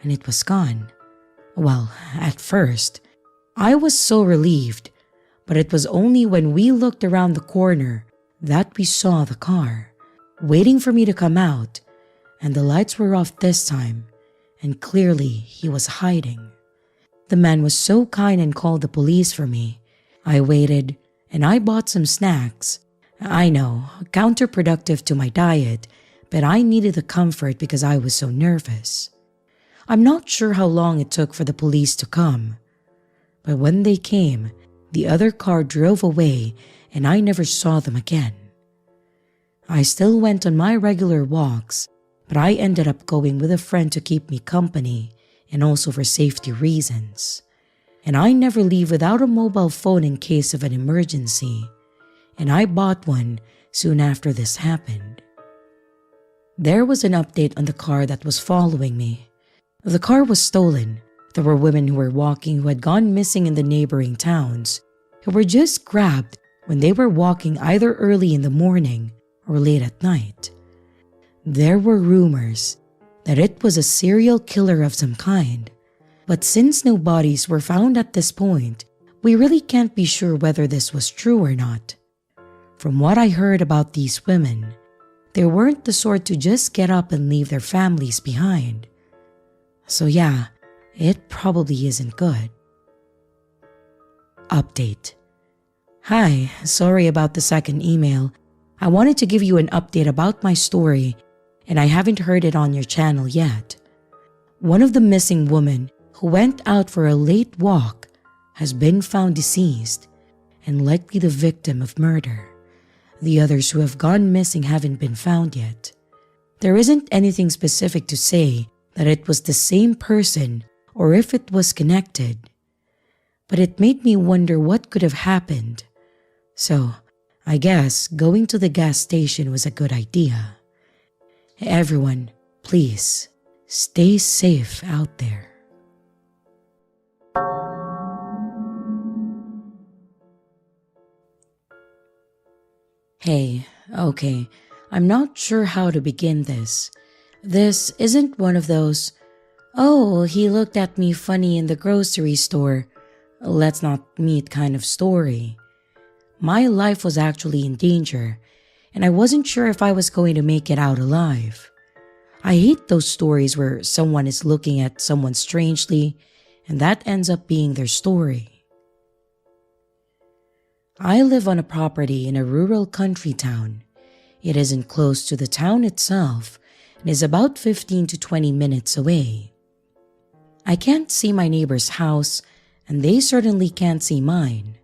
and it was gone. Well, at first, I was so relieved, but it was only when we looked around the corner that we saw the car, waiting for me to come out, and the lights were off this time, and clearly he was hiding. The man was so kind and called the police for me. I waited, and I bought some snacks. I know, counterproductive to my diet, but I needed the comfort because I was so nervous. I'm not sure how long it took for the police to come, but when they came, the other car drove away and I never saw them again. I still went on my regular walks, but I ended up going with a friend to keep me company and also for safety reasons. And I never leave without a mobile phone in case of an emergency, and I bought one soon after this happened. There was an update on the car that was following me. The car was stolen. There were women who were walking who had gone missing in the neighboring towns, who were just grabbed when they were walking either early in the morning or late at night. There were rumors that it was a serial killer of some kind, but since no bodies were found at this point, we really can't be sure whether this was true or not. From what I heard about these women, they weren't the sort to just get up and leave their families behind. So yeah, it probably isn't good. Update. Hi, sorry about the second email. I wanted to give you an update about my story, and I haven't heard it on your channel yet. One of the missing women who went out for a late walk has been found deceased and likely the victim of murder. The others who have gone missing haven't been found yet. There isn't anything specific to say that it was the same person or if it was connected, but it made me wonder what could have happened. So, I guess going to the gas station was a good idea. Everyone, please, stay safe out there. Hey, okay, I'm not sure how to begin this. This isn't one of those, oh, he looked at me funny in the grocery store, let's not meet kind of story. My life was actually in danger, and I wasn't sure if I was going to make it out alive. I hate those stories where someone is looking at someone strangely, and that ends up being their story. I live on a property in a rural country town. It isn't close to the town itself and is about 15 to 20 minutes away. I can't see my neighbor's house, and they certainly can't see mine.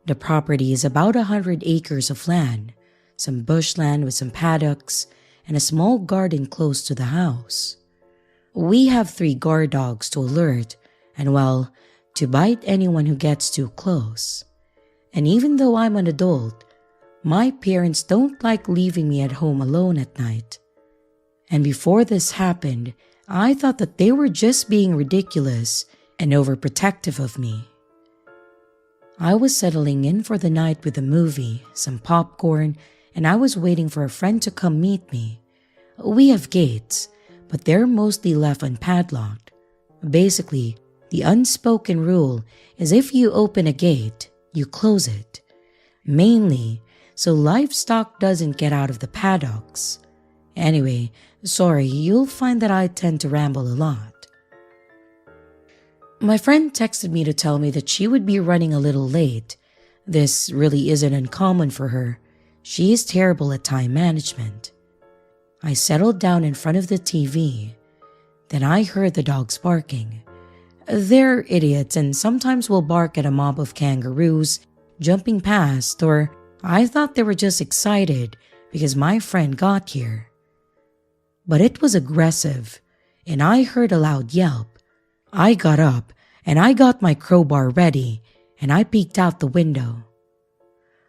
The property is about 100 acres of land, some bushland with some paddocks, and a small garden close to the house. We have 3 guard dogs to alert and, well, to bite anyone who gets too close. And even though I'm an adult, my parents don't like leaving me at home alone at night. And before this happened, I thought that they were just being ridiculous and overprotective of me. I was settling in for the night with a movie, some popcorn, and I was waiting for a friend to come meet me. We have gates, but they're mostly left unpadlocked. Basically, the unspoken rule is if you open a gate, you close it. Mainly, so livestock doesn't get out of the paddocks. Anyway, sorry, you'll find that I tend to ramble a lot. My friend texted me to tell me that she would be running a little late. This really isn't uncommon for her. She is terrible at time management. I settled down in front of the TV. Then I heard the dogs barking. They're idiots and sometimes will bark at a mob of kangaroos jumping past, or I thought they were just excited because my friend got here. But it was aggressive, and I heard a loud yelp. I got up, and I got my crowbar ready, and I peeked out the window.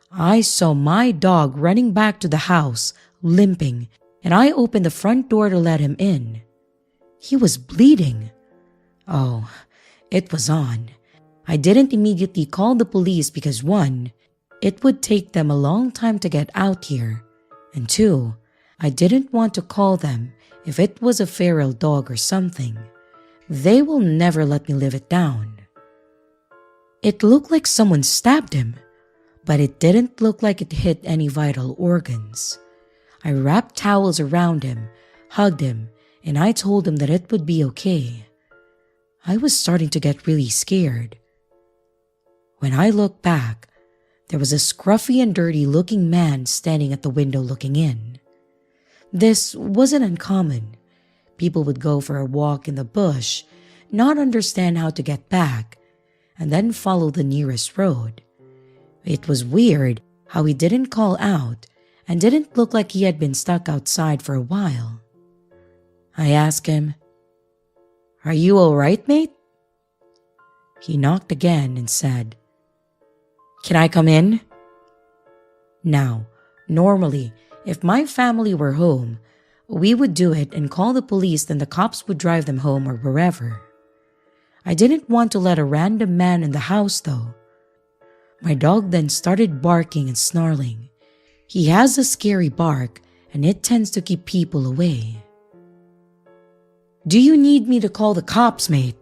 I saw my dog running back to the house, limping, and I opened the front door to let him in. He was bleeding. Oh, it was on. I didn't immediately call the police because 1, it would take them a long time to get out here, and 2, I didn't want to call them if it was a feral dog or something. They will never let me live it down. It looked like someone stabbed him, but it didn't look like it hit any vital organs. I wrapped towels around him, hugged him, and I told him that it would be okay. I was starting to get really scared. When I looked back, there was a scruffy and dirty-looking man standing at the window looking in. This wasn't uncommon. People would go for a walk in the bush, not understand how to get back, and then follow the nearest road. It was weird how he didn't call out and didn't look like he had been stuck outside for a while. I asked him, "Are you all right, mate?" He knocked again and said, "Can I come in?" Now, normally, if my family were home, we would do it and call the police, then the cops would drive them home or wherever. I didn't want to let a random man in the house though. My dog then started barking and snarling. He has a scary bark and it tends to keep people away. "Do you need me to call the cops, mate?"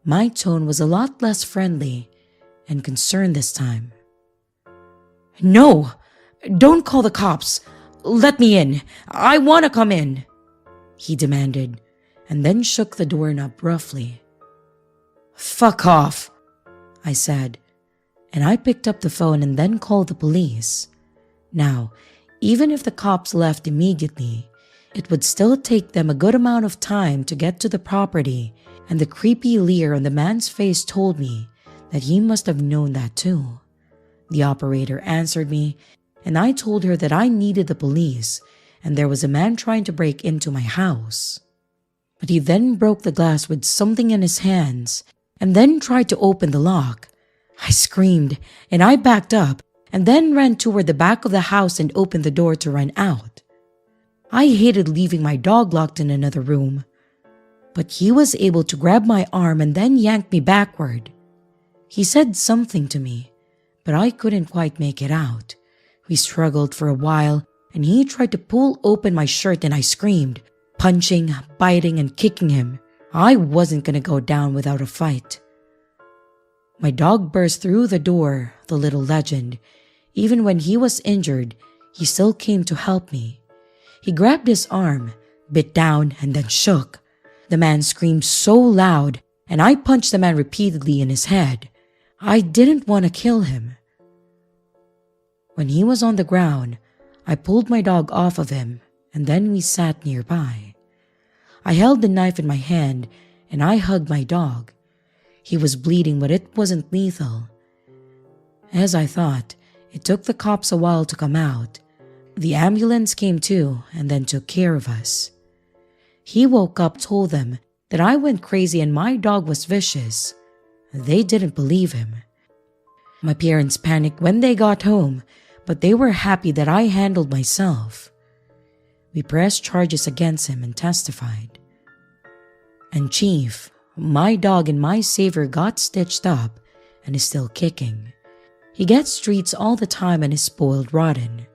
My tone was a lot less friendly and concerned this time. "No, don't call the cops. Let me in. I want to come in," he demanded, and then shook the doorknob roughly. "Fuck off," I said, and I picked up the phone and then called the police. Now, even if the cops left immediately, it would still take them a good amount of time to get to the property, and the creepy leer on the man's face told me that he must have known that too. The operator answered me, and I told her that I needed the police and there was a man trying to break into my house. But he then broke the glass with something in his hands and then tried to open the lock. I screamed and I backed up and then ran toward the back of the house and opened the door to run out. I hated leaving my dog locked in another room, but he was able to grab my arm and then yank me backward. He said something to me, but I couldn't quite make it out. We struggled for a while, and he tried to pull open my shirt and I screamed, punching, biting, and kicking him. I wasn't gonna go down without a fight. My dog burst through the door, the little legend, Even when he was injured, he still came to help me. He grabbed his arm, bit down, and then shook. The man screamed so loud, and I punched the man repeatedly in his head. I didn't want to kill him. When he was on the ground, I pulled my dog off of him, and then we sat nearby. I held the knife in my hand, and I hugged my dog. He was bleeding, but it wasn't lethal. As I thought, it took the cops a while to come out. The ambulance came too, and then took care of us. He woke up, told them that I went crazy and my dog was vicious. They didn't believe him. My parents panicked when they got home, but they were happy that I handled myself. We pressed charges against him and testified. And Chief, my dog and my savior, got stitched up and is still kicking. He gets treats all the time and is spoiled rotten.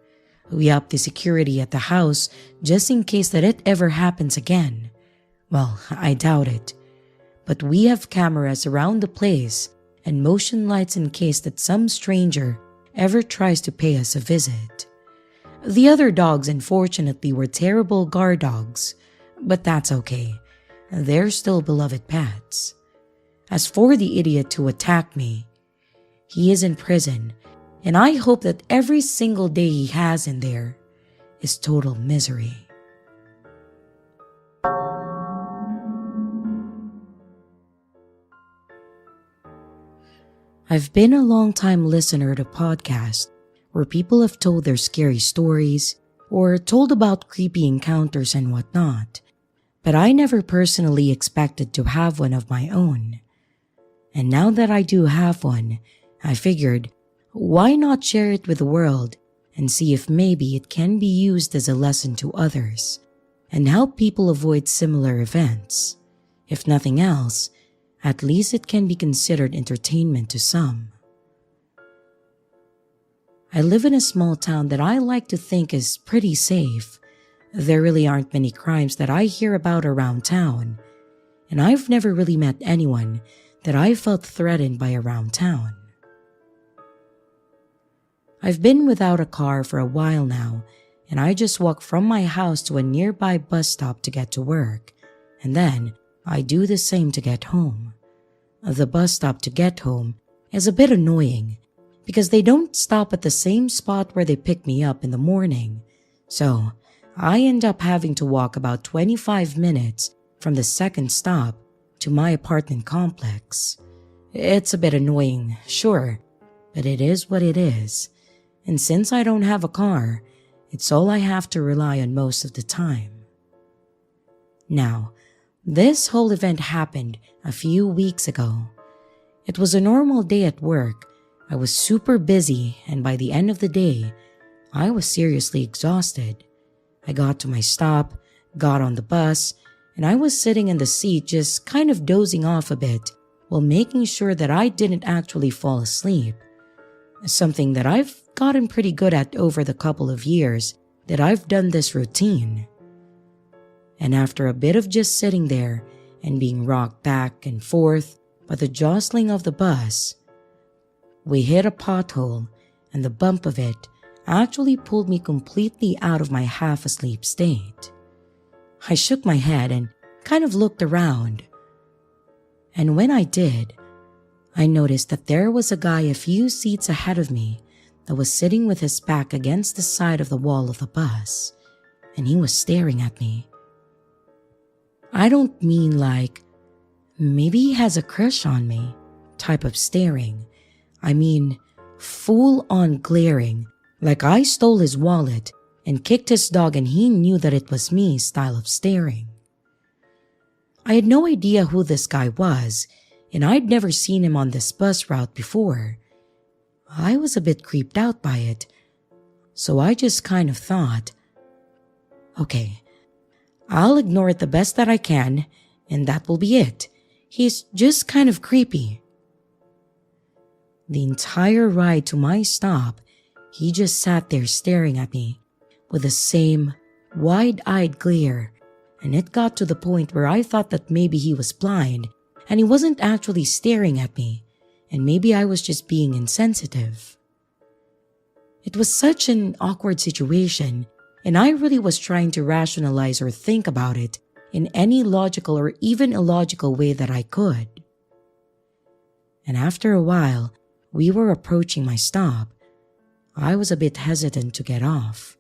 We upped the security at the house just in case that it ever happens again. Well, I doubt it. But we have cameras around the place and motion lights in case that some stranger ever tries to pay us a visit. The other dogs, unfortunately, were terrible guard dogs, but that's okay. They're still beloved pets. As for the idiot who attacked me, he is in prison, and I hope that every single day he has in there is total misery. I've been a long-time listener to podcasts where people have told their scary stories or told about creepy encounters and whatnot, but I never personally expected to have one of my own. And now that I do have one, I figured, why not share it with the world and see if maybe it can be used as a lesson to others and help people avoid similar events. If nothing else, at least it can be considered entertainment to some. I live in a small town that I like to think is pretty safe. There really aren't many crimes that I hear about around town, and I've never really met anyone that I felt threatened by around town. I've been without a car for a while now, and I just walk from my house to a nearby bus stop to get to work, and then I do the same to get home. The bus stop to get home is a bit annoying because they don't stop at the same spot where they pick me up in the morning, so I end up having to walk about 25 minutes from the second stop to my apartment complex. It's a bit annoying, sure, but it is what it is. And since I don't have a car, it's all I have to rely on most of the time. Now, this whole event happened a few weeks ago. It was a normal day at work. I was super busy, and by the end of the day, I was seriously exhausted. I got to my stop, got on the bus, and I was sitting in the seat just kind of dozing off a bit while making sure that I didn't actually fall asleep. Something that I've gotten pretty good at over the couple of years that I've done this routine. And after a bit of just sitting there and being rocked back and forth by the jostling of the bus, we hit a pothole, and the bump of it actually pulled me completely out of my half-asleep state. I shook my head and kind of looked around. And when I did, I noticed that there was a guy a few seats ahead of me that was sitting with his back against the side of the wall of the bus, and he was staring at me. I don't mean like, maybe he has a crush on me type of staring. I mean, full-on glaring, like I stole his wallet and kicked his dog and he knew that it was me style of staring. I had no idea who this guy was, and I'd never seen him on this bus route before. I was a bit creeped out by it, so I just kind of thought, okay, I'll ignore it the best that I can, and that will be it. He's just kind of creepy. The entire ride to my stop, he just sat there staring at me with the same wide-eyed glare, and it got to the point where I thought that maybe he was blind and he wasn't actually staring at me, and maybe I was just being insensitive. It was such an awkward situation, and I really was trying to rationalize or think about it in any logical or even illogical way that I could. And after a while, we were approaching my stop. I was a bit hesitant to get off,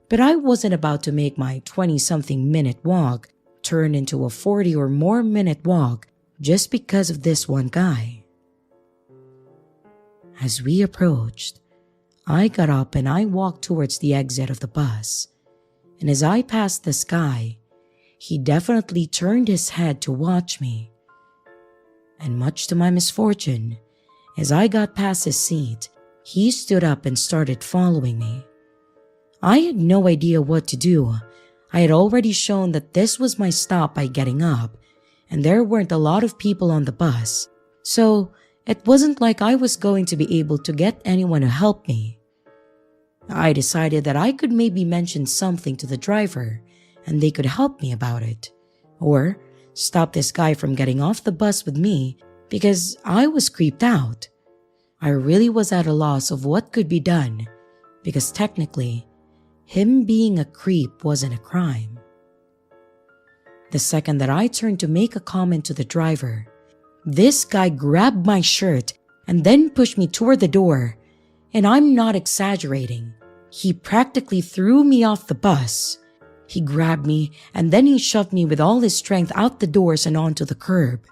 but I wasn't about to make my 20-something minute walk turn into a 40 or more minute walk just because of this one guy. As we approached, I got up and I walked towards the exit of the bus, and as I passed this guy, he definitely turned his head to watch me. And much to my misfortune, as I got past his seat, he stood up and started following me. I had no idea what to do. I had already shown that this was my stop by getting up, and there weren't a lot of people on the bus, so it wasn't like I was going to be able to get anyone to help me. I decided that I could maybe mention something to the driver and they could help me about it, or stop this guy from getting off the bus with me because I was creeped out. I really was at a loss of what could be done because technically, him being a creep wasn't a crime. The second that I turned to make a comment to the driver, this guy grabbed my shirt and then pushed me toward the door, and I'm not exaggerating. He practically threw me off the bus. He grabbed me and then he shoved me with all his strength out the doors and onto the curb.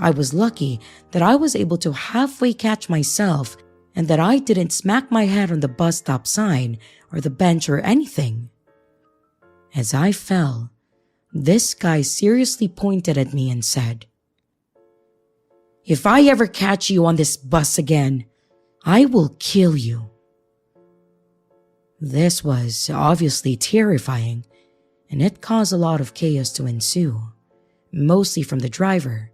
I was lucky that I was able to halfway catch myself and that I didn't smack my head on the bus stop sign or the bench or anything. As I fell, this guy seriously pointed at me and said, "If I ever catch you on this bus again, I will kill you." This was obviously terrifying, and it caused a lot of chaos to ensue, mostly from the driver.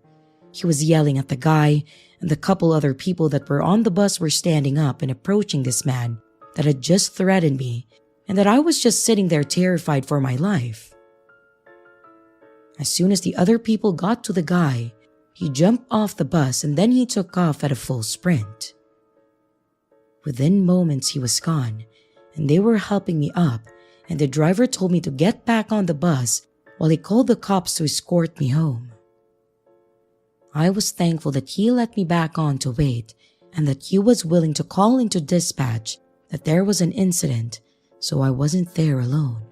He was yelling at the guy, and the couple other people that were on the bus were standing up and approaching this man that had just threatened me, and that I was just sitting there terrified for my life. As soon as the other people got to the guy, he jumped off the bus and then he took off at a full sprint. Within moments he was gone, and they were helping me up, and the driver told me to get back on the bus while he called the cops to escort me home. I was thankful that he let me back on to wait and that he was willing to call into dispatch that there was an incident, so I wasn't there alone.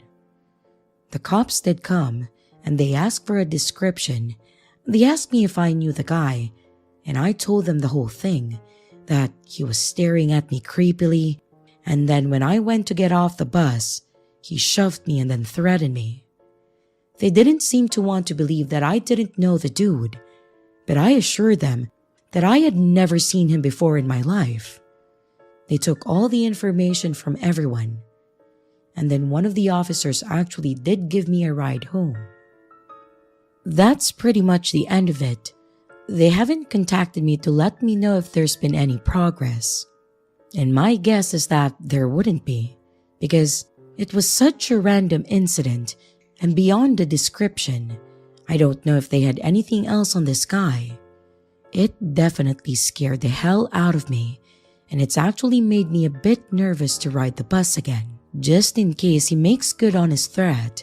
The cops did come and they asked for a description. They asked me if I knew the guy, and I told them the whole thing, that he was staring at me creepily, and then when I went to get off the bus, he shoved me and then threatened me. They didn't seem to want to believe that I didn't know the dude, but I assured them that I had never seen him before in my life. They took all the information from everyone, and then one of the officers actually did give me a ride home. That's pretty much the end of it. They haven't contacted me to let me know if there's been any progress. And my guess is that there wouldn't be, because it was such a random incident, and beyond the description, I don't know if they had anything else on this guy. It definitely scared the hell out of me, and it's actually made me a bit nervous to ride the bus again, just in case he makes good on his threat.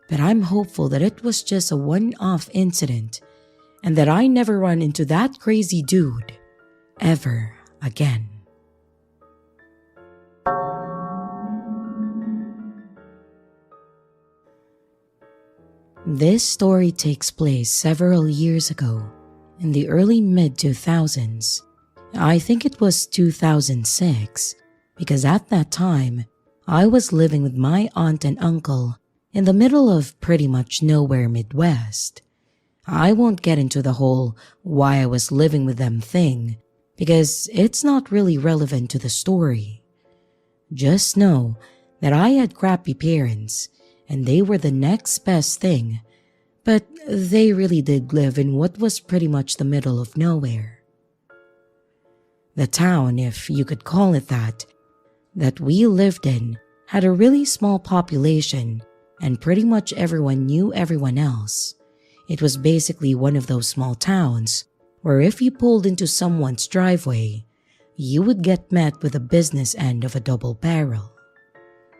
But I'm hopeful that it was just a one-off incident, and that I never run into that crazy dude ever again. This story takes place several years ago, in the early mid-2000s. I think it was 2006, because at that time, I was living with my aunt and uncle in the middle of pretty much nowhere Midwest. I won't get into the whole why I was living with them thing, because it's not really relevant to the story. Just know that I had crappy parents, and they were the next best thing, but they really did live in what was pretty much the middle of nowhere. The town, if you could call it that we lived in had a really small population, and pretty much everyone knew everyone else. It was basically one of those small towns where if you pulled into someone's driveway, you would get met with the business end of a double barrel.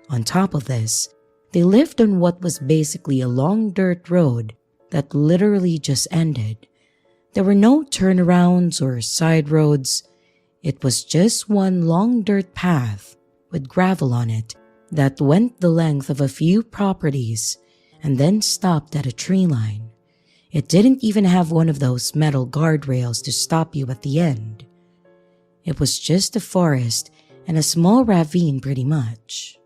On top of this, they lived on what was basically a long dirt road that literally just ended. There were no turnarounds or side roads. It was just one long dirt path with gravel on it that went the length of a few properties and then stopped at a tree line. It didn't even have one of those metal guardrails to stop you at the end. It was just a forest and a small ravine pretty much.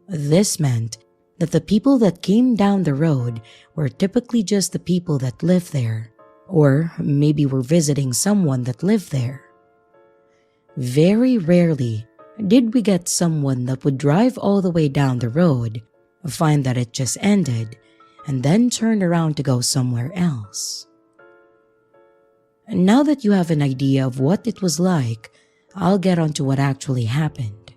This meant that the people that came down the road were typically just the people that lived there, or maybe were visiting someone that lived there. Very rarely did we get someone that would drive all the way down the road, find that it just ended, and then turn around to go somewhere else. Now that you have an idea of what it was like, I'll get on to what actually happened.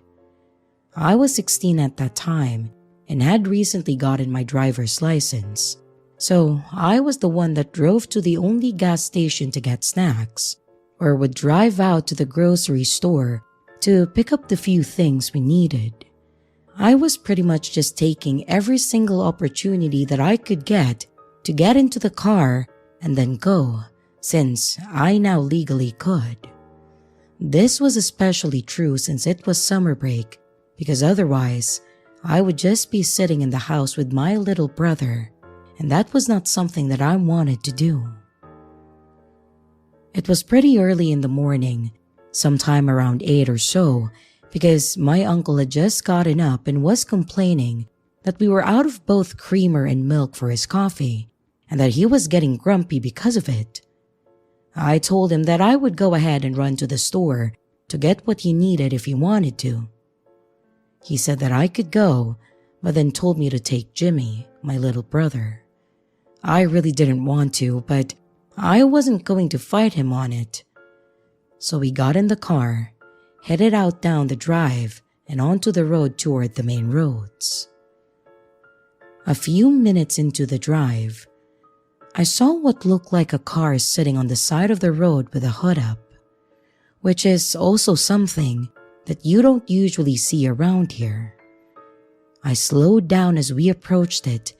I was 16 at that time and had recently gotten my driver's license, so I was the one that drove to the only gas station to get snacks, or would drive out to the grocery store to pick up the few things we needed. I was pretty much just taking every single opportunity that I could get to get into the car and then go, since I now legally could. This was especially true since it was summer break, because otherwise, I would just be sitting in the house with my little brother, and that was not something that I wanted to do. It was pretty early in the morning, sometime around 8 or so, because my uncle had just gotten up and was complaining that we were out of both creamer and milk for his coffee, and that he was getting grumpy because of it. I told him that I would go ahead and run to the store to get what he needed if he wanted to. He said that I could go, but then told me to take Jimmy, my little brother. I really didn't want to, but I wasn't going to fight him on it. So we got in the car, headed out down the drive and onto the road toward the main roads. A few minutes into the drive, I saw what looked like a car sitting on the side of the road with a hood up, which is also something that you don't usually see around here. I slowed down as we approached it,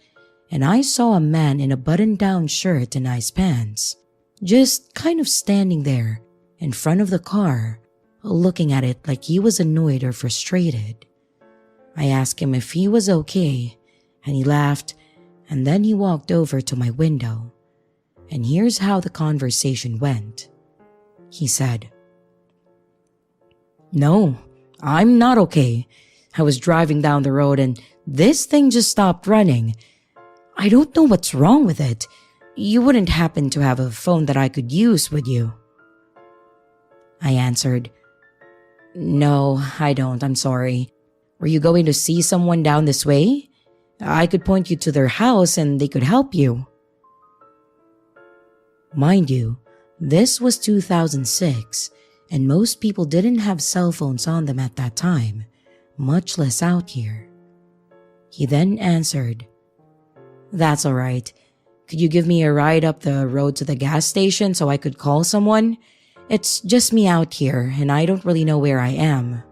and I saw a man in a button-down shirt and nice pants, just kind of standing there in front of the car, looking at it like he was annoyed or frustrated. I asked him if he was okay, and he laughed, and then he walked over to my window. And here's how the conversation went. He said, "No, I'm not okay. I was driving down the road and this thing just stopped running. I don't know what's wrong with it. You wouldn't happen to have a phone that I could use, would you?" I answered, "No, I don't. I'm sorry. Were you going to see someone down this way? I could point you to their house and they could help you." Mind you, this was 2006, and most people didn't have cell phones on them at that time, much less out here. He then answered, "That's all right. Could you give me a ride up the road to the gas station so I could call someone? It's just me out here, and I don't really know where I am."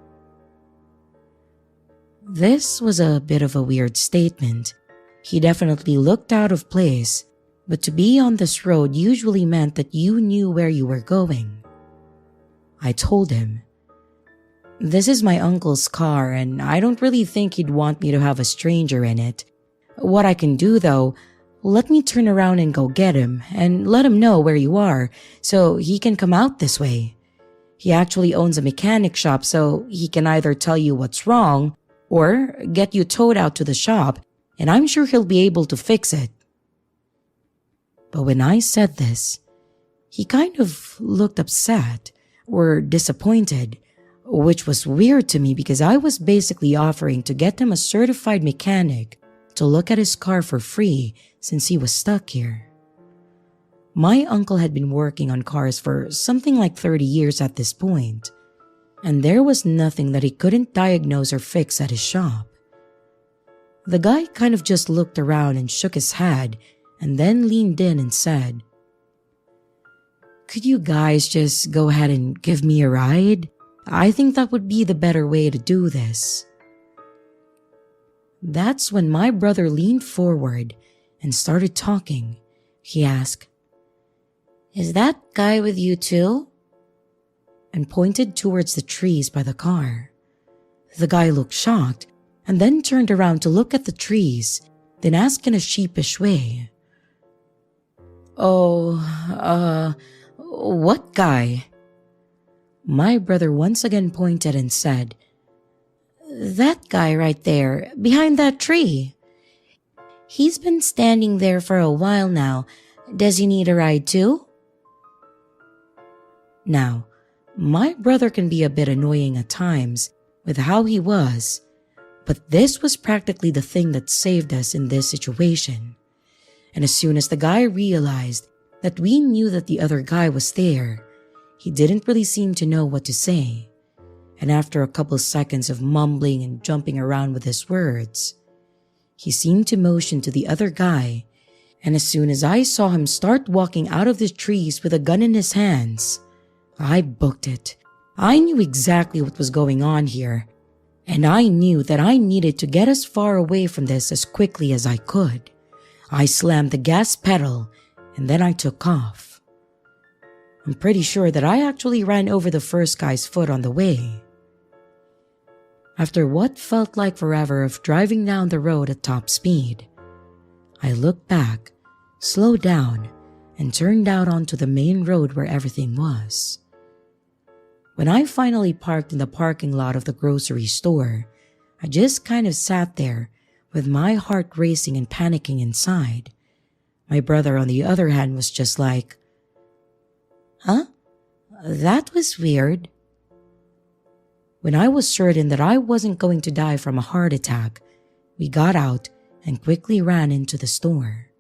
This was a bit of a weird statement. He definitely looked out of place, but to be on this road usually meant that you knew where you were going. I told him, "This is my uncle's car, and I don't really think he'd want me to have a stranger in it. What I can do though, let me turn around and go get him and let him know where you are so he can come out this way. He actually owns a mechanic shop, so he can either tell you what's wrong or get you towed out to the shop, and I'm sure he'll be able to fix it." But when I said this, he kind of looked upset or disappointed, which was weird to me because I was basically offering to get him a certified mechanic to look at his car for free since he was stuck here. My uncle had been working on cars for something like 30 years at this point, and there was nothing that he couldn't diagnose or fix at his shop. The guy kind of just looked around and shook his head and then leaned in and said, "Could you guys just go ahead and give me a ride? I think that would be the better way to do this." That's when my brother leaned forward and started talking. He asked, "Is that guy with you too?" and pointed towards the trees by the car. The guy looked shocked and then turned around to look at the trees, then asked in a sheepish way, "Oh, what guy?" My brother once again pointed and said, "That guy right there, behind that tree. He's been standing there for a while now. Does he need a ride too?" Now, my brother can be a bit annoying at times with how he was, but this was practically the thing that saved us in this situation. And as soon as the guy realized that we knew that the other guy was there, he didn't really seem to know what to say. And after a couple seconds of mumbling and jumping around with his words, he seemed to motion to the other guy, and as soon as I saw him start walking out of the trees with a gun in his hands, I booked it. I knew exactly what was going on here, and I knew that I needed to get as far away from this as quickly as I could. I slammed the gas pedal, and then I took off. I'm pretty sure that I actually ran over the first guy's foot on the way. After what felt like forever of driving down the road at top speed, I looked back, slowed down, and turned out onto the main road where everything was. When I finally parked in the parking lot of the grocery store, I just kind of sat there with my heart racing and panicking inside. My brother, on the other hand, was just like, "Huh? That was weird." When I was certain that I wasn't going to die from a heart attack, we got out and quickly ran into the store.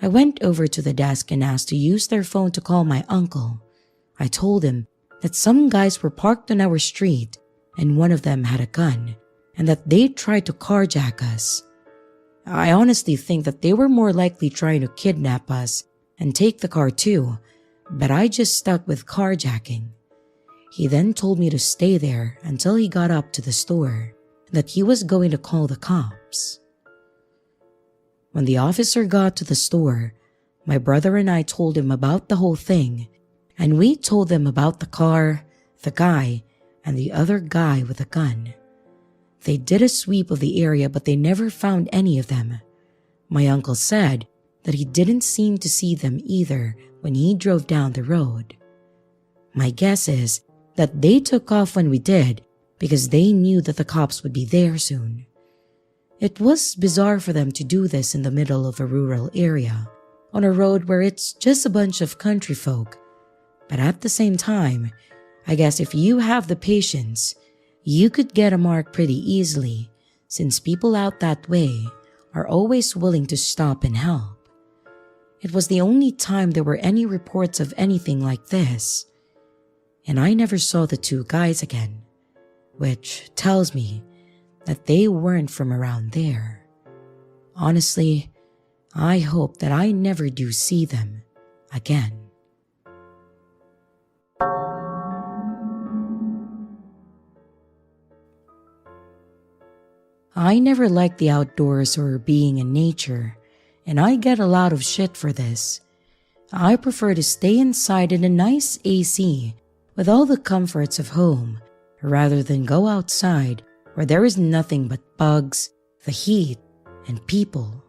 I went over to the desk and asked to use their phone to call my uncle. I told him that some guys were parked on our street and one of them had a gun and that they tried to carjack us. I honestly think that they were more likely trying to kidnap us and take the car too, but I just stuck with carjacking. He then told me to stay there until he got up to the store, that he was going to call the cops. When the officer got to the store, my brother and I told him about the whole thing, and we told them about the car, the guy, and the other guy with a gun. They did a sweep of the area, but they never found any of them. My uncle said that he didn't seem to see them either when he drove down the road. My guess is that they took off when we did because they knew that the cops would be there soon. It was bizarre for them to do this in the middle of a rural area, on a road where it's just a bunch of country folk. But at the same time, I guess if you have the patience, you could get a mark pretty easily, since people out that way are always willing to stop and help. It was the only time there were any reports of anything like this, and I never saw the two guys again, which tells me that they weren't from around there. Honestly, I hope that I never do see them again. I never liked the outdoors or being in nature, and I get a lot of shit for this. I prefer to stay inside in a nice AC with all the comforts of home, rather than go outside where there is nothing but bugs, the heat, and people.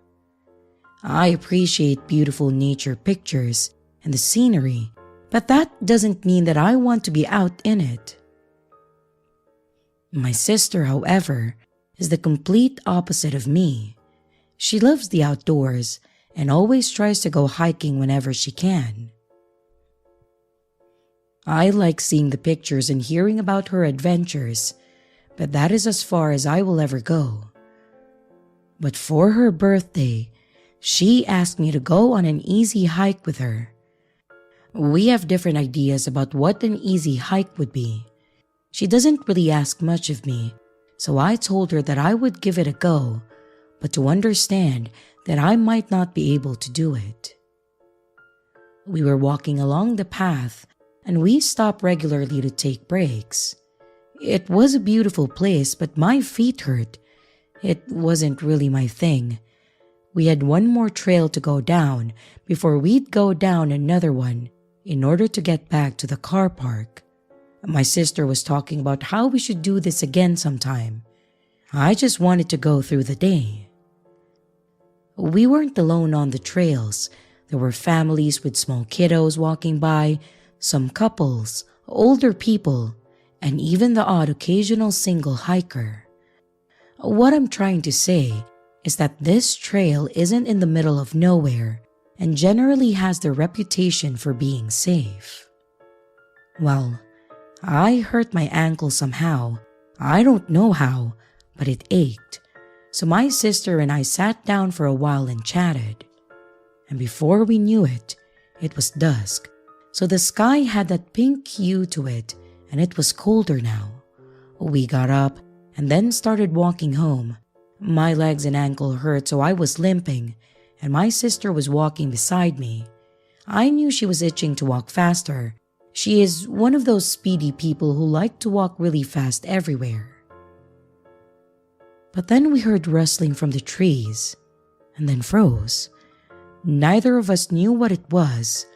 I appreciate beautiful nature pictures and the scenery, but that doesn't mean that I want to be out in it. My sister, however, is the complete opposite of me. She loves the outdoors and always tries to go hiking whenever she can. I like seeing the pictures and hearing about her adventures, but that is as far as I will ever go. But for her birthday, she asked me to go on an easy hike with her. We have different ideas about what an easy hike would be. She doesn't really ask much of me, so I told her that I would give it a go, but to understand that I might not be able to do it. We were walking along the path and we stopped regularly to take breaks. It was a beautiful place, but my feet hurt. It wasn't really my thing. We had one more trail to go down before we'd go down another one in order to get back to the car park. My sister was talking about how we should do this again sometime. I just wanted to go through the day. We weren't alone on the trails. There were families with small kiddos walking by, some couples, older people, and even the odd occasional single hiker. What I'm trying to say is that this trail isn't in the middle of nowhere and generally has the reputation for being safe. Well, I hurt my ankle somehow. I don't know how, but it ached. So my sister and I sat down for a while and chatted. And before we knew it, it was dusk. So the sky had that pink hue to it, and it was colder now. We got up and then started walking home. My legs and ankle hurt, so I was limping, and my sister was walking beside me. I knew she was itching to walk faster. She is one of those speedy people who like to walk really fast everywhere. But then we heard rustling from the trees, and then froze. Neither of us knew what it was,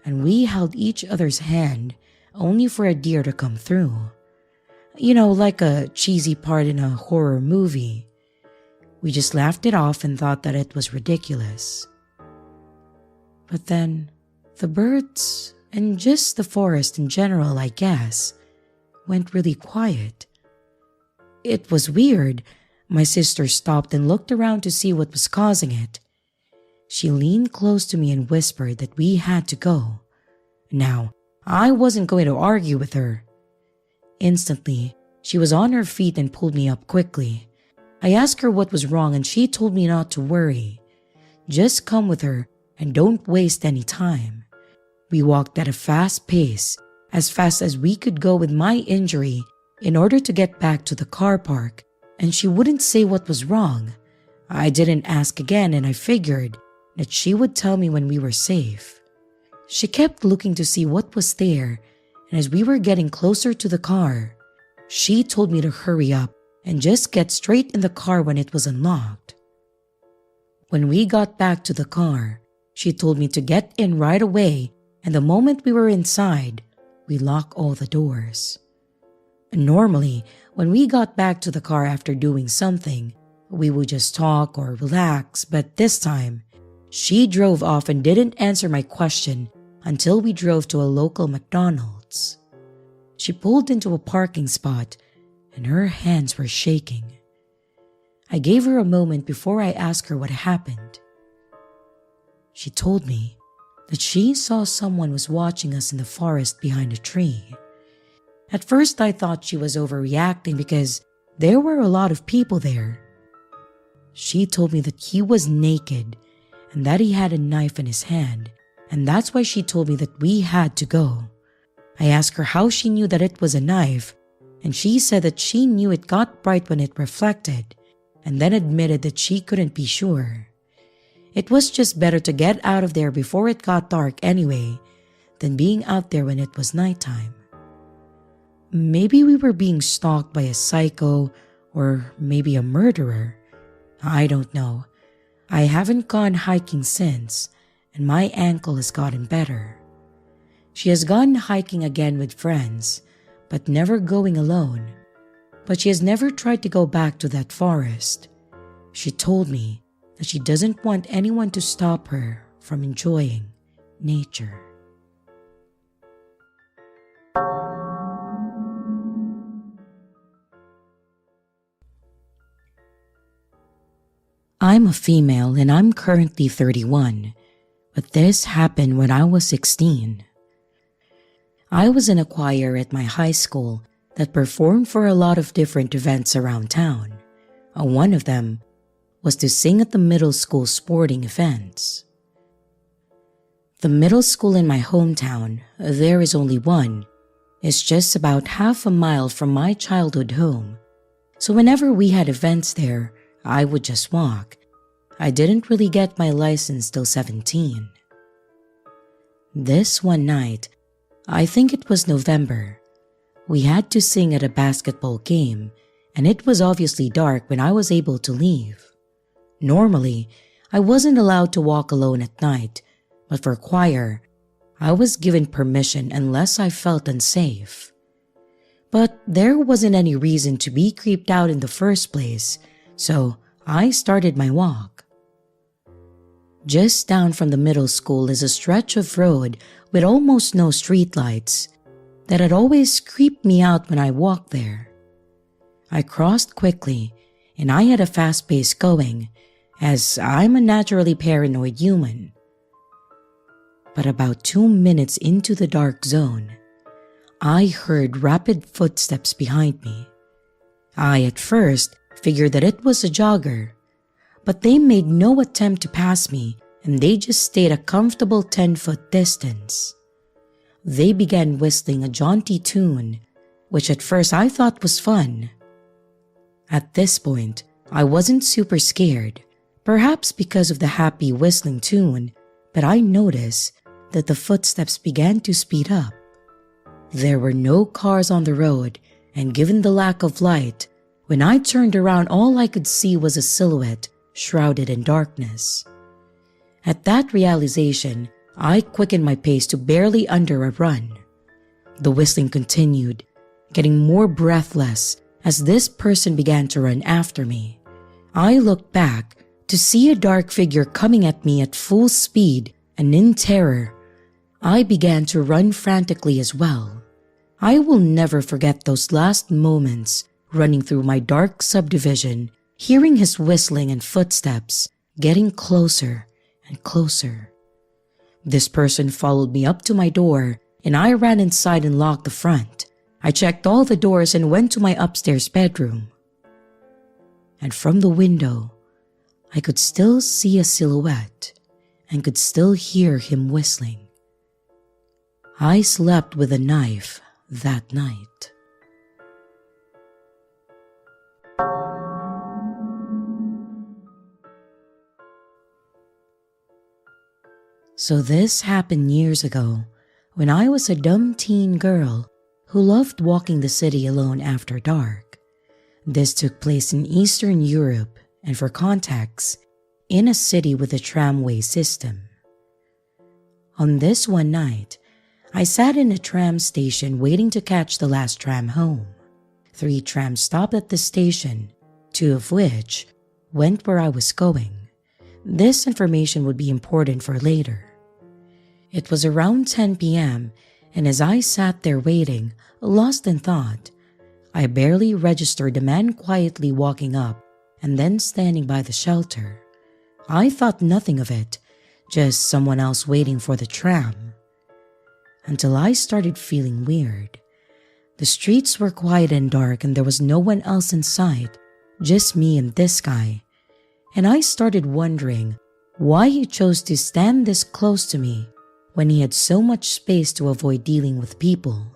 and we held each other's hand only for a deer to come through. You know, like a cheesy part in a horror movie. We just laughed it off and thought that it was ridiculous. But then, the birds, and just the forest in general, I guess, went really quiet. It was weird. My sister stopped and looked around to see what was causing it. She leaned close to me and whispered that we had to go. Now, I wasn't going to argue with her. Instantly, she was on her feet and pulled me up quickly. I asked her what was wrong and she told me not to worry. Just come with her and don't waste any time. We walked at a fast pace, as fast as we could go with my injury in order to get back to the car park, and she wouldn't say what was wrong. I didn't ask again and I figured that she would tell me when we were safe. She kept looking to see what was there, and as we were getting closer to the car, she told me to hurry up and just get straight in the car when it was unlocked. When we got back to the car, she told me to get in right away, and the moment we were inside, we locked all the doors. Normally, when we got back to the car after doing something, we would just talk or relax, but this time, she drove off and didn't answer my question until we drove to a local McDonald's. She pulled into a parking spot and her hands were shaking. I gave her a moment before I asked her what happened. She told me that she saw someone was watching us in the forest behind a tree. At first I thought she was overreacting because there were a lot of people there. She told me that he was naked and that he had a knife in his hand, and that's why she told me that we had to go. I asked her how she knew that it was a knife, and she said that she knew it got bright when it reflected, and then admitted that she couldn't be sure. It was just better to get out of there before it got dark anyway, than being out there when it was nighttime. Maybe we were being stalked by a psycho, or maybe a murderer. I don't know. I haven't gone hiking since, and my ankle has gotten better. She has gone hiking again with friends, but never going alone. But she has never tried to go back to that forest. She told me that she doesn't want anyone to stop her from enjoying nature. I'm a female and I'm currently 31, but this happened when I was 16. I was in a choir at my high school that performed for a lot of different events around town. One of them was to sing at the middle school sporting events. The middle school in my hometown, there is only one, is just about half a mile from my childhood home. So whenever we had events there, I would just walk. I didn't really get my license till 17. This one night, I think it was November. We had to sing at a basketball game, and it was obviously dark when I was able to leave. Normally, I wasn't allowed to walk alone at night, but for choir, I was given permission unless I felt unsafe. But there wasn't any reason to be creeped out in the first place, so I started my walk. Just down from the middle school is a stretch of road with almost no streetlights that had always creeped me out when I walked there. I crossed quickly, and I had a fast pace going, as I'm a naturally paranoid human. But about 2 minutes into the dark zone, I heard rapid footsteps behind me. I at first figured that it was a jogger, but they made no attempt to pass me and they just stayed a comfortable 10-foot distance. They began whistling a jaunty tune, which at first I thought was fun. At this point, I wasn't super scared, perhaps because of the happy whistling tune, but I noticed that the footsteps began to speed up. There were no cars on the road, and given the lack of light, when I turned around all I could see was a silhouette shrouded in darkness. At that realization, I quickened my pace to barely under a run. The whistling continued, getting more breathless as this person began to run after me. I looked back to see a dark figure coming at me at full speed, and in terror, I began to run frantically as well. I will never forget those last moments running through my dark subdivision, hearing his whistling and footsteps getting closer and closer. This person followed me up to my door, and I ran inside and locked the front. I checked all the doors and went to my upstairs bedroom. And from the window, I could still see a silhouette and could still hear him whistling. I slept with a knife that night. So this happened years ago when I was a dumb teen girl who loved walking the city alone after dark. This took place in Eastern Europe and, for context, in a city with a tramway system. On this one night, I sat in a tram station waiting to catch the last tram home. 3 trams stopped at the station, 2 of which went where I was going. This information would be important for later. It was around 10 p.m., and as I sat there waiting, lost in thought, I barely registered the man quietly walking up and then standing by the shelter. I thought nothing of it, just someone else waiting for the tram. Until I started feeling weird. The streets were quiet and dark and there was no one else in sight, just me and this guy. And I started wondering why he chose to stand this close to me when he had so much space to avoid dealing with people.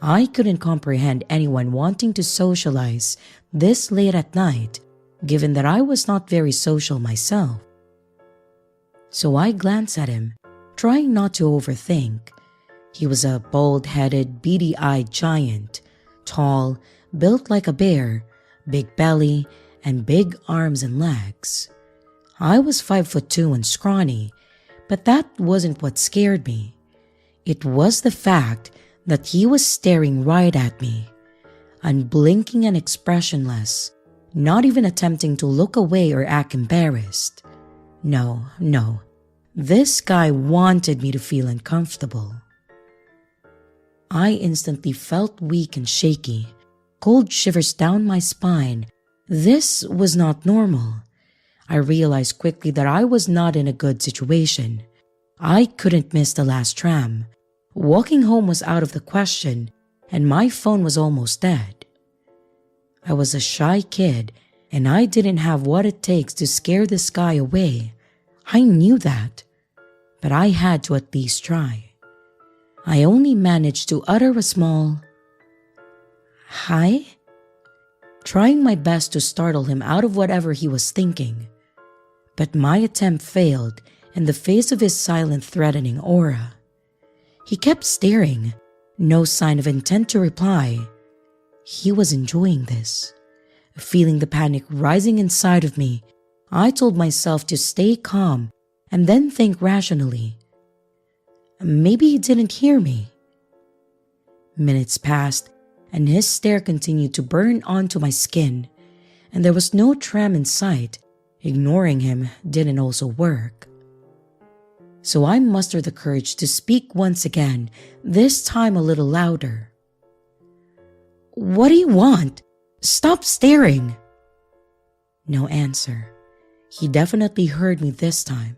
I couldn't comprehend anyone wanting to socialize this late at night, given that I was not very social myself. So I glanced at him, trying not to overthink. He was a bald-headed, beady-eyed giant, tall, built like a bear, big belly, and big arms and legs. I was 5'2" and scrawny, but that wasn't what scared me. It was the fact that he was staring right at me, unblinking and expressionless, not even attempting to look away or act embarrassed. No. This guy wanted me to feel uncomfortable. I instantly felt weak and shaky, cold shivers down my spine. This was not normal. I realized quickly that I was not in a good situation. I couldn't miss the last tram. Walking home was out of the question, and my phone was almost dead. I was a shy kid, and I didn't have what it takes to scare this guy away. I knew that, but I had to at least try. I only managed to utter a small "Hi?" trying my best to startle him out of whatever he was thinking. But my attempt failed in the face of his silent, threatening aura. He kept staring, no sign of intent to reply. He was enjoying this. Feeling the panic rising inside of me, I told myself to stay calm and then think rationally. Maybe he didn't hear me. Minutes passed, and his stare continued to burn onto my skin, and there was no tram in sight. Ignoring him didn't also work. So I mustered the courage to speak once again, this time a little louder. "What do you want? Stop staring!" No answer. He definitely heard me this time.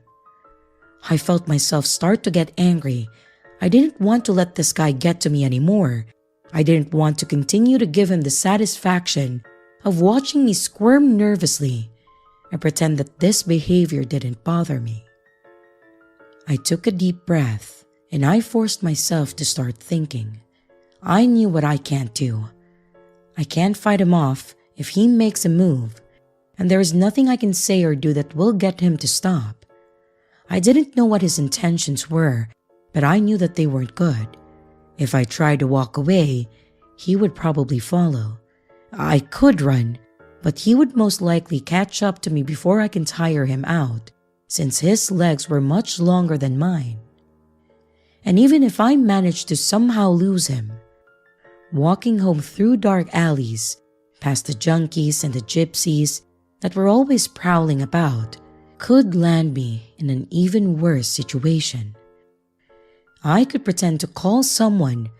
I felt myself start to get angry. I didn't want to let this guy get to me anymore. I didn't want to continue to give him the satisfaction of watching me squirm nervously and pretend that this behavior didn't bother me. I took a deep breath and I forced myself to start thinking. I knew what I can't do. I can't fight him off if he makes a move, and there is nothing I can say or do that will get him to stop. I didn't know what his intentions were, but I knew that they weren't good. If I tried to walk away, he would probably follow. I could run, but he would most likely catch up to me before I can tire him out, since his legs were much longer than mine. And even if I managed to somehow lose him, walking home through dark alleys, past the junkies and the gypsies that were always prowling about, could land me in an even worse situation. I could pretend to call someone,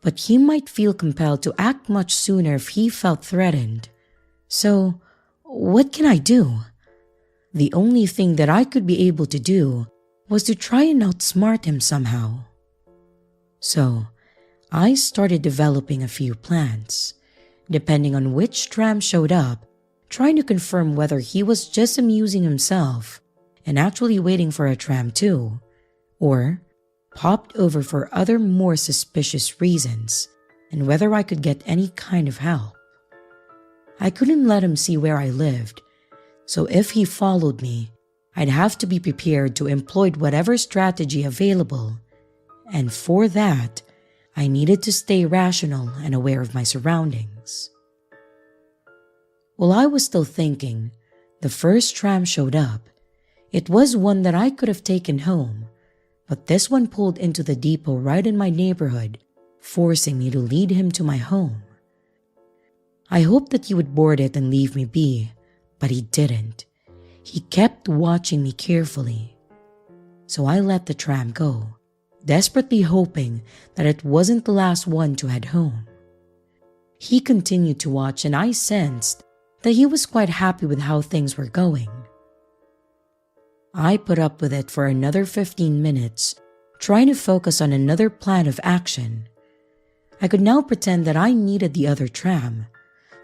but he might feel compelled to act much sooner if he felt threatened. So, what can I do? The only thing that I could be able to do was to try and outsmart him somehow. So, I started developing a few plans, depending on which tram showed up, trying to confirm whether he was just amusing himself and actually waiting for a tram too, or popped over for other more suspicious reasons, and whether I could get any kind of help. I couldn't let him see where I lived, so if he followed me, I'd have to be prepared to employ whatever strategy available, and for that, I needed to stay rational and aware of my surroundings. While I was still thinking, the first tram showed up. It was one that I could have taken home, but this one pulled into the depot right in my neighborhood, forcing me to lead him to my home. I hoped that he would board it and leave me be, but he didn't. He kept watching me carefully. So I let the tram go, desperately hoping that it wasn't the last one to head home. He continued to watch, and I sensed that he was quite happy with how things were going. I put up with it for another 15 minutes, trying to focus on another plan of action. I could now pretend that I needed the other tram,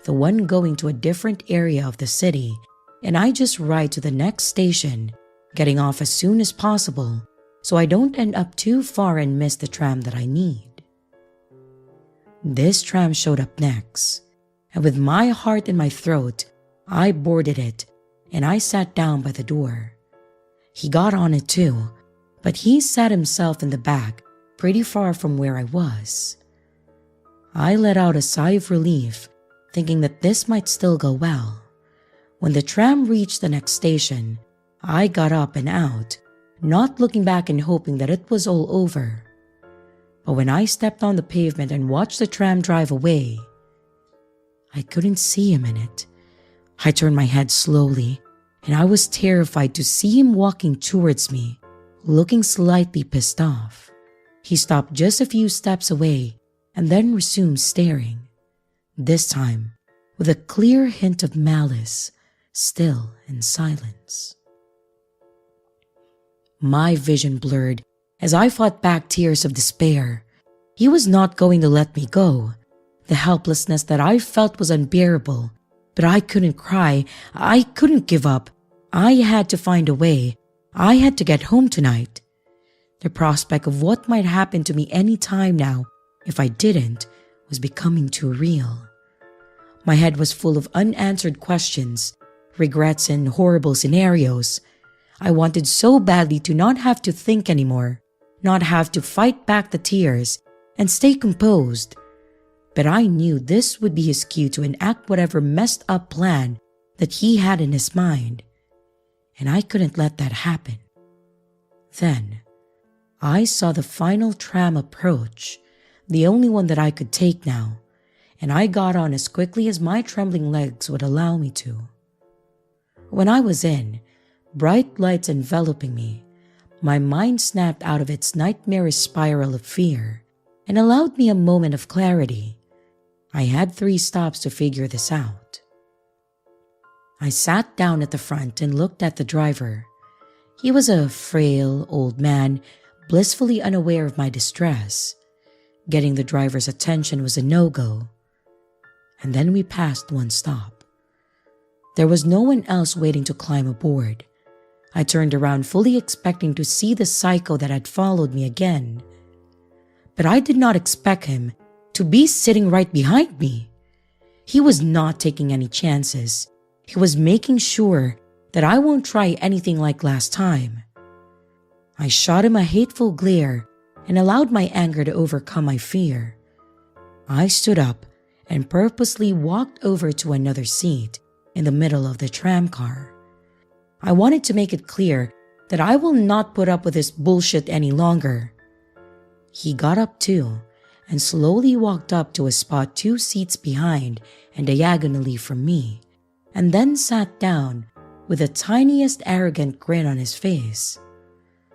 the one going to a different area of the city, and I just ride to the next station, getting off as soon as possible so I don't end up too far and miss the tram that I need. This tram showed up next, and with my heart in my throat, I boarded it and I sat down by the door. He got on it too, but he sat himself in the back, pretty far from where I was. I let out a sigh of relief, thinking that this might still go well. When the tram reached the next station, I got up and out, not looking back and hoping that it was all over. But when I stepped on the pavement and watched the tram drive away, I couldn't see him in it. I turned my head slowly, and I was terrified to see him walking towards me, looking slightly pissed off. He stopped just a few steps away and then resumed staring, this time with a clear hint of malice, still in silence. My vision blurred as I fought back tears of despair. He was not going to let me go. The helplessness that I felt was unbearable, but I couldn't cry. I couldn't give up. I had to find a way. I had to get home tonight. The prospect of what might happen to me any time now, if I didn't, was becoming too real. My head was full of unanswered questions, regrets, and horrible scenarios. I wanted so badly to not have to think anymore, not have to fight back the tears, and stay composed. But I knew this would be his cue to enact whatever messed up plan that he had in his mind, and I couldn't let that happen. Then, I saw the final tram approach, the only one that I could take now, and I got on as quickly as my trembling legs would allow me to. When I was in, bright lights enveloping me, my mind snapped out of its nightmarish spiral of fear and allowed me a moment of clarity. I had 3 stops to figure this out. I sat down at the front and looked at the driver. He was a frail old man, blissfully unaware of my distress. Getting the driver's attention was a no-go. And then we passed one stop. There was no one else waiting to climb aboard. I turned around fully expecting to see the psycho that had followed me again. But I did not expect him to be sitting right behind me. He was not taking any chances. He was making sure that I won't try anything like last time. I shot him a hateful glare and allowed my anger to overcome my fear. I stood up and purposely walked over to another seat in the middle of the tram car. I wanted to make it clear that I will not put up with this bullshit any longer. He got up too and slowly walked up to a spot 2 seats behind and diagonally from me, and then sat down with the tiniest arrogant grin on his face.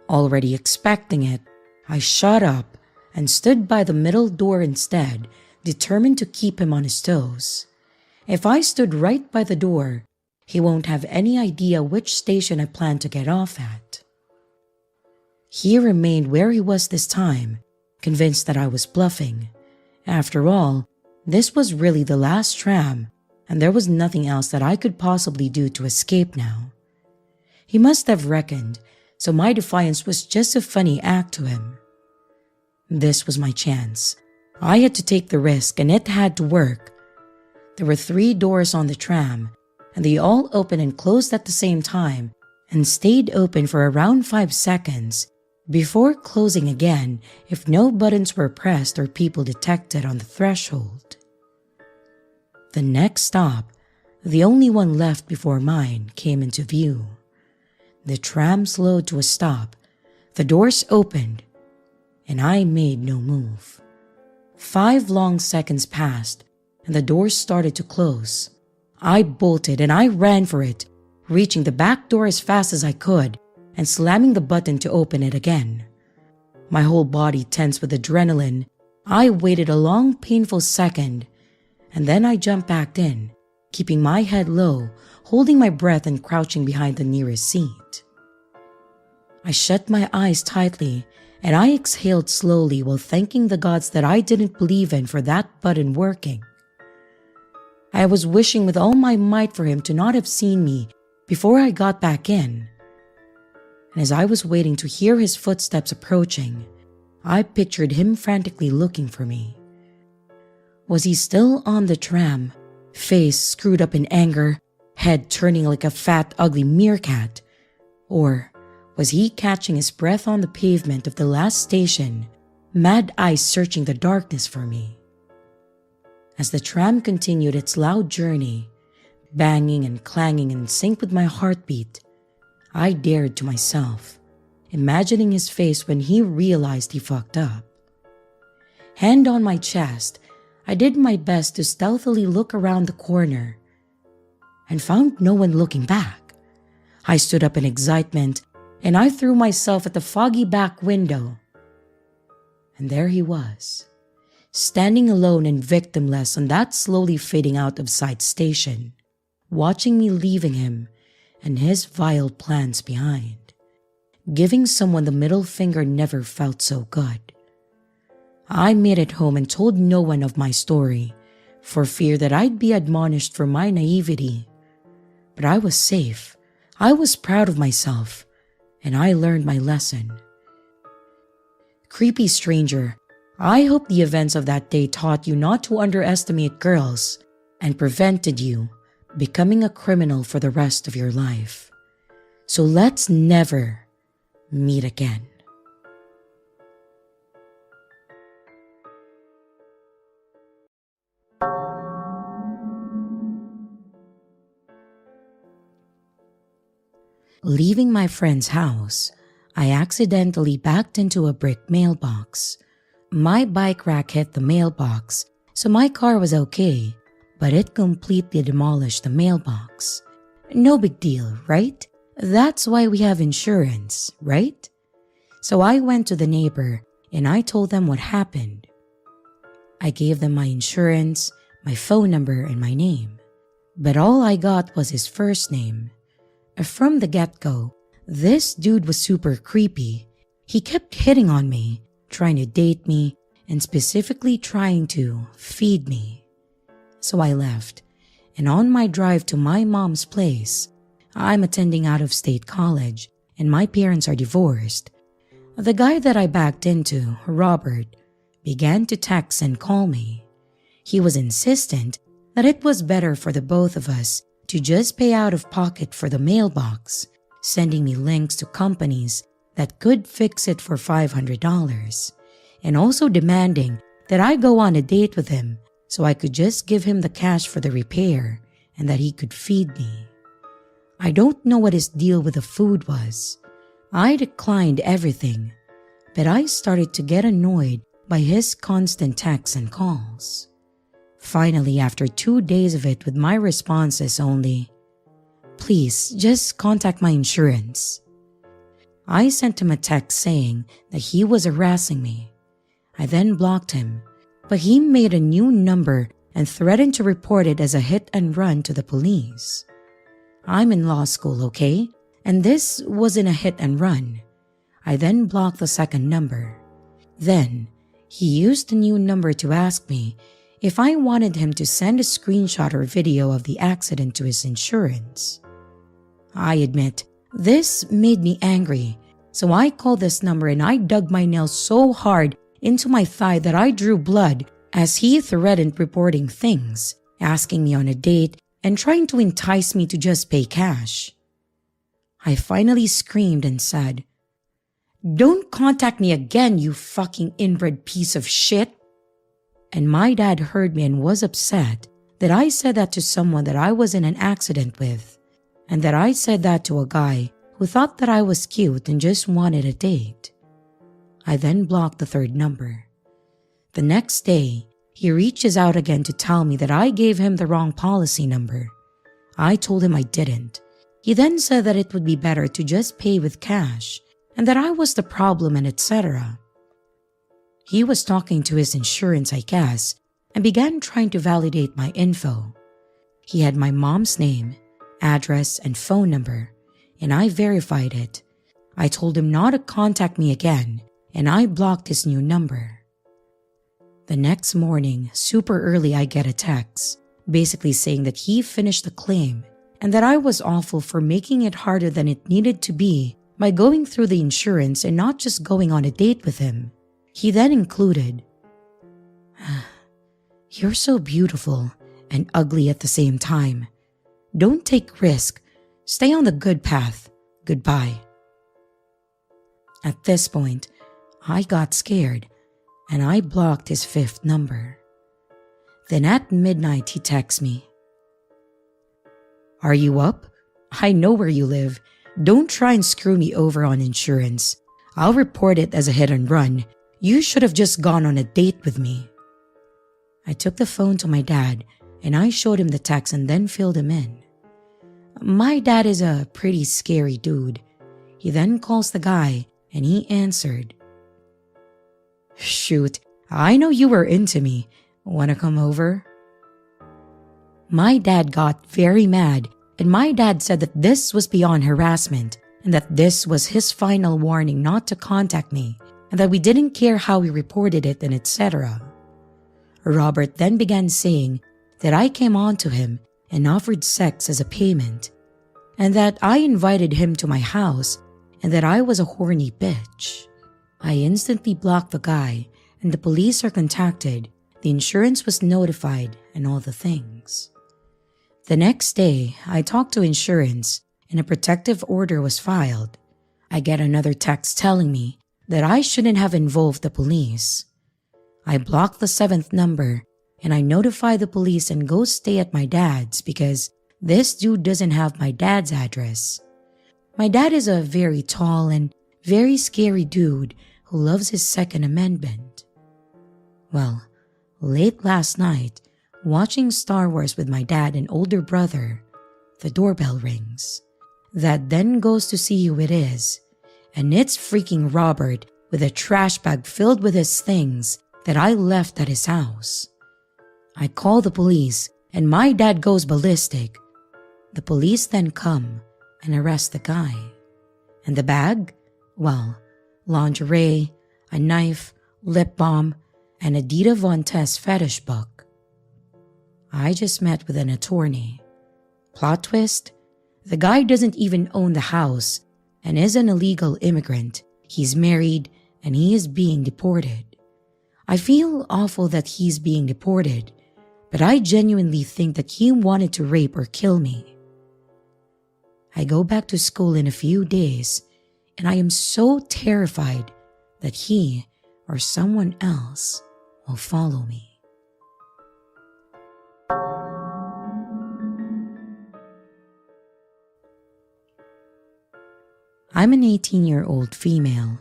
Already expecting it, I shot up and stood by the middle door instead, determined to keep him on his toes. If I stood right by the door, he won't have any idea which station I plan to get off at. He remained where he was this time, convinced that I was bluffing. After all, this was really the last tram, and there was nothing else that I could possibly do to escape now. He must have reckoned, so my defiance was just a funny act to him. This was my chance. I had to take the risk, and it had to work. There were 3 doors on the tram, and they all opened and closed at the same time and stayed open for around 5 seconds before closing again if no buttons were pressed or people detected on the threshold. The next stop, the only one left before mine, came into view. The tram slowed to a stop, the doors opened, and I made no move. 5 long seconds passed, and the doors started to close. I bolted and I ran for it, reaching the back door as fast as I could and slamming the button to open it again. My whole body tense with adrenaline, I waited a long, painful second, and then I jumped back in, keeping my head low, holding my breath and crouching behind the nearest seat. I shut my eyes tightly and I exhaled slowly while thanking the gods that I didn't believe in for that button working. I was wishing with all my might for him to not have seen me before I got back in. And as I was waiting to hear his footsteps approaching, I pictured him frantically looking for me. Was he still on the tram, face screwed up in anger, head turning like a fat, ugly meerkat? Or was he catching his breath on the pavement of the last station, mad eyes searching the darkness for me? As the tram continued its loud journey, banging and clanging in sync with my heartbeat, I dared to myself, imagining his face when he realized he fucked up. Hand on my chest, I did my best to stealthily look around the corner and found no one looking back. I stood up in excitement and I threw myself at the foggy back window. And there he was, standing alone and victimless on that slowly fading out of sight station, watching me leaving him and his vile plans behind. Giving someone the middle finger never felt so good. I made it home and told no one of my story, for fear that I'd be admonished for my naivety. But I was safe, I was proud of myself, and I learned my lesson. Creepy stranger, I hope the events of that day taught you not to underestimate girls and prevented you becoming a criminal for the rest of your life. So let's never meet again. Leaving my friend's house, I accidentally backed into a brick mailbox. My bike rack hit the mailbox, so my car was okay, but it completely demolished the mailbox. No big deal, right? That's why we have insurance, right? So I went to the neighbor and I told them what happened. I gave them my insurance, my phone number, and my name. But all I got was his first name. From the get-go, this dude was super creepy. He kept hitting on me, trying to date me, and specifically trying to feed me. So I left, and on my drive to my mom's place, I'm attending out-of-state college, and my parents are divorced. The guy that I backed into, Robert, began to text and call me. He was insistent that it was better for the both of us to just pay out of pocket for the mailbox, sending me links to companies that could fix it for $500, and also demanding that I go on a date with him so I could just give him the cash for the repair and that he could feed me. I don't know what his deal with the food was. I declined everything, but I started to get annoyed by his constant texts and calls. Finally, after 2 days of it with my responses only, "Please, just contact my insurance," I sent him a text saying that he was harassing me. I then blocked him, but he made a new number and threatened to report it as a hit and run to the police. I'm in law school, okay? And this wasn't a hit and run. I then blocked the second number. Then, he used the new number to ask me if I wanted him to send a screenshot or video of the accident to his insurance. I admit, this made me angry, so I called this number and I dug my nails so hard into my thigh that I drew blood as he threatened reporting things, asking me on a date, and trying to entice me to just pay cash. I finally screamed and said, "Don't contact me again, you fucking inbred piece of shit." And my dad heard me and was upset that I said that to someone that I was in an accident with, and that I said that to a guy who thought that I was cute and just wanted a date. I then blocked the third number. The next day, he reaches out again to tell me that I gave him the wrong policy number. I told him I didn't. He then said that it would be better to just pay with cash and that I was the problem and etc. He was talking to his insurance, I guess, and began trying to validate my info. He had my mom's name, address, and phone number, and I verified it. I told him not to contact me again, and I blocked his new number. The next morning, super early, I get a text, basically saying that he finished the claim and that I was awful for making it harder than it needed to be by going through the insurance and not just going on a date with him. He then included, "You're so beautiful and ugly at the same time. Don't take risk. Stay on the good path. Goodbye." At this point, I got scared and I blocked his fifth number. Then at midnight, he texts me, "Are you up? I know where you live. Don't try and screw me over on insurance. I'll report it as a hit and run. You should have just gone on a date with me." I took the phone to my dad and I showed him the text and then filled him in. My dad is a pretty scary dude. He then calls the guy and he answered, "Shoot, I know you were into me. Wanna come over?" My dad got very mad, and my dad said that this was beyond harassment and that this was his final warning not to contact me and that we didn't care how we reported it and etc. Robert then began saying that I came on to him and offered sex as a payment, and that I invited him to my house and that I was a horny bitch. I instantly blocked the guy and the police are contacted, the insurance was notified, and all the things. The next day, I talked to insurance and a protective order was filed. I get another text telling me that I shouldn't have involved the police. I blocked the seventh number and I notify the police and go stay at my dad's because this dude doesn't have my dad's address. My dad is a very tall and very scary dude who loves his Second Amendment. Well, late last night, watching Star Wars with my dad and older brother, the doorbell rings. That then goes to see who it is, and it's freaking Robert with a trash bag filled with his things that I left at his house. I call the police and my dad goes ballistic. The police then come and arrest the guy. And the bag? Well, lingerie, a knife, lip balm, and a Dita Von Tess fetish book. I just met with an attorney. Plot twist? The guy doesn't even own the house and is an illegal immigrant. He's married and he is being deported. I feel awful that he's being deported, but I genuinely think that he wanted to rape or kill me. I go back to school in a few days, and I am so terrified that he or someone else will follow me. I'm an 18-year-old female,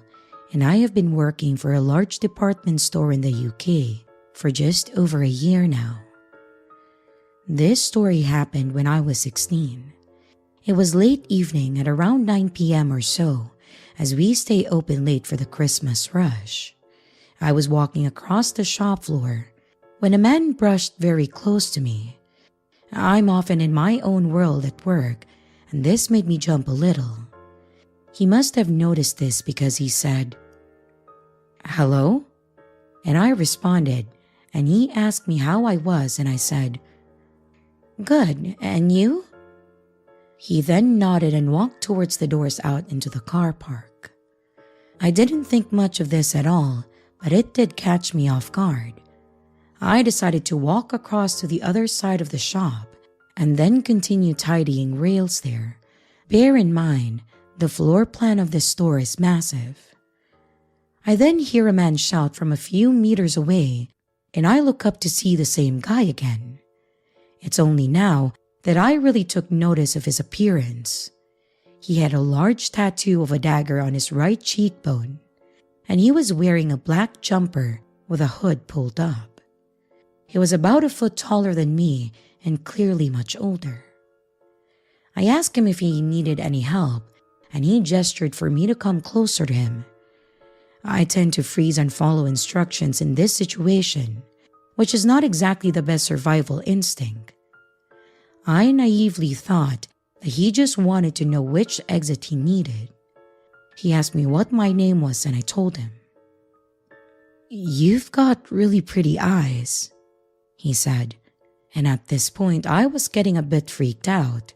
and I have been working for a large department store in the UK for just over a year now. This story happened when I was 16. It was late evening at around 9 p.m. or so, as we stay open late for the Christmas rush. I was walking across the shop floor when a man brushed very close to me. I'm often in my own world at work, and this made me jump a little. He must have noticed this because he said, "Hello?" And I responded, and he asked me how I was, and I said, "Good, and you?" He then nodded and walked towards the doors out into the car park. I didn't think much of this at all, but it did catch me off guard. I decided to walk across to the other side of the shop and then continue tidying rails there. Bear in mind, the floor plan of this store is massive. I then hear a man shout from a few meters away, and I look up to see the same guy again. It's only now that I really took notice of his appearance. He had a large tattoo of a dagger on his right cheekbone, and he was wearing a black jumper with a hood pulled up. He was about a foot taller than me and clearly much older. I asked him if he needed any help, and he gestured for me to come closer to him. I tend to freeze and follow instructions in this situation, which is not exactly the best survival instinct. I naively thought that he just wanted to know which exit he needed. He asked me what my name was, and I told him. "You've got really pretty eyes," he said, and at this point I was getting a bit freaked out.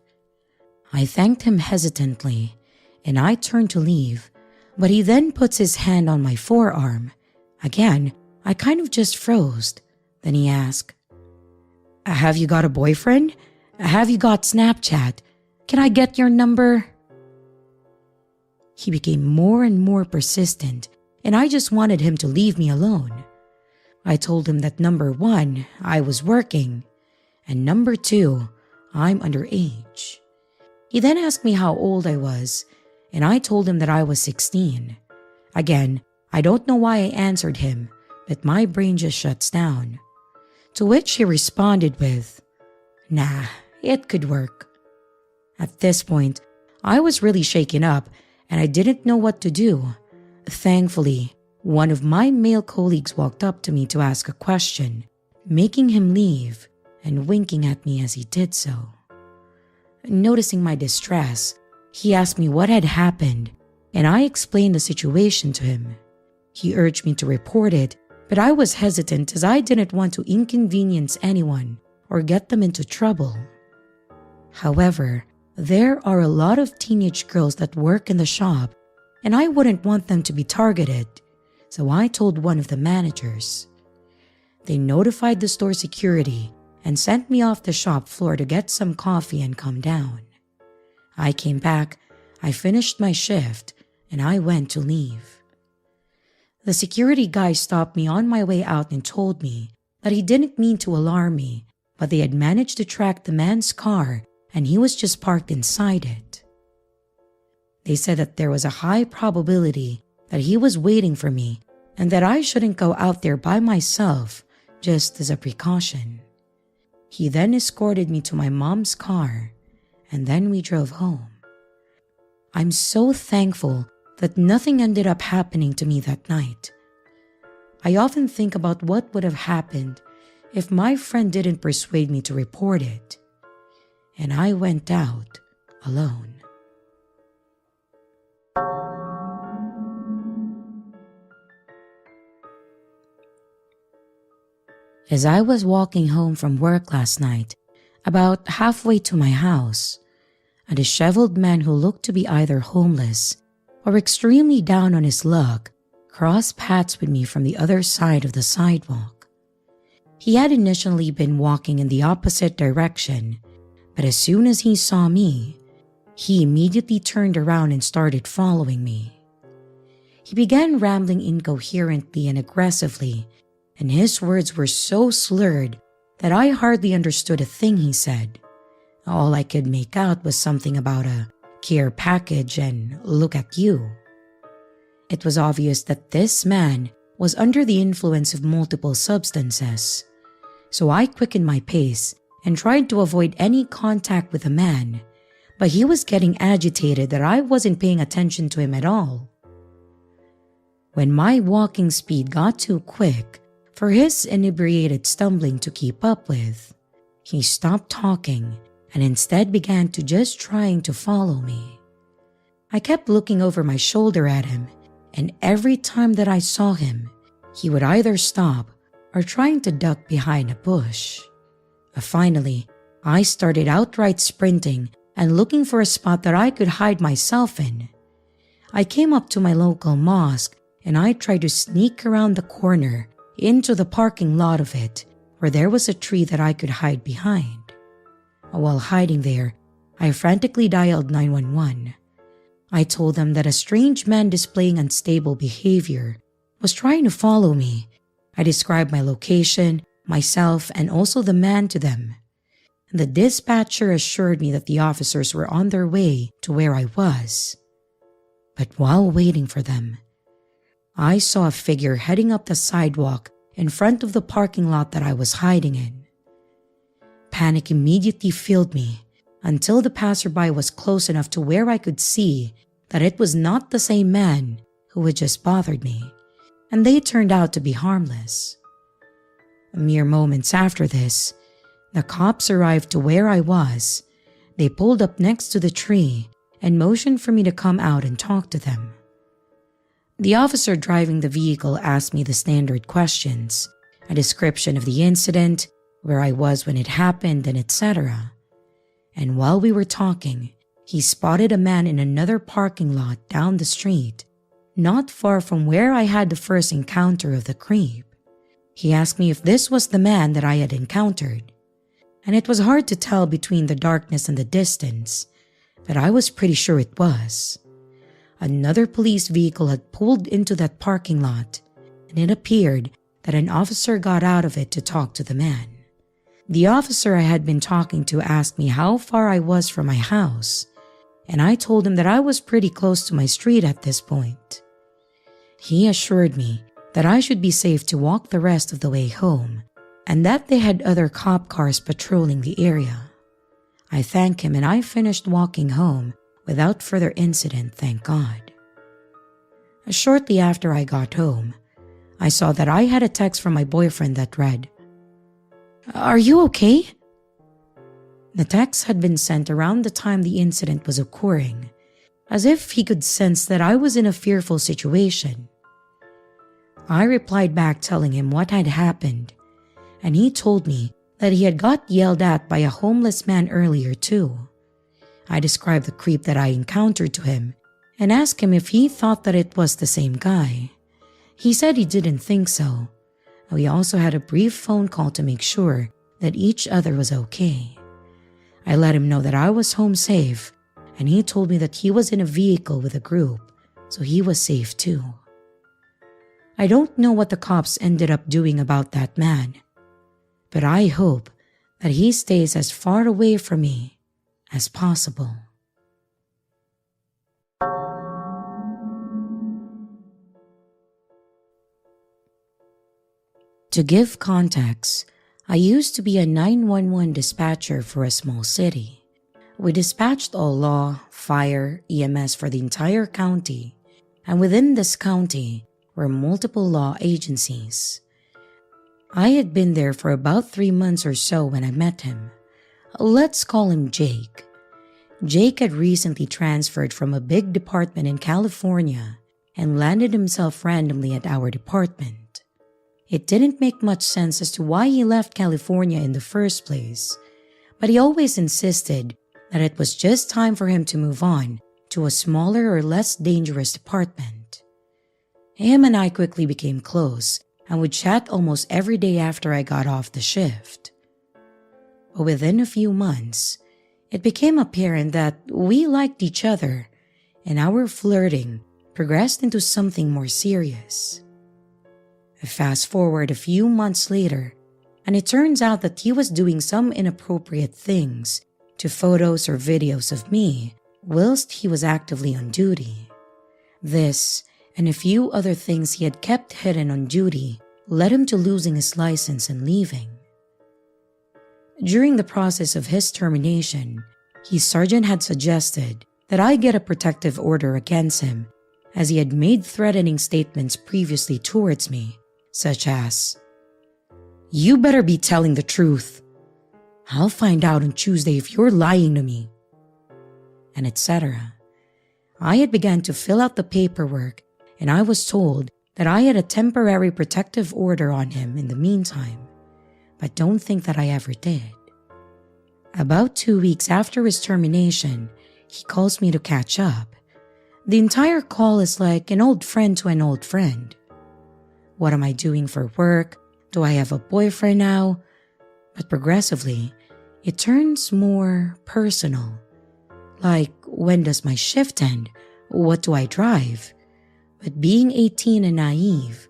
I thanked him hesitantly, and I turned to leave, but he then puts his hand on my forearm. Again, I kind of just froze. Then he asked, "Have you got a boyfriend? Have you got Snapchat? Can I get your number?" He became more and more persistent, and I just wanted him to leave me alone. I told him that number 1, I was working, and number 2, I'm underage. He then asked me how old I was, and I told him that I was 16. Again, I don't know why I answered him, but my brain just shuts down. To which he responded with, "Nah, it could work." At this point, I was really shaken up and I didn't know what to do. Thankfully, one of my male colleagues walked up to me to ask a question, making him leave and winking at me as he did so. Noticing my distress, he asked me what had happened, and I explained the situation to him. He urged me to report it, but I was hesitant as I didn't want to inconvenience anyone or get them into trouble. However, there are a lot of teenage girls that work in the shop, and I wouldn't want them to be targeted, so I told one of the managers. They notified the store security and sent me off the shop floor to get some coffee and come down. I came back, I finished my shift, and I went to leave. The security guy stopped me on my way out and told me that he didn't mean to alarm me, but they had managed to track the man's car and he was just parked inside it. They said that there was a high probability that he was waiting for me and that I shouldn't go out there by myself just as a precaution. He then escorted me to my mom's car and then we drove home. I'm so thankful that nothing ended up happening to me that night. I often think about what would have happened if my friend didn't persuade me to report it, and I went out alone. As I was walking home from work last night, about halfway to my house, a disheveled man who looked to be either homeless or extremely down on his luck crossed paths with me from the other side of the sidewalk. He had initially been walking in the opposite direction, but as soon as he saw me, he immediately turned around and started following me. He began rambling incoherently and aggressively, and his words were so slurred that I hardly understood a thing he said. All I could make out was something about a care package and look at you. It was obvious that this man was under the influence of multiple substances, so I quickened my pace and tried to avoid any contact with the man, but he was getting agitated that I wasn't paying attention to him at all. When my walking speed got too quick for his inebriated stumbling to keep up with, he stopped talking and instead began to just trying to follow me. I kept looking over my shoulder at him, and every time that I saw him, he would either stop or trying to duck behind a bush. Finally, I started outright sprinting and looking for a spot that I could hide myself in. I came up to my local mosque and I tried to sneak around the corner into the parking lot of it where there was a tree that I could hide behind. While hiding there, I frantically dialed 911. I told them that a strange man displaying unstable behavior was trying to follow me. I described my location, myself, and also the man to them. The dispatcher assured me that the officers were on their way to where I was. But while waiting for them, I saw a figure heading up the sidewalk in front of the parking lot that I was hiding in. Panic immediately filled me until the passerby was close enough to where I could see that it was not the same man who had just bothered me, and they turned out to be harmless. Mere moments after this, the cops arrived to where I was. They pulled up next to the tree and motioned for me to come out and talk to them. The officer driving the vehicle asked me the standard questions, a description of the incident, where I was when it happened, and etc. And while we were talking, he spotted a man in another parking lot down the street, not far from where I had the first encounter of the creep. He asked me if this was the man that I had encountered, and it was hard to tell between the darkness and the distance, but I was pretty sure it was. Another police vehicle had pulled into that parking lot, and it appeared that an officer got out of it to talk to the man. The officer I had been talking to asked me how far I was from my house, and I told him that I was pretty close to my street at this point. He assured me that I should be safe to walk the rest of the way home, and that they had other cop cars patrolling the area. I thanked him and I finished walking home without further incident, thank God. Shortly after I got home, I saw that I had a text from my boyfriend that read, "Are you okay?" The text had been sent around the time the incident was occurring, as if he could sense that I was in a fearful situation. I replied back telling him what had happened, and he told me that he had got yelled at by a homeless man earlier too. I described the creep that I encountered to him and asked him if he thought that it was the same guy. He said he didn't think so. We also had a brief phone call to make sure that each other was okay. I let him know that I was home safe, and he told me that he was in a vehicle with a group, so he was safe too. I don't know what the cops ended up doing about that man, but I hope that he stays as far away from me as possible. To give context, I used to be a 911 dispatcher for a small city. We dispatched all law, fire, EMS for the entire county, and within this county were multiple law agencies. I had been there for about 3 months or so when I met him. Let's call him Jake. Jake had recently transferred from a big department in California and landed himself randomly at our department. It didn't make much sense as to why he left California in the first place, but he always insisted that it was just time for him to move on to a smaller or less dangerous department. Him and I quickly became close and would chat almost every day after I got off the shift. But within a few months, it became apparent that we liked each other and our flirting progressed into something more serious. Fast forward a few months later, and it turns out that he was doing some inappropriate things to photos or videos of me whilst he was actively on duty. This and a few other things he had kept hidden on duty led him to losing his license and leaving. During the process of his termination, his sergeant had suggested that I get a protective order against him as he had made threatening statements previously towards me, such as, "You better be telling the truth. I'll find out on Tuesday if you're lying to me," and etc. I had begun to fill out the paperwork and I was told that I had a temporary protective order on him in the meantime, but don't think that I ever did. About 2 weeks after his termination, he calls me to catch up. The entire call is like an old friend to an old friend. What am I doing for work? Do I have a boyfriend now? But progressively, it turns more personal. Like, when does my shift end? What do I drive? But being 18 and naive,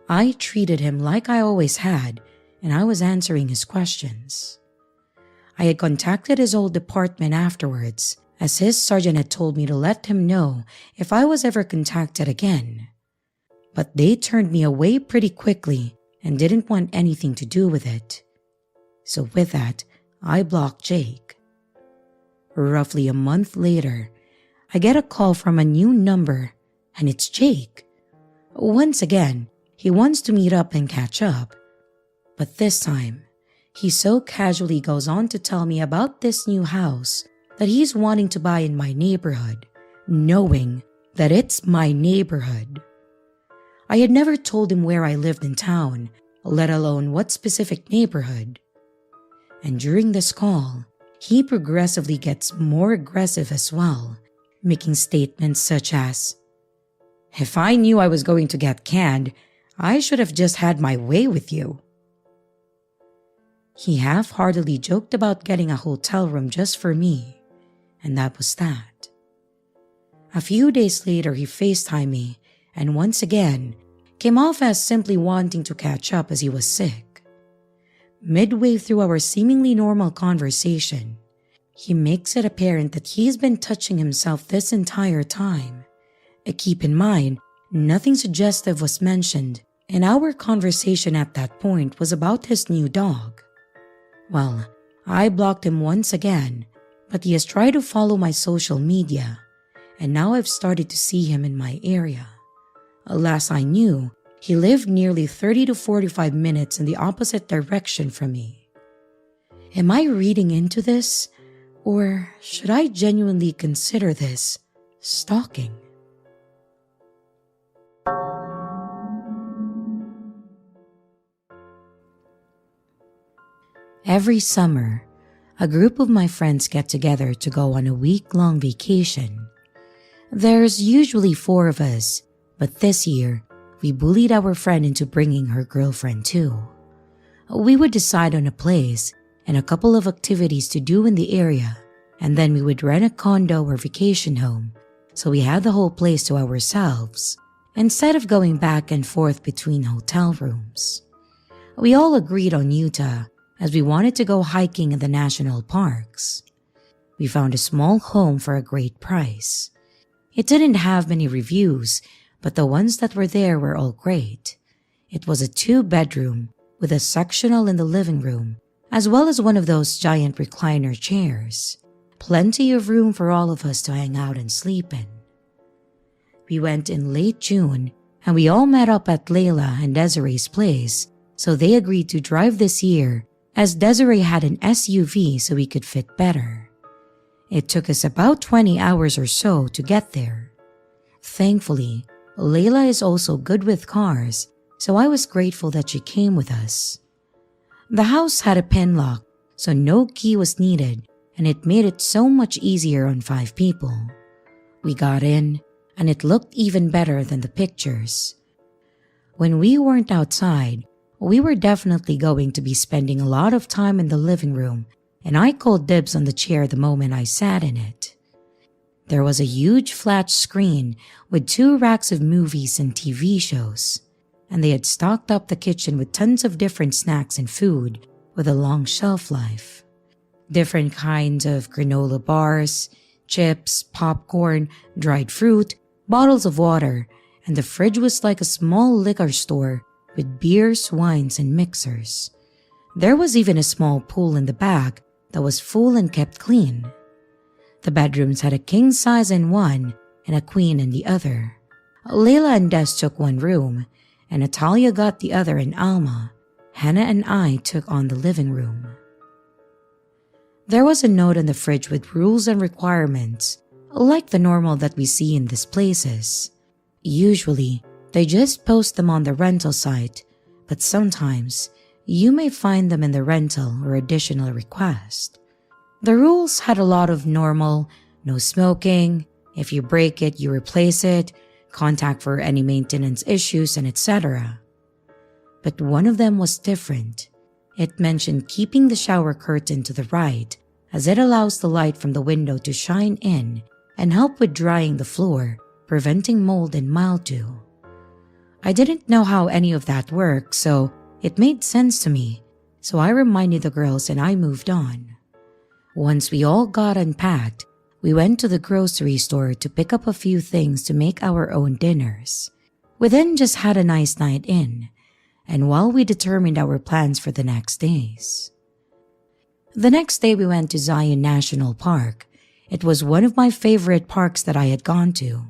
I treated him like I always had, and I was answering his questions. I had contacted his old department afterwards, as his sergeant had told me to let him know if I was ever contacted again. But they turned me away pretty quickly and didn't want anything to do with it. So with that, I blocked Jake. Roughly a month later, I get a call from a new number, and it's Jake. Once again, he wants to meet up and catch up. But this time, he so casually goes on to tell me about this new house that he's wanting to buy in my neighborhood, knowing that it's my neighborhood. I had never told him where I lived in town, let alone what specific neighborhood. And during this call, he progressively gets more aggressive as well, making statements such as, "If I knew I was going to get canned, I should have just had my way with you." He half-heartedly joked about getting a hotel room just for me, and that was that. A few days later, he FaceTimed me, and once again, came off as simply wanting to catch up as he was sick. Midway through our seemingly normal conversation, he makes it apparent that he's been touching himself this entire time. Keep in mind, nothing suggestive was mentioned, and our conversation at that point was about his new dog. Well, I blocked him once again, but he has tried to follow my social media, and now I've started to see him in my area. Last I knew, he lived nearly 30 to 45 minutes in the opposite direction from me. Am I reading into this, or should I genuinely consider this stalking? Every summer, a group of my friends get together to go on a week-long vacation. There's usually 4 of us, but this year, we bullied our friend into bringing her girlfriend too. We would decide on a place and a couple of activities to do in the area, and then we would rent a condo or vacation home, so we had the whole place to ourselves, instead of going back and forth between hotel rooms. We all agreed on Utah, as we wanted to go hiking in the national parks. We found a small home for a great price. It didn't have many reviews, but the ones that were there were all great. It was a 2-bedroom, with a sectional in the living room, as well as one of those giant recliner chairs. Plenty of room for all of us to hang out and sleep in. We went in late June and we all met up at Layla and Desiree's place, so they agreed to drive this year as Desiree had an SUV so we could fit better. It took us about 20 hours or so to get there. Thankfully, Layla is also good with cars, so I was grateful that she came with us. The house had a pin lock, so no key was needed, and it made it so much easier on 5 people. We got in, and it looked even better than the pictures. When we weren't outside, we were definitely going to be spending a lot of time in the living room, and I called dibs on the chair the moment I sat in it. There was a huge flat screen with 2 racks of movies and TV shows, and they had stocked up the kitchen with tons of different snacks and food with a long shelf life. Different kinds of granola bars, chips, popcorn, dried fruit, bottles of water, and the fridge was like a small liquor store with beers, wines, and mixers. There was even a small pool in the back that was full and kept clean. The bedrooms had a king size in one and a queen in the other. Layla and Des took one room, and Natalia got the other, and Alma, Hannah, and I took on the living room. There was a note on the fridge with rules and requirements, like the normal that we see in these places. Usually, they just post them on the rental site, but sometimes you may find them in the rental or additional request. The rules had a lot of normal, no smoking, if you break it, you replace it, contact for any maintenance issues, and etc. But one of them was different. It mentioned keeping the shower curtain to the right, as it allows the light from the window to shine in and help with drying the floor, preventing mold and mildew. I didn't know how any of that worked, so it made sense to me, so I reminded the girls and I moved on. Once we all got unpacked, we went to the grocery store to pick up a few things to make our own dinners. We then just had a nice night in, and while we determined our plans for the next days. The next day we went to Zion National Park. It was one of my favorite parks that I had gone to.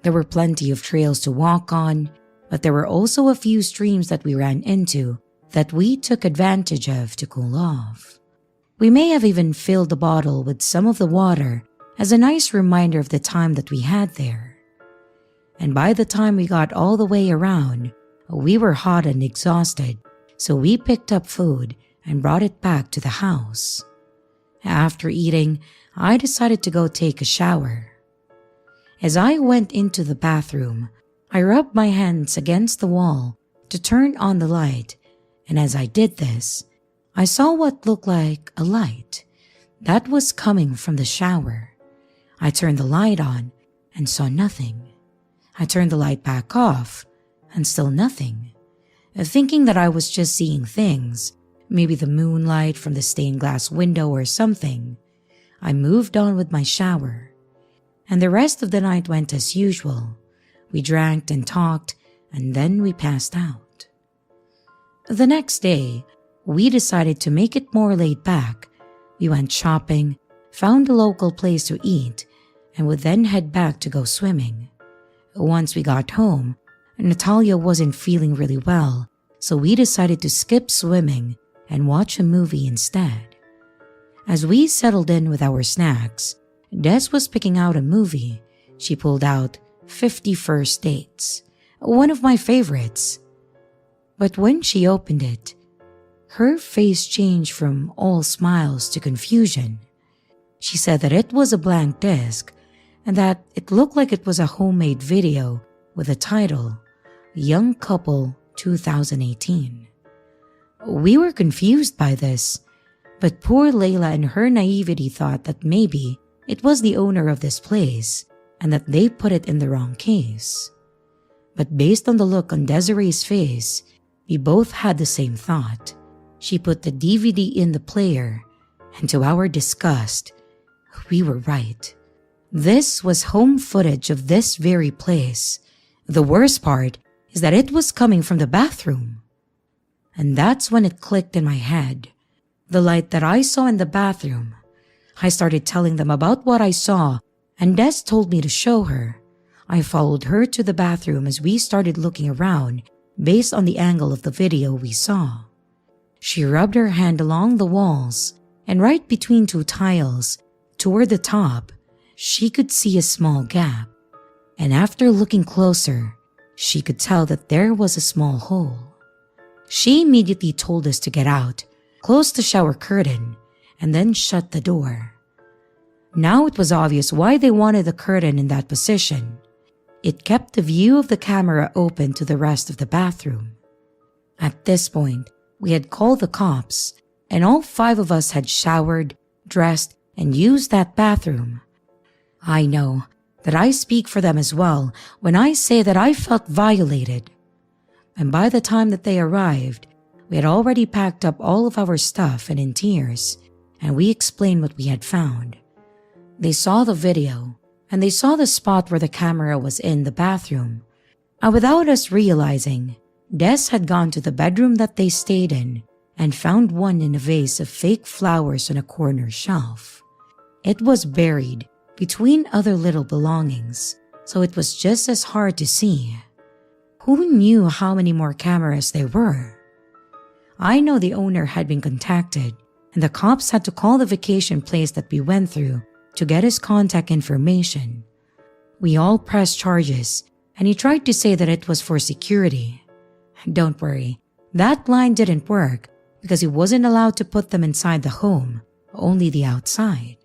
There were plenty of trails to walk on, but there were also a few streams that we ran into that we took advantage of to cool off. We may have even filled the bottle with some of the water as a nice reminder of the time that we had there. And by the time we got all the way around, we were hot and exhausted, so we picked up food and brought it back to the house. After eating, I decided to go take a shower. As I went into the bathroom, I rubbed my hands against the wall to turn on the light, and as I did this, I saw what looked like a light that was coming from the shower. I turned the light on and saw nothing. I turned the light back off and still nothing. Thinking that I was just seeing things, maybe the moonlight from the stained glass window or something, I moved on with my shower. And the rest of the night went as usual. We drank and talked, and then we passed out. The next day, we decided to make it more laid back. We went shopping, found a local place to eat, and would then head back to go swimming. Once we got home, Natalia wasn't feeling really well, so we decided to skip swimming and watch a movie instead. As we settled in with our snacks, Des was picking out a movie. She pulled out 50 First Dates, one of my favorites. But when she opened it, her face changed from all smiles to confusion. She said that it was a blank disc and that it looked like it was a homemade video with a title, Young Couple 2018. We were confused by this, but poor Layla in her naivety thought that maybe it was the owner of this place and that they put it in the wrong case. But based on the look on Desiree's face, we both had the same thought. She put the DVD in the player, and to our disgust, we were right. This was home footage of this very place. The worst part is that it was coming from the bathroom. And that's when it clicked in my head. The light that I saw in the bathroom. I started telling them about what I saw, and Des told me to show her. I followed her to the bathroom as we started looking around based on the angle of the video we saw. She rubbed her hand along the walls, and right between two tiles, toward the top, she could see a small gap. And after looking closer, she could tell that there was a small hole. She immediately told us to get out, close the shower curtain, and then shut the door. Now it was obvious why they wanted the curtain in that position. It kept the view of the camera open to the rest of the bathroom. At this point, we had called the cops, and all 5 of us had showered, dressed, and used that bathroom. I know that I speak for them as well when I say that I felt violated. And by the time that they arrived, we had already packed up all of our stuff and in tears, and we explained what we had found. They saw the video, and they saw the spot where the camera was in the bathroom. And without us realizing, Des had gone to the bedroom that they stayed in and found one in a vase of fake flowers on a corner shelf. It was buried between other little belongings, so it was just as hard to see. Who knew how many more cameras there were? I know the owner had been contacted, and the cops had to call the vacation place that we went through to get his contact information. We all pressed charges, and he tried to say that it was for security. Don't worry, that line didn't work because he wasn't allowed to put them inside the home, only the outside.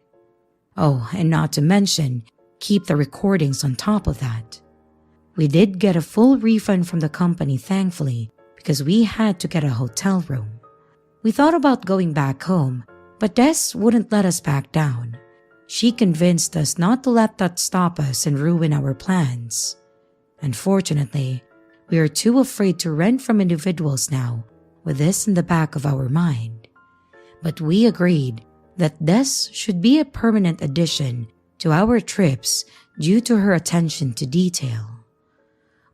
Oh, and not to mention, keep the recordings on top of that. We did get a full refund from the company, thankfully, because we had to get a hotel room. We thought about going back home, but Des wouldn't let us back down. She convinced us not to let that stop us and ruin our plans. Unfortunately, we are too afraid to rent from individuals now, with this in the back of our mind. But we agreed that Des should be a permanent addition to our trips due to her attention to detail.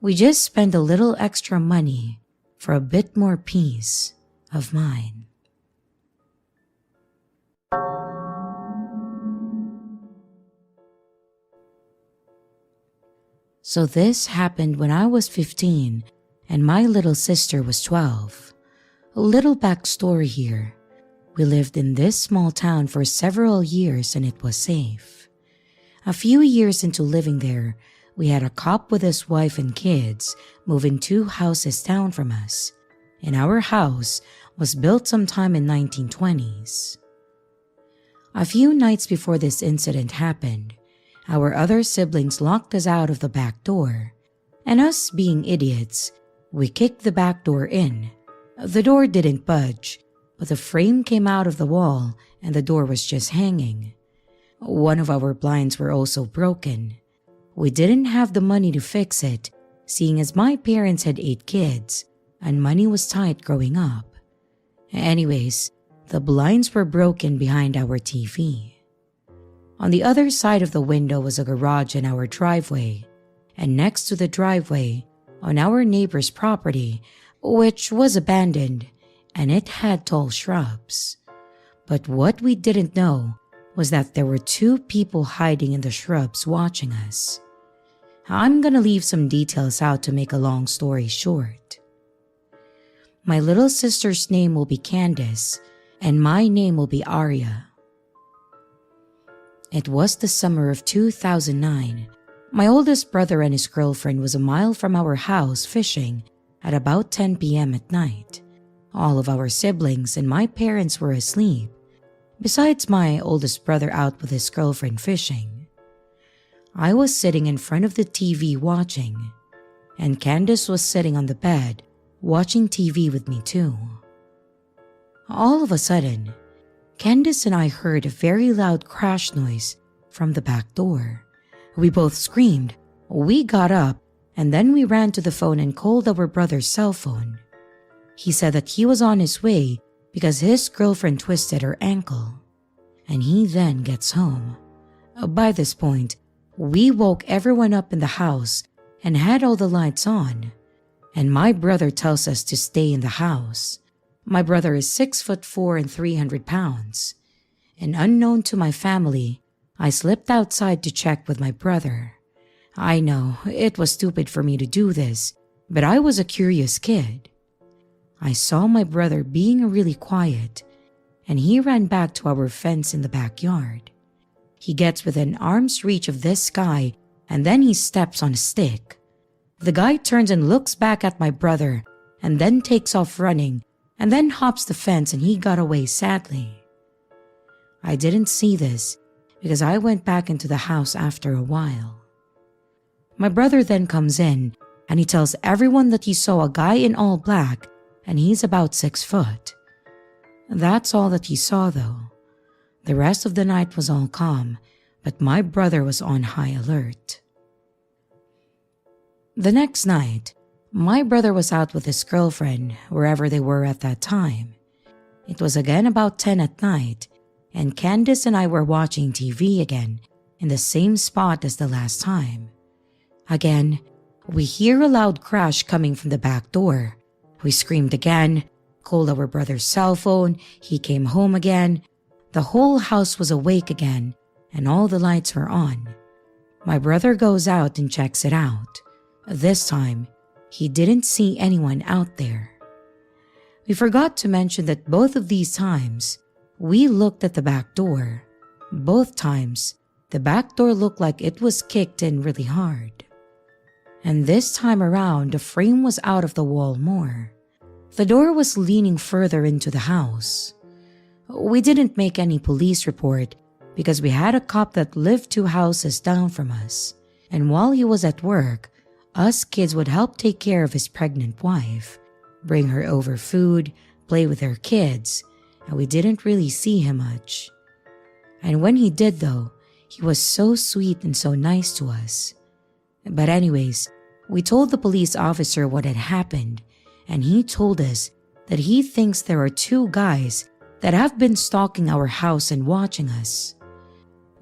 We just spent a little extra money for a bit more peace of mind. So this happened when I was 15 and my little sister was 12. A little backstory here. We lived in this small town for several years and it was safe. A few years into living there, we had a cop with his wife and kids moving 2 houses down from us, and our house was built sometime in 1920s. A few nights before this incident happened, our other siblings locked us out of the back door, and us being idiots, we kicked the back door in. The door didn't budge, but the frame came out of the wall and the door was just hanging. One of our blinds were also broken. We didn't have the money to fix it, seeing as my parents had 8 kids and money was tight growing up. Anyways, the blinds were broken behind our TV. On the other side of the window was a garage in our driveway, and next to the driveway, on our neighbor's property, which was abandoned, and it had tall shrubs. But what we didn't know was that there were 2 people hiding in the shrubs watching us. I'm gonna leave some details out to make a long story short. My little sister's name will be Candace, and my name will be Aria. It was the summer of 2009. My oldest brother and his girlfriend was a mile from our house fishing at about 10 p.m. at night. All of our siblings and my parents were asleep, besides my oldest brother out with his girlfriend fishing. I was sitting in front of the TV watching, and Candace was sitting on the bed watching TV with me too. All of a sudden, Candace and I heard a very loud crash noise from the back door. We both screamed. We got up and then we ran to the phone and called our brother's cell phone. He said that he was on his way because his girlfriend twisted her ankle, and he then gets home. By this point, we woke everyone up in the house and had all the lights on, and my brother tells us to stay in the house. My brother is 6'4" and 300 pounds. And unknown to my family, I slipped outside to check with my brother. I know, it was stupid for me to do this, but I was a curious kid. I saw my brother being really quiet, and he ran back to our fence in the backyard. He gets within arm's reach of this guy, and then he steps on a stick. The guy turns and looks back at my brother, and then takes off running, and then hops the fence, and he got away sadly. I didn't see this because I went back into the house after a while. My brother then comes in, and he tells everyone that he saw a guy in all black, and he's about 6 foot. That's all that he saw though. The rest of the night was all calm, but my brother was on high alert. The next night, my brother was out with his girlfriend, wherever they were at that time. It was again about 10 at night, and Candace and I were watching TV again, in the same spot as the last time. Again, we hear a loud crash coming from the back door. We screamed again, called our brother's cell phone, he came home again. The whole house was awake again, and all the lights were on. My brother goes out and checks it out. This time, he didn't see anyone out there. We forgot to mention that both of these times, we looked at the back door. Both times, the back door looked like it was kicked in really hard. And this time around, the frame was out of the wall more. The door was leaning further into the house. We didn't make any police report because we had a cop that lived 2 houses down from us. And while he was at work, us kids would help take care of his pregnant wife, bring her over food, play with her kids, and we didn't really see him much. And when he did though, he was so sweet and so nice to us. But anyways, we told the police officer what had happened, and he told us that he thinks there are 2 guys that have been stalking our house and watching us.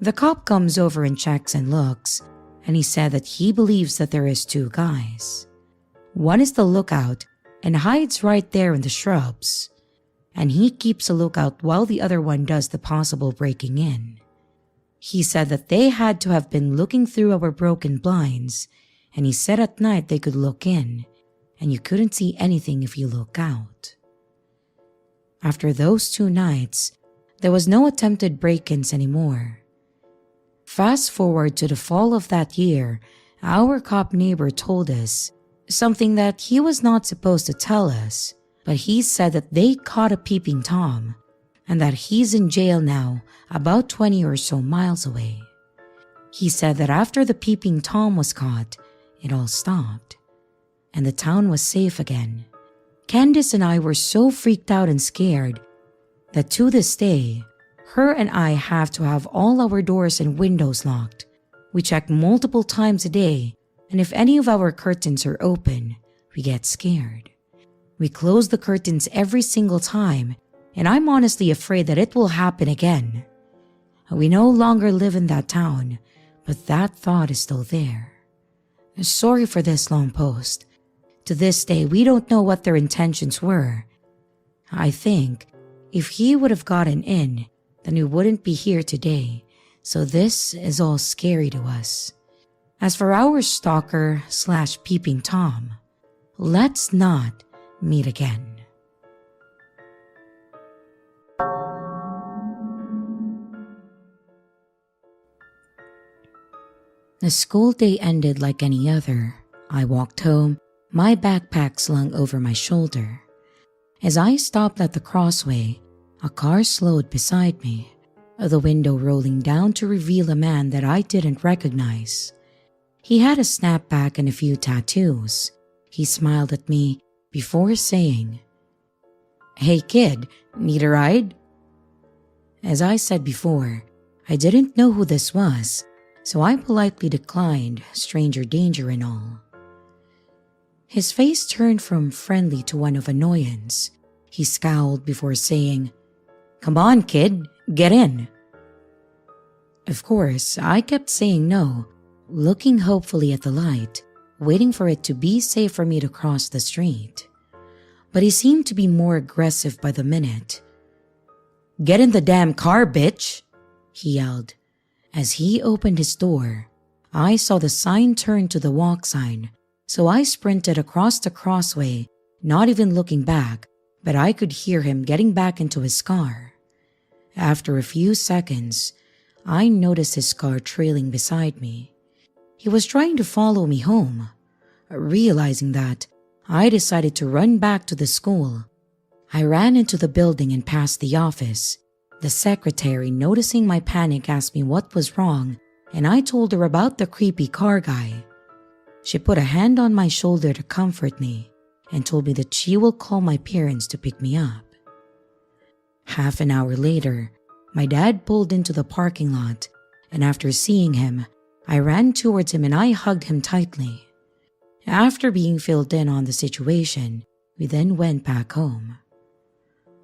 The cop comes over and checks and looks, and he said that he believes that there is 2 guys. One is the lookout and hides right there in the shrubs, and he keeps a lookout while the other one does the possible breaking in. He said that they had to have been looking through our broken blinds, and he said at night they could look in, and you couldn't see anything if you look out. After those 2 nights, there was no attempted break-ins anymore. Fast forward to the fall of that year, our cop neighbor told us something that he was not supposed to tell us, but he said that they caught a peeping Tom and that he's in jail now about 20 or so miles away. He said that after the peeping Tom was caught, it all stopped and the town was safe again. Candace and I were so freaked out and scared that to this day, her and I have to have all our doors and windows locked. We check multiple times a day, and if any of our curtains are open, we get scared. We close the curtains every single time, and I'm honestly afraid that it will happen again. We no longer live in that town, but that thought is still there. Sorry for this long post. To this day, we don't know what their intentions were. I think if he would have gotten in, then we wouldn't be here today, so this is all scary to us. As for our stalker/peeping Tom, let's not meet again. The school day ended like any other. I walked home, my backpack slung over my shoulder. As I stopped at the crossway, a car slowed beside me, the window rolling down to reveal a man that I didn't recognize. He had a snapback and a few tattoos. He smiled at me before saying, "Hey kid, need a ride?" As I said before, I didn't know who this was, so I politely declined, stranger danger and all. His face turned from friendly to one of annoyance. He scowled before saying, "Come on, kid, get in." Of course, I kept saying no, looking hopefully at the light, waiting for it to be safe for me to cross the street. but he seemed to be more aggressive by the minute. "Get in the damn car, bitch!" he yelled. As he opened his door, I saw the sign turn to the walk sign, so I sprinted across the crossway, not even looking back, but I could hear him getting back into his car. After a few seconds, I noticed his car trailing beside me. He was trying to follow me home. Realizing that, I decided to run back to the school. I ran into the building and past the office. The secretary, noticing my panic, asked me what was wrong, and I told her about the creepy car guy. She put a hand on my shoulder to comfort me and told me that she will call my parents to pick me up. Half an hour later, my dad pulled into the parking lot, and after seeing him, I ran towards him and I hugged him tightly. After being filled in on the situation, we then went back home.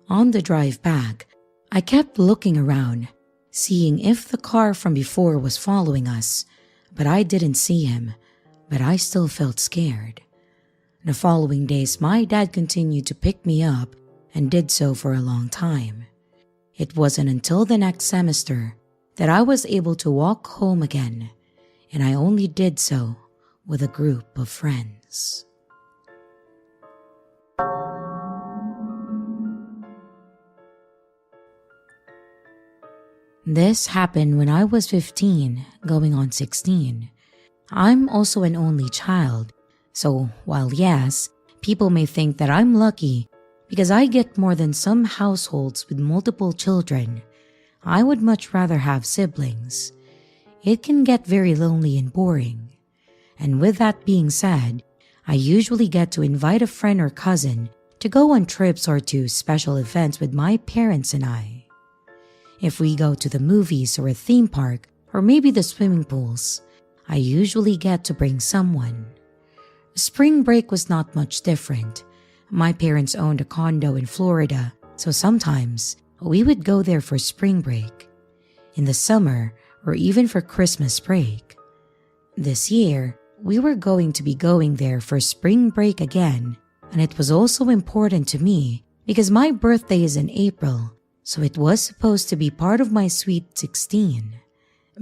On the drive back, I kept looking around, seeing if the car from before was following us, but I didn't see him, but I still felt scared. The following days, my dad continued to pick me up and did so for a long time. It wasn't until the next semester that I was able to walk home again, and I only did so with a group of friends. This happened when I was 15, going on 16. I'm also an only child, so while yes, people may think that I'm lucky because I get more than some households with multiple children, I would much rather have siblings. It can get very lonely and boring. And with that being said, I usually get to invite a friend or cousin to go on trips or to special events with my parents and I. If we go to the movies or a theme park or maybe the swimming pools, I usually get to bring someone. Spring break was not much different. My parents owned a condo in Florida, so sometimes we would go there for spring break, in the summer, or even for Christmas break. This year, we were going to be going there for spring break again, and it was also important to me because my birthday is in April, so it was supposed to be part of my Sweet 16.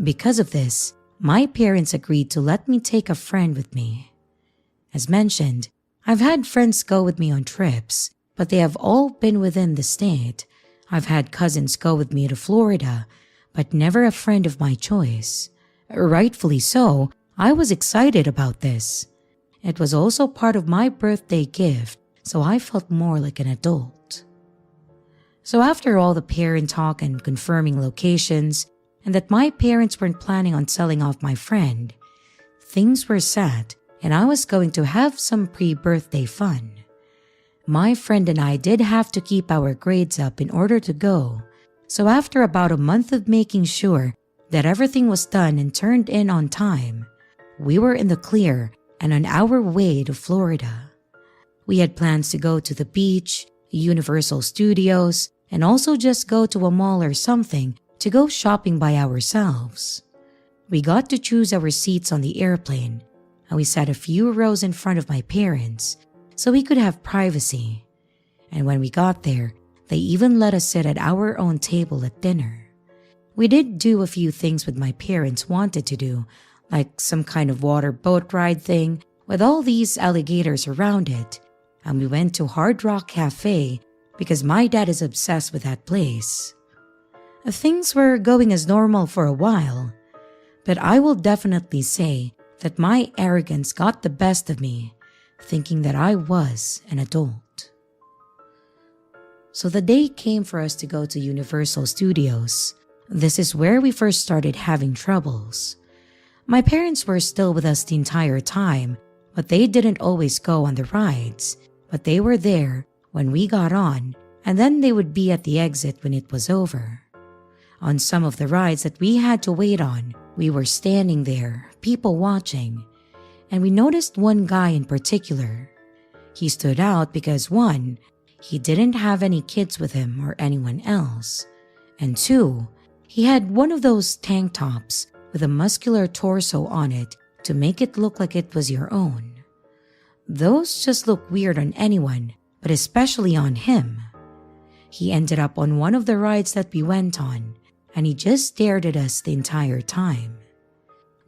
Because of this, my parents agreed to let me take a friend with me. As mentioned, I've had friends go with me on trips, but they have all been within the state. I've had cousins go with me to Florida, but never a friend of my choice. Rightfully so, I was excited about this. It was also part of my birthday gift, so I felt more like an adult. So after all the parent talk and confirming locations, and that my parents weren't planning on selling off my friend, things were set and I was going to have some pre-birthday fun. My friend and I did have to keep our grades up in order to go, so after about a month of making sure that everything was done and turned in on time, we were in the clear and on our way to Florida. We had plans to go to the beach, Universal Studios, and also just go to a mall or something to go shopping by ourselves. We got to choose our seats on the airplane, and we sat a few rows in front of my parents so we could have privacy. And when we got there, they even let us sit at our own table at dinner. We did do a few things with my parents wanted to do, like some kind of water boat ride thing with all these alligators around it, and we went to Hard Rock Cafe because my dad is obsessed with that place. Things were going as normal for a while, but I will definitely say that my arrogance got the best of me, thinking that I was an adult. So the day came for us to go to Universal Studios. This is where we first started having troubles. My parents were still with us the entire time, but they didn't always go on the rides, but they were there when we got on, and then they would be at the exit when it was over. On some of the rides that we had to wait on, we were standing there, people watching, and we noticed one guy in particular. He stood out because 1, he didn't have any kids with him or anyone else, and 2, he had one of those tank tops with a muscular torso on it to make it look like it was your own. Those just look weird on anyone, but especially on him. He ended up on one of the rides that we went on, and he just stared at us the entire time.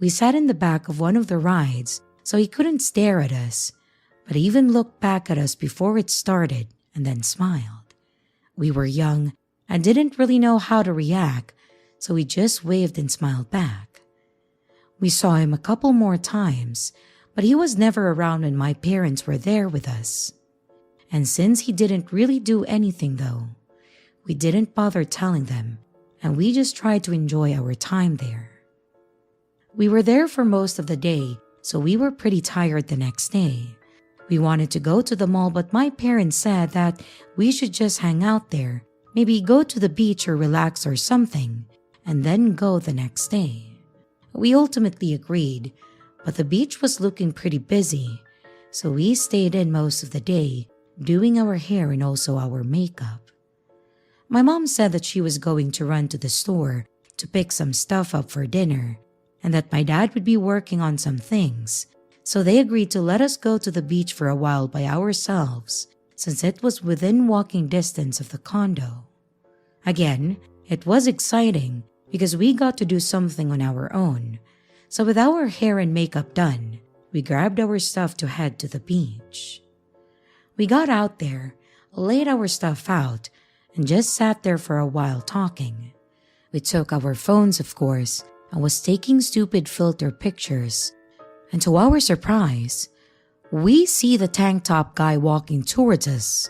We sat in the back of one of the rides, so he couldn't stare at us, but even looked back at us before it started and then smiled. We were young and didn't really know how to react, so we just waved and smiled back. We saw him a couple more times, but he was never around when my parents were there with us. And since he didn't really do anything though, we didn't bother telling them, and we just tried to enjoy our time there. We were there for most of the day, so we were pretty tired the next day. We wanted to go to the mall, but my parents said that we should just hang out there, maybe go to the beach or relax or something, and then go the next day. We ultimately agreed, but the beach was looking pretty busy, so we stayed in most of the day, doing our hair and also our makeup. My mom said that she was going to run to the store to pick some stuff up for dinner, and that my dad would be working on some things, so they agreed to let us go to the beach for a while by ourselves, since it was within walking distance of the condo. Again, it was exciting because we got to do something on our own, so with our hair and makeup done, we grabbed our stuff to head to the beach. We got out there, laid our stuff out, and just sat there for a while talking. We took our phones, of course, and was taking stupid filter pictures. And to our surprise, we see the tank top guy walking towards us.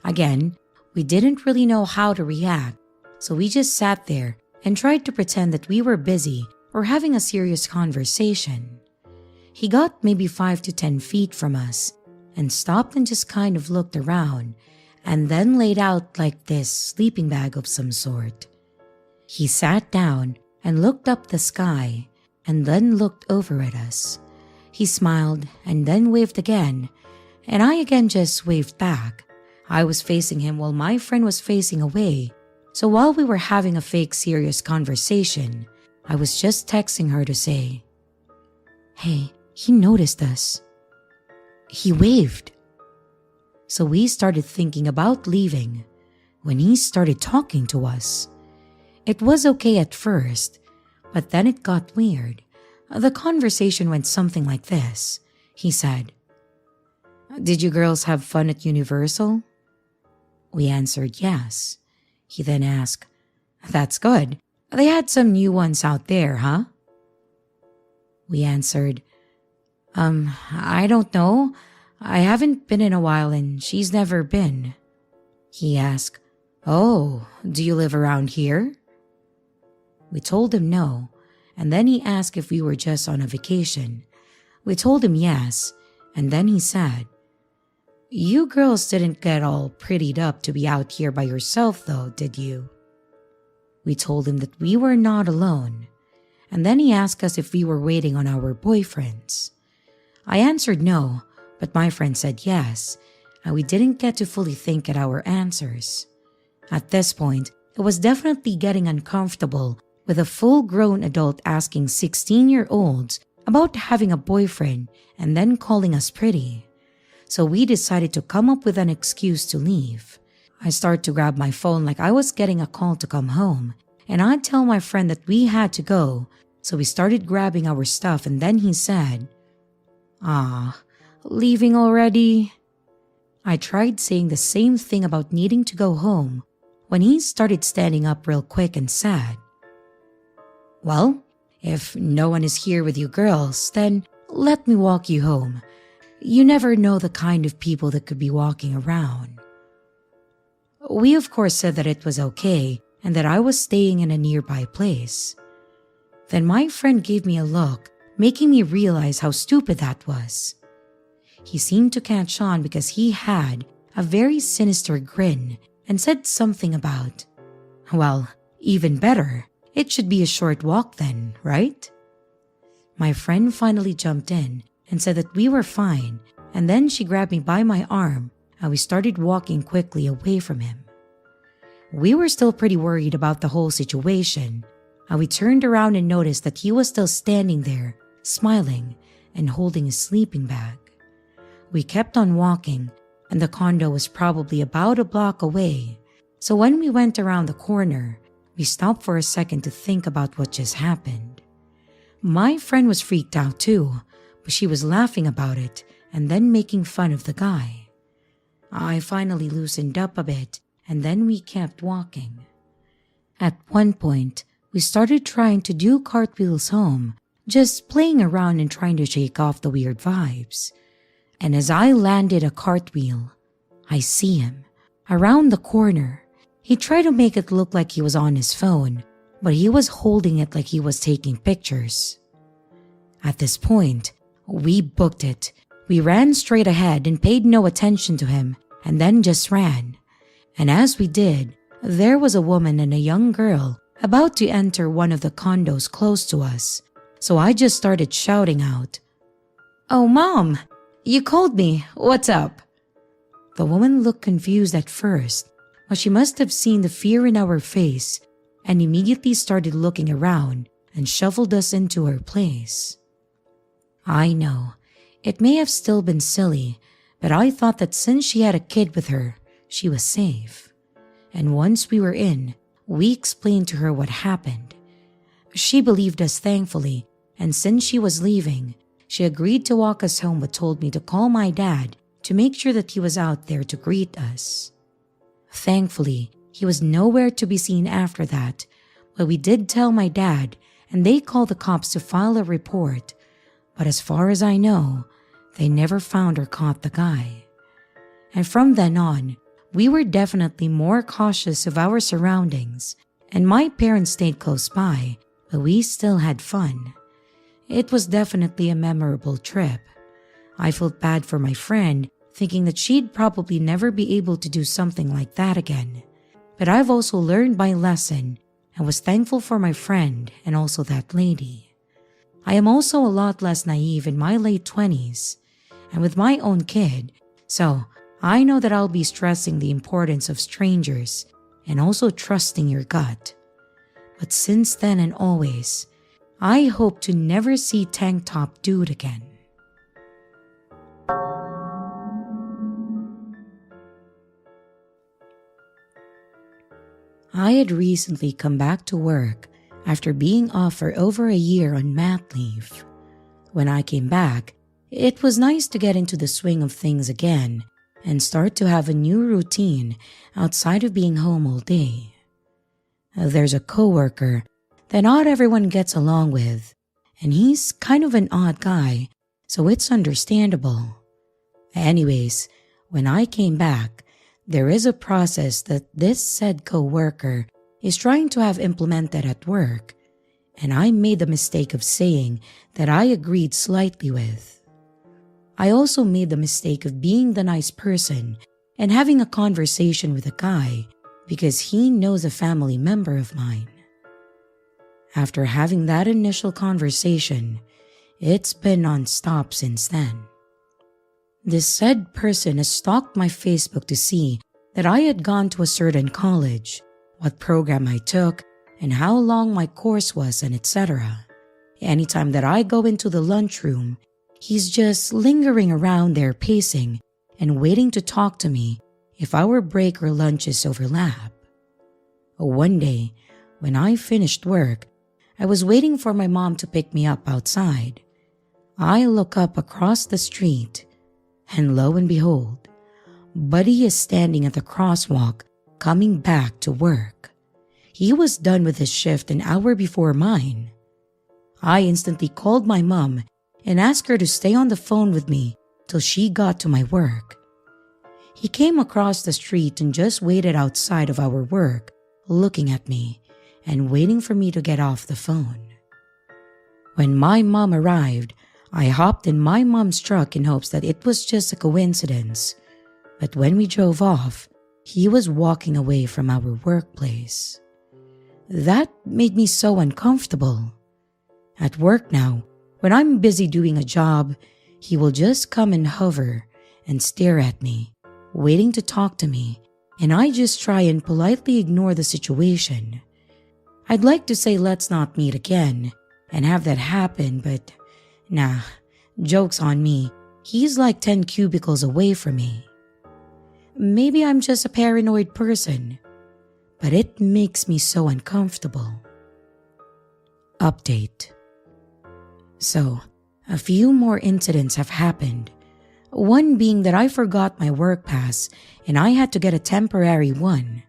Again, we didn't really know how to react, so we just sat there and tried to pretend that we were busy or having a serious conversation. He got maybe 5 to 10 feet from us and stopped and just kind of looked around and then laid out like this sleeping bag of some sort. He sat down and looked up the sky and then looked over at us. He smiled and then waved again, and I again just waved back. I was facing him while my friend was facing away, so while we were having a fake serious conversation, I was just texting her to say, "Hey, he noticed us." He waved. So we started thinking about leaving when he started talking to us. It was okay at first, but then it got weird. The conversation went something like this. He said, "Did you girls have fun at Universal?" We answered yes. He then asked, "That's good. They had some new ones out there, huh?" We answered, I don't know. I haven't been in a while and she's never been." He asked, "Oh, do you live around here?" We told him no, and then he asked if we were just on a vacation. We told him yes, and then he said, "You girls didn't get all prettied up to be out here by yourself though, did you?" We told him that we were not alone, and then he asked us if we were waiting on our boyfriends. I answered no, but my friend said yes, and we didn't get to fully think at our answers. At this point, it was definitely getting uncomfortable with a full-grown adult asking 16-year-olds about having a boyfriend and then calling us pretty. So we decided to come up with an excuse to leave. I started to grab my phone like I was getting a call to come home, and I'd tell my friend that we had to go, so we started grabbing our stuff, and then he said, "Leaving already?" I tried saying the same thing about needing to go home when he started standing up real quick and said, "Well, if no one is here with you girls, then let me walk you home. You never know the kind of people that could be walking around." We of course said that it was okay and that I was staying in a nearby place. Then my friend gave me a look, making me realize how stupid that was. He seemed to catch on because he had a very sinister grin and said something about, "Well, even better, it should be a short walk then, right?" My friend finally jumped in and said that we were fine, and then she grabbed me by my arm and we started walking quickly away from him. We were still pretty worried about the whole situation, and we turned around and noticed that he was still standing there, smiling and holding his sleeping bag. We kept on walking, and the condo was probably about a block away. So when we went around the corner, we stopped for a second to think about what just happened. My friend was freaked out too, but she was laughing about it and then making fun of the guy. I finally loosened up a bit, and then we kept walking. At one point, we started trying to do cartwheels home, just playing around and trying to shake off the weird vibes. And as I landed a cartwheel, I see him around the corner. He tried to make it look like he was on his phone, but he was holding it like he was taking pictures. At this point, we booked it. We ran straight ahead and paid no attention to him, and then just ran. And as we did, there was a woman and a young girl about to enter one of the condos close to us. So I just started shouting out, "Oh, Mom, you called me. What's up?" The woman looked confused at first, but she must have seen the fear in our face and immediately started looking around and shuffled us into her place. I know, it may have still been silly, but I thought that since she had a kid with her, she was safe. And once we were in, we explained to her what happened. She believed us thankfully, and since she was leaving, she agreed to walk us home but told me to call my dad to make sure that he was out there to greet us. Thankfully, he was nowhere to be seen after that, but we did tell my dad and they called the cops to file a report. But as far as I know, they never found or caught the guy. And from then on, we were definitely more cautious of our surroundings, and my parents stayed close by, but we still had fun. It was definitely a memorable trip. I felt bad for my friend, thinking that she'd probably never be able to do something like that again. But I've also learned my lesson and was thankful for my friend and also that lady. I am also a lot less naive in my late 20s and with my own kid, so I know that I'll be stressing the importance of strangers and also trusting your gut. But since then and always, I hope to never see Tank Top Dude again. I had recently come back to work after being off for over a year on mat leave. When I came back, it was nice to get into the swing of things again and start to have a new routine outside of being home all day. There's a coworker that not everyone gets along with, and he's kind of an odd guy, so it's understandable. Anyways, when I came back, there is a process that this said coworker is trying to have implemented at work, and I made the mistake of saying that I agreed slightly with. I also made the mistake of being the nice person and having a conversation with a guy because he knows a family member of mine. After having that initial conversation, it's been non-stop since then. This said person has stalked my Facebook to see that I had gone to a certain college, what program I took, and how long my course was, and etc. Anytime that I go into the lunchroom, he's just lingering around there pacing and waiting to talk to me if our break or lunches overlap. One day, when I finished work, I was waiting for my mom to pick me up outside. I look up across the street, and lo and behold, Buddy is standing at the crosswalk coming back to work. He was done with his shift an hour before mine. I instantly called my mom and asked her to stay on the phone with me till she got to my work. He came across the street and just waited outside of our work, looking at me and waiting for me to get off the phone. When my mom arrived, I hopped in my mom's truck in hopes that it was just a coincidence. But when we drove off, he was walking away from our workplace. That made me so uncomfortable. At work now, when I'm busy doing a job, he will just come and hover and stare at me, waiting to talk to me, and I just try and politely ignore the situation. I'd like to say let's not meet again and have that happen, but nah, joke's on me. He's like 10 cubicles away from me. maybe I'm just a paranoid person, but it makes me so uncomfortable. Update. So, a few more incidents have happened. One being that I forgot my work pass and I had to get a temporary one.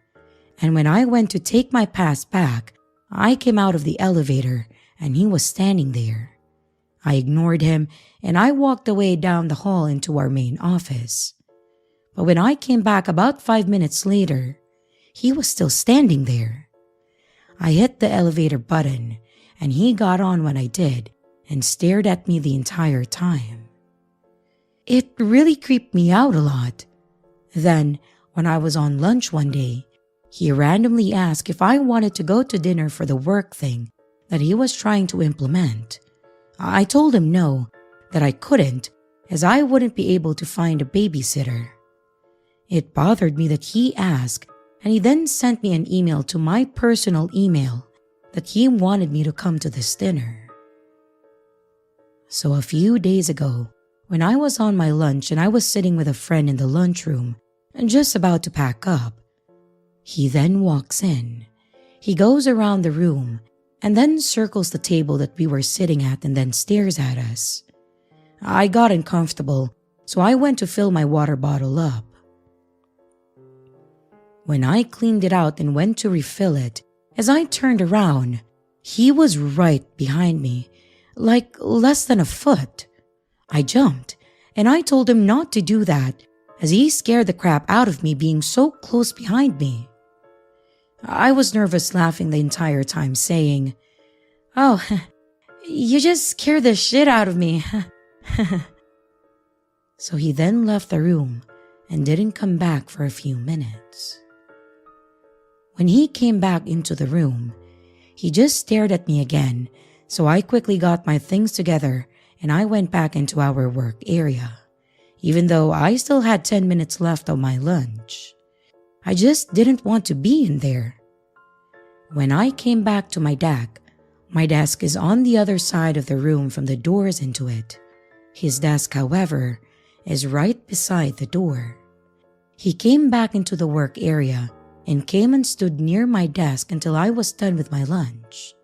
And when I went to take my pass back, I came out of the elevator and he was standing there. I ignored him and I walked away down the hall into our main office. But when I came back about 5 minutes later, he was still standing there. I hit the elevator button and he got on when I did and stared at me the entire time. It really creeped me out a lot. Then, when I was on lunch one day, he randomly asked if I wanted to go to dinner for the work thing that he was trying to implement. I told him no, that I couldn't, as I wouldn't be able to find a babysitter. It bothered me that he asked, and he then sent me an email to my personal email that he wanted me to come to this dinner. So a few days ago, when I was on my lunch and I was sitting with a friend in the lunchroom and just about to pack up, he then walks in. He goes around the room and then circles the table that we were sitting at and then stares at us. I got uncomfortable, so I went to fill my water bottle up. When I cleaned it out and went to refill it, as I turned around, he was right behind me, like less than a foot. I jumped, and I told him not to do that, as he scared the crap out of me being so close behind me. I was nervous, laughing the entire time, saying, "Oh, you just scared the shit out of me." So he then left the room and didn't come back for a few minutes. When he came back into the room, he just stared at me again, so I quickly got my things together and I went back into our work area, even though I still had 10 minutes left of my lunch. I just didn't want to be in there. When I came back to my desk is on the other side of the room from the doors into it. His desk, however, is right beside the door. He came back into the work area and came and stood near my desk until I was done with my lunch.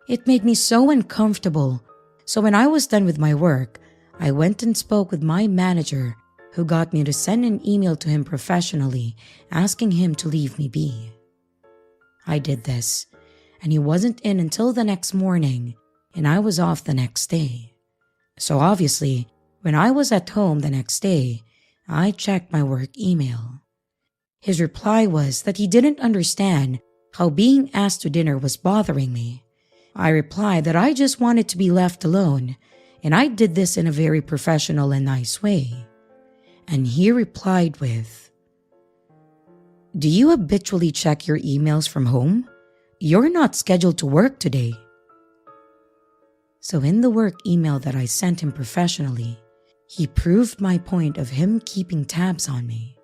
It made me so uncomfortable, so when I was done with my work, I went and spoke with my manager, who got me to send an email to him professionally asking him to leave me be. I did this, and he wasn't in until the next morning, and I was off the next day. So obviously, when I was at home the next day, I checked my work email. His reply was that he didn't understand how being asked to dinner was bothering me. I replied that I just wanted to be left alone, and I did this in a very professional and nice way. And he replied with, "Do you habitually check your emails from home? You're not scheduled to work today." So in the work email that I sent him professionally, he proved my point of him keeping tabs on me.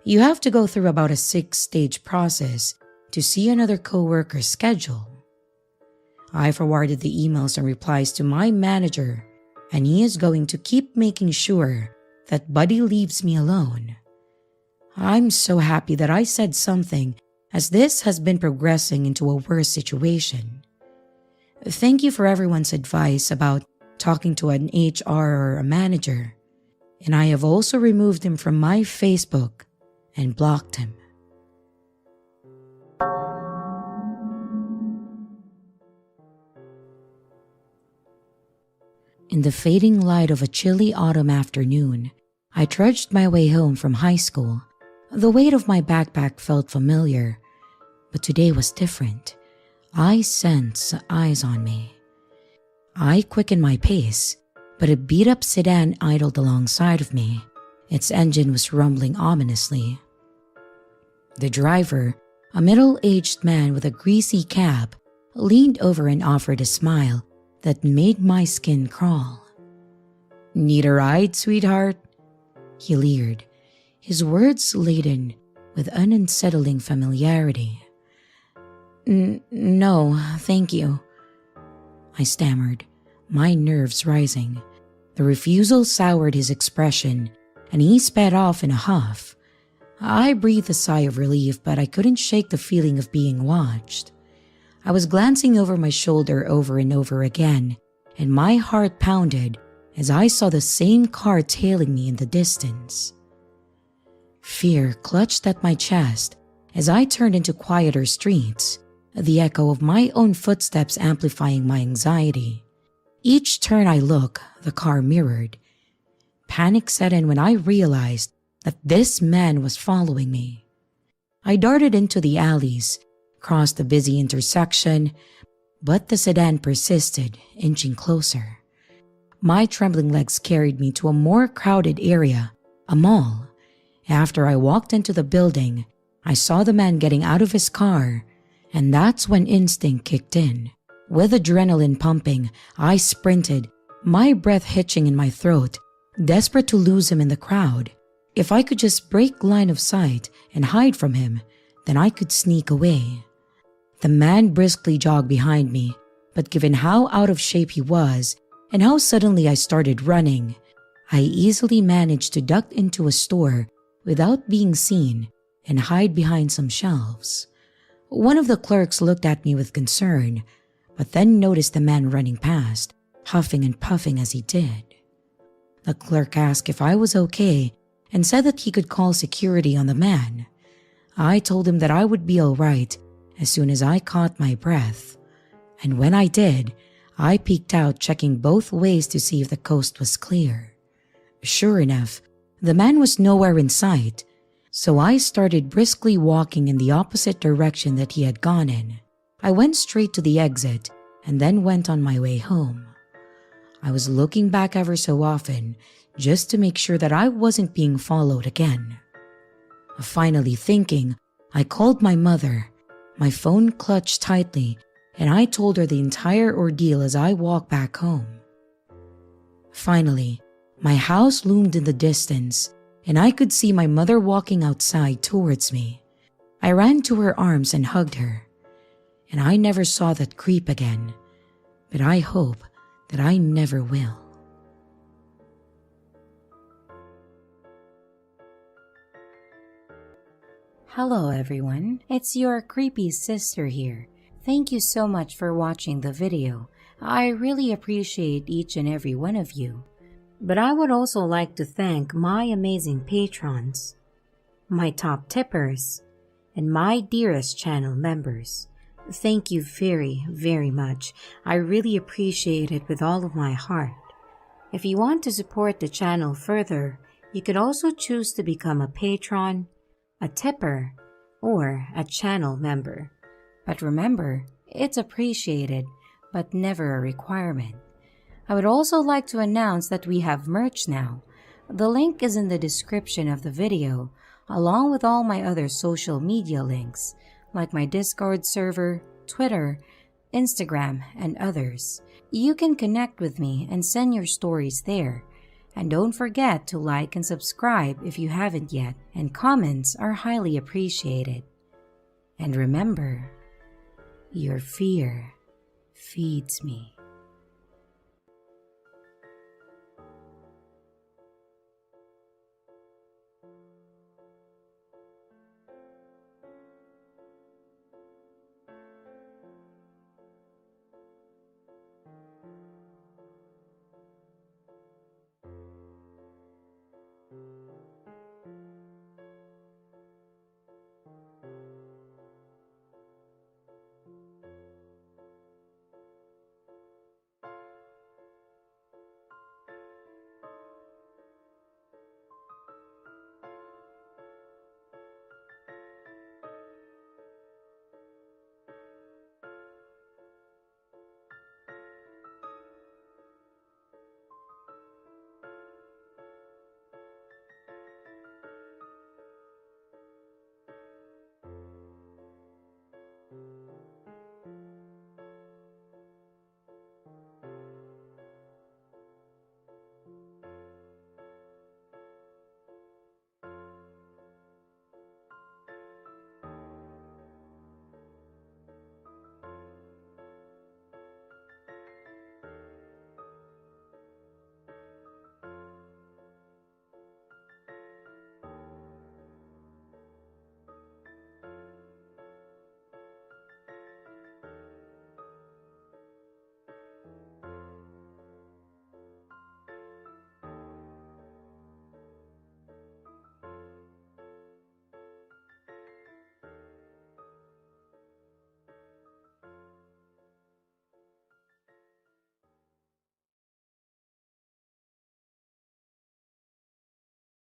You have to go through about a 6-stage process to see another coworker's schedule. I forwarded the emails and replies to my manager, and he is going to keep making sure that Buddy leaves me alone. I'm so happy that I said something, as this has been progressing into a worse situation. Thank you for everyone's advice about talking to an HR or a manager, and I have also removed him from my Facebook and blocked him. In the fading light of a chilly autumn afternoon, I trudged my way home from high school. The weight of my backpack felt familiar, but today was different. I sensed eyes on me. I quickened my pace, but a beat-up sedan idled alongside of me. Its engine was rumbling ominously. The driver, a middle-aged man with a greasy cap, leaned over and offered a smile that made my skin crawl. "Need a ride, sweetheart?" He leered, his words laden with an unsettling familiarity. No, thank you," I stammered, my nerves rising. The refusal soured his expression, and he sped off in a huff, I breathed a sigh of relief, but I couldn't shake the feeling of being watched. I was glancing over my shoulder over and over again, and my heart pounded as I saw the same car tailing me in the distance. Fear clutched at my chest as I turned into quieter streets, the echo of my own footsteps amplifying my anxiety. Each turn I look, the car mirrored. Panic set in when I realized that this man was following me. I darted into the alleys, crossed the busy intersection, but the sedan persisted, inching closer. My trembling legs carried me to a more crowded area, a mall. After I walked into the building, I saw the man getting out of his car, and that's when instinct kicked in. With adrenaline pumping, I sprinted, my breath hitching in my throat, desperate to lose him in the crowd. If I could just break line of sight and hide from him, then I could sneak away. The man briskly jogged behind me, but given how out of shape he was and how suddenly I started running, I easily managed to duck into a store without being seen and hide behind some shelves. One of the clerks looked at me with concern, but then noticed the man running past, huffing and puffing as he did. The clerk asked if I was okay and said that he could call security on the man. I told him that I would be all right as soon as I caught my breath, and when I did, I peeked out, checking both ways to see if the coast was clear. Sure enough, the man was nowhere in sight, so I started briskly walking in the opposite direction that he had gone in. I went straight to the exit and then went on my way home. I was looking back ever so often just to make sure that I wasn't being followed again. Finally thinking, I called my mother. My phone clutched tightly, and I told her the entire ordeal as I walked back home. Finally, my house loomed in the distance, and I could see my mother walking outside towards me. I ran to her arms and hugged her, and I never saw that creep again, but I hope that I never will. Hello everyone, it's your creepy sister here. Thank you so much for watching the video. I really appreciate each and every one of you. But I would also like to thank my amazing patrons, my top tippers, and my dearest channel members. Thank you very, very much. I really appreciate it with all of my heart. If you want to support the channel further, you could also choose to become a patron, a tipper, or a channel member. But remember, it's appreciated, but never a requirement. I would also like to announce that we have merch now. The link is in the description of the video, along with all my other social media links, like my Discord server, Twitter, Instagram, and others. You can connect with me and send your stories there. And don't forget to like and subscribe if you haven't yet, and comments are highly appreciated. And remember, your fear feeds me.